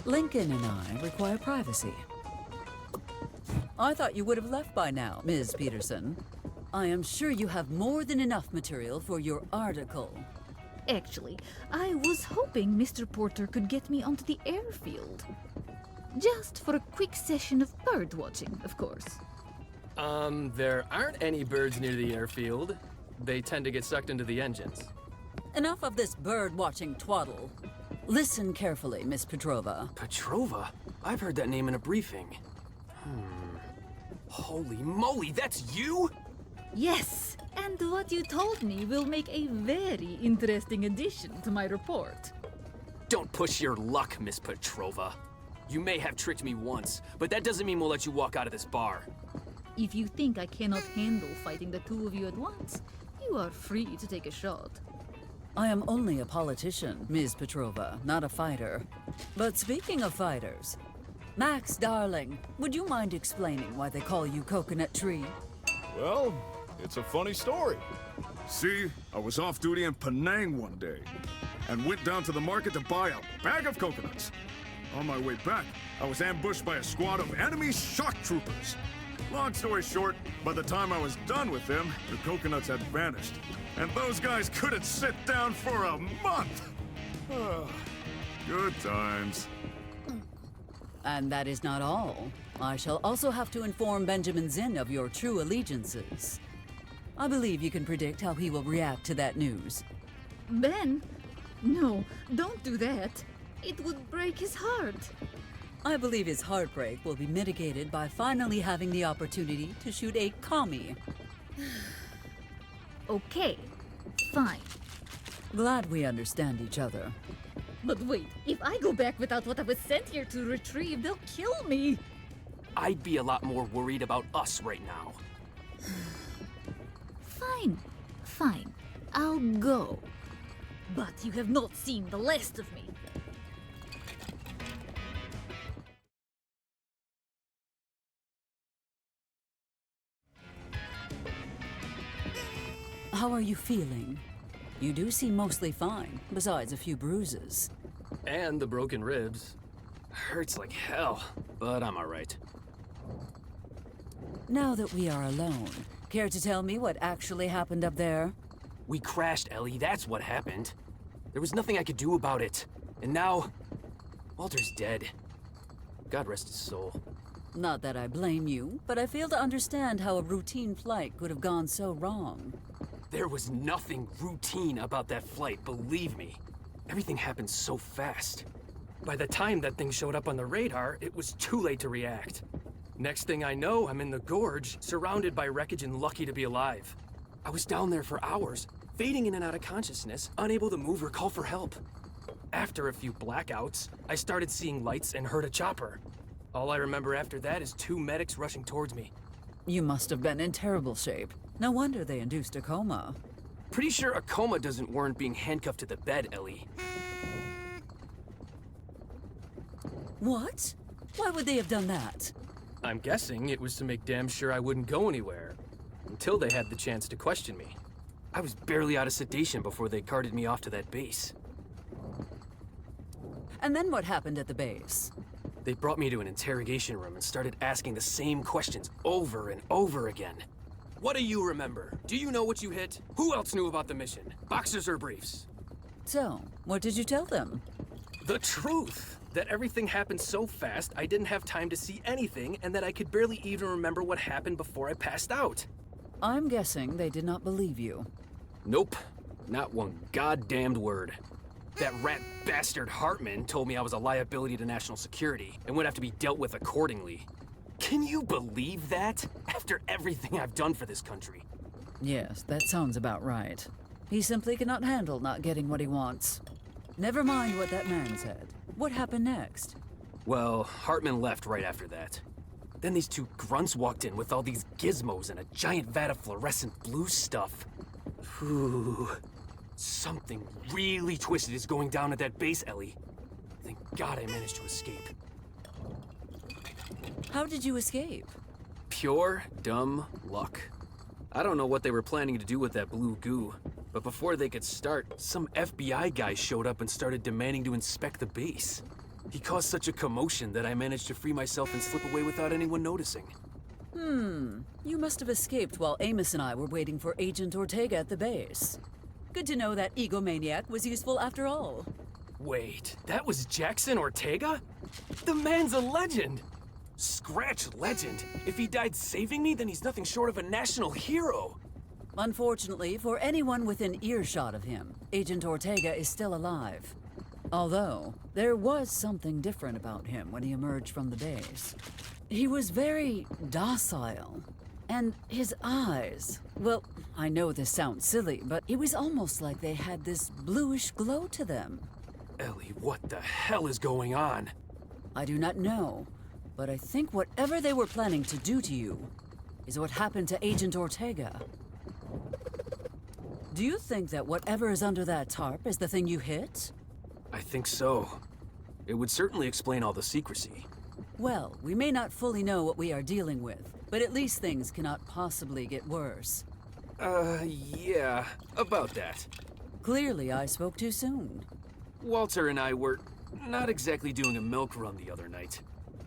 Lincoln and I require privacy. I thought you would have left by now, Ms. Peterson. I am sure you have more than enough material for your article. Actually, I was hoping Mr. Porter could get me onto the airfield. Just for a quick session of bird watching, of course. There aren't any birds near the airfield. They tend to get sucked into the engines. Enough of this bird-watching twaddle. Listen carefully, Miss Petrova. Petrova? I've heard that name in a briefing. Holy moly, that's you? Yes, and what you told me will make a very interesting addition to my report. Don't push your luck, Miss Petrova. You may have tricked me once, but that doesn't mean we'll let you walk out of this bar. If you think I cannot handle fighting the two of you at once, you are free to take a shot. I am only a politician, Ms. Petrova, not a fighter. But speaking of fighters, Max, darling, would you mind explaining why they call you Coconut Tree? Well, it's a funny story. See, I was off duty in Penang one day and went down to the market to buy a bag of coconuts. On my way back, I was ambushed by a squad of enemy shock troopers. Long story short, by the time I was done with them, the coconuts had vanished. And those guys couldn't sit down for a month! Good times. And that is not all. I shall also have to inform Benjamin Zinn of your true allegiances. I believe you can predict how he will react to that news. Ben? No, don't do that. It would break his heart. I believe his heartbreak will be mitigated by finally having the opportunity to shoot a commie. Okay, fine. Glad we understand each other. But wait, if I go back without what I was sent here to retrieve, they'll kill me. I'd be a lot more worried about us right now. Fine, fine. I'll go. But you have not seen the last of me. How are you feeling? You do seem mostly fine, besides a few bruises. And the broken ribs. Hurts like hell, but I'm alright. Now that we are alone, care to tell me what actually happened up there? We crashed, Ellie, that's what happened. There was nothing I could do about it. And now, Walter's dead. God rest his soul. Not that I blame you, but I fail to understand how a routine flight could have gone so wrong. There was nothing routine about that flight, believe me. Everything happened so fast. By the time that thing showed up on the radar, it was too late to react. Next thing I know, I'm in the gorge, surrounded by wreckage and lucky to be alive. I was down there for hours, fading in and out of consciousness, unable to move or call for help. After a few blackouts, I started seeing lights and heard a chopper. All I remember after that is 2 medics rushing towards me. You must have been in terrible shape. No wonder they induced a coma. Pretty sure a coma doesn't warrant being handcuffed to the bed, Ellie. What? Why would they have done that? I'm guessing it was to make damn sure I wouldn't go anywhere. Until they had the chance to question me. I was barely out of sedation before they carted me off to that base. And then what happened at the base? They brought me to an interrogation room and started asking the same questions over and over again. What do you remember? Do you know what you hit? Who else knew about the mission? Boxers or briefs? So, what did you tell them? The truth! That everything happened so fast I didn't have time to see anything and that I could barely even remember what happened before I passed out. I'm guessing they did not believe you. Nope. Not one goddamned word. That rat bastard Hartman told me I was a liability to national security and would have to be dealt with accordingly. Can you believe that? After everything I've done for this country. Yes, that sounds about right. He simply cannot handle not getting what he wants. Never mind what that man said. What happened next? Well, Hartman left right after that. Then these 2 grunts walked in with all these gizmos and a giant vat of fluorescent blue stuff. Ooh. Something really twisted is going down at that base, Ellie. Thank God I managed to escape. How did you escape? Pure, dumb luck. I don't know what they were planning to do with that blue goo, but before they could start, some FBI guy showed up and started demanding to inspect the base. He caused such a commotion that I managed to free myself and slip away without anyone noticing. You must have escaped while Amos and I were waiting for Agent Ortega at the base. Good to know that egomaniac was useful after all. Wait, that was Jackson Ortega? The man's a legend! Scratch legend. If he died saving me, then he's nothing short of a national hero. Unfortunately, for anyone within earshot of him, Agent Ortega is still alive. Although, there was something different about him when he emerged from the base. He was very docile. And his eyes, well, I know this sounds silly, but it was almost like they had this bluish glow to them. Ellie, what the hell is going on? I do not know, but I think whatever they were planning to do to you is what happened to Agent Ortega. Do you think that whatever is under that tarp is the thing you hit? I think so. It would certainly explain all the secrecy. Well, we may not fully know what we are dealing with, but at least things cannot possibly get worse. Yeah, about that. Clearly, I spoke too soon. Walter and I were not exactly doing a milk run the other night.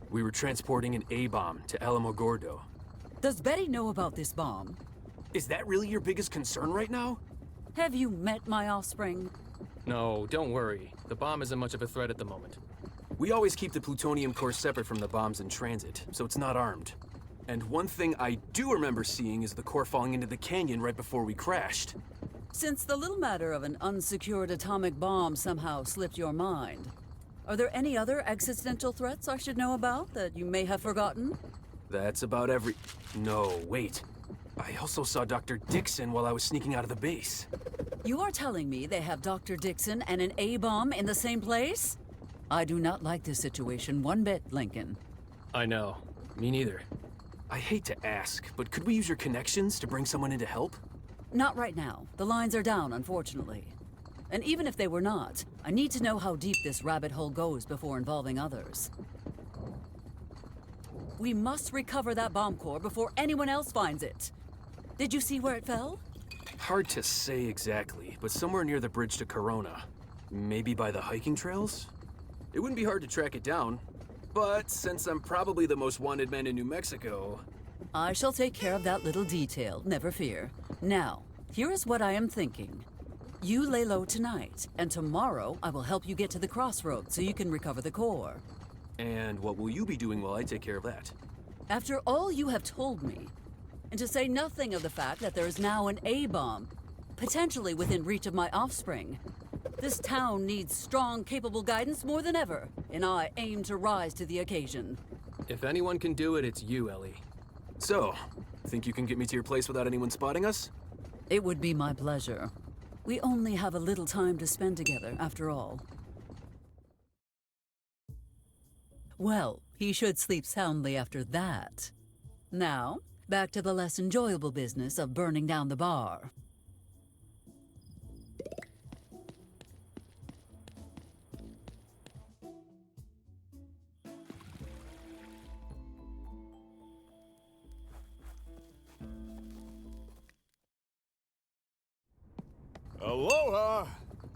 We were transporting an A-bomb to Alamogordo. Does Betty know about this bomb? Is that really your biggest concern right now? Have you met my offspring? No, don't worry. The bomb isn't much of a threat at the moment. We always keep the plutonium core separate from the bombs in transit, so it's not armed. And one thing I do remember seeing is the core falling into the canyon right before we crashed. Since the little matter of an unsecured atomic bomb somehow slipped your mind, are there any other existential threats I should know about that you may have forgotten? That's about every... No, wait. I also saw Dr. Dixon while I was sneaking out of the base. You are telling me they have Dr. Dixon and an A-bomb in the same place? I do not like this situation one bit, Lincoln. I know. Me neither. I hate to ask, but could we use your connections to bring someone in to help? Not right now. The lines are down, unfortunately. And even if they were not, I need to know how deep this rabbit hole goes before involving others. We must recover that bomb core before anyone else finds it. Did you see where it fell? Hard to say exactly, but somewhere near the bridge to Corona. Maybe by the hiking trails? It wouldn't be hard to track it down. But since I'm probably the most wanted man in New Mexico... I shall take care of that little detail, never fear. Now, here is what I am thinking. You lay low tonight, and tomorrow I will help you get to the crossroads so you can recover the core. And what will you be doing while I take care of that? After all you have told me, and to say nothing of the fact that there is now an A-bomb, potentially within reach of my offspring, this town needs strong, capable guidance more than ever, and I aim to rise to the occasion. If anyone can do it, it's you, Ellie. So, think you can get me to your place without anyone spotting us? It would be my pleasure. We only have a little time to spend together, after all. Well, he should sleep soundly after that. Now, back to the less enjoyable business of burning down the bar. Aloha!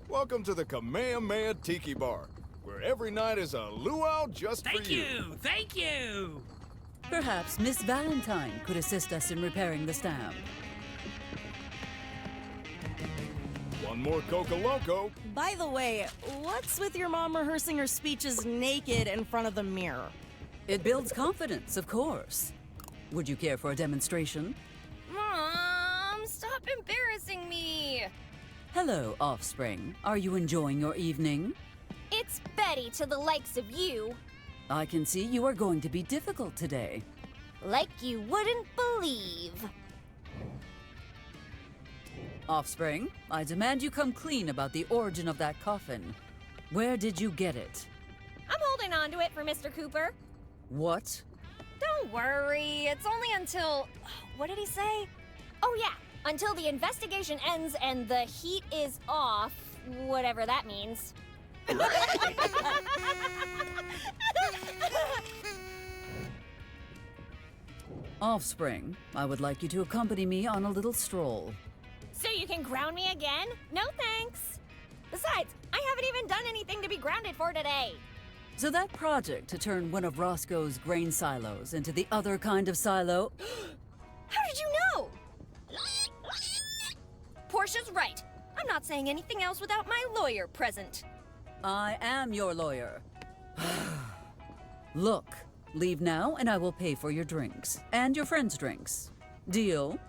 Welcome to the Kamehameha Tiki Bar, where every night is a luau just for you. Thank you! Perhaps Miss Valentine could assist us in repairing the stamp. One more Coca Loco. By the way, what's with your mom rehearsing her speeches naked in front of the mirror? It builds confidence, of course. Would you care for a demonstration? Mom, stop embarrassing me! Hello, offspring. Are you enjoying your evening? It's Betty to the likes of you. I can see you are going to be difficult today. Like you wouldn't believe. Offspring, I demand you come clean about the origin of that coffin. Where did you get it? I'm holding on to it for Mr. Cooper. What? Don't worry, it's only until... What did he say? Oh yeah, until the investigation ends and the heat is off, whatever that means. Offspring, I would like you to accompany me on a little stroll. So you can ground me again? No thanks. Besides, I haven't even done anything to be grounded for today. So that project to turn one of Roscoe's grain silos into the other kind of silo... How did you know? Portia's right. I'm not saying anything else without my lawyer present. I am your lawyer. Look, leave now and I will pay for your drinks. And your friends' drinks. Deal?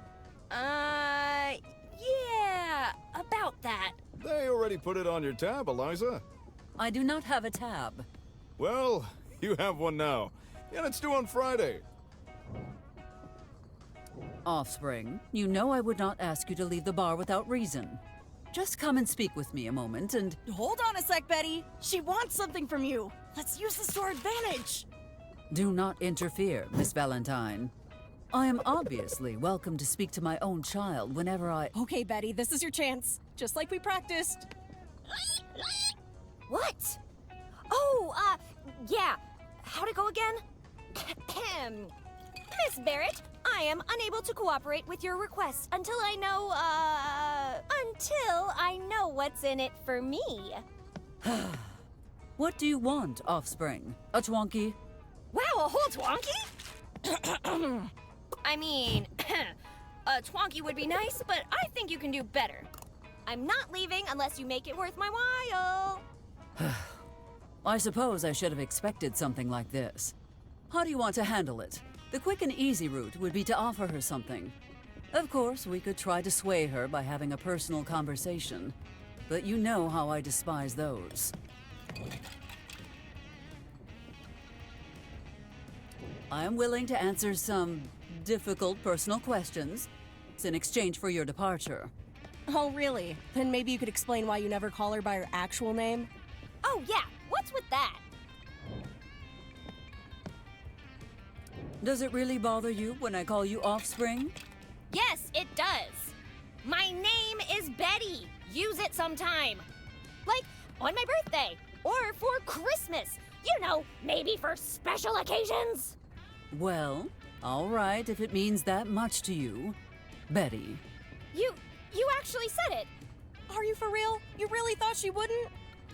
Yeah, about that. They already put it on your tab, Eliza. I do not have a tab. Well, you have one now. And it's due on Friday. Offspring, you know I would not ask you to leave the bar without reason. Just come and speak with me a moment and... Hold on a sec, Betty. She wants something from you. Let's use this to our advantage. Do not interfere, Miss Valentine. I am obviously welcome to speak to my own child whenever I... Okay, Betty, this is your chance. Just like we practiced. What? Oh, yeah. How'd it go again? Miss Barrett, I am unable to cooperate with your request until I know what's in it for me. What do you want, offspring? A twonky? Wow, a whole twonky? I mean, a twonky would be nice, but I think you can do better. I'm not leaving unless you make it worth my while. I suppose I should have expected something like this. How do you want to handle it? The quick and easy route would be to offer her something. Of course, we could try to sway her by having a personal conversation, but you know how I despise those. I am willing to answer some difficult personal questions in exchange for your departure. Oh, really? Then maybe you could explain why you never call her by her actual name? Oh, yeah. What's with that? Does it really bother you when I call you offspring? Yes, it does. My name is Betty. Use it sometime. Like on my birthday or for Christmas. You know, maybe for special occasions. Well, all right, if it means that much to you. Betty. You actually said it. Are you for real? You really thought she wouldn't?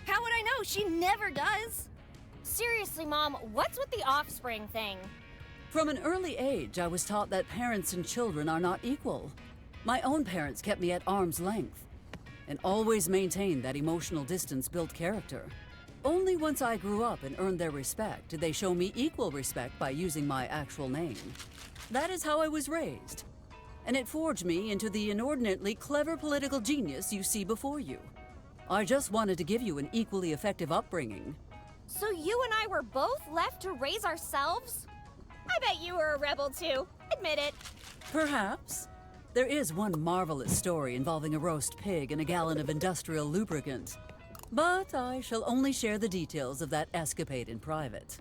How would I know? She never does. Seriously, Mom, what's with the offspring thing? From an early age, I was taught that parents and children are not equal. My own parents kept me at arm's length and always maintained that emotional distance built character. Only once I grew up and earned their respect did they show me equal respect by using my actual name. That is how I was raised, and it forged me into the inordinately clever political genius you see before you. I just wanted to give you an equally effective upbringing. So you and I were both left to raise ourselves? I bet you were a rebel too. Admit it. Perhaps. There is one marvelous story involving a roast pig and a gallon of industrial lubricant. But I shall only share the details of that escapade in private.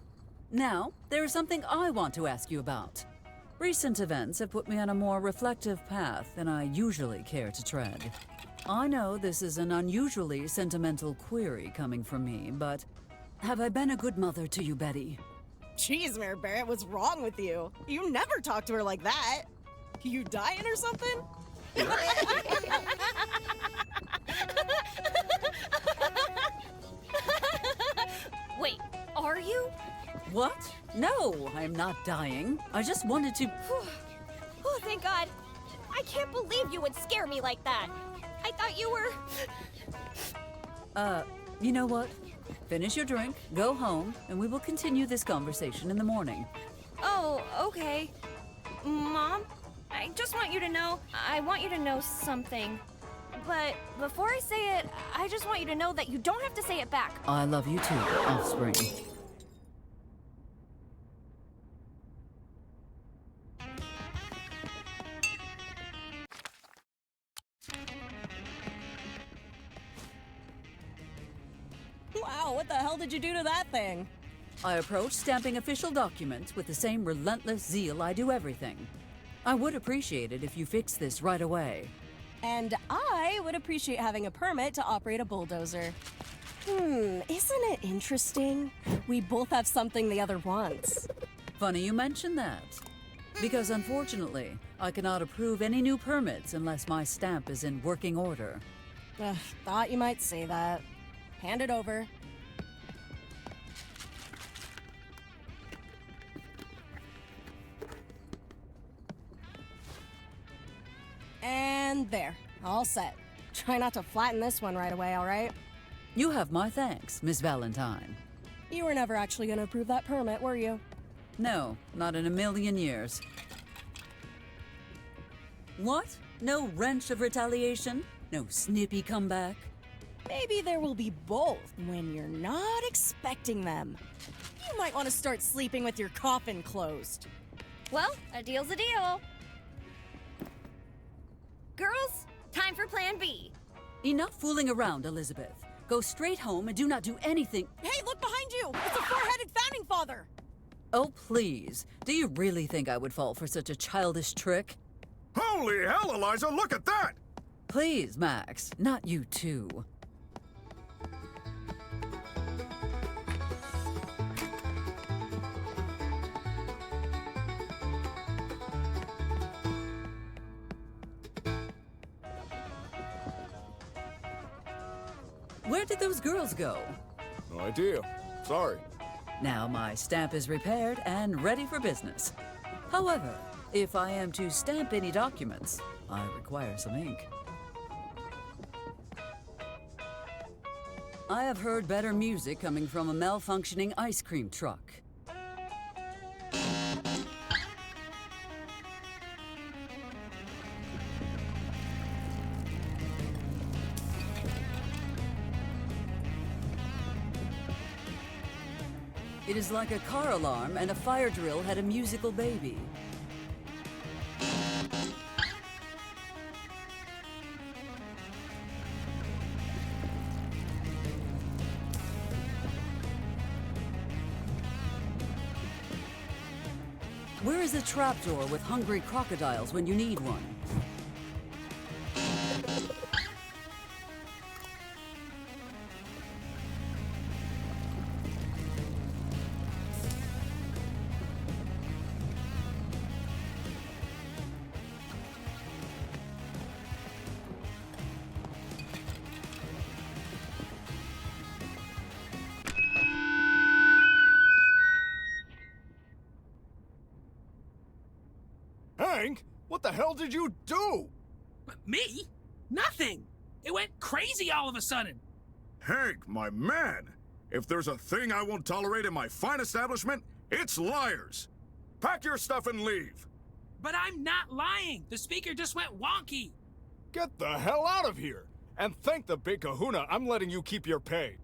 Now, there is something I want to ask you about. Recent events have put me on a more reflective path than I usually care to tread. I know this is an unusually sentimental query coming from me, but have I been a good mother to you, Betty? Jeez, Mayor Barrett, what's wrong with you? You never talk to her like that. You dying or something? Wait, are you? What? No, I'm not dying. I just wanted to... Oh, thank God. I can't believe you would scare me like that. I thought you were... You know what? Finish your drink, go home, and we will continue this conversation in the morning. Oh, okay. Mom, I just want you to know, I want you to know something. But before I say it, I just want you to know that you don't have to say it back. I love you too, offspring. Wow, what the hell did you do to that thing? I approach stamping official documents with the same relentless zeal I do everything. I would appreciate it if you fix this right away. And I would appreciate having a permit to operate a bulldozer. Isn't it interesting? We both have something the other wants. Funny you mention that. Because unfortunately, I cannot approve any new permits unless my stamp is in working order. Thought you might say that. Hand it over. And there. All set. Try not to flatten this one right away, all right? You have my thanks, Miss Valentine. You were never actually going to approve that permit, were you? No, not in a million years. What? No wrench of retaliation? No snippy comeback? Maybe there will be both when you're not expecting them. You might want to start sleeping with your coffin closed. Well, a deal's a deal. Girls, time for plan B. Enough fooling around, Elizabeth. Go straight home and do not do anything. Hey, look behind you! It's a four-headed founding father! Oh, please. Do you really think I would fall for such a childish trick? Holy hell, Eliza, look at that! Please, Max. Not you too. Where did those girls go? No idea. Sorry. Now my stamp is repaired and ready for business. However, if I am to stamp any documents, I require some ink. I have heard better music coming from a malfunctioning ice cream truck. It is like a car alarm and a fire drill had a musical baby. Where is a trapdoor with hungry crocodiles when you need one? Hank, what the hell did you do? Me? Nothing. It went crazy all of a sudden. Hank, my man, if there's a thing I won't tolerate in my fine establishment, it's liars. Pack your stuff and leave. But I'm not lying. The speaker just went wonky. Get the hell out of here. And thank the big kahuna I'm letting you keep your pay.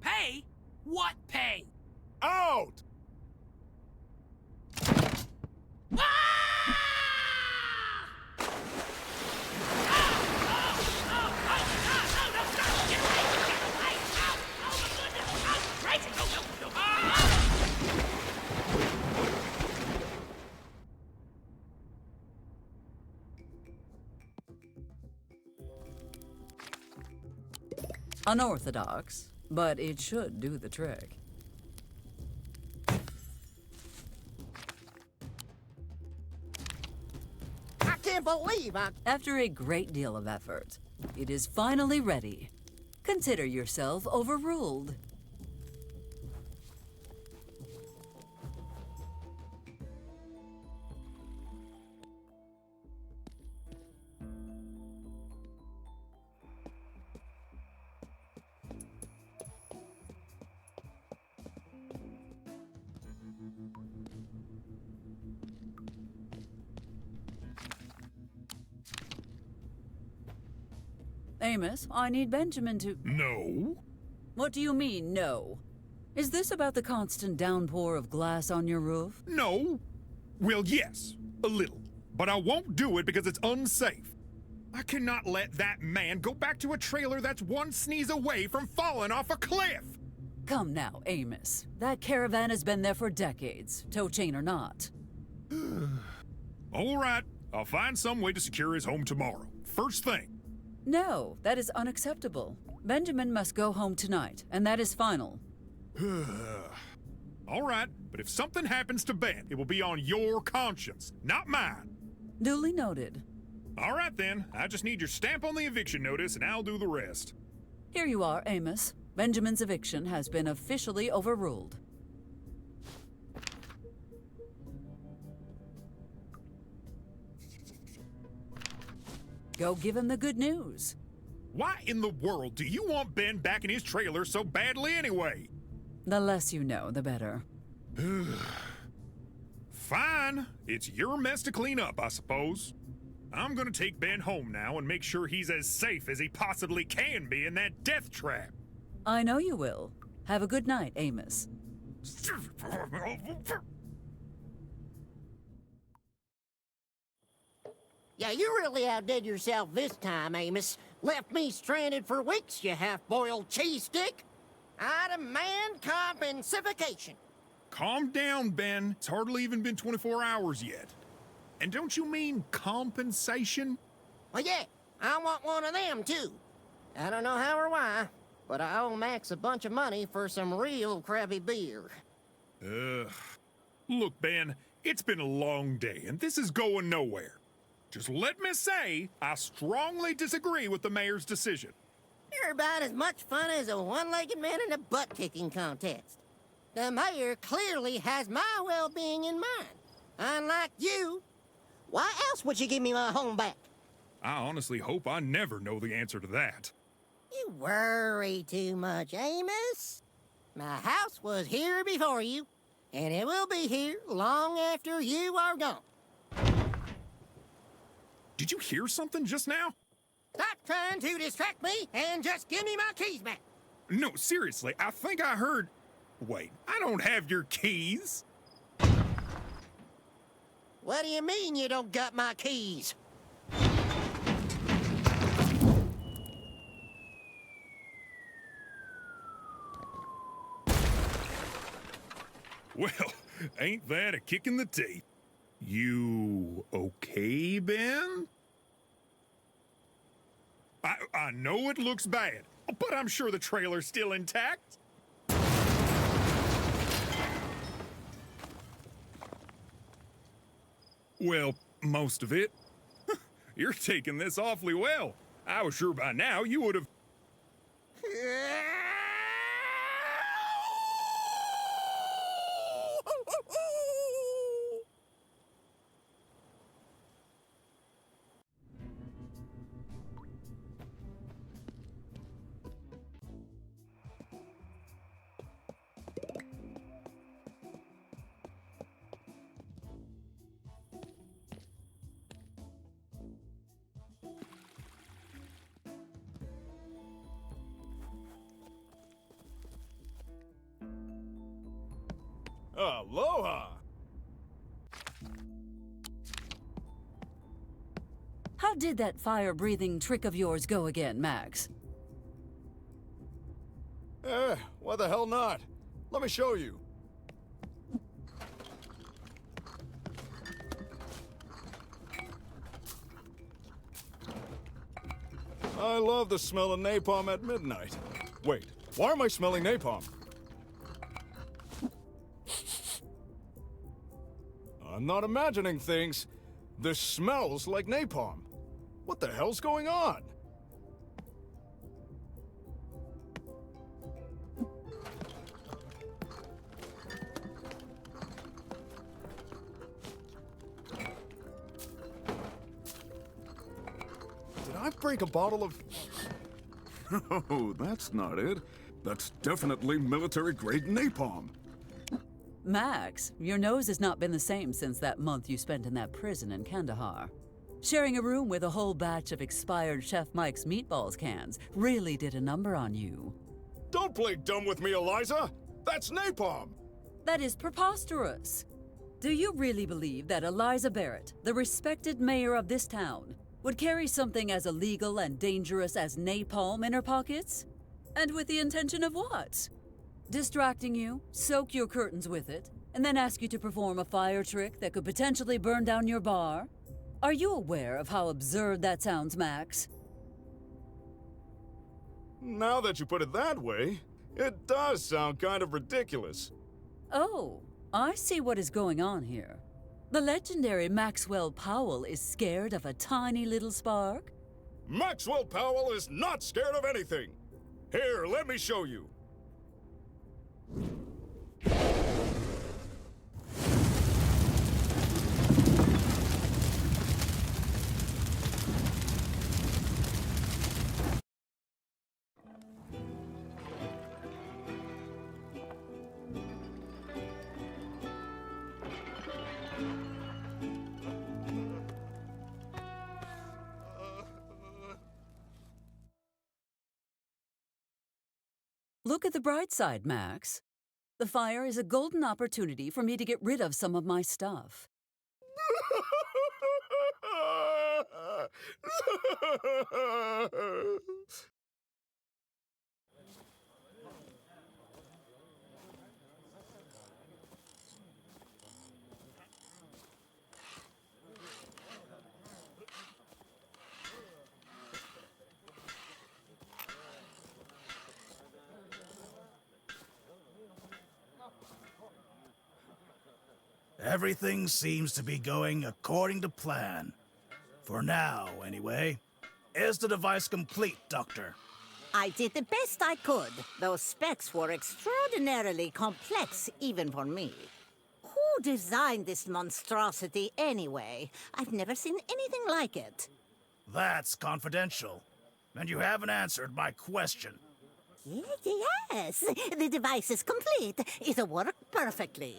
Pay? What pay? Out! Unorthodox, but it should do the trick. I can't believe I... After a great deal of effort, it is finally ready. Consider yourself overruled. Amos, I need Benjamin to... No. What do you mean, no? Is this about the constant downpour of glass on your roof? No. Well, yes, a little. But I won't do it because it's unsafe. I cannot let that man go back to a trailer that's one sneeze away from falling off a cliff. Come now, Amos. That caravan has been there for decades, tow chain or not. All right, I'll find some way to secure his home tomorrow. First thing. No, that is unacceptable. Benjamin must go home tonight, and that is final. All right, but if something happens to Ben, it will be on your conscience, not mine. Duly noted. All right then, I just need your stamp on the eviction notice and I'll do the rest. Here you are, Amos. Benjamin's eviction has been officially overruled. Go give him the good news. Why in the world do you want Ben back in his trailer so badly anyway? The less you know, the better. Fine. It's your mess to clean up, I suppose. I'm gonna take Ben home now and make sure he's as safe as he possibly can be in that death trap. I know you will. Have a good night, Amos. Yeah, you really outdid yourself this time, Amos. Left me stranded for weeks, you half-boiled cheese stick. I demand compensification. Calm down, Ben. It's hardly even been 24 hours yet. And don't you mean compensation? Well, yeah, I want one of them, too. I don't know how or why, but I owe Max a bunch of money for some real crappy beer. Ugh. Look, Ben, it's been a long day, and this is going nowhere. Just let me say, I strongly disagree with the mayor's decision. You're about as much fun as a one-legged man in a butt-kicking contest. The mayor clearly has my well-being in mind. Unlike you. Why else would you give me my home back? I honestly hope I never know the answer to that. You worry too much, Amos. My house was here before you, and it will be here long after you are gone. Did you hear something just now? Stop trying to distract me and just give me my keys back. No, seriously, I think I heard... Wait, I don't have your keys. What do you mean you don't got my keys? Well, ain't that a kick in the teeth? You okay, Ben? I know it looks bad, but I'm sure the trailer's still intact. Well, most of it. You're taking this awfully well. I was sure by now you would have... Aloha! How did that fire-breathing trick of yours go again, Max? Why the hell not? Let me show you. I love the smell of napalm at midnight. Wait, why am I smelling napalm? I'm not imagining things. This smells like napalm. What the hell's going on? Did I break a bottle of... Oh, that's not it. That's definitely military-grade napalm. Max, your nose has not been the same since that month you spent in that prison in Kandahar. Sharing a room with a whole batch of expired Chef Mike's meatballs cans really did a number on you. Don't play dumb with me, Eliza! That's napalm! That is preposterous. Do you really believe that Eliza Barrett, the respected mayor of this town, would carry something as illegal and dangerous as napalm in her pockets? And with the intention of what? Distracting you, soak your curtains with it, and then ask you to perform a fire trick that could potentially burn down your bar? Are you aware of how absurd that sounds, Max? Now that you put it that way, it does sound kind of ridiculous. Oh, I see what is going on here. The legendary Maxwell Powell is scared of a tiny little spark? Maxwell Powell is not scared of anything! Here, let me show you. Look at the bright side, Max. The fire is a golden opportunity for me to get rid of some of my stuff. Everything seems to be going according to plan. For now, anyway. Is the device complete, Doctor? I did the best I could. Those specs were extraordinarily complex, even for me. Who designed this monstrosity anyway? I've never seen anything like it. That's confidential. And you haven't answered my question. Yes, the device is complete. It worked perfectly.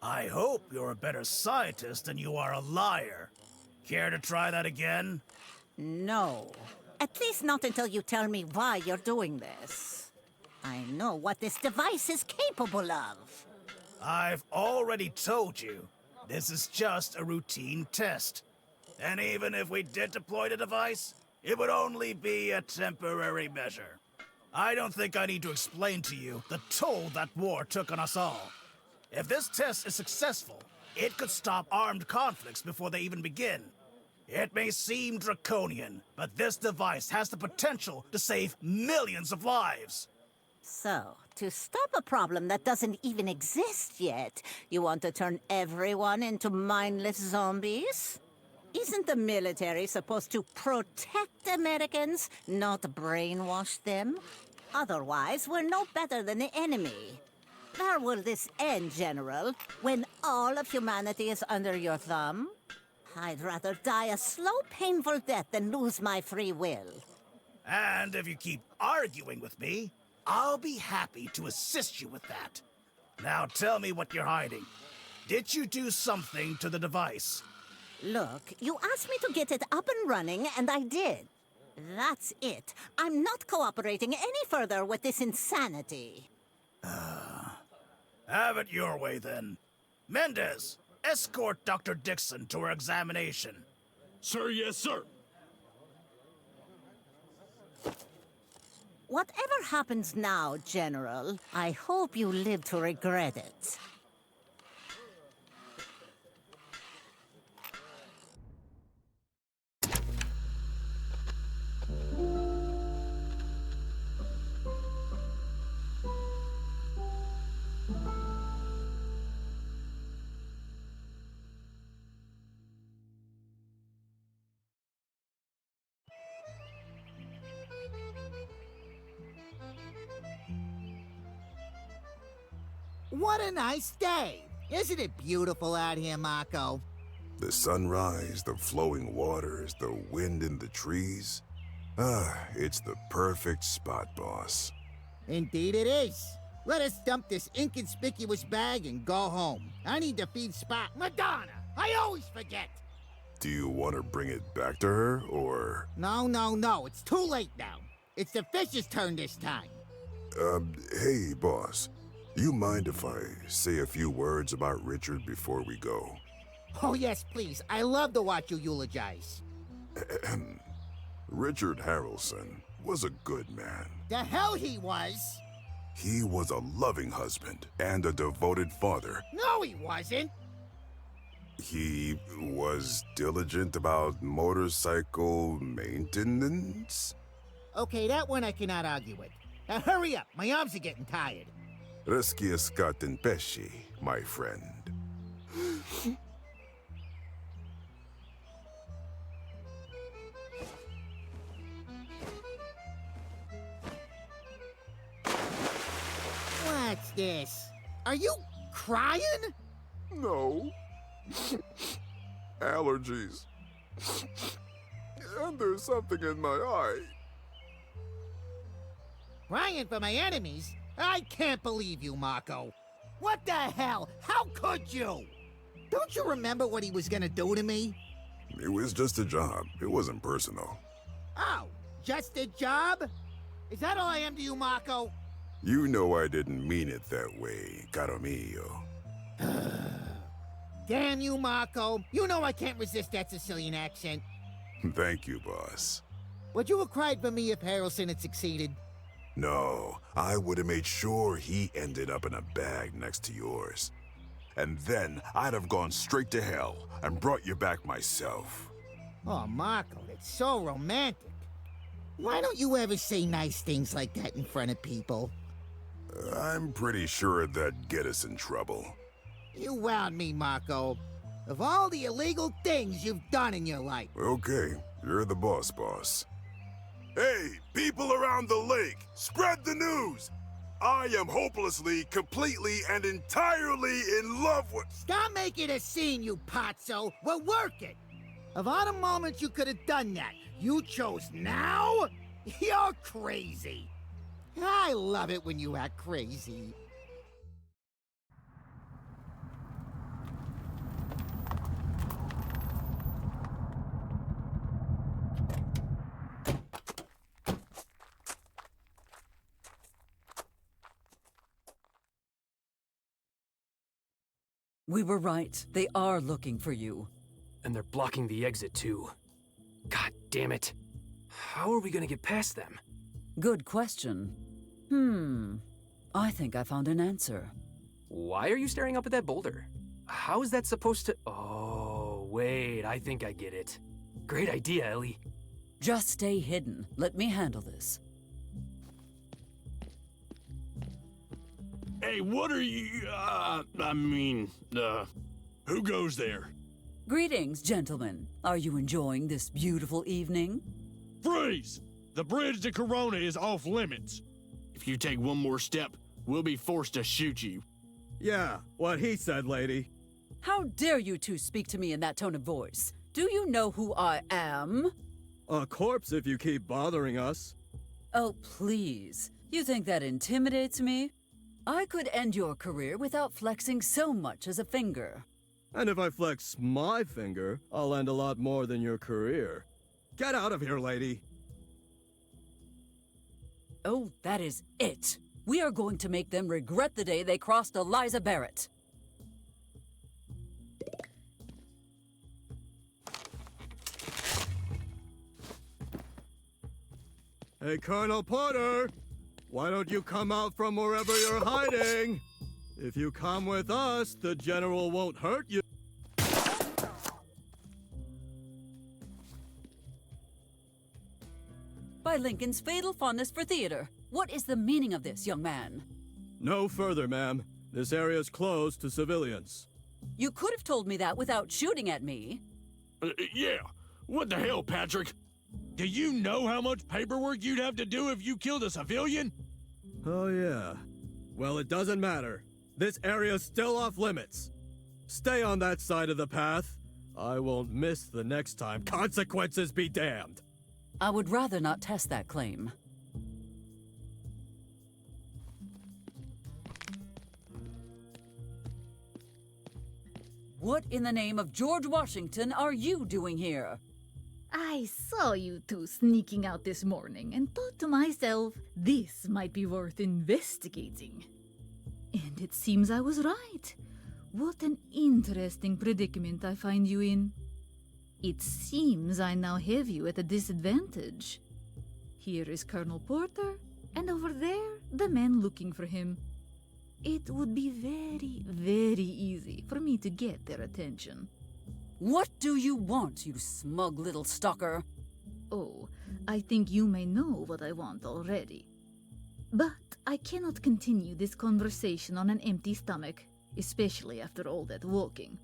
I hope you're a better scientist than you are a liar. Care to try that again? No. At least not until you tell me why you're doing this. I know what this device is capable of. I've already told you. This is just a routine test. And even if we did deploy the device, it would only be a temporary measure. I don't think I need to explain to you the toll that war took on us all. If this test is successful, it could stop armed conflicts before they even begin. It may seem draconian, but this device has the potential to save millions of lives. So, to stop a problem that doesn't even exist yet, you want to turn everyone into mindless zombies? Isn't the military supposed to protect Americans, not brainwash them? Otherwise, we're no better than the enemy. Where will this end, General? When all of humanity is under your thumb? I'd rather die a slow, painful death than lose my free will. And if you keep arguing with me, I'll be happy to assist you with that. Now tell me what you're hiding. Did you do something to the device? Look, you asked me to get it up and running, and I did. That's it. I'm not cooperating any further with this insanity. Have it your way, then. Mendez, escort Dr. Dixon to her examination. Sir, yes, sir. Whatever happens now, General, I hope you live to regret it. What a nice day! Isn't it beautiful out here, Mako? The sunrise, the flowing waters, the wind in the trees. Ah, it's the perfect spot, boss. Indeed it is. Let us dump this inconspicuous bag and go home. I need to feed Spot. Madonna! I always forget! Do you want to bring it back to her, or...? No. It's too late now. It's the fish's turn this time. Hey, boss. You mind if I say a few words about Richard before we go? Oh, yes, please. I love to watch you eulogize. Richard Harrelson was a good man. The hell he was! He was a loving husband and a devoted father. No, he wasn't! He was diligent about motorcycle maintenance? Okay, that one I cannot argue with. Now hurry up, my arms are getting tired. Resciascat in pesci, my friend. What's this? Are you crying? No. Allergies. And there's something in my eye. Crying for my enemies? I can't believe you, Mako. What the hell? How could you? Don't you remember what he was gonna do to me? It was just a job. It wasn't personal. Oh, just a job? Is that all I am to you, Mako? You know I didn't mean it that way, caro mio. Damn you, Mako. You know I can't resist that Sicilian accent. Thank you, boss. Would you have cried for me if Harrelson had succeeded? No, I would have made sure he ended up in a bag next to yours. And then I'd have gone straight to hell and brought you back myself. Oh, Marco, that's so romantic. Why don't you ever say nice things like that in front of people? I'm pretty sure that'd get us in trouble. You wound me, Marco. Of all the illegal things you've done in your life. Okay, you're the boss. Hey, people around the lake, spread the news! I am hopelessly, completely, and entirely in love with— Stop making a scene, you potso! We're working! Of all the moments you could have done that, you chose now? You're crazy! I love it when you act crazy. We were right. They are looking for you. And they're blocking the exit, too. God damn it. How are we gonna get past them? Good question. I think I found an answer. Why are you staring up at that boulder? How is that supposed to— Oh, wait, I think I get it. Great idea, Ellie. Just stay hidden. Let me handle this. Hey, what are you, who goes there? Greetings, gentlemen. Are you enjoying this beautiful evening? Freeze! The bridge to Corona is off limits. If you take one more step, we'll be forced to shoot you. Yeah, what he said, lady. How dare you two speak to me in that tone of voice? Do you know who I am? A corpse if you keep bothering us. Oh, please. You think that intimidates me? I could end your career without flexing so much as a finger. And if I flex my finger, I'll end a lot more than your career. Get out of here, lady. Oh, that is it. We are going to make them regret the day they crossed Eliza Barrett. Hey, Colonel Porter! Why don't you come out from wherever you're hiding? If you come with us, the General won't hurt you. By Lincoln's fatal fondness for theater. What is the meaning of this, young man? No further, ma'am. This area's closed to civilians. You could have told me that without shooting at me. Yeah. What the hell, Patrick? Do you know how much paperwork you'd have to do if you killed a civilian? Oh, yeah. Well, it doesn't matter. This area's still off limits. Stay on that side of the path. I won't miss the next time. Consequences be damned. I would rather not test that claim. What in the name of George Washington are you doing here? I saw you two sneaking out this morning and thought to myself, this might be worth investigating. And it seems I was right. What an interesting predicament I find you in. It seems I now have you at a disadvantage. Here is Colonel Porter, and over there, the man looking for him. It would be very, very easy for me to get their attention. What do you want, you smug little stalker? Oh, I think you may know what I want already. But I cannot continue this conversation on an empty stomach, especially after all that walking.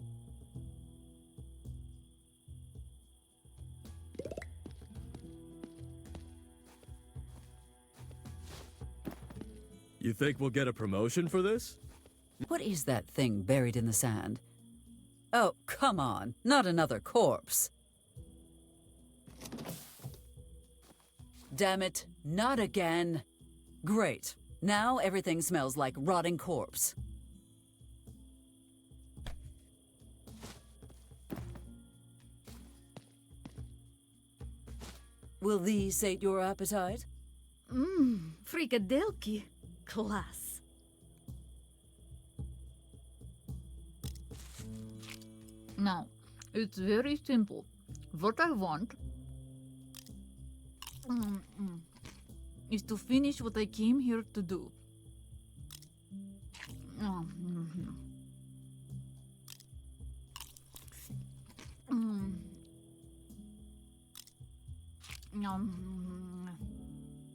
You think we'll get a promotion for this? What is that thing buried in the sand? Oh, come on, not another corpse. Damn it, not again. Great, now everything smells like rotting corpse. Will these sate your appetite? Frikadelki. Class. Now, it's very simple. What I want is to finish what I came here to do.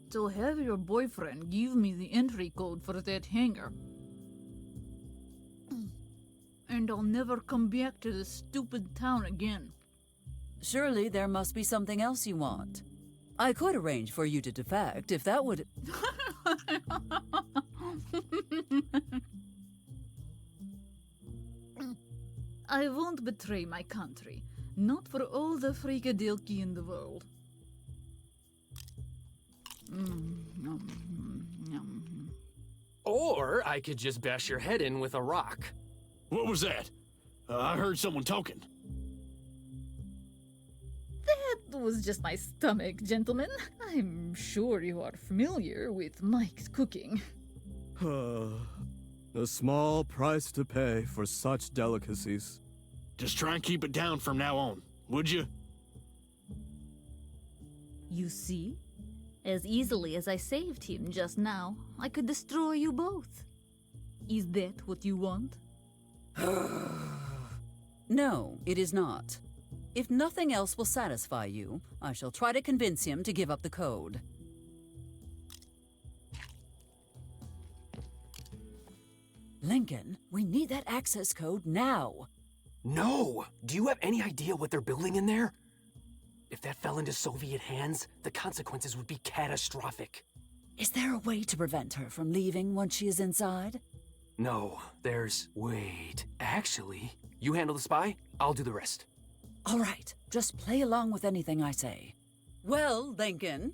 So have your boyfriend give me the entry code for that hangar. And I'll never come back to this stupid town again. Surely there must be something else you want. I could arrange for you to defect if that would... I won't betray my country. Not for all the freakadelky in the world. Or I could just bash your head in with a rock. What was that? I heard someone talking. That was just my stomach, gentlemen. I'm sure you are familiar with Mike's cooking. A small price to pay for such delicacies. Just try and keep it down from now on, would you? You see? As easily as I saved him just now, I could destroy you both. Is that what you want? No, it is not. If nothing else will satisfy you, I shall try to convince him to give up the code. Lincoln, we need that access code now. No! Do you have any idea what they're building in there? If that fell into Soviet hands, the consequences would be catastrophic. Is there a way to prevent her from leaving once she is inside? No, wait. Actually, you handle the spy, I'll do the rest. All right, just play along with anything I say. Well, Lincoln,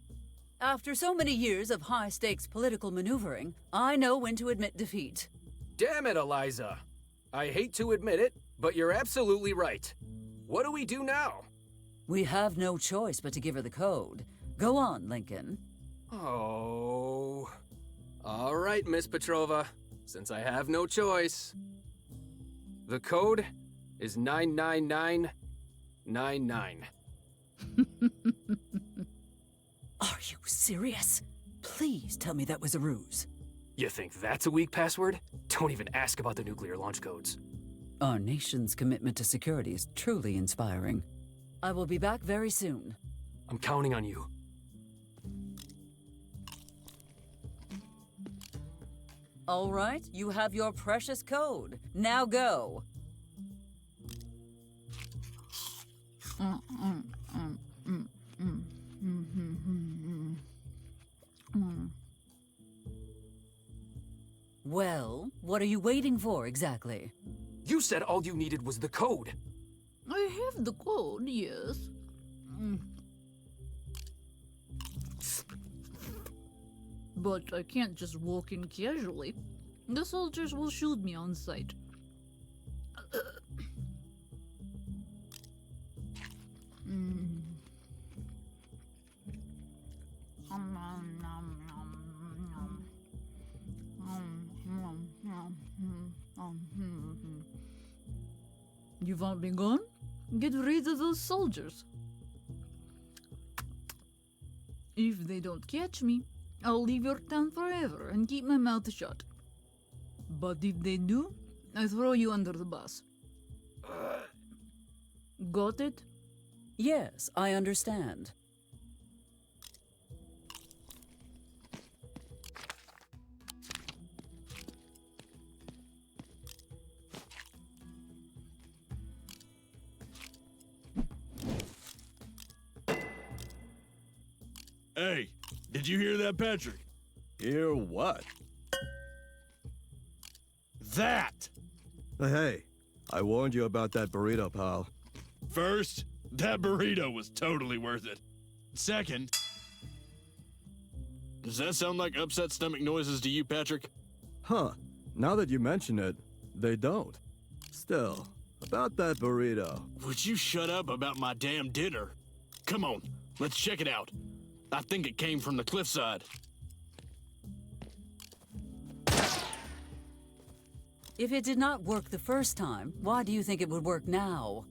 after so many years of high-stakes political maneuvering, I know when to admit defeat. Damn it, Eliza. I hate to admit it, but you're absolutely right. What do we do now? We have no choice but to give her the code. Go on, Lincoln. Oh. All right, Miss Petrova. Since I have no choice. The code is 99999. Are you serious? Please tell me that was a ruse. You think that's a weak password? Don't even ask about the nuclear launch codes. Our nation's commitment to security is truly inspiring. I will be back very soon. I'm counting on you. All right, you have your precious code. Now go. Well, what are you waiting for exactly? You said all you needed was the code. I have the code, yes. But I can't just walk in casually. The soldiers will shoot me on sight. You want me gone? Get rid of those soldiers. If they don't catch me, I'll leave your town forever and keep my mouth shut. But if they do, I throw you under the bus. Got it? Yes, I understand. Hey, did you hear that, Patrick? Hear what? That! Hey, I warned you about that burrito, pal. First, that burrito was totally worth it. Second, does that sound like upset stomach noises to you, Patrick? Huh. Now that you mention it, they don't. Still, about that burrito. Would you shut up about my damn dinner? Come on, let's check it out. I think it came from the cliffside. If it did not work the first time, why do you think it would work now?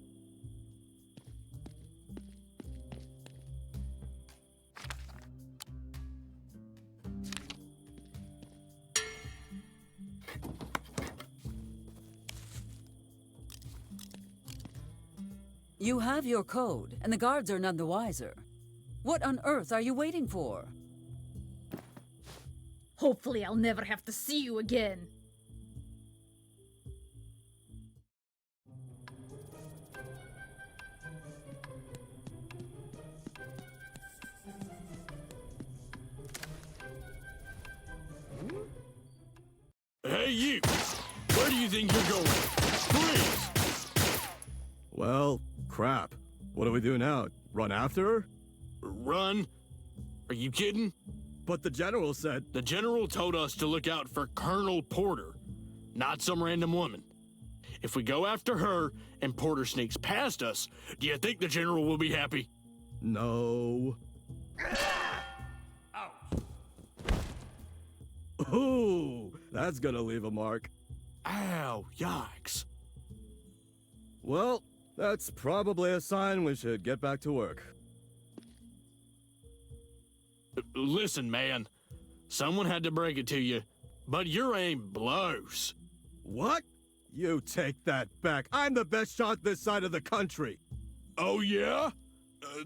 You have your code, and the guards are none the wiser. What on earth are you waiting for? Hopefully I'll never have to see you again. Hey, you! Where do you think you're going? Freeze! Well, crap. What do we do now? Run after her? Run? Are you kidding? But the general said... The general told us to look out for Colonel Porter, not some random woman. If we go after her and Porter sneaks past us, do you think the general will be happy? No. Ooh, that's gonna leave a mark. Ow, yikes. Well, that's probably a sign we should get back to work. Listen, man. Someone had to break it to you, but your aim blows. What? You take that back. I'm the best shot this side of the country. Oh, yeah?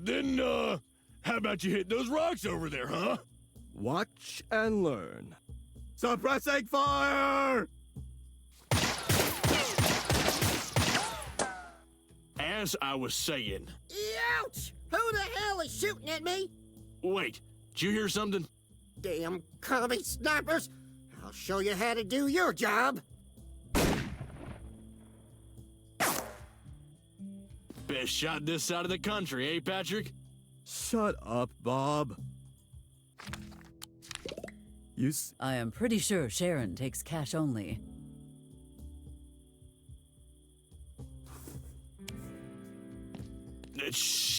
Then, how about you hit those rocks over there, huh? Watch and learn. Suppressing fire! As I was saying... Ouch! Who the hell is shooting at me? Wait, did you hear something? Damn commie snipers! I'll show you how to do your job! Best shot this side of the country, eh, Patrick? Shut up, Bob. I am pretty sure Sharon takes cash only. Shh.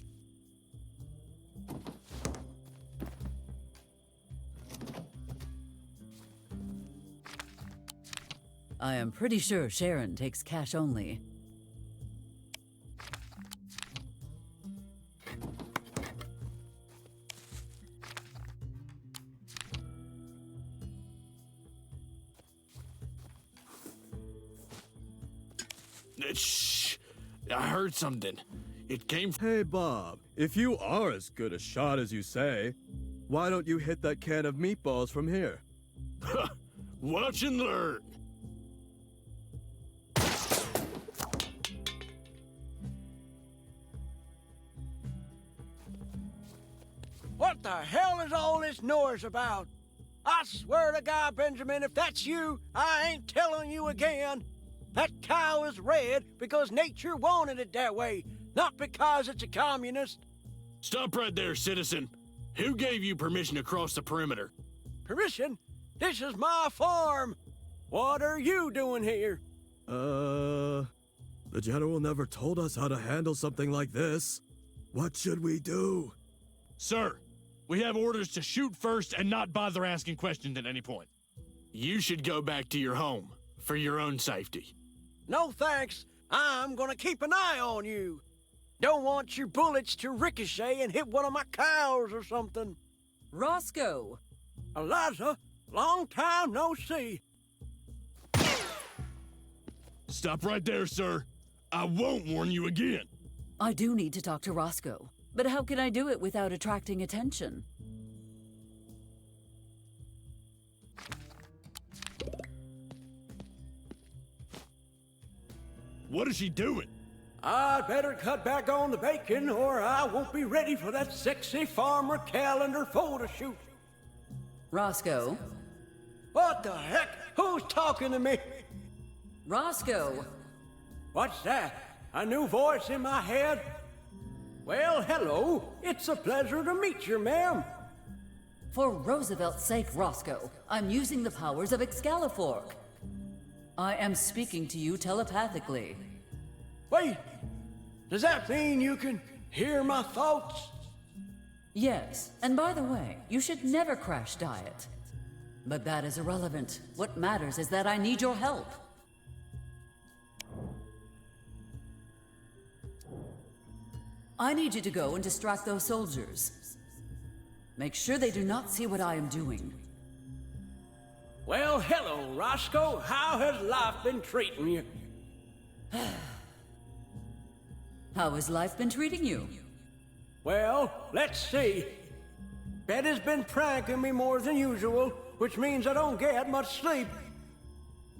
I am pretty sure Sharon takes cash only. Shh. I heard something. It came from... Hey, Bob, if you are as good a shot as you say, why don't you hit that can of meatballs from here? Watch and learn. What the hell is all this noise about? I swear to God, Benjamin, if that's you, I ain't telling you again. That cow is red because nature wanted it that way, not because it's a communist. Stop right there, citizen. Who gave you permission to cross the perimeter? Permission? This is my farm. What are you doing here? The general never told us how to handle something like this. What should we do? Sir, we have orders to shoot first and not bother asking questions at any point. You should go back to your home for your own safety. No thanks. I'm gonna keep an eye on you. Don't want your bullets to ricochet and hit one of my cows or something. Roscoe! Eliza, long time no see. Stop right there, sir. I won't warn you again. I do need to talk to Roscoe, but how can I do it without attracting attention? What is she doing? I'd better cut back on the bacon or I won't be ready for that sexy farmer calendar photo shoot. Roscoe? What the heck? Who's talking to me? Roscoe! What's that? A new voice in my head? Well, hello. It's a pleasure to meet you, ma'am. For Roosevelt's sake, Roscoe, I'm using the powers of Excalifork. I am speaking to you telepathically. Wait, does that mean you can hear my thoughts? Yes, and by the way, you should never crash diet. But that is irrelevant. What matters is that I need your help. I need you to go and distract those soldiers. Make sure they do not see what I am doing. Well, hello, Roscoe. How has life been treating you? How has life been treating you? Well, let's see. Betty's been pranking me more than usual, which means I don't get much sleep.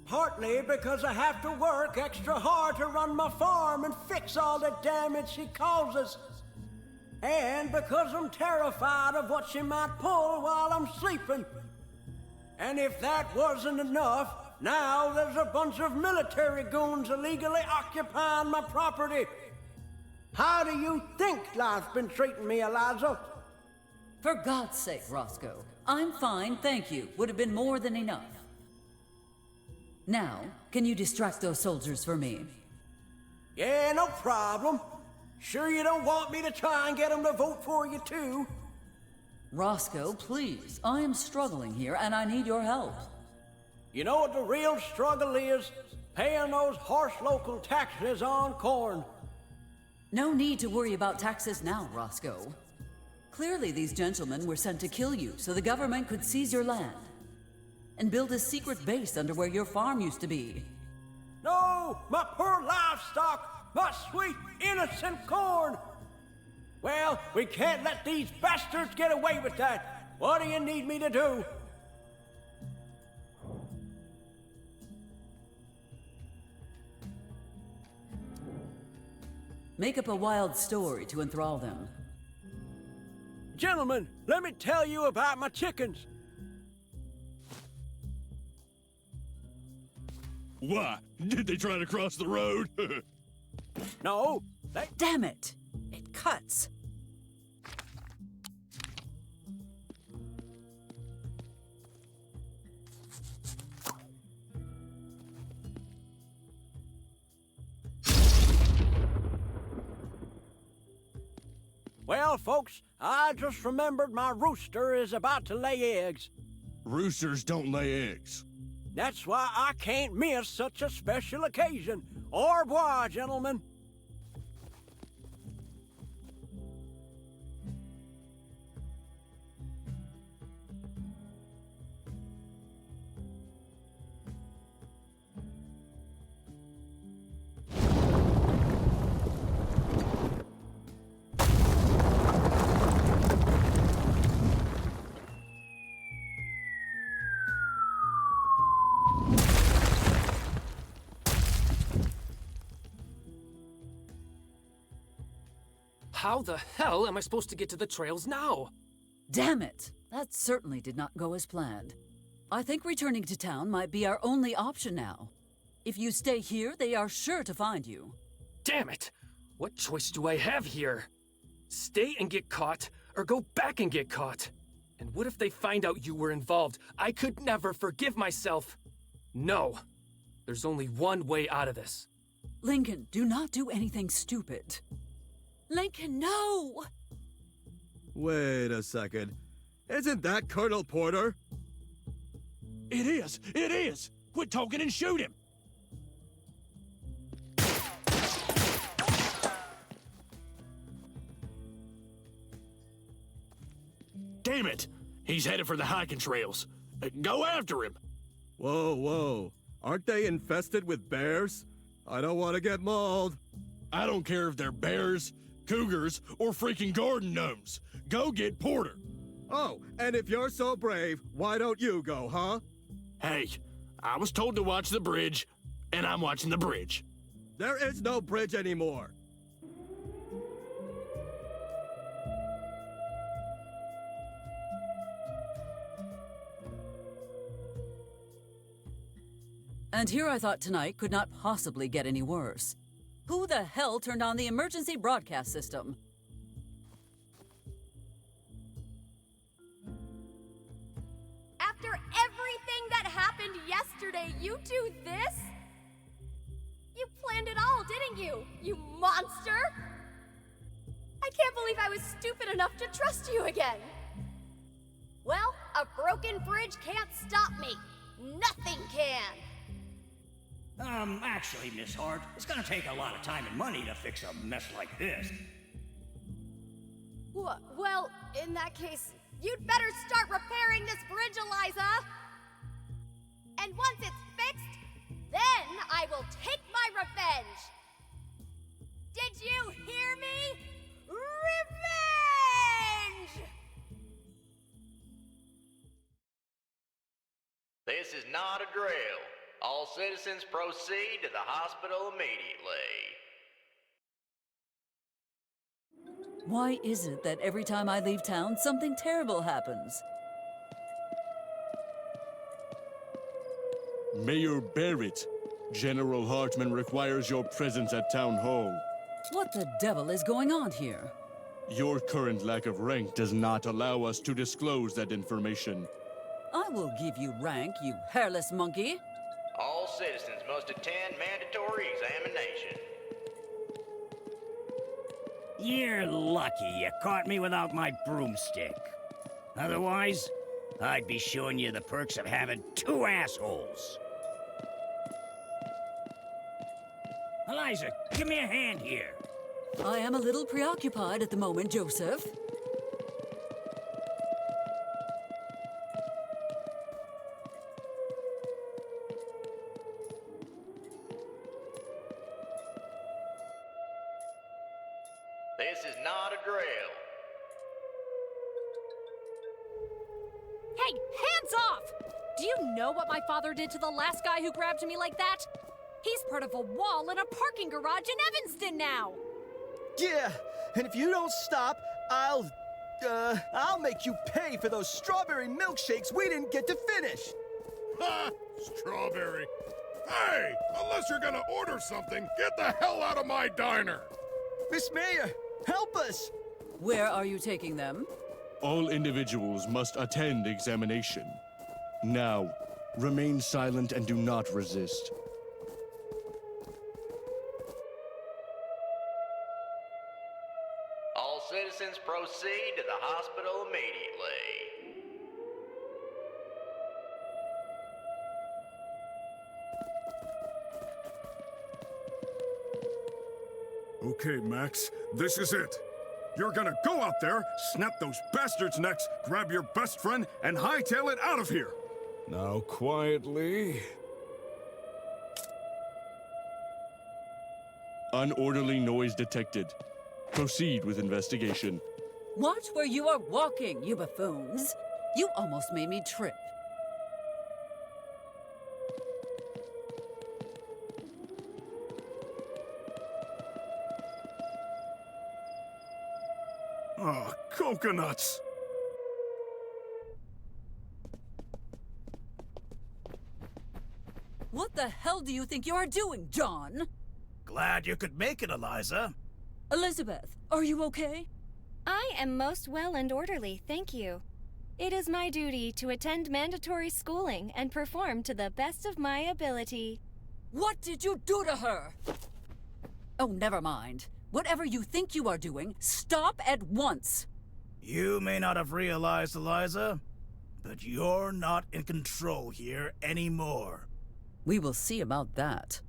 Partly because I have to work extra hard to run my farm and fix all the damage she causes. And because I'm terrified of what she might pull while I'm sleeping. And if that wasn't enough, now there's a bunch of military goons illegally occupying my property. How do you think life's been treating me, Eliza? For God's sake, Roscoe. I'm fine, thank you. Would have been more than enough. Now, can you distract those soldiers for me? Yeah, no problem. Sure you don't want me to try and get them to vote for you, too? Roscoe, please. I am struggling here, and I need your help. You know what the real struggle is? Paying those harsh local taxes on corn. No need to worry about taxes now, Roscoe. Clearly these gentlemen were sent to kill you, so the government could seize your land and build a secret base under where your farm used to be. No! My poor livestock! My sweet, innocent corn! Well, we can't let these bastards get away with that. What do you need me to do? Make up a wild story to enthrall them. Gentlemen, let me tell you about my chickens. Why? Did they try to cross the road? No, Damn it! It cuts. Well, folks, I just remembered my rooster is about to lay eggs. Roosters don't lay eggs. That's why I can't miss such a special occasion. Au revoir, gentlemen. How the hell am I supposed to get to the trails now? Damn it! That certainly did not go as planned. I think returning to town might be our only option now. If you stay here, they are sure to find you. Damn it! What choice do I have here? Stay and get caught, or go back and get caught? And what if they find out you were involved? I could never forgive myself. No. There's only one way out of this. Lincoln, do not do anything stupid. Lincoln, no! Wait a second. Isn't that Colonel Porter? It is! It is! Quit talking and shoot him! Damn it! He's headed for the hiking trails. Go after him! Whoa, whoa. Aren't they infested with bears? I don't want to get mauled. I don't care if they're bears, cougars, or freaking garden gnomes. Go get Porter. Oh, and if you're so brave, why don't you go, huh? Hey, I was told to watch the bridge, and I'm watching the bridge. There is no bridge anymore. And here I thought tonight could not possibly get any worse. Who the hell turned on the emergency broadcast system? After everything that happened yesterday, you do this? You planned it all, didn't you? You monster! I can't believe I was stupid enough to trust you again. Well, a broken bridge can't stop me. Nothing can. Actually, Miss Hart, it's gonna take a lot of time and money to fix a mess like this. Well, in that case, you'd better start repairing this bridge, Eliza! And once it's fixed, then I will take my revenge! Did you hear me? Revenge! This is not a drill. All citizens proceed to the hospital immediately. Why is it that every time I leave town, something terrible happens? Mayor Barrett, General Hartman requires your presence at Town Hall. What the devil is going on here? Your current lack of rank does not allow us to disclose that information. I will give you rank, you hairless monkey. All citizens must attend mandatory examination. You're lucky you caught me without my broomstick. Otherwise, I'd be showing you the perks of having two assholes. Eliza, give me a hand here. I am a little preoccupied at the moment, Joseph. This is not a drill. Hey, hands off! Do you know what my father did to the last guy who grabbed me like that? He's part of a wall in a parking garage in Evanston now! Yeah, and if you don't stop, I'll make you pay for those strawberry milkshakes we didn't get to finish! Ha! Strawberry. Hey, unless you're gonna order something, get the hell out of my diner! Miss Mayor, help us! Where are you taking them? All individuals must attend examination. Now, remain silent and do not resist. All citizens proceed to the hospital immediately. Okay, Max, this is it. You're gonna go out there, snap those bastards' necks, grab your best friend, and hightail it out of here. Now, quietly. Unorderly noise detected. Proceed with investigation. Watch where you are walking, you buffoons. You almost made me trip. Oh, coconuts! What the hell do you think you are doing, John? Glad you could make it, Eliza. Elizabeth, are you okay? I am most well and orderly, thank you. It is my duty to attend mandatory schooling and perform to the best of my ability. What did you do to her? Oh, never mind. Whatever you think you are doing, stop at once. You may not have realized, Eliza, but you're not in control here anymore. We will see about that.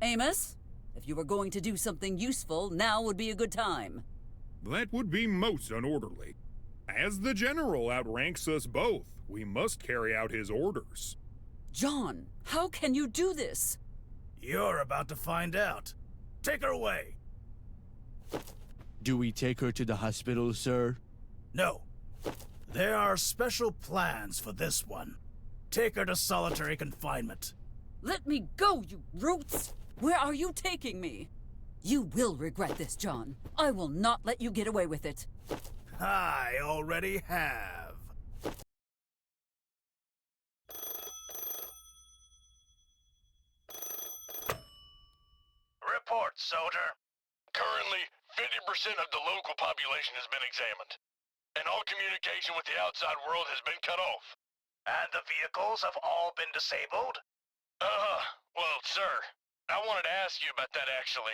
Amos, if you were going to do something useful, now would be a good time. That would be most unorderly. As the general outranks us both, we must carry out his orders. John, how can you do this? You're about to find out. Take her away. Do we take her to the hospital, sir? No. There are special plans for this one. Take her to solitary confinement. Let me go, you roots! Where are you taking me? You will regret this, John. I will not let you get away with it. I already have. Report, soldier. Currently, 50% of the local population has been examined, and all communication with the outside world has been cut off. And the vehicles have all been disabled? Well, sir, I wanted to ask you about that, actually.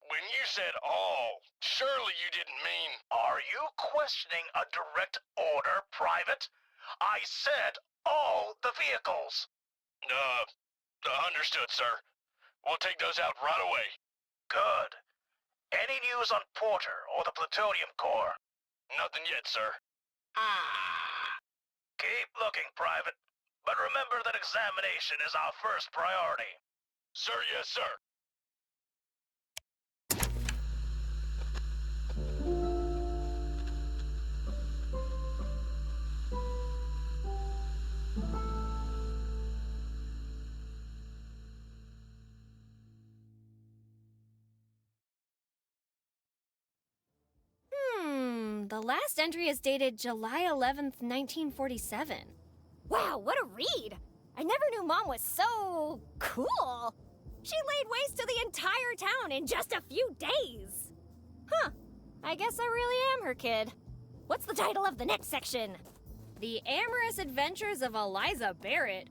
When you said all, surely you didn't mean... Are you questioning a direct order, Private? I said all the vehicles. Understood, sir. We'll take those out right away. Good. Any news on Porter or the Plutonium Core? Nothing yet, sir. Keep looking, Private. But remember that examination is our first priority. Sir, yes, sir. The last entry is dated July 11th, 1947. Wow, what a read! I never knew Mom was so cool. She laid waste to the entire town in just a few days. Huh. I guess I really am her kid. What's the title of the next section? The Amorous Adventures of Eliza Barrett.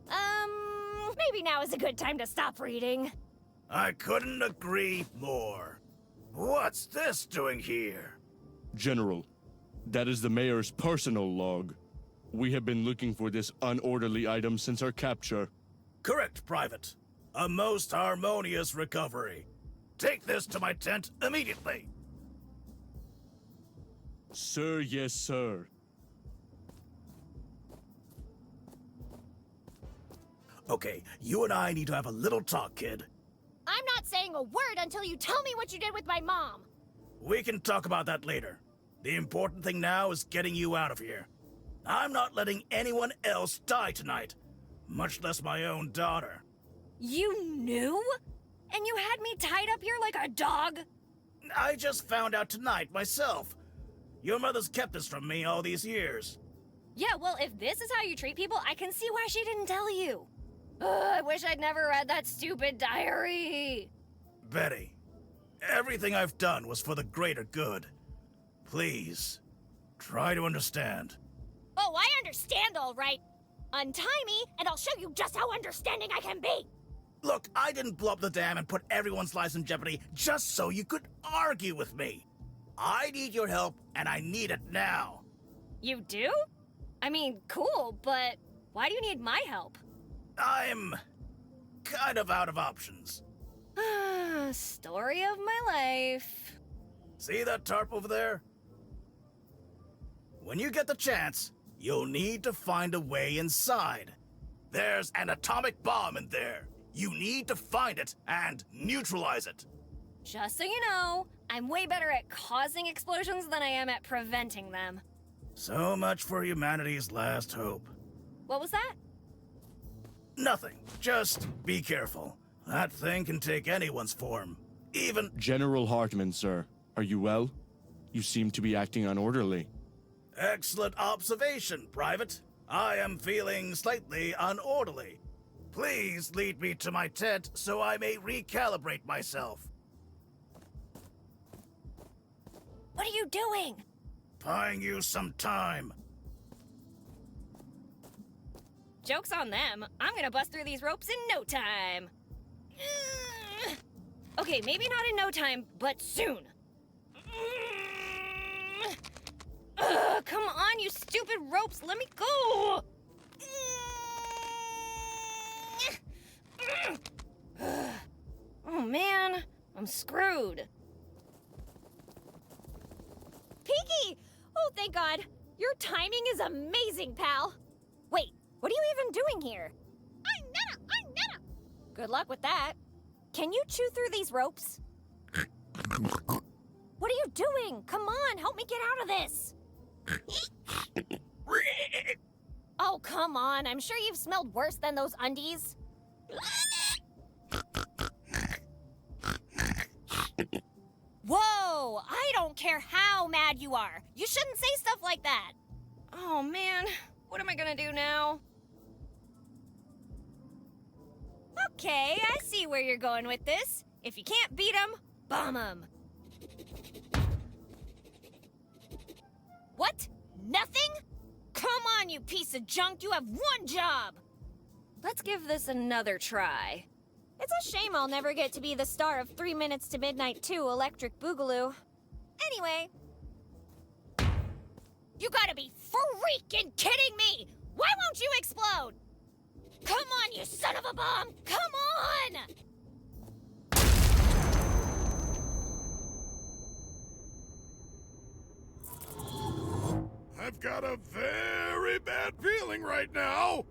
Maybe now is a good time to stop reading. I couldn't agree more. What's this doing here? General, that is the mayor's personal log. We have been looking for this unorderly item since our capture. Correct, Private. A most harmonious recovery. Take this to my tent immediately. Sir, yes, sir. Okay, you and I need to have a little talk, kid. I'm not saying a word until you tell me what you did with my mom. We can talk about that later. The important thing now is getting you out of here. I'm not letting anyone else die tonight, much less my own daughter. You knew? And you had me tied up here like a dog? I just found out tonight myself. Your mother's kept this from me all these years. Yeah, well, if this is how you treat people, I can see why she didn't tell you. I wish I'd never read that stupid diary. Betty, everything I've done was for the greater good. Please, try to understand. Oh, I understand all right. Untie me, and I'll show you just how understanding I can be. Look, I didn't blow up the dam and put everyone's lives in jeopardy just so you could argue with me. I need your help, and I need it now. You do? I mean, cool, but why do you need my help? I'm kind of out of options. Story of my life. See that tarp over there? When you get the chance, you'll need to find a way inside. There's an atomic bomb in there. You need to find it and neutralize it. Just so you know, I'm way better at causing explosions than I am at preventing them. So much for humanity's last hope. What was that? Nothing. Just be careful. That thing can take anyone's form. Even... General Hartman, sir. Are you well? You seem to be acting unorderly. Excellent observation, Private. I am feeling slightly unorderly. Please lead me to my tent so I may recalibrate myself. What are you doing? Buying you some time. Joke's on them. I'm gonna bust through these ropes in no time. Okay, maybe not in no time, but soon. Come on, you stupid ropes, let me go! Oh man, I'm screwed. Peaky! Oh, thank God. Your timing is amazing, pal. Wait, what are you even doing here? I'm Netta! Good luck with that. Can you chew through these ropes? What are you doing? Come on, help me get out of this. Oh, come on. I'm sure you've smelled worse than those undies. Whoa! I don't care how mad you are. You shouldn't say stuff like that. Oh man, what am I gonna do now? Okay, I see where you're going with this. If you can't beat 'em, bomb 'em. What? Nothing? Come on, you piece of junk. You have one job. Let's give this another try. It's a shame I'll never get to be the star of 3 Minutes to Midnight 2 Electric Boogaloo. Anyway. You gotta be freaking kidding me! Why won't you explode? Come on, you son of a bomb! Come on! I've got a very bad feeling right now.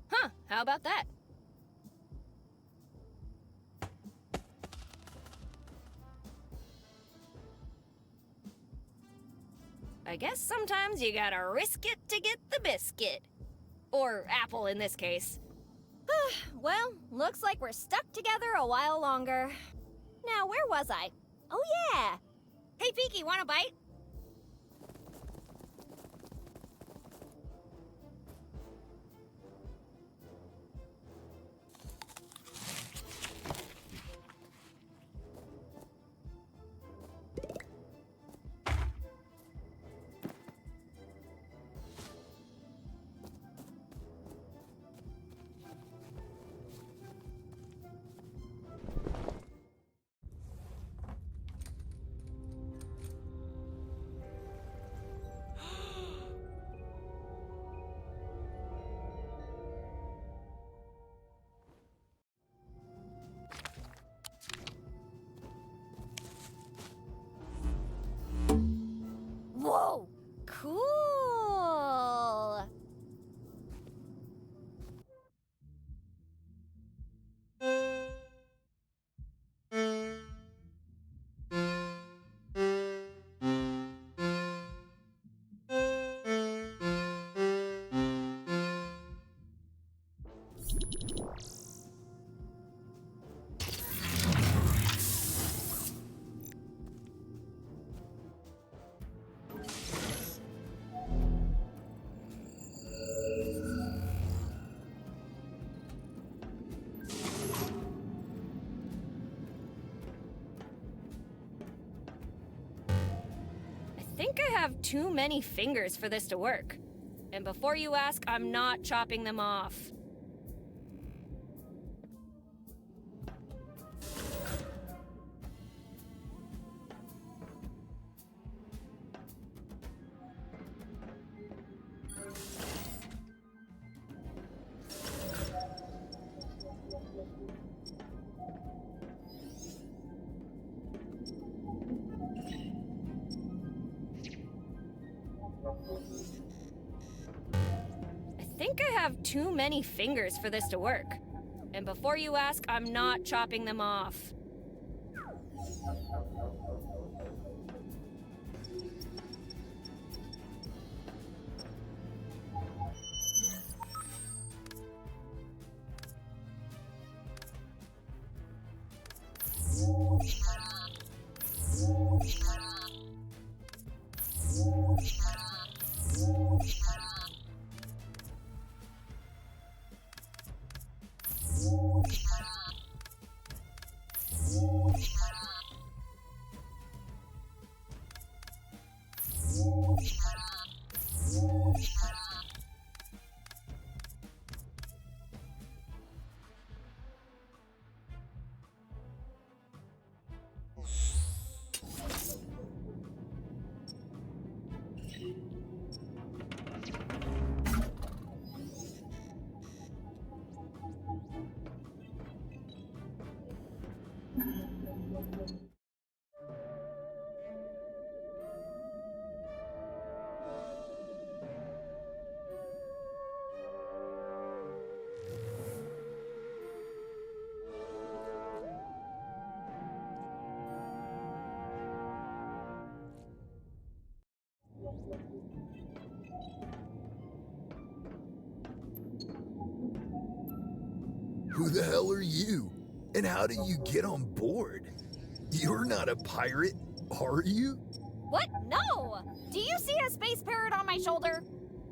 Huh, how about that? I guess sometimes you gotta risk it to get the biscuit. Or apple in this case. Well, looks like we're stuck together a while longer. Now, where was I? Oh, yeah! Hey, Peaky, want a bite? Whoa! Cool! I think I have too many fingers for this to work. And before you ask, I'm not chopping them off. I think I have too many fingers for this to work. And before you ask, I'm not chopping them off. Who the hell are you? And how did you get on board? You're not a pirate, are you? What? No! Do you see a space parrot on my shoulder?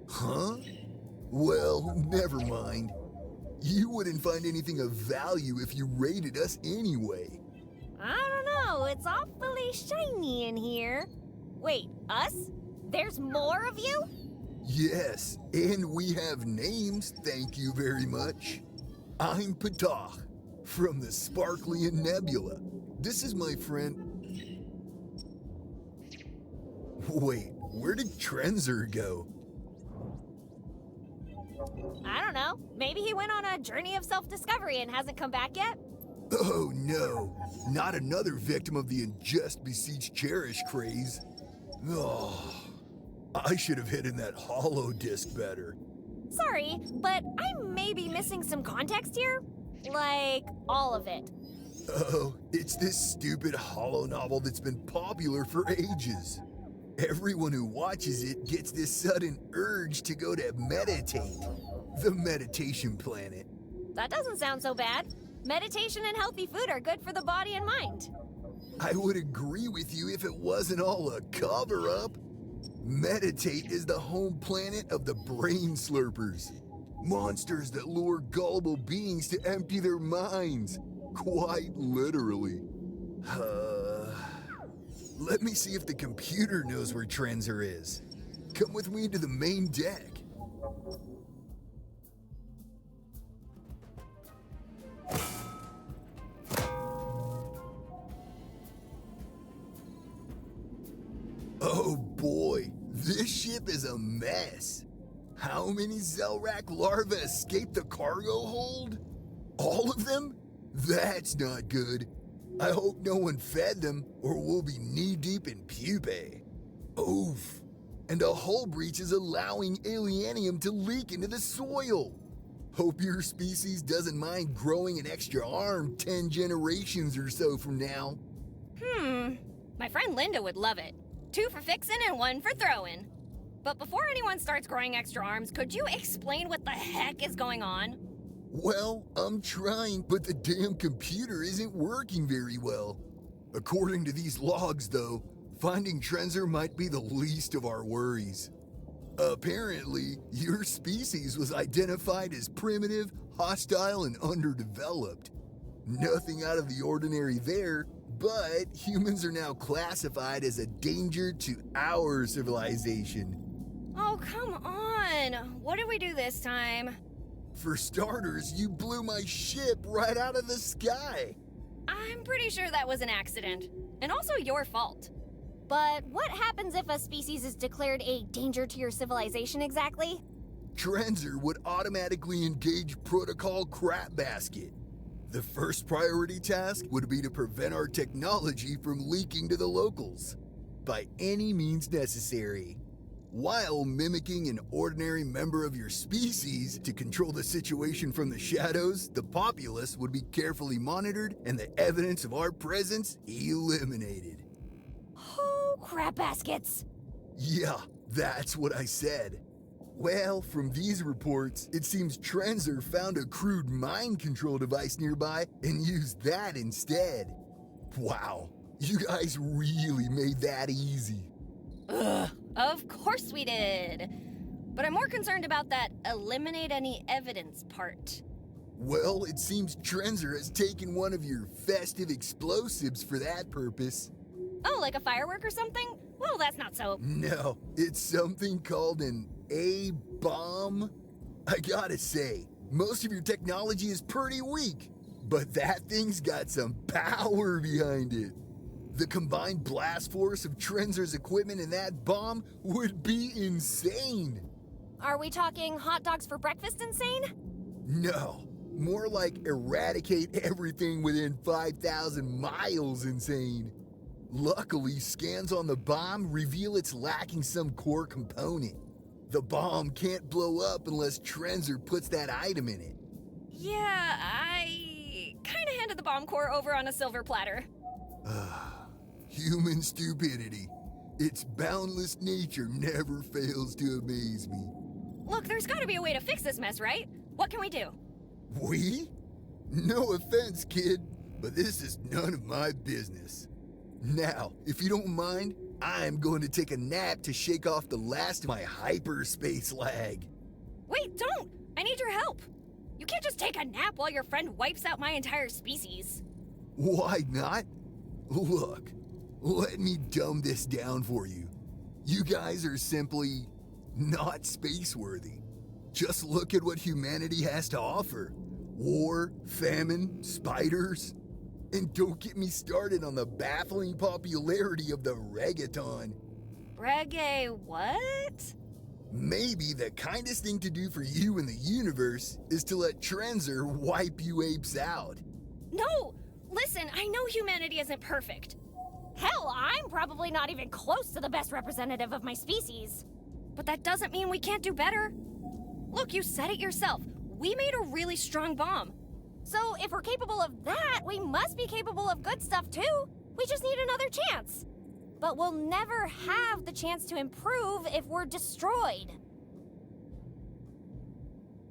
Huh? Well, never mind. You wouldn't find anything of value if you raided us anyway. I don't know. It's awfully shiny in here. Wait, us? There's more of you? Yes, and we have names, thank you very much. I'm Ptah, from the Sparklian Nebula. This is my friend... Wait, where did Trenzer go? I don't know. Maybe he went on a journey of self-discovery and hasn't come back yet? Oh no, not another victim of the ingest besiege cherish craze. Oh, I should have hidden that hollow disc better. Sorry, but I may be missing some context here. Like, all of it. Oh, it's this stupid hollow novel that's been popular for ages. Everyone who watches it gets this sudden urge to go to meditate. The meditation planet. That doesn't sound so bad. Meditation and healthy food are good for the body and mind. I would agree with you if it wasn't all a cover-up. Meditate is the home planet of the brain slurpers. Monsters that lure gullible beings to empty their minds. Quite literally. Let me see if the computer knows where Trenzer is. Come with me to the main deck. Oh boy, this ship is a mess. How many Zelrak larvae escaped the cargo hold? All of them? That's not good. I hope no one fed them, or we'll be knee-deep in pupae. Oof. And a hull breach is allowing alienium to leak into the soil. Hope your species doesn't mind growing an extra arm 10 generations or so from now. My friend Linda would love it. 2 for fixin' and 1 for throwin'. But before anyone starts growing extra arms, could you explain what the heck is going on? Well, I'm trying, but the damn computer isn't working very well. According to these logs, though, finding Trenzer might be the least of our worries. Apparently, your species was identified as primitive, hostile, and underdeveloped. Nothing out of the ordinary there, but humans are now classified as a danger to our civilization. Oh, come on. What did we do this time? For starters, you blew my ship right out of the sky. I'm pretty sure that was an accident. And also your fault. But what happens if a species is declared a danger to your civilization exactly? Trenzer would automatically engage Protocol Crap Basket. The first priority task would be to prevent our technology from leaking to the locals, by any means necessary, while mimicking an ordinary member of your species. To control the situation from the shadows, the populace would be carefully monitored and the evidence of our presence eliminated. Oh, crap baskets! Yeah, that's what I said. Well, from these reports, it seems Trenzer found a crude mind control device nearby and used that instead. Wow, you guys really made that easy. Ugh, of course we did. But I'm more concerned about that eliminate any evidence part. Well, it seems Trenzer has taken one of your festive explosives for that purpose. Oh, like a firework or something? Well, that's not so... No, it's something called an A-bomb. I gotta say, most of your technology is pretty weak, but that thing's got some power behind it. The combined blast force of Trenzer's equipment and that bomb would be insane. Are we talking hot dogs for breakfast insane? No, more like eradicate everything within 5,000 miles insane. Luckily, scans on the bomb reveal it's lacking some core component. The bomb can't blow up unless Trenzer puts that item in it. Yeah, I kinda handed the bomb core over on a silver platter. Human stupidity. Its boundless nature never fails to amaze me. Look, there's gotta be a way to fix this mess, right? What can we do? We? No offense, kid, but this is none of my business. Now, if you don't mind, I'm going to take a nap to shake off the last of my hyperspace lag. Wait, don't! I need your help. You can't just take a nap while your friend wipes out my entire species. Why not? Look, let me dumb this down for you. You guys are simply not space-worthy. Just look at what humanity has to offer. War, famine, spiders. And don't get me started on the baffling popularity of the reggaeton. Reggae what? Maybe the kindest thing to do for you in the universe is to let Trenzer wipe you apes out. No! Listen, I know humanity isn't perfect. Hell, I'm probably not even close to the best representative of my species. But that doesn't mean we can't do better. Look, you said it yourself. We made a really strong bomb. So if we're capable of that, we must be capable of good stuff too. We just need another chance. But we'll never have the chance to improve if we're destroyed.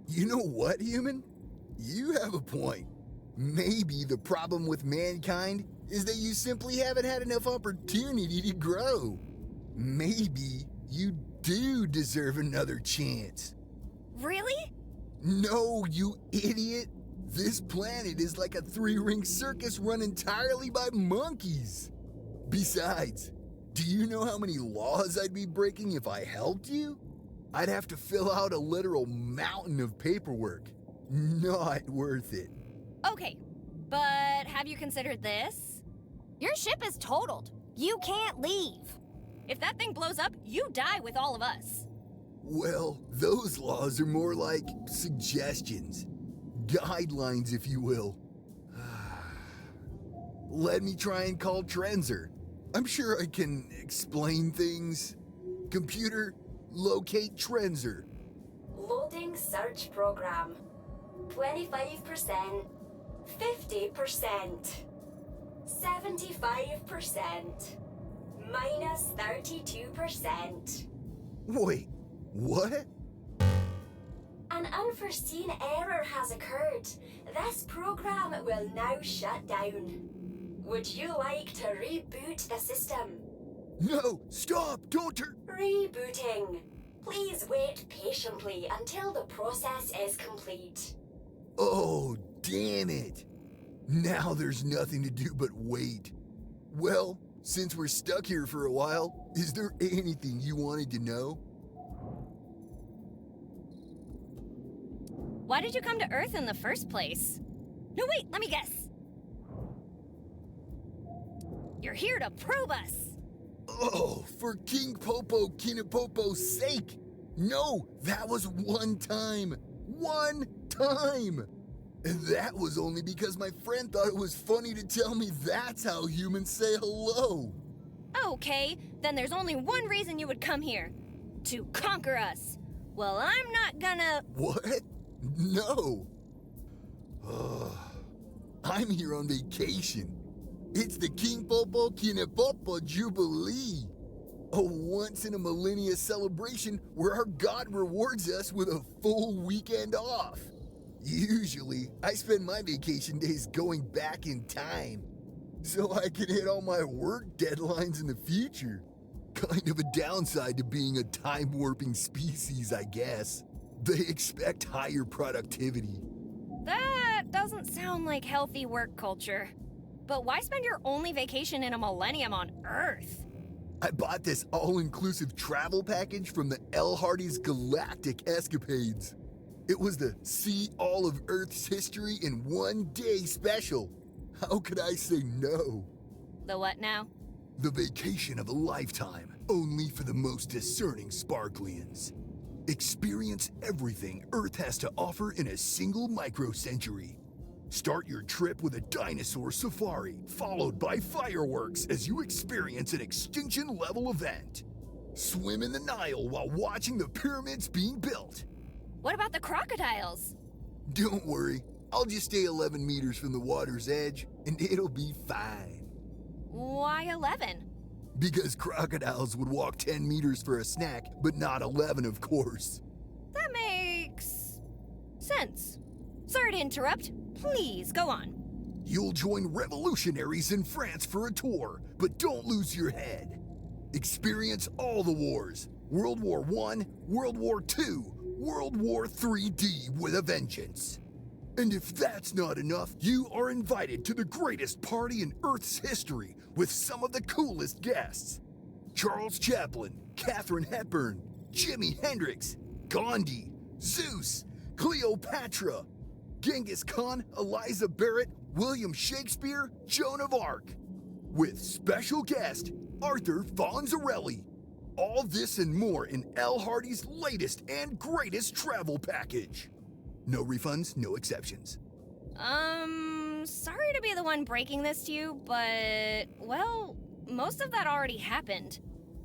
You know what, human? You have a point. Maybe the problem with mankind is that you simply haven't had enough opportunity to grow. Maybe you do deserve another chance. Really? No, you idiot. This planet is like a three-ring circus run entirely by monkeys. Besides, do you know how many laws I'd be breaking if I helped you? I'd have to fill out a literal mountain of paperwork. Not worth it. Okay, but have you considered this? Your ship is totaled. You can't leave. If that thing blows up, you die with all of us. Well, those laws are more like suggestions. Guidelines, if you will. Let me try and call Trenzer. I'm sure I can explain things. Computer, locate Trenzer. Loading search program. 25%. 50%. 75%. Minus 32%. Wait, what? An unforeseen error has occurred. This program will now shut down. Would you like to reboot the system? No, stop, don't Rebooting. Please wait patiently until the process is complete. Oh, damn it. Now there's nothing to do but wait. Well, since we're stuck here for a while, is there anything you wanted to know? Why did you come to Earth in the first place? No, wait, let me guess. You're here to probe us. Oh, for King Popo Kinapopo's sake. No, that was one time. One time. And that was only because my friend thought it was funny to tell me that's how humans say hello. Okay, then there's only one reason you would come here. To conquer us. Well, I'm not gonna... What? No. I'm here on vacation. It's the King Popo Kinapopo Jubilee. A once-in-a-millennia celebration where our god rewards us with a full weekend off. Usually, I spend my vacation days going back in time, so I can hit all my work deadlines in the future. Kind of a downside to being a time-warping species, I guess. They expect higher productivity. That doesn't sound like healthy work culture. But why spend your only vacation in a millennium on Earth? I bought this all-inclusive travel package from the L. Hardy's Galactic Escapades. It was the See All of Earth's History in One Day special. How could I say no? The what now? The vacation of a lifetime, only for the most discerning Sparklians. Experience everything Earth has to offer in a single microcentury. Start your trip with a dinosaur safari, followed by fireworks as you experience an extinction-level event. Swim in the Nile while watching the pyramids being built. What about the crocodiles? Don't worry, I'll just stay 11 meters from the water's edge, and it'll be fine. Why 11? Because crocodiles would walk 10 meters for a snack, but not 11, of course. That makes sense. Sorry to interrupt. Please, go on. You'll join revolutionaries in France for a tour, but don't lose your head. Experience all the wars. World War I, World War II, World War IIID with a vengeance. And if that's not enough, you are invited to the greatest party in Earth's history with some of the coolest guests. Charles Chaplin, Katharine Hepburn, Jimi Hendrix, Gandhi, Zeus, Cleopatra, Genghis Khan, Eliza Barrett, William Shakespeare, Joan of Arc. With special guest, Arthur Fonzarelli. All this and more in L. Hardy's latest and greatest travel package. No refunds, no exceptions. Sorry to be the one breaking this to you, but, well, most of that already happened.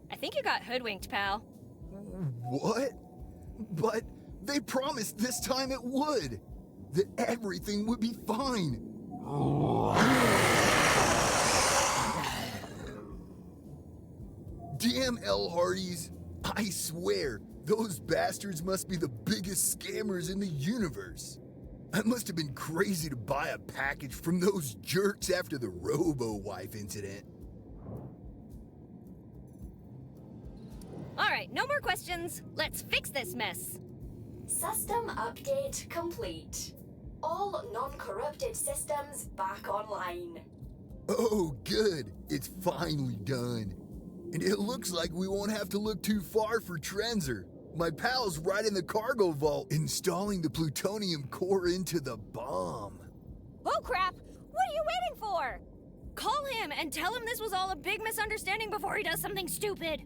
I think you got hoodwinked, pal. What? But they promised this time it would. That everything would be fine. Damn L. Hardys. I swear, those bastards must be the biggest scammers in the universe. I must have been crazy to buy a package from those jerks after the Robo-Wife incident. All right, no more questions. Let's fix this mess. System update complete. All non-corrupted systems back online. Oh, good. It's finally done. And it looks like we won't have to look too far for Trenzer. My pal's right in the cargo vault, installing the plutonium core into the bomb. Oh, crap! What are you waiting for? Call him and tell him this was all a big misunderstanding before he does something stupid.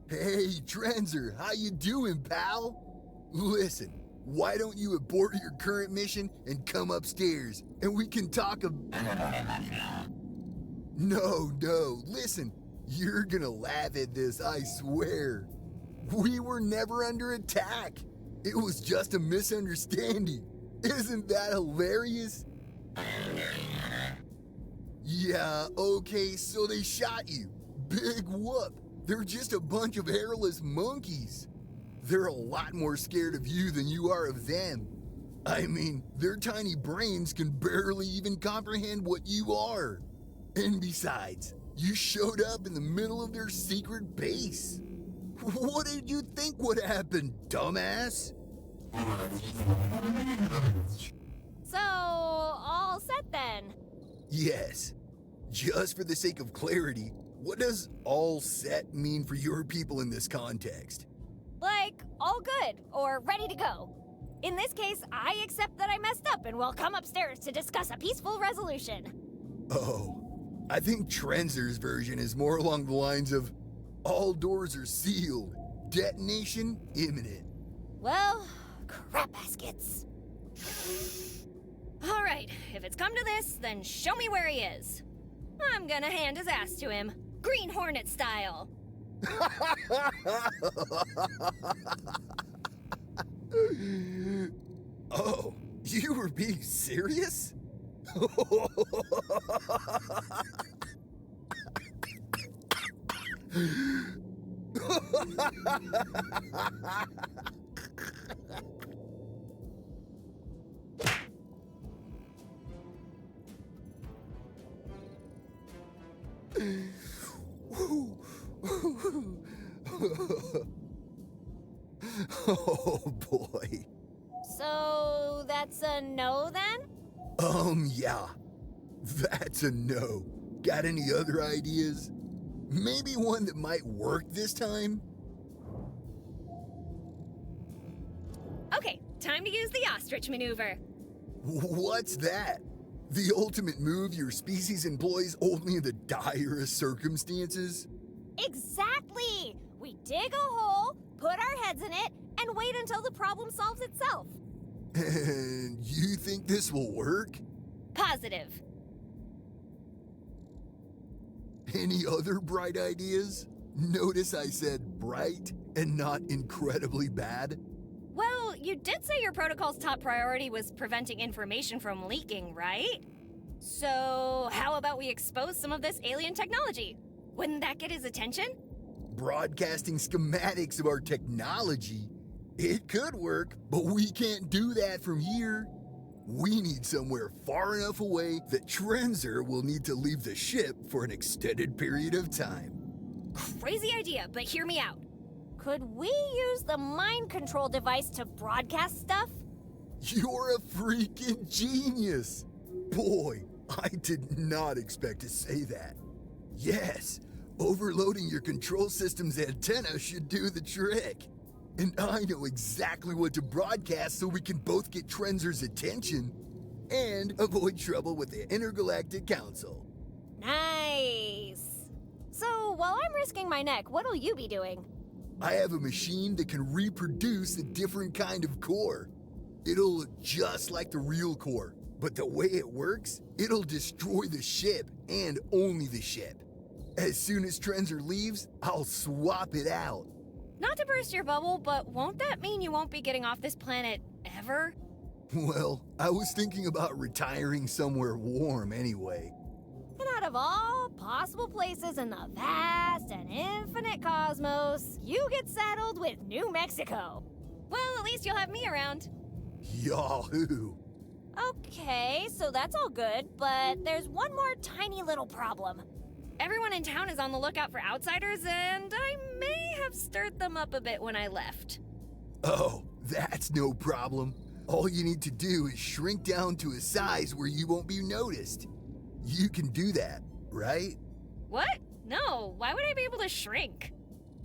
Hey, Trenzer, how you doing, pal? Listen, why don't you abort your current mission and come upstairs, and we can talk No, listen, you're gonna laugh at this, I swear. We were never under attack. It was just a misunderstanding. Isn't that hilarious? Yeah, okay, so they shot you. Big whoop. They're just a bunch of hairless monkeys. They're a lot more scared of you than you are of them. I mean, their tiny brains can barely even comprehend what you are. And besides, you showed up in the middle of their secret base. What did you think would happen, dumbass? So, all set then? Yes. Just for the sake of clarity, what does all set mean for your people in this context? Like, all good, or ready to go. In this case, I accept that I messed up and will come upstairs to discuss a peaceful resolution. Oh, I think Trenzer's version is more along the lines of, all doors are sealed, detonation imminent. Well, crap baskets. All right, if it's come to this, then show me where he is. I'm gonna hand his ass to him, Green Hornet style. Oh, you were being serious? Oh boy. So that's a no then? Yeah. That's a no. Got any other ideas? Maybe one that might work this time? Okay, time to use the ostrich maneuver. What's that? The ultimate move your species employs only in the direst circumstances? Exactly! We dig a hole, put our heads in it, and wait until the problem solves itself. And you think this will work? Positive. Any other bright ideas? Notice I said bright and not incredibly bad. Well, you did say your protocol's top priority was preventing information from leaking, right? So, how about we expose some of this alien technology? Wouldn't that get his attention? Broadcasting schematics of our technology? It could work, but we can't do that from here. We need somewhere far enough away that Trenzer will need to leave the ship for an extended period of time. Crazy idea, but hear me out. Could we use the mind control device to broadcast stuff? You're a freaking genius! Boy, I did not expect to say that. Yes, overloading your control system's antenna should do the trick. And I know exactly what to broadcast so we can both get Trenzer's attention and avoid trouble with the Intergalactic Council. Nice! So, while I'm risking my neck, what'll you be doing? I have a machine that can reproduce a different kind of core. It'll look just like the real core, but the way it works, it'll destroy the ship and only the ship. As soon as Trenzer leaves, I'll swap it out. Not to burst your bubble, but won't that mean you won't be getting off this planet ever? Well, I was thinking about retiring somewhere warm anyway. And out of all possible places in the vast and infinite cosmos, you get settled with New Mexico. Well, at least you'll have me around. Yahoo! Okay, so that's all good, but there's one more tiny little problem. Everyone in town is on the lookout for outsiders, and I may have stirred them up a bit when I left. Oh, that's no problem. All you need to do is shrink down to a size where you won't be noticed. You can do that, right? What? No, why would I be able to shrink?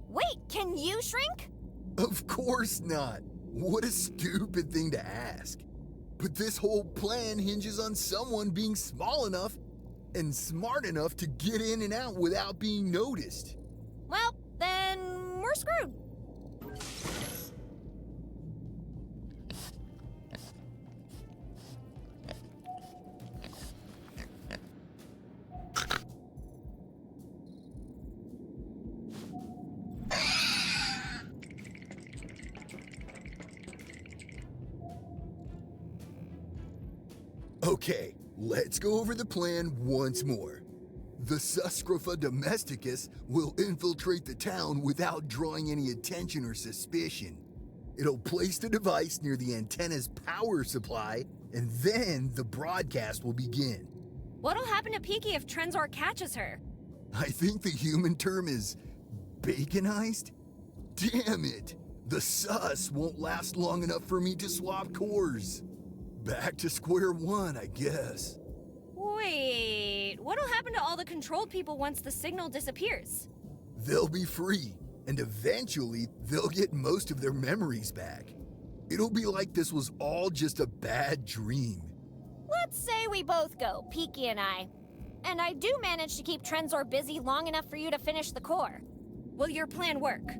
Wait, can you shrink? Of course not. What a stupid thing to ask. But this whole plan hinges on someone being small enough and smart enough to get in and out without being noticed. Well, then we're screwed. Okay, let's go over the plan once more. The Suscrofa domesticus will infiltrate the town without drawing any attention or suspicion. It'll place the device near the antenna's power supply, and then the broadcast will begin. What'll happen to Peaky if Trenzor catches her? I think the human term is baconized? Damn it! The sus won't last long enough for me to swap cores. Back to square one, I guess. Wait, what'll happen to all the controlled people once the signal disappears? They'll be free, and eventually they'll get most of their memories back. It'll be like this was all just a bad dream. Let's say we both go, Peaky and I. And I do manage to keep Trenzor busy long enough for you to finish the core. Will your plan work?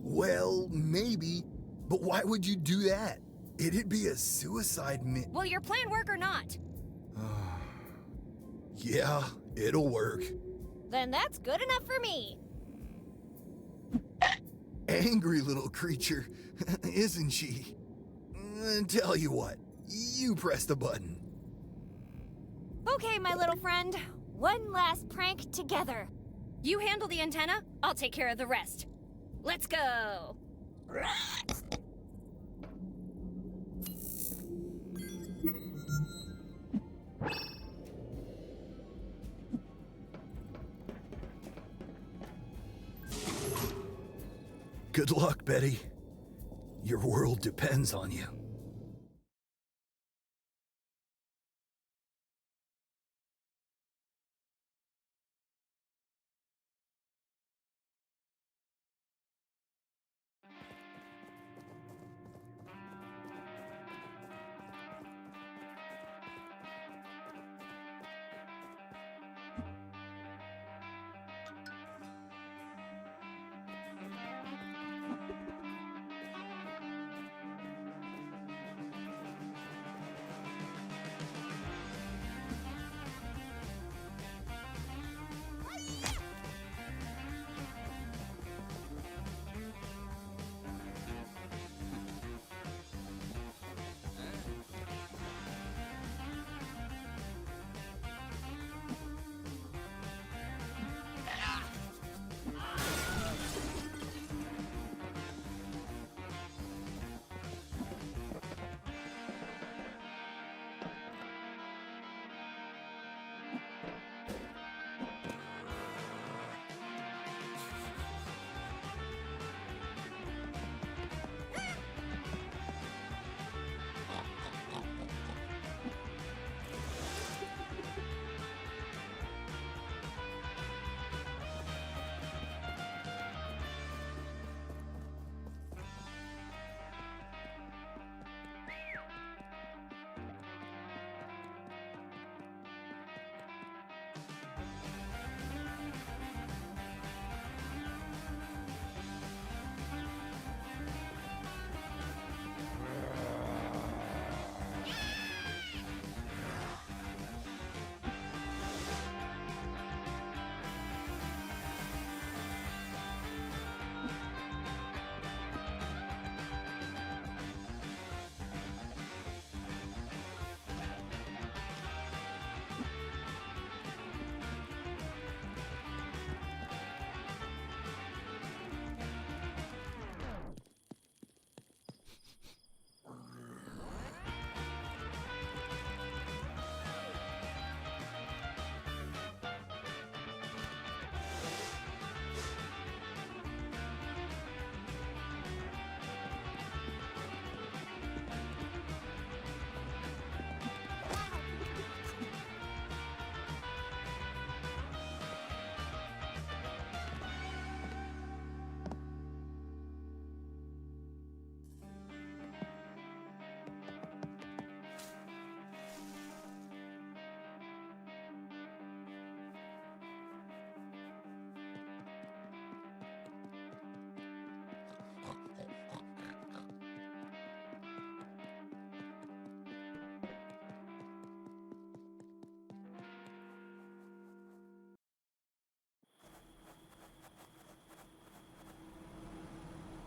Well, maybe, but why would you do that? It'd be a suicide Will your plan work or not? Yeah, it'll work. Then that's good enough for me. Angry little creature, isn't she? Tell you what, you press the button. Okay, my little friend. One last prank together. You handle the antenna, I'll take care of the rest. Let's go! Good luck, Betty. Your world depends on you.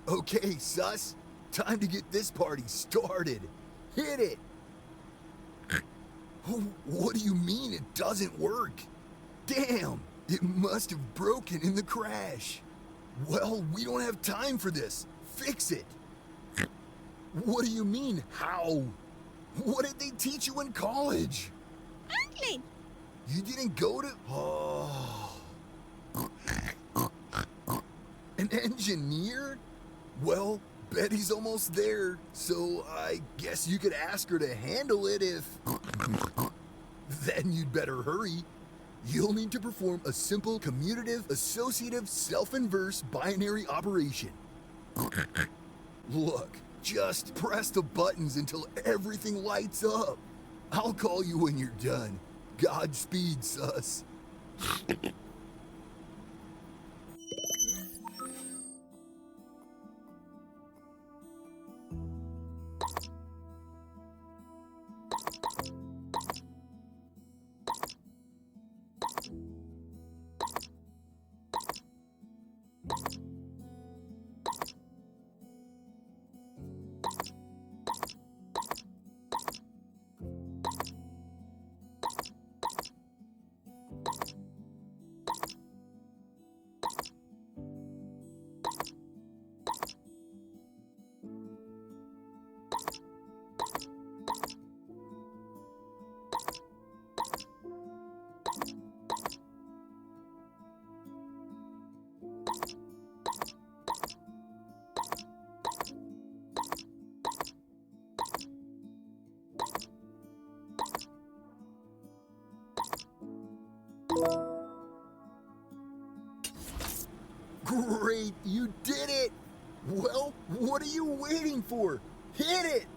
Okay, sus. Time to get this party started. Hit it! What do you mean it doesn't work? Damn! It must have broken in the crash. Well, we don't have time for this. Fix it. What do you mean, how? What did they teach you in college? Ugly. You didn't go to... Oh. An engineer? Well, Betty's almost there, so I guess you could ask her to handle it if... Then you'd better hurry. You'll need to perform a simple commutative, associative, self-inverse binary operation. Look, just press the buttons until everything lights up. I'll call you when you're done. Godspeed, sus. Great, you did it! Well, what are you waiting for? Hit it!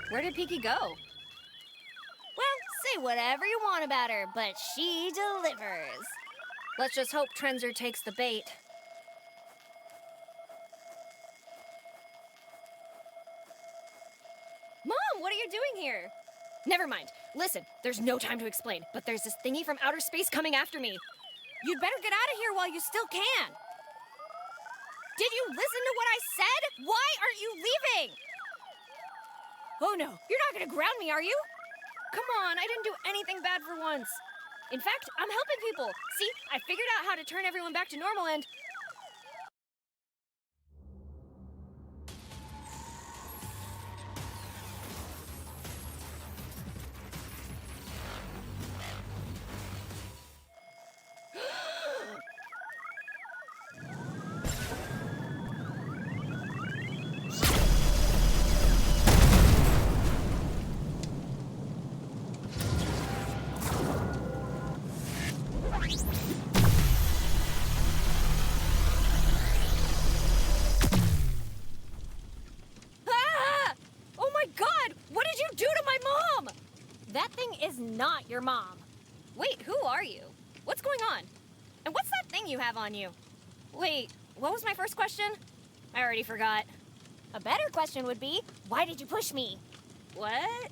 Where did Tiki go? Well, say whatever you want about her, but she delivers. Let's just hope Trenzer takes the bait. Mom, what are you doing here? Never mind. Listen, there's no time to explain, but there's this thingy from outer space coming after me. You'd better get out of here while you still can. Did you listen to what I said? Why aren't you leaving? Oh no, you're not gonna ground me, are you? Come on, I didn't do anything bad for once. In fact, I'm helping people. See, I figured out how to turn everyone back to normal and... Not your mom. Wait, who are you? What's going on? And what's that thing you have on you? Wait, what was my first question? I already forgot. A better question would be, why did you push me? What?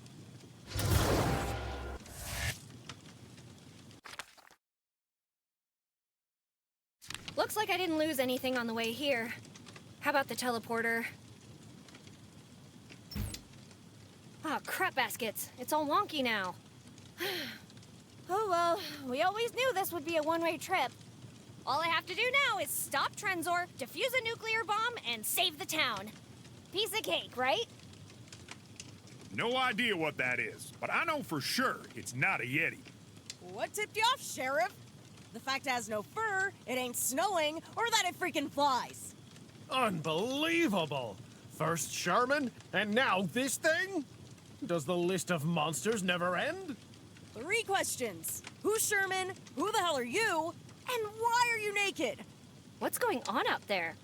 Looks like I didn't lose anything on the way here. How about the teleporter? Ah, crap baskets. It's all wonky now. Oh well, we always knew this would be a one-way trip. All I have to do now is stop Trenzor, defuse a nuclear bomb, and save the town. Piece of cake, right? No idea what that is, but I know for sure it's not a Yeti. What tipped you off, Sheriff? The fact it has no fur, it ain't snowing, or that it freaking flies. Unbelievable! First Sherman, and now this thing? Does the list of monsters never end? 3 questions. Who's Sherman? Who the hell are you? And why are you naked? What's going on out there?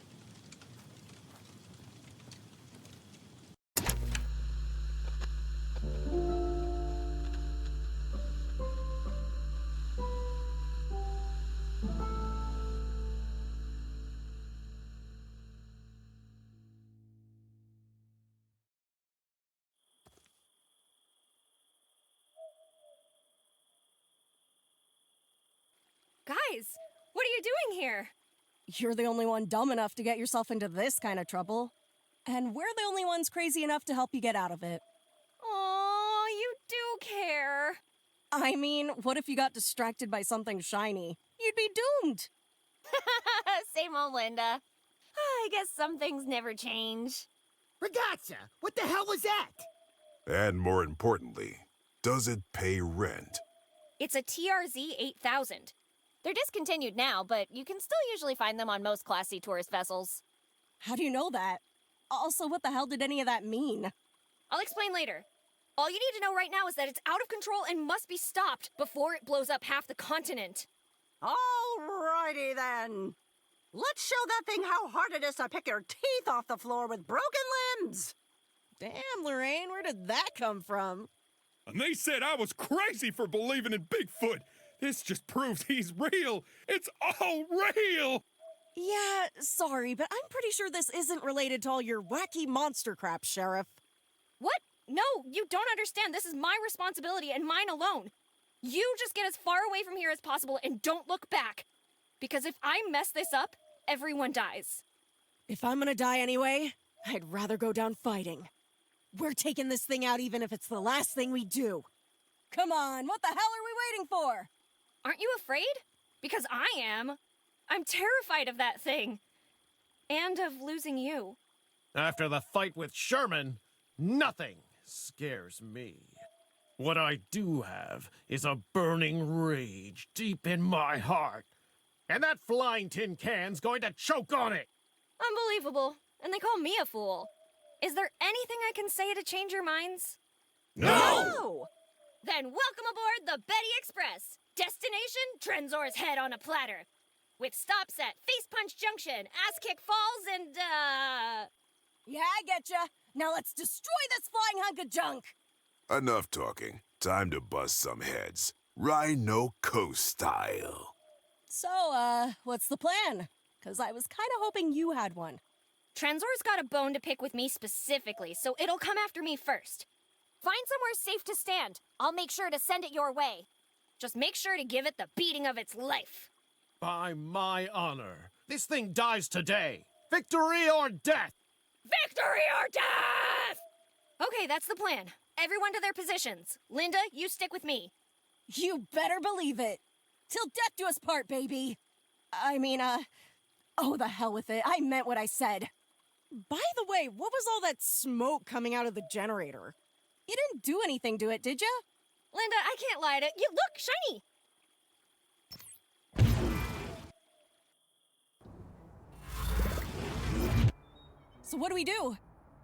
Guys, what are you doing here? You're the only one dumb enough to get yourself into this kind of trouble. And we're the only ones crazy enough to help you get out of it. Aw, you do care. I mean, what if you got distracted by something shiny? You'd be doomed. Same old Linda. I guess some things never change. Ragazza, what the hell was that? And more importantly, does it pay rent? It's a TRZ 8000. They're discontinued now, but you can still usually find them on most Class C tourist vessels. How do you know that? Also, what the hell did any of that mean? I'll explain later. All you need to know right now is that it's out of control and must be stopped before it blows up half the continent. Alrighty then. Let's show that thing how hard it is to pick your teeth off the floor with broken limbs. Damn, Lorraine, where did that come from? And they said I was crazy for believing in Bigfoot. This just proves he's real. It's all real. Yeah, sorry, but I'm pretty sure this isn't related to all your wacky monster crap, Sheriff. What? No, you don't understand. This is my responsibility and mine alone. You just get as far away from here as possible and don't look back. Because if I mess this up, everyone dies. If I'm gonna die anyway, I'd rather go down fighting. We're taking this thing out even if it's the last thing we do. Come on, what the hell are we waiting for? Aren't you afraid? Because I am. I'm terrified of that thing. And of losing you. After the fight with Sherman, nothing scares me. What I do have is a burning rage deep in my heart. And that flying tin can's going to choke on it! Unbelievable. And they call me a fool. Is there anything I can say to change your minds? No! Then welcome aboard the Betty Express. Destination, Trenzor's head on a platter. With stops at Face Punch Junction, Ass Kick Falls, and, Yeah, I getcha. Now let's destroy this flying hunk of junk. Enough talking. Time to bust some heads. Rhino Co style. So, what's the plan? Because I was kind of hoping you had one. Trenzor's got a bone to pick with me specifically, so it'll come after me first. Find somewhere safe to stand. I'll make sure to send it your way. Just make sure to give it the beating of its life. By my honor, this thing dies today. Victory or death! Victory or death! Okay, that's the plan. Everyone to their positions. Linda, you stick with me. You better believe it. Till death do us part, baby. I mean, oh, the hell with it. I meant what I said. By the way, what was all that smoke coming out of the generator? You didn't do anything to it, did ya? Linda, I can't lie to you. Look, shiny! So what do we do?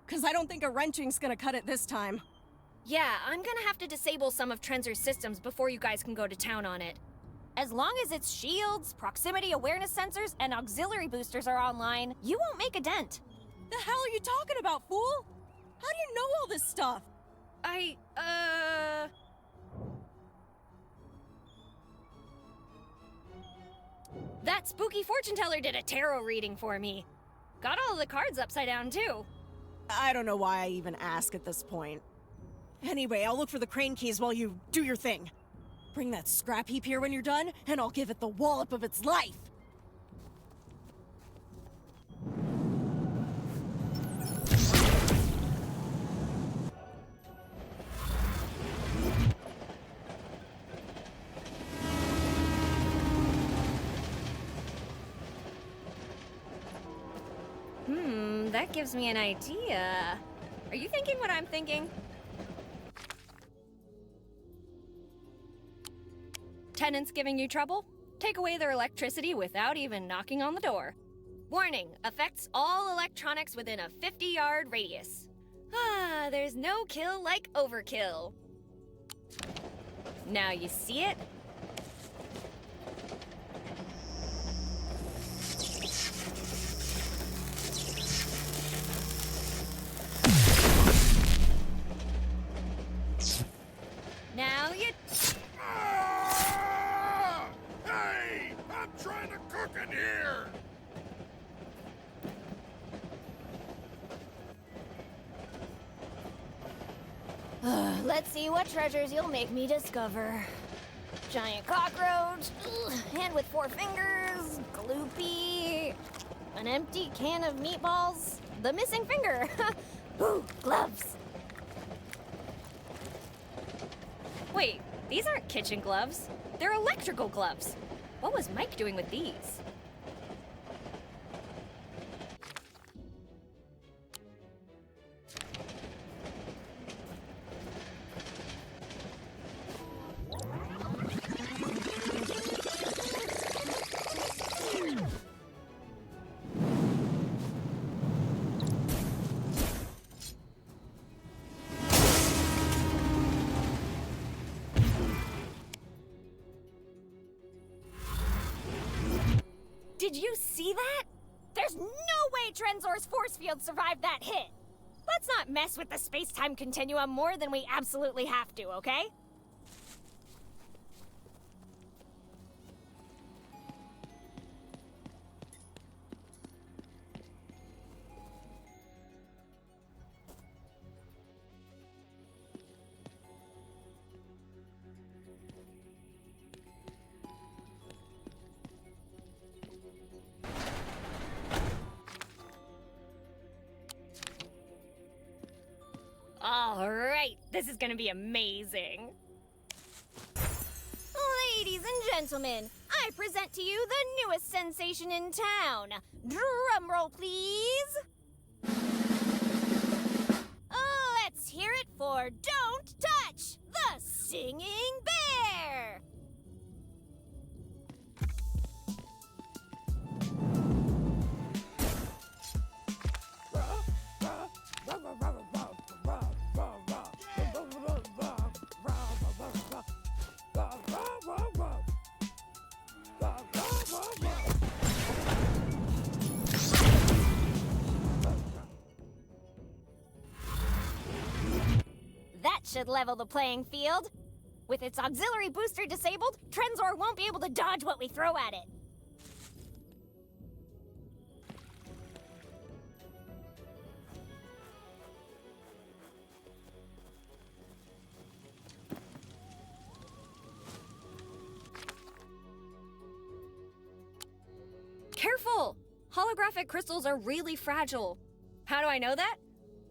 Because I don't think a wrenching's gonna cut it this time. Yeah, I'm gonna have to disable some of Trenzor's systems before you guys can go to town on it. As long as its shields, proximity awareness sensors, and auxiliary boosters are online, you won't make a dent. The hell are you talking about, fool? How do you know all this stuff? That spooky fortune teller did a tarot reading for me. Got all of the cards upside down, too. I don't know why I even ask at this point. Anyway, I'll look for the crane keys while you do your thing. Bring that scrap heap here when you're done, and I'll give it the wallop of its life. That gives me an idea. Are you thinking what I'm thinking? Tenants giving you trouble? Take away their electricity without even knocking on the door. Warning, affects all electronics within a 50-yard radius. Ah, there's no kill like overkill. Now you see it? Now you... Hey! I'm trying to cook in here! Let's see what treasures you'll make me discover. giant cockroach, hand with 4 fingers, gloopy, an empty can of meatballs, the missing finger. Ooh, gloves. Wait, these aren't kitchen gloves. They're electrical gloves. What was Mike doing with these? Did you see that? There's no way Trenzor's force field survived that hit. Let's not mess with the space-time continuum more than we absolutely have to, okay? All right, this is gonna be amazing. Ladies and gentlemen, I present to you the newest sensation in town. Drum roll, please. Let's hear it for Don't Touch the Singing Bear. That should level the playing field. With its auxiliary booster disabled, Trenzor won't be able to dodge what we throw at it. Careful! Holographic crystals are really fragile. How do I know that?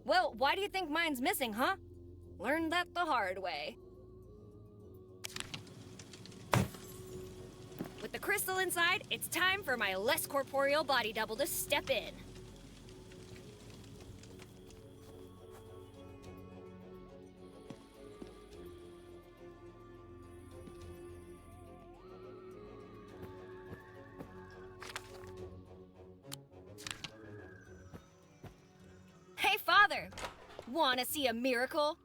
Well, why do you think mine's missing, huh? Learned that the hard way. With the crystal inside, it's time for my less corporeal body double to step in. Hey, Father! Wanna see a miracle?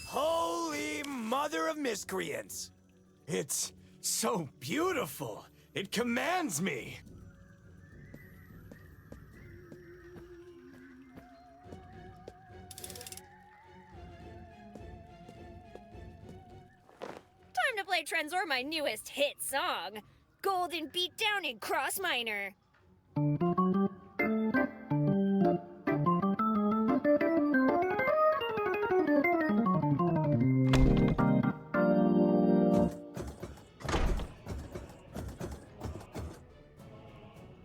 Holy mother of miscreants! It's so beautiful. It commands me. Time to play Trenzor my newest hit song, Golden Beatdown in Cross Minor.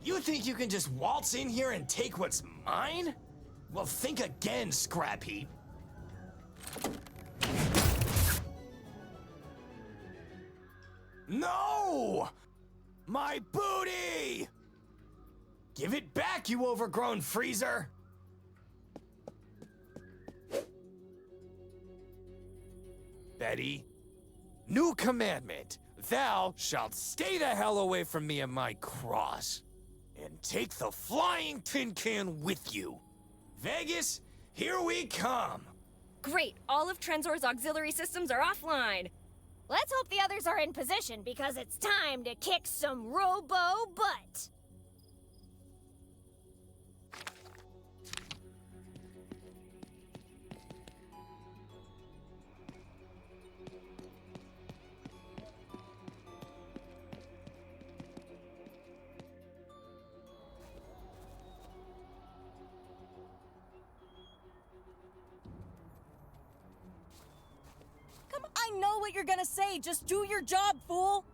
You think you can just waltz in here and take what's mine? Well, think again, scrap heap. No! My booty! Give it back, you overgrown freezer! Betty, new commandment. Thou shalt stay the hell away from me and my cross. And take the flying tin can with you. Vegas, here we come. Great, all of Trenzor's auxiliary systems are offline. Let's hope the others are in position because it's time to kick some robo butt. I know what you're gonna say. Just do your job, fool.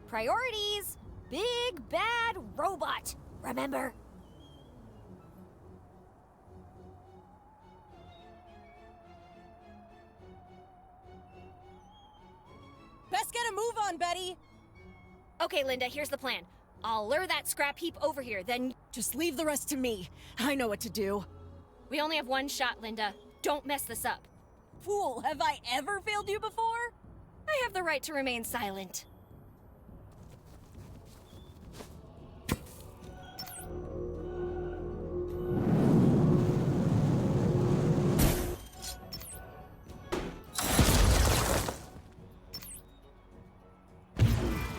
Priorities! Big bad robot, remember? Best get a move on, Betty. Okay, Linda, here's the plan. I'll lure that scrap heap over here, then... Just leave the rest to me. I know what to do. We only have one shot, Linda. Don't mess this up. Fool, have I ever failed you before? I have the right to remain silent.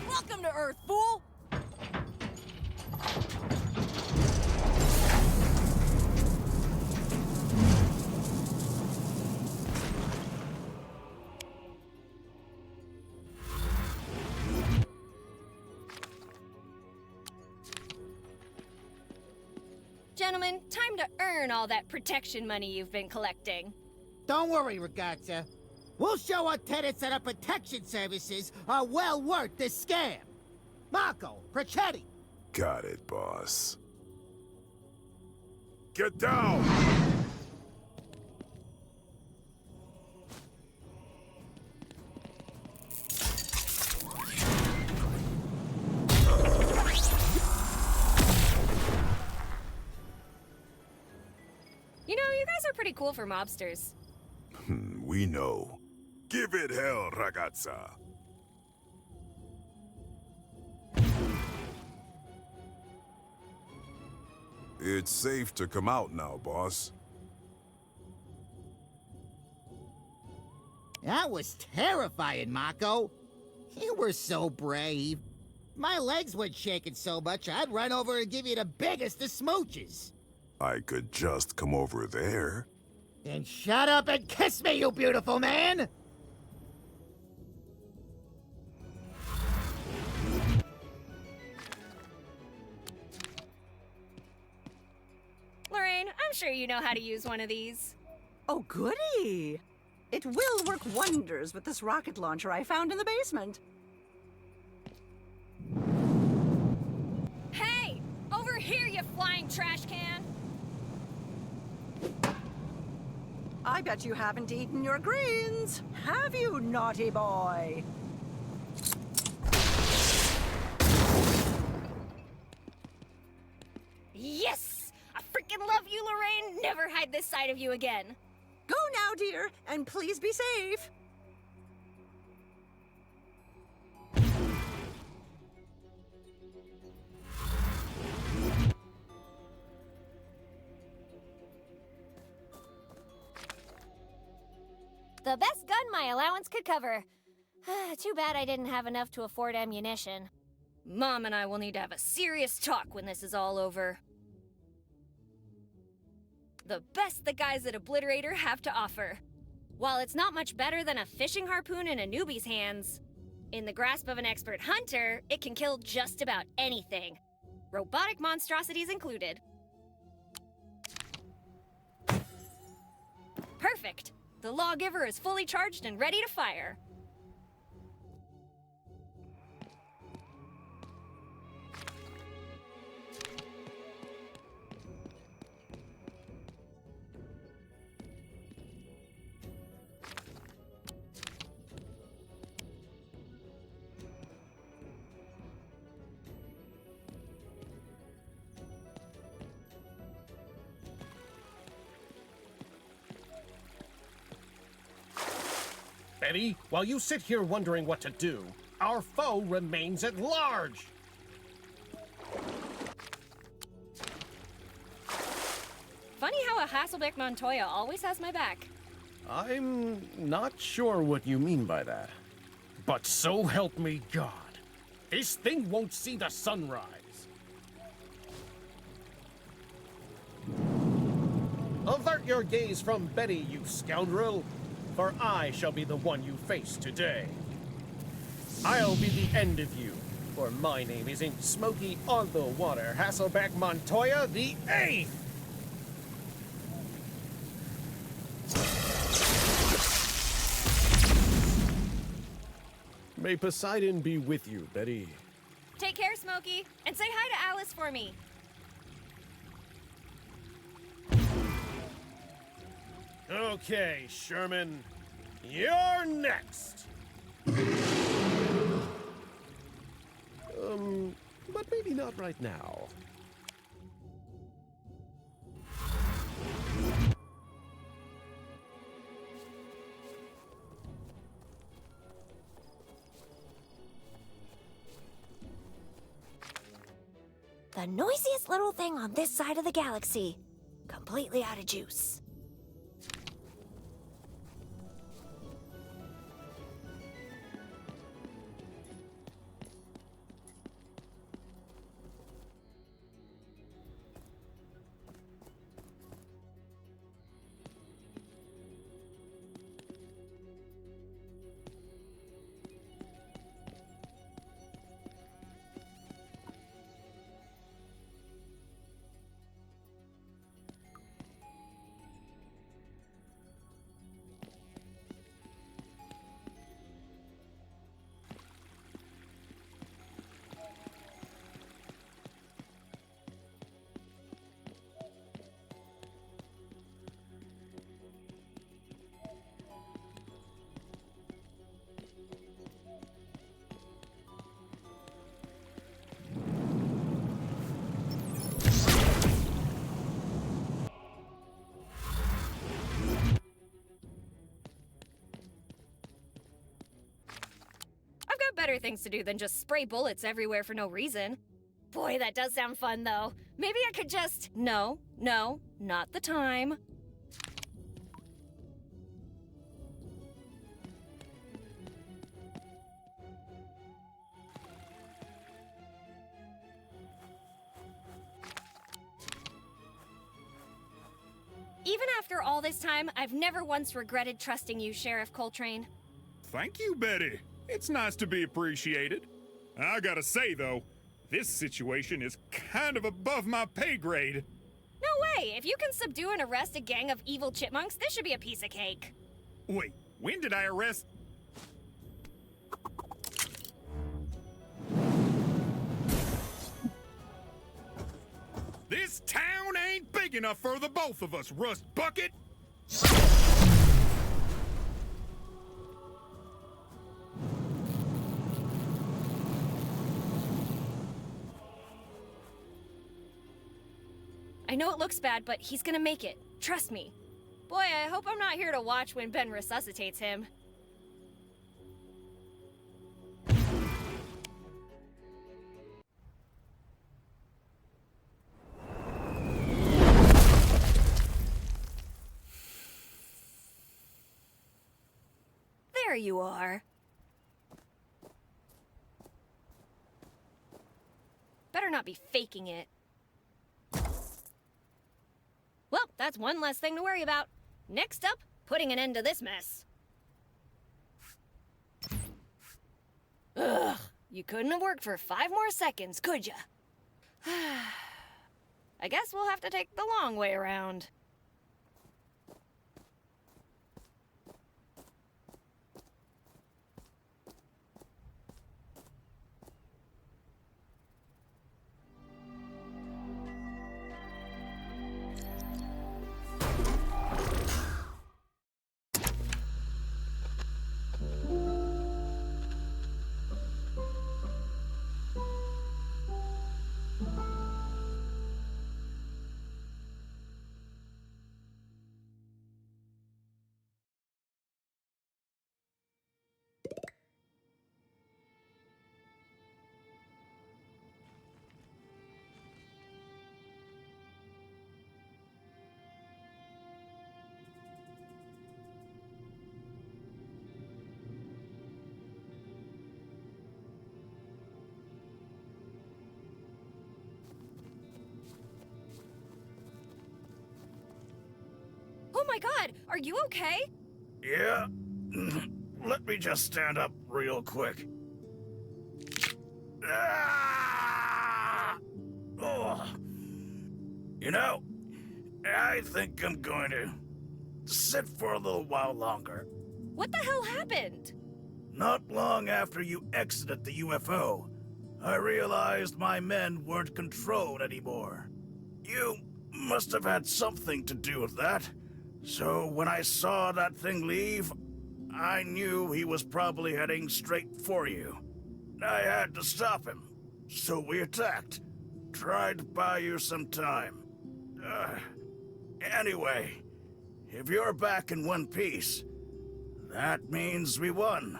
Welcome to Earth, fool! Gentlemen, time to earn all that protection money you've been collecting. Don't worry, ragazza. We'll show our tenants that our protection services are well worth this scam. Marco, Procetti. Got it, boss. Get down! You know, you guys are pretty cool for mobsters. We know. Give it hell, ragazza. It's safe to come out now, boss. That was terrifying, Marco. You were so brave. My legs weren't shaking so much, I'd run over and give you the biggest of smooches. I could just come over there. Then shut up and kiss me, you beautiful man! Lorraine, I'm sure you know how to use one of these. Oh, goody! It will work wonders with this rocket launcher I found in the basement. Hey! Over here, you flying trash can! I bet you haven't eaten your greens, have you, naughty boy? Yes! I freaking love you, Lorraine! Never hide this side of you again. Go now, dear, and please be safe. The best gun my allowance could cover. Too bad I didn't have enough to afford ammunition. Mom and I will need to have a serious talk when this is all over. The best the guys at Obliterator have to offer. While it's not much better than a fishing harpoon in a newbie's hands, in the grasp of an expert hunter, it can kill just about anything. Robotic monstrosities included. Perfect! The lawgiver is fully charged and ready to fire. Betty, while you sit here wondering what to do, our foe remains at large. Funny how a Hasselbeck Montoya always has my back. I'm not sure what you mean by that. But so help me God, this thing won't see the sunrise. Avert your gaze from Betty, you scoundrel, for I shall be the one you face today. I'll be the end of you, for my name isn't Smokey on the Water Hasselbeck Montoya the 8th! May Poseidon be with you, Betty. Take care, Smokey, and say hi to Alice for me. Okay, Sherman. You're next. But maybe not right now. The noisiest little thing on this side of the galaxy. Completely out of juice. Better things to do than just spray bullets everywhere for no reason. Boy, that does sound fun, though. Maybe I could just... No, not the time. Even after all this time, I've never once regretted trusting you, Sheriff Coltrane. Thank you, Betty. It's nice to be appreciated. I gotta say, though, this situation is kind of above my pay grade. No way! If you can subdue and arrest a gang of evil chipmunks, this should be a piece of cake. Wait, when did I arrest... This town ain't big enough for the both of us, Rust Bucket! I know it looks bad, but he's gonna make it. Trust me. Boy, I hope I'm not here to watch when Ben resuscitates him. There you are. Better not be faking it. Well, that's one less thing to worry about. Next up, putting an end to this mess. Ugh, you couldn't have worked for 5 more seconds, could ya? I guess we'll have to take the long way around. Oh my god, are you okay? Yeah. Let me just stand up real quick. Ah! Oh. You know, I think I'm going to sit for a little while longer. What the hell happened? Not long after you exited the UFO, I realized my men weren't controlled anymore. You must have had something to do with that. So when I saw that thing leave, I knew he was probably heading straight for you. I had to stop him, so we attacked. Tried to buy you some time. Anyway, if you're back in one piece, that means we won,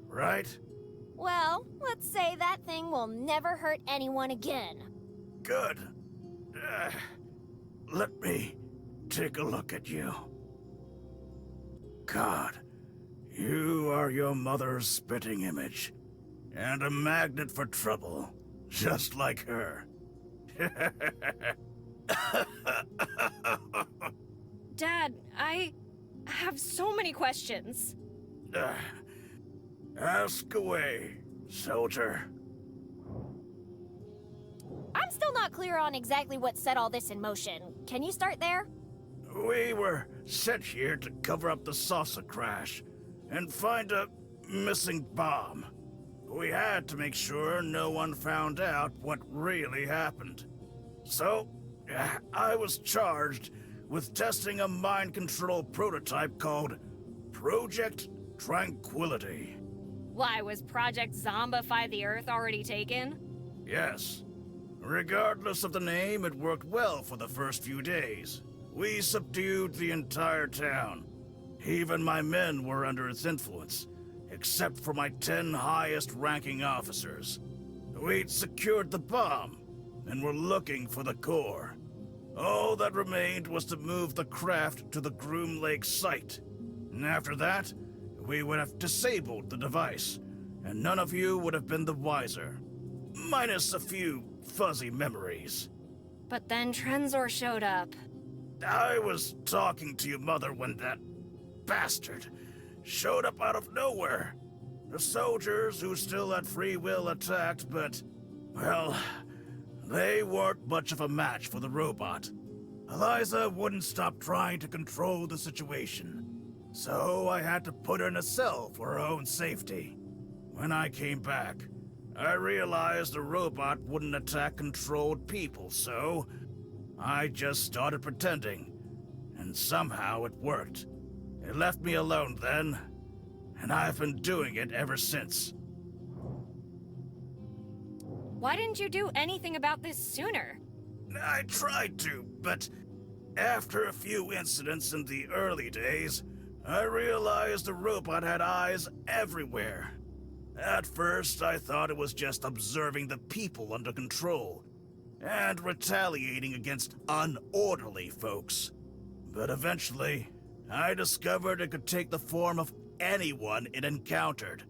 right? Well, let's say that thing will never hurt anyone again. Good. Let me take a look at you. God, you are your mother's spitting image, and a magnet for trouble, just like her. Dad, I have so many questions. Ask away, soldier. I'm still not clear on exactly what set all this in motion. Can you start there? We were sent here to cover up the saucer crash and find a missing bomb. We had to make sure no one found out what really happened. So, I was charged with testing a mind control prototype called Project Tranquility. Why, was Project Zombify the Earth already taken? Yes. Regardless of the name, it worked well for the first few days. We subdued the entire town. Even my men were under its influence, except for my 10 highest-ranking officers. We'd secured the bomb, and were looking for the core. All that remained was to move the craft to the Groom Lake site. And after that, we would have disabled the device, and none of you would have been the wiser. Minus a few fuzzy memories. But then Trenzor showed up. I was talking to your mother when that bastard showed up out of nowhere. The soldiers who still had free will attacked, but, well, they weren't much of a match for the robot. Eliza wouldn't stop trying to control the situation, so I had to put her in a cell for her own safety. When I came back, I realized the robot wouldn't attack controlled people, so I just started pretending, and somehow it worked. It left me alone then, and I've been doing it ever since. Why didn't you do anything about this sooner? I tried to, but after a few incidents in the early days, I realized the robot had eyes everywhere. At first, I thought it was just observing the people under control, and retaliating against unorderly folks. But eventually, I discovered it could take the form of anyone it encountered.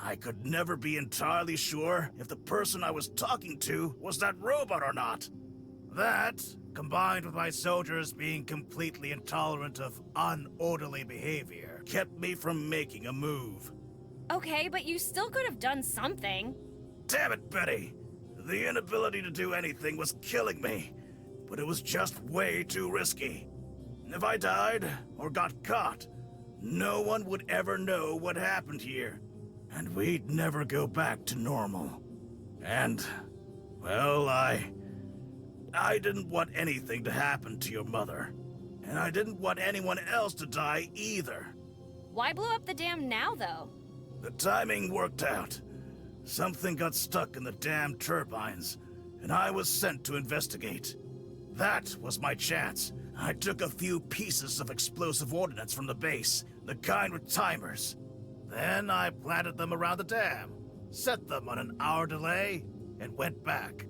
I could never be entirely sure if the person I was talking to was that robot or not. That, combined with my soldiers being completely intolerant of unorderly behavior, kept me from making a move. Okay, but you still could have done something. Damn it, Betty! The inability to do anything was killing me, but it was just way too risky. If I died, or got caught, no one would ever know what happened here, and we'd never go back to normal. And, well, I didn't want anything to happen to your mother, and I didn't want anyone else to die either. Why blow up the dam now, though? The timing worked out. Something got stuck in the damn turbines, and I was sent to investigate. That was my chance. I took a few pieces of explosive ordnance from the base, the kind with timers. Then I planted them around the dam, set them on an hour delay, and went back.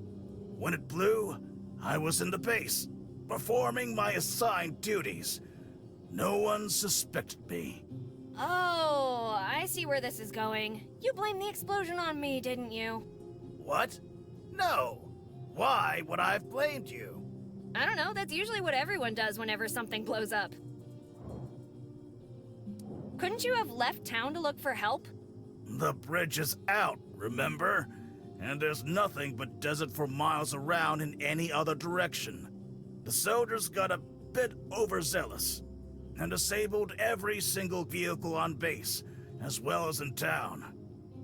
When it blew, I was in the base, performing my assigned duties. No one suspected me. Oh, I see where this is going. You blamed the explosion on me, didn't you? What? No. Why would I have blamed you? I don't know, that's usually what everyone does whenever something blows up. Couldn't you have left town to look for help? The bridge is out, remember? And there's nothing but desert for miles around in any other direction. The soldiers got a bit overzealous and disabled every single vehicle on base, as well as in town.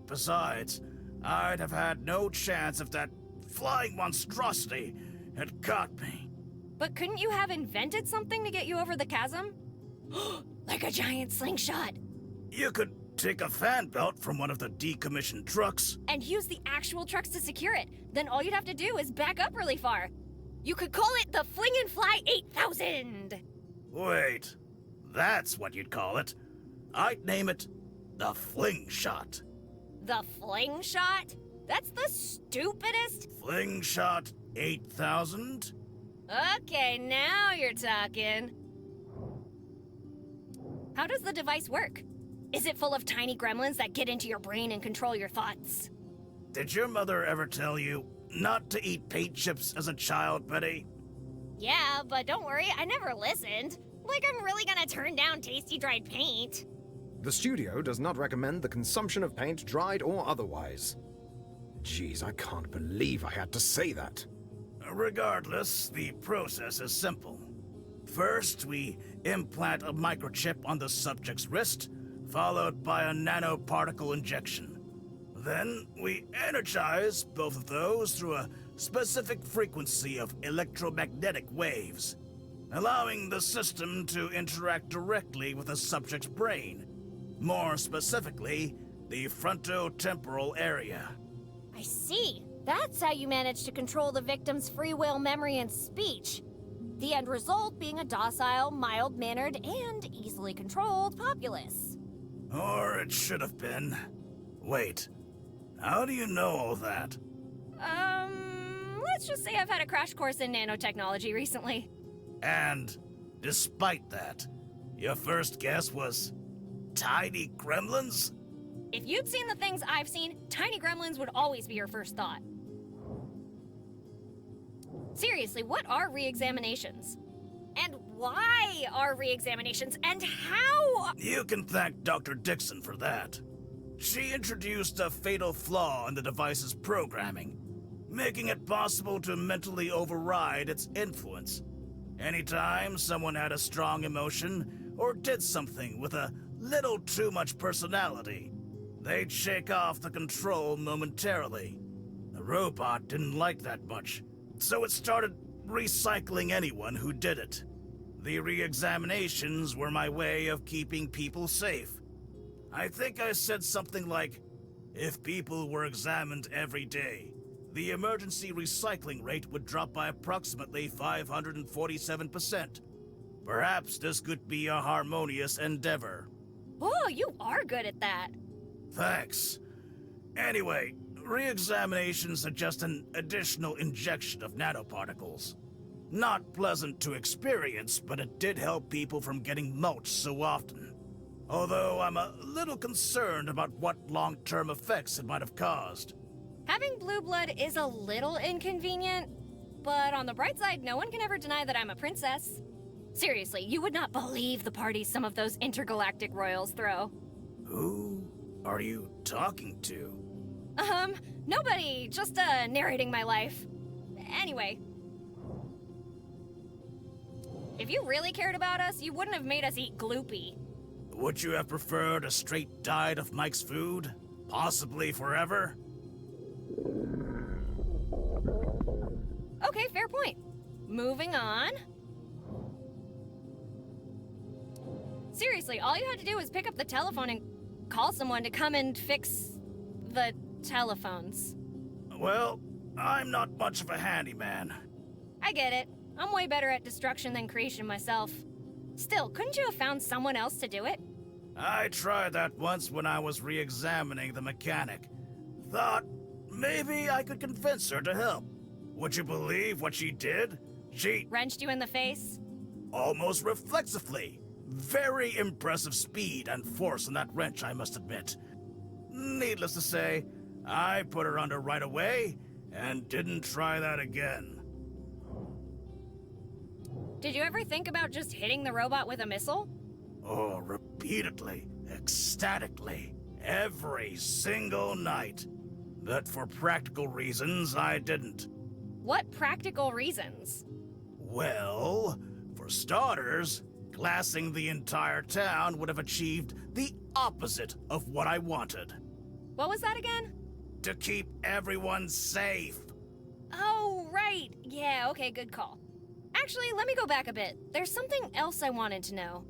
Besides, I'd have had no chance if that flying monstrosity had caught me. But couldn't you have invented something to get you over the chasm? Like a giant slingshot. You could take a fan belt from one of the decommissioned trucks. And use the actual trucks to secure it. Then all you'd have to do is back up really far. You could call it the Fling and Fly 8000! Wait, that's what you'd call it. I'd name it the Fling Shot. The Fling Shot? That's the stupidest... Fling Shot 8000? Okay, now you're talking. How does the device work? Is it full of tiny gremlins that get into your brain and control your thoughts? Did your mother ever tell you not to eat paint chips as a child, Betty? Yeah, but don't worry, I never listened. Like I'm really gonna turn down tasty dried paint. The studio does not recommend the consumption of paint, dried or otherwise. Jeez, I can't believe I had to say that. Regardless, the process is simple. First, we implant a microchip on the subject's wrist, followed by a nanoparticle injection. Then, we energize both of those through a specific frequency of electromagnetic waves, allowing the system to interact directly with the subject's brain. More specifically, the frontotemporal area. I see. That's how you manage to control the victim's free will, memory, and speech. The end result being a docile, mild-mannered, and easily controlled populace. Or it should have been. Wait, how do you know all that? Let's just say I've had a crash course in nanotechnology recently. And, despite that, your first guess was tiny gremlins? If you'd seen the things I've seen, tiny gremlins would always be your first thought. Seriously, what are re-examinations? And why are re-examinations? And how? You can thank Dr. Dixon for that. She introduced a fatal flaw in the device's programming, making it possible to mentally override its influence. Anytime someone had a strong emotion or did something with a little too much personality, they'd shake off the control momentarily. The robot didn't like that much, so it started recycling anyone who did it. The re-examinations were my way of keeping people safe. I think I said something like, if people were examined every day, the emergency recycling rate would drop by approximately 547%. Perhaps this could be a harmonious endeavor. Oh, you are good at that. Thanks. Anyway, re-examinations are just an additional injection of nanoparticles. Not pleasant to experience, but it did help people from getting mulched so often. Although I'm a little concerned about what long-term effects it might have caused. Having blue blood is a little inconvenient, but on the bright side, no one can ever deny that I'm a princess. Seriously, you would not believe the parties some of those intergalactic royals throw. Who are you talking to? Nobody, just narrating my life. Anyway. If you really cared about us, you wouldn't have made us eat gloopy. Would you have preferred a straight diet of Mike's food? Possibly forever? Okay, fair point. Moving on. Seriously, all you had to do was pick up the telephone and call someone to come and fix the telephones. Well, I'm not much of a handyman. I get it. I'm way better at destruction than creation myself. Still, couldn't you have found someone else to do it? I tried that once when I was re-examining the mechanic. Thought maybe I could convince her to help. Would you believe what she did? She wrenched you in the face? Almost reflexively. Very impressive speed and force in that wrench, I must admit. Needless to say, I put her under right away and didn't try that again. Did you ever think about just hitting the robot with a missile? Oh, repeatedly, ecstatically, every single night. But for practical reasons, I didn't. What practical reasons? Well, for starters, Glassing the entire town would have achieved the opposite of what I wanted. What was that again? To keep everyone safe. Oh, right. Yeah, okay, good call. Actually, let me go back a bit. There's something else I wanted to know.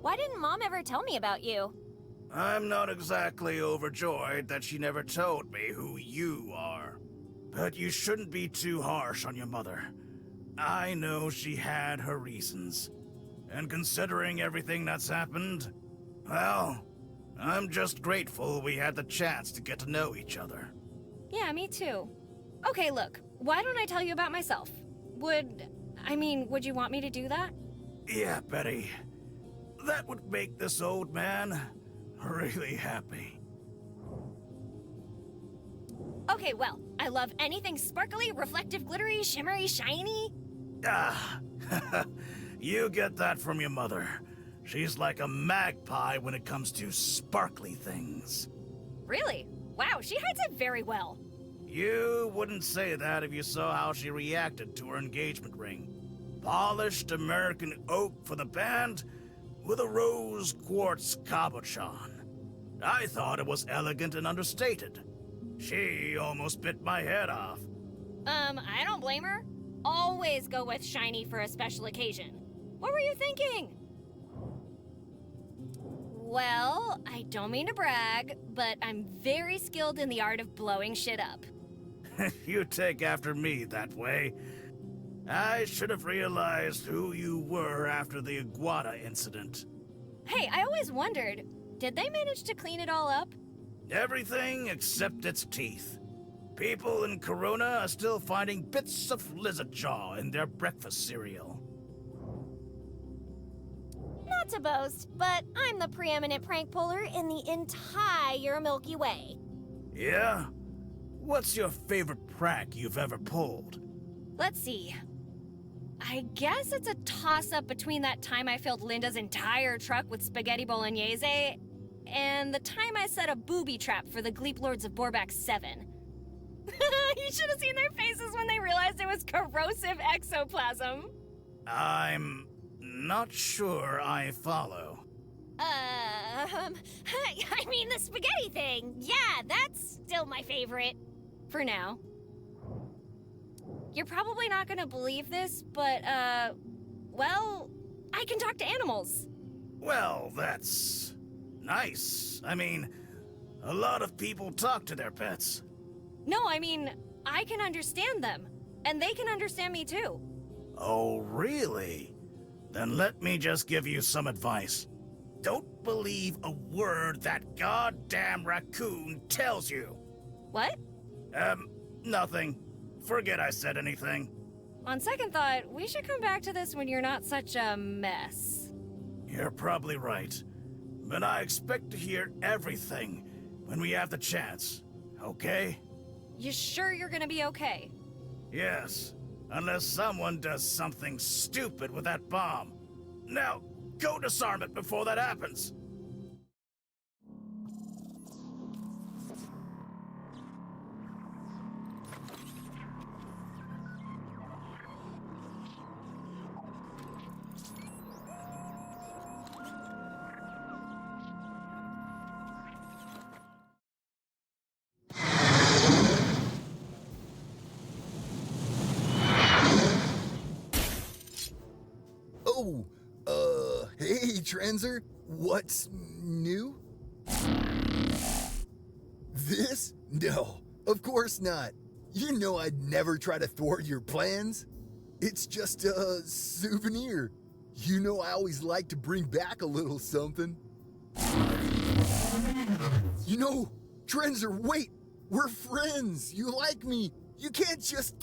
Why didn't Mom ever tell me about you? I'm not exactly overjoyed that she never told me who you are. But you shouldn't be too harsh on your mother. I know she had her reasons. And considering everything that's happened, well, I'm just grateful we had the chance to get to know each other. Yeah, me too. Okay, look, why don't I tell you about myself? Would you want me to do that? Yeah, Betty. That would make this old man really happy. Okay, well, I love anything sparkly, reflective, glittery, shimmery, shiny. Ah, you get that from your mother. She's like a magpie when it comes to sparkly things. Really? Wow, she hides it very well. You wouldn't say that if you saw how she reacted to her engagement ring. Polished American oak for the band with a rose quartz cabochon. I thought it was elegant and understated. She almost bit my head off. I don't blame her. Always go with shiny for a special occasion. What were you thinking? Well, I don't mean to brag, but I'm very skilled in the art of blowing shit up. You take after me that way. I should have realized who you were after the iguana incident. Hey, I always wondered, did they manage to clean it all up? Everything except its teeth. People in Corona are still finding bits of lizard jaw in their breakfast cereal. Not to boast, but I'm the preeminent prank puller in the entire Milky Way. Yeah? What's your favorite prank you've ever pulled? Let's see. I guess it's a toss-up between that time I filled Linda's entire truck with spaghetti bolognese and the time I set a booby trap for the Gleep Lords of Borbak 7. You should have seen their faces when they realized it was corrosive ectoplasm. I'm not sure I follow. I mean the spaghetti thing. Yeah, that's still my favorite. For now. You're probably not gonna believe this, but, well, I can talk to animals. Well, that's nice. I mean, a lot of people talk to their pets. No, I mean, I can understand them, and they can understand me too. Oh, really? Then let me just give you some advice. Don't believe a word that goddamn raccoon tells you. What? Nothing. Forget I said anything. On second thought, we should come back to this when you're not such a mess. You're probably right. But I expect to hear everything when we have the chance, okay? You sure you're gonna be okay? Yes, unless someone does something stupid with that bomb. Now, go disarm it before that happens. Hey, Trenzer, what's new? This? No, of course not. You know I'd never try to thwart your plans. It's just a souvenir. You know I always like to bring back a little something. You know, Trenzer, wait! We're friends! You like me! You can't just...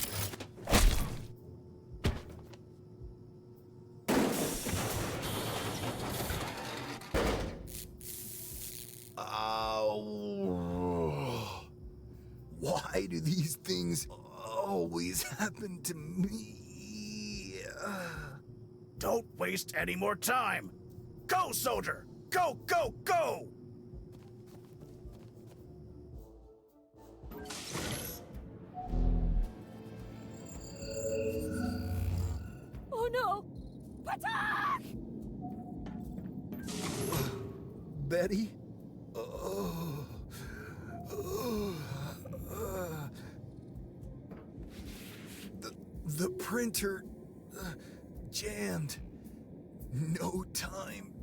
Why do these things always happen to me? Don't waste any more time. Go, soldier! Go, go, go! Oh no! Betty? The printer jammed. No time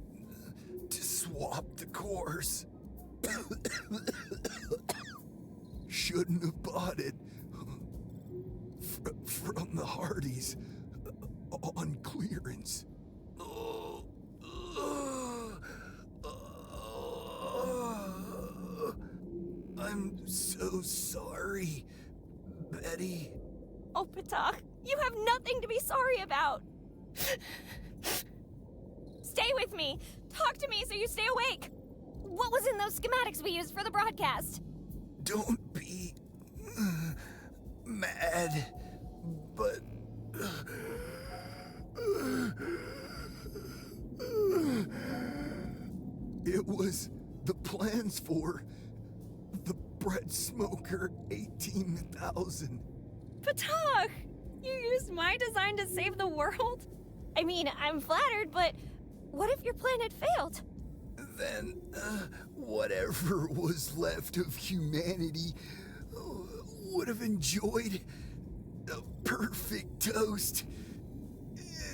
to swap the cores. Shouldn't have bought it from the Hardys on clearance. I'm so sorry, Betty. Oh, Patak, you have nothing to be sorry about. Stay with me. Talk to me so you stay awake. What was in those schematics we used for the broadcast? Don't be mad, but it was the plans for the bread smoker 18,000. Patak, you used my design to save the world? I mean, I'm flattered, but what if your plan had failed? Then, whatever was left of humanity would have enjoyed a perfect toast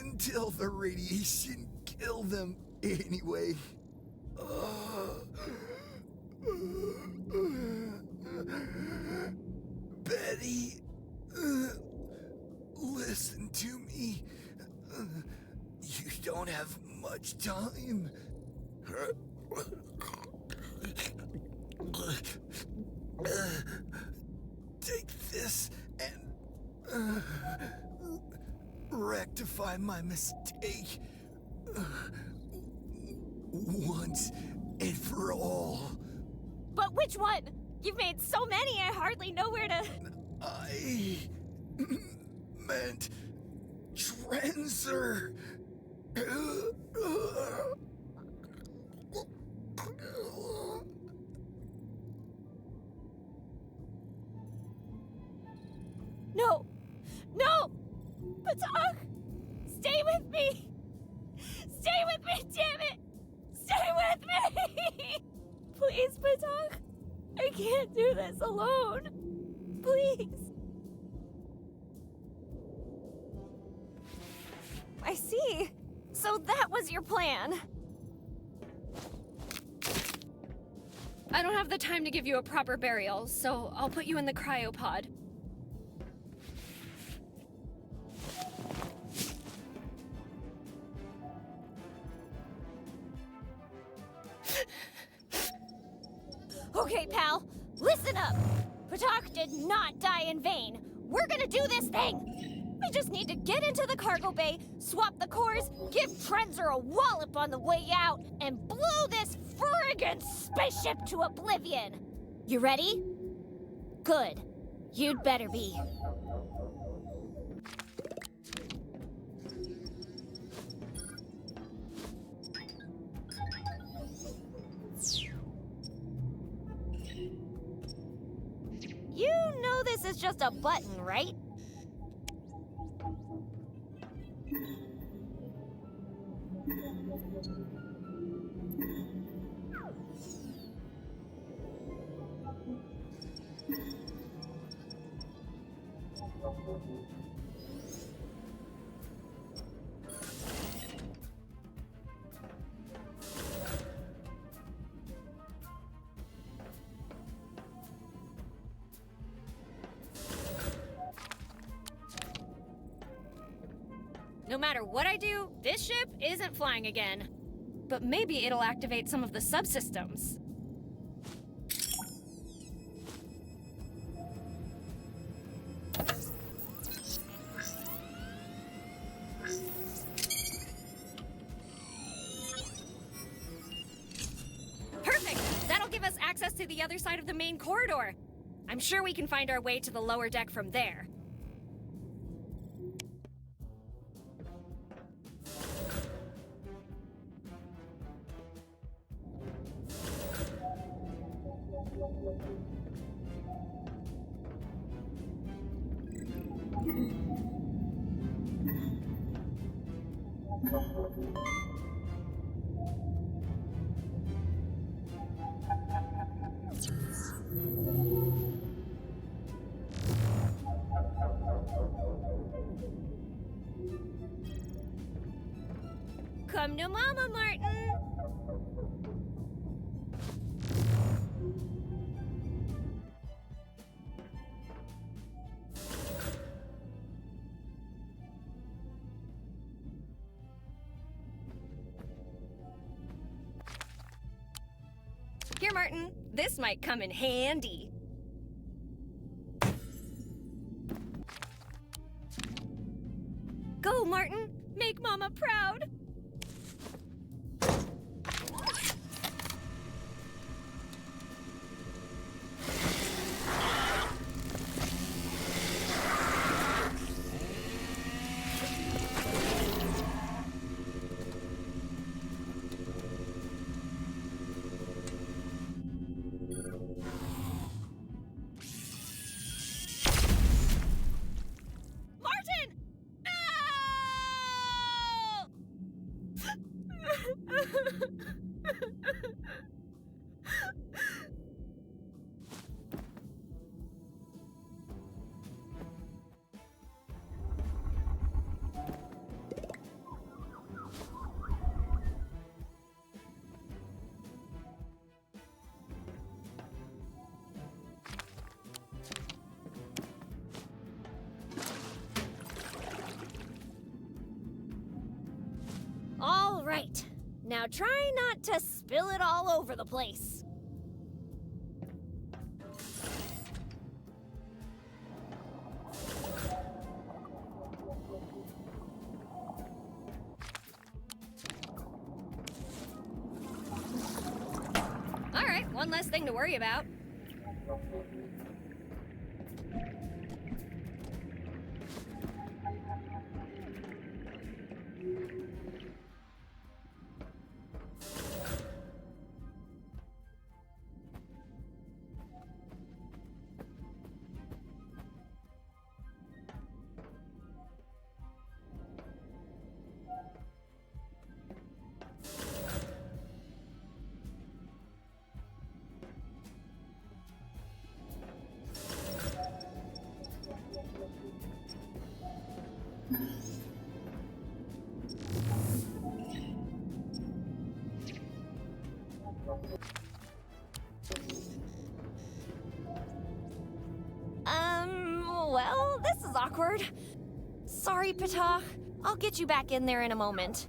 until the radiation killed them anyway. Betty, listen to me. You don't have much time. Take this and rectify my mistake once and for all. But which one? You've made so many, I hardly know where to... I meant Trenzer. No! No! Patak! Stay with me! Stay with me, damn it! Stay with me! Please, Patak! I can't do this alone! Please! I see. So that was your plan. I don't have the time to give you a proper burial, so I'll put you in the cryopod. Okay, pal, listen up. Patak did not die in vain. We're gonna do this thing. We just need to get into the cargo bay, swap the cores, give Trenzer a wallop on the way out, and blow this friggin' spaceship to oblivion. You ready? Good. You'd better be. You know this is just a button, right? No matter what I do, this ship isn't flying again. But maybe it'll activate some of the subsystems. Perfect! That'll give us access to the other side of the main corridor. I'm sure we can find our way to the lower deck from there. Come to Mama, Martin. Here, Martin. This might come in handy. Go, Martin. Make Mama proud. All right. Now try not to spill it all over the place. All right, one less thing to worry about. Well, this is awkward. Sorry, Patah. I'll get you back in there in a moment.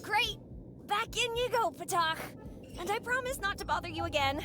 Great! Back in you go, Patah. And I promise not to bother you again.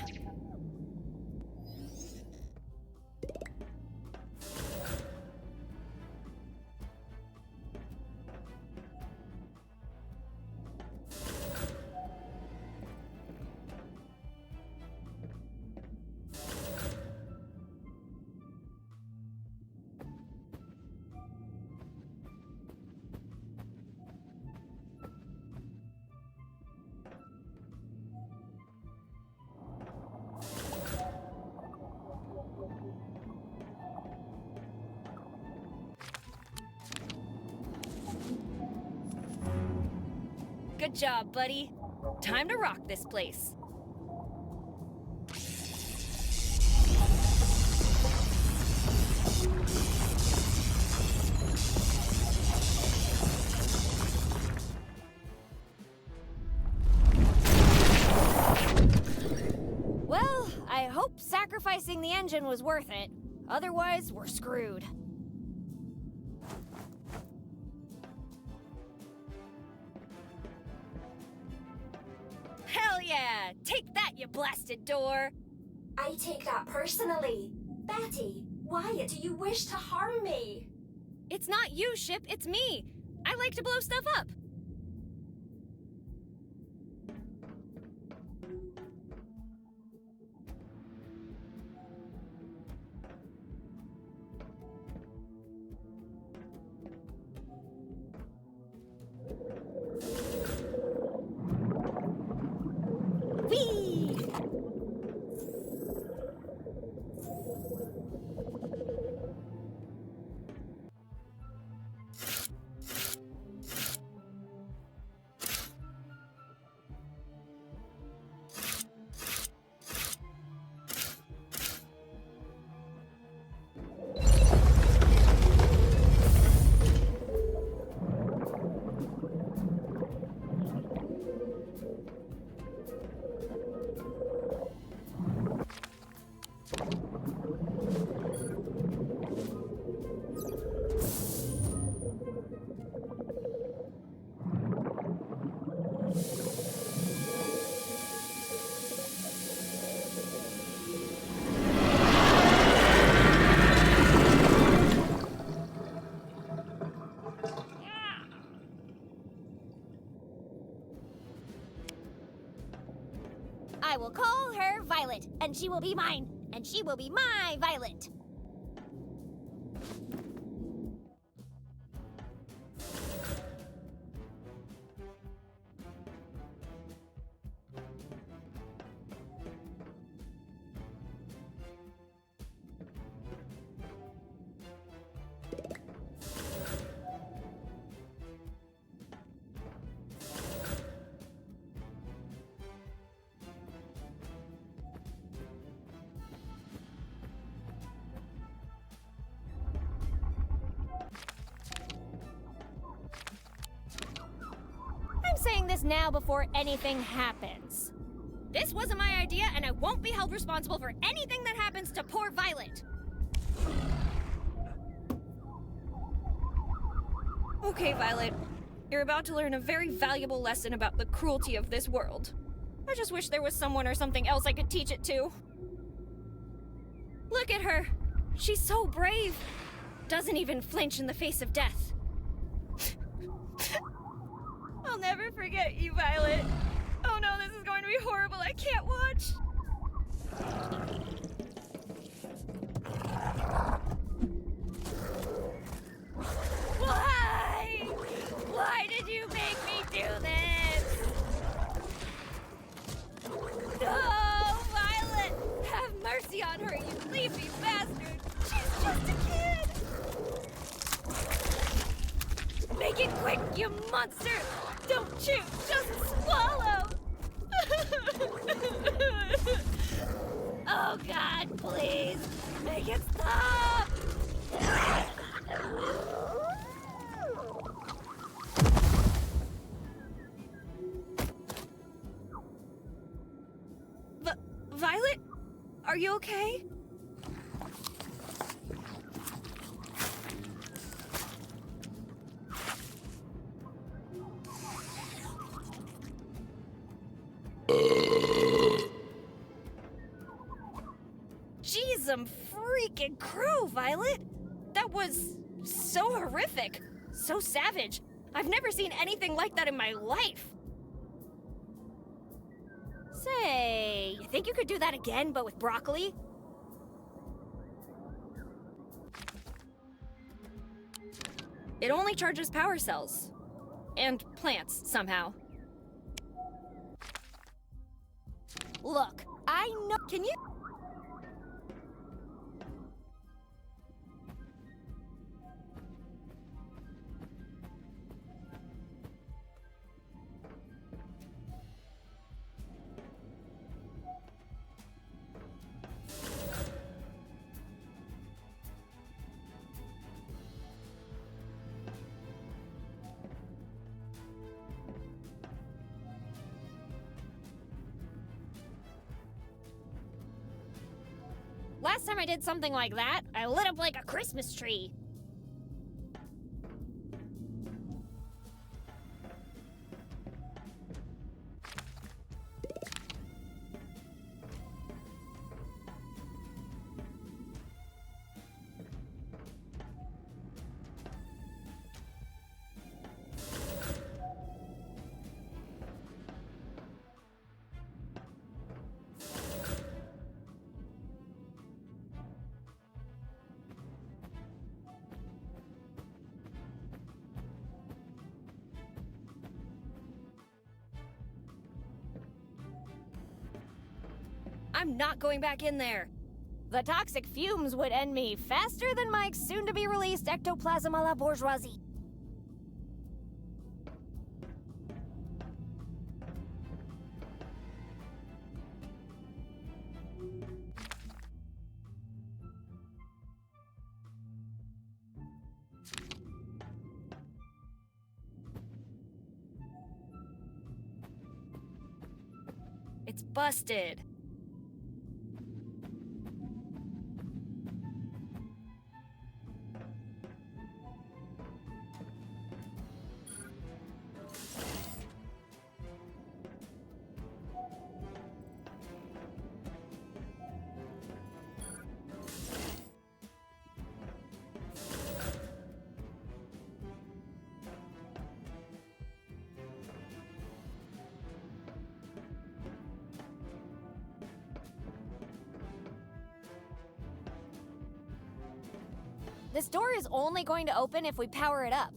Good job, buddy. Time to rock this place. Well, I hope sacrificing the engine was worth it. Otherwise, we're screwed. Hell yeah! Take that, you blasted door! I take that personally. Betty, why do you wish to harm me? It's not you, Ship, it's me. I like to blow stuff up. I will call her Violet, and she will be mine, and she will be my Violet. I'm saying this now before anything happens. This wasn't my idea, and I won't be held responsible for anything that happens to poor Violet. Okay, Violet. You're about to learn a very valuable lesson about the cruelty of this world. I just wish there was someone or something else I could teach it to. Look at her. She's so brave. Doesn't even flinch in the face of death. I'll never forget you, Violet. Oh no, this is going to be horrible. I can't watch. Why? Why did you make me do this? No, Violet! Have mercy on her, you sleepy bastard! She's just a kid! Make it quick, you monster! Don't chew, just swallow! Oh God, please! Make it stop! Violet? Are you okay? Jeez, freaking crow, Violet! That was so horrific, so savage. I've never seen anything like that in my life. Say, you think you could do that again, but with broccoli? It only charges power cells. And plants, somehow. Look, I know. Can you? Last time I did something like that, I lit up like a Christmas tree. I'm not going back in there. The toxic fumes would end me faster than Mike's soon-to-be-released ectoplasm a la bourgeoisie. It's busted. This door is only going to open if we power it up.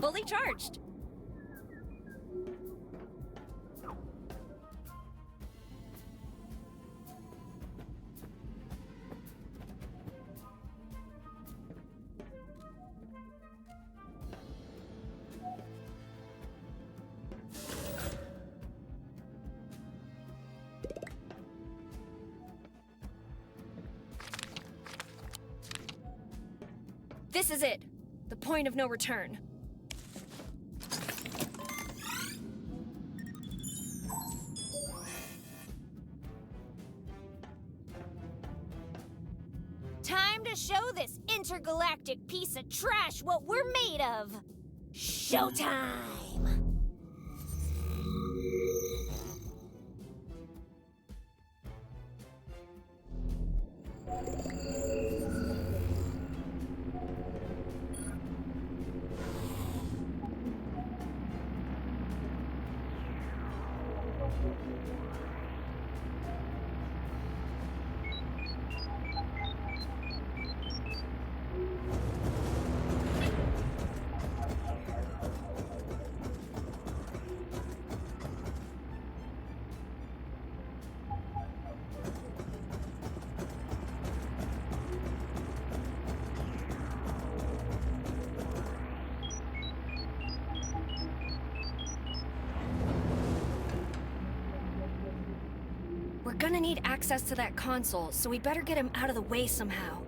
Fully charged. This is it. The point of no return. Time to show this intergalactic piece of trash what we're made of. Showtime! We're gonna need access to that console, so we better get him out of the way somehow.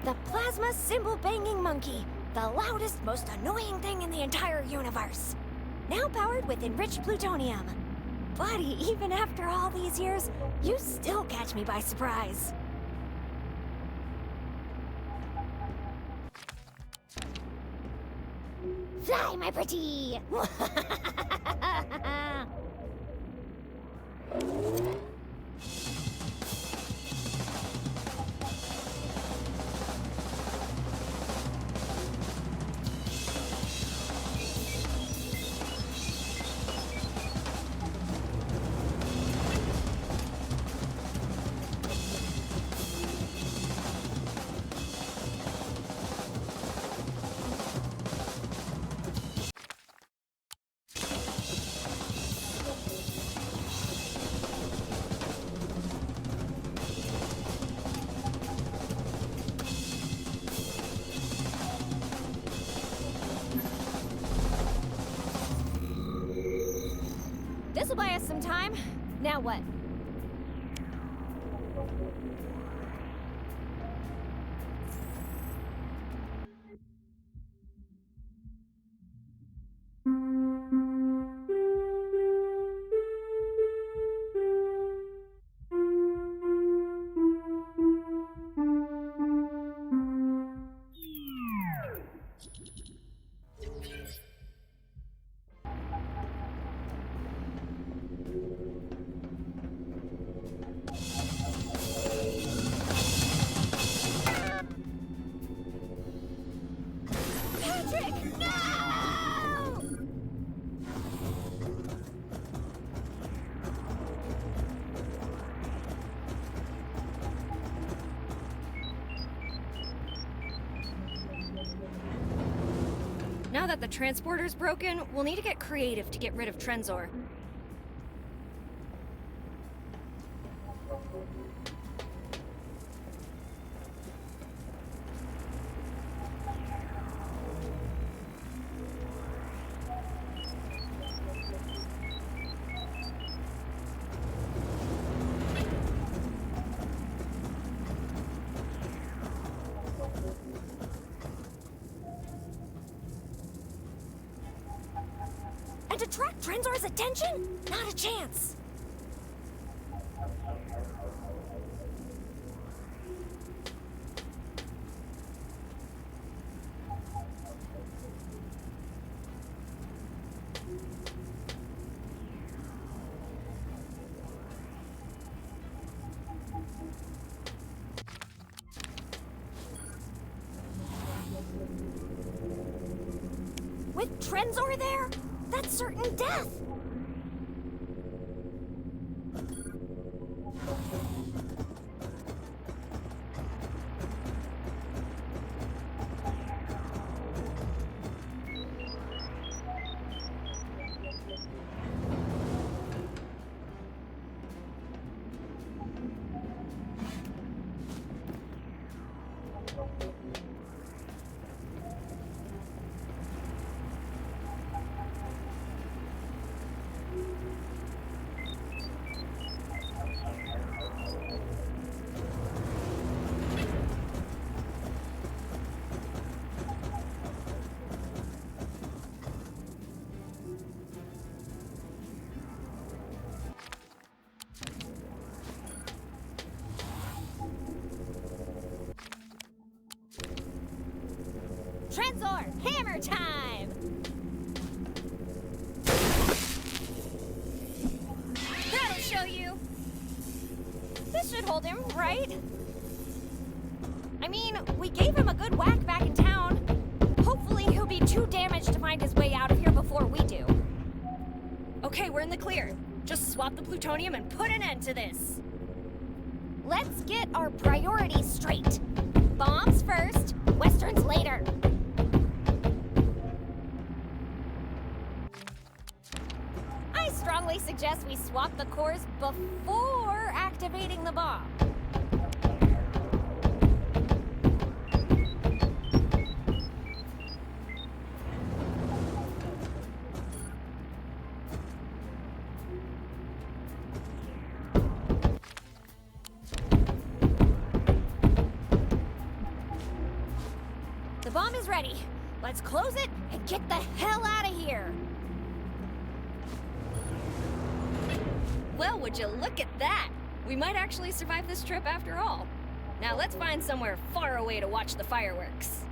The plasma cymbal-banging monkey. The loudest, most annoying thing in the entire universe. Now powered with enriched plutonium. Buddy, even after all these years, you still catch me by surprise. Fly, my pretty! This'll buy us some time. Now what? Now that the transporter's broken, we'll need to get creative to get rid of Trenzor. And attract Trenzor's attention? Not a chance. With Trenzor there? That's certain death! Trenzor, hammer time! That'll show you! This should hold him, right? I mean, we gave him a good whack back in town. Hopefully he'll be too damaged to find his way out of here before we do. Okay, we're in the clear. Just swap the plutonium and put an end to this. Let's get our priorities straight. Bombs first, westerns later. I strongly suggest we swap the cores before activating the bomb. The bomb is ready. Let's close it and get the hell out of here. Well, would you look at that? We might actually survive this trip after all. Now let's find somewhere far away to watch the fireworks.